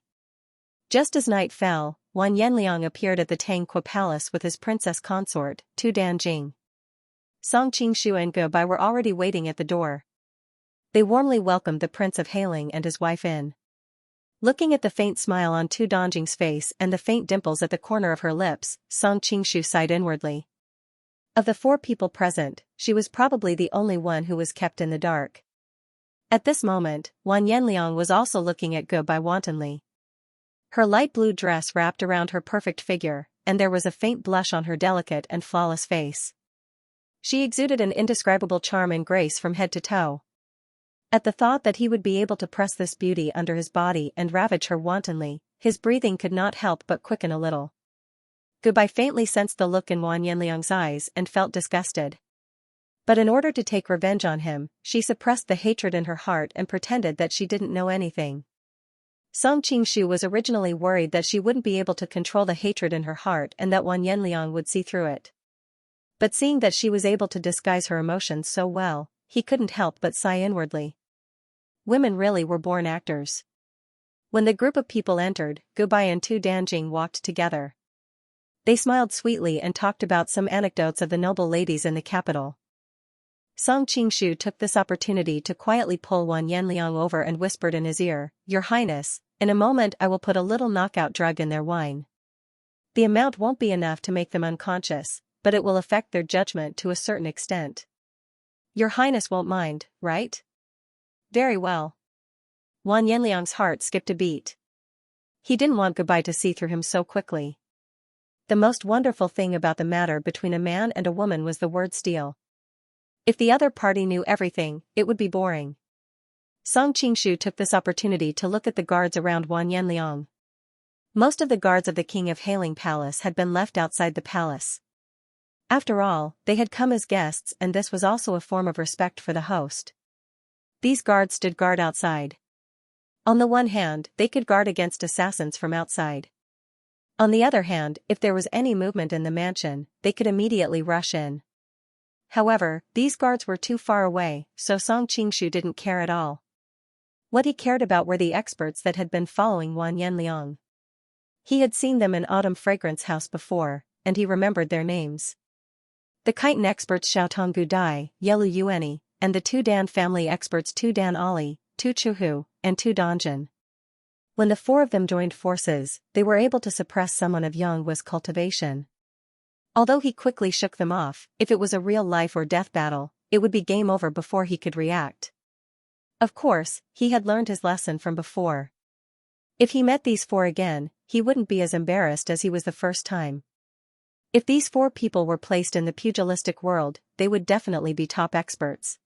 Just as night fell, Wan Yanliang appeared at the Tanqua Palace with his princess consort, Tu Danjing. Song Qingshu and Ge Bai were already waiting at the door. They warmly welcomed the Prince of Hailing and his wife in. Looking at the faint smile on Tu Danjing's face and the faint dimples at the corner of her lips, Song Qingshu sighed inwardly. Of the 4 people present, she was probably the only one who was kept in the dark. At this moment, Wan Yanliang was also looking at Ge Bai wantonly. Her light blue dress wrapped around her perfect figure, and there was a faint blush on her delicate and flawless face. She exuded an indescribable charm and grace from head to toe. At the thought that he would be able to press this beauty under his body and ravage her wantonly, his breathing could not help but quicken a little. Ge Bai faintly sensed the look in Wan Yanliang's eyes and felt disgusted. But in order to take revenge on him, she suppressed the hatred in her heart and pretended that she didn't know anything. Song Qingshu was originally worried that she wouldn't be able to control the hatred in her heart and that Wan Yanliang would see through it. But seeing that she was able to disguise her emotions so well, he couldn't help but sigh inwardly. Women really were born actors. When the group of people entered, Ge Bai and Tu Danjing walked together. They smiled sweetly and talked about some anecdotes of the noble ladies in the capital. Song Qingshu took this opportunity to quietly pull Wan Yanliang over and whispered in his ear, "Your Highness, in a moment I will put a little knockout drug in their wine. The amount won't be enough to make them unconscious, but it will affect their judgment to a certain extent. Your Highness won't mind, right?" "Very well." Wan Yanliang's heart skipped a beat. He didn't want Ge Bai to see through him so quickly. The most wonderful thing about the matter between a man and a woman was the word steal. If the other party knew everything, it would be boring. Song Qingshu took this opportunity to look at the guards around Wan Yanliang. Most of the guards of the King of Hailing Palace had been left outside the palace. After all, they had come as guests and this was also a form of respect for the host. These guards stood guard outside. On the one hand, they could guard against assassins from outside. On the other hand, if there was any movement in the mansion, they could immediately rush in. However, these guards were too far away, so Song Qingshu didn't care at all. What he cared about were the experts that had been following Wan Yanliang. He had seen them in Autumn Fragrance House before, and he remembered their names. The chitin experts Xiaotong Gudai, Yelu Yuani, and the Tu Dan family experts Tu Dan Ali, Tu Chuhu, and Tu Danjin. When the 4 of them joined forces, they were able to suppress someone of Yang Hua's cultivation. Although he quickly shook them off, if it was a real life or death battle, it would be game over before he could react. Of course, he had learned his lesson from before. If he met these 4 again, he wouldn't be as embarrassed as he was the first time. If these 4 people were placed in the pugilistic world, they would definitely be top experts.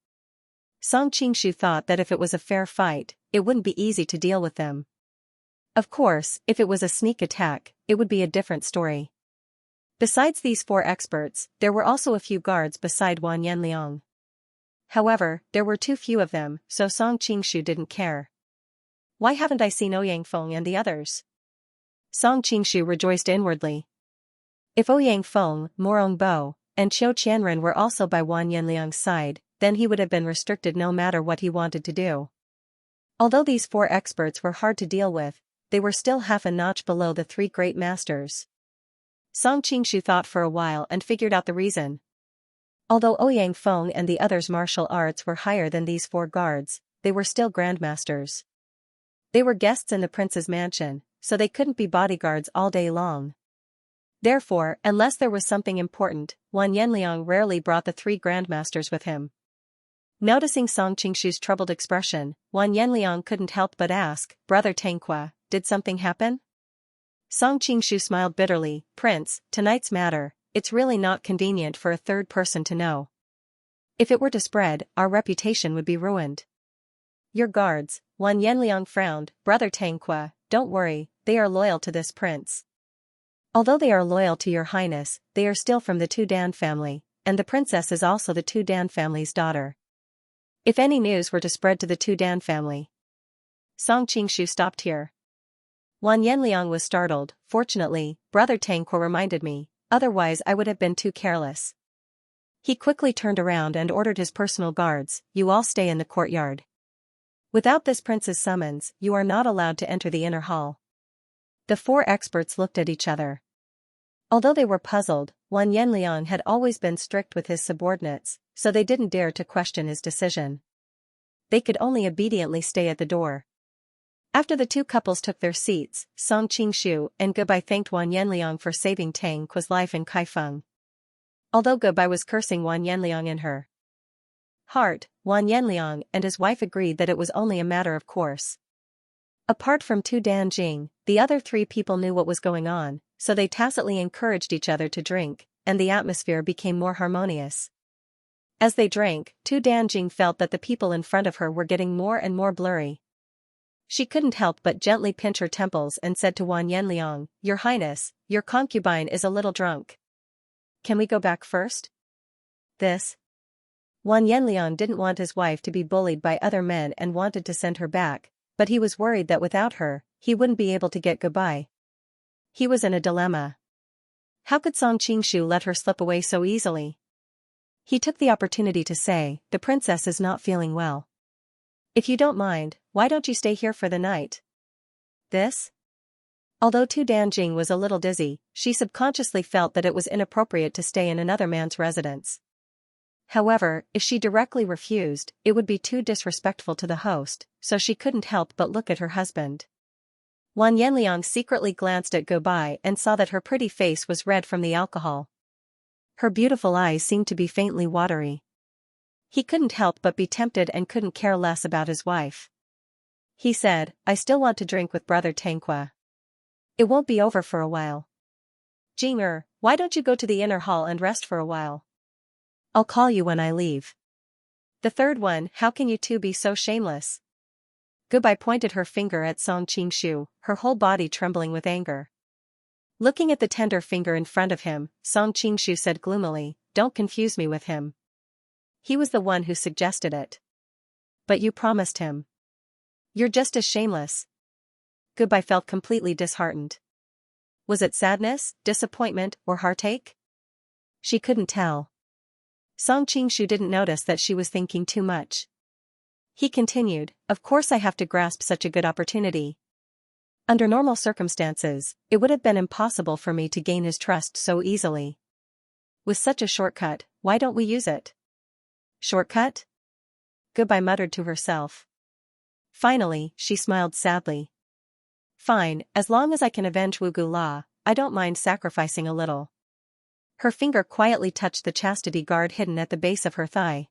Song Qingshu thought that if it was a fair fight, it wouldn't be easy to deal with them. Of course, if it was a sneak attack, it would be a different story. Besides these 4 experts, there were also a few guards beside Wan Yanliang. However, there were too few of them, so Song Qingshu didn't care. Why haven't I seen Ouyang Feng and the others? Song Qingshu rejoiced inwardly. If Ouyang Feng, Morong Bo, and Qiu Qianren were also by Wan Yanliang's side, then he would have been restricted no matter what he wanted to do. Although these 4 experts were hard to deal with, they were still half a notch below the 3 great masters. Song Qingshu thought for a while and figured out the reason. Although Ouyang Feng and the others' martial arts were higher than these 4 guards, they were still grandmasters. They were guests in the prince's mansion, so they couldn't be bodyguards all day long. Therefore, unless there was something important, Wan Yanliang rarely brought the 3 grandmasters with him. Noticing Song Qingshu's troubled expression, Wan Yanliang couldn't help but ask, "Brother Tanqua, did something happen?" Song Qingshu smiled bitterly, "Prince, tonight's matter, it's really not convenient for a third person to know. If it were to spread, our reputation would be ruined." "Your guards," Wan Yanliang frowned, "Brother Tanqua, don't worry, they are loyal to this prince. Although they are loyal to your highness, they are still from the Tu Dan family, and the princess is also the Tu Dan family's daughter. If any news were to spread to the Tu Dan family..." Song Qingshu stopped here. Wan Yanliang was startled. "Fortunately, Brother Tanqua reminded me, otherwise I would have been too careless." He quickly turned around and ordered his personal guards, "You all stay in the courtyard. Without this prince's summons, you are not allowed to enter the inner hall." The four experts looked at each other. Although they were puzzled, Wang Yanliang had always been strict with his subordinates, so they didn't dare to question his decision. They could only obediently stay at the door. After the two couples took their seats, Song Qingshu and Ge Bai thanked Wang Yanliang for saving Tang Qua's life in Kaifeng. Although Ge Bai was cursing Wang Yanliang in her heart, Wang Yanliang and his wife agreed that it was only a matter of course. Apart from Tu Danjing, the other three people knew what was going on, so they tacitly encouraged each other to drink, and the atmosphere became more harmonious. As they drank, Tu Danjing felt that the people in front of her were getting more and more blurry. She couldn't help but gently pinch her temples and said to Wang Yanliang, "Your Highness, your concubine is a little drunk. Can we go back first?" This. Wang Yanliang didn't want his wife to be bullied by other men and wanted to send her back, but he was worried that without her, he wouldn't be able to get Ge Bai. He was in a dilemma. How could Song Qingshu let her slip away so easily? He took the opportunity to say, "The princess is not feeling well. If you don't mind, why don't you stay here for the night?" This? Although Tu Danjing was a little dizzy, she subconsciously felt that it was inappropriate to stay in another man's residence. However, if she directly refused, it would be too disrespectful to the host, so she couldn't help but look at her husband. Wang Yanliang secretly glanced at Ge Bai and saw that her pretty face was red from the alcohol. Her beautiful eyes seemed to be faintly watery. He couldn't help but be tempted and couldn't care less about his wife. He said, "I still want to drink with brother Tang Qua. It won't be over for a while. Jing why don't you go to the inner hall and rest for a while? I'll call you when I leave." The third one, "How can you two be so shameless?" Ge Bai pointed her finger at Song Qingshu, her whole body trembling with anger. Looking at the tender finger in front of him, Song Qingshu said gloomily, "Don't confuse me with him. He was the one who suggested it. But you promised him. You're just as shameless." Ge Bai felt completely disheartened. Was it sadness, disappointment, or heartache? She couldn't tell. Song Qingshu didn't notice that she was thinking too much. He continued, "Of course I have to grasp such a good opportunity. Under normal circumstances, it would have been impossible for me to gain his trust so easily. With such a shortcut, why don't we use it?" Shortcut? Ge Bai muttered to herself. Finally, she smiled sadly. "Fine, as long as I can avenge Wu Gu La, I don't mind sacrificing a little." Her finger quietly touched the chastity guard hidden at the base of her thigh.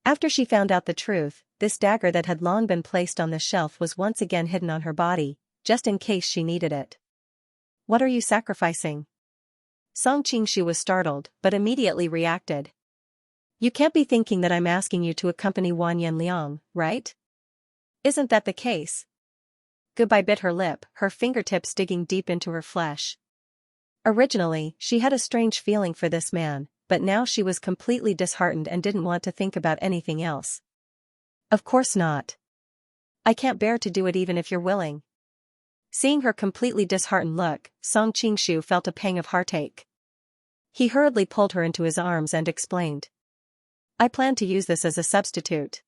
After she found out the truth, this dagger that had long been placed on the shelf was once again hidden on her body, just in case she needed it. "What are you sacrificing?" Song Qingshu was startled, but immediately reacted. "You can't be thinking that I'm asking you to accompany Wang Yanliang, right? Isn't that the case?" Ge Bai bit her lip, her fingertips digging deep into her flesh. Originally, she had a strange feeling for this man, but now she was completely disheartened and didn't want to think about anything else. "Of course not. I can't bear to do it even if you're willing." Seeing her completely disheartened look, Song Qingshu felt a pang of heartache. He hurriedly pulled her into his arms and explained. "I plan to use this as a substitute.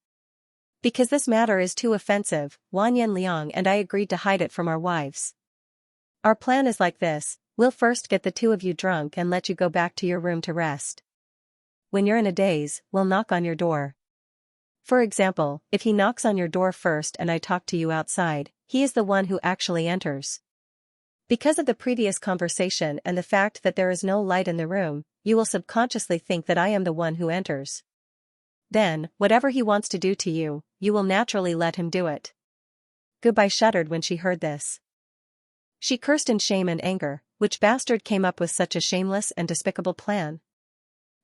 Because this matter is too offensive, Wang Yanliang and I agreed to hide it from our wives. Our plan is like this. We'll first get the two of you drunk and let you go back to your room to rest. When you're in a daze, we'll knock on your door. For example, if he knocks on your door first and I talk to you outside, he is the one who actually enters. Because of the previous conversation and the fact that there is no light in the room, you will subconsciously think that I am the one who enters. Then, whatever he wants to do to you, you will naturally let him do it." Ge Bai shuddered when she heard this. She cursed in shame and anger. Which bastard came up with such a shameless and despicable plan?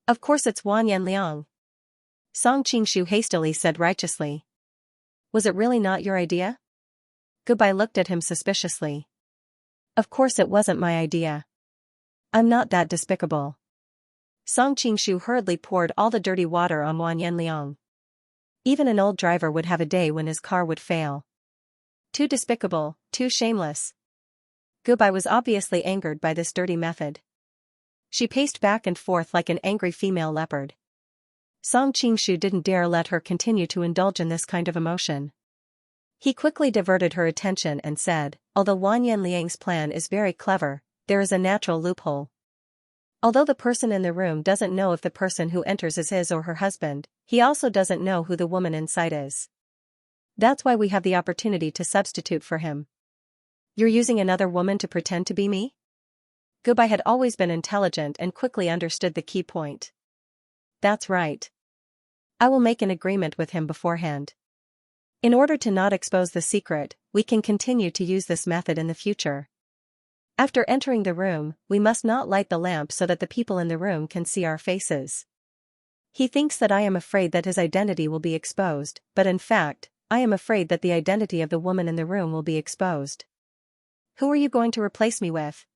"Of course it's Wang Yanliang." Song Qingshu hastily said righteously. "Was it really not your idea?" Ge Bai looked at him suspiciously. "Of course it wasn't my idea. I'm not that despicable." Song Qingshu hurriedly poured all the dirty water on Wang Yanliang. Even an old driver would have a day when his car would fail. Too despicable, too shameless. Ge Bai was obviously angered by this dirty method. She paced back and forth like an angry female leopard. Song Qingshu didn't dare let her continue to indulge in this kind of emotion. He quickly diverted her attention and said, although Wan Yanliang's plan is very clever, there is a natural loophole. Although the person in the room doesn't know if the person who enters is his or her husband, he also doesn't know who the woman inside is. That's why we have the opportunity to substitute for him. You're using another woman to pretend to be me? Gubai had always been intelligent and quickly understood the key point. That's right. I will make an agreement with him beforehand. In order to not expose the secret, we can continue to use this method in the future. After entering the room, we must not light the lamp so that the people in the room can see our faces. He thinks that I am afraid that his identity will be exposed, but in fact, I am afraid that the identity of the woman in the room will be exposed. Who are you going to replace me with?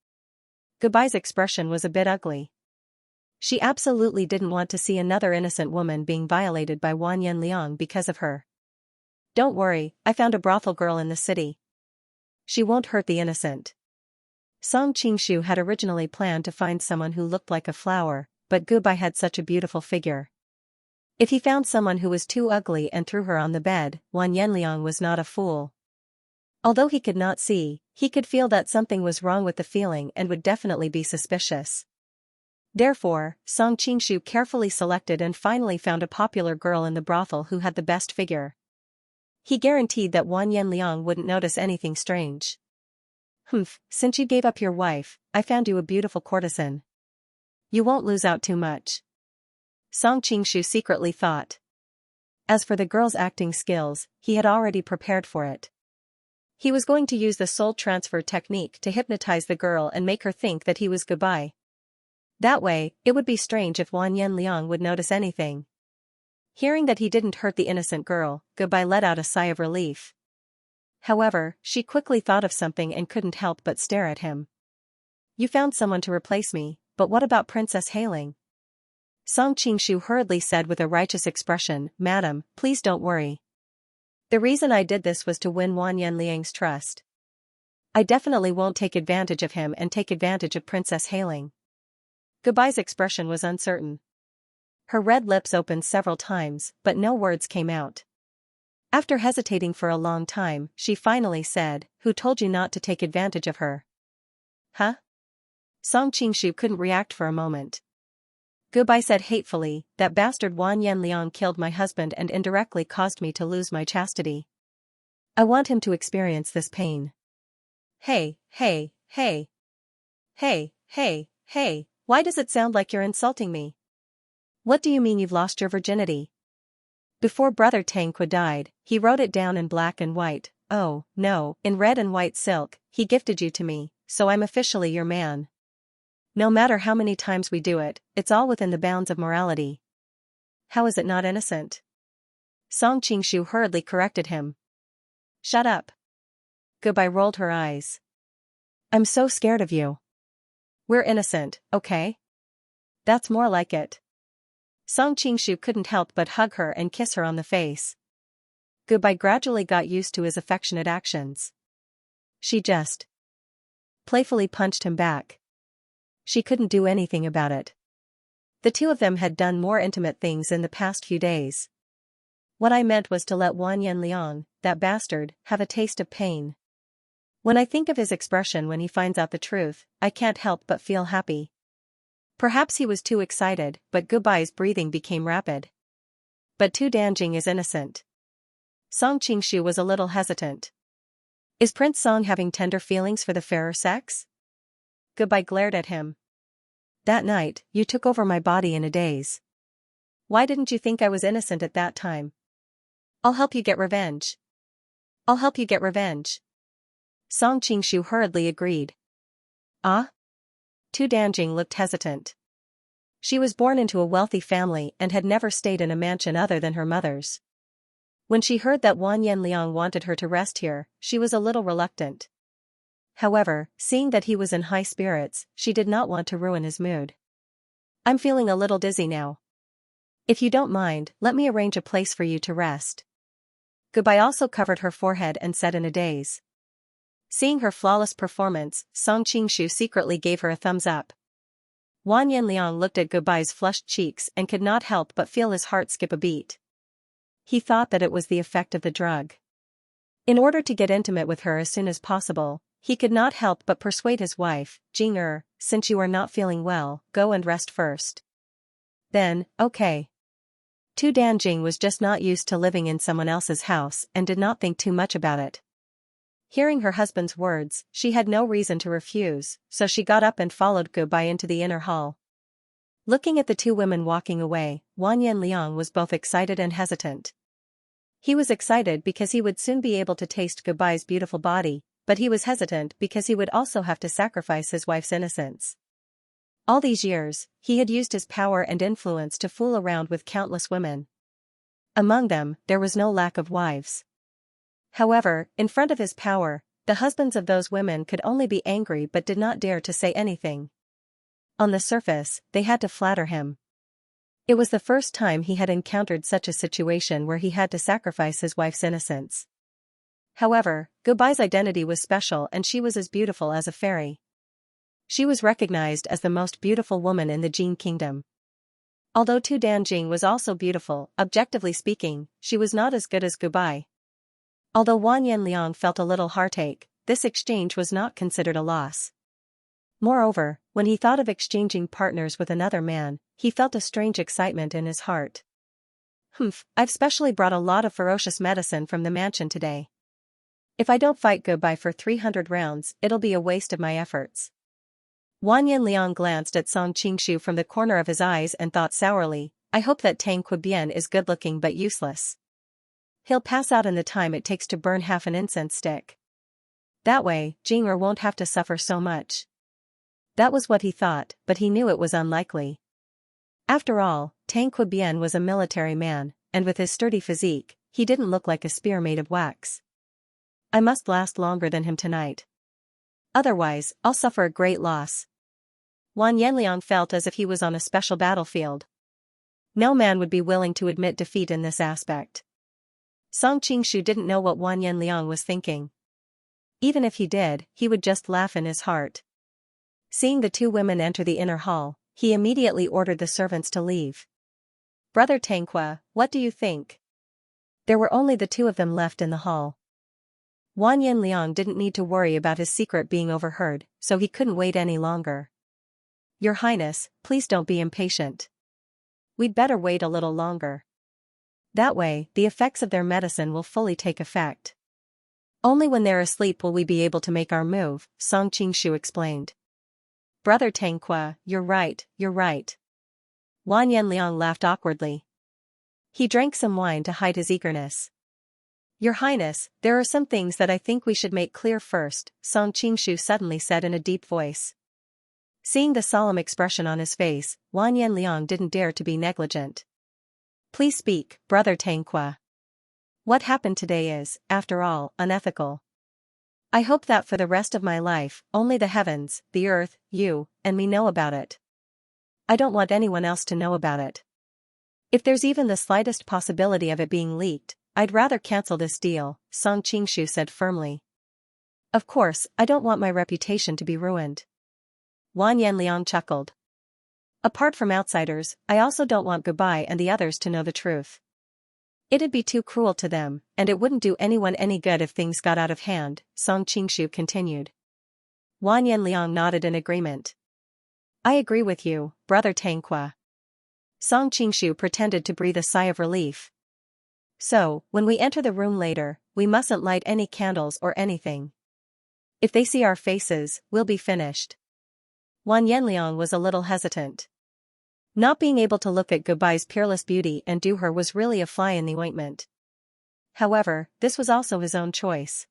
Gubai's expression was a bit ugly. She absolutely didn't want to see another innocent woman being violated by Wan Yanliang because of her. Don't worry, I found a brothel girl in the city. She won't hurt the innocent. Song Qingshu had originally planned to find someone who looked like a flower, but Gubai had such a beautiful figure. If he found someone who was too ugly and threw her on the bed, Wan Yanliang was not a fool. Although he could not see, he could feel that something was wrong with the feeling and would definitely be suspicious. Therefore, Song Qingshu carefully selected and finally found a popular girl in the brothel who had the best figure. He guaranteed that Wan Yanliang wouldn't notice anything strange. Since you gave up your wife, I found you a beautiful courtesan. You won't lose out too much. Song Qingshu secretly thought. As for the girl's acting skills, he had already prepared for it. He was going to use the soul transfer technique to hypnotize the girl and make her think that he was Gubai. That way, it would be strange if Wan Yanliang would notice anything. Hearing that he didn't hurt the innocent girl, Gubai let out a sigh of relief. However, she quickly thought of something and couldn't help but stare at him. You found someone to replace me, but what about Princess Hailing? Song Qingshu hurriedly said with a righteous expression, Madam, please don't worry. The reason I did this was to win Wan Yanliang's trust. I definitely won't take advantage of him and take advantage of Princess Hailing. Gubai's expression was uncertain. Her red lips opened several times, but no words came out. After hesitating for a long time, she finally said, Who told you not to take advantage of her? Huh? Song Qingshu couldn't react for a moment. Gubai said hatefully, that bastard Wan Yanliang killed my husband and indirectly caused me to lose my chastity. I want him to experience this pain. Hey, hey, hey. Hey, hey, hey, why does it sound like you're insulting me? What do you mean you've lost your virginity? Before Brother Tangqua died, he wrote it down in black and white, oh, no, in red and white silk, he gifted you to me, so I'm officially your man. No matter how many times we do it, it's all within the bounds of morality. How is it not innocent? Song Qingshu hurriedly corrected him. Shut up. Gubai rolled her eyes. I'm so scared of you. We're innocent, okay? That's more like it. Song Qingshu couldn't help but hug her and kiss her on the face. Gubai gradually got used to his affectionate actions. She just playfully punched him back. She couldn't do anything about it. The two of them had done more intimate things in the past few days. What I meant was to let Wan Yanliang, that bastard, have a taste of pain. When I think of his expression when he finds out the truth, I can't help but feel happy. Perhaps he was too excited, but Gubai's breathing became rapid. But Tu Danjing is innocent. Song Qingshu was a little hesitant. Is Prince Song having tender feelings for the fairer sex? Gubai glared at him. That night, you took over my body in a daze. Why didn't you think I was innocent at that time? I'll help you get revenge. I'll help you get revenge. Song Qingshu hurriedly agreed. Ah? Tu Danjing looked hesitant. She was born into a wealthy family and had never stayed in a mansion other than her mother's. When she heard that Wan Yanliang wanted her to rest here, she was a little reluctant. However, seeing that he was in high spirits, she did not want to ruin his mood. I'm feeling a little dizzy now. If you don't mind, let me arrange a place for you to rest. Gubai also covered her forehead and said in a daze. Seeing her flawless performance, Song Qingshu secretly gave her a thumbs up. Wang Yanliang looked at Gubai's flushed cheeks and could not help but feel his heart skip a beat. He thought that it was the effect of the drug. In order to get intimate with her as soon as possible, he could not help but persuade his wife, Jing since you are not feeling well, go and rest first. Then, okay. Tu Danjing was just not used to living in someone else's house and did not think too much about it. Hearing her husband's words, she had no reason to refuse, so she got up and followed Gubai into the inner hall. Looking at the two women walking away, Wang Yanliang was both excited and hesitant. He was excited because he would soon be able to taste Gubai's beautiful body, but he was hesitant because he would also have to sacrifice his wife's innocence. All these years, he had used his power and influence to fool around with countless women. Among them, there was no lack of wives. However, in front of his power, the husbands of those women could only be angry but did not dare to say anything. On the surface, they had to flatter him. It was the first time he had encountered such a situation where he had to sacrifice his wife's innocence. However, Gubai's identity was special and she was as beautiful as a fairy. She was recognized as the most beautiful woman in the Jin kingdom. Although Tu Danjing was also beautiful, objectively speaking, she was not as good as Gubai. Although Wang Yanliang felt a little heartache, this exchange was not considered a loss. Moreover, when he thought of exchanging partners with another man, he felt a strange excitement in his heart. I've specially brought a lot of ferocious medicine from the mansion today. If I don't fight Gubai for 300 rounds, it'll be a waste of my efforts. Wang Yanliang glanced at Song Qingshu from the corner of his eyes and thought sourly, I hope that Tang Qibian is good-looking but useless. He'll pass out in the time it takes to burn half an incense stick. That way, Jing won't have to suffer so much. That was what he thought, but he knew it was unlikely. After all, Tang Qibian was a military man, and with his sturdy physique, he didn't look like a spear made of wax. I must last longer than him tonight. Otherwise, I'll suffer a great loss. Wang Yanliang felt as if he was on a special battlefield. No man would be willing to admit defeat in this aspect. Song Qingshu didn't know what Wang Yanliang was thinking. Even if he did, he would just laugh in his heart. Seeing the two women enter the inner hall, he immediately ordered the servants to leave. Brother Tangqua, what do you think? There were only the two of them left in the hall. Wang Yanliang didn't need to worry about his secret being overheard, so he couldn't wait any longer. Your Highness, please don't be impatient. We'd better wait a little longer. That way, the effects of their medicine will fully take effect. Only when they're asleep will we be able to make our move, Song Qingshu explained. Brother Tangqua, you're right. Wang Yanliang laughed awkwardly. He drank some wine to hide his eagerness. Your Highness, there are some things that I think we should make clear first, Song Qingshu suddenly said in a deep voice. Seeing the solemn expression on his face, Wang Yanliang didn't dare to be negligent. Please speak, Brother Tangqua. What happened today is, after all, unethical. I hope that for the rest of my life, only the heavens, the earth, you, and me know about it. I don't want anyone else to know about it. If there's even the slightest possibility of it being leaked, I'd rather cancel this deal, Song Qingshu said firmly. Of course, I don't want my reputation to be ruined. Wang Yanliang chuckled. Apart from outsiders, I also don't want Gubai and the others to know the truth. It'd be too cruel to them, and it wouldn't do anyone any good if things got out of hand, Song Qingshu continued. Wang Yanliang nodded in agreement. I agree with you, Brother Tangqua. Song Qingshu pretended to breathe a sigh of relief. So, when we enter the room later, we mustn't light any candles or anything. If they see our faces, we'll be finished. Wang Yanliang was a little hesitant. Not being able to look at Gubai's peerless beauty and do her was really a fly in the ointment. However, this was also his own choice.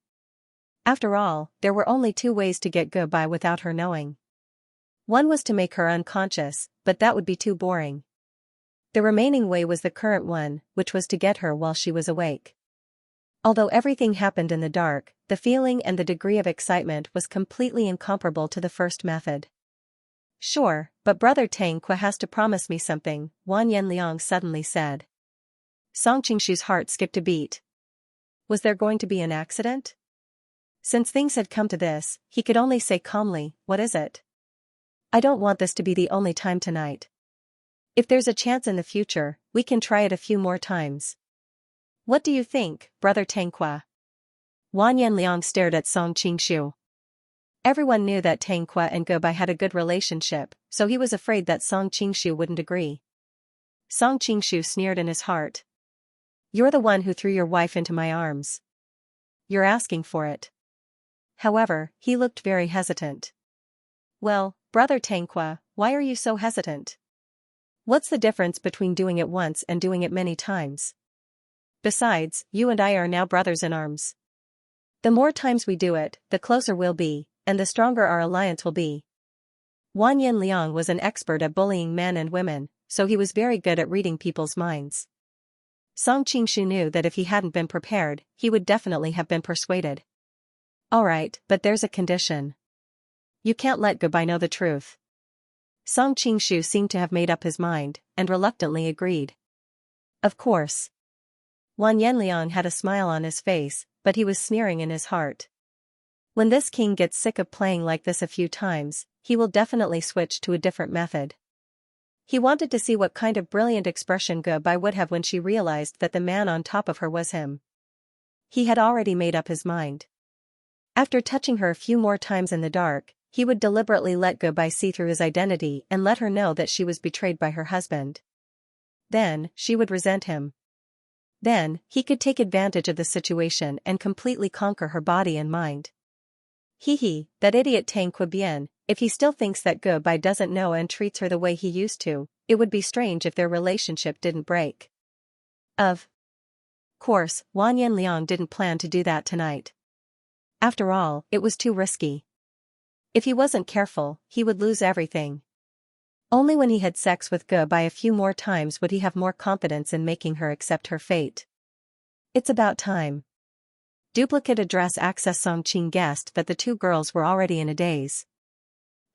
After all, there were only two ways to get Gubai without her knowing. One was to make her unconscious, but that would be too boring. The remaining way was the current one, which was to get her while she was awake. Although everything happened in the dark, the feeling and the degree of excitement was completely incomparable to the first method. Sure, but Brother Tangqua has to promise me something, Wang Yanliang suddenly said. Song Qingshu's heart skipped a beat. Was there going to be an accident? Since things had come to this, he could only say calmly, what is it? I don't want this to be the only time tonight. If there's a chance in the future, we can try it a few more times. What do you think, Brother Tanqua? Wan Yanliang stared at Song Qingshu. Everyone knew that Tanqua and Gobai had a good relationship, so he was afraid that Song Qingshu wouldn't agree. Song Qingshu sneered in his heart. You're the one who threw your wife into my arms. You're asking for it. However, he looked very hesitant. Well, Brother Tanqua, why are you so hesitant? What's the difference between doing it once and doing it many times? Besides, you and I are now brothers in arms. The more times we do it, the closer we'll be, and the stronger our alliance will be. Wan Yanliang was an expert at bullying men and women, so he was very good at reading people's minds. Song Qingshu knew that if he hadn't been prepared, he would definitely have been persuaded. Alright, but there's a condition. You can't let Gobai know the truth. Song Qingshu seemed to have made up his mind, and reluctantly agreed. Of course. Wan Yanliang had a smile on his face, but he was sneering in his heart. When this king gets sick of playing like this a few times, he will definitely switch to a different method. He wanted to see what kind of brilliant expression Gobai would have when she realized that the man on top of her was him. He had already made up his mind. After touching her a few more times in the dark, he would deliberately let Gobai see through his identity and let her know that she was betrayed by her husband. Then, she would resent him. Then, he could take advantage of the situation and completely conquer her body and mind. That idiot Tanqua, if he still thinks that Gobai doesn't know and treats her the way he used to, it would be strange if their relationship didn't break. Of course, Wan Yanliang didn't plan to do that tonight. After all, it was too risky. If he wasn't careful, he would lose everything. Only when he had sex with Gobai a few more times would he have more confidence in making her accept her fate. It's about time. Duplicate address access. Song Qing guessed that the two girls were already in a daze.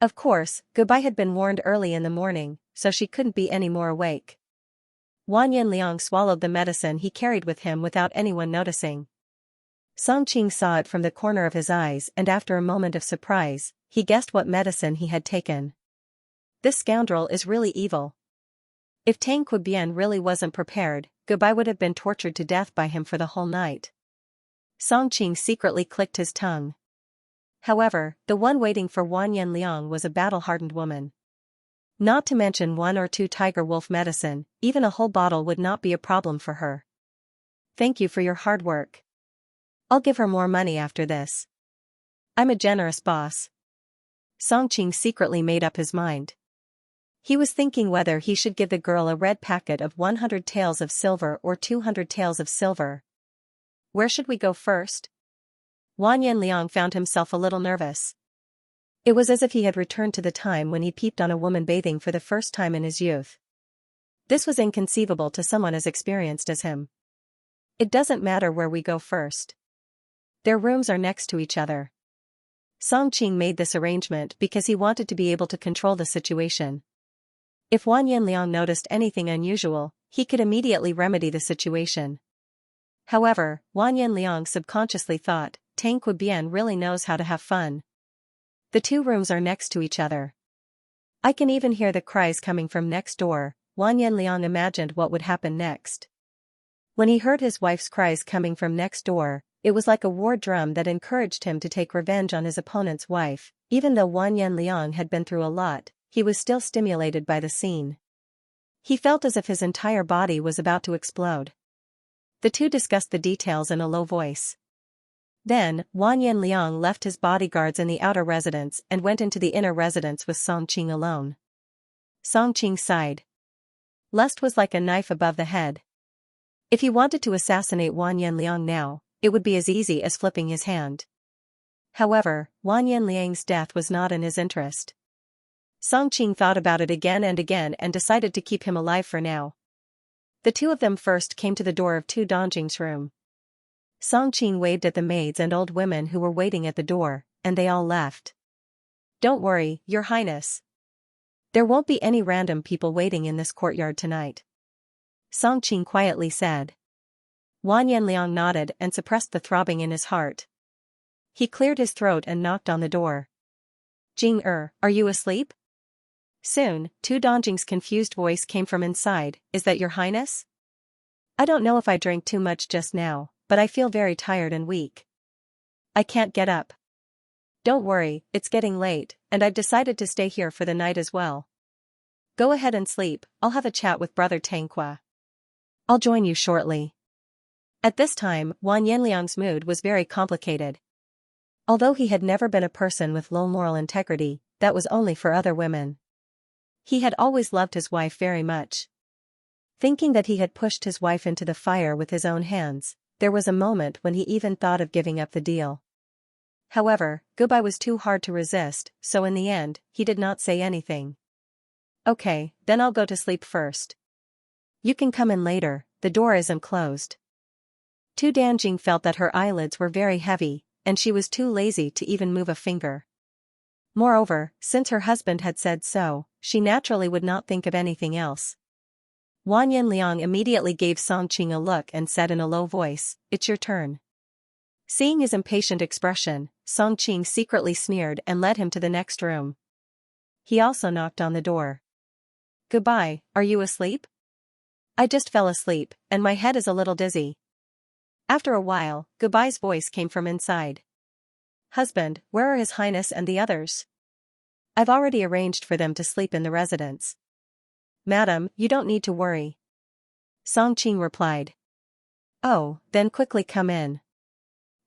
Of course, Gobai had been warned early in the morning, so she couldn't be any more awake. Wan Yanliang swallowed the medicine he carried with him without anyone noticing. Song Qing saw it from the corner of his eyes, and after a moment of surprise, he guessed what medicine he had taken. This scoundrel is really evil. If Tanqua really wasn't prepared, Gobai would have been tortured to death by him for the whole night. Song Qing secretly clicked his tongue. However, the one waiting for Wan Yanliang was a battle-hardened woman. Not to mention 1 or 2 tiger wolf medicine, even a whole bottle would not be a problem for her. Thank you for your hard work. I'll give her more money after this. I'm a generous boss. Song Qing secretly made up his mind. He was thinking whether he should give the girl a red packet of 100 taels of silver or 200 taels of silver. Where should we go first? Wan Yanliang found himself a little nervous. It was as if he had returned to the time when he peeped on a woman bathing for the first time in his youth. This was inconceivable to someone as experienced as him. It doesn't matter where we go first. Their rooms are next to each other. Song Qing made this arrangement because he wanted to be able to control the situation. If Wan Yanliang noticed anything unusual, he could immediately remedy the situation. However, Wan Yanliang subconsciously thought, Tanqua really knows how to have fun. The two rooms are next to each other. I can even hear the cries coming from next door. Wan Yanliang imagined what would happen next. When he heard his wife's cries coming from next door, it was like a war drum that encouraged him to take revenge on his opponent's wife. Even though Wan Yanliang had been through a lot, he was still stimulated by the scene. He felt as if his entire body was about to explode. The two discussed the details in a low voice. Then, Wan Yanliang left his bodyguards in the outer residence and went into the inner residence with Song Qing alone. Song Qing sighed. Lust was like a knife above the head. If he wanted to assassinate Wan Yanliang now, it would be as easy as flipping his hand. However, Wan Yanliang's death was not in his interest. Song Qing thought about it again and decided to keep him alive for now. The two of them first came to the door of Tu Dongjing's room. Song Qing waved at the maids and old women who were waiting at the door, and they all left. Don't worry, Your Highness. There won't be any random people waiting in this courtyard tonight. Song Qing quietly said. Wan Yanliang nodded and suppressed the throbbing in his heart. He cleared his throat and knocked on the door. Jing are you asleep? Soon, Tu Dongjing's confused voice came from inside, "Is that your highness? I don't know if I drank too much just now, but I feel very tired and weak. I can't get up." "Don't worry, it's getting late, and I've decided to stay here for the night as well. Go ahead and sleep, I'll have a chat with Brother Tanqua. I'll join you shortly." At this time, Wang Yanliang's mood was very complicated. Although he had never been a person with low moral integrity, that was only for other women. He had always loved his wife very much. Thinking that he had pushed his wife into the fire with his own hands, there was a moment when he even thought of giving up the deal. However, Gubai was too hard to resist, so in the end, he did not say anything. "Okay, then I'll go to sleep first. You can come in later, the door isn't closed." Tu Danjing felt that her eyelids were very heavy, and she was too lazy to even move a finger. Moreover, since her husband had said so, she naturally would not think of anything else. Wang Yanliang immediately gave Song Qing a look and said in a low voice, "It's your turn." Seeing his impatient expression, Song Qing secretly sneered and led him to the next room. He also knocked on the door. "Goodbye, are you asleep?" "I just fell asleep, and my head is a little dizzy." After a while, Goodbye's voice came from inside. "Husband, where are His Highness and the others?" "I've already arranged for them to sleep in the residence." "Madam, you don't need to worry." Song Qing replied. "Oh, then quickly come in.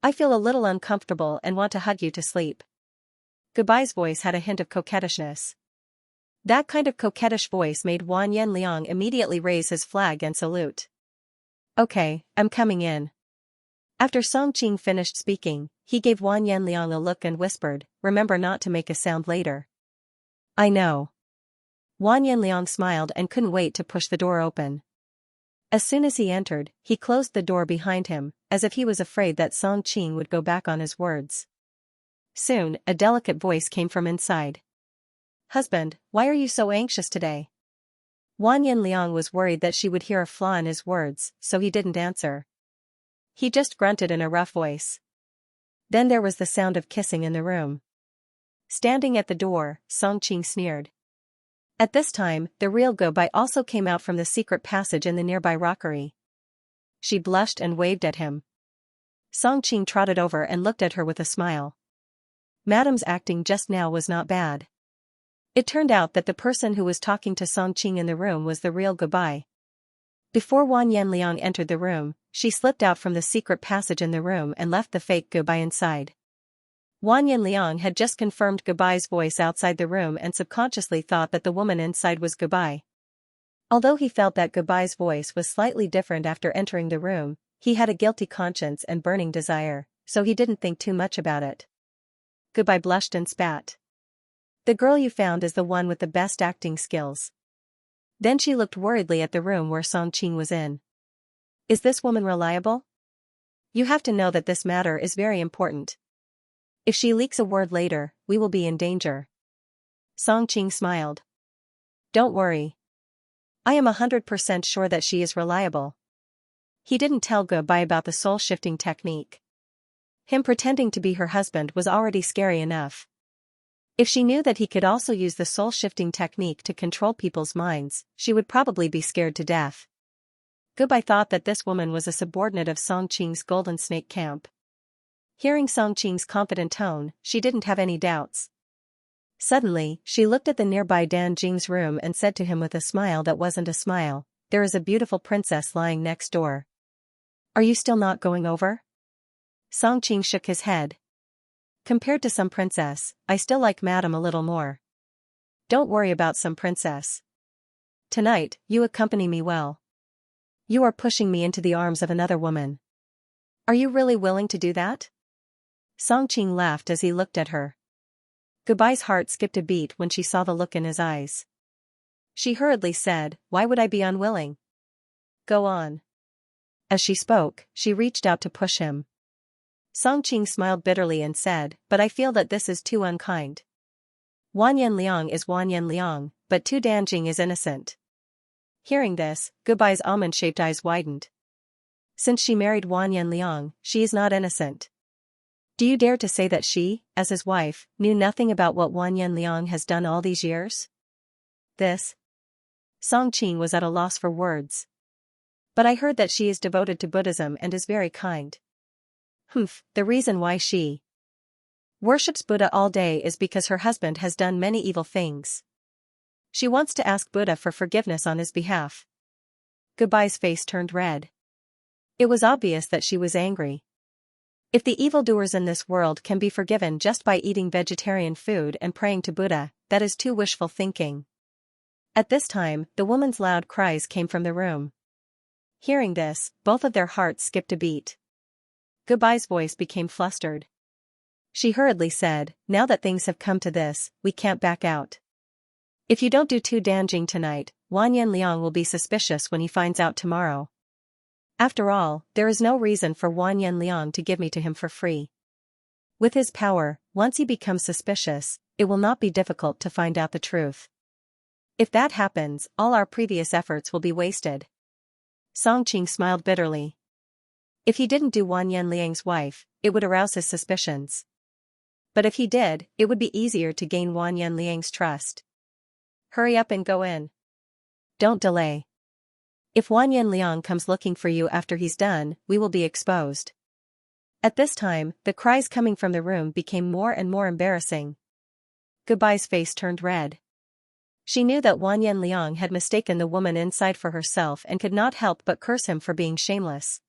I feel a little uncomfortable and want to hug you to sleep." Goodbye's voice had a hint of coquettishness. That kind of coquettish voice made Wang Yanliang immediately raise his flag and salute. "Okay, I'm coming in." After Song Qing finished speaking, he gave Wang Yanliang a look and whispered, "Remember not to make a sound later." "I know." Wang Yanliang smiled and couldn't wait to push the door open. As soon as he entered, he closed the door behind him, as if he was afraid that Song Qing would go back on his words. Soon, a delicate voice came from inside. "Husband, why are you so anxious today?" Wang Yanliang was worried that she would hear a flaw in his words, so he didn't answer. He just grunted in a rough voice. Then there was the sound of kissing in the room. Standing at the door, Song Qing sneered. At this time, the real Gobai also came out from the secret passage in the nearby rockery. She blushed and waved at him. Song Qing trotted over and looked at her with a smile. Madam's acting just now was not bad. It turned out that the person who was talking to Song Qing in the room was the real Gobai. Before Wang Yanliang entered the room, she slipped out from the secret passage in the room and left the fake Gobai inside. Wang Yanliang had just confirmed Gobai's voice outside the room and subconsciously thought that the woman inside was Gobai. Although he felt that Gobai's voice was slightly different after entering the room, he had a guilty conscience and burning desire, so he didn't think too much about it. Gobai blushed and spat. "The girl you found is the one with the best acting skills." Then she looked worriedly at the room where Song Qing was in. "Is this woman reliable? You have to know that this matter is very important. If she leaks a word later, we will be in danger." Song Qing smiled. "Don't worry. I am 100% sure that she is reliable." He didn't tell Gobai about the soul-shifting technique. Him pretending to be her husband was already scary enough. If she knew that he could also use the soul-shifting technique to control people's minds, she would probably be scared to death. Gobai thought that this woman was a subordinate of Song Qing's Golden Snake Camp. Hearing Song Qing's confident tone, she didn't have any doubts. Suddenly, she looked at the nearby Dan Jing's room and said to him with a smile that wasn't a smile, "There is a beautiful princess lying next door. Are you still not going over?" Song Qing shook his head. "Compared to some princess, I still like Madam a little more." "Don't worry about some princess. Tonight, you accompany me well. You are pushing me into the arms of another woman. Are you really willing to do that?" Song Qing laughed as he looked at her. Gobai's heart skipped a beat when she saw the look in his eyes. She hurriedly said, "Why would I be unwilling? Go on." As she spoke, she reached out to push him. Song Qing smiled bitterly and said, "But I feel that this is too unkind. Wang Yanliang is Wang Yanliang, but Tu Danjing is innocent." Hearing this, Gobai's almond-shaped eyes widened. Since she married Wang Yanliang, she is not innocent. Do you dare to say that she, as his wife, knew nothing about what Wang Yanliang has done all these years? this? Song Qing was at a loss for words. But I heard that she is devoted to Buddhism and is very kind. Humph, the reason why she worships Buddha all day is because her husband has done many evil things. She wants to ask Buddha for forgiveness on his behalf. Goodbye's face turned red. It was obvious that she was angry. If the evildoers in this world can be forgiven just by eating vegetarian food and praying to Buddha, that is too wishful thinking. At this time, the woman's loud cries came from the room. Hearing this, both of their hearts skipped a beat. Goodbye's voice became flustered. She hurriedly said, "Now that things have come to this, we can't back out. If you don't do Tu Danjing tonight, Wan Yanliang will be suspicious when he finds out tomorrow. After all, there is no reason for Wan Yanliang to give me to him for free. With his power, once he becomes suspicious, it will not be difficult to find out the truth. If that happens, all our previous efforts will be wasted." Song Qing smiled bitterly. If he didn't do Wan Yanliang's wife, it would arouse his suspicions. But if he did, it would be easier to gain Wan Yanliang's trust. "Hurry up and go in. Don't delay. If Wan Yanliang comes looking for you after he's done, we will be exposed." At this time, the cries coming from the room became more and more embarrassing. Goodbye's face turned red. She knew that Wan Yanliang had mistaken the woman inside for herself and could not help but curse him for being shameless.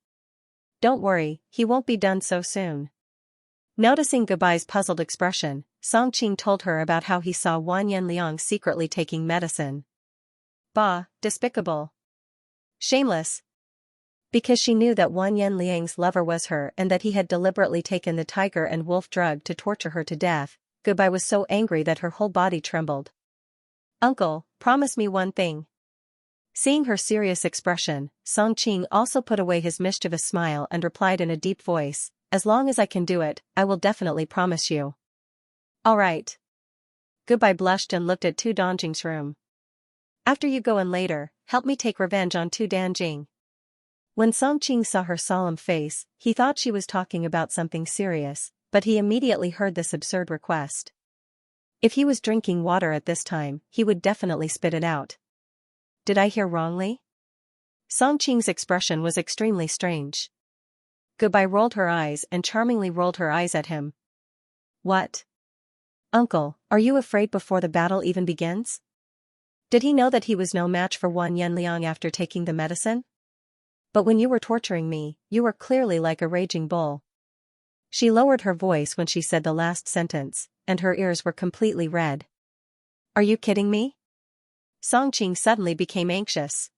"Don't worry, he won't be done so soon." Noticing Goodbye's puzzled expression, Song Qing told her about how he saw Wan Yanliang secretly taking medicine. Bah, despicable. Shameless. Because she knew that Wan Yanliang's lover was her and that he had deliberately taken the tiger and wolf drug to torture her to death, Goodbye was so angry that her whole body trembled. "Uncle, promise me one thing." Seeing her serious expression, Song Qing also put away his mischievous smile and replied in a deep voice, "As long as I can do it, I will definitely promise you." "All right." Goodbye blushed and looked at Tu Danjing's room. "After you go in later, help me take revenge on Tu Danjing." When Song Qing saw her solemn face, he thought she was talking about something serious, but he immediately heard this absurd request. If he was drinking water at this time, he would definitely spit it out. Did I hear wrongly? Song Qing's expression was extremely strange. Goodbye rolled her eyes and charmingly rolled her eyes at him. "What? Uncle, are you afraid before the battle even begins?" Did he know that he was no match for Wan Yanliang after taking the medicine? "But when you were torturing me, you were clearly like a raging bull." She lowered her voice when she said the last sentence, and her ears were completely red. "Are you kidding me?" Song Qing suddenly became anxious.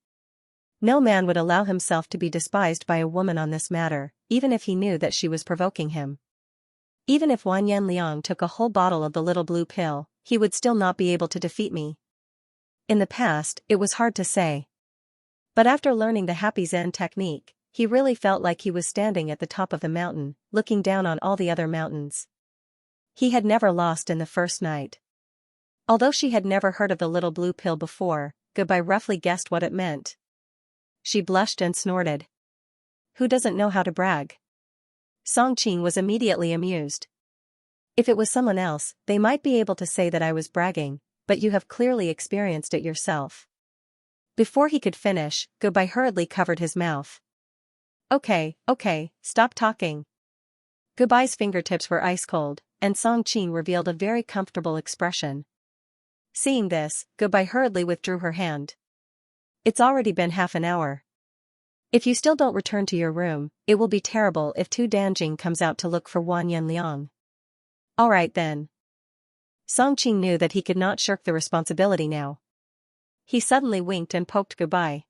No man would allow himself to be despised by a woman on this matter, even if he knew that she was provoking him. Even if Wan Yanliang took a whole bottle of the little blue pill, he would still not be able to defeat me. In the past, it was hard to say. But after learning the Happy Zen technique, he really felt like he was standing at the top of the mountain, looking down on all the other mountains. He had never lost in the first night. Although she had never heard of the little blue pill before, Goodbye roughly guessed what it meant. She blushed and snorted. "Who doesn't know how to brag?" Song Qing was immediately amused. "If it was someone else, they might be able to say that I was bragging, but you have clearly experienced it yourself." Before he could finish, Goodbye hurriedly covered his mouth. Okay, stop talking." Goodbye's fingertips were ice cold, and Song Qing revealed a very comfortable expression. Seeing this, Goodbye hurriedly withdrew her hand. "It's already been half an hour. If you still don't return to your room, it will be terrible if Tu Danjing comes out to look for Wan Yanliang." "All right then." Song Qing knew that he could not shirk the responsibility now. He suddenly winked and poked Goodbye.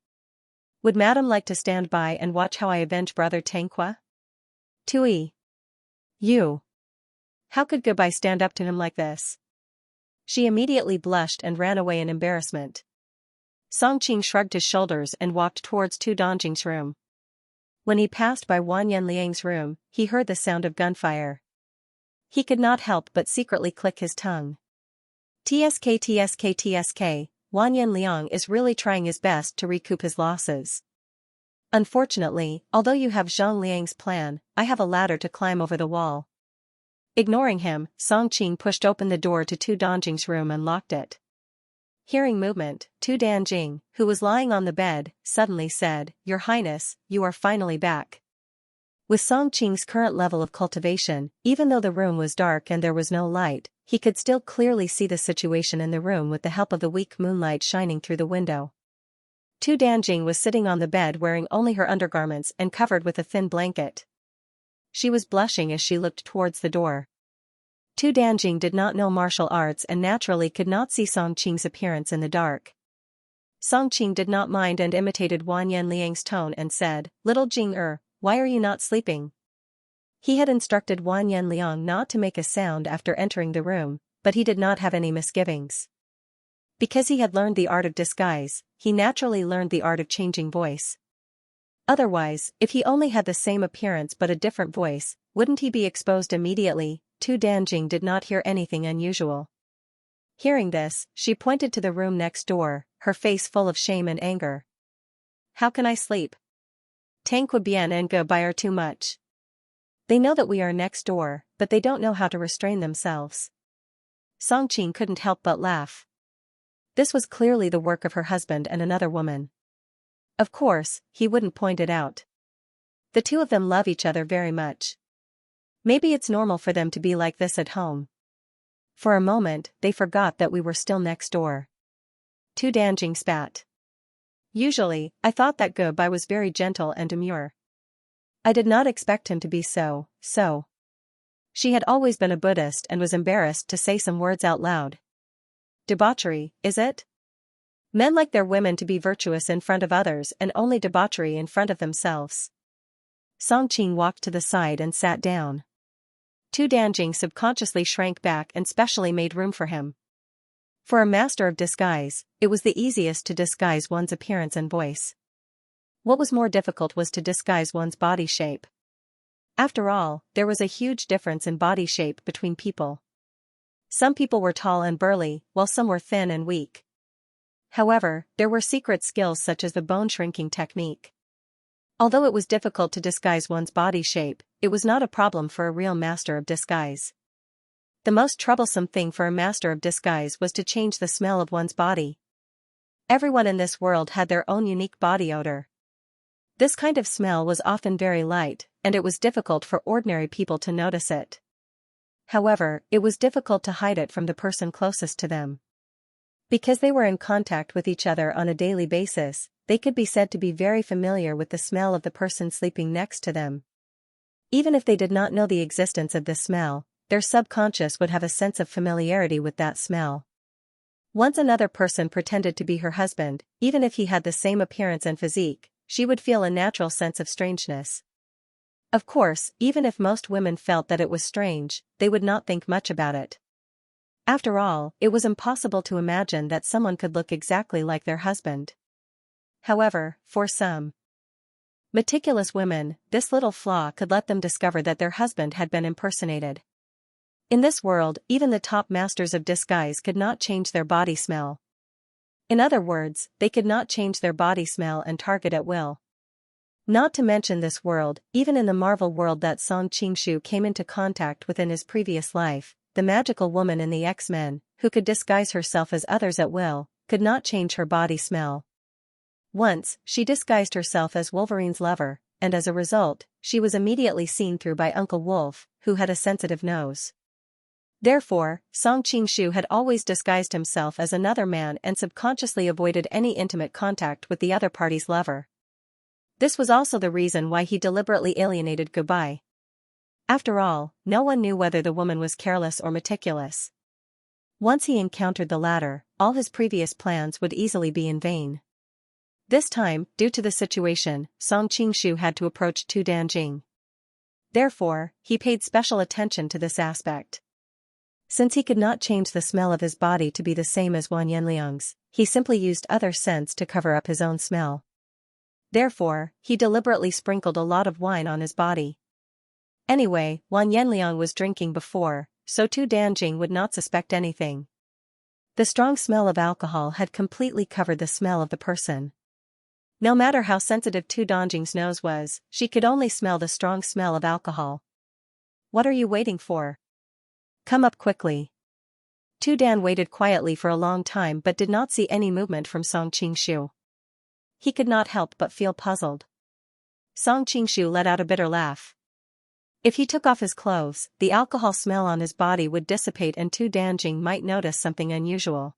"Would Madam like to stand by and watch how I avenge Brother Tanqua?" "Tui. You." How could Goodbye stand up to him like this? She immediately blushed and ran away in embarrassment. Song Qing shrugged his shoulders and walked towards Tu Danjing's room. When he passed by Wan Yanliang's room, he heard the sound of gunfire. He could not help but secretly click his tongue. TSK, Wan Yanliang is really trying his best to recoup his losses. Unfortunately, although you have Zhang Liang's plan, I have a ladder to climb over the wall. Ignoring him, Song Qing pushed open the door to Tu Danjing's room and locked it. Hearing movement, Tu Danjing, who was lying on the bed, suddenly said, "Your Highness, you are finally back." With Song Qing's current level of cultivation, even though the room was dark and there was no light, he could still clearly see the situation in the room with the help of the weak moonlight shining through the window. Tu Danjing was sitting on the bed wearing only her undergarments and covered with a thin blanket. She was blushing as she looked towards the door. Tu Danjing did not know martial arts and naturally could not see Song Qing's appearance in the dark. Song Qing did not mind and imitated Wan Yanliang's tone and said, "Little Jing why are you not sleeping?" He had instructed Wan Yanliang not to make a sound after entering the room, but he did not have any misgivings. Because he had learned the art of disguise, he naturally learned the art of changing voice. Otherwise, if he only had the same appearance but a different voice, wouldn't he be exposed immediately? Tu Danjing did not hear anything unusual. Hearing this, she pointed to the room next door, her face full of shame and anger. "How can I sleep? Tang Bian and Ge Bai are too much. They know that we are next door, but they don't know how to restrain themselves." Song Qing couldn't help but laugh. This was clearly the work of her husband and another woman. Of course, he wouldn't point it out. The two of them love each other very much. Maybe it's normal for them to be like this at home. For a moment, they forgot that we were still next door. Tu Danjing spat. "Usually, I thought that Ge Bai was very gentle and demure. I did not expect him to be so. She had always been a Buddhist and was embarrassed to say some words out loud. Debauchery, is it? Men like their women to be virtuous in front of others and only debauchery in front of themselves." Song Qing walked to the side and sat down. Tu Danjing subconsciously shrank back and specially made room for him. For a master of disguise, it was the easiest to disguise one's appearance and voice. What was more difficult was to disguise one's body shape. After all, there was a huge difference in body shape between people. Some people were tall and burly, while some were thin and weak. However, there were secret skills such as the bone-shrinking technique. Although it was difficult to disguise one's body shape, it was not a problem for a real master of disguise. The most troublesome thing for a master of disguise was to change the smell of one's body. Everyone in this world had their own unique body odor. This kind of smell was often very light, and it was difficult for ordinary people to notice it. However, it was difficult to hide it from the person closest to them. Because they were in contact with each other on a daily basis, they could be said to be very familiar with the smell of the person sleeping next to them. Even if they did not know the existence of this smell, their subconscious would have a sense of familiarity with that smell. Once another person pretended to be her husband, even if he had the same appearance and physique, she would feel a natural sense of strangeness. Of course, even if most women felt that it was strange, they would not think much about it. After all, it was impossible to imagine that someone could look exactly like their husband. However, for some meticulous women, this little flaw could let them discover that their husband had been impersonated. In this world, even the top masters of disguise could not change their body smell. In other words, they could not change their body smell and target at will. Not to mention this world, even in the Marvel world that Song Qingshu came into contact with in his previous life, the magical woman in the X-Men, who could disguise herself as others at will, could not change her body smell. Once, she disguised herself as Wolverine's lover, and as a result, she was immediately seen through by Uncle Wolf, who had a sensitive nose. Therefore, Song Qingshu had always disguised himself as another man and subconsciously avoided any intimate contact with the other party's lover. This was also the reason why he deliberately alienated Ge Bai. After all, no one knew whether the woman was careless or meticulous. Once he encountered the latter, all his previous plans would easily be in vain. This time, due to the situation, Song Qingshu had to approach Tu Danjing. Therefore, he paid special attention to this aspect. Since he could not change the smell of his body to be the same as Wan Yanliang's, he simply used other scents to cover up his own smell. Therefore, he deliberately sprinkled a lot of wine on his body. Anyway, Wan Yanliang was drinking before, so Tu Danjing would not suspect anything. The strong smell of alcohol had completely covered the smell of the person. No matter how sensitive Tu Danjing's nose was, she could only smell the strong smell of alcohol. "What are you waiting for? Come up quickly." Tu Dan waited quietly for a long time but did not see any movement from Song Qingshu. He could not help but feel puzzled. Song Qingshu let out a bitter laugh. If he took off his clothes, the alcohol smell on his body would dissipate and Tu Danjing might notice something unusual.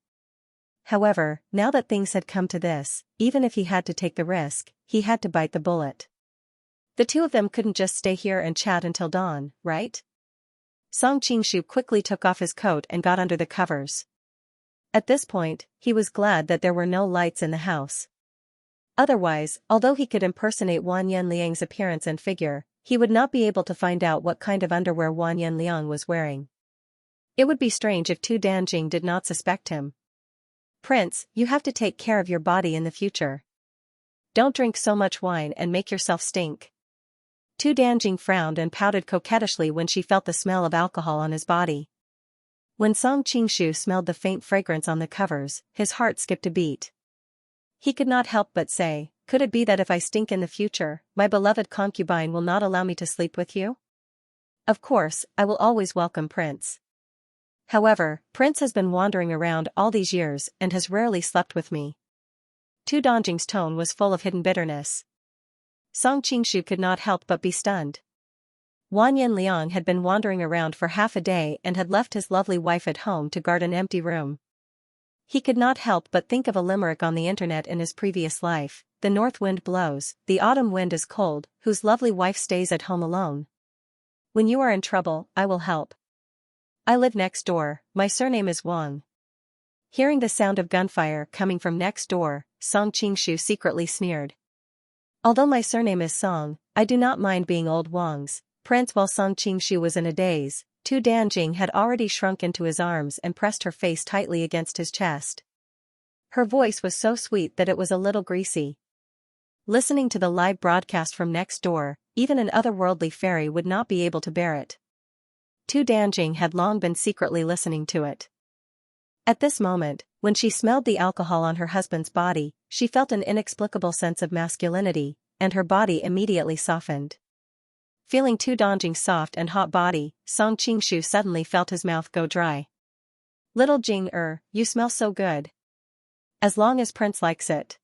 However, now that things had come to this, even if he had to take the risk, he had to bite the bullet. The two of them couldn't just stay here and chat until dawn, right? Song Qingshu quickly took off his coat and got under the covers. At this point, he was glad that there were no lights in the house. Otherwise, although he could impersonate Wang Yanliang's appearance and figure, he would not be able to find out what kind of underwear Wang Yanliang was wearing. It would be strange if Tu Danjing did not suspect him. Prince, you have to take care of your body in the future. Don't drink so much wine and make yourself stink. Tu Danjing frowned and pouted coquettishly when she felt the smell of alcohol on his body. When Song Qingshu smelled the faint fragrance on the covers, his heart skipped a beat. He could not help but say, could it be that if I stink in the future, my beloved concubine will not allow me to sleep with you? Of course, I will always welcome Prince. However, Prince has been wandering around all these years and has rarely slept with me. Tu Danjing's tone was full of hidden bitterness. Song Qingshu could not help but be stunned. Wang Yanliang had been wandering around for half a day and had left his lovely wife at home to guard an empty room. He could not help but think of a limerick on the internet in his previous life: the north wind blows, the autumn wind is cold, whose lovely wife stays at home alone. When you are in trouble, I will help. I live next door, my surname is Wang. Hearing the sound of gunfire coming from next door, Song Qingshu secretly sneered. Although my surname is Song, I do not mind being old Wang's Prince. While Song Qingshu was in a daze, Tu Danjing had already shrunk into his arms and pressed her face tightly against his chest. Her voice was so sweet that it was a little greasy. Listening to the live broadcast from next door, even an otherworldly fairy would not be able to bear it. Tu Danjing had long been secretly listening to it. At this moment, when she smelled the alcohol on her husband's body, she felt an inexplicable sense of masculinity, and her body immediately softened. Feeling Tu Danjing's soft and hot body, Song Qingshu suddenly felt his mouth go dry. Little Jing, you smell so good. As long as Prince likes it.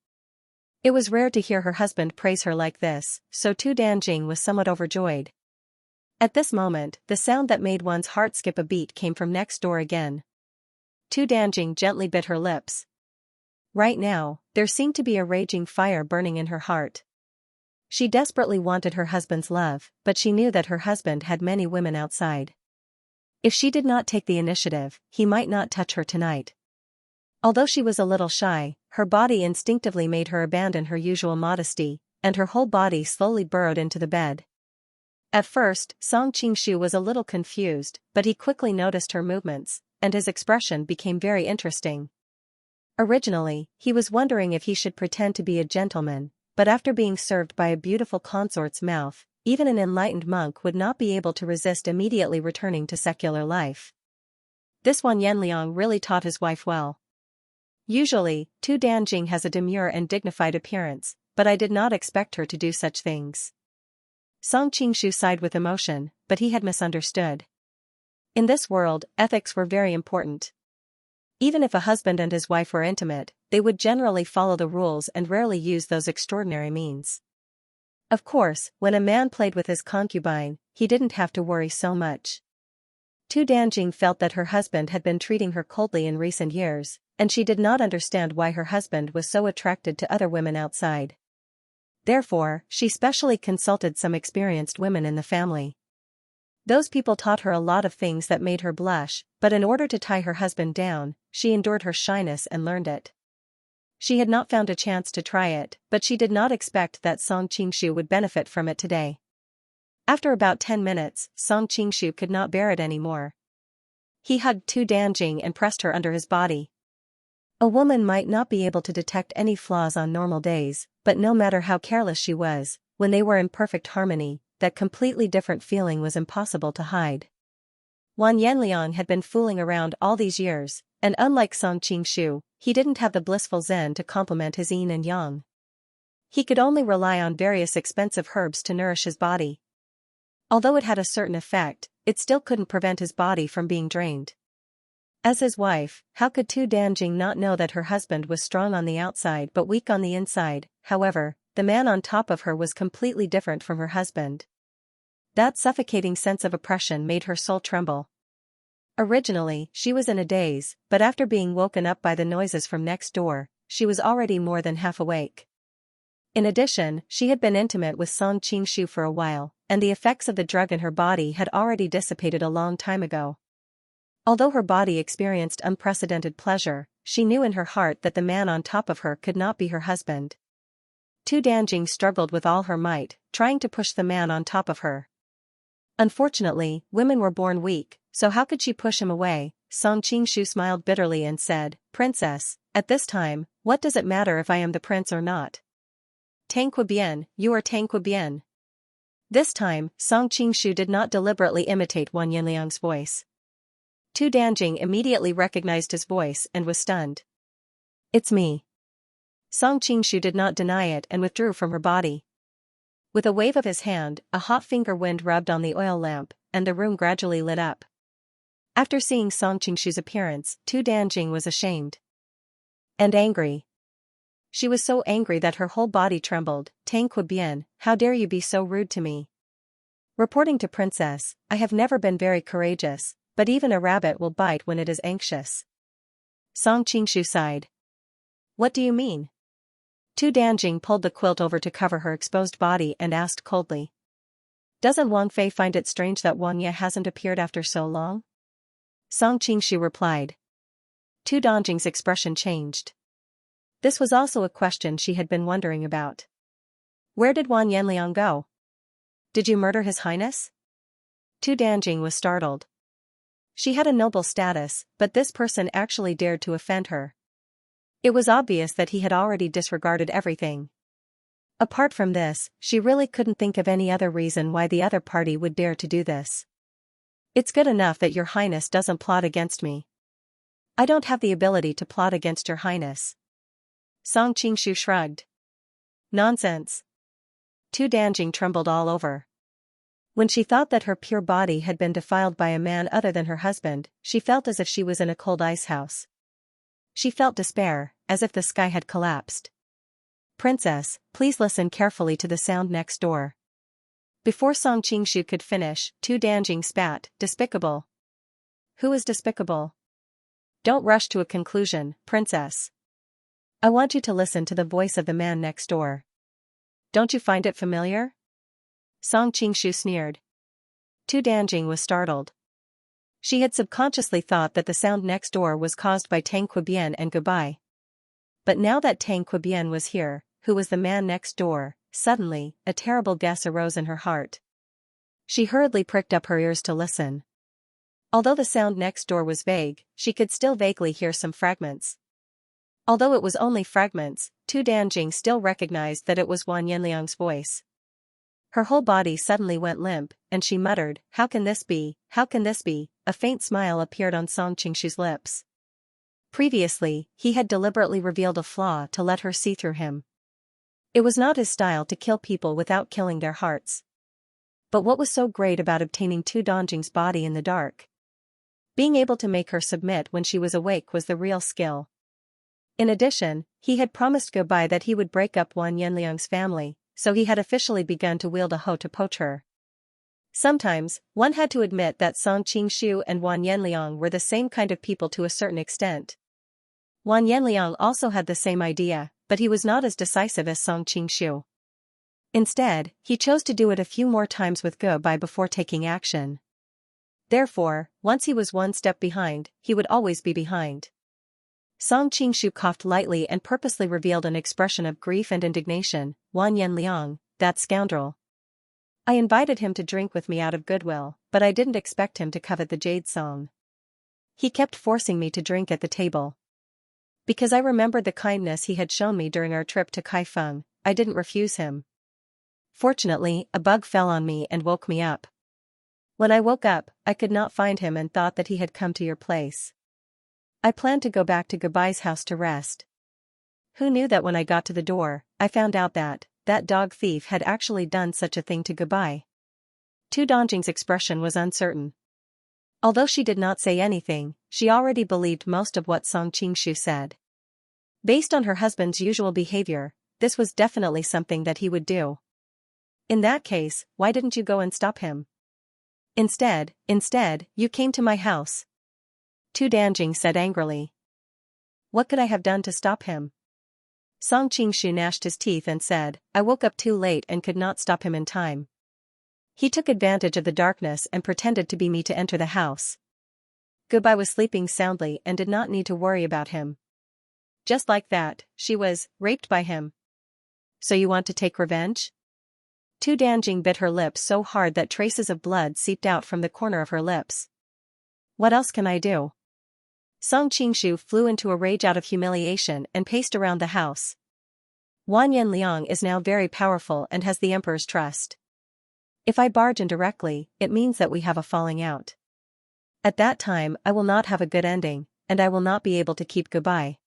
It was rare to hear her husband praise her like this, so Tu Danjing was somewhat overjoyed. At this moment, the sound that made one's heart skip a beat came from next door again. Tu Danjing gently bit her lips. Right now, there seemed to be a raging fire burning in her heart. She desperately wanted her husband's love, but she knew that her husband had many women outside. If she did not take the initiative, he might not touch her tonight. Although she was a little shy, her body instinctively made her abandon her usual modesty, and her whole body slowly burrowed into the bed. At first, Song Qingshu was a little confused, but he quickly noticed her movements, and his expression became very interesting. Originally, he was wondering if he should pretend to be a gentleman, but after being served by a beautiful consort's mouth, even an enlightened monk would not be able to resist immediately returning to secular life. This Wang Yanliang really taught his wife well. Usually, Tu Danjing has a demure and dignified appearance, but I did not expect her to do such things. Song Qingshu sighed with emotion, but he had misunderstood. In this world, ethics were very important. Even if a husband and his wife were intimate, they would generally follow the rules and rarely use those extraordinary means. Of course, when a man played with his concubine, he didn't have to worry so much. Tu Danjing felt that her husband had been treating her coldly in recent years, and she did not understand why her husband was so attracted to other women outside. Therefore, she specially consulted some experienced women in the family. Those people taught her a lot of things that made her blush, but in order to tie her husband down, she endured her shyness and learned it. She had not found a chance to try it, but she did not expect that Song Qingshu would benefit from it today. After about 10 minutes, Song Qingshu could not bear it anymore. He hugged Tu Danjing and pressed her under his body. A woman might not be able to detect any flaws on normal days, but no matter how careless she was, when they were in perfect harmony, that completely different feeling was impossible to hide. Wang Yanliang had been fooling around all these years, and unlike Song Qingshu, he didn't have the blissful zen to complement his yin and yang. He could only rely on various expensive herbs to nourish his body. Although it had a certain effect, it still couldn't prevent his body from being drained. As his wife, how could Tu Danjing not know that her husband was strong on the outside but weak on the inside? However, the man on top of her was completely different from her husband. That suffocating sense of oppression made her soul tremble. Originally, she was in a daze, but after being woken up by the noises from next door, she was already more than half awake. In addition, she had been intimate with Song Qingshu for a while, and the effects of the drug in her body had already dissipated a long time ago. Although her body experienced unprecedented pleasure, she knew in her heart that the man on top of her could not be her husband. Tu Danjing struggled with all her might, trying to push the man on top of her. Unfortunately, women were born weak, so how could she push him away? Song Qingshu smiled bitterly and said, "Princess, at this time, what does it matter if I am the prince or not? Tang Bien, you are Tang Bien." This time, Song Qingshu did not deliberately imitate Wang Yanliang's voice. Tu Danjing immediately recognized his voice and was stunned. "It's me." Song Qingshu did not deny it and withdrew from her body. With a wave of his hand, a hot finger wind rubbed on the oil lamp, and the room gradually lit up. After seeing Song Qingshu's appearance, Tu Danjing was ashamed. And angry. She was so angry that her whole body trembled. "Tang Bien, how dare you be so rude to me? Reporting to Princess, I have never been very courageous, but even a rabbit will bite when it is anxious." Song Qingshu sighed. "What do you mean?" Tu Danjing pulled the quilt over to cover her exposed body and asked coldly. "Doesn't Wang Fei find it strange that Wang Ye hasn't appeared after so long?" Song Qingshu replied. Tu Danjing's expression changed. This was also a question she had been wondering about. "Where did Wang Yanliang go? Did you murder His Highness?" Tu Danjing was startled. She had a noble status, but this person actually dared to offend her. It was obvious that he had already disregarded everything. Apart from this, she really couldn't think of any other reason why the other party would dare to do this. "It's good enough that Your Highness doesn't plot against me. I don't have the ability to plot against Your Highness." Song Qingshu shrugged. "Nonsense." Tu Danjing trembled all over. When she thought that her pure body had been defiled by a man other than her husband, she felt as if she was in a cold ice house. She felt despair, as if the sky had collapsed. "Princess, please listen carefully to the sound next door." Before Song Qingshu could finish, Tu Danjing spat, "Despicable." "Who is despicable?" "Don't rush to a conclusion, Princess. I want you to listen to the voice of the man next door. Don't you find it familiar?" Song Qingshu sneered. Tu Danjing was startled. She had subconsciously thought that the sound next door was caused by Tang Bien and Goodbye. But now that Tang Bien was here, who was the man next door, suddenly, a terrible guess arose in her heart. She hurriedly pricked up her ears to listen. Although the sound next door was vague, she could still vaguely hear some fragments. Although it was only fragments, Tu Danjing still recognized that it was Wang Yanliang's voice. Her whole body suddenly went limp, and she muttered, "How can this be? How can this be?" A faint smile appeared on Song Qingshu's lips. Previously, he had deliberately revealed a flaw to let her see through him. It was not his style to kill people without killing their hearts. But what was so great about obtaining Tu Danjing's body in the dark? Being able to make her submit when she was awake was the real skill. In addition, he had promised Goodbye that he would break up Wang Yanliang's family, so he had officially begun to wield a hoe to poach her. Sometimes, one had to admit that Song Qingshu and Wang Yanliang were the same kind of people to a certain extent. Wang Yanliang also had the same idea, but he was not as decisive as Song Qingshu. Instead, he chose to do it a few more times with Goodbye before taking action. Therefore, once he was one step behind, he would always be behind. Song Qingshu coughed lightly and purposely revealed an expression of grief and indignation. "Wang Yanliang, that scoundrel. I invited him to drink with me out of goodwill, but I didn't expect him to covet the jade song. He kept forcing me to drink at the table. Because I remembered the kindness he had shown me during our trip to Kaifeng, I didn't refuse him. Fortunately, a bug fell on me and woke me up. When I woke up, I could not find him and thought that he had come to your place. I planned to go back to Goodbye's house to rest. Who knew that when I got to the door, I found out that dog thief had actually done such a thing to Goodbye." Tu Danjing's expression was uncertain. Although she did not say anything, she already believed most of what Song Qingshu said. Based on her husband's usual behavior, this was definitely something that he would do. In that case, why didn't you go and stop him? Instead, you came to my house. Tu Danjing said angrily. What could I have done to stop him? Song Qingshu gnashed his teeth and said, I woke up too late and could not stop him in time. He took advantage of the darkness and pretended to be me to enter the house. Goodbye was sleeping soundly and did not need to worry about him. Just like that, she was raped by him. So you want to take revenge? Tu Danjing bit her lips so hard that traces of blood seeped out from the corner of her lips. What else can I do? Song Qingshu flew into a rage out of humiliation and paced around the house. Wan Yanliang is now very powerful and has the emperor's trust. If I barge in directly, it means that we have a falling out. At that time I will not have a good ending, and I will not be able to keep goodbye.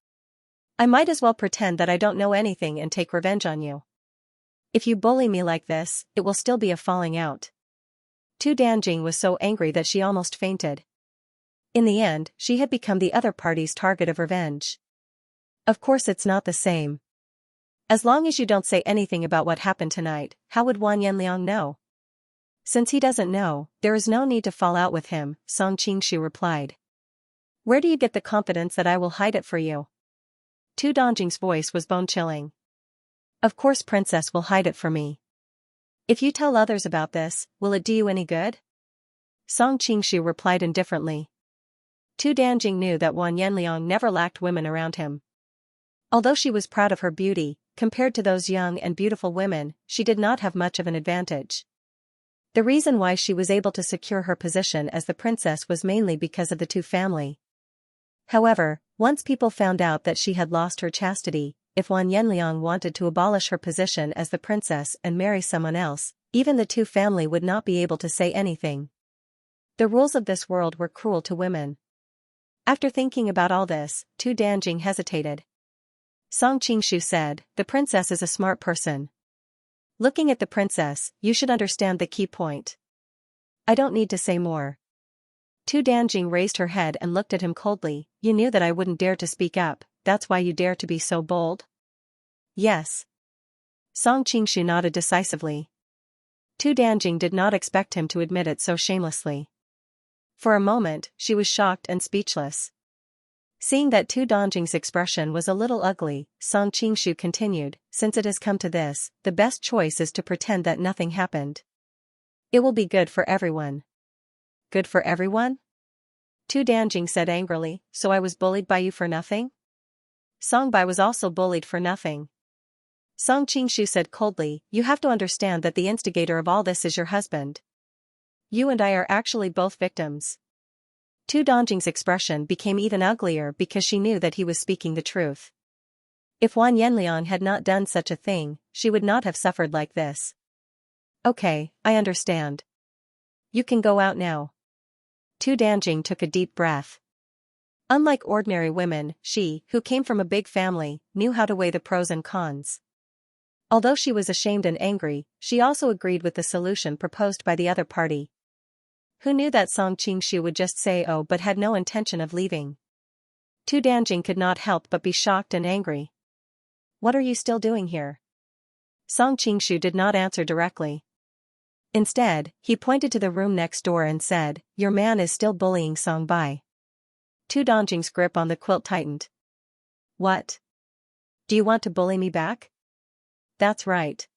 I might as well pretend that I don't know anything and take revenge on you. If you bully me like this, it will still be a falling out. Tu Danjing was so angry that she almost fainted. In the end, she had become the other party's target of revenge. Of course it's not the same. As long as you don't say anything about what happened tonight, how would Wan Yanliang know? Since he doesn't know, there is no need to fall out with him, Song Qingshu replied. Where do you get the confidence that I will hide it for you? Tu Danjing's voice was bone-chilling. Of course Princess will hide it for me. If you tell others about this, will it do you any good? Song Qingshu replied indifferently. Tu Danjing knew that Wan Yanliang never lacked women around him. Although she was proud of her beauty, compared to those young and beautiful women, she did not have much of an advantage. The reason why she was able to secure her position as the princess was mainly because of the Tu family. However, once people found out that she had lost her chastity, if Wan Yanliang wanted to abolish her position as the princess and marry someone else, even the Tu family would not be able to say anything. The rules of this world were cruel to women. After thinking about all this, Tu Danjing hesitated. Song Qingshu said, the princess is a smart person. Looking at the princess, you should understand the key point. I don't need to say more. Tu Danjing raised her head and looked at him coldly. You knew that I wouldn't dare to speak up, that's why you dare to be so bold? Yes. Song Qingshu nodded decisively. Tu Danjing did not expect him to admit it so shamelessly. For a moment, she was shocked and speechless. Seeing that Tu Danjing's expression was a little ugly, Song Qingshu continued, since it has come to this, the best choice is to pretend that nothing happened. It will be good for everyone. Good for everyone? Tu Danjing said angrily, so I was bullied by you for nothing? Song Bai was also bullied for nothing. Song Qingshu said coldly, you have to understand that the instigator of all this is your husband. You and I are actually both victims. Tu Danjing's expression became even uglier because she knew that he was speaking the truth. If Wan Yanliang had not done such a thing, she would not have suffered like this. Okay, I understand. You can go out now. Tu Danjing took a deep breath. Unlike ordinary women, she, who came from a big family, knew how to weigh the pros and cons. Although she was ashamed and angry, she also agreed with the solution proposed by the other party. Who knew that Song Qingshu would just say oh but had no intention of leaving? Tu Danjing could not help but be shocked and angry. What are you still doing here? Song Qingshu did not answer directly. Instead, he pointed to the room next door and said, your man is still bullying Song Bai. Tu Danjing's grip on the quilt tightened. What? Do you want to bully me back? That's right.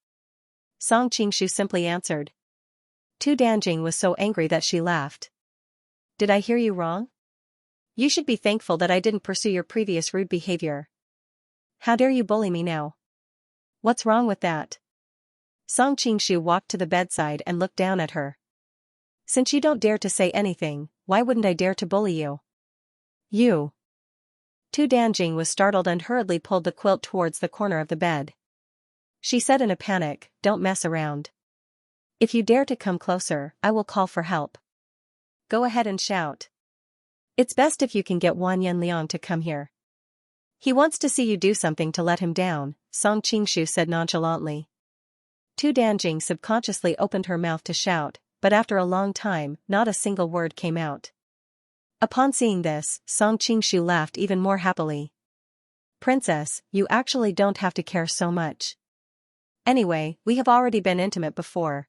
Song Qingshu simply answered. Tu Danjing was so angry that she laughed. Did I hear you wrong? You should be thankful that I didn't pursue your previous rude behavior. How dare you bully me now? What's wrong with that? Song Qingshu walked to the bedside and looked down at her. Since you don't dare to say anything, why wouldn't I dare to bully you? You. Tu Danjing was startled and hurriedly pulled the quilt towards the corner of the bed. She said in a panic, don't mess around. If you dare to come closer, I will call for help. Go ahead and shout. It's best if you can get Wan Yanliang to come here. He wants to see you do something to let him down, Song Qingshu said nonchalantly. Tu Danjing subconsciously opened her mouth to shout, but after a long time, not a single word came out. Upon seeing this, Song Qingshu laughed even more happily. Princess, you actually don't have to care so much. Anyway, we have already been intimate before.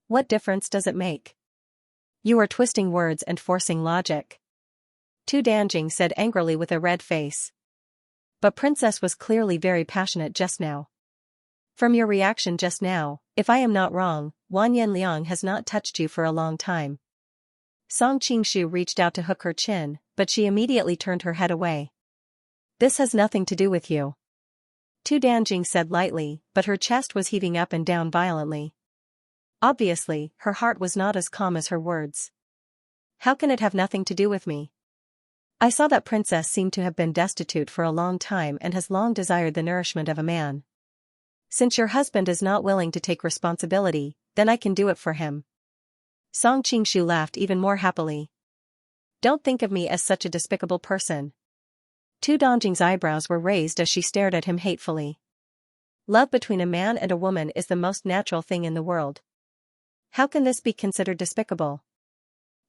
What difference does it make? You are twisting words and forcing logic. Tu Danjing said angrily with a red face. But Princess was clearly very passionate just now. From your reaction just now, if I am not wrong, Wan Yanliang has not touched you for a long time. Song Qingshu reached out to hook her chin, but she immediately turned her head away. This has nothing to do with you. Tu Danjing said lightly, but her chest was heaving up and down violently. Obviously, her heart was not as calm as her words. How can it have nothing to do with me? I saw that Princess seemed to have been destitute for a long time and has long desired the nourishment of a man. Since your husband is not willing to take responsibility, then I can do it for him. Song Qingshu laughed even more happily. Don't think of me as such a despicable person. Tu Danjing's eyebrows were raised as she stared at him hatefully. Love between a man and a woman is the most natural thing in the world. How can this be considered despicable?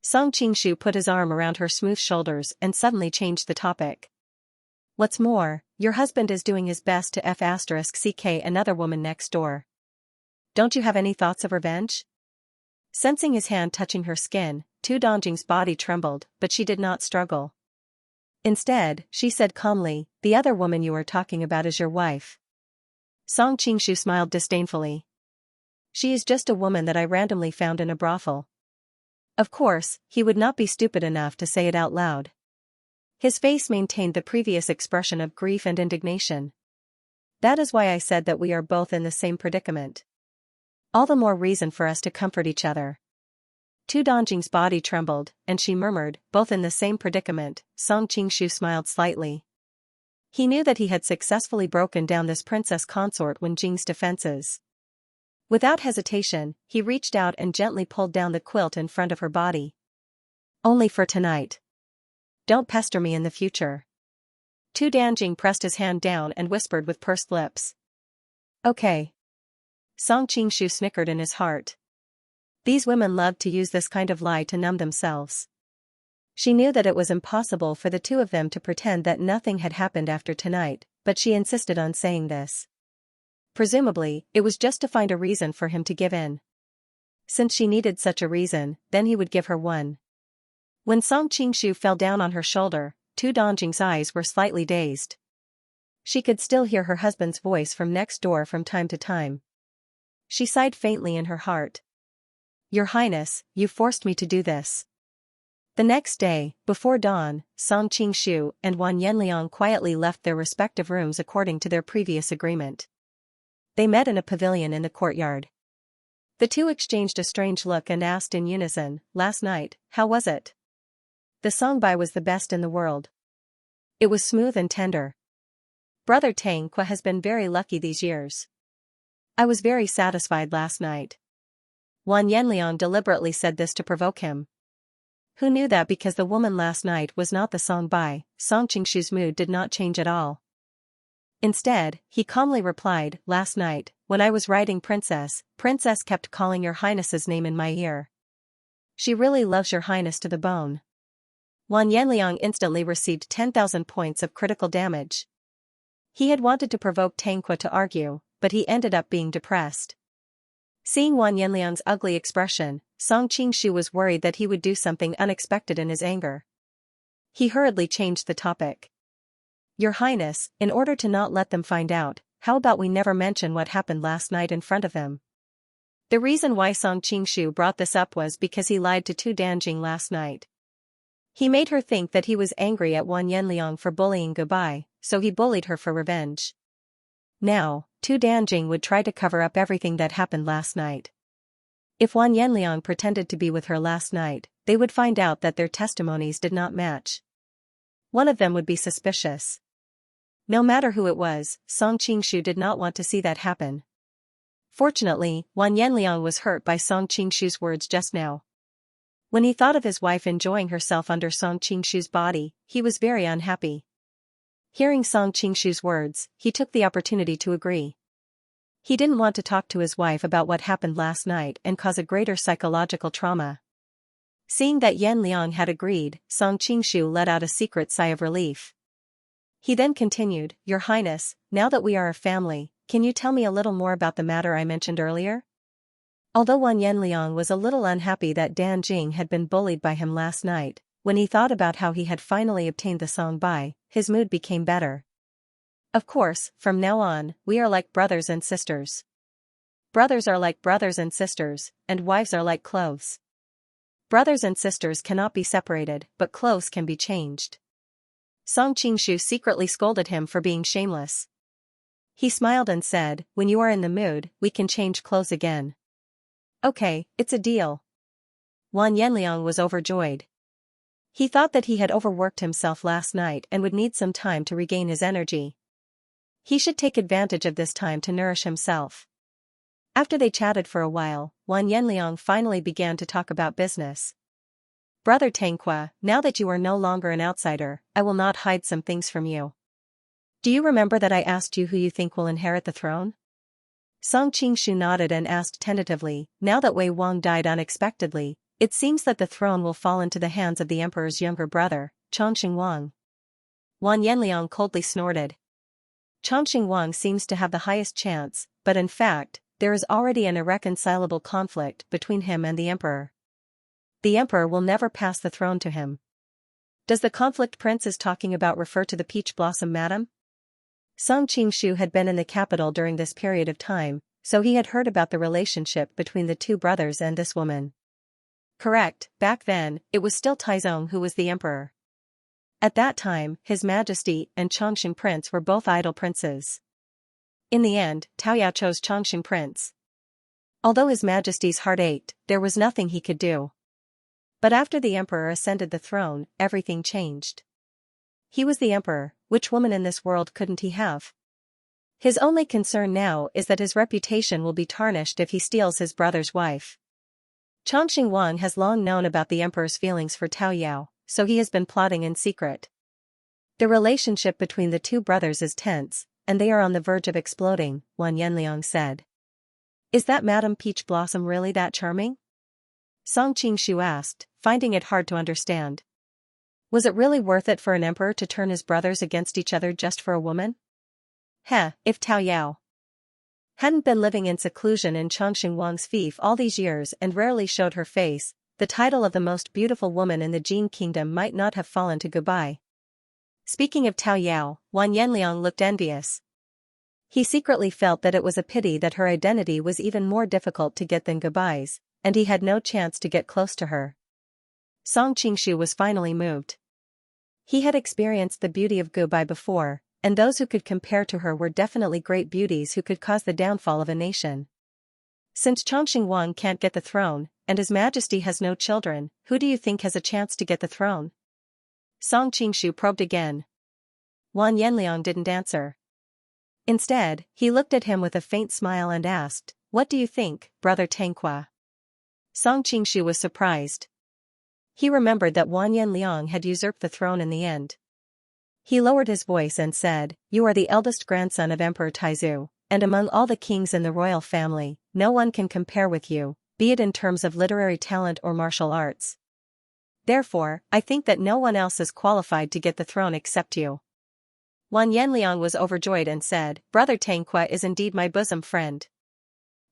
Song Qingshu put his arm around her smooth shoulders and suddenly changed the topic. What's more, your husband is doing his best to *ck another woman next door. Don't you have any thoughts of revenge? Sensing his hand touching her skin, Tu Danjing's body trembled, but she did not struggle. Instead, she said calmly, the other woman you are talking about is your wife. Song Qingshu smiled disdainfully. She is just a woman that I randomly found in a brothel. Of course, he would not be stupid enough to say it out loud. His face maintained the previous expression of grief and indignation. That is why I said that we are both in the same predicament. All the more reason for us to comfort each other. Tu Danjing's body trembled, and she murmured, both in the same predicament. Song Qingshu smiled slightly. He knew that he had successfully broken down this princess consort Wen Jing's defenses. Without hesitation, he reached out and gently pulled down the quilt in front of her body. Only for tonight. Don't pester me in the future. Tu Danjing pressed his hand down and whispered with pursed lips. Okay. Song Qingshu snickered in his heart. These women loved to use this kind of lie to numb themselves. She knew that it was impossible for the two of them to pretend that nothing had happened after tonight, but she insisted on saying this. Presumably, it was just to find a reason for him to give in. Since she needed such a reason, then he would give her one. When Song Qingshu fell down on her shoulder, Tu Danjing's eyes were slightly dazed. She could still hear her husband's voice from next door from time to time. She sighed faintly in her heart. Your Highness, you forced me to do this. The next day, before dawn, Song Qingshu and Wan Yanliang quietly left their respective rooms according to their previous agreement. They met in a pavilion in the courtyard. The two exchanged a strange look and asked in unison, last night, how was it? The songbai was the best in the world. It was smooth and tender. Brother Tang Kwa has been very lucky these years. I was very satisfied last night. Wan Yanliang deliberately said this to provoke him. Who knew that because the woman last night was not the songbai, Song Qingshu's mood did not change at all. Instead, he calmly replied, last night, when I was writing Princess kept calling your highness's name in my ear. She really loves your highness to the bone. Wan Yanliang instantly received 10,000 points of critical damage. He had wanted to provoke Tang Kwa to argue, but he ended up being depressed. Seeing Wan Yanliang's ugly expression, Song Qingshu was worried that he would do something unexpected in his anger. He hurriedly changed the topic. Your Highness, in order to not let them find out, how about we never mention what happened last night in front of them? The reason why Song Qingshu brought this up was because he lied to Tu Danjing last night. He made her think that he was angry at Wan Yanliang for bullying goodbye, so he bullied her for revenge. Now, Tu Danjing would try to cover up everything that happened last night. If Wan Yanliang pretended to be with her last night, they would find out that their testimonies did not match. One of them would be suspicious. No matter who it was, Song Qingshu did not want to see that happen. Fortunately, Wan Yanliang was hurt by Song Qingshu's words just now. When he thought of his wife enjoying herself under Song Qingshu's body, he was very unhappy. Hearing Song Qingshu's words, he took the opportunity to agree. He didn't want to talk to his wife about what happened last night and cause a greater psychological trauma. Seeing that Yan Liang had agreed, Song Qingshu let out a secret sigh of relief. He then continued, Your Highness, now that we are a family, can you tell me a little more about the matter I mentioned earlier? Although Wan Yanliang was a little unhappy that Dan Jing had been bullied by him last night, when he thought about how he had finally obtained the song bai, his mood became better. Of course, from now on, we are like brothers and sisters. Brothers are like brothers and sisters, and wives are like clothes. Brothers and sisters cannot be separated, but clothes can be changed. Song Qingshu secretly scolded him for being shameless. He smiled and said, When you are in the mood, we can change clothes again. Okay, it's a deal. Wan Yanliang was overjoyed. He thought that he had overworked himself last night and would need some time to regain his energy. He should take advantage of this time to nourish himself. After they chatted for a while, Wan Yanliang finally began to talk about business. Brother Tanqua, now that you are no longer an outsider, I will not hide some things from you. Do you remember that I asked you who you think will inherit the throne? Song Qingshu nodded and asked tentatively, Now that Wei Wang died unexpectedly, it seems that the throne will fall into the hands of the emperor's younger brother, Chongqing Wang. Wan Yanliang coldly snorted. Chongqing Wang seems to have the highest chance, but in fact, there is already an irreconcilable conflict between him and the emperor. The emperor will never pass the throne to him. Does the conflict Prince is talking about refer to the peach blossom madam? Song Qingshu had been in the capital during this period of time, so he had heard about the relationship between the two brothers and this woman. Correct, back then, it was still Taizong who was the emperor. At that time, His Majesty and Chongqing Prince were both idol princes. In the end, Taoyao chose Chongqing Prince. Although His Majesty's heart ached, there was nothing he could do. But after the emperor ascended the throne, everything changed. He was the emperor, which woman in this world couldn't he have? His only concern now is that his reputation will be tarnished if he steals his brother's wife. Chongqing Wang has long known about the emperor's feelings for Taoyao, so he has been plotting in secret. The relationship between the two brothers is tense, and they are on the verge of exploding, Wan Yanliang said. Is that Madame Peach Blossom really that charming? Song Qingshu asked, finding it hard to understand. Was it really worth it for an emperor to turn his brothers against each other just for a woman? If Taoyao hadn't been living in seclusion in Chongqing Wang's fief all these years and rarely showed her face, the title of the most beautiful woman in the Jin kingdom might not have fallen to goodbye. Speaking of Taoyao, Wan Yanliang looked envious. He secretly felt that it was a pity that her identity was even more difficult to get than Gubai's, and he had no chance to get close to her. Song Qingshu was finally moved. He had experienced the beauty of Gubai before, and those who could compare to her were definitely great beauties who could cause the downfall of a nation. Since Chongqing Wang can't get the throne, and His Majesty has no children, who do you think has a chance to get the throne? Song Qingshu probed again. Wan Yanliang didn't answer. Instead, he looked at him with a faint smile and asked, What do you think, Brother Tanqua? Song Qingshu was surprised. He remembered that Wan Yanliang had usurped the throne in the end. He lowered his voice and said, You are the eldest grandson of Emperor Taizu, and among all the kings in the royal family, no one can compare with you, be it in terms of literary talent or martial arts. Therefore, I think that no one else is qualified to get the throne except you. Wan Yanliang was overjoyed and said, Brother Tanqua is indeed my bosom friend.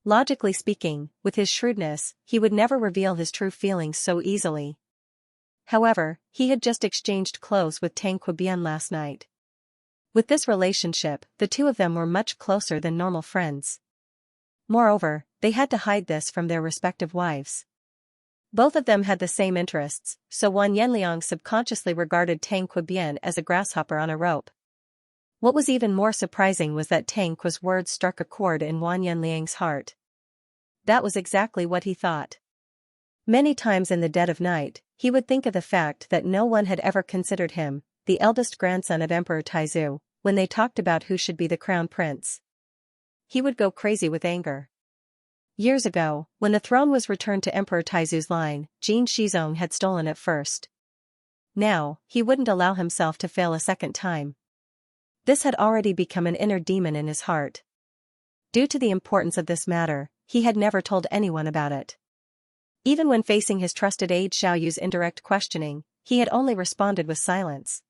Logically speaking, with his shrewdness, he would never reveal his true feelings so easily. However, he had just exchanged clothes with Tanqua Bian last night. With this relationship, the two of them were much closer than normal friends. Moreover, they had to hide this from their respective wives. Both of them had the same interests, so Wan Yanliang subconsciously regarded Tanqua Bian as a grasshopper on a rope. What was even more surprising was that Tanqua's words struck a chord in Wan Yanliang's heart. That was exactly what he thought. Many times in the dead of night, he would think of the fact that no one had ever considered him, the eldest grandson of Emperor Taizu, when they talked about who should be the crown prince. He would go crazy with anger. Years ago, when the throne was returned to Emperor Taizu's line, Jin Shizong had stolen it first. Now, he wouldn't allow himself to fail a second time. This had already become an inner demon in his heart. Due to the importance of this matter, he had never told anyone about it. Even when facing his trusted aide Xiao Yu's indirect questioning, he had only responded with silence.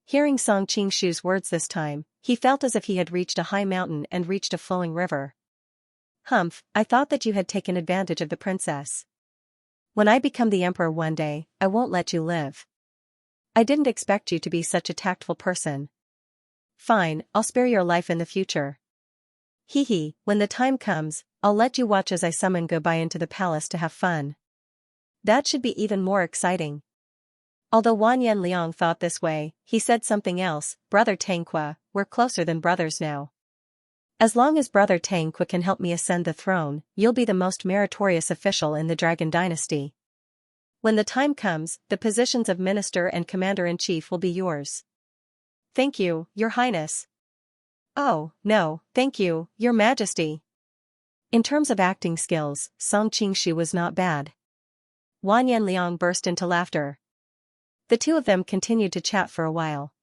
Hearing Song Qingshu's words this time, he felt as if he had reached a high mountain and reached a flowing river. Humph, I thought that you had taken advantage of the princess. When I become the emperor one day, I won't let you live. I didn't expect you to be such a tactful person. Fine, I'll spare your life in the future. Hee hee, when the time comes, I'll let you watch as I summon Gobai into the palace to have fun. That should be even more exciting. Although Wan Yanliang thought this way, he said something else. Brother Tangqua, we're closer than brothers now. As long as Brother Tangqua can help me ascend the throne, you'll be the most meritorious official in the Dragon Dynasty. When the time comes, the positions of Minister and Commander-in-Chief will be yours. Thank you, Your Highness. Oh, no, thank you, Your Majesty. In terms of acting skills, Song Qingshu was not bad. Wan Yanliang burst into laughter. The two of them continued to chat for a while.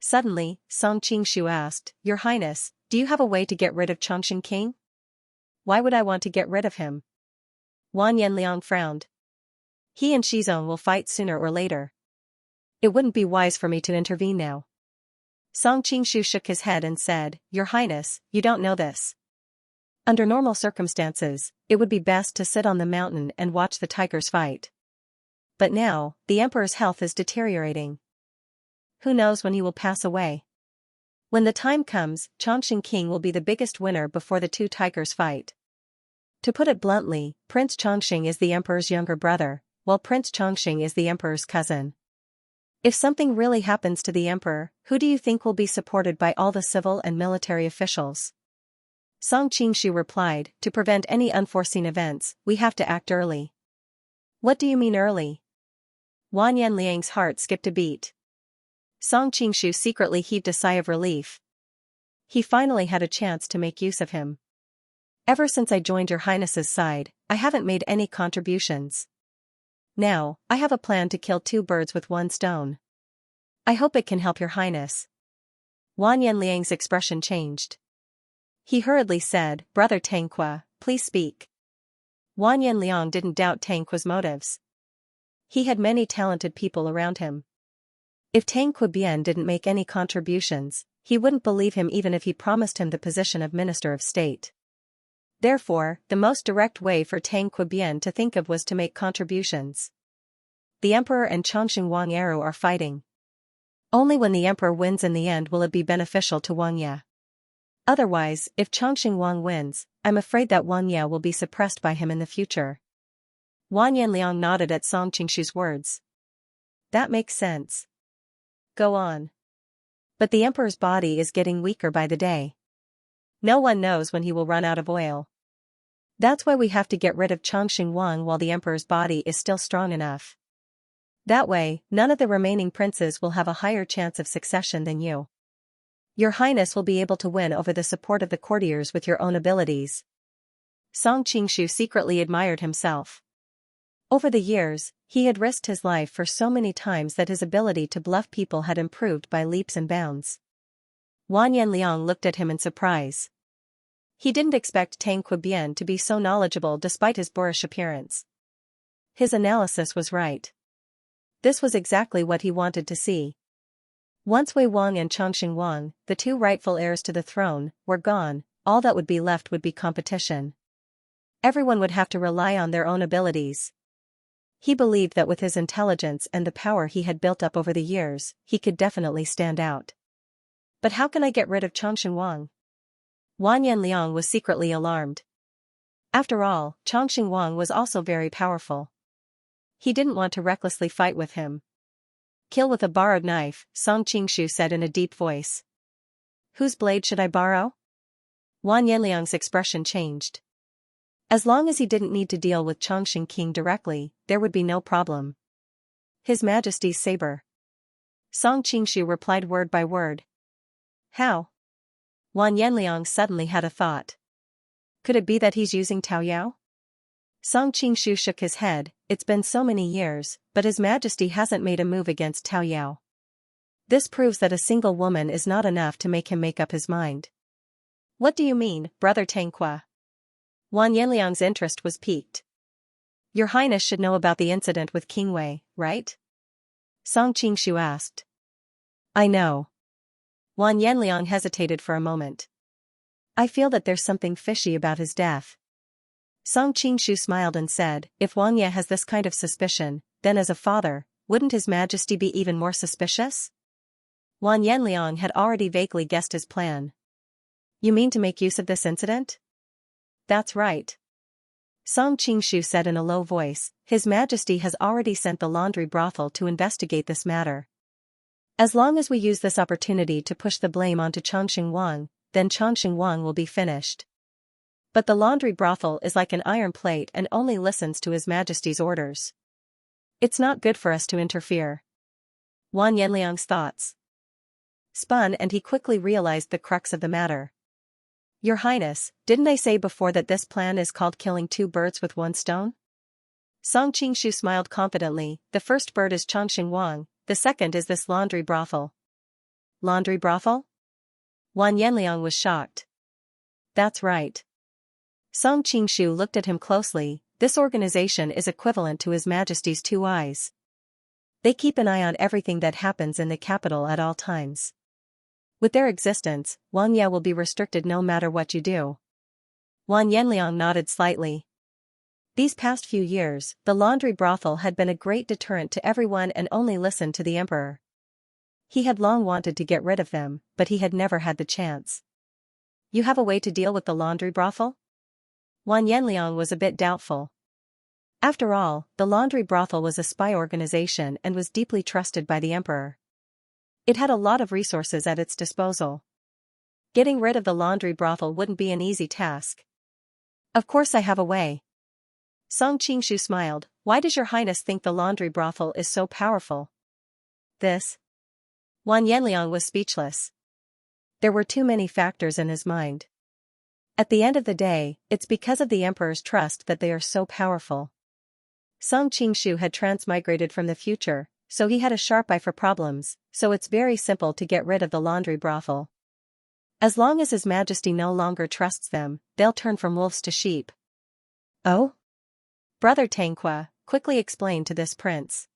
Suddenly, Song Qingshu asked, Your Highness, do you have a way to get rid of Chongqing King? Why would I want to get rid of him? Wan Yanliang frowned. He and Shizong will fight sooner or later. It wouldn't be wise for me to intervene now. Song Qingshu shook his head and said, Your Highness, you don't know this. Under normal circumstances, it would be best to sit on the mountain and watch the tigers fight. But now, the emperor's health is deteriorating. Who knows when he will pass away? When the time comes, Chongqing King will be the biggest winner before the two tigers fight. To put it bluntly, Prince Chongqing is the emperor's younger brother, while Prince Chongqing is the emperor's cousin. If something really happens to the emperor, who do you think will be supported by all the civil and military officials? Song Qingshu replied, To prevent any unforeseen events, we have to act early. What do you mean early? Wan Yanliang's heart skipped a beat. Song Qingshu secretly heaved a sigh of relief. He finally had a chance to make use of him. Ever since I joined Your Highness's side, I haven't made any contributions. Now, I have a plan to kill two birds with one stone. I hope it can help Your Highness. Wan Yanliang's expression changed. He hurriedly said, Brother Tangqua, please speak. Wan Yanliang didn't doubt Tangqua's motives. He had many talented people around him. If Tangqua Bian didn't make any contributions, he wouldn't believe him even if he promised him the position of Minister of State. Therefore, the most direct way for Tangqua Bian to think of was to make contributions. The Emperor and Chongqing Wang Eru are fighting. Only when the Emperor wins in the end will it be beneficial to Wang Ye. Otherwise, if Chongqing Wang wins, I'm afraid that Wang Ye will be suppressed by him in the future. Wan Yanliang nodded at Song Qingshu's words. That makes sense. Go on. But the emperor's body is getting weaker by the day. No one knows when he will run out of oil. That's why we have to get rid of Chongqing Wang while the emperor's body is still strong enough. That way, none of the remaining princes will have a higher chance of succession than you. Your Highness will be able to win over the support of the courtiers with your own abilities. Song Qingshu secretly admired himself. Over the years, he had risked his life for so many times that his ability to bluff people had improved by leaps and bounds. Wan Yanliang looked at him in surprise. He didn't expect Tangqua Bian to be so knowledgeable despite his boorish appearance. His analysis was right. This was exactly what he wanted to see. Once Wei Wang and Chongqing Wang, the two rightful heirs to the throne, were gone, all that would be left would be competition. Everyone would have to rely on their own abilities. He believed that with his intelligence and the power he had built up over the years, he could definitely stand out. But how can I get rid of Chongqing Wang? Wan Yanliang was secretly alarmed. After all, Chongqing Wang was also very powerful. He didn't want to recklessly fight with him. Kill with a borrowed knife, Song Qingshu said in a deep voice. Whose blade should I borrow? Wan Yanliang's expression changed. As long as he didn't need to deal with Chongqing King directly, there would be no problem. His Majesty's saber. Song Qingshu replied word by word. How? Wan Yanliang suddenly had a thought. Could it be that he's using Tao Yao? Song Qingshu shook his head. It's been so many years, but His Majesty hasn't made a move against Tao Yao. This proves that a single woman is not enough to make him make up his mind. What do you mean, Brother Tangqua? Wan Yanliang's interest was piqued. Your Highness should know about the incident with King Wei, right? Song Qingshu asked. I know. Wan Yanliang hesitated for a moment. I feel that there's something fishy about his death. Song Qingshu smiled and said, if Wang Ye has this kind of suspicion, then as a father, wouldn't His Majesty be even more suspicious? Wan Yanliang had already vaguely guessed his plan. You mean to make use of this incident? That's right. Song Qingshu said in a low voice, His Majesty has already sent the laundry brothel to investigate this matter. As long as we use this opportunity to push the blame onto Chongqing Wang, then Chongqing Wang will be finished. But the laundry brothel is like an iron plate and only listens to His Majesty's orders. It's not good for us to interfere. Wan Yanliang's thoughts spun and he quickly realized the crux of the matter. Your Highness, didn't I say before that this plan is called killing two birds with one stone? Song Qingshu smiled confidently, the first bird is Chongqing Wang, the second is this laundry brothel. Laundry brothel? Wan Yanliang was shocked. That's right. Song Qingshu looked at him closely, this organization is equivalent to His Majesty's two eyes. They keep an eye on everything that happens in the capital at all times. With their existence, Wang Ye will be restricted no matter what you do. Wan Yanliang nodded slightly. These past few years, the laundry brothel had been a great deterrent to everyone and only listened to the emperor. He had long wanted to get rid of them, but he had never had the chance. You have a way to deal with the laundry brothel? Wan Yanliang was a bit doubtful. After all, the laundry brothel was a spy organization and was deeply trusted by the emperor. It had a lot of resources at its disposal. Getting rid of the laundry brothel wouldn't be an easy task. Of course I have a way. Song Qingshu smiled, why does Your Highness think the laundry brothel is so powerful? This? Wan Yanliang was speechless. There were too many factors in his mind. At the end of the day, it's because of the emperor's trust that they are so powerful. Song Qingshu had transmigrated from the future, so he had a sharp eye for problems, so it's very simple to get rid of the laundry brothel. As long as His Majesty no longer trusts them, they'll turn from wolves to sheep. Oh? Brother Tangqua, quickly explain to this prince.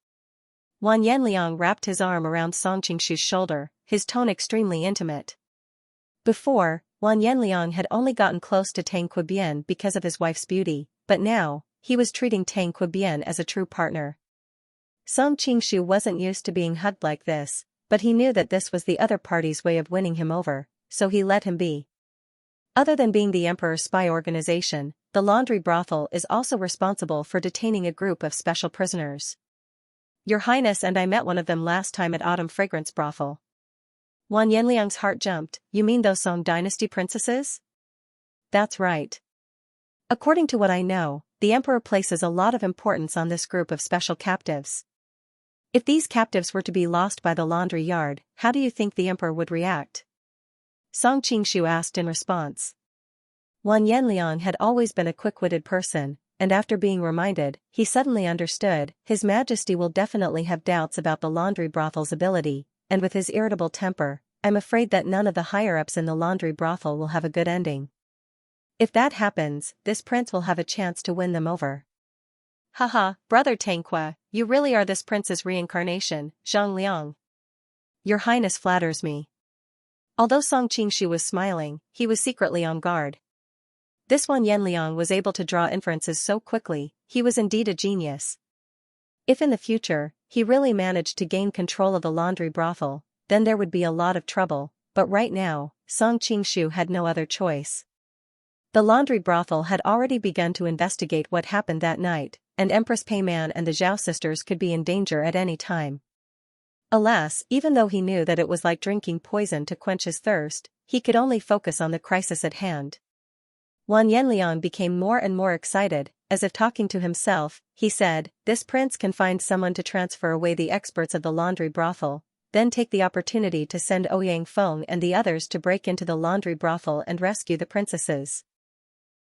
Wan Yanliang wrapped his arm around Song Qingshu's shoulder, his tone extremely intimate. Before, Wan Yanliang had only gotten close to Tang Qibian because of his wife's beauty, but now, he was treating Tang Qibian as a true partner. Song Qingshu wasn't used to being hugged like this, but he knew that this was the other party's way of winning him over, so he let him be. Other than being the emperor's spy organization, the laundry brothel is also responsible for detaining a group of special prisoners. Your Highness and I met one of them last time at Autumn Fragrance Brothel. Wan Yanliang's heart jumped, you mean those Song Dynasty princesses? That's right. According to what I know, the emperor places a lot of importance on this group of special captives. If these captives were to be lost by the laundry yard, how do you think the emperor would react? Song Qingshu asked in response. Wan Yanliang had always been a quick-witted person, and after being reminded, he suddenly understood, His Majesty will definitely have doubts about the laundry brothel's ability, and with his irritable temper, I'm afraid that none of the higher-ups in the laundry brothel will have a good ending. If that happens, this prince will have a chance to win them over. Haha, Brother Tangqua, you really are this prince's reincarnation, Zhang Liang. Your Highness flatters me. Although Song Qingshu was smiling, he was secretly on guard. This Wan Yanliang was able to draw inferences so quickly, he was indeed a genius. If in the future, he really managed to gain control of the laundry brothel, then there would be a lot of trouble, but right now, Song Qingshu had no other choice. The laundry brothel had already begun to investigate what happened that night, and Empress Peiman and the Zhao sisters could be in danger at any time. Alas, even though he knew that it was like drinking poison to quench his thirst, he could only focus on the crisis at hand. Wan Yanliang became more and more excited, as if talking to himself, he said, this prince can find someone to transfer away the experts of the laundry brothel, then take the opportunity to send Ouyang Feng and the others to break into the laundry brothel and rescue the princesses.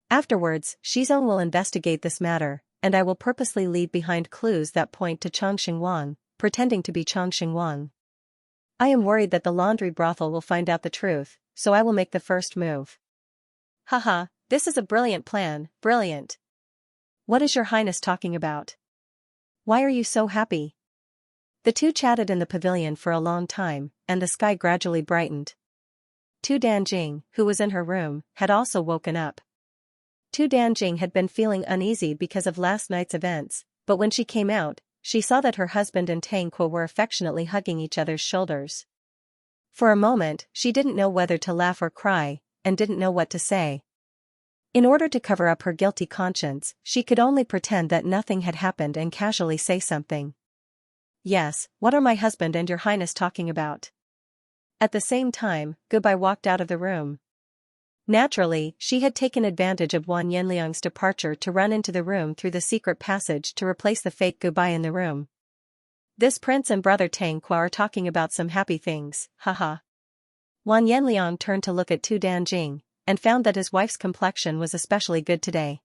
Afterwards, Shizong will investigate this matter, and I will purposely leave behind clues that point to Chongqing Wang, pretending to be Chongqing Wang. I am worried that the laundry brothel will find out the truth, so I will make the first move. Haha, this is a brilliant plan, brilliant. What is your highness talking about? Why are you so happy? The two chatted in the pavilion for a long time, and the sky gradually brightened. Tu Danjing, who was in her room, had also woken up. Tu Danjing had been feeling uneasy because of last night's events, but when she came out, she saw that her husband and Tang Kuo were affectionately hugging each other's shoulders. For a moment, she didn't know whether to laugh or cry, and didn't know what to say. In order to cover up her guilty conscience, she could only pretend that nothing had happened and casually say something. Yes, what are my husband and your highness talking about? At the same time, Gubai walked out of the room. Naturally, she had taken advantage of Wan Yanliang's departure to run into the room through the secret passage to replace the fake Gubai in the room. This prince and brother Tang Kuo are talking about some happy things, haha. Wan Yanliang turned to look at Tu Danjing, and found that his wife's complexion was especially good today.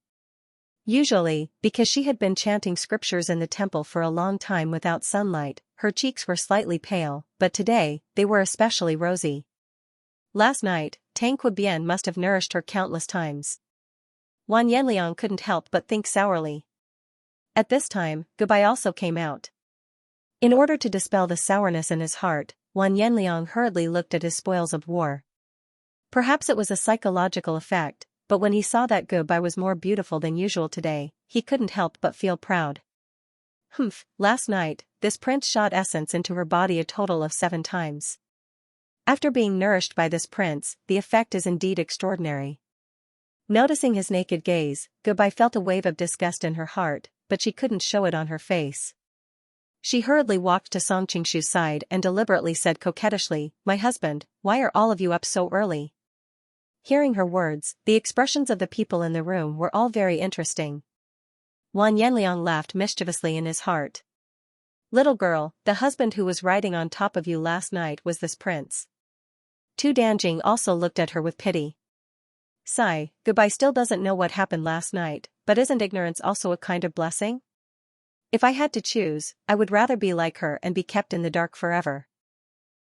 Usually, because she had been chanting scriptures in the temple for a long time without sunlight, her cheeks were slightly pale, but today, they were especially rosy. Last night, Tang Kuo must have nourished her countless times. Wan Yanliang couldn't help but think sourly. At this time, Gubai also came out. In order to dispel the sourness in his heart, Wan Yanliang hurriedly looked at his spoils of war. Perhaps it was a psychological effect, but when he saw that Gubai was more beautiful than usual today, he couldn't help but feel proud. Last night, this prince shot essence into her body a total of 7 times. After being nourished by this prince, the effect is indeed extraordinary. Noticing his naked gaze, Gubai felt a wave of disgust in her heart, but she couldn't show it on her face. She hurriedly walked to Song Qingshu's side and deliberately said coquettishly, "My husband, why are all of you up so early?" Hearing her words, the expressions of the people in the room were all very interesting. Wan Yanliang laughed mischievously in his heart. "Little girl, the husband who was riding on top of you last night was this prince." Tu Danjing also looked at her with pity. Sigh, Gubai still doesn't know what happened last night, but isn't ignorance also a kind of blessing? If I had to choose, I would rather be like her and be kept in the dark forever.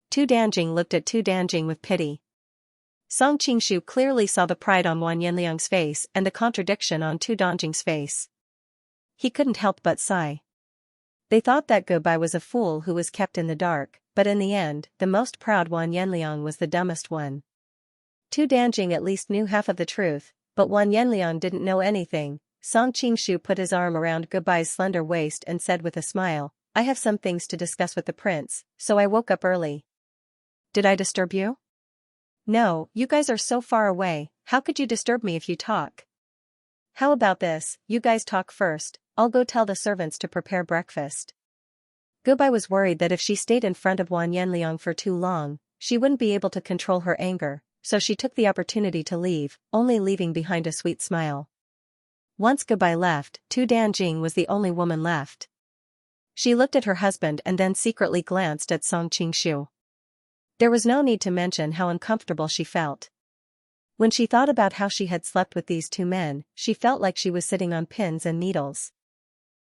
Tu Danjing looked at Tu Danjing with pity. Song Qingshu clearly saw the pride on Wan Yanliang's face and the contradiction on Tu Danjing's face. He couldn't help but sigh. They thought that Gubai was a fool who was kept in the dark, but in the end, the most proud Wan Yanliang was the dumbest one. Tu Danjing at least knew half of the truth, but Wan Yanliang didn't know anything. Song Qingshu put his arm around Gubai's slender waist and said with a smile, "I have some things to discuss with the prince, so I woke up early." "Did I disturb you?" "No, you guys are so far away, how could you disturb me if you talk?" "How about this, you guys talk first, I'll go tell the servants to prepare breakfast." Gubai was worried that if she stayed in front of Wan Yanliang for too long, she wouldn't be able to control her anger, so she took the opportunity to leave, only leaving behind a sweet smile. Once Gubai left, Tu Danjing was the only woman left. She looked at her husband and then secretly glanced at Song Qingshu. There was no need to mention how uncomfortable she felt. When she thought about how she had slept with these 2 men, she felt like she was sitting on pins and needles.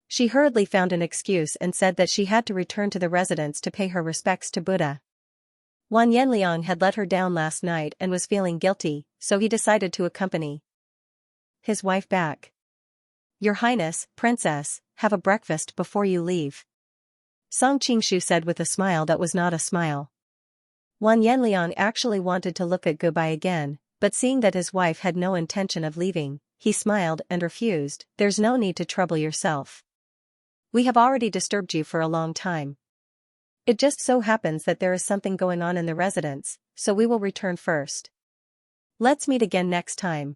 She hurriedly found an excuse and said that she had to return to the residence to pay her respects to Buddha. Wan Yanliang had let her down last night and was feeling guilty, so he decided to accompany his wife back. "Your Highness, Princess, have a breakfast before you leave," Song Qingshu said with a smile that was not a smile. Wan Yanliang actually wanted to look at Gubai again, but seeing that his wife had no intention of leaving, he smiled and refused, "There's no need to trouble yourself. We have already disturbed you for a long time. It just so happens that there is something going on in the residence, so we will return first. Let's meet again next time."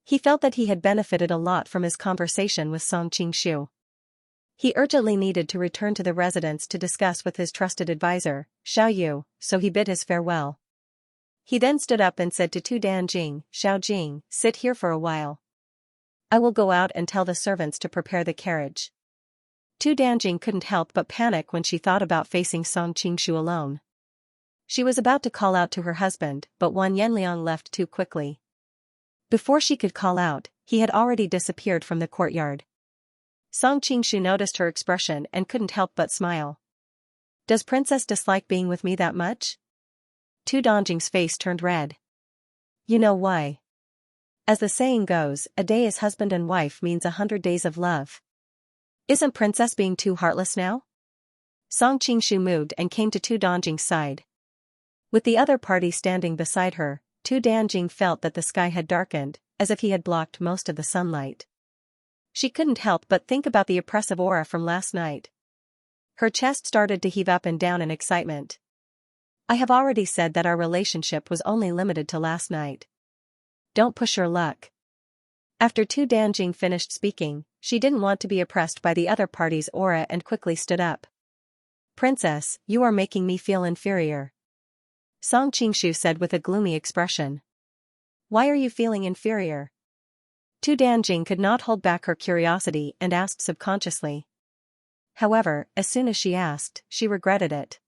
He felt that he had benefited a lot from his conversation with Song Qingshu. He urgently needed to return to the residence to discuss with his trusted advisor, Xiao Yu, so he bid his farewell. He then stood up and said to Tu Danjing, "Xiao Jing, sit here for a while. I will go out and tell the servants to prepare the carriage." Tu Danjing couldn't help but panic when she thought about facing Song Qingshu alone. She was about to call out to her husband, but Wan Yanliang left too quickly. Before she could call out, he had already disappeared from the courtyard. Song Qingshu noticed her expression and couldn't help but smile. "Does Princess dislike being with me that much?" Tu Danjing's face turned red. "You know why?" As the saying goes, a day as husband and wife means 100 days of love. Isn't Princess being too heartless now? Song Qingshu moved and came to Tu Danjing's side. With the other party standing beside her, Tu Danjing felt that the sky had darkened, as if he had blocked most of the sunlight. She couldn't help but think about the oppressive aura from last night. Her chest started to heave up and down in excitement. I have already said that our relationship was only limited to last night. Don't push your luck. After Tu Danjing finished speaking, she didn't want to be oppressed by the other party's aura and quickly stood up. Princess, you are making me feel inferior. Song Qingshu said with a gloomy expression. Why are you feeling inferior? Tu Danjing could not hold back her curiosity and asked subconsciously. However, as soon as she asked, she regretted it.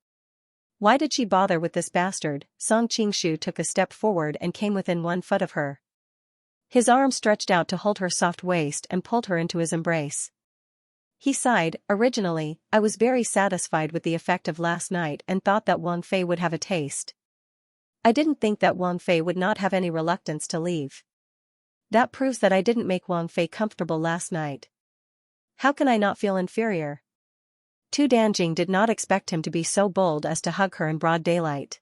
Why did she bother with this bastard? Song Qingshu took a step forward and came within 1 foot of her. His arm stretched out to hold her soft waist and pulled her into his embrace. He sighed. Originally, I was very satisfied with the effect of last night and thought that Wang Fei would have a taste. I didn't think that Wang Fei would not have any reluctance to leave. That proves that I didn't make Wang Fei comfortable last night. How can I not feel inferior? Tu Danjing did not expect him to be so bold as to hug her in broad daylight.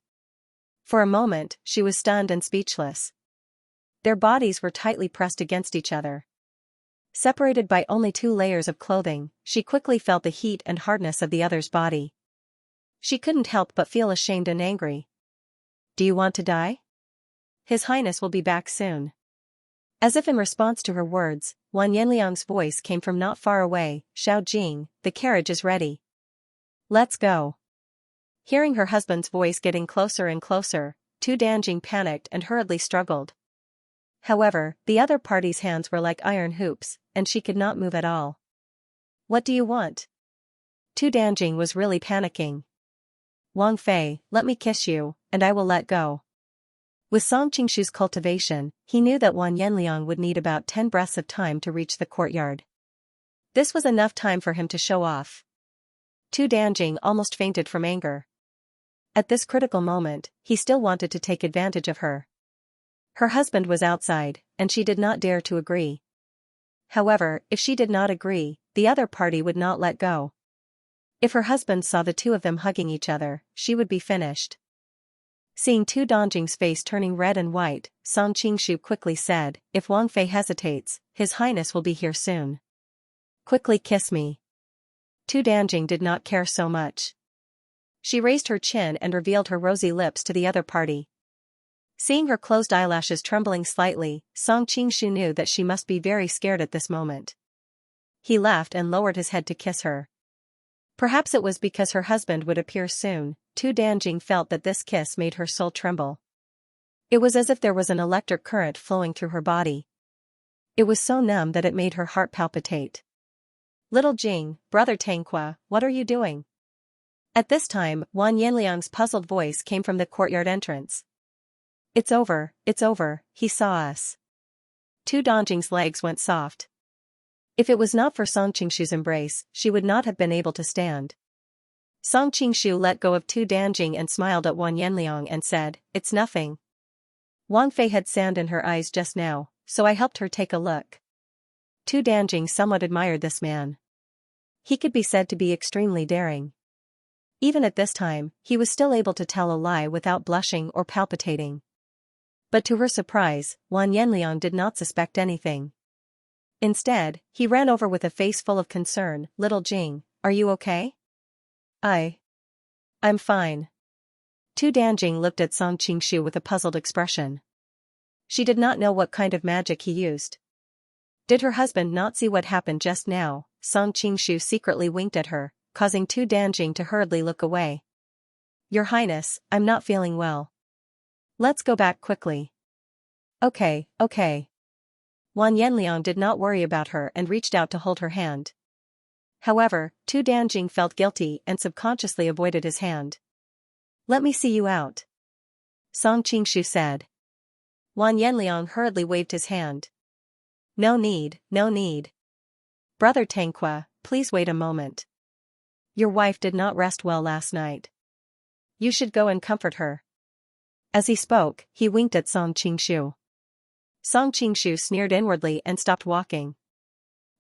For a moment, she was stunned and speechless. Their bodies were tightly pressed against each other. Separated by only 2 layers of clothing, she quickly felt the heat and hardness of the other's body. She couldn't help but feel ashamed and angry. Do you want to die? His Highness will be back soon. As if in response to her words, Wan Yanliang's voice came from not far away. Xiao Jing, the carriage is ready. Let's go. Hearing her husband's voice getting closer and closer, Tu Danjing panicked and hurriedly struggled. However, the other party's hands were like iron hoops, and she could not move at all. What do you want? Tu Danjing was really panicking. Wang Fei, let me kiss you, and I will let go. With Song Qingshu's cultivation, he knew that Wan Yanliang would need about 10 breaths of time to reach the courtyard. This was enough time for him to show off. Tu Danjing almost fainted from anger. At this critical moment, he still wanted to take advantage of her. Her husband was outside, and she did not dare to agree. However, if she did not agree, the other party would not let go. If her husband saw the 2 of them hugging each other, she would be finished. Seeing Tu Danjing's face turning red and white, Song Qingshu quickly said, if Wang Fei hesitates, His Highness will be here soon. Quickly kiss me. Tu Danjing did not care so much. She raised her chin and revealed her rosy lips to the other party. Seeing her closed eyelashes trembling slightly, Song Qingshu knew that she must be very scared at this moment. He laughed and lowered his head to kiss her. Perhaps it was because her husband would appear soon. Tu Danjing felt that this kiss made her soul tremble. It was as if there was an electric current flowing through her body. It was so numb that it made her heart palpitate. Little Jing, brother Tanghua, what are you doing? At this time, Wan Yanliang's puzzled voice came from the courtyard entrance. It's over, he saw us. Tu Danjing's legs went soft. If it was not for Song Qingshu's embrace, she would not have been able to stand. Song Qingshu let go of Tu Danjing and smiled at Wan Yanliang and said, it's nothing. Wang Fei had sand in her eyes just now, so I helped her take a look. Tu Danjing somewhat admired this man. He could be said to be extremely daring. Even at this time, he was still able to tell a lie without blushing or palpitating. But to her surprise, Wan Yanliang did not suspect anything. Instead, he ran over with a face full of concern. Little Jing, are you okay? I'm fine. Tu Danjing looked at Song Qingshu with a puzzled expression. She did not know what kind of magic he used. Did her husband not see what happened just now? Song Qingshu secretly winked at her, causing Tu Danjing to hurriedly look away. Your Highness, I'm not feeling well. Let's go back quickly. Okay. Wan Yanliang did not worry about her and reached out to hold her hand. However, Tu Danjing felt guilty and subconsciously avoided his hand. Let me see you out. Song Qingshu said. Wan Yanliang hurriedly waved his hand. No need. Brother Tanghua, please wait a moment. Your wife did not rest well last night. You should go and comfort her. As he spoke, he winked at Song Qingshu. Song Qingshu sneered inwardly and stopped walking.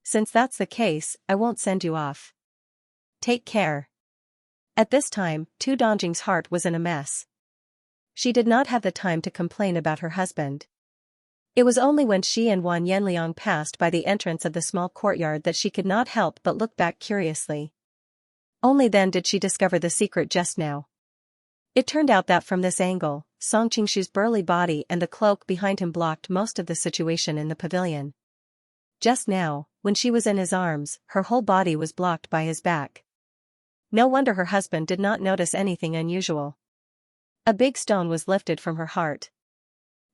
Since that's the case, I won't send you off. Take care. At this time, Tu Dongjing's heart was in a mess. She did not have the time to complain about her husband. It was only when she and Wan Yanliang passed by the entrance of the small courtyard that she could not help but look back curiously. Only then did she discover the secret just now. It turned out that from this angle, Song Qingshu's burly body and the cloak behind him blocked most of the situation in the pavilion. Just now, when she was in his arms, her whole body was blocked by his back. No wonder her husband did not notice anything unusual. A big stone was lifted from her heart.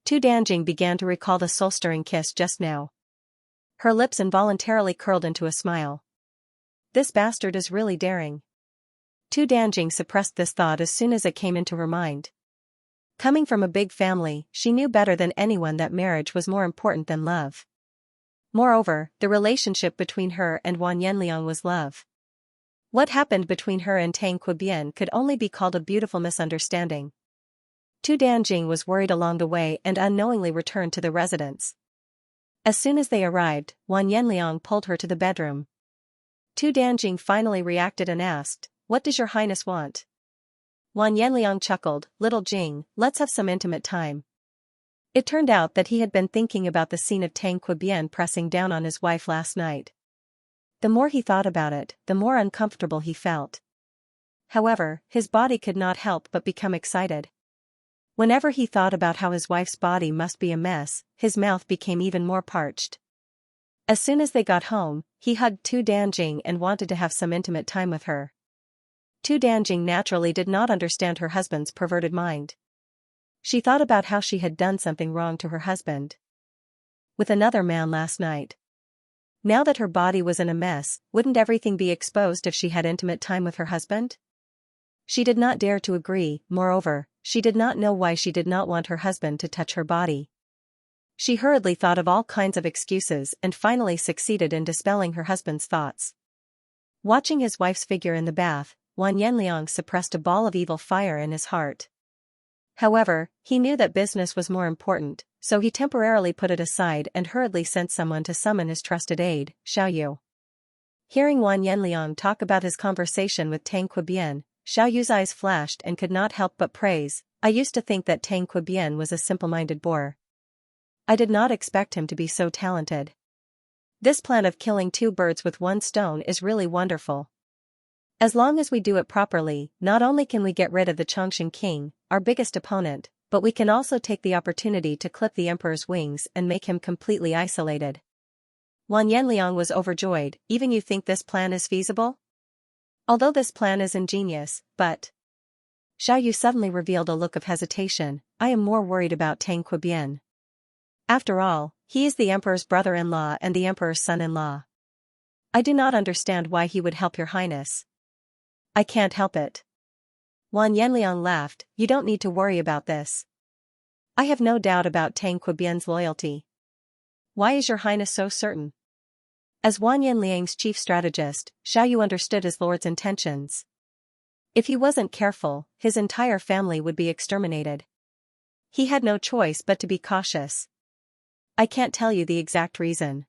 Tu Danjing began to recall the soul-stirring kiss just now. Her lips involuntarily curled into a smile. This bastard is really daring. Tu Danjing suppressed this thought as soon as it came into her mind. Coming from a big family, she knew better than anyone that marriage was more important than love. Moreover, the relationship between her and Wan Yanliang was love. What happened between her and Tang Quebian could only be called a beautiful misunderstanding. Tu Danjing was worried along the way and unknowingly returned to the residence. As soon as they arrived, Wan Yanliang pulled her to the bedroom. Tu Danjing finally reacted and asked, "What does your highness want?" Wan Yanliang chuckled, "Little Jing, let's have some intimate time." It turned out that he had been thinking about the scene of Tang Quebian pressing down on his wife last night. The more he thought about it, the more uncomfortable he felt. However, his body could not help but become excited. Whenever he thought about how his wife's body must be a mess, his mouth became even more parched. As soon as they got home, he hugged Tu Danjing and wanted to have some intimate time with her. Tu Danjing naturally did not understand her husband's perverted mind. She thought about how she had done something wrong to her husband with another man last night. Now that her body was in a mess, wouldn't everything be exposed if she had intimate time with her husband? She did not dare to agree. Moreover, she did not know why she did not want her husband to touch her body. She hurriedly thought of all kinds of excuses and finally succeeded in dispelling her husband's thoughts. Watching his wife's figure in the bath, Wan Yanliang suppressed a ball of evil fire in his heart. However, he knew that business was more important, so he temporarily put it aside and hurriedly sent someone to summon his trusted aide, Xiaoyu. Hearing Wan Yanliang talk about his conversation with Tang Quebian, Xiaoyu's eyes flashed and could not help but praise, "I used to think that Tang Quebian was a simple-minded boor. I did not expect him to be so talented. This plan of killing two birds with one stone is really wonderful. As long as we do it properly, not only can we get rid of the Chongqing king, our biggest opponent, but we can also take the opportunity to clip the emperor's wings and make him completely isolated." Wan Yanliang was overjoyed. "Even you think this plan is feasible?" "Although this plan is ingenious, but..." Xiaoyu suddenly revealed a look of hesitation. "I am more worried about Tang Quebian. After all, he is the emperor's brother-in-law and the emperor's son-in-law. I do not understand why he would help your highness." "I can't help it." Wan Yanliang laughed. "You don't need to worry about this. I have no doubt about Tang Quebian's loyalty." "Why is your highness so certain?" As Wan Yanliang's chief strategist, Xiaoyu understood his lord's intentions. If he wasn't careful, his entire family would be exterminated. He had no choice but to be cautious. "I can't tell you the exact reason.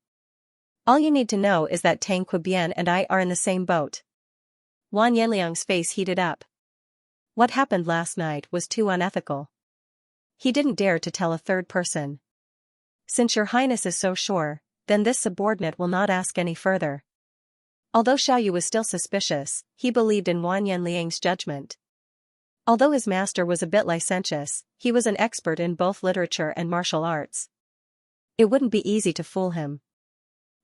All you need to know is that Tang Quebian and I are in the same boat." Wan Yanliang's face heated up. What happened last night was too unethical. He didn't dare to tell a third person. "Since your highness is so sure, then this subordinate will not ask any further." Although Xiaoyu was still suspicious, he believed in Wan Yanliang's judgment. Although his master was a bit licentious, he was an expert in both literature and martial arts. It wouldn't be easy to fool him.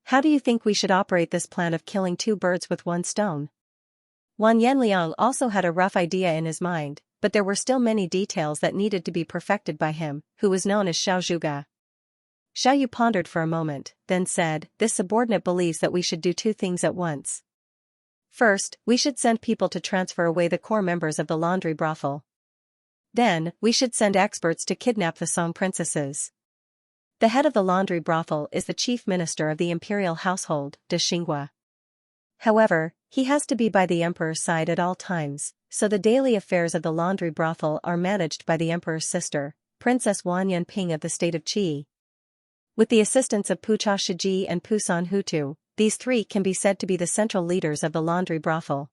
"How do you think we should operate this plan of killing two birds with one stone?" Wan Yanliang also had a rough idea in his mind, but there were still many details that needed to be perfected by him, who was known as Xiao Zhuge. Xiaoyu pondered for a moment, then said, "This subordinate believes that we should do two things at once. First, we should send people to transfer away the core members of the laundry brothel. Then, we should send experts to kidnap the Song princesses. The head of the laundry brothel is the chief minister of the imperial household, de Xinghua. However, he has to be by the emperor's side at all times, so the daily affairs of the laundry brothel are managed by the emperor's sister, Princess Wan Yanping of the state of Qi. With the assistance of Pucha Shiji and Pusan Hutu, these three can be said to be the central leaders of the laundry brothel.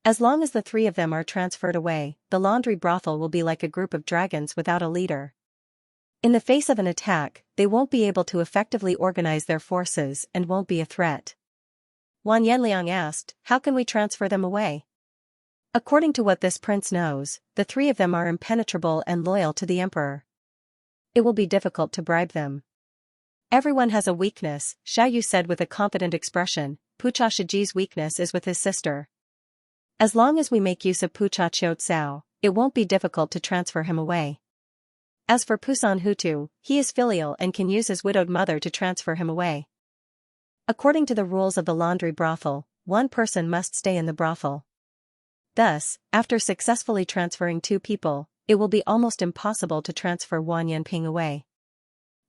As long as the three of them are transferred away, the laundry brothel will be like a group of dragons without a leader. In the face of an attack, they won't be able to effectively organize their forces and won't be a threat. Wan Yanliang asked, how can we transfer them away? According to what this prince knows, the three of them are impenetrable and loyal to the emperor. It will be difficult to bribe them. Everyone has a weakness, Xiaoyu said with a confident expression. Pucha Shiji's weakness is with his sister. As long as we make use of Pucha Qiutsao, it won't be difficult to transfer him away. As for Pusan Hutu, he is filial and can use his widowed mother to transfer him away. According to the rules of the laundry brothel, one person must stay in the brothel. Thus, after successfully transferring two people, it will be almost impossible to transfer Wan Yanping away.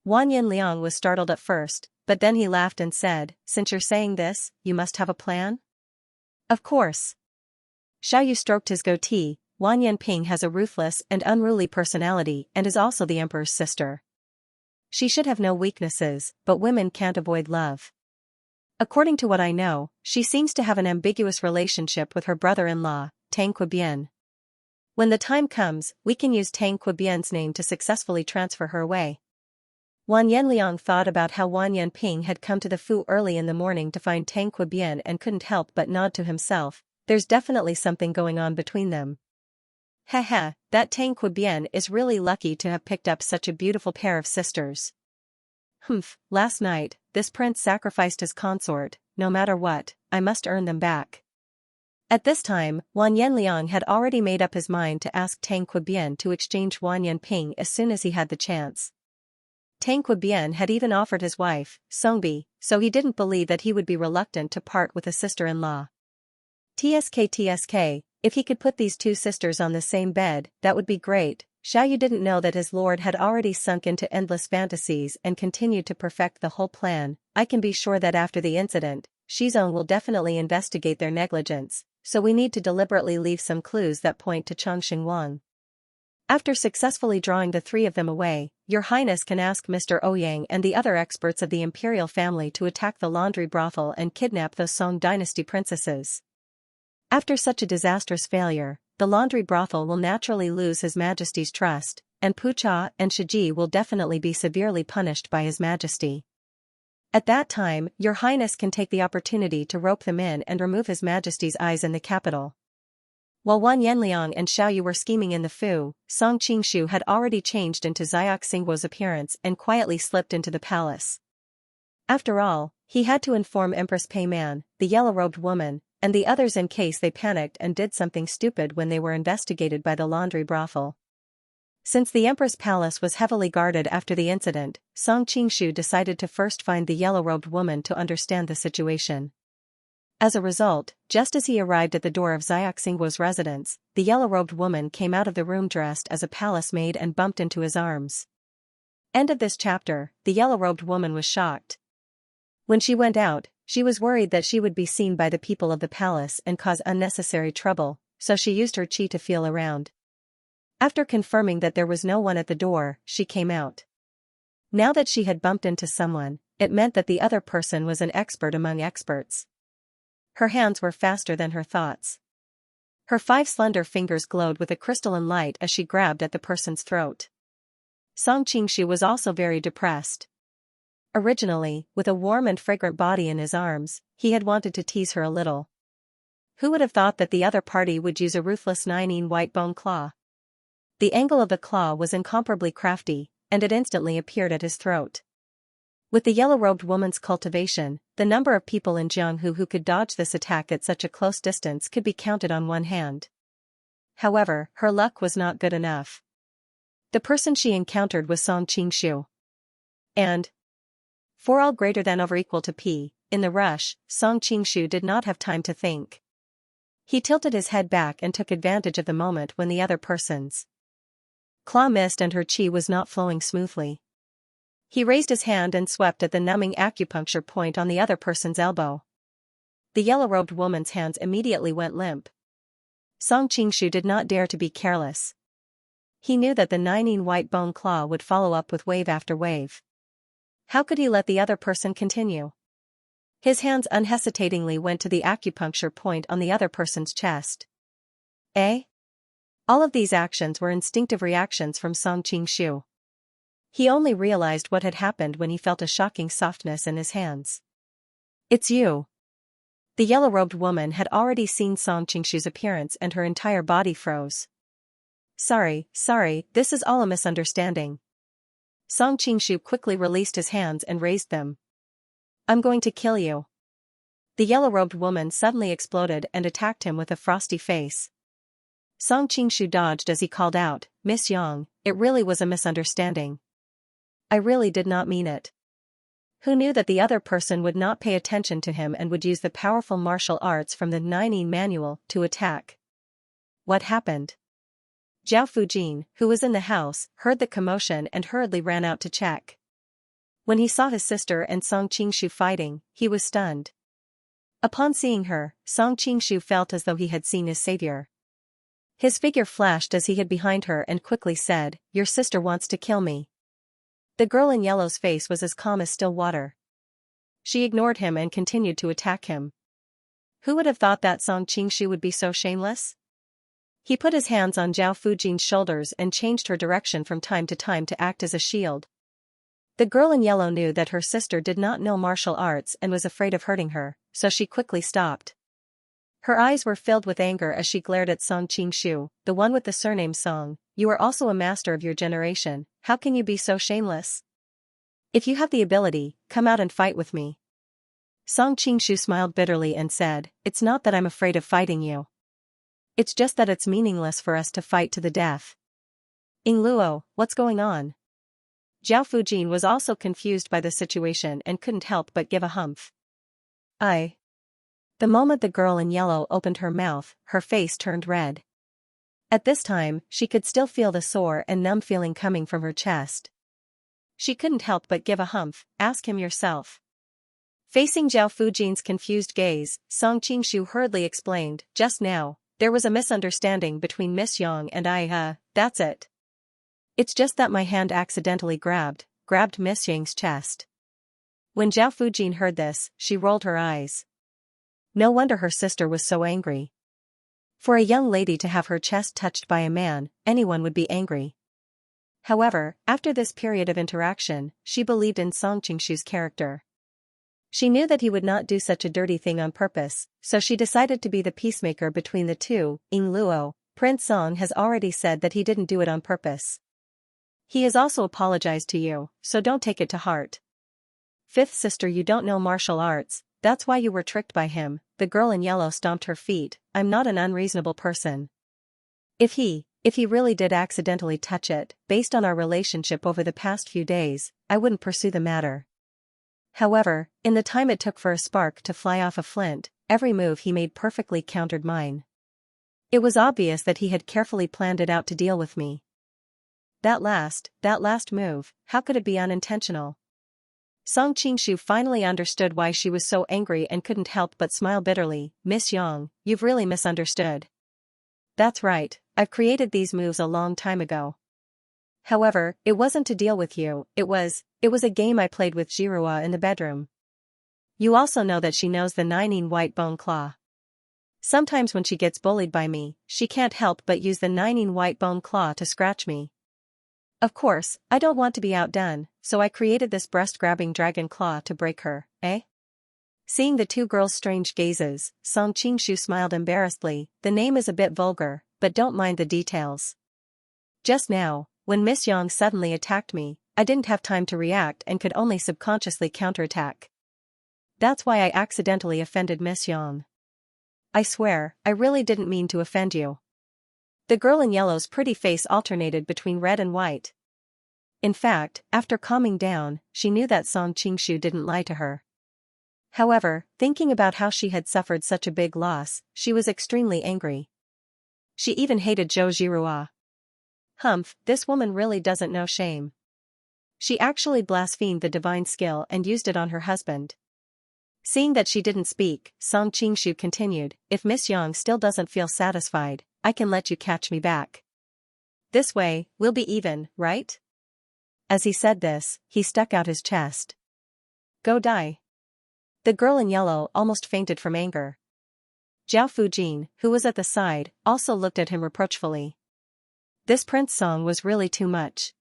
Wan Yanliang was startled at first, but then he laughed and said, since you're saying this, you must have a plan? Of course. Xiaoyu stroked his goatee. Wan Yanping has a ruthless and unruly personality and is also the emperor's sister. She should have no weaknesses, but women can't avoid love. According to what I know, she seems to have an ambiguous relationship with her brother-in-law, Tang Qibian. When the time comes, we can use Tang Qibian's name to successfully transfer her away. Wan Yanliang thought about how Wan Yanping had come to the Fu early in the morning to find Tang Qibian and couldn't help but nod to himself. There's definitely something going on between them. Haha, that Tang Qibian is really lucky to have picked up such a beautiful pair of sisters. Humph, last night, this prince sacrificed his consort. No matter what, I must earn them back. At this time, Wan Yanliang had already made up his mind to ask Tang Qibian to exchange Wan Yanping as soon as he had the chance. Tang Qibian had even offered his wife, Songbi, so he didn't believe that he would be reluctant to part with a sister-in-law. TSK, if he could put these two sisters on the same bed, that would be great. Xiaoyu didn't know that his lord had already sunk into endless fantasies and continued to perfect the whole plan. I can be sure that after the incident, Shizong will definitely investigate their negligence, so we need to deliberately leave some clues that point to Chongqing Wang. After successfully drawing the three of them away, Your Highness can ask Mr. Ouyang and the other experts of the imperial family to attack the laundry brothel and kidnap those Song dynasty princesses. After such a disastrous failure, the laundry brothel will naturally lose His Majesty's trust, and Pucha and Shiji will definitely be severely punished by His Majesty. At that time, Your Highness can take the opportunity to rope them in and remove His Majesty's eyes in the capital. While Wan Yanliang and Xiaoyu were scheming in the Fu, Song Qingshu had already changed into Xiao Xingguo's appearance and quietly slipped into the palace. After all, he had to inform Empress Peiman, the yellow-robed woman, and the others in case they panicked and did something stupid when they were investigated by the laundry brothel. Since the Empress Palace was heavily guarded after the incident, Song Qingshu decided to first find the yellow-robed woman to understand the situation. As a result, just as he arrived at the door of Xiao Xingguo's residence, the yellow-robed woman came out of the room dressed as a palace maid and bumped into his arms. End of this chapter. The yellow-robed woman was shocked. When she went out, she was worried that she would be seen by the people of the palace and cause unnecessary trouble, so she used her qi to feel around. After confirming that there was no one at the door, she came out. Now that she had bumped into someone, it meant that the other person was an expert among experts. Her hands were faster than her thoughts. Her 5 slender fingers glowed with a crystalline light as she grabbed at the person's throat. Song Qingshu was also very depressed. Originally, with a warm and fragrant body in his arms, he had wanted to tease her a little. Who would have thought that the other party would use a ruthless 9-inch white bone claw? The angle of the claw was incomparably crafty, and it instantly appeared at his throat. With the yellow-robed woman's cultivation, the number of people in Jianghu who could dodge this attack at such a close distance could be counted on one hand. However, her luck was not good enough. The person she encountered was Song Qingshu. And, for all greater than or equal to P, in the rush, Song Qingshu did not have time to think. He tilted his head back and took advantage of the moment when the other person's claw missed and her qi was not flowing smoothly. He raised his hand and swept at the numbing acupuncture point on the other person's elbow. The yellow-robed woman's hands immediately went limp. Song Qingshu did not dare to be careless. He knew that the 9-inch white bone claw would follow up with wave after wave. How could he let the other person continue? His hands unhesitatingly went to the acupuncture point on the other person's chest. Eh? All of these actions were instinctive reactions from Song Qingshu. He only realized what had happened when he felt a shocking softness in his hands. It's you. The yellow-robed woman had already seen Song Qingshu's appearance and her entire body froze. Sorry, this is all a misunderstanding. Song Qingshu quickly released his hands and raised them. I'm going to kill you. The yellow-robed woman suddenly exploded and attacked him with a frosty face. Song Qingshu dodged as he called out, Miss Yang, it really was a misunderstanding. I really did not mean it. Who knew that the other person would not pay attention to him and would use the powerful martial arts from the Nine manual to attack? What happened? Zhao Fujin, who was in the house, heard the commotion and hurriedly ran out to check. When he saw his sister and Song Qingshu fighting, he was stunned. Upon seeing her, Song Qingshu felt as though he had seen his savior. His figure flashed as he hid behind her and quickly said, Your sister wants to kill me. The girl in yellow's face was as calm as still water. She ignored him and continued to attack him. Who would have thought that Song Qingshu would be so shameless? He put his hands on Zhao Fujin's shoulders and changed her direction from time to act as a shield. The girl in yellow knew that her sister did not know martial arts and was afraid of hurting her, so she quickly stopped. Her eyes were filled with anger as she glared at Song Qingshu, the one with the surname Song. You are also a master of your generation, how can you be so shameless? If you have the ability, come out and fight with me. Song Qingshu smiled bitterly and said, It's not that I'm afraid of fighting you. It's just that it's meaningless for us to fight to the death. Ying Luo, what's going on? Zhao Fujin was also confused by the situation and couldn't help but give a humph. The moment the girl in yellow opened her mouth, her face turned red. At this time, she could still feel the sore and numb feeling coming from her chest. She couldn't help but give a humph. Ask him yourself. Facing Zhao Fujin's confused gaze, Song Qingshu hurriedly explained, Just now, there was a misunderstanding between Miss Yang and I, that's it. It's just that my hand accidentally grabbed Miss Yang's chest. When Zhao Fujin heard this, she rolled her eyes. No wonder her sister was so angry. For a young lady to have her chest touched by a man, anyone would be angry. However, after this period of interaction, she believed in Song Qingshu's character. She knew that he would not do such a dirty thing on purpose, so she decided to be the peacemaker between the two. Ying Luo, Prince Song has already said that he didn't do it on purpose. He has also apologized to you, so don't take it to heart. Fifth sister, you don't know martial arts, that's why you were tricked by him. The girl in yellow stomped her feet. I'm not an unreasonable person. If he really did accidentally touch it, based on our relationship over the past few days, I wouldn't pursue the matter. However, in the time it took for a spark to fly off a flint, every move he made perfectly countered mine. It was obvious that he had carefully planned it out to deal with me. That last move, how could it be unintentional? Song Qingshu finally understood why she was so angry and couldn't help but smile bitterly. Miss Yang, you've really misunderstood. That's right, I've created these moves a long time ago. However, it wasn't to deal with you, it was a game I played with Jirua in the bedroom. You also know that she knows the Nine white bone claw. Sometimes when she gets bullied by me, she can't help but use the Nine white bone claw to scratch me. Of course, I don't want to be outdone, so I created this breast-grabbing dragon claw to break her, eh? Seeing the two girls' strange gazes, Song Qingshu smiled embarrassedly. The name is a bit vulgar, but don't mind the details. Just now, when Miss Yang suddenly attacked me, I didn't have time to react and could only subconsciously counterattack. That's why I accidentally offended Miss Yang. I swear, I really didn't mean to offend you. The girl in yellow's pretty face alternated between red and white. In fact, after calming down, she knew that Song Qingshu didn't lie to her. However, thinking about how she had suffered such a big loss, she was extremely angry. She even hated Zhou Jirua. Humph, this woman really doesn't know shame. She actually blasphemed the divine skill and used it on her husband. Seeing that she didn't speak, Song Qingshu continued, If Miss Yang still doesn't feel satisfied, I can let you catch me back. This way, we'll be even, right? As he said this, he stuck out his chest. Go die. The girl in yellow almost fainted from anger. Zhao Fujin, who was at the side, also looked at him reproachfully. This Prince Song was really too much.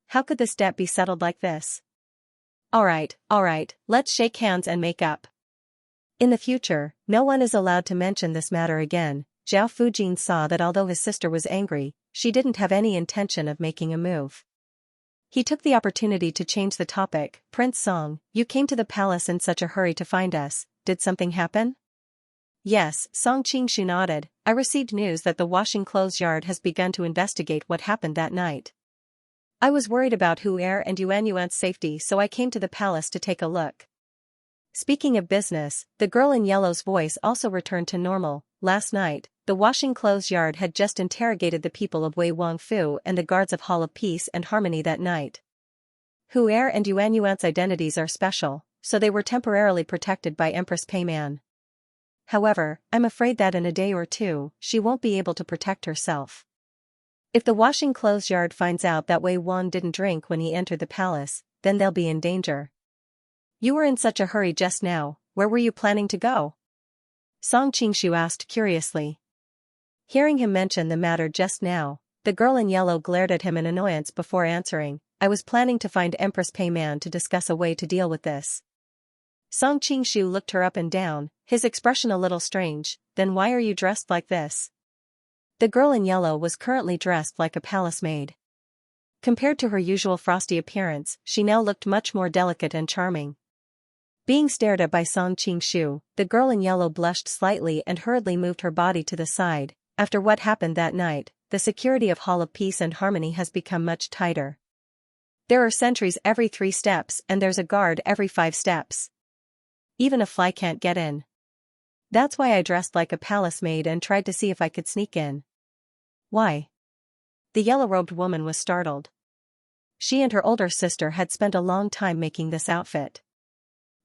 How could this debt be settled like this? Alright, let's shake hands and make up. In the future, no one is allowed to mention this matter again. Zhao Fujin saw that although his sister was angry, she didn't have any intention of making a move. He took the opportunity to change the topic. Prince Song, you came to the palace in such a hurry to find us, did something happen? Yes, Song Qingshu nodded. I received news that the washing clothes yard has begun to investigate what happened that night. I was worried about Hu Er and Yuan Yuan's safety, so I came to the palace to take a look. Speaking of business, the girl in yellow's voice also returned to normal. Last night, the washing clothes yard had just interrogated the people of Wei Wangfu and the guards of Hall of Peace and Harmony that night. Hu Er and Yuan Yuan's identities are special, so they were temporarily protected by Empress Peiman. However, I'm afraid that in a day or two, she won't be able to protect herself. If the washing clothes yard finds out that Wei Wan didn't drink when he entered the palace, then they'll be in danger. You were in such a hurry just now, where were you planning to go? Song Qingshu asked curiously. Hearing him mention the matter just now, the girl in yellow glared at him in annoyance before answering, I was planning to find Empress Peiman to discuss a way to deal with this. Song Qingshu looked her up and down, his expression a little strange. Then why are you dressed like this? The girl in yellow was currently dressed like a palace maid. Compared to her usual frosty appearance, she now looked much more delicate and charming. Being stared at by Song Qingshu, the girl in yellow blushed slightly and hurriedly moved her body to the side. After what happened that night, the security of Hall of Peace and Harmony has become much tighter. There are sentries every 3 steps and there's a guard every 5 steps. Even a fly can't get in. That's why I dressed like a palace maid and tried to see if I could sneak in. Why? The yellow-robed woman was startled. She and her older sister had spent a long time making this outfit.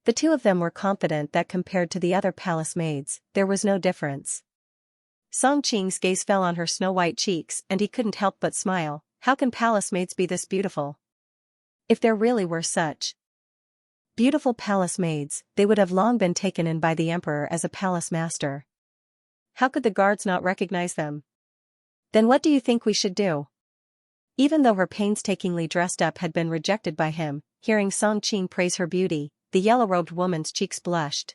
The two of them were confident that compared to the other palace maids, there was no difference. Song Qing's gaze fell on her snow-white cheeks and he couldn't help but smile. How can palace maids be this beautiful? If there really were such beautiful palace maids, they would have long been taken in by the emperor as a palace master. How could the guards not recognize them? Then what do you think we should do? Even though her painstakingly dressed up had been rejected by him, hearing Song Qing praise her beauty, the yellow-robed woman's cheeks blushed.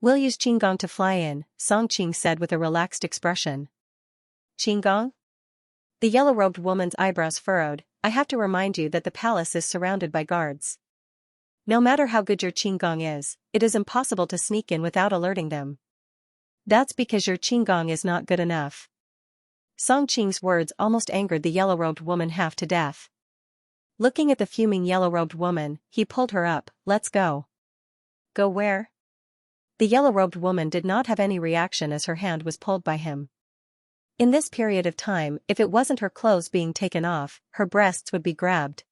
We'll use Qinggong to fly in, Song Qing said with a relaxed expression. Qinggong? The yellow-robed woman's eyebrows furrowed. I have to remind you that the palace is surrounded by guards. No matter how good your Qinggong is, it is impossible to sneak in without alerting them. That's because your Qinggong is not good enough. Song Qing's words almost angered the yellow-robed woman half to death. Looking at the fuming yellow-robed woman, he pulled her up. Let's go. Go where? The yellow-robed woman did not have any reaction as her hand was pulled by him. In this period of time, if it wasn't her clothes being taken off, her breasts would be grabbed.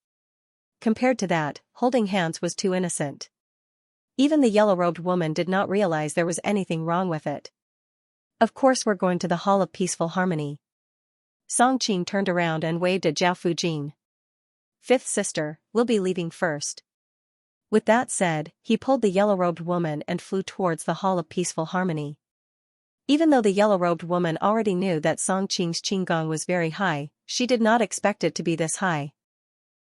Compared to that, holding hands was too innocent. Even the yellow-robed woman did not realize there was anything wrong with it. Of course we're going to the Hall of Peaceful Harmony. Song Qing turned around and waved at Zhao Fujin. Fifth sister, we'll be leaving first. With that said, he pulled the yellow-robed woman and flew towards the Hall of Peaceful Harmony. Even though the yellow-robed woman already knew that Song Qing's Qinggong was very high, she did not expect it to be this high.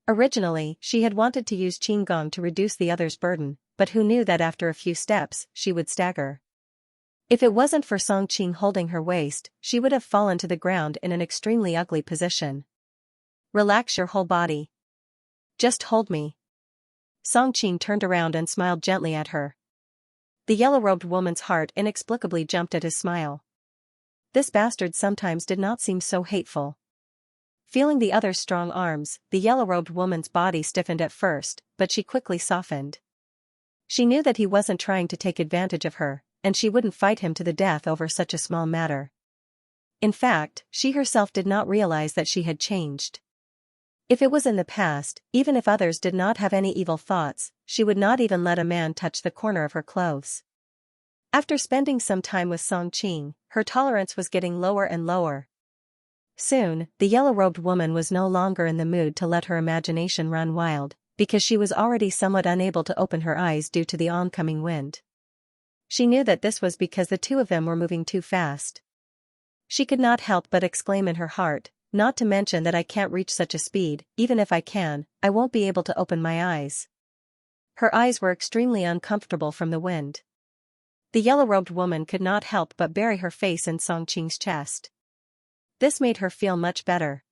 Originally, she had wanted to use Qinggong to reduce the other's burden, but who knew that after a few steps, she would stagger. If it wasn't for Song Qing holding her waist, she would have fallen to the ground in an extremely ugly position. Relax your whole body. Just hold me. Song Qing turned around and smiled gently at her. The yellow-robed woman's heart inexplicably jumped at his smile. This bastard sometimes did not seem so hateful. Feeling the other's strong arms, the yellow-robed woman's body stiffened at first, but she quickly softened. She knew that he wasn't trying to take advantage of her, and she wouldn't fight him to the death over such a small matter. In fact, she herself did not realize that she had changed. If it was in the past, even if others did not have any evil thoughts, she would not even let a man touch the corner of her clothes. After spending some time with Song Qing, her tolerance was getting lower and lower. Soon, the yellow-robed woman was no longer in the mood to let her imagination run wild, because she was already somewhat unable to open her eyes due to the oncoming wind. She knew that this was because the two of them were moving too fast. She could not help but exclaim in her heart, not to mention that I can't reach such a speed, even if I can, I won't be able to open my eyes. Her eyes were extremely uncomfortable from the wind. The yellow-robed woman could not help but bury her face in Xianxia's chest. This made her feel much better.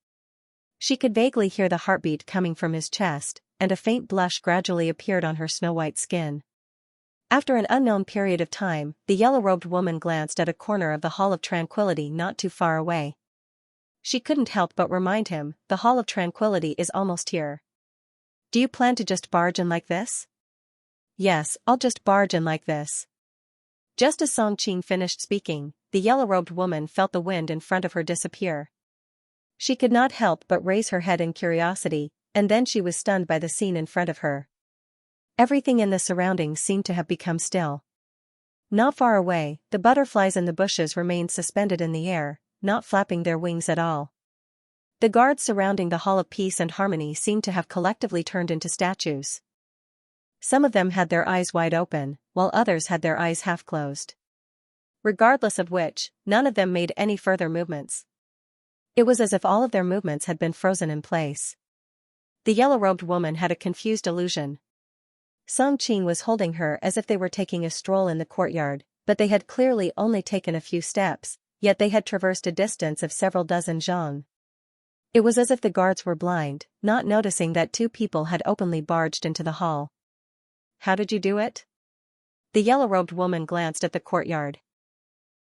She could vaguely hear the heartbeat coming from his chest, and a faint blush gradually appeared on her snow-white skin. After an unknown period of time, the yellow-robed woman glanced at a corner of the Hall of Tranquility not too far away. She couldn't help but remind him, the Hall of Tranquility is almost here. Do you plan to just barge in like this? Yes, I'll just barge in like this. Just as Xianxia finished speaking, the yellow-robed woman felt the wind in front of her disappear. She could not help but raise her head in curiosity, and then she was stunned by the scene in front of her. Everything in the surroundings seemed to have become still. Not far away, the butterflies in the bushes remained suspended in the air, not flapping their wings at all. The guards surrounding the Hall of Peace and Harmony seemed to have collectively turned into statues. Some of them had their eyes wide open, while others had their eyes half closed. Regardless of which, none of them made any further movements. It was as if all of their movements had been frozen in place. The yellow-robed woman had a confused illusion. Xianxia was holding her as if they were taking a stroll in the courtyard, but they had clearly only taken a few steps, yet they had traversed a distance of several dozen zhang. It was as if the guards were blind, not noticing that two people had openly barged into the hall. How did you do it? The yellow-robed woman glanced at the courtyard.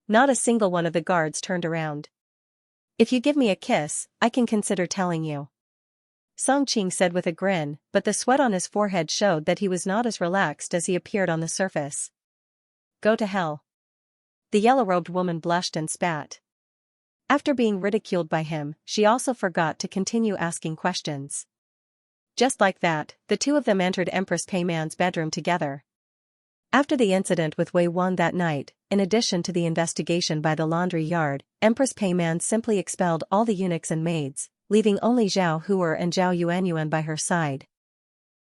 Not a single one of the guards turned around. If you give me a kiss, I can consider telling you. Xianxia said with a grin, but the sweat on his forehead showed that he was not as relaxed as he appeared on the surface. Go to hell. The yellow-robed woman blushed and spat. After being ridiculed by him, she also forgot to continue asking questions. Just like that, the two of them entered Empress Peiman's bedroom together. After the incident with Wei Wan that night, in addition to the investigation by the laundry yard, Empress Peiman simply expelled all the eunuchs and maids, leaving only Zhao Huer and Zhao Yuanyuan by her side.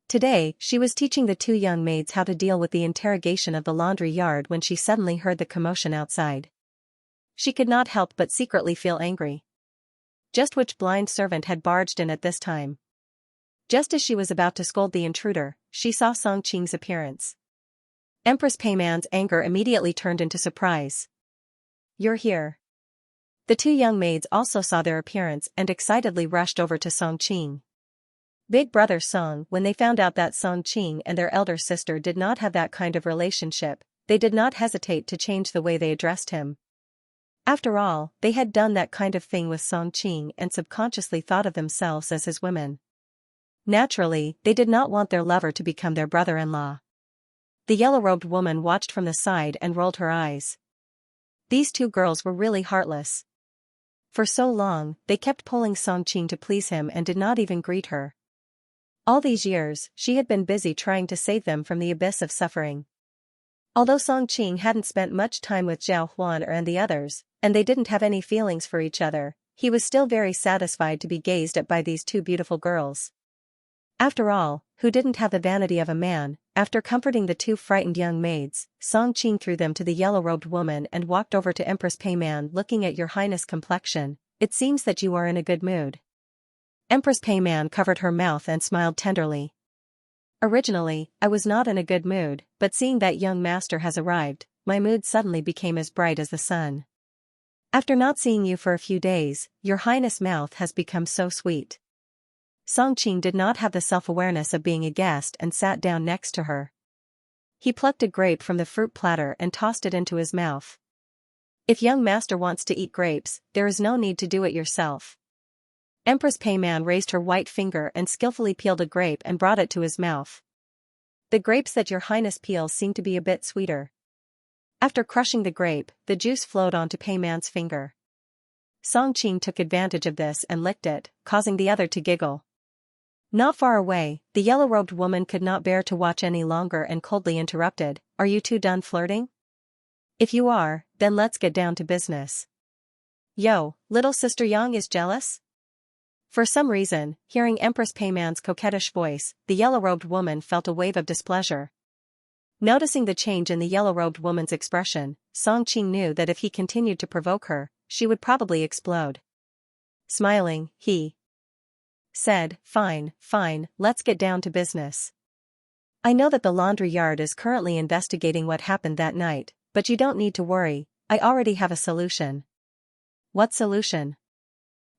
Today, she was teaching the two young maids how to deal with the interrogation of the laundry yard when she suddenly heard the commotion outside. She could not help but secretly feel angry. Just which blind servant had barged in at this time? Just as she was about to scold the intruder, she saw Xianxia's appearance. Empress Peiman's anger immediately turned into surprise. You're here. The two young maids also saw their appearance and excitedly rushed over to Xianxia. Big brother Song, when they found out that Xianxia and their elder sister did not have that kind of relationship, they did not hesitate to change the way they addressed him. After all, they had done that kind of thing with Xianxia and subconsciously thought of themselves as his women. Naturally, they did not want their lover to become their brother-in-law. The yellow-robed woman watched from the side and rolled her eyes. These two girls were really heartless. For so long, they kept pulling Xianxia to please him and did not even greet her. All these years, she had been busy trying to save them from the abyss of suffering. Although Xianxia hadn't spent much time with Zhao Huan and the others, and they didn't have any feelings for each other, he was still very satisfied to be gazed at by these two beautiful girls. After all, who didn't have the vanity of a man? After comforting the two frightened young maids, Xianxia threw them to the yellow-robed woman and walked over to Empress Peiman. Looking at your highness' complexion, it seems that you are in a good mood. Empress Peiman covered her mouth and smiled tenderly. Originally, I was not in a good mood, but seeing that young master has arrived, my mood suddenly became as bright as the sun. After not seeing you for a few days, your highness' mouth has become so sweet. Xianxia did not have the self-awareness of being a guest and sat down next to her. He plucked a grape from the fruit platter and tossed it into his mouth. If young master wants to eat grapes, there is no need to do it yourself. Empress Peiman raised her white finger and skillfully peeled a grape and brought it to his mouth. The grapes that your highness peels seem to be a bit sweeter. After crushing the grape, the juice flowed onto Peiman's finger. Xianxia took advantage of this and licked it, causing the other to giggle. Not far away, the yellow-robed woman could not bear to watch any longer and coldly interrupted, "Are you two done flirting? If you are, then let's get down to business." Yo, little sister Yang is jealous? For some reason, hearing Empress Peiman's coquettish voice, the yellow-robed woman felt a wave of displeasure. Noticing the change in the yellow-robed woman's expression, Song Qing knew that if he continued to provoke her, she would probably explode. Smiling, he said, "Fine, fine, let's get down to business. I know that the laundry yard is currently investigating what happened that night, but you don't need to worry, I already have a solution." What solution?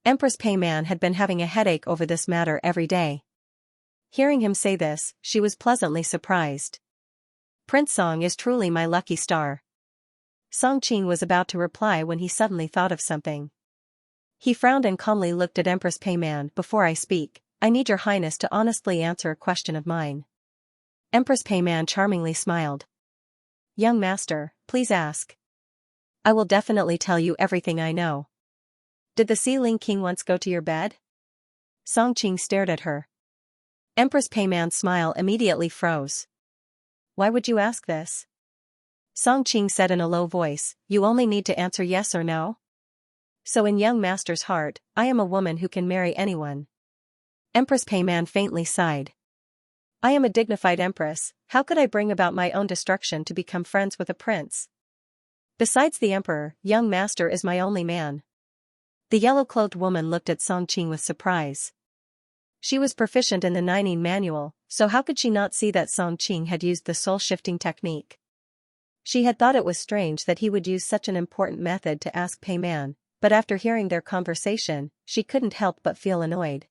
Empress Peiman had been having a headache over this matter every day. Hearing him say this, she was pleasantly surprised. Prince Song is truly my lucky star. Song Qing was about to reply when he suddenly thought of something. He frowned and calmly looked at Empress Peiman. "Before I speak, I need your highness to honestly answer a question of mine." Empress Peiman charmingly smiled. "Young master, please ask. I will definitely tell you everything I know." "Did the Xi-Ling king once go to your bed?" Song Qing stared at her. Empress Peiman's smile immediately froze. "Why would you ask this?" Song Qing said in a low voice, "You only need to answer yes or no. So in young master's heart, I am a woman who can marry anyone." Empress Peiman faintly sighed. "I am a dignified empress, how could I bring about my own destruction to become friends with a prince? Besides the emperor, young master is my only man." The yellow-clothed woman looked at Song Qing with surprise. She was proficient in the Nining manual, so how could she not see that Song Qing had used the soul-shifting technique? She had thought it was strange that he would use such an important method to ask Peiman, but after hearing their conversation, she couldn't help but feel annoyed.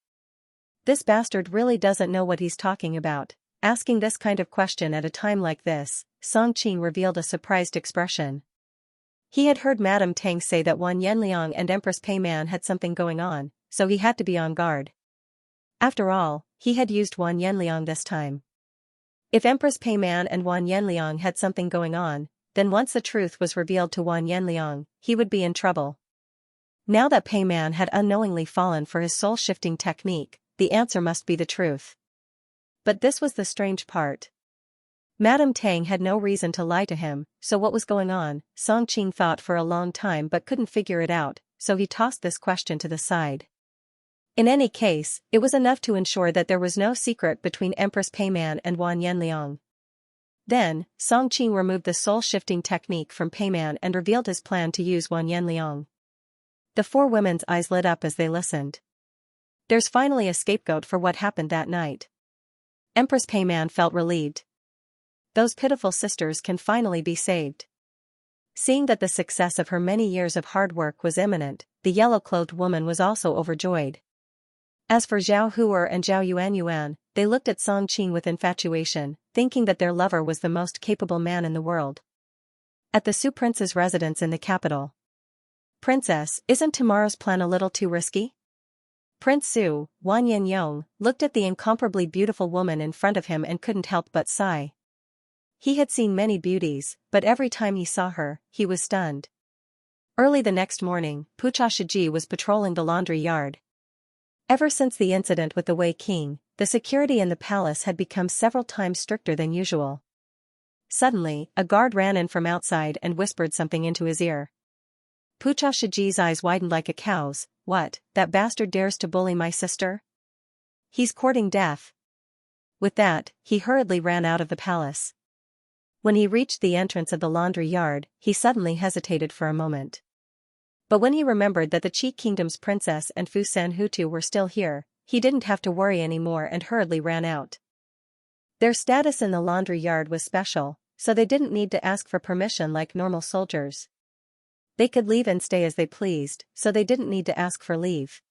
This bastard really doesn't know what he's talking about, asking this kind of question at a time like this. Song Qing revealed a surprised expression. He had heard Madame Tang say that Wan Yanliang and Empress Peiman had something going on, so he had to be on guard. After all, he had used Wan Yanliang this time. If Empress Peiman and Wan Yanliang had something going on, then once the truth was revealed to Wan Yanliang, he would be in trouble. Now that Peiman had unknowingly fallen for his soul-shifting technique, the answer must be the truth. But this was the strange part. Madame Tang had no reason to lie to him, so what was going on? Song Qing thought for a long time but couldn't figure it out, so he tossed this question to the side. In any case, it was enough to ensure that there was no secret between Empress Peiman and Wan Yanliang. Then, Song Qing removed the soul-shifting technique from Peiman and revealed his plan to use Wan Yanliang. The four women's eyes lit up as they listened. There's finally a scapegoat for what happened that night. Empress Peiman felt relieved. Those pitiful sisters can finally be saved. Seeing that the success of her many years of hard work was imminent, the yellow-clothed woman was also overjoyed. As for Zhao Huer and Zhao Yuanyuan, they looked at Song Qing with infatuation, thinking that their lover was the most capable man in the world. At the Su Prince's residence in the capital. "Princess, isn't tomorrow's plan a little too risky?" Prince Su, Wan Yanyong, looked at the incomparably beautiful woman in front of him and couldn't help but sigh. He had seen many beauties, but every time he saw her, he was stunned. Early the next morning, Pucha Shiji was patrolling the laundry yard. Ever since the incident with the Wei King, the security in the palace had become several times stricter than usual. Suddenly, a guard ran in from outside and whispered something into his ear. Pucha Shiji's eyes widened like a cow's. "What, that bastard dares to bully my sister? He's courting death." With that, he hurriedly ran out of the palace. When he reached the entrance of the laundry yard, he suddenly hesitated for a moment. But when he remembered that the Qi Kingdom's princess and Fu San Hutu were still here, he didn't have to worry anymore and hurriedly ran out. Their status in the laundry yard was special, so they didn't need to ask for permission like normal soldiers. They could leave and stay as they pleased, so they didn't need to ask for leave.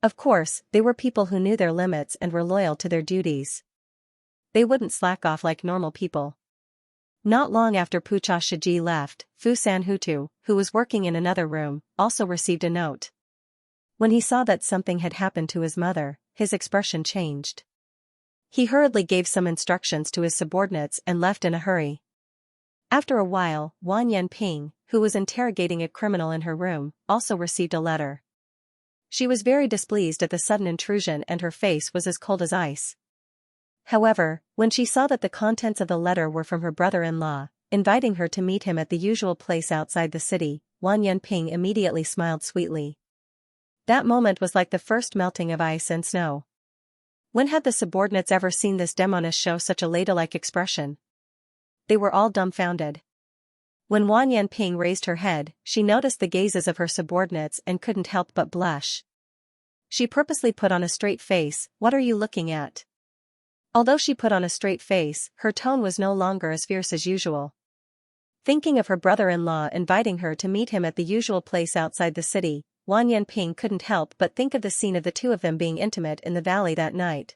Of course, they were people who knew their limits and were loyal to their duties. They wouldn't slack off like normal people. Not long after Pucha Shiji left, Fu San Hutu, who was working in another room, also received a note. When he saw that something had happened to his mother, his expression changed. He hurriedly gave some instructions to his subordinates and left in a hurry. After a while, Wan Yanping, who was interrogating a criminal in her room, also received a letter. She was very displeased at the sudden intrusion and her face was as cold as ice. However, when she saw that the contents of the letter were from her brother-in-law, inviting her to meet him at the usual place outside the city, Wan Yanping immediately smiled sweetly. That moment was like the first melting of ice and snow. When had the subordinates ever seen this demoness show such a ladylike expression? They were all dumbfounded. When Wan Yanping raised her head, she noticed the gazes of her subordinates and couldn't help but blush. She purposely put on a straight face. "What are you looking at?" Although she put on a straight face, her tone was no longer as fierce as usual. Thinking of her brother-in-law inviting her to meet him at the usual place outside the city, Wan Yanping couldn't help but think of the scene of the two of them being intimate in the valley that night.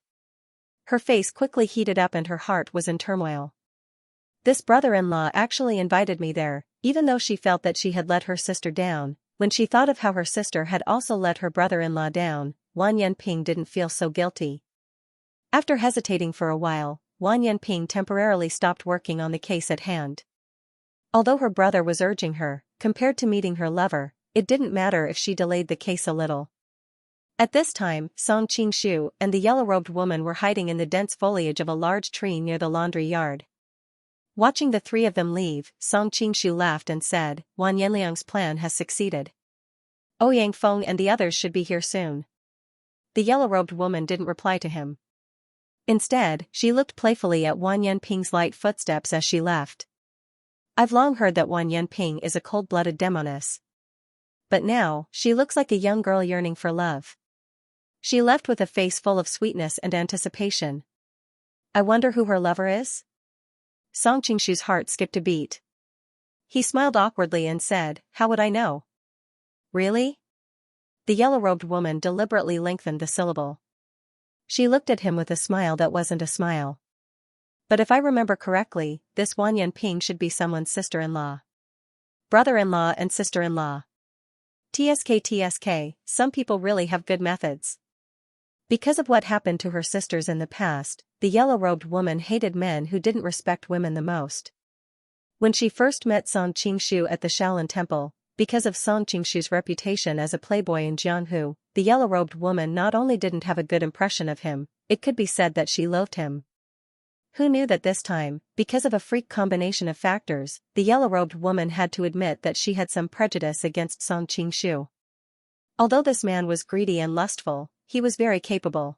Her face quickly heated up and her heart was in turmoil. This brother-in-law actually invited me there, even though she felt that she had let her sister down. When she thought of how her sister had also let her brother-in-law down, Wan Yanping didn't feel so guilty. After hesitating for a while, Wan Yanping temporarily stopped working on the case at hand. Although her brother was urging her, compared to meeting her lover, it didn't matter if she delayed the case a little. At this time, Song Qingshu and the yellow-robed woman were hiding in the dense foliage of a large tree near the laundry yard. Watching the three of them leave, Song Qingshu laughed and said, "Wan Yanliang's plan has succeeded. Ouyang Feng and the others should be here soon." The yellow-robed woman didn't reply to him. Instead, she looked playfully at Wan Yanping's light footsteps as she left. I've long heard that Wan Yanping is a cold-blooded demoness. But now, she looks like a young girl yearning for love. She left with a face full of sweetness and anticipation. I wonder who her lover is? Song Qingshu's heart skipped a beat. He smiled awkwardly and said, "How would I know?" Really? The yellow-robed woman deliberately lengthened the syllable. She looked at him with a smile that wasn't a smile. But if I remember correctly, this Wan Yanping should be someone's sister-in-law. Brother-in-law and sister-in-law. TSK, some people really have good methods. Because of what happened to her sisters in the past, the yellow-robed woman hated men who didn't respect women the most. When she first met Song Qingshu at the Shaolin Temple, because of Song Qingshu's reputation as a playboy in Jianghu, the yellow-robed woman not only didn't have a good impression of him, it could be said that she loathed him. Who knew that this time, because of a freak combination of factors, the yellow-robed woman had to admit that she had some prejudice against Song Qingshu. Although this man was greedy and lustful, he was very capable.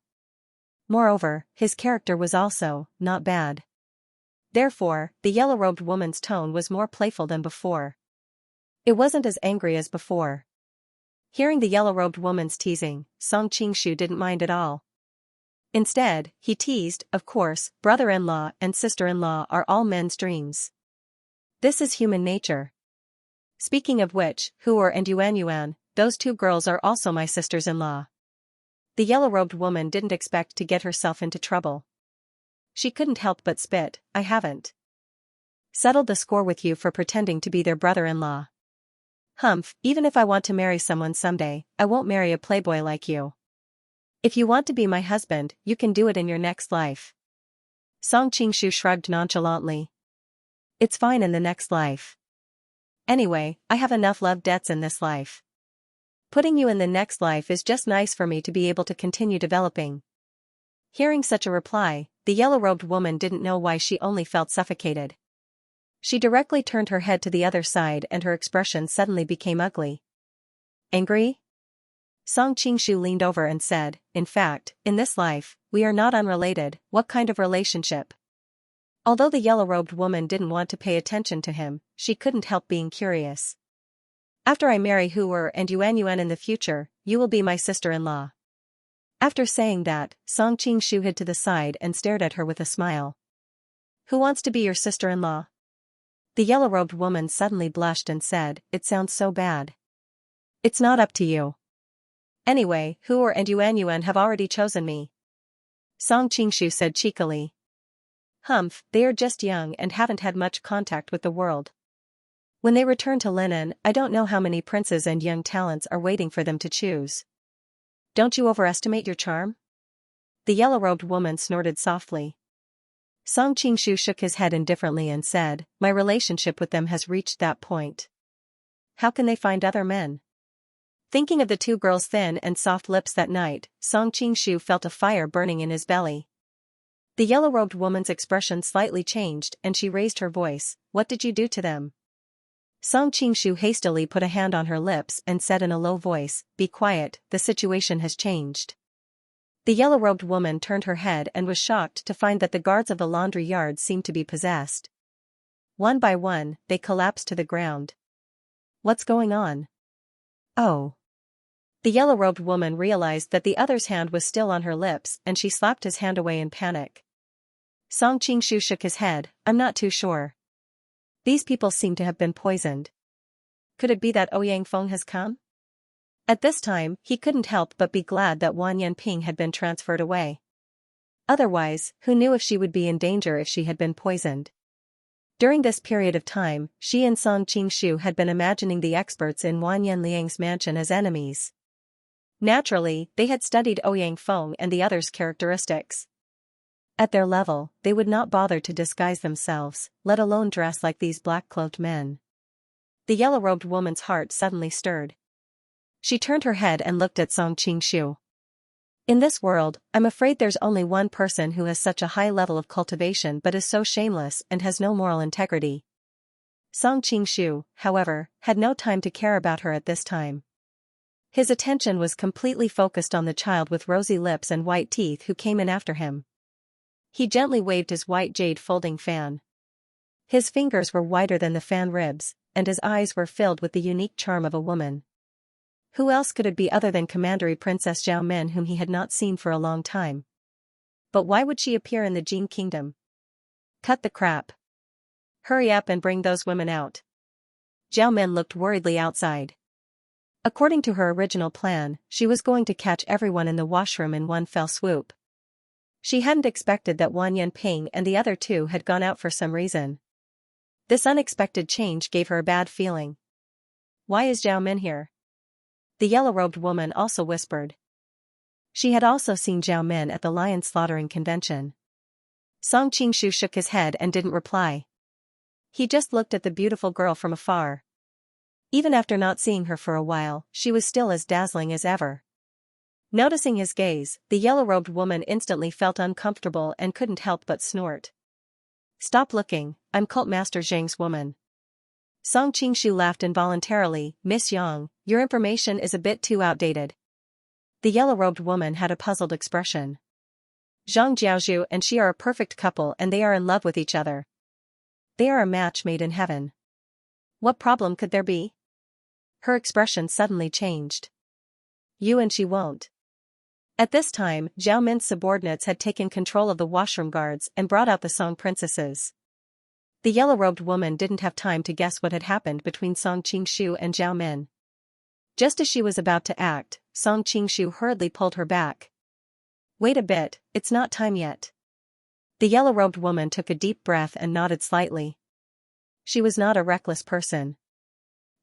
Moreover, his character was also not bad. Therefore, the yellow-robed woman's tone was more playful than before. It wasn't as angry as before. Hearing the yellow-robed woman's teasing, Song Qingshu didn't mind at all. Instead, he teased, of course, brother-in-law and sister-in-law are all men's dreams. This is human nature. Speaking of which, Huor and Yuan, those two girls are also my sisters-in-law. The yellow-robed woman didn't expect to get herself into trouble. She couldn't help but spit. I haven't settled the score with you for pretending to be their brother-in-law. Humph, even if I want to marry someone someday, I won't marry a playboy like you. If you want to be my husband, you can do it in your next life. Song Qingshu shrugged nonchalantly. It's fine in the next life. Anyway, I have enough love debts in this life. Putting you in the next life is just nice for me to be able to continue developing. Hearing such a reply, the yellow-robed woman didn't know why she only felt suffocated. She directly turned her head to the other side and her expression suddenly became ugly. Angry? Song Qingshu leaned over and said, in fact, in this life, we are not unrelated. What kind of relationship? Although the yellow-robed woman didn't want to pay attention to him, she couldn't help being curious. After I marry Huor and Yuan in the future, you will be my sister-in-law. After saying that, Song Qingshu hid to the side and stared at her with a smile. Who wants to be your sister-in-law? The yellow-robed woman suddenly blushed and said, it sounds so bad. It's not up to you. Anyway, Huor and Yuan have already chosen me. Song Qingshu said cheekily. Humph, they are just young and haven't had much contact with the world. When they return to Linen, I don't know how many princes and young talents are waiting for them to choose. Don't you overestimate your charm? The yellow-robed woman snorted softly. Song Qingshu shook his head indifferently and said, my relationship with them has reached that point. How can they find other men? Thinking of the two girls' thin and soft lips that night, Song Qingshu felt a fire burning in his belly. The yellow-robed woman's expression slightly changed and she raised her voice, what did you do to them? Song Qingshu hastily put a hand on her lips and said in a low voice, "Be quiet, the situation has changed." The yellow-robed woman turned her head and was shocked to find that the guards of the laundry yard seemed to be possessed. One by one, they collapsed to the ground. What's going on? Oh. The yellow-robed woman realized that the other's hand was still on her lips and she slapped his hand away in panic. Song Qingshu shook his head, "I'm not too sure. These people seem to have been poisoned. Could it be that Ouyang Feng has come?" At this time, he couldn't help but be glad that Wan Yanping had been transferred away. Otherwise, who knew if she would be in danger if she had been poisoned. During this period of time, she and Song Qingshu had been imagining the experts in Wan Yanliang's mansion as enemies. Naturally, they had studied Ouyang Feng and the others' characteristics. At their level, they would not bother to disguise themselves, let alone dress like these black-cloaked men. The yellow-robed woman's heart suddenly stirred. She turned her head and looked at Song Qingshu. "In this world, I'm afraid there's only one person who has such a high level of cultivation but is so shameless and has no moral integrity." Song Qingshu, however, had no time to care about her at this time. His attention was completely focused on the child with rosy lips and white teeth who came in after him. He gently waved his white jade folding fan. His fingers were wider than the fan ribs, and his eyes were filled with the unique charm of a woman. Who else could it be other than Commandery Princess Zhao Min, whom he had not seen for a long time? But why would she appear in the Jing Kingdom? Cut the crap. Hurry up and bring those women out. Zhao Min looked worriedly outside. According to her original plan, she was going to catch everyone in the washroom in one fell swoop. She hadn't expected that Wan Yanping and the other two had gone out for some reason. This unexpected change gave her a bad feeling. Why is Zhao Min here? The yellow-robed woman also whispered. She had also seen Zhao Min at the lion slaughtering convention. Song Qingshu shook his head and didn't reply. He just looked at the beautiful girl from afar. Even after not seeing her for a while, she was still as dazzling as ever. Noticing his gaze, the yellow-robed woman instantly felt uncomfortable and couldn't help but snort. "Stop looking, I'm Cult Master Zhang's woman." Song Qingshu laughed involuntarily. "Miss Yang, your information is a bit too outdated." The yellow-robed woman had a puzzled expression. "Zhang Jiaozhu and she are a perfect couple and they are in love with each other. They are a match made in heaven. What problem could there be?" Her expression suddenly changed. "You and she won't." At this time, Zhao Min's subordinates had taken control of the washroom guards and brought out the Song princesses. The yellow-robed woman didn't have time to guess what had happened between Song Qingshu and Zhao Min. Just as she was about to act, Song Qingshu hurriedly pulled her back. "Wait a bit, it's not time yet." The yellow-robed woman took a deep breath and nodded slightly. She was not a reckless person.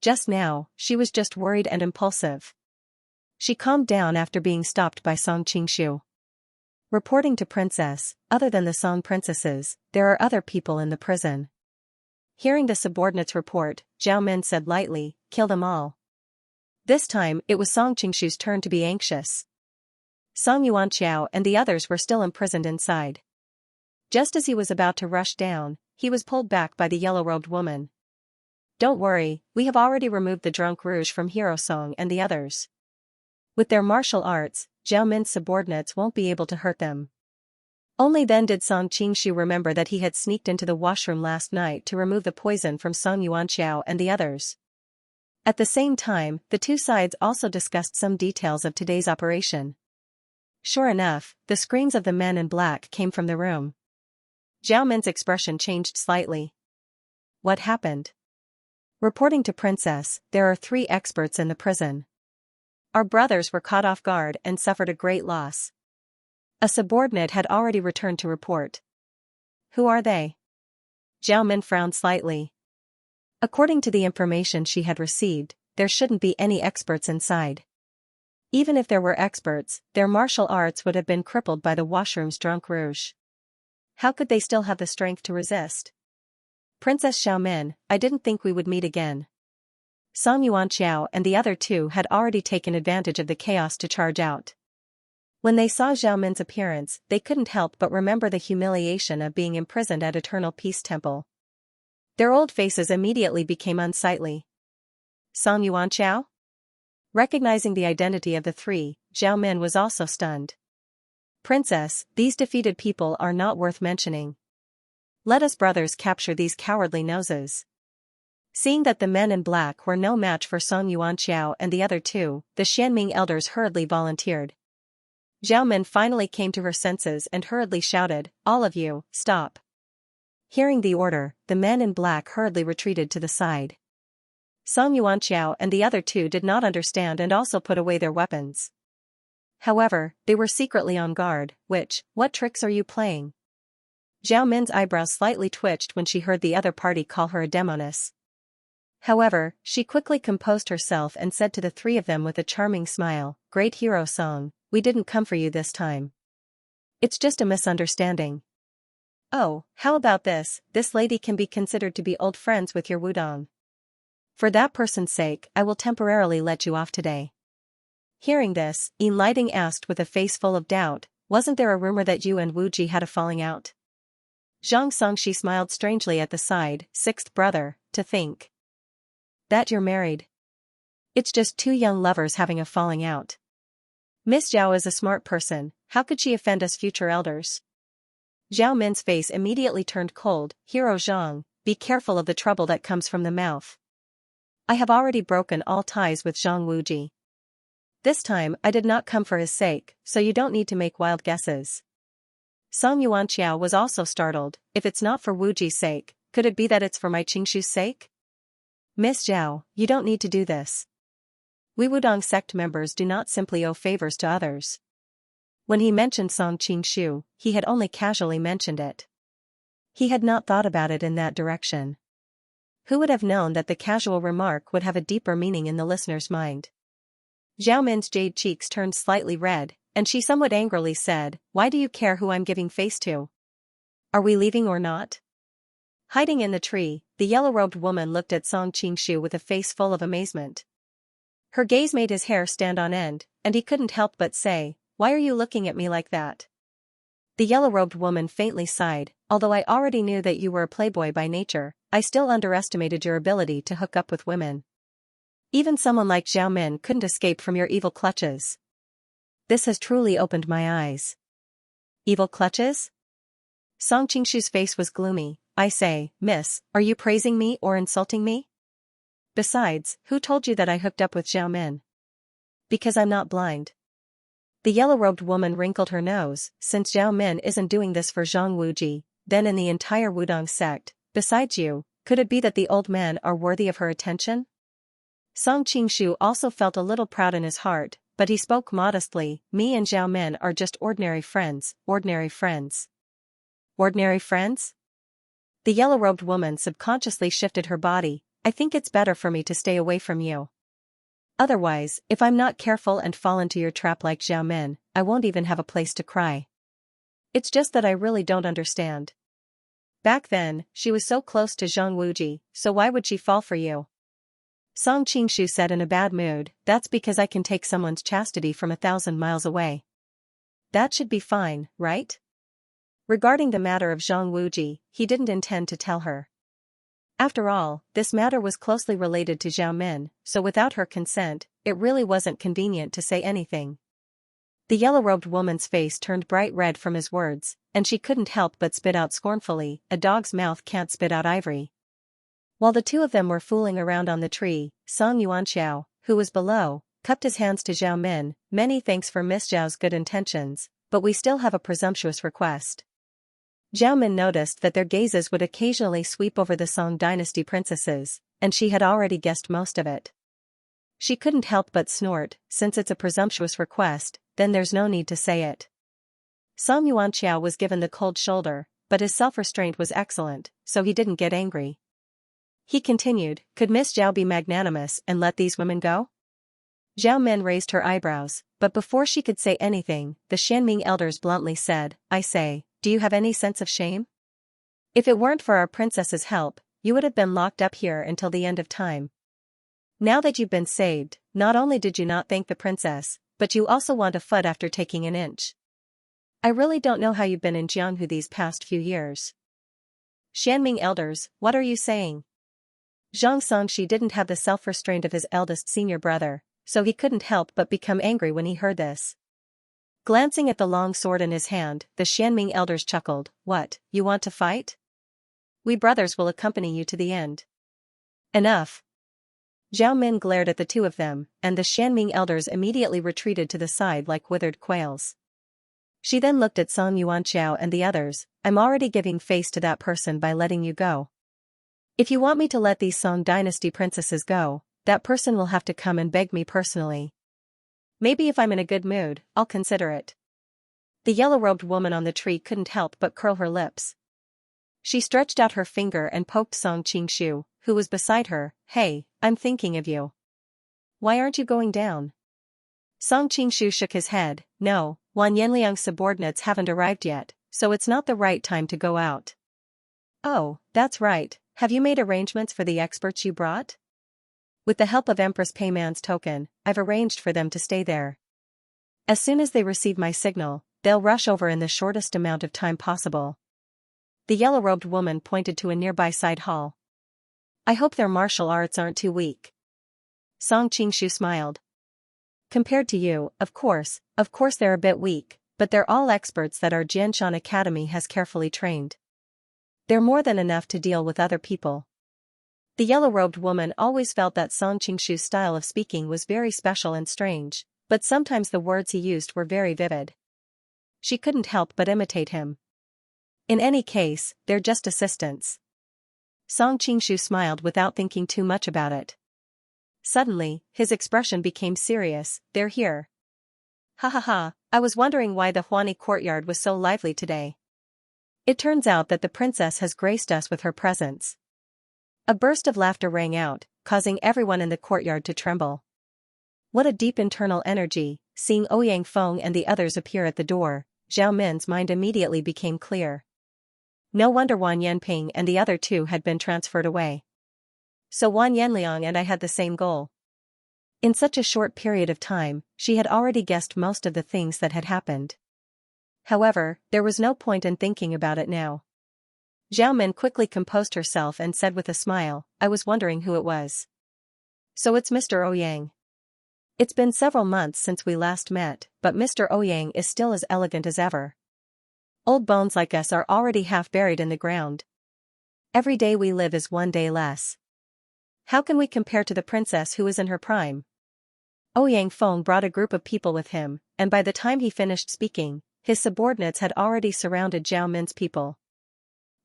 Just now, she was just worried and impulsive. She calmed down after being stopped by Song Qingshu. Reporting to Princess, other than the Song princesses, there are other people in the prison. Hearing the subordinates' report, Zhao Min said lightly, "Kill them all." This time, it was Song Qingshu's turn to be anxious. Song Yuanqiao and the others were still imprisoned inside. Just as he was about to rush down, he was pulled back by the yellow-robed woman. "Don't worry, we have already removed the drunk rouge from Hero Song and the others. With their martial arts, Zhao Min's subordinates won't be able to hurt them." Only then did Song Qingshu remember that he had sneaked into the washroom last night to remove the poison from Song Yuanqiao and the others. At the same time, the two sides also discussed some details of today's operation. Sure enough, the screams of the men in black came from the room. Zhao Min's expression changed slightly. What happened? Reporting to Princess, there are 3 experts in the prison. Our brothers were caught off guard and suffered a great loss. A subordinate had already returned to report. Who are they? Zhao Min frowned slightly. According to the information she had received, there shouldn't be any experts inside. Even if there were experts, their martial arts would have been crippled by the washroom's drunk rouge. How could they still have the strength to resist? Princess Xiao Min, I didn't think we would meet again. Song Yuanqiao and the other 2 had already taken advantage of the chaos to charge out. When they saw Zhao Min's appearance, they couldn't help but remember the humiliation of being imprisoned at Eternal Peace Temple. Their old faces immediately became unsightly. Song Yuanqiao? Recognizing the identity of the three, Zhao Min was also stunned. Princess, these defeated people are not worth mentioning. Let us brothers capture these cowardly noses. Seeing that the men in black were no match for Song Yuanqiao and the other two, the Xianming elders hurriedly volunteered. Zhao Min finally came to her senses and hurriedly shouted, "All of you, stop." Hearing the order, the men in black hurriedly retreated to the side. Song Yuanqiao and the other two did not understand and also put away their weapons. However, they were secretly on guard. What tricks are you playing? Zhao Min's eyebrows slightly twitched when she heard the other party call her a demoness. However, she quickly composed herself and said to the three of them with a charming smile, "Great hero Song, we didn't come for you this time. It's just a misunderstanding. Oh, how about this? This lady can be considered to be old friends with your Wudong. For that person's sake, I will temporarily let you off today." Hearing this, Yin Lighting asked with a face full of doubt, "Wasn't there a rumor that you and Wu Ji had a falling out?" Zhang Songshi smiled strangely at the side, "Sixth brother, to think that you're married. It's just two young lovers having a falling out. Miss Zhao is a smart person, how could she offend us future elders?" Zhao Min's face immediately turned cold. "Hero Zhang, be careful of the trouble that comes from the mouth. I have already broken all ties with Zhang Wuji. This time I did not come for his sake, so you don't need to make wild guesses." Song Yuanqiao was also startled. "If it's not for Wuji's sake, could it be that it's for my Qingshu's sake?" "Miss Zhao, you don't need to do this. We Wudong sect members do not simply owe favors to others." When he mentioned Song Qingshu, he had only casually mentioned it. He had not thought about it in that direction. Who would have known that the casual remark would have a deeper meaning in the listener's mind? Zhao Min's jade cheeks turned slightly red, and she somewhat angrily said, "Why do you care who I'm giving face to? Are we leaving or not?" Hiding in the tree, the yellow-robed woman looked at Song Qingshu with a face full of amazement. Her gaze made his hair stand on end, and he couldn't help but say, "Why are you looking at me like that?" The yellow-robed woman faintly sighed, "Although I already knew that you were a playboy by nature, I still underestimated your ability to hook up with women. Even someone like Zhao Min couldn't escape from your evil clutches. This has truly opened my eyes." "Evil clutches?" Song Qingshu's face was gloomy. "I say, miss, are you praising me or insulting me? Besides, who told you that I hooked up with Zhao Min? Because I'm not blind." The yellow-robed woman wrinkled her nose. "Since Zhao Min isn't doing this for Zhang Wuji, then in the entire Wudong sect, besides you, could it be that the old men are worthy of her attention?" Song Qingshu also felt a little proud in his heart, but he spoke modestly, "Me and Zhao Min are just ordinary friends, ordinary friends." "Ordinary friends?" The yellow-robed woman subconsciously shifted her body. "I think it's better for me to stay away from you. Otherwise, if I'm not careful and fall into your trap like Zhao Min, I won't even have a place to cry. It's just that I really don't understand. Back then, she was so close to Zhang Wuji, so why would she fall for you?" Song Qingshu said in a bad mood, "That's because I can take someone's chastity from 1,000 miles away. That should be fine, right?" Regarding the matter of Zhang Wuji, he didn't intend to tell her. After all, this matter was closely related to Zhao Min, so without her consent, it really wasn't convenient to say anything. The yellow-robed woman's face turned bright red from his words, and she couldn't help but spit out scornfully, "A dog's mouth can't spit out ivory." While the two of them were fooling around on the tree, Song Yuanqiao, who was below, cupped his hands to Zhao Min. "Many thanks for Miss Zhao's good intentions, but we still have a presumptuous request." Zhao Min noticed that their gazes would occasionally sweep over the Song dynasty princesses, and she had already guessed most of it. She couldn't help but snort. "Since it's a presumptuous request, then there's no need to say it." Song Yuanqiao was given the cold shoulder, but his self-restraint was excellent, so he didn't get angry. He continued, "Could Miss Zhao be magnanimous and let these women go?" Zhao Min raised her eyebrows, but before she could say anything, the Xianming elders bluntly said, "I say, do you have any sense of shame? If it weren't for our princess's help, you would have been locked up here until the end of time. Now that you've been saved, not only did you not thank the princess, but you also want a foot after taking an inch. I really don't know how you've been in Jianghu these past few years. Xianming elders, what are you saying? Zhang Songshi didn't have the self-restraint of his eldest senior brother, so he couldn't help but become angry when he heard this. Glancing at the long sword in his hand, the Xianming elders chuckled. What, you want to fight? We brothers will accompany you to the end. Enough. Zhao Min glared at the two of them, and the Xianming elders immediately retreated to the side like withered quails. She then looked at Song Yuanqiao and the others. I'm already giving face to that person by letting you go. If you want me to let these Song dynasty princesses go, that person will have to come and beg me personally. Maybe if I'm in a good mood, I'll consider it. The yellow-robed woman on the tree couldn't help but curl her lips. She stretched out her finger and poked Song Qingshu, who was beside her. Hey, I'm thinking of you. Why aren't you going down? Song Qingshu shook his head. No, Wan Yanliang's subordinates haven't arrived yet, so it's not the right time to go out. Oh, that's right. Have you made arrangements for the experts you brought? With the help of Empress Peiman's token, I've arranged for them to stay there. As soon as they receive my signal, they'll rush over in the shortest amount of time possible. The yellow-robed woman pointed to a nearby side hall. I hope their martial arts aren't too weak. Song Qingshu smiled. Compared to you, of course they're a bit weak, but they're all experts that our Jianshan Academy has carefully trained. They're more than enough to deal with other people. The yellow-robed woman always felt that Song Qingshu's style of speaking was very special and strange, but sometimes the words he used were very vivid. She couldn't help but imitate him. In any case, they're just assistants. Song Qingshu smiled without thinking too much about it. Suddenly, his expression became serious. They're here. Ha ha ha, I was wondering why the Huani courtyard was so lively today. It turns out that the princess has graced us with her presence. A burst of laughter rang out, causing everyone in the courtyard to tremble. What a deep internal energy. Seeing Ouyang Feng and the others appear at the door, Zhao Min's mind immediately became clear. No wonder Wan Yanping and the other two had been transferred away. So Wan Yanliang and I had the same goal. In such a short period of time, she had already guessed most of the things that had happened. However, there was no point in thinking about it now. Zhao Min quickly composed herself and said with a smile, I was wondering who it was. So it's Mr. Ouyang. It's been several months since we last met, but Mr. Ouyang is still as elegant as ever. Old bones like us are already half buried in the ground. Every day we live is one day less. How can we compare to the princess who is in her prime? Ouyang Feng brought a group of people with him, and by the time he finished speaking, his subordinates had already surrounded Zhao Min's people.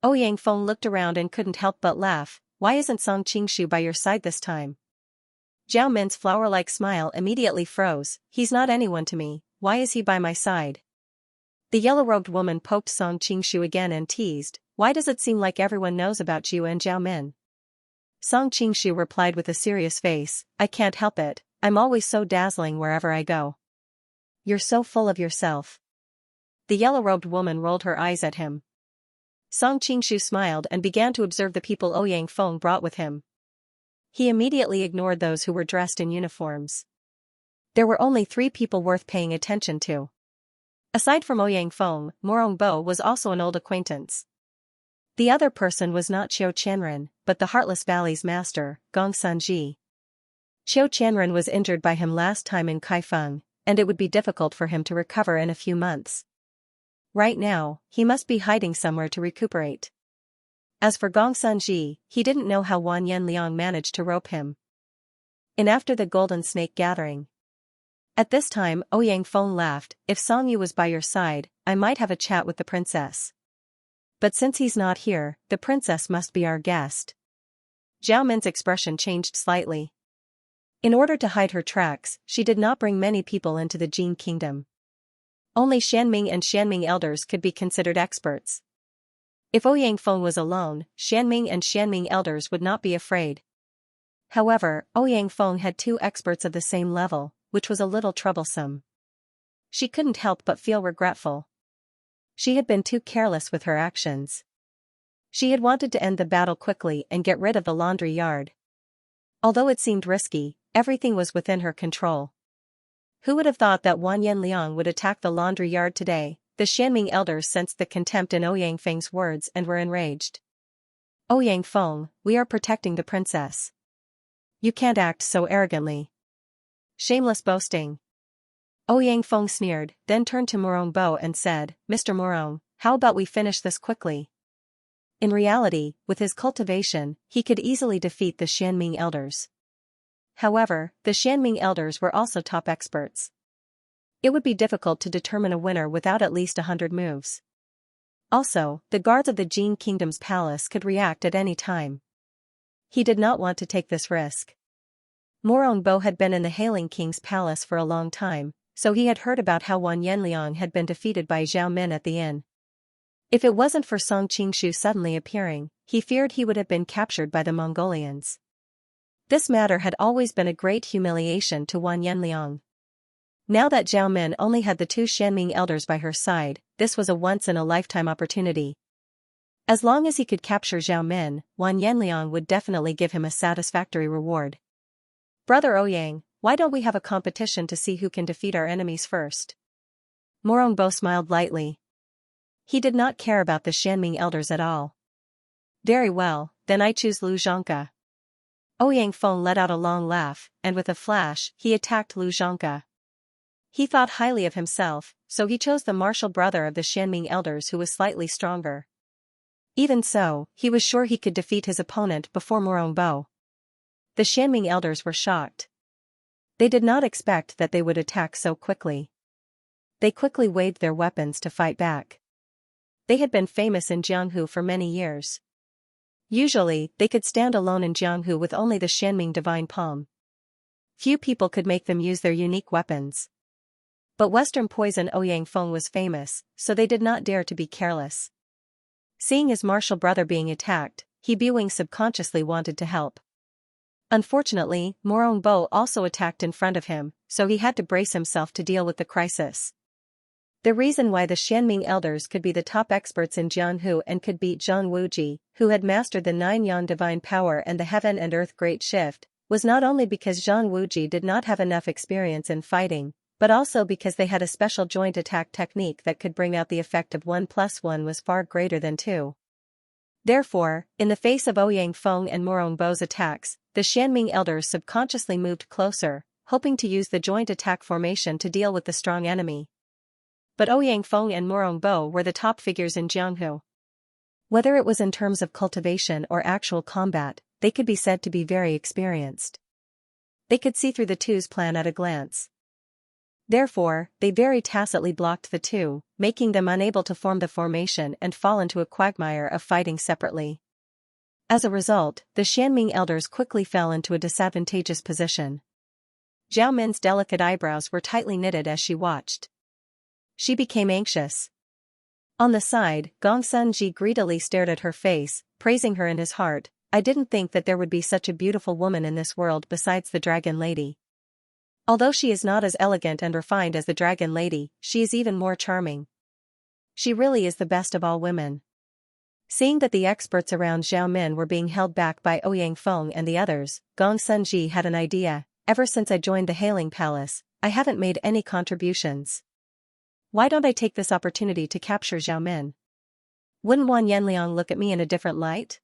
Ouyang Feng looked around and couldn't help but laugh. Why isn't Song Qingshu by your side this time? Zhao Min's flower-like smile immediately froze. He's not anyone to me, why is he by my side? The yellow-robed woman poked Song Qingshu again and teased, why does it seem like everyone knows about you and Zhao Min? Song Qingshu replied with a serious face, I can't help it, I'm always so dazzling wherever I go. You're so full of yourself. The yellow-robed woman rolled her eyes at him. Song Qingshu smiled and began to observe the people Ouyang Feng brought with him. He immediately ignored those who were dressed in uniforms. There were only 3 people worth paying attention to. Aside from Ouyang Feng, Morong Bo was also an old acquaintance. The other person was not Qiu Qianren, but the Heartless Valley's master, Gong Sanji. Qiu Qianren was injured by him last time in Kaifeng, and it would be difficult for him to recover in a few months. Right now, he must be hiding somewhere to recuperate. As for Gong Sanji, he didn't know how Wan Yanliang managed to rope him in after the Golden Snake gathering. At this time, Ouyang Feng laughed, if Song Yu was by your side, I might have a chat with the princess. But since he's not here, the princess must be our guest. Zhao Min's expression changed slightly. In order to hide her tracks, she did not bring many people into the Jin kingdom. Only Xianming and Xianming elders could be considered experts. If Ouyang Feng was alone, Xianming and Xianming elders would not be afraid. However, Ouyang Feng had 2 experts of the same level, which was a little troublesome. She couldn't help but feel regretful. She had been too careless with her actions. She had wanted to end the battle quickly and get rid of the laundry yard. Although it seemed risky, everything was within her control. Who would have thought that Wan Yanliang would attack the laundry yard today? The Xianming elders sensed the contempt in Ouyang Feng's words and were enraged. Ouyang Feng, we are protecting the princess. You can't act so arrogantly. Shameless boasting. Ouyang Feng sneered, then turned to Morong Bo and said, Mr. Morong, how about we finish this quickly? In reality, with his cultivation, he could easily defeat the Xianming elders. However, the Xianming elders were also top experts. It would be difficult to determine a winner without at least 100 moves. Also, the guards of the Jin Kingdom's palace could react at any time. He did not want to take this risk. Morong Bo had been in the Hailing King's palace for a long time, so he had heard about how Wan Yanliang had been defeated by Zhao Min at the inn. If it wasn't for Song Qingshu suddenly appearing, he feared he would have been captured by the Mongolians. This matter had always been a great humiliation to Wan Yanliang. Now that Zhao Min only had the 2 Xianming elders by her side, this was a once-in-a-lifetime opportunity. As long as he could capture Zhao Min, Wan Yanliang would definitely give him a satisfactory reward. Brother Ouyang, why don't we have a competition to see who can defeat our enemies first? Morong Bo smiled lightly. He did not care about the Xianming elders at all. Very well, then I choose Lu Zhangke. Ouyang Feng let out a long laugh, and with a flash, he attacked Lu Zhangke. He thought highly of himself, so he chose the martial brother of the Xianming elders who was slightly stronger. Even so, he was sure he could defeat his opponent before Morong Bo. The Xianming elders were shocked. They did not expect that they would attack so quickly. They quickly waved their weapons to fight back. They had been famous in Jianghu for many years. Usually, they could stand alone in Jianghu with only the Xianming divine palm. Few people could make them use their unique weapons. But Western Poison Ouyang Feng was famous, so they did not dare to be careless. Seeing his martial brother being attacked, He Biwing subconsciously wanted to help. Unfortunately, Morong Bo also attacked in front of him, so he had to brace himself to deal with the crisis. The reason why the Xianming elders could be the top experts in Jianghu and could beat Zhang Wuji, who had mastered the 9 Yan divine power and the heaven and earth great shift, was not only because Zhang Wuji did not have enough experience in fighting, but also because they had a special joint attack technique that could bring out the effect of 1 + 1 was far greater than 2. Therefore, in the face of Ouyang Feng and Morong Bo's attacks, the Xianming elders subconsciously moved closer, hoping to use the joint attack formation to deal with the strong enemy. But Ouyang Feng and Morong Bo were the top figures in Jianghu. Whether it was in terms of cultivation or actual combat, they could be said to be very experienced. They could see through the two's plan at a glance. Therefore, they very tacitly blocked the two, making them unable to form the formation and fall into a quagmire of fighting separately. As a result, the Xianming elders quickly fell into a disadvantageous position. Zhao Min's delicate eyebrows were tightly knitted as she watched. She became anxious. On the side, Gongsun Ji greedily stared at her face, praising her in his heart. I didn't think that there would be such a beautiful woman in this world besides the Dragon Lady. Although she is not as elegant and refined as the Dragon Lady, she is even more charming. She really is the best of all women. Seeing that the experts around Zhao Min were being held back by Ouyang Feng and the others, Gongsun Ji had an idea. Ever since I joined the Hailing Palace, I haven't made any contributions. Why don't I take this opportunity to capture Zhao Min? Wouldn't Wan Yanliang look at me in a different light?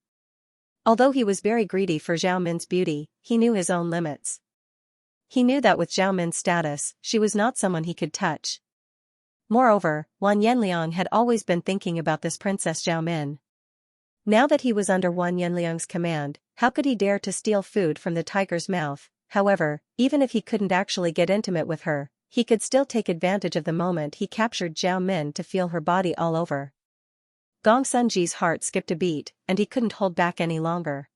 Although he was very greedy for Zhao Min's beauty, he knew his own limits. He knew that with Zhao Min's status, she was not someone he could touch. Moreover, Wan Yanliang had always been thinking about this Princess Zhao Min. Now that he was under Wan Yanliang's command, how could he dare to steal food from the tiger's mouth? However, even if he couldn't actually get intimate with her, he could still take advantage of the moment he captured Zhao Min to feel her body all over. Gongsun Ji's heart skipped a beat, and he couldn't hold back any longer.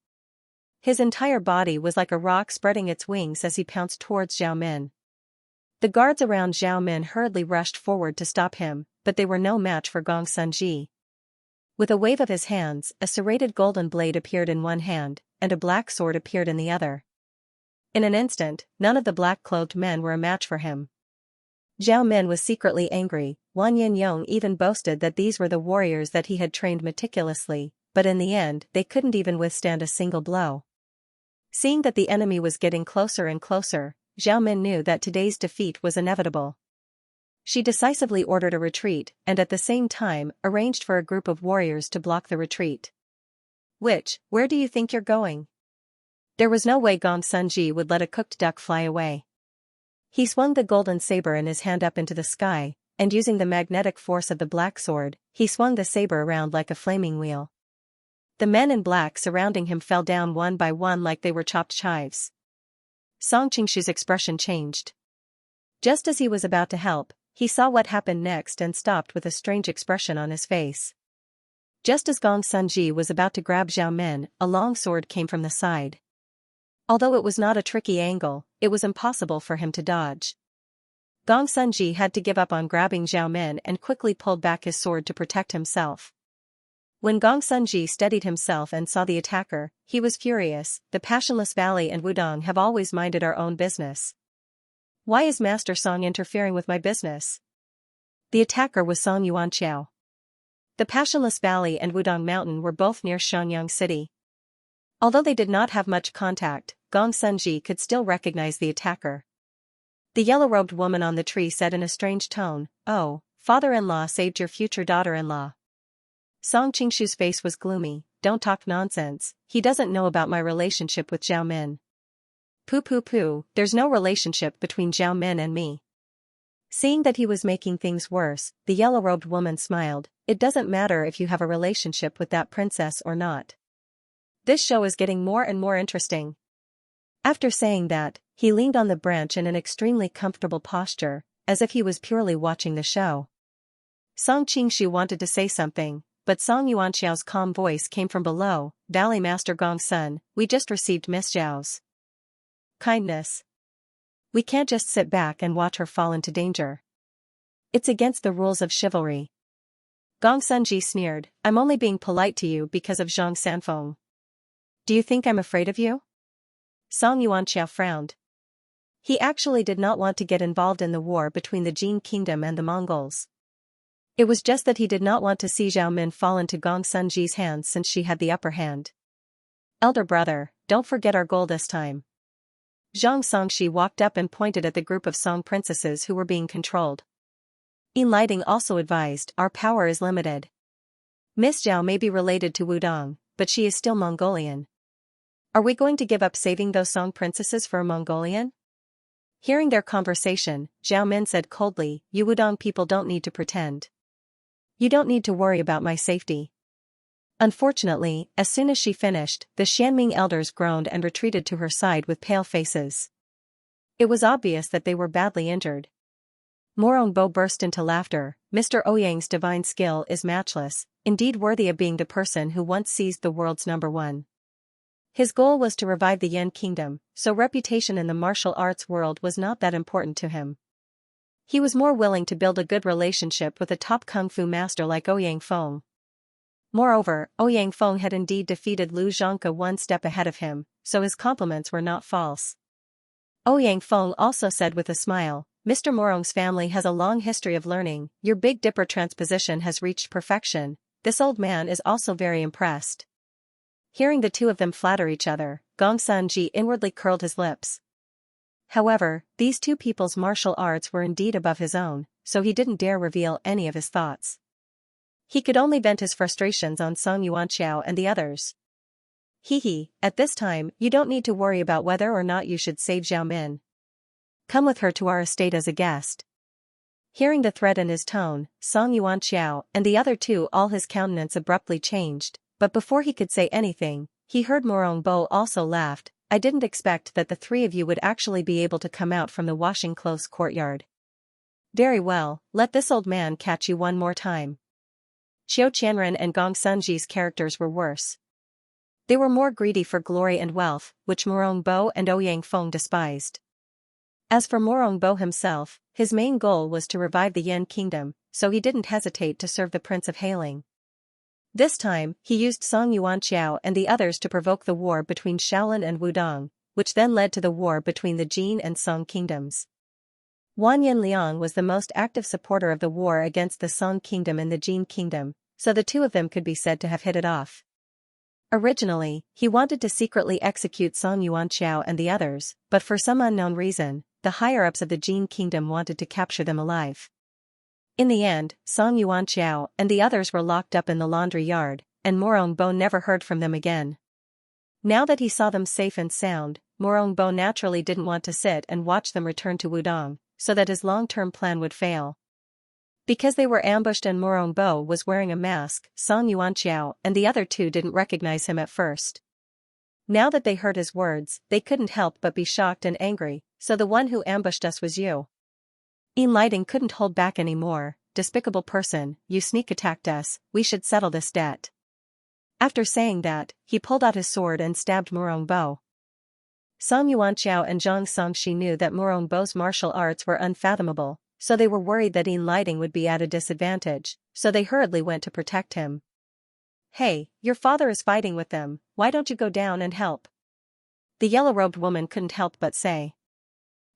His entire body was like a rock spreading its wings as he pounced towards Zhao Min. The guards around Zhao Min hurriedly rushed forward to stop him, but they were no match for Gongsun Ji. With a wave of his hands, a serrated golden blade appeared in one hand, and a black sword appeared in the other. In an instant, none of the black-clothed men were a match for him. Zhao Min was secretly angry. Wan Yinyong even boasted that these were the warriors that he had trained meticulously, but in the end they couldn't even withstand a single blow. Seeing that the enemy was getting closer and closer, Zhao Min knew that today's defeat was inevitable. She decisively ordered a retreat and at the same time arranged for a group of warriors to block the retreat. Where do you think you're going? There was no way Gong Sunji would let a cooked duck fly away. He swung the golden saber in his hand up into the sky, and using the magnetic force of the black sword, he swung the saber around like a flaming wheel. The men in black surrounding him fell down one by one like they were chopped chives. Song Qingshu's expression changed. Just as he was about to help, he saw what happened next and stopped with a strange expression on his face. Just as Gong Sunji was about to grab Zhao Min, a long sword came from the side. Although it was not a tricky angle, it was impossible for him to dodge. Gong Sunji had to give up on grabbing Zhao Min and quickly pulled back his sword to protect himself. When Gong Sunji steadied himself and saw the attacker, he was furious. The Passionless Valley and Wudong have always minded our own business. Why is Master Song interfering with my business? The attacker was Song Yuanqiao. The Passionless Valley and Wudong Mountain were both near Xianxia City. Although they did not have much contact, Gong Sunji could still recognize the attacker. The yellow-robed woman on the tree said in a strange tone, "Oh, father-in-law saved your future daughter-in-law." Song Qingshu's face was gloomy. "Don't talk nonsense, he doesn't know about my relationship with Zhao Min." Pooh, there's no relationship between Zhao Min and me." Seeing that he was making things worse, the yellow-robed woman smiled. "It doesn't matter if you have a relationship with that princess or not. This show is getting more and more interesting." After saying that, he leaned on the branch in an extremely comfortable posture, as if he was purely watching the show. Song Qingshu wanted to say something, but Song Yuanqiao's calm voice came from below. "Valley Master Gong Sun, we just received Miss Zhao's kindness. We can't just sit back and watch her fall into danger. It's against the rules of chivalry." Gong Sunji sneered, "I'm only being polite to you because of Zhang Sanfeng. Do you think I'm afraid of you?" Song Yuanqiao frowned. He actually did not want to get involved in the war between the Jin Kingdom and the Mongols. It was just that he did not want to see Zhao Min fall into Gong Sunji's hands since she had the upper hand. "Elder brother, don't forget our goal this time." Zhang Songshi walked up and pointed at the group of Song princesses who were being controlled. Yin Lighting also advised, "Our power is limited. Miss Zhao may be related to Wudong, but she is still Mongolian. Are we going to give up saving those Song princesses for a Mongolian?" Hearing their conversation, Zhao Min said coldly, "You Wudong people don't need to pretend. You don't need to worry about my safety." Unfortunately, as soon as she finished, the Xianming elders groaned and retreated to her side with pale faces. It was obvious that they were badly injured. Morongbo burst into laughter. "Mr. Ouyang's divine skill is matchless, indeed worthy of being the person who once seized the world's #1. His goal was to revive the Yan kingdom, so reputation in the martial arts world was not that important to him. He was more willing to build a good relationship with a top kung fu master like Ouyang Feng. Moreover, Ouyang Feng had indeed defeated Lu Zhangke one step ahead of him, so his compliments were not false. Ouyang Feng also said with a smile, "Mr. Morong's family has a long history of learning. Your Big Dipper transposition has reached perfection. This old man is also very impressed." Hearing the two of them flatter each other, Gong Sunji inwardly curled his lips. However, these two people's martial arts were indeed above his own, so he didn't dare reveal any of his thoughts. He could only vent his frustrations on Song Yuanqiao and the others. "Hee, at this time, you don't need to worry about whether or not you should save Zhao Min. Come with her to our estate as a guest." Hearing the threat in his tone, Song Yuanqiao and the other two all his countenance abruptly changed, but before he could say anything, he heard Morongbo also laughed. "I didn't expect that the three of you would actually be able to come out from the washing clothes courtyard. Very well, let this old man catch you one more time." Qiu Qianren and Gong Sunji's characters were worse. They were more greedy for glory and wealth, which Morongbo and Ouyang Feng despised. As for Morongbo himself, his main goal was to revive the Yan kingdom, so he didn't hesitate to serve the Prince of Hailing. This time, he used Song Yuanqiao and the others to provoke the war between Shaolin and Wudong, which then led to the war between the Jin and Song kingdoms. Wanyan Liang was the most active supporter of the war against the Song kingdom and the Jin kingdom, so the two of them could be said to have hit it off. Originally, he wanted to secretly execute Song Yuanqiao and the others, but for some unknown reason, the higher-ups of the Jin kingdom wanted to capture them alive. In the end, Song Yuanqiao and the others were locked up in the laundry yard, and Morongbo never heard from them again. Now that he saw them safe and sound, Morongbo naturally didn't want to sit and watch them return to Wudong, so that his long-term plan would fail. Because they were ambushed and Morongbo was wearing a mask, Song Yuanqiao and the other two didn't recognize him at first. Now that they heard his words, they couldn't help but be shocked and angry. So the one who ambushed us was you. Enlighting couldn't hold back anymore. Despicable person, you sneak attacked us, we should settle this debt. After saying that, he pulled out his sword and stabbed Morongbo. Song Yuanqiao and Zhang Songshi knew that Morongbo's martial arts were unfathomable, so they were worried that Enlighting would be at a disadvantage, so they hurriedly went to protect him. Hey, your father is fighting with them, why don't you go down and help? The yellow-robed woman couldn't help but say.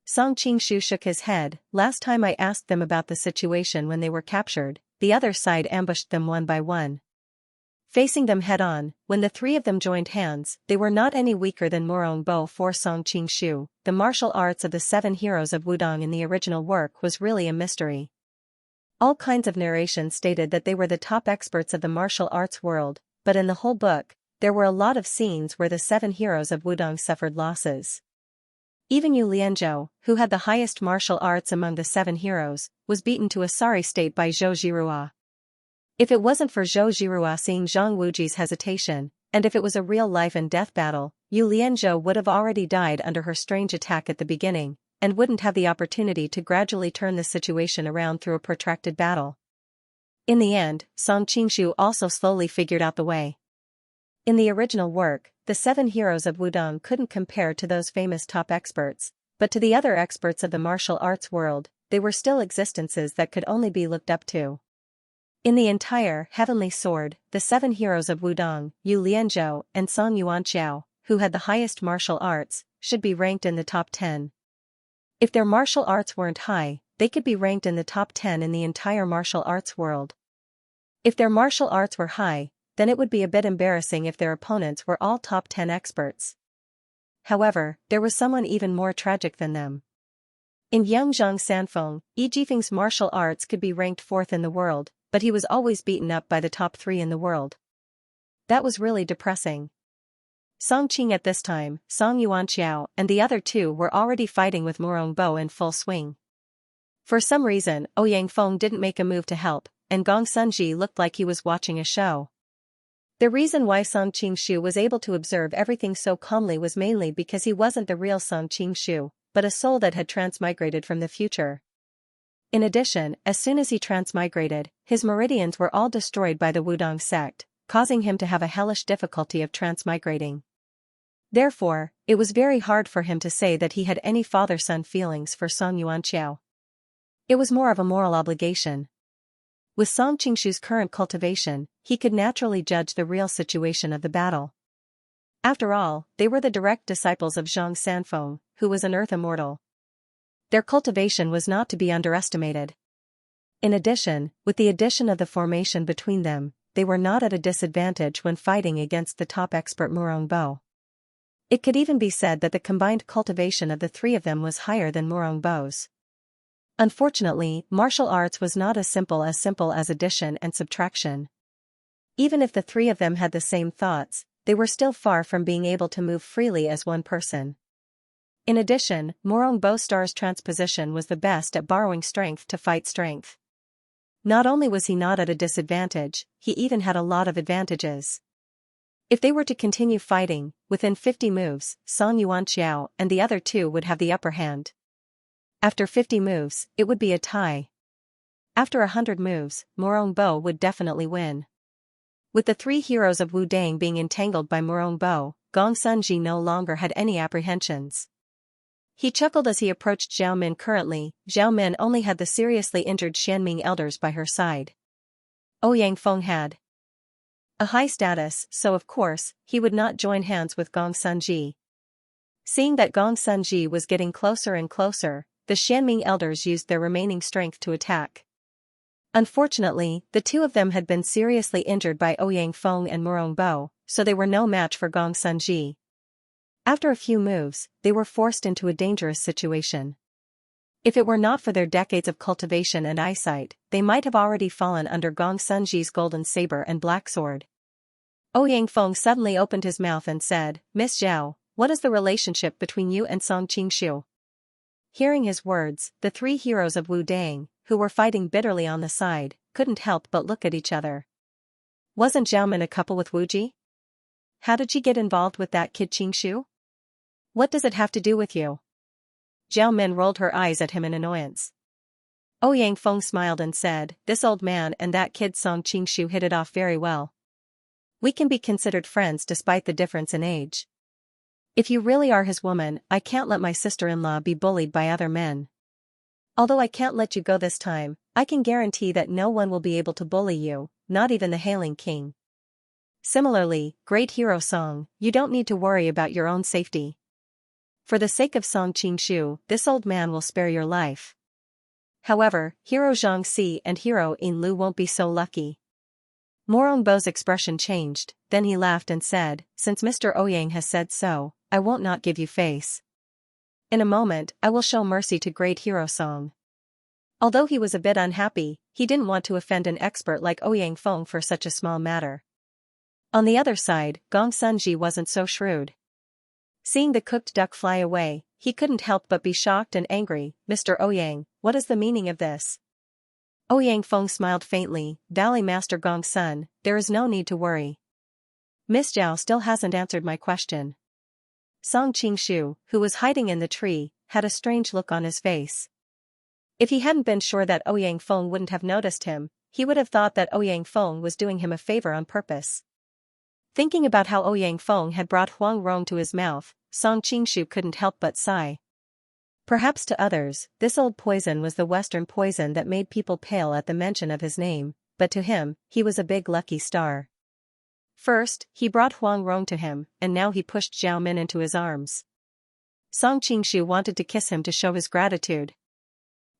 Song Qingshu shook his head. Last time I asked them about the situation when they were captured, the other side ambushed them one by one. Facing them head-on, when the three of them joined hands, they were not any weaker than Morongbo for Song Qingshu. The martial arts of the 7 heroes of Wudong in the original work was really a mystery. All kinds of narration stated that they were the top experts of the martial arts world, but in the whole book, there were a lot of scenes where the 7 heroes of Wudong suffered losses. Even Yu Lianzhou, who had the highest martial arts among the 7 heroes, was beaten to a sorry state by Zhou Zhirua. If it wasn't for Zhou Zhirua seeing Zhang Wuji's hesitation, and if it was a real life-and-death battle, Yu Lianzhou would have already died under her strange attack at the beginning, and wouldn't have the opportunity to gradually turn the situation around through a protracted battle. In the end, Song Qingshu also slowly figured out the way. In the original work, the 7 heroes of Wudong couldn't compare to those famous top experts, but to the other experts of the martial arts world, they were still existences that could only be looked up to. In the entire Heavenly Sword, the 7 heroes of Wudong, Yu Lianzhou and Song Yuanqiao, who had the highest martial arts, should be ranked in the top 10. If their martial arts weren't high, they could be ranked in the top 10 in the entire martial arts world. If their martial arts were high, then it would be a bit embarrassing if their opponents were all top 10 experts. However, there was someone even more tragic than them. In Yangzhang Sanfeng, Yi Jifeng's martial arts could be ranked 4th in the world, but he was always beaten up by the top 3 in the world. That was really depressing. Song Qing at this time, Song Yuanqiao and the other two were already fighting with Morongbo in full swing. For some reason, Ouyang Feng didn't make a move to help, and Gong Sunji looked like he was watching a show. The reason why Song Qingshu was able to observe everything so calmly was mainly because he wasn't the real Song Qingshu, but a soul that had transmigrated from the future. In addition, as soon as he transmigrated, his meridians were all destroyed by the Wudong sect, causing him to have a hellish difficulty of transmigrating. Therefore, it was very hard for him to say that he had any father-son feelings for Song Yuanqiao. It was more of a moral obligation. With Song Qingshu's current cultivation, he could naturally judge the real situation of the battle. After all, they were the direct disciples of Zhang Sanfeng, who was an earth immortal. Their cultivation was not to be underestimated. In addition, with the addition of the formation between them, they were not at a disadvantage when fighting against the top expert Morongbo. It could even be said that the combined cultivation of the 3 of them was higher than Morongbo's. Unfortunately, martial arts was not as simple as addition and subtraction. Even if the 3 of them had the same thoughts, they were still far from being able to move freely as one person. In addition, Morongbo Star's transposition was the best at borrowing strength to fight strength. Not only was he not at a disadvantage, he even had a lot of advantages. If they were to continue fighting, within 50 moves, Song Yuanqiao and the other 2 would have the upper hand. After 50 moves, it would be a tie. After 100 moves, Morongbo would definitely win. With the 3 heroes of Wudang being entangled by Morongbo, Gong Sunji no longer had any apprehensions. He chuckled as he approached Zhao Min. Currently, Zhao Min only had the seriously injured Xianming elders by her side. Ouyang Feng had a high status, so of course, he would not join hands with Gong Sunji. Seeing that Gong Sunji was getting closer and closer, the Xianming elders used their remaining strength to attack. Unfortunately, the 2 of them had been seriously injured by Ouyang Feng and Morongbo, so they were no match for Gong Sunji. After a few moves, they were forced into a dangerous situation. If it were not for their decades of cultivation and eyesight, they might have already fallen under Gong Sunji's golden saber and black sword. Ouyang Feng suddenly opened his mouth and said, Miss Zhao, what is the relationship between you and Song Qingshu? Hearing his words, the three heroes of Wu Dang, who were fighting bitterly on the side, couldn't help but look at each other. Wasn't Zhaomin a couple with Wu Ji? How did she get involved with that kid Qingshu? What does it have to do with you? Zhao Min rolled her eyes at him in annoyance. Ouyang Feng smiled and said, this old man and that kid Song Qingshu hit it off very well. We can be considered friends despite the difference in age. If you really are his woman, I can't let my sister-in-law be bullied by other men. Although I can't let you go this time, I can guarantee that no one will be able to bully you, not even the Hailing King. Similarly, great hero Song, you don't need to worry about your own safety. For the sake of Song Qingshu, this old man will spare your life. However, Hero Xianxia and Hero In Lu won't be so lucky. Morong Bo's expression changed, then he laughed and said, since Mr. Ouyang has said so, I won't not give you face. In a moment, I will show mercy to great hero Song. Although he was a bit unhappy, he didn't want to offend an expert like Ouyang Feng for such a small matter. On the other side, Gong Sunji wasn't so shrewd. Seeing the cooked duck fly away, he couldn't help but be shocked and angry. Mr. Ouyang, what is the meaning of this? Ouyang Feng smiled faintly, Valley Master Gong Sun, there is no need to worry. Miss Zhao still hasn't answered my question. Song Qingshu, who was hiding in the tree, had a strange look on his face. If he hadn't been sure that Ouyang Feng wouldn't have noticed him, he would have thought that Ouyang Feng was doing him a favor on purpose. Thinking about how Ouyang Feng had brought Huang Rong to his mouth, Song Qingshu couldn't help but sigh. Perhaps to others, this old poison was the Western poison that made people pale at the mention of his name, but to him, he was a big lucky star. First, he brought Huang Rong to him, and now he pushed Zhao Min into his arms. Song Qingshu wanted to kiss him to show his gratitude.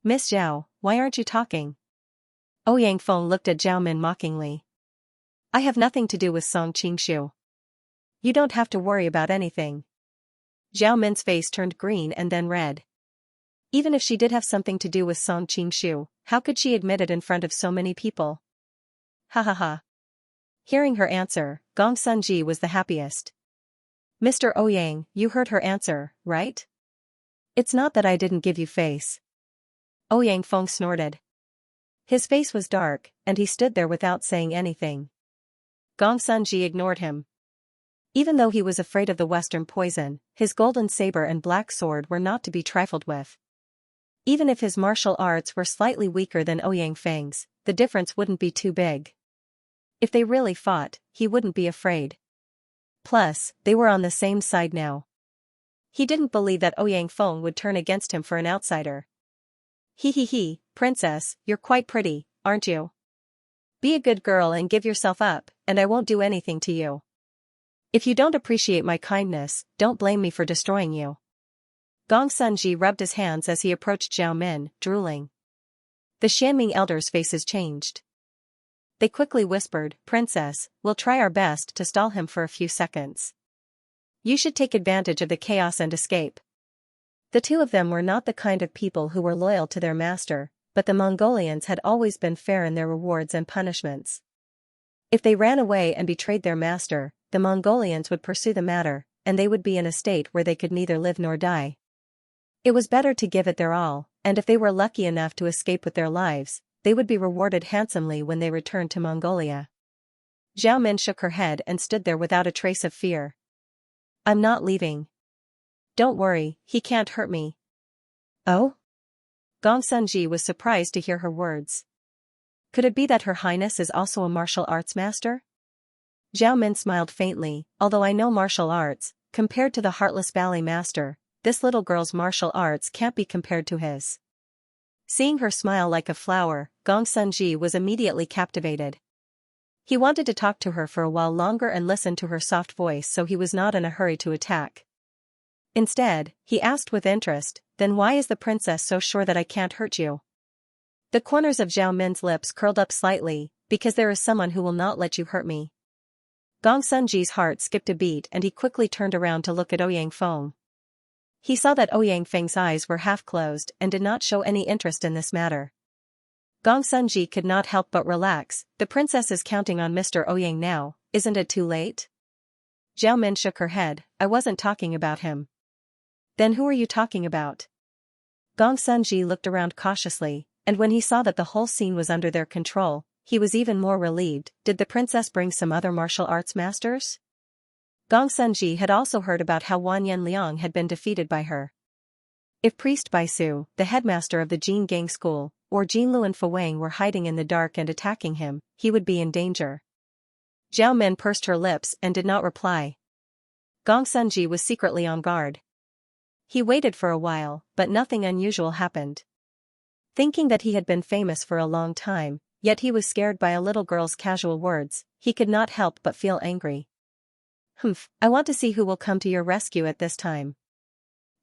Miss Zhao, why aren't you talking? Ouyang Feng looked at Zhao Min mockingly. I have nothing to do with Song Qingshu. You don't have to worry about anything. Zhao Min's face turned green and then red. Even if she did have something to do with Song Qingshu, how could she admit it in front of so many people? Ha ha ha. Hearing her answer, Gong Sunji was the happiest. Mr. Ouyang, you heard her answer, right? It's not that I didn't give you face. Ouyang Feng snorted. His face was dark, and he stood there without saying anything. Gong Sunji ignored him. Even though he was afraid of the Western poison, his golden saber and black sword were not to be trifled with. Even if his martial arts were slightly weaker than Ouyang Feng's, the difference wouldn't be too big. If they really fought, he wouldn't be afraid. Plus, they were on the same side now. He didn't believe that Ouyang Feng would turn against him for an outsider. He, princess, you're quite pretty, aren't you? Be a good girl and give yourself up, and I won't do anything to you. If you don't appreciate my kindness, don't blame me for destroying you. Gong Sunji rubbed his hands as he approached Zhao Min, drooling. The Xianming elders' faces changed. They quickly whispered, Princess, we'll try our best to stall him for a few seconds. You should take advantage of the chaos and escape. The two of them were not the kind of people who were loyal to their master, but the Mongolians had always been fair in their rewards and punishments. If they ran away and betrayed their master, the Mongolians would pursue the matter, and they would be in a state where they could neither live nor die. It was better to give it their all, and if they were lucky enough to escape with their lives, they would be rewarded handsomely when they returned to Mongolia. Zhao Min shook her head and stood there without a trace of fear. I'm not leaving. Don't worry, he can't hurt me. Oh? Gong Sunji was surprised to hear her words. Could it be that Her Highness is also a martial arts master? Zhao Min smiled faintly, although I know martial arts, compared to the Heartless Valley Master, this little girl's martial arts can't be compared to his. Seeing her smile like a flower, Gong Sunji was immediately captivated. He wanted to talk to her for a while longer and listen to her soft voice, so he was not in a hurry to attack. Instead, he asked with interest, then why is the princess so sure that I can't hurt you? The corners of Zhao Min's lips curled up slightly, because there is someone who will not let you hurt me. Gong Sunji's heart skipped a beat and he quickly turned around to look at Ouyang Feng. He saw that Ouyang Feng's eyes were half closed and did not show any interest in this matter. Gong Sunji could not help but relax, the princess is counting on Mr. Ouyang now, isn't it too late? Zhao Min shook her head, I wasn't talking about him. Then who are you talking about? Gong Sunji looked around cautiously, and when he saw that the whole scene was under their control, he was even more relieved. Did the princess bring some other martial arts masters? Gong Sunji had also heard about how Wan Yanliang had been defeated by her. If Priest Baisu, the headmaster of the Jin Gang school, or Jinlu and Fuwang were hiding in the dark and attacking him, he would be in danger. Zhao Min pursed her lips and did not reply. Gong Sunji was secretly on guard. He waited for a while, but nothing unusual happened. Thinking that he had been famous for a long time, yet he was scared by a little girl's casual words, he could not help but feel angry. Humph, I want to see who will come to your rescue at this time.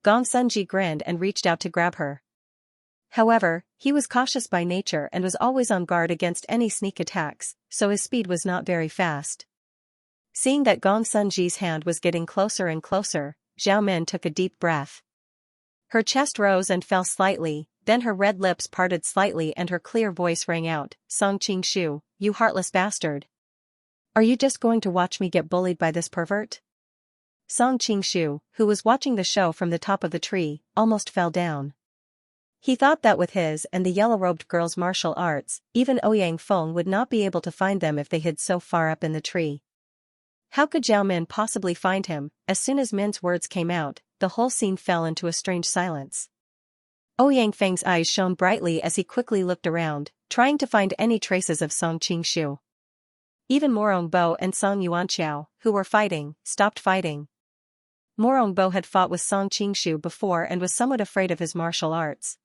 Gong Sunji grinned and reached out to grab her. However, he was cautious by nature and was always on guard against any sneak attacks, so his speed was not very fast. Seeing that Gong Sunji's hand was getting closer and closer, Zhao Min took a deep breath. Her chest rose and fell slightly, then her red lips parted slightly and her clear voice rang out, Song Qingshu, you heartless bastard. Are you just going to watch me get bullied by this pervert? Song Qingshu, who was watching the show from the top of the tree, almost fell down. He thought that with his and the yellow-robed girl's martial arts, even Ouyang Feng would not be able to find them if they hid so far up in the tree. How could Zhao Min possibly find him? As soon as Min's words came out, the whole scene fell into a strange silence. Ouyang Feng's eyes shone brightly as he quickly looked around, trying to find any traces of Song Qingshu. Even Morong Bo and Song Yuanqiao, who were fighting, stopped fighting. Morong Bo had fought with Song Qingshu before and was somewhat afraid of his martial arts.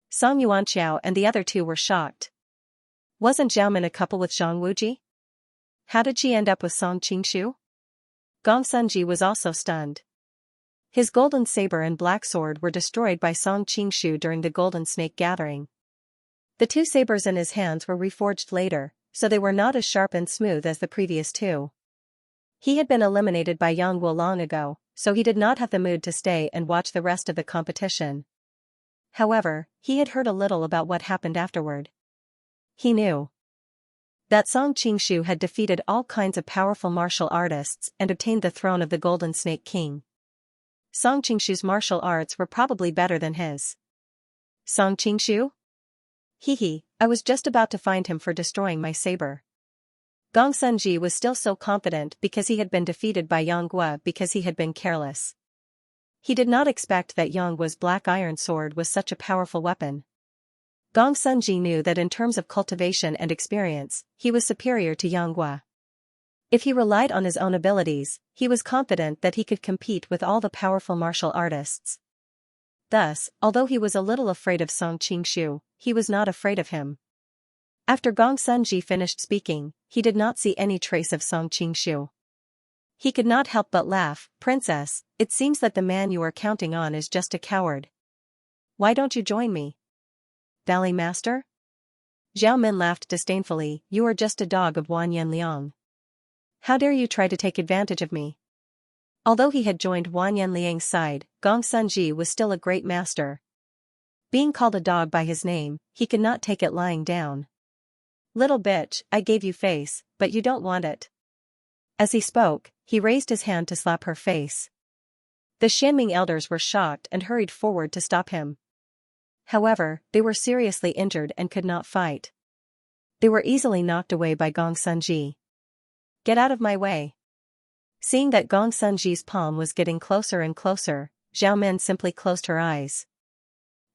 Song Yuanqiao and the other two were shocked. Wasn't Zhao Min a couple with Zhang Wuji? How did she end up with Song Qingshu? Gong Sunji was also stunned. His golden saber and black sword were destroyed by Song Qingshu during the Golden Snake Gathering. The two sabers in his hands were reforged later, so they were not as sharp and smooth as the previous two. He had been eliminated by Yang Wu long ago, so he did not have the mood to stay and watch the rest of the competition. However, he had heard a little about what happened afterward. He knew that Song Qingshu had defeated all kinds of powerful martial artists and obtained the throne of the Golden Snake King. Song Qingshu's martial arts were probably better than his. Song Qingshu? Hehe, I was just about to find him for destroying my saber. Gong Sunji was still so confident because he had been defeated by Yang Gua because he had been careless. He did not expect that Yang Gua's black iron sword was such a powerful weapon. Gong Sunji knew that in terms of cultivation and experience, he was superior to Yang Gua. If he relied on his own abilities, he was confident that he could compete with all the powerful martial artists. Thus, although he was a little afraid of Song Qingshu, he was not afraid of him. After Gong Sunji finished speaking, he did not see any trace of Song Qingshu. He could not help but laugh. Princess, it seems that the man you are counting on is just a coward. Why don't you join me? Ballet master? Zhao Min laughed disdainfully, you are just a dog of Wan Yanliang. How dare you try to take advantage of me? Although he had joined Wan Yanliang's side, Gong Sunji was still a great master. Being called a dog by his name, he could not take it lying down. Little bitch, I gave you face, but you don't want it. As he spoke, he raised his hand to slap her face. The Xianming elders were shocked and hurried forward to stop him. However, they were seriously injured and could not fight. They were easily knocked away by Gong Sunji. Get out of my way. Seeing that Gong Sunji's palm was getting closer and closer, Zhao Min simply closed her eyes.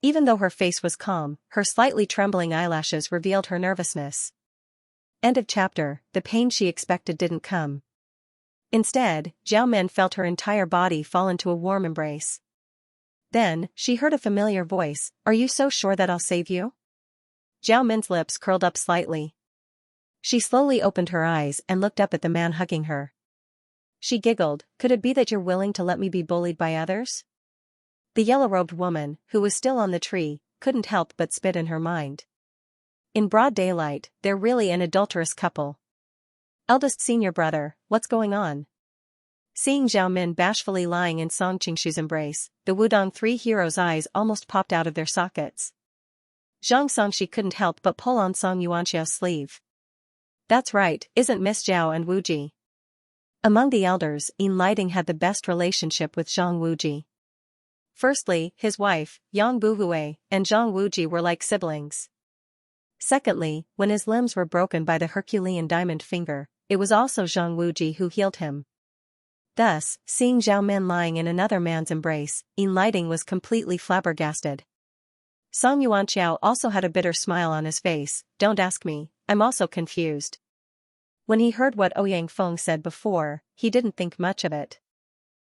Even though her face was calm, her slightly trembling eyelashes revealed her nervousness. End of chapter. The pain she expected didn't come. Instead, Zhao Min felt her entire body fall into a warm embrace. Then, she heard a familiar voice, are you so sure that I'll save you? Zhao Min's lips curled up slightly. She slowly opened her eyes and looked up at the man hugging her. She giggled, could it be that you're willing to let me be bullied by others? The yellow-robed woman, who was still on the tree, couldn't help but spit in her mind. In broad daylight, they're really an adulterous couple. Eldest senior brother, what's going on? Seeing Zhao Min bashfully lying in Song Qingshu's embrace, the Wudong three heroes' eyes almost popped out of their sockets. Zhang Songshi couldn't help but pull on Song Yuanxiao's sleeve. That's right, isn't Miss Zhao and Wuji? Among the elders, Yin Lighting had the best relationship with Zhang Wuji. Firstly, his wife, Yang Buhui, and Zhang Wuji were like siblings. Secondly, when his limbs were broken by the Herculean diamond finger, it was also Zhang Wuji who healed him. Thus, seeing Zhao Men lying in another man's embrace, Yin Lighting was completely flabbergasted. Song Yuanqiao also had a bitter smile on his face. Don't ask me, I'm also confused. When he heard what Ouyang Feng said before, he didn't think much of it.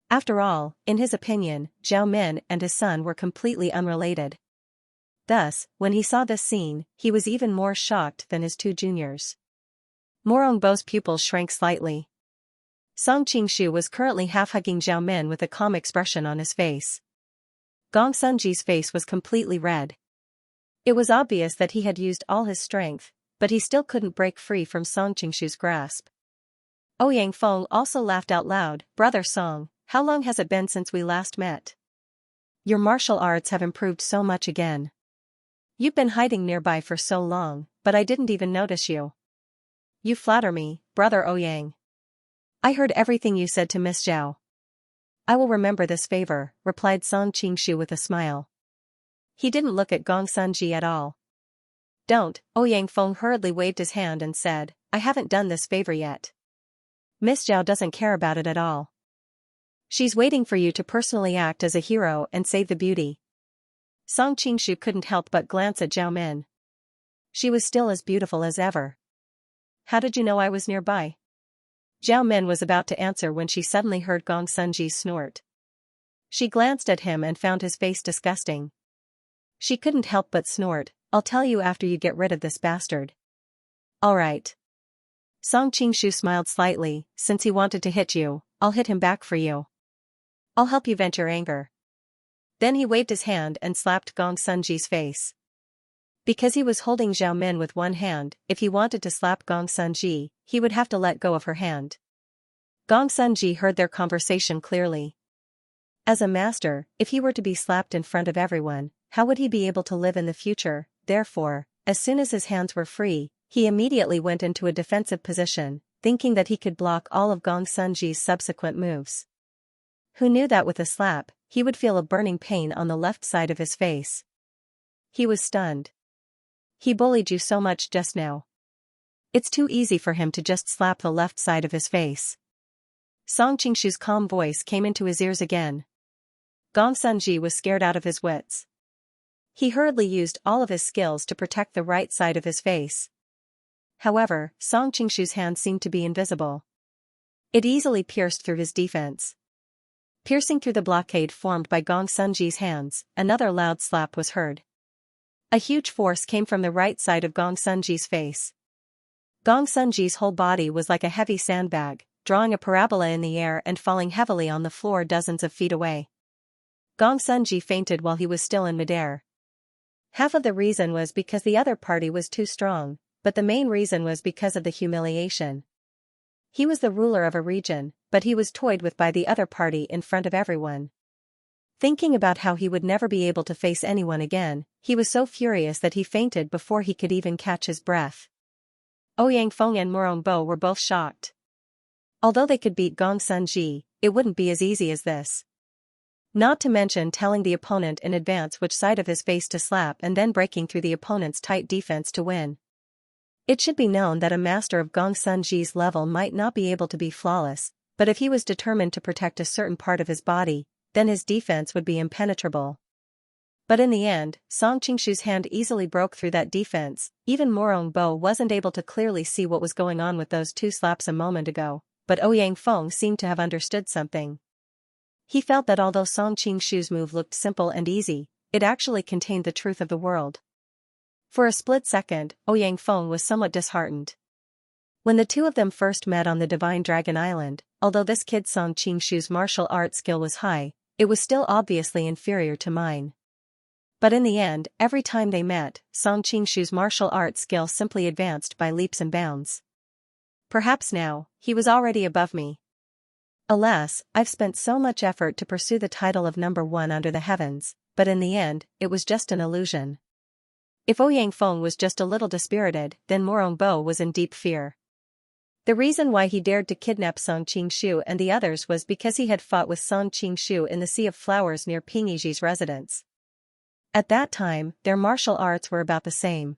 After all, in his opinion, Zhao Men and his son were completely unrelated. Thus, when he saw this scene, he was even more shocked than his two juniors. Morongbo's pupils shrank slightly. Song Qingshu was currently half-hugging Zhao Men with a calm expression on his face. Gong Sunji's face was completely red. It was obvious that he had used all his strength, but he still couldn't break free from Song Qingshu's grasp. Ouyang Feng also laughed out loud. Brother Song, how long has it been since we last met? Your martial arts have improved so much again. You've been hiding nearby for so long, but I didn't even notice you. You flatter me, brother Ouyang. I heard everything you said to Miss Zhao. I will remember this favor, replied Song Qingshu with a smile. He didn't look at Gong Sunji at all. Don't, Ouyang Feng hurriedly waved his hand and said, I haven't done this favor yet. Miss Zhao doesn't care about it at all. She's waiting for you to personally act as a hero and save the beauty. Song Qingshu couldn't help but glance at Zhao Men. She was still as beautiful as ever. How did you know I was nearby? Zhao Men was about to answer when she suddenly heard Gong Sunji's snort. She glanced at him and found his face disgusting. She couldn't help but snort. I'll tell you after you get rid of this bastard. All right. Song Qingshu smiled slightly. Since he wanted to hit you, I'll hit him back for you. I'll help you vent your anger. Then he waved his hand and slapped Gong Sunji's face. Because he was holding Zhao Men with one hand, if he wanted to slap Gong Sunji, he would have to let go of her hand. Gong Sunji heard their conversation clearly. As a master, if he were to be slapped in front of everyone, how would he be able to live in the future? Therefore, as soon as his hands were free, he immediately went into a defensive position, thinking that he could block all of Gong Sunji's subsequent moves. Who knew that with a slap, he would feel a burning pain on the left side of his face. He was stunned. He bullied you so much just now. It's too easy for him to just slap the left side of his face. Song Qingshu's calm voice came into his ears again. Gong Sunji was scared out of his wits. He hurriedly used all of his skills to protect the right side of his face. However, Song Qingshu's hand seemed to be invisible. It easily pierced through his defense. Piercing through the blockade formed by Gong Sunji's hands, another loud slap was heard. A huge force came from the right side of Gong Sunji's face. Gong Sunji's whole body was like a heavy sandbag, drawing a parabola in the air and falling heavily on the floor dozens of feet away. Gong Sunji fainted while he was still in midair. Half of the reason was because the other party was too strong, but the main reason was because of the humiliation. He was the ruler of a region, but he was toyed with by the other party in front of everyone. Thinking about how he would never be able to face anyone again, he was so furious that he fainted before he could even catch his breath. Ouyang Feng and Morongbo were both shocked. Although they could beat Gong Sunji, it wouldn't be as easy as this. Not to mention telling the opponent in advance which side of his face to slap and then breaking through the opponent's tight defense to win. It should be known that a master of Gong Sunji's level might not be able to be flawless, but if he was determined to protect a certain part of his body, then his defense would be impenetrable. But in the end, Song Qingshu's hand easily broke through that defense. Even Morongbo wasn't able to clearly see what was going on with those two slaps a moment ago, but Ouyang Feng seemed to have understood something. He felt that although Song Qingshu's move looked simple and easy, it actually contained the truth of the world. For a split second, Ouyang Feng was somewhat disheartened. When the two of them first met on the Divine Dragon Island, although this kid Song Qingshu's martial arts skill was high, it was still obviously inferior to mine. But in the end, every time they met, Song Qingshu's martial arts skill simply advanced by leaps and bounds. Perhaps now, he was already above me. Alas, I've spent so much effort to pursue the title of number one under the heavens, but in the end, it was just an illusion. If Ouyang Feng was just a little dispirited, then Morongbo was in deep fear. The reason why he dared to kidnap Song Qingshu and the others was because he had fought with Song Qingshu in the Sea of Flowers near Ping Yiji's residence. At that time, their martial arts were about the same.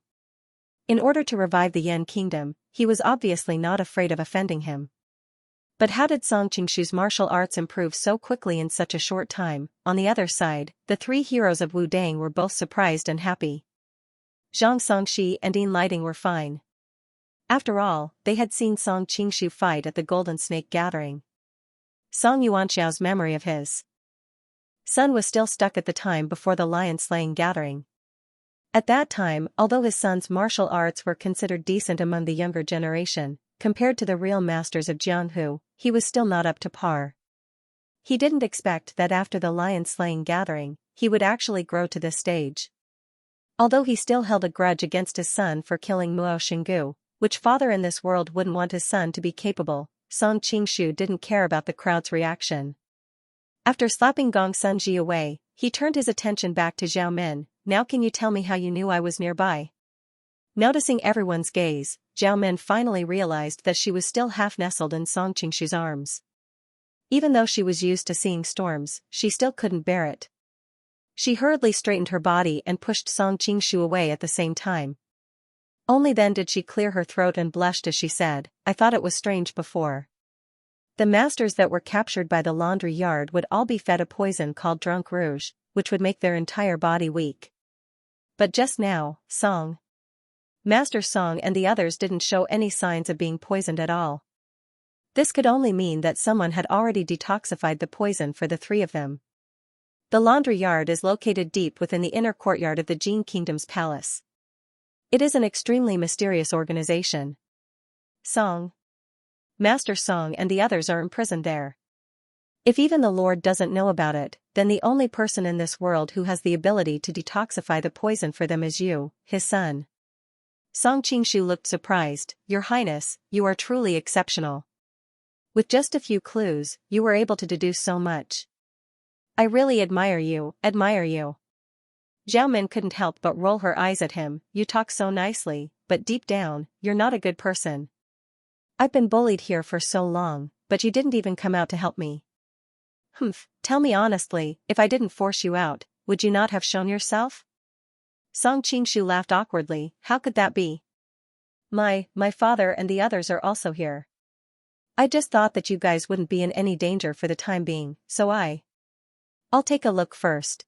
In order to revive the Yan kingdom, he was obviously not afraid of offending him. But how did Song Qingshu's martial arts improve so quickly in such a short time? On the other side, the three heroes of Wudang were both surprised and happy. Zhang Songxi and Yin Lighting were fine. After all, they had seen Song Qingshu fight at the Golden Snake Gathering. Song Yuanxiao's memory of his son was still stuck at the time before the lion-slaying gathering. At that time, although his son's martial arts were considered decent among the younger generation, compared to the real masters of Jianghu, he was still not up to par. He didn't expect that after the lion-slaying gathering, he would actually grow to this stage. Although he still held a grudge against his son for killing Muo Xinggu, which father in this world wouldn't want his son to be capable, Song Qingshu didn't care about the crowd's reaction. After slapping Gong Sunji away, he turned his attention back to Zhao Min. Now can you tell me how you knew I was nearby? Noticing everyone's gaze, Zhao Min finally realized that she was still half-nestled in Song Qingshu's arms. Even though she was used to seeing storms, she still couldn't bear it. She hurriedly straightened her body and pushed Song Qingshu away at the same time. Only then did she clear her throat and blushed as she said, I thought it was strange before. The masters that were captured by the laundry yard would all be fed a poison called Drunk Rouge, which would make their entire body weak. But just now, Master Song and the others didn't show any signs of being poisoned at all. This could only mean that someone had already detoxified the poison for the three of them. The laundry yard is located deep within the inner courtyard of the Jin Kingdom's palace. It is an extremely mysterious organization. Master Song and the others are imprisoned there. If even the Lord doesn't know about it, then the only person in this world who has the ability to detoxify the poison for them is you, his son. Song Qingshu looked surprised. Your Highness, you are truly exceptional. With just a few clues, you were able to deduce so much. I really admire you. Zhao Min couldn't help but roll her eyes at him. You talk so nicely, but deep down, you're not a good person. I've been bullied here for so long, but you didn't even come out to help me. Tell me honestly, if I didn't force you out, would you not have shown yourself? Song Qingshu laughed awkwardly. How could that be? My father and the others are also here. I just thought that you guys wouldn't be in any danger for the time being, so I'll take a look first.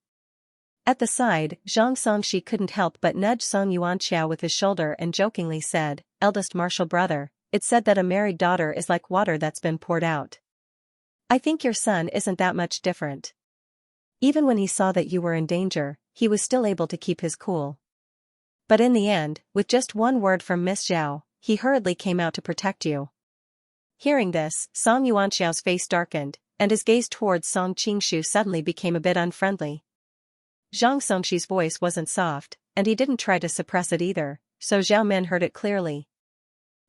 At the side, Zhang Songxi couldn't help but nudge Song Yuanxiao with his shoulder and jokingly said, Eldest martial brother, it's said that a married daughter is like water that's been poured out. I think your son isn't that much different. Even when he saw that you were in danger, he was still able to keep his cool. But in the end, with just one word from Miss Zhao, he hurriedly came out to protect you. Hearing this, Song Yuanxiao's face darkened, and his gaze towards Song Qingshu suddenly became a bit unfriendly. Zhang Songxi's voice wasn't soft, and he didn't try to suppress it either, so Zhao Min heard it clearly.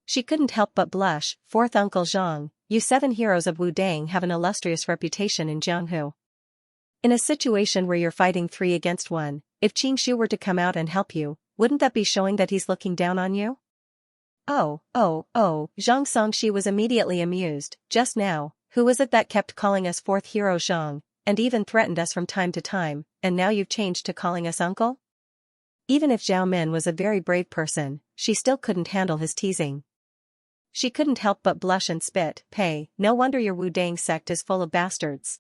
She couldn't help but blush. Fourth Uncle Zhang, you 7 heroes of Wudang have an illustrious reputation in Jianghu. In a situation where you're fighting 3 against 1, if Qingshu were to come out and help you, wouldn't that be showing that he's looking down on you? Oh, Zhang Songxi was immediately amused. Just now, who was it that kept calling us 4th hero Zhang, and even threatened us from time to time, and now you've changed to calling us uncle? Even if Zhao Min was a very brave person, she still couldn't handle his teasing. She couldn't help but blush and spit. No wonder your Wudang sect is full of bastards.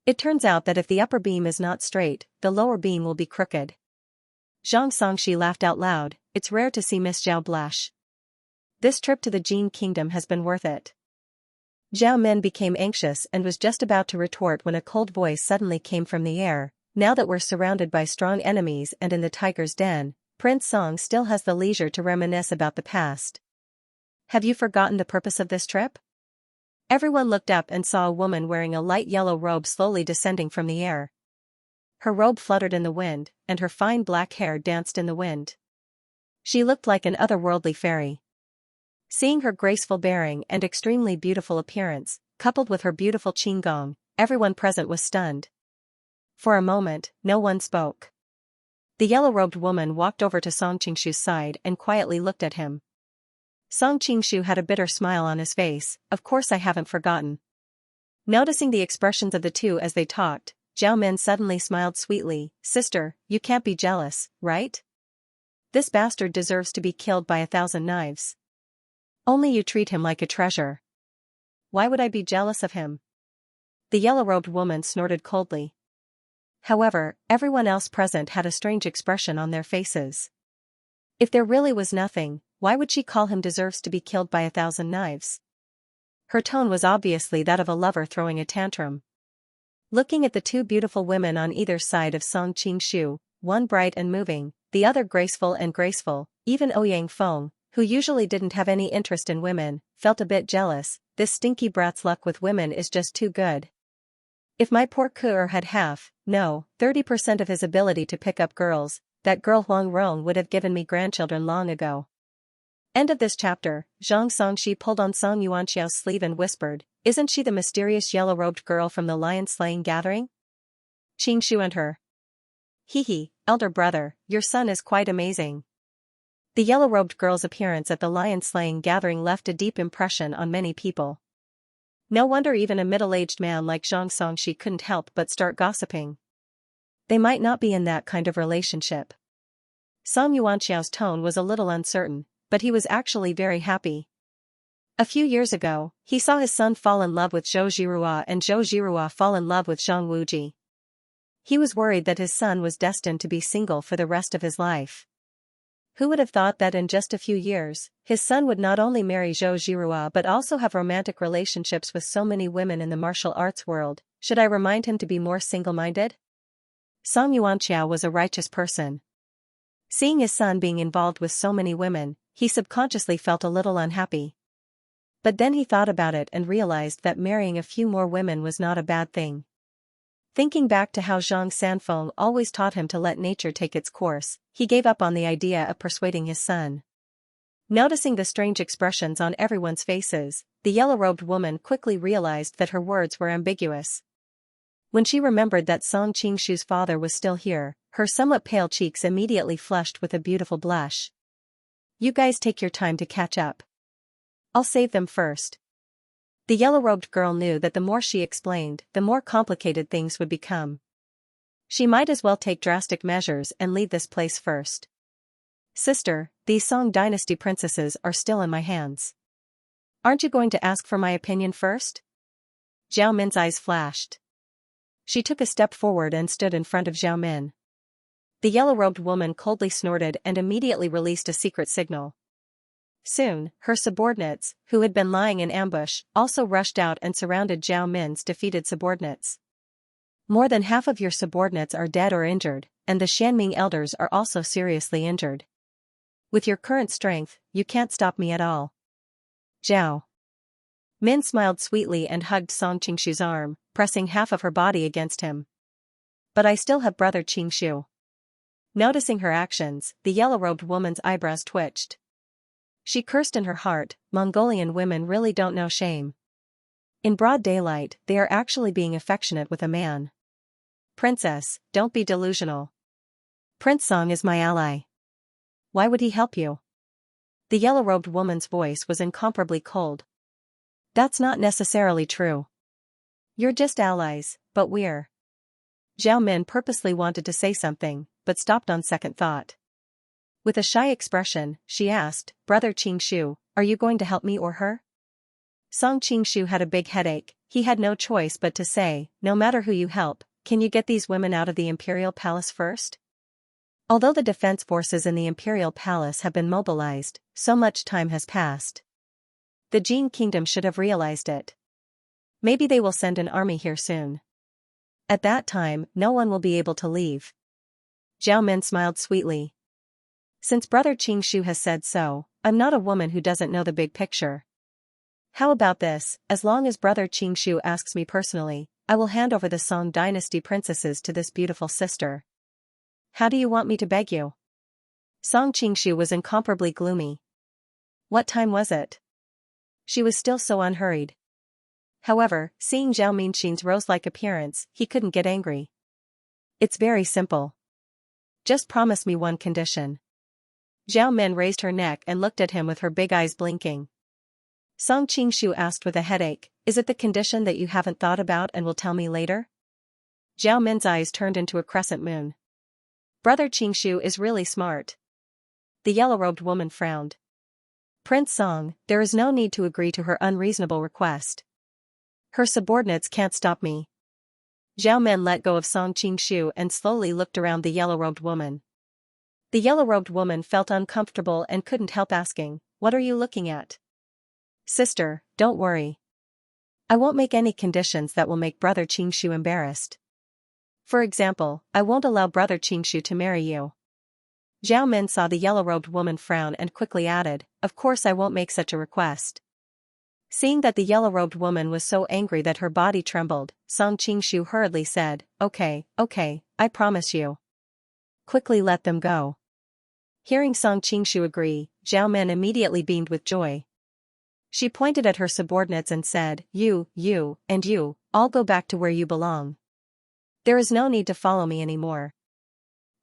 It turns out that if the upper beam is not straight, the lower beam will be crooked. Zhang Songxi laughed out loud. It's rare to see Miss Zhao blush. This trip to the Jin Kingdom has been worth it. Zhao Min became anxious and was just about to retort when a cold voice suddenly came from the air. Now that we're surrounded by strong enemies and in the tiger's den, Prince Song still has the leisure to reminisce about the past. Have you forgotten the purpose of this trip? Everyone looked up and saw a woman wearing a light yellow robe slowly descending from the air. Her robe fluttered in the wind, and her fine black hair danced in the wind. She looked like an otherworldly fairy. Seeing her graceful bearing and extremely beautiful appearance, coupled with her beautiful qinggong, everyone present was stunned. For a moment, no one spoke. The yellow-robed woman walked over to Song Qingshu's side and quietly looked at him. Song Qingshu had a bitter smile on his face. Of course I haven't forgotten. Noticing the expressions of the two as they talked, Zhao Min suddenly smiled sweetly. Sister, you can't be jealous, right? This bastard deserves to be killed by 1,000 knives. Only you treat him like a treasure. Why would I be jealous of him? The yellow-robed woman snorted coldly. However, everyone else present had a strange expression on their faces. If there really was nothing, why would she call him deserves to be killed by 1,000 knives? Her tone was obviously that of a lover throwing a tantrum. Looking at the two beautiful women on either side of Song Qingshu, one bright and moving, the other graceful and graceful, even Ouyang Feng, who usually didn't have any interest in women, felt a bit jealous. This stinky brat's luck with women is just too good. If my poor Kuer had half, no, 30% of his ability to pick up girls, that girl Huang Rong would have given me grandchildren long ago. End of this chapter. Zhang Songxi pulled on Song Yuanxiao's sleeve and whispered, "Isn't she the mysterious yellow-robed girl from the lion-slaying gathering?" Qingshu and her. Hee, elder brother, your son is quite amazing. The yellow-robed girl's appearance at the lion-slaying gathering left a deep impression on many people. No wonder even a middle-aged man like Zhang Songxi couldn't help but start gossiping. They might not be in that kind of relationship. Song Yuanxiao's tone was a little uncertain, but he was actually very happy. A few years ago, he saw his son fall in love with Zhou Zhirua and Zhou Zhirua fall in love with Zhang Wuji. He was worried that his son was destined to be single for the rest of his life. Who would have thought that in just a few years, his son would not only marry Zhou Zhirua but also have romantic relationships with so many women in the martial arts world? Should I remind him to be more single-minded? Song Yuanxiao was a righteous person. Seeing his son being involved with so many women, he subconsciously felt a little unhappy. But then he thought about it and realized that marrying a few more women was not a bad thing. Thinking back to how Zhang Sanfeng always taught him to let nature take its course, he gave up on the idea of persuading his son. Noticing the strange expressions on everyone's faces, the yellow-robed woman quickly realized that her words were ambiguous. When she remembered that Song Qingshu's father was still here, her somewhat pale cheeks immediately flushed with a beautiful blush. You guys take your time to catch up. I'll save them first. The yellow-robed girl knew that the more she explained, the more complicated things would become. She might as well take drastic measures and leave this place first. Sister, these Song Dynasty princesses are still in my hands. Aren't you going to ask for my opinion first? Zhao Min's eyes flashed. She took a step forward and stood in front of Zhao Min. The yellow-robed woman coldly snorted and immediately released a secret signal. Soon, her subordinates, who had been lying in ambush, also rushed out and surrounded Zhao Min's defeated subordinates. More than half of your subordinates are dead or injured, and the Xianming elders are also seriously injured. With your current strength, you can't stop me at all. Zhao Min smiled sweetly and hugged Song Qingshu's arm, pressing half of her body against him. But I still have brother Qingshu. Noticing her actions, the yellow-robed woman's eyebrows twitched. She cursed in her heart, Mongolian women really don't know shame. In broad daylight, they are actually being affectionate with a man. Princess, don't be delusional. Prince Song is my ally. Why would he help you? The yellow-robed woman's voice was incomparably cold. That's not necessarily true. You're just allies, but we're. Zhao Min purposely wanted to say something, but stopped on second thought. With a shy expression, she asked, Brother Qingshu, are you going to help me or her? Song Qingshu had a big headache. He had no choice but to say, no matter who you help, can you get these women out of the imperial palace first? Although the defense forces in the imperial palace have been mobilized, so much time has passed. The Jin kingdom should have realized it. Maybe they will send an army here soon. At that time, no one will be able to leave. Zhao Min smiled sweetly. Since Brother Qingshu has said so, I'm not a woman who doesn't know the big picture. How about this? As long as Brother Qingshu asks me personally, I will hand over the Song Dynasty princesses to this beautiful sister. How do you want me to beg you? Song Qingshu was incomparably gloomy. What time was it? She was still so unhurried. However, seeing Zhao Minxin's rose-like appearance, he couldn't get angry. It's very simple. Just promise me one condition. Zhao Men raised her neck and looked at him with her big eyes blinking. Song Qingshu asked with a headache, is it the condition that you haven't thought about and will tell me later? Zhao Men's eyes turned into a crescent moon. Brother Qingshu is really smart. The yellow-robed woman frowned. Prince Song, there is no need to agree to her unreasonable request. Her subordinates can't stop me. Zhao Men let go of Song Qingshu and slowly looked around the yellow-robed woman. The yellow-robed woman felt uncomfortable and couldn't help asking, what are you looking at? Sister, don't worry. I won't make any conditions that will make Brother Qingshu embarrassed. For example, I won't allow Brother Qingshu to marry you. Zhao Men saw the yellow-robed woman frown and quickly added, of course I won't make such a request. Seeing that the yellow-robed woman was so angry that her body trembled, Song Qingshu hurriedly said, okay, I promise you. Quickly let them go. Hearing Song Qingshu agree, Zhao Men immediately beamed with joy. She pointed at her subordinates and said, you, and you, all go back to where you belong. There is no need to follow me anymore.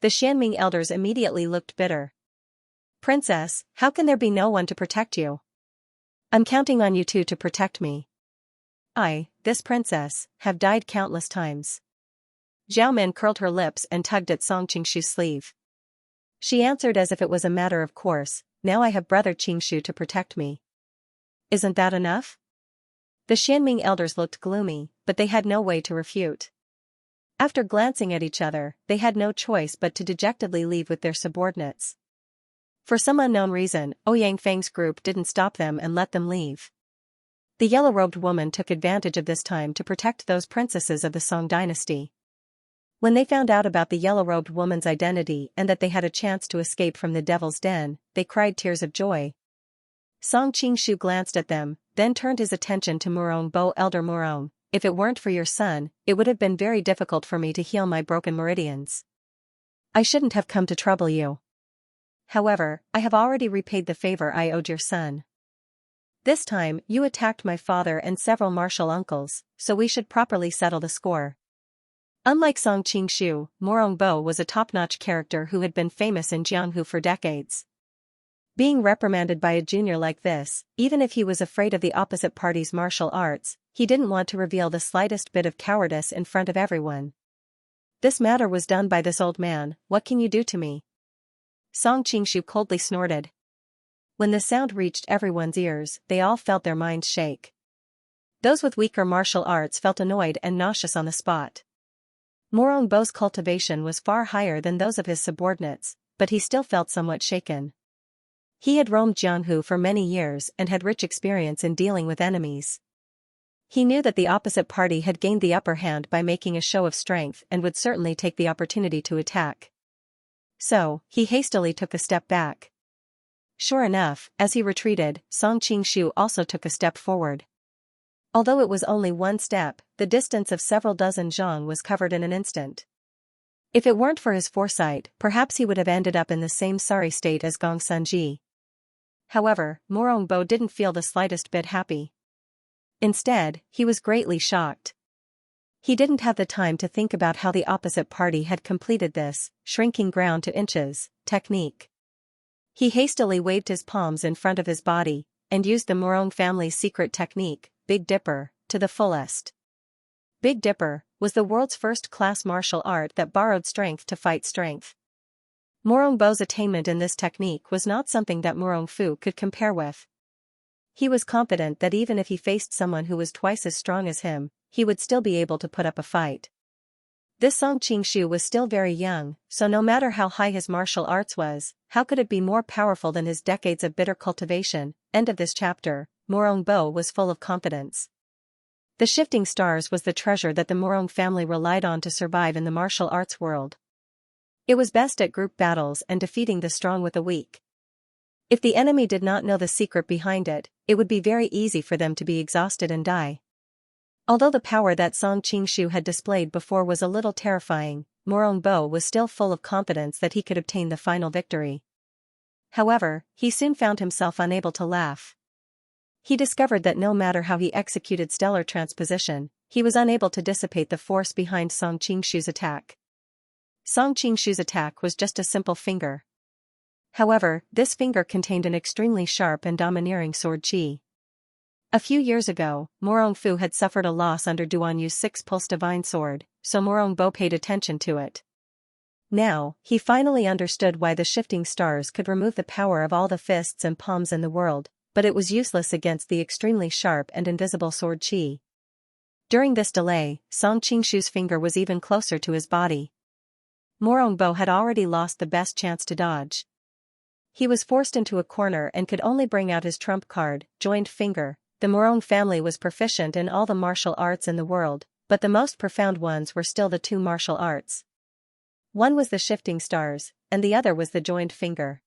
The Xianming elders immediately looked bitter. Princess, how can there be no one to protect you? I'm counting on you two to protect me. I, this princess, have died countless times. Zhao Men curled her lips and tugged at Song Qingshu's sleeve. She answered as if it was a matter of course, now I have Brother Qingshu to protect me. Isn't that enough? The Xianming elders looked gloomy, but they had no way to refute. After glancing at each other, they had no choice but to dejectedly leave with their subordinates. For some unknown reason, Ouyang Feng's group didn't stop them and let them leave. The yellow-robed woman took advantage of this time to protect those princesses of the Song dynasty. When they found out about the yellow-robed woman's identity and that they had a chance to escape from the devil's den, they cried tears of joy. Song Qingshu glanced at them, then turned his attention to Murong Bo. Elder Murong, if it weren't for your son, it would have been very difficult for me to heal my broken meridians. I shouldn't have come to trouble you. However, I have already repaid the favor I owed your son. This time, you attacked my father and several martial uncles, so we should properly settle the score. Unlike Song Qingshu, Murong Bo was a top-notch character who had been famous in Jianghu for decades. Being reprimanded by a junior like this, even if he was afraid of the opposite party's martial arts, he didn't want to reveal the slightest bit of cowardice in front of everyone. This matter was done by this old man, what can you do to me? Song Qingshu coldly snorted. When the sound reached everyone's ears, they all felt their minds shake. Those with weaker martial arts felt annoyed and nauseous on the spot. Murong Bo's cultivation was far higher than those of his subordinates, but he still felt somewhat shaken. He had roamed Jianghu for many years and had rich experience in dealing with enemies. He knew that the opposite party had gained the upper hand by making a show of strength and would certainly take the opportunity to attack. So, he hastily took a step back. Sure enough, as he retreated, Song Qingshu also took a step forward. Although it was only one step, the distance of several dozen zhang was covered in an instant. If it weren't for his foresight, perhaps he would have ended up in the same sorry state as Gong Sunji. However, Murong Bo didn't feel the slightest bit happy. Instead, he was greatly shocked. He didn't have the time to think about how the opposite party had completed this, shrinking ground to inches, technique. He hastily waved his palms in front of his body, and used the Murong family's secret technique, Big Dipper, to the fullest. Big Dipper was the world's first-class martial art that borrowed strength to fight strength. Murong Bo's attainment in this technique was not something that Murong Fu could compare with. He was confident that even if he faced someone who was twice as strong as him, he would still be able to put up a fight. This Song Qingshu was still very young, so no matter how high his martial arts was, how could it be more powerful than his decades of bitter cultivation? End of this chapter. Murong Bo was full of confidence. The shifting stars was the treasure that the Murong family relied on to survive in the martial arts world. It was best at group battles and defeating the strong with the weak. If the enemy did not know the secret behind it, it would be very easy for them to be exhausted and die. Although the power that Song Qingshu had displayed before was a little terrifying, Murong Bo was still full of confidence that he could obtain the final victory. However, he soon found himself unable to laugh. He discovered that no matter how he executed stellar transposition, he was unable to dissipate the force behind Song Qingshu's attack. Song Qingshu's attack was just a simple finger. However, this finger contained an extremely sharp and domineering sword qi. A few years ago, Morongfu had suffered a loss under Duan Yu's six-pulse divine sword, so Morongbo paid attention to it. Now, he finally understood why the shifting stars could remove the power of all the fists and palms in the world, but it was useless against the extremely sharp and invisible sword qi. During this delay, Song Qingshu's finger was even closer to his body. Morongbo had already lost the best chance to dodge. He was forced into a corner and could only bring out his trump card, joined finger. The Morong family was proficient in all the martial arts in the world, but the most profound ones were still the two martial arts. One was the shifting stars, and the other was the joined finger.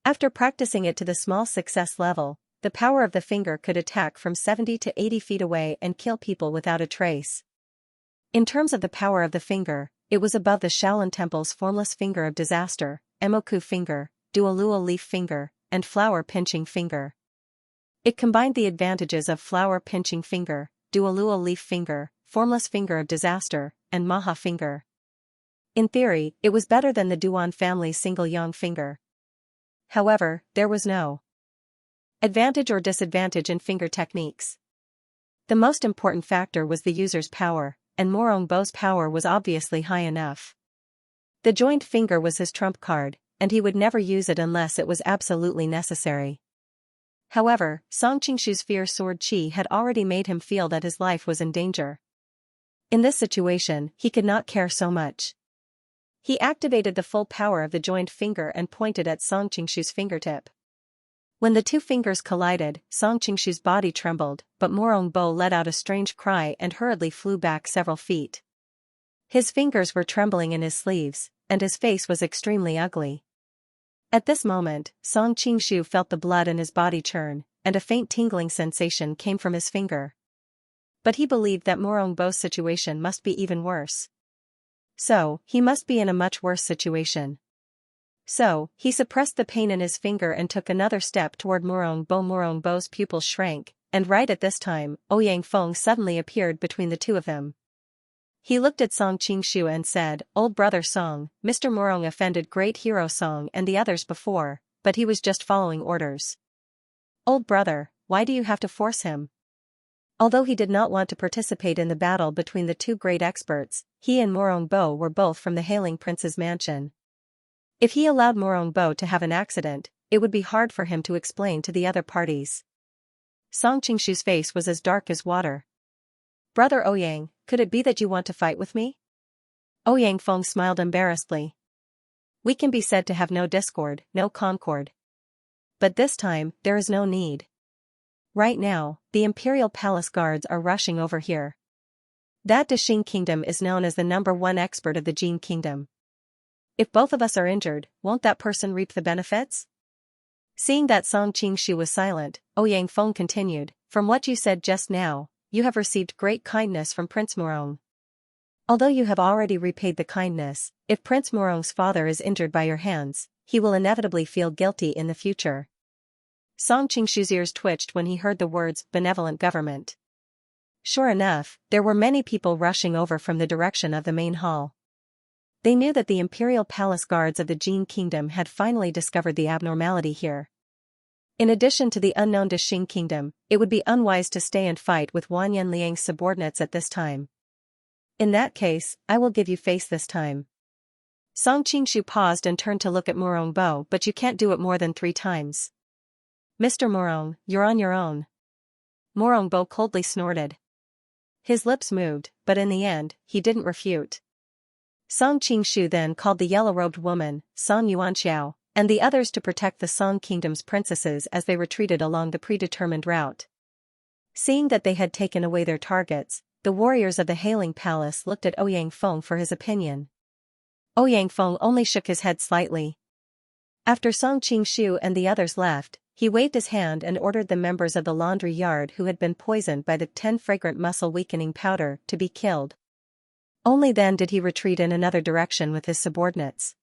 After practicing it to the small success level, the power of the finger could attack from 70 to 80 feet away and kill people without a trace. In terms of the power of the finger, it was above the Shaolin Temple's formless finger of disaster, Emoku finger, Dualua leaf finger, and flower pinching finger. It combined the advantages of flower pinching finger, Dualua leaf finger, formless finger of disaster, and Maha finger. In theory, it was better than the Duan family's single yang finger. However, there was no advantage or disadvantage in finger techniques. The most important factor was the user's power, and Morongbo's power was obviously high enough. The joined finger was his trump card, and he would never use it unless it was absolutely necessary. However, Song Qingshu's fierce sword qi had already made him feel that his life was in danger. In this situation, he could not care so much. He activated the full power of the joined finger and pointed at Song Qingshu's fingertip. When the two fingers collided, Song Qingshu's body trembled, but Morongbo let out a strange cry and hurriedly flew back several feet. His fingers were trembling in his sleeves, and his face was extremely ugly. At this moment, Song Qingshu felt the blood in his body churn, and a faint tingling sensation came from his finger. But he believed that Morongbo's situation must be even worse. So, he must be in a much worse situation. So, he suppressed the pain in his finger and took another step toward Morongbo. Morongbo's pupils shrank, and right at this time, Ouyang Feng suddenly appeared between the two of them. He looked at Song Qingshu and said, "Old brother Song, Mr. Morong offended great hero Song and the others before, but he was just following orders. Old brother, why do you have to force him?" Although he did not want to participate in the battle between the two great experts, he and Morongbo were both from the Hailing Prince's mansion. If he allowed Morongbo to have an accident, it would be hard for him to explain to the other parties. Song Qingshu's face was as dark as water. "Brother Ouyang, could it be that you want to fight with me?" Ouyang Feng smiled embarrassedly. "We can be said to have no discord, no concord. But this time, there is no need. Right now, the Imperial Palace guards are rushing over here. That Dashing Kingdom is known as the #1 expert of the Jin Kingdom. If both of us are injured, won't that person reap the benefits?" Seeing that Song Qingshu was silent, Ouyang Feng continued, "From what you said just now, you have received great kindness from Prince Morong. Although you have already repaid the kindness, if Prince Morong's father is injured by your hands, he will inevitably feel guilty in the future." Song Qingshu's ears twitched when he heard the words, benevolent government. Sure enough, there were many people rushing over from the direction of the main hall. They knew that the Imperial Palace guards of the Jin Kingdom had finally discovered the abnormality here. In addition to the unknown Dashing Kingdom, it would be unwise to stay and fight with Wanyan Liang's subordinates at this time. In that case, I will give you face this time. Song Qingshu paused and turned to look at Morongbo, "But you can't do it more than 3 times. Mr. Morong, you're on your own." Morongbo coldly snorted. His lips moved, but in the end, he didn't refute. Song Qingshu then called the yellow-robed woman, Song Yuanxiao, and the others to protect the Song Kingdom's princesses as they retreated along the predetermined route. Seeing that they had taken away their targets, the warriors of the Hailing Palace looked at Ouyang Feng for his opinion. Ouyang Feng only shook his head slightly. After Song Qingshu and the others left, he waved his hand and ordered the members of the laundry yard who had been poisoned by the 10 fragrant muscle-weakening powder to be killed. Only then did he retreat in another direction with his subordinates.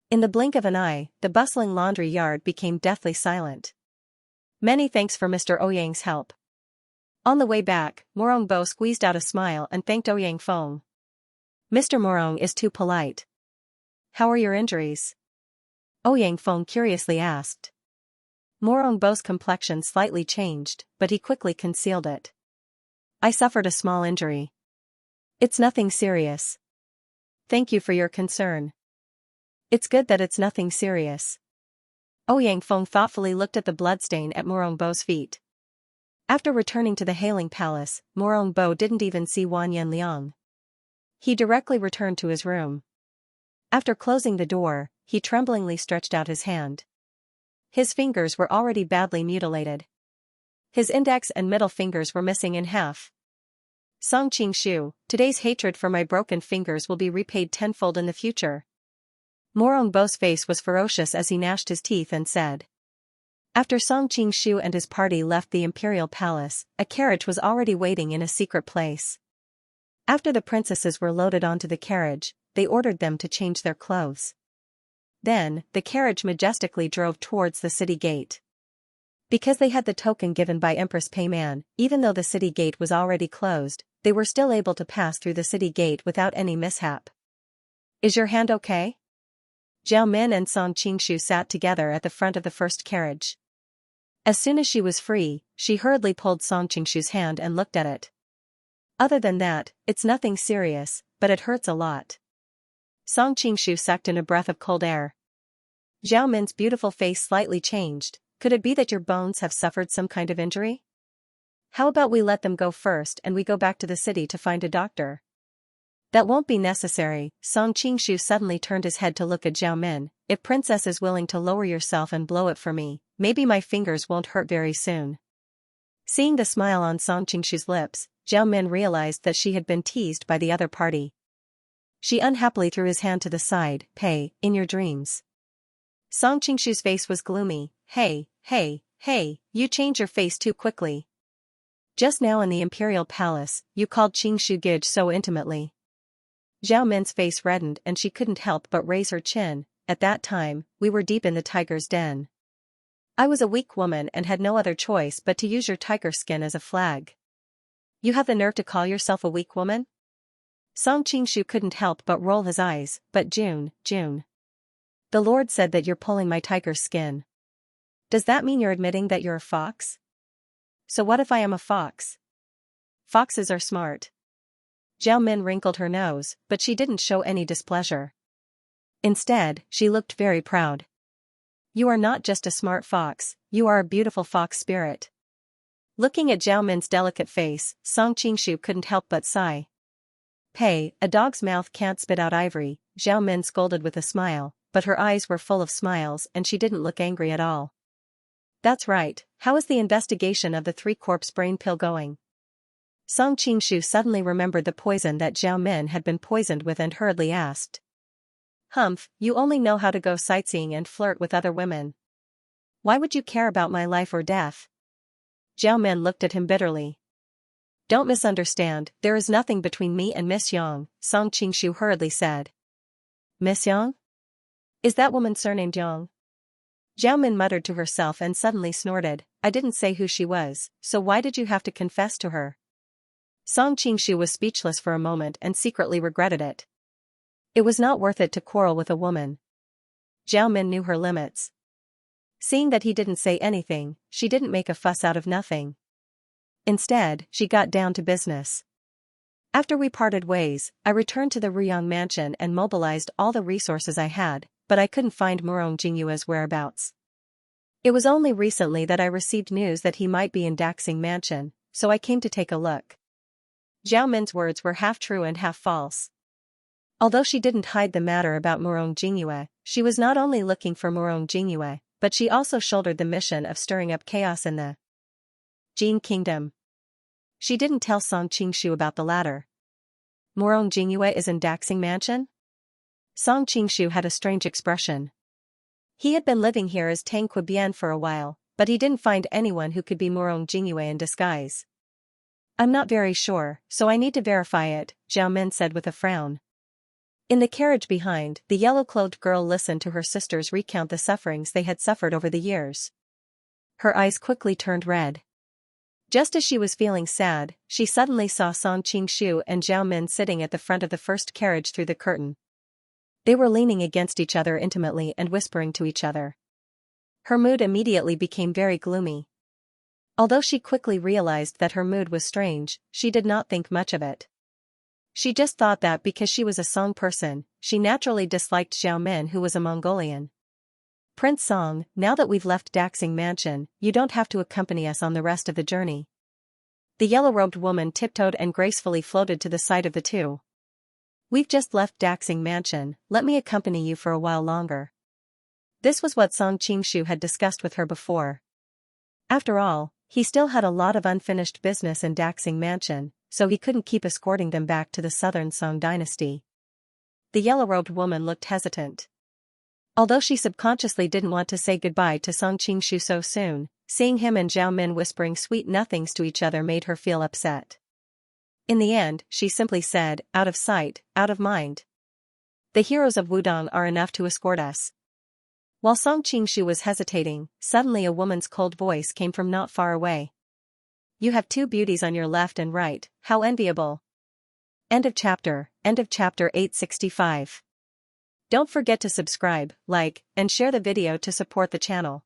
In the blink of an eye, the bustling laundry yard became deathly silent. "Many thanks for Mr. Ouyang's help." On the way back, Morongbo squeezed out a smile and thanked Ouyang Feng. "Mr. Morong is too polite. How are your injuries?" Ouyang Feng curiously asked. Morong Bo's complexion slightly changed, but he quickly concealed it. I suffered a small injury. It's nothing serious. Thank you for your concern. It's good that it's nothing serious. Ouyang Feng thoughtfully looked at the bloodstain at Morong Bo's feet. After returning to the Hailing Palace, Morong Bo didn't even see Wan Yanliang. He directly returned to his room. After closing the door, he tremblingly stretched out his hand. His fingers were already badly mutilated. His index and middle fingers were missing in half. Song Qingshu, today's hatred for my broken fingers will be repaid tenfold in the future. Morong Bo's face was ferocious as he gnashed his teeth and said. After Song Qingshu and his party left the imperial palace, a carriage was already waiting in a secret place. After the princesses were loaded onto the carriage, they ordered them to change their clothes. Then, the carriage majestically drove towards the city gate. Because they had the token given by Empress Peiman, even though the city gate was already closed, they were still able to pass through the city gate without any mishap. Is your hand okay? Zhao Min and Song Qingshu sat together at the front of the first carriage. As soon as she was free, she hurriedly pulled Song Qingshu's hand and looked at it. Other than that, it's nothing serious, but it hurts a lot. Song Qingshu sucked in a breath of cold air. Zhao Min's beautiful face slightly changed. Could it be that your bones have suffered some kind of injury? How about we let them go first and we go back to the city to find a doctor? That won't be necessary. Song Qingshu suddenly turned his head to look at Zhao Min. If Princess is willing to lower yourself and blow it for me, maybe my fingers won't hurt very soon. Seeing the smile on Song Qingshu's lips, Zhao Min realized that she had been teased by the other party. She unhappily threw his hand to the side. Pei, in your dreams. Song Qingshu's face was gloomy. Hey, you change your face too quickly. Just now in the imperial palace, you called Qingshu Gij so intimately. Zhao Min's face reddened and she couldn't help but raise her chin. At that time, we were deep in the tiger's den. I was a weak woman and had no other choice but to use your tiger skin as a flag. You have the nerve to call yourself a weak woman? Song Qingshu couldn't help but roll his eyes. But June. The Lord said that you're pulling my tiger skin. Does that mean you're admitting that you're a fox? So what if I am a fox? Foxes are smart. Zhao Min wrinkled her nose, but she didn't show any displeasure. Instead, she looked very proud. You are not just a smart fox, you are a beautiful fox spirit. Looking at Zhao Min's delicate face, Song Qingshu couldn't help but sigh. Pei, a dog's mouth can't spit out ivory, Zhao Min scolded with a smile, but her eyes were full of smiles and she didn't look angry at all. That's right, how is the investigation of the 3-corpse brain pill going? Song Qingshu suddenly remembered the poison that Zhao Min had been poisoned with and hurriedly asked. Humph, you only know how to go sightseeing and flirt with other women. Why would you care about my life or death? Zhao Min looked at him bitterly. Don't misunderstand, there is nothing between me and Miss Yang, Song Qingshu hurriedly said. Miss Yang? Is that woman surnamed Yang? Zhao Min muttered to herself and suddenly snorted. I didn't say who she was, so why did you have to confess to her? Song Qingshu was speechless for a moment and secretly regretted it. It was not worth it to quarrel with a woman. Zhao Min knew her limits. Seeing that he didn't say anything, she didn't make a fuss out of nothing. Instead, she got down to business. After we parted ways, I returned to the Ruyang mansion and mobilized all the resources I had, but I couldn't find Morong Jingyue's whereabouts. It was only recently that I received news that he might be in Daxing Mansion, so I came to take a look. Zhao Min's words were half true and half false. Although she didn't hide the matter about Morong Jingyue, she was not only looking for Morong Jingyue, but she also shouldered the mission of stirring up chaos in the Jin Kingdom. She didn't tell Song Qingshu about the latter. Morong Jingyue is in Daxing Mansion? Song Qingshu had a strange expression. He had been living here as Tang Qibian for a while, but he didn't find anyone who could be Morong Jingyue in disguise. I'm not very sure, so I need to verify it, Zhao Min said with a frown. In the carriage behind, the yellow-clothed girl listened to her sisters recount the sufferings they had suffered over the years. Her eyes quickly turned red. Just as she was feeling sad, she suddenly saw Song Qingshu and Zhao Min sitting at the front of the first carriage through the curtain. They were leaning against each other intimately and whispering to each other. Her mood immediately became very gloomy. Although she quickly realized that her mood was strange, she did not think much of it. She just thought that because she was a Song person, she naturally disliked Xiao Min, who was a Mongolian. Prince Song, now that we've left Daxing Mansion, you don't have to accompany us on the rest of the journey. The yellow-robed woman tiptoed and gracefully floated to the side of the two. We've just left Daxing Mansion, let me accompany you for a while longer. This was what Song Qingshu had discussed with her before. After all, he still had a lot of unfinished business in Daxing Mansion, so he couldn't keep escorting them back to the southern Song dynasty. The yellow-robed woman looked hesitant. Although she subconsciously didn't want to say goodbye to Song Qingshu so soon, seeing him and Zhao Min whispering sweet nothings to each other made her feel upset. In the end, she simply said, out of sight, out of mind. The heroes of Wudong are enough to escort us. While Song Qingshu was hesitating, suddenly a woman's cold voice came from not far away. You have two beauties on your left and right, how enviable. End of chapter 865. Don't forget to subscribe, like, and share the video to support the channel.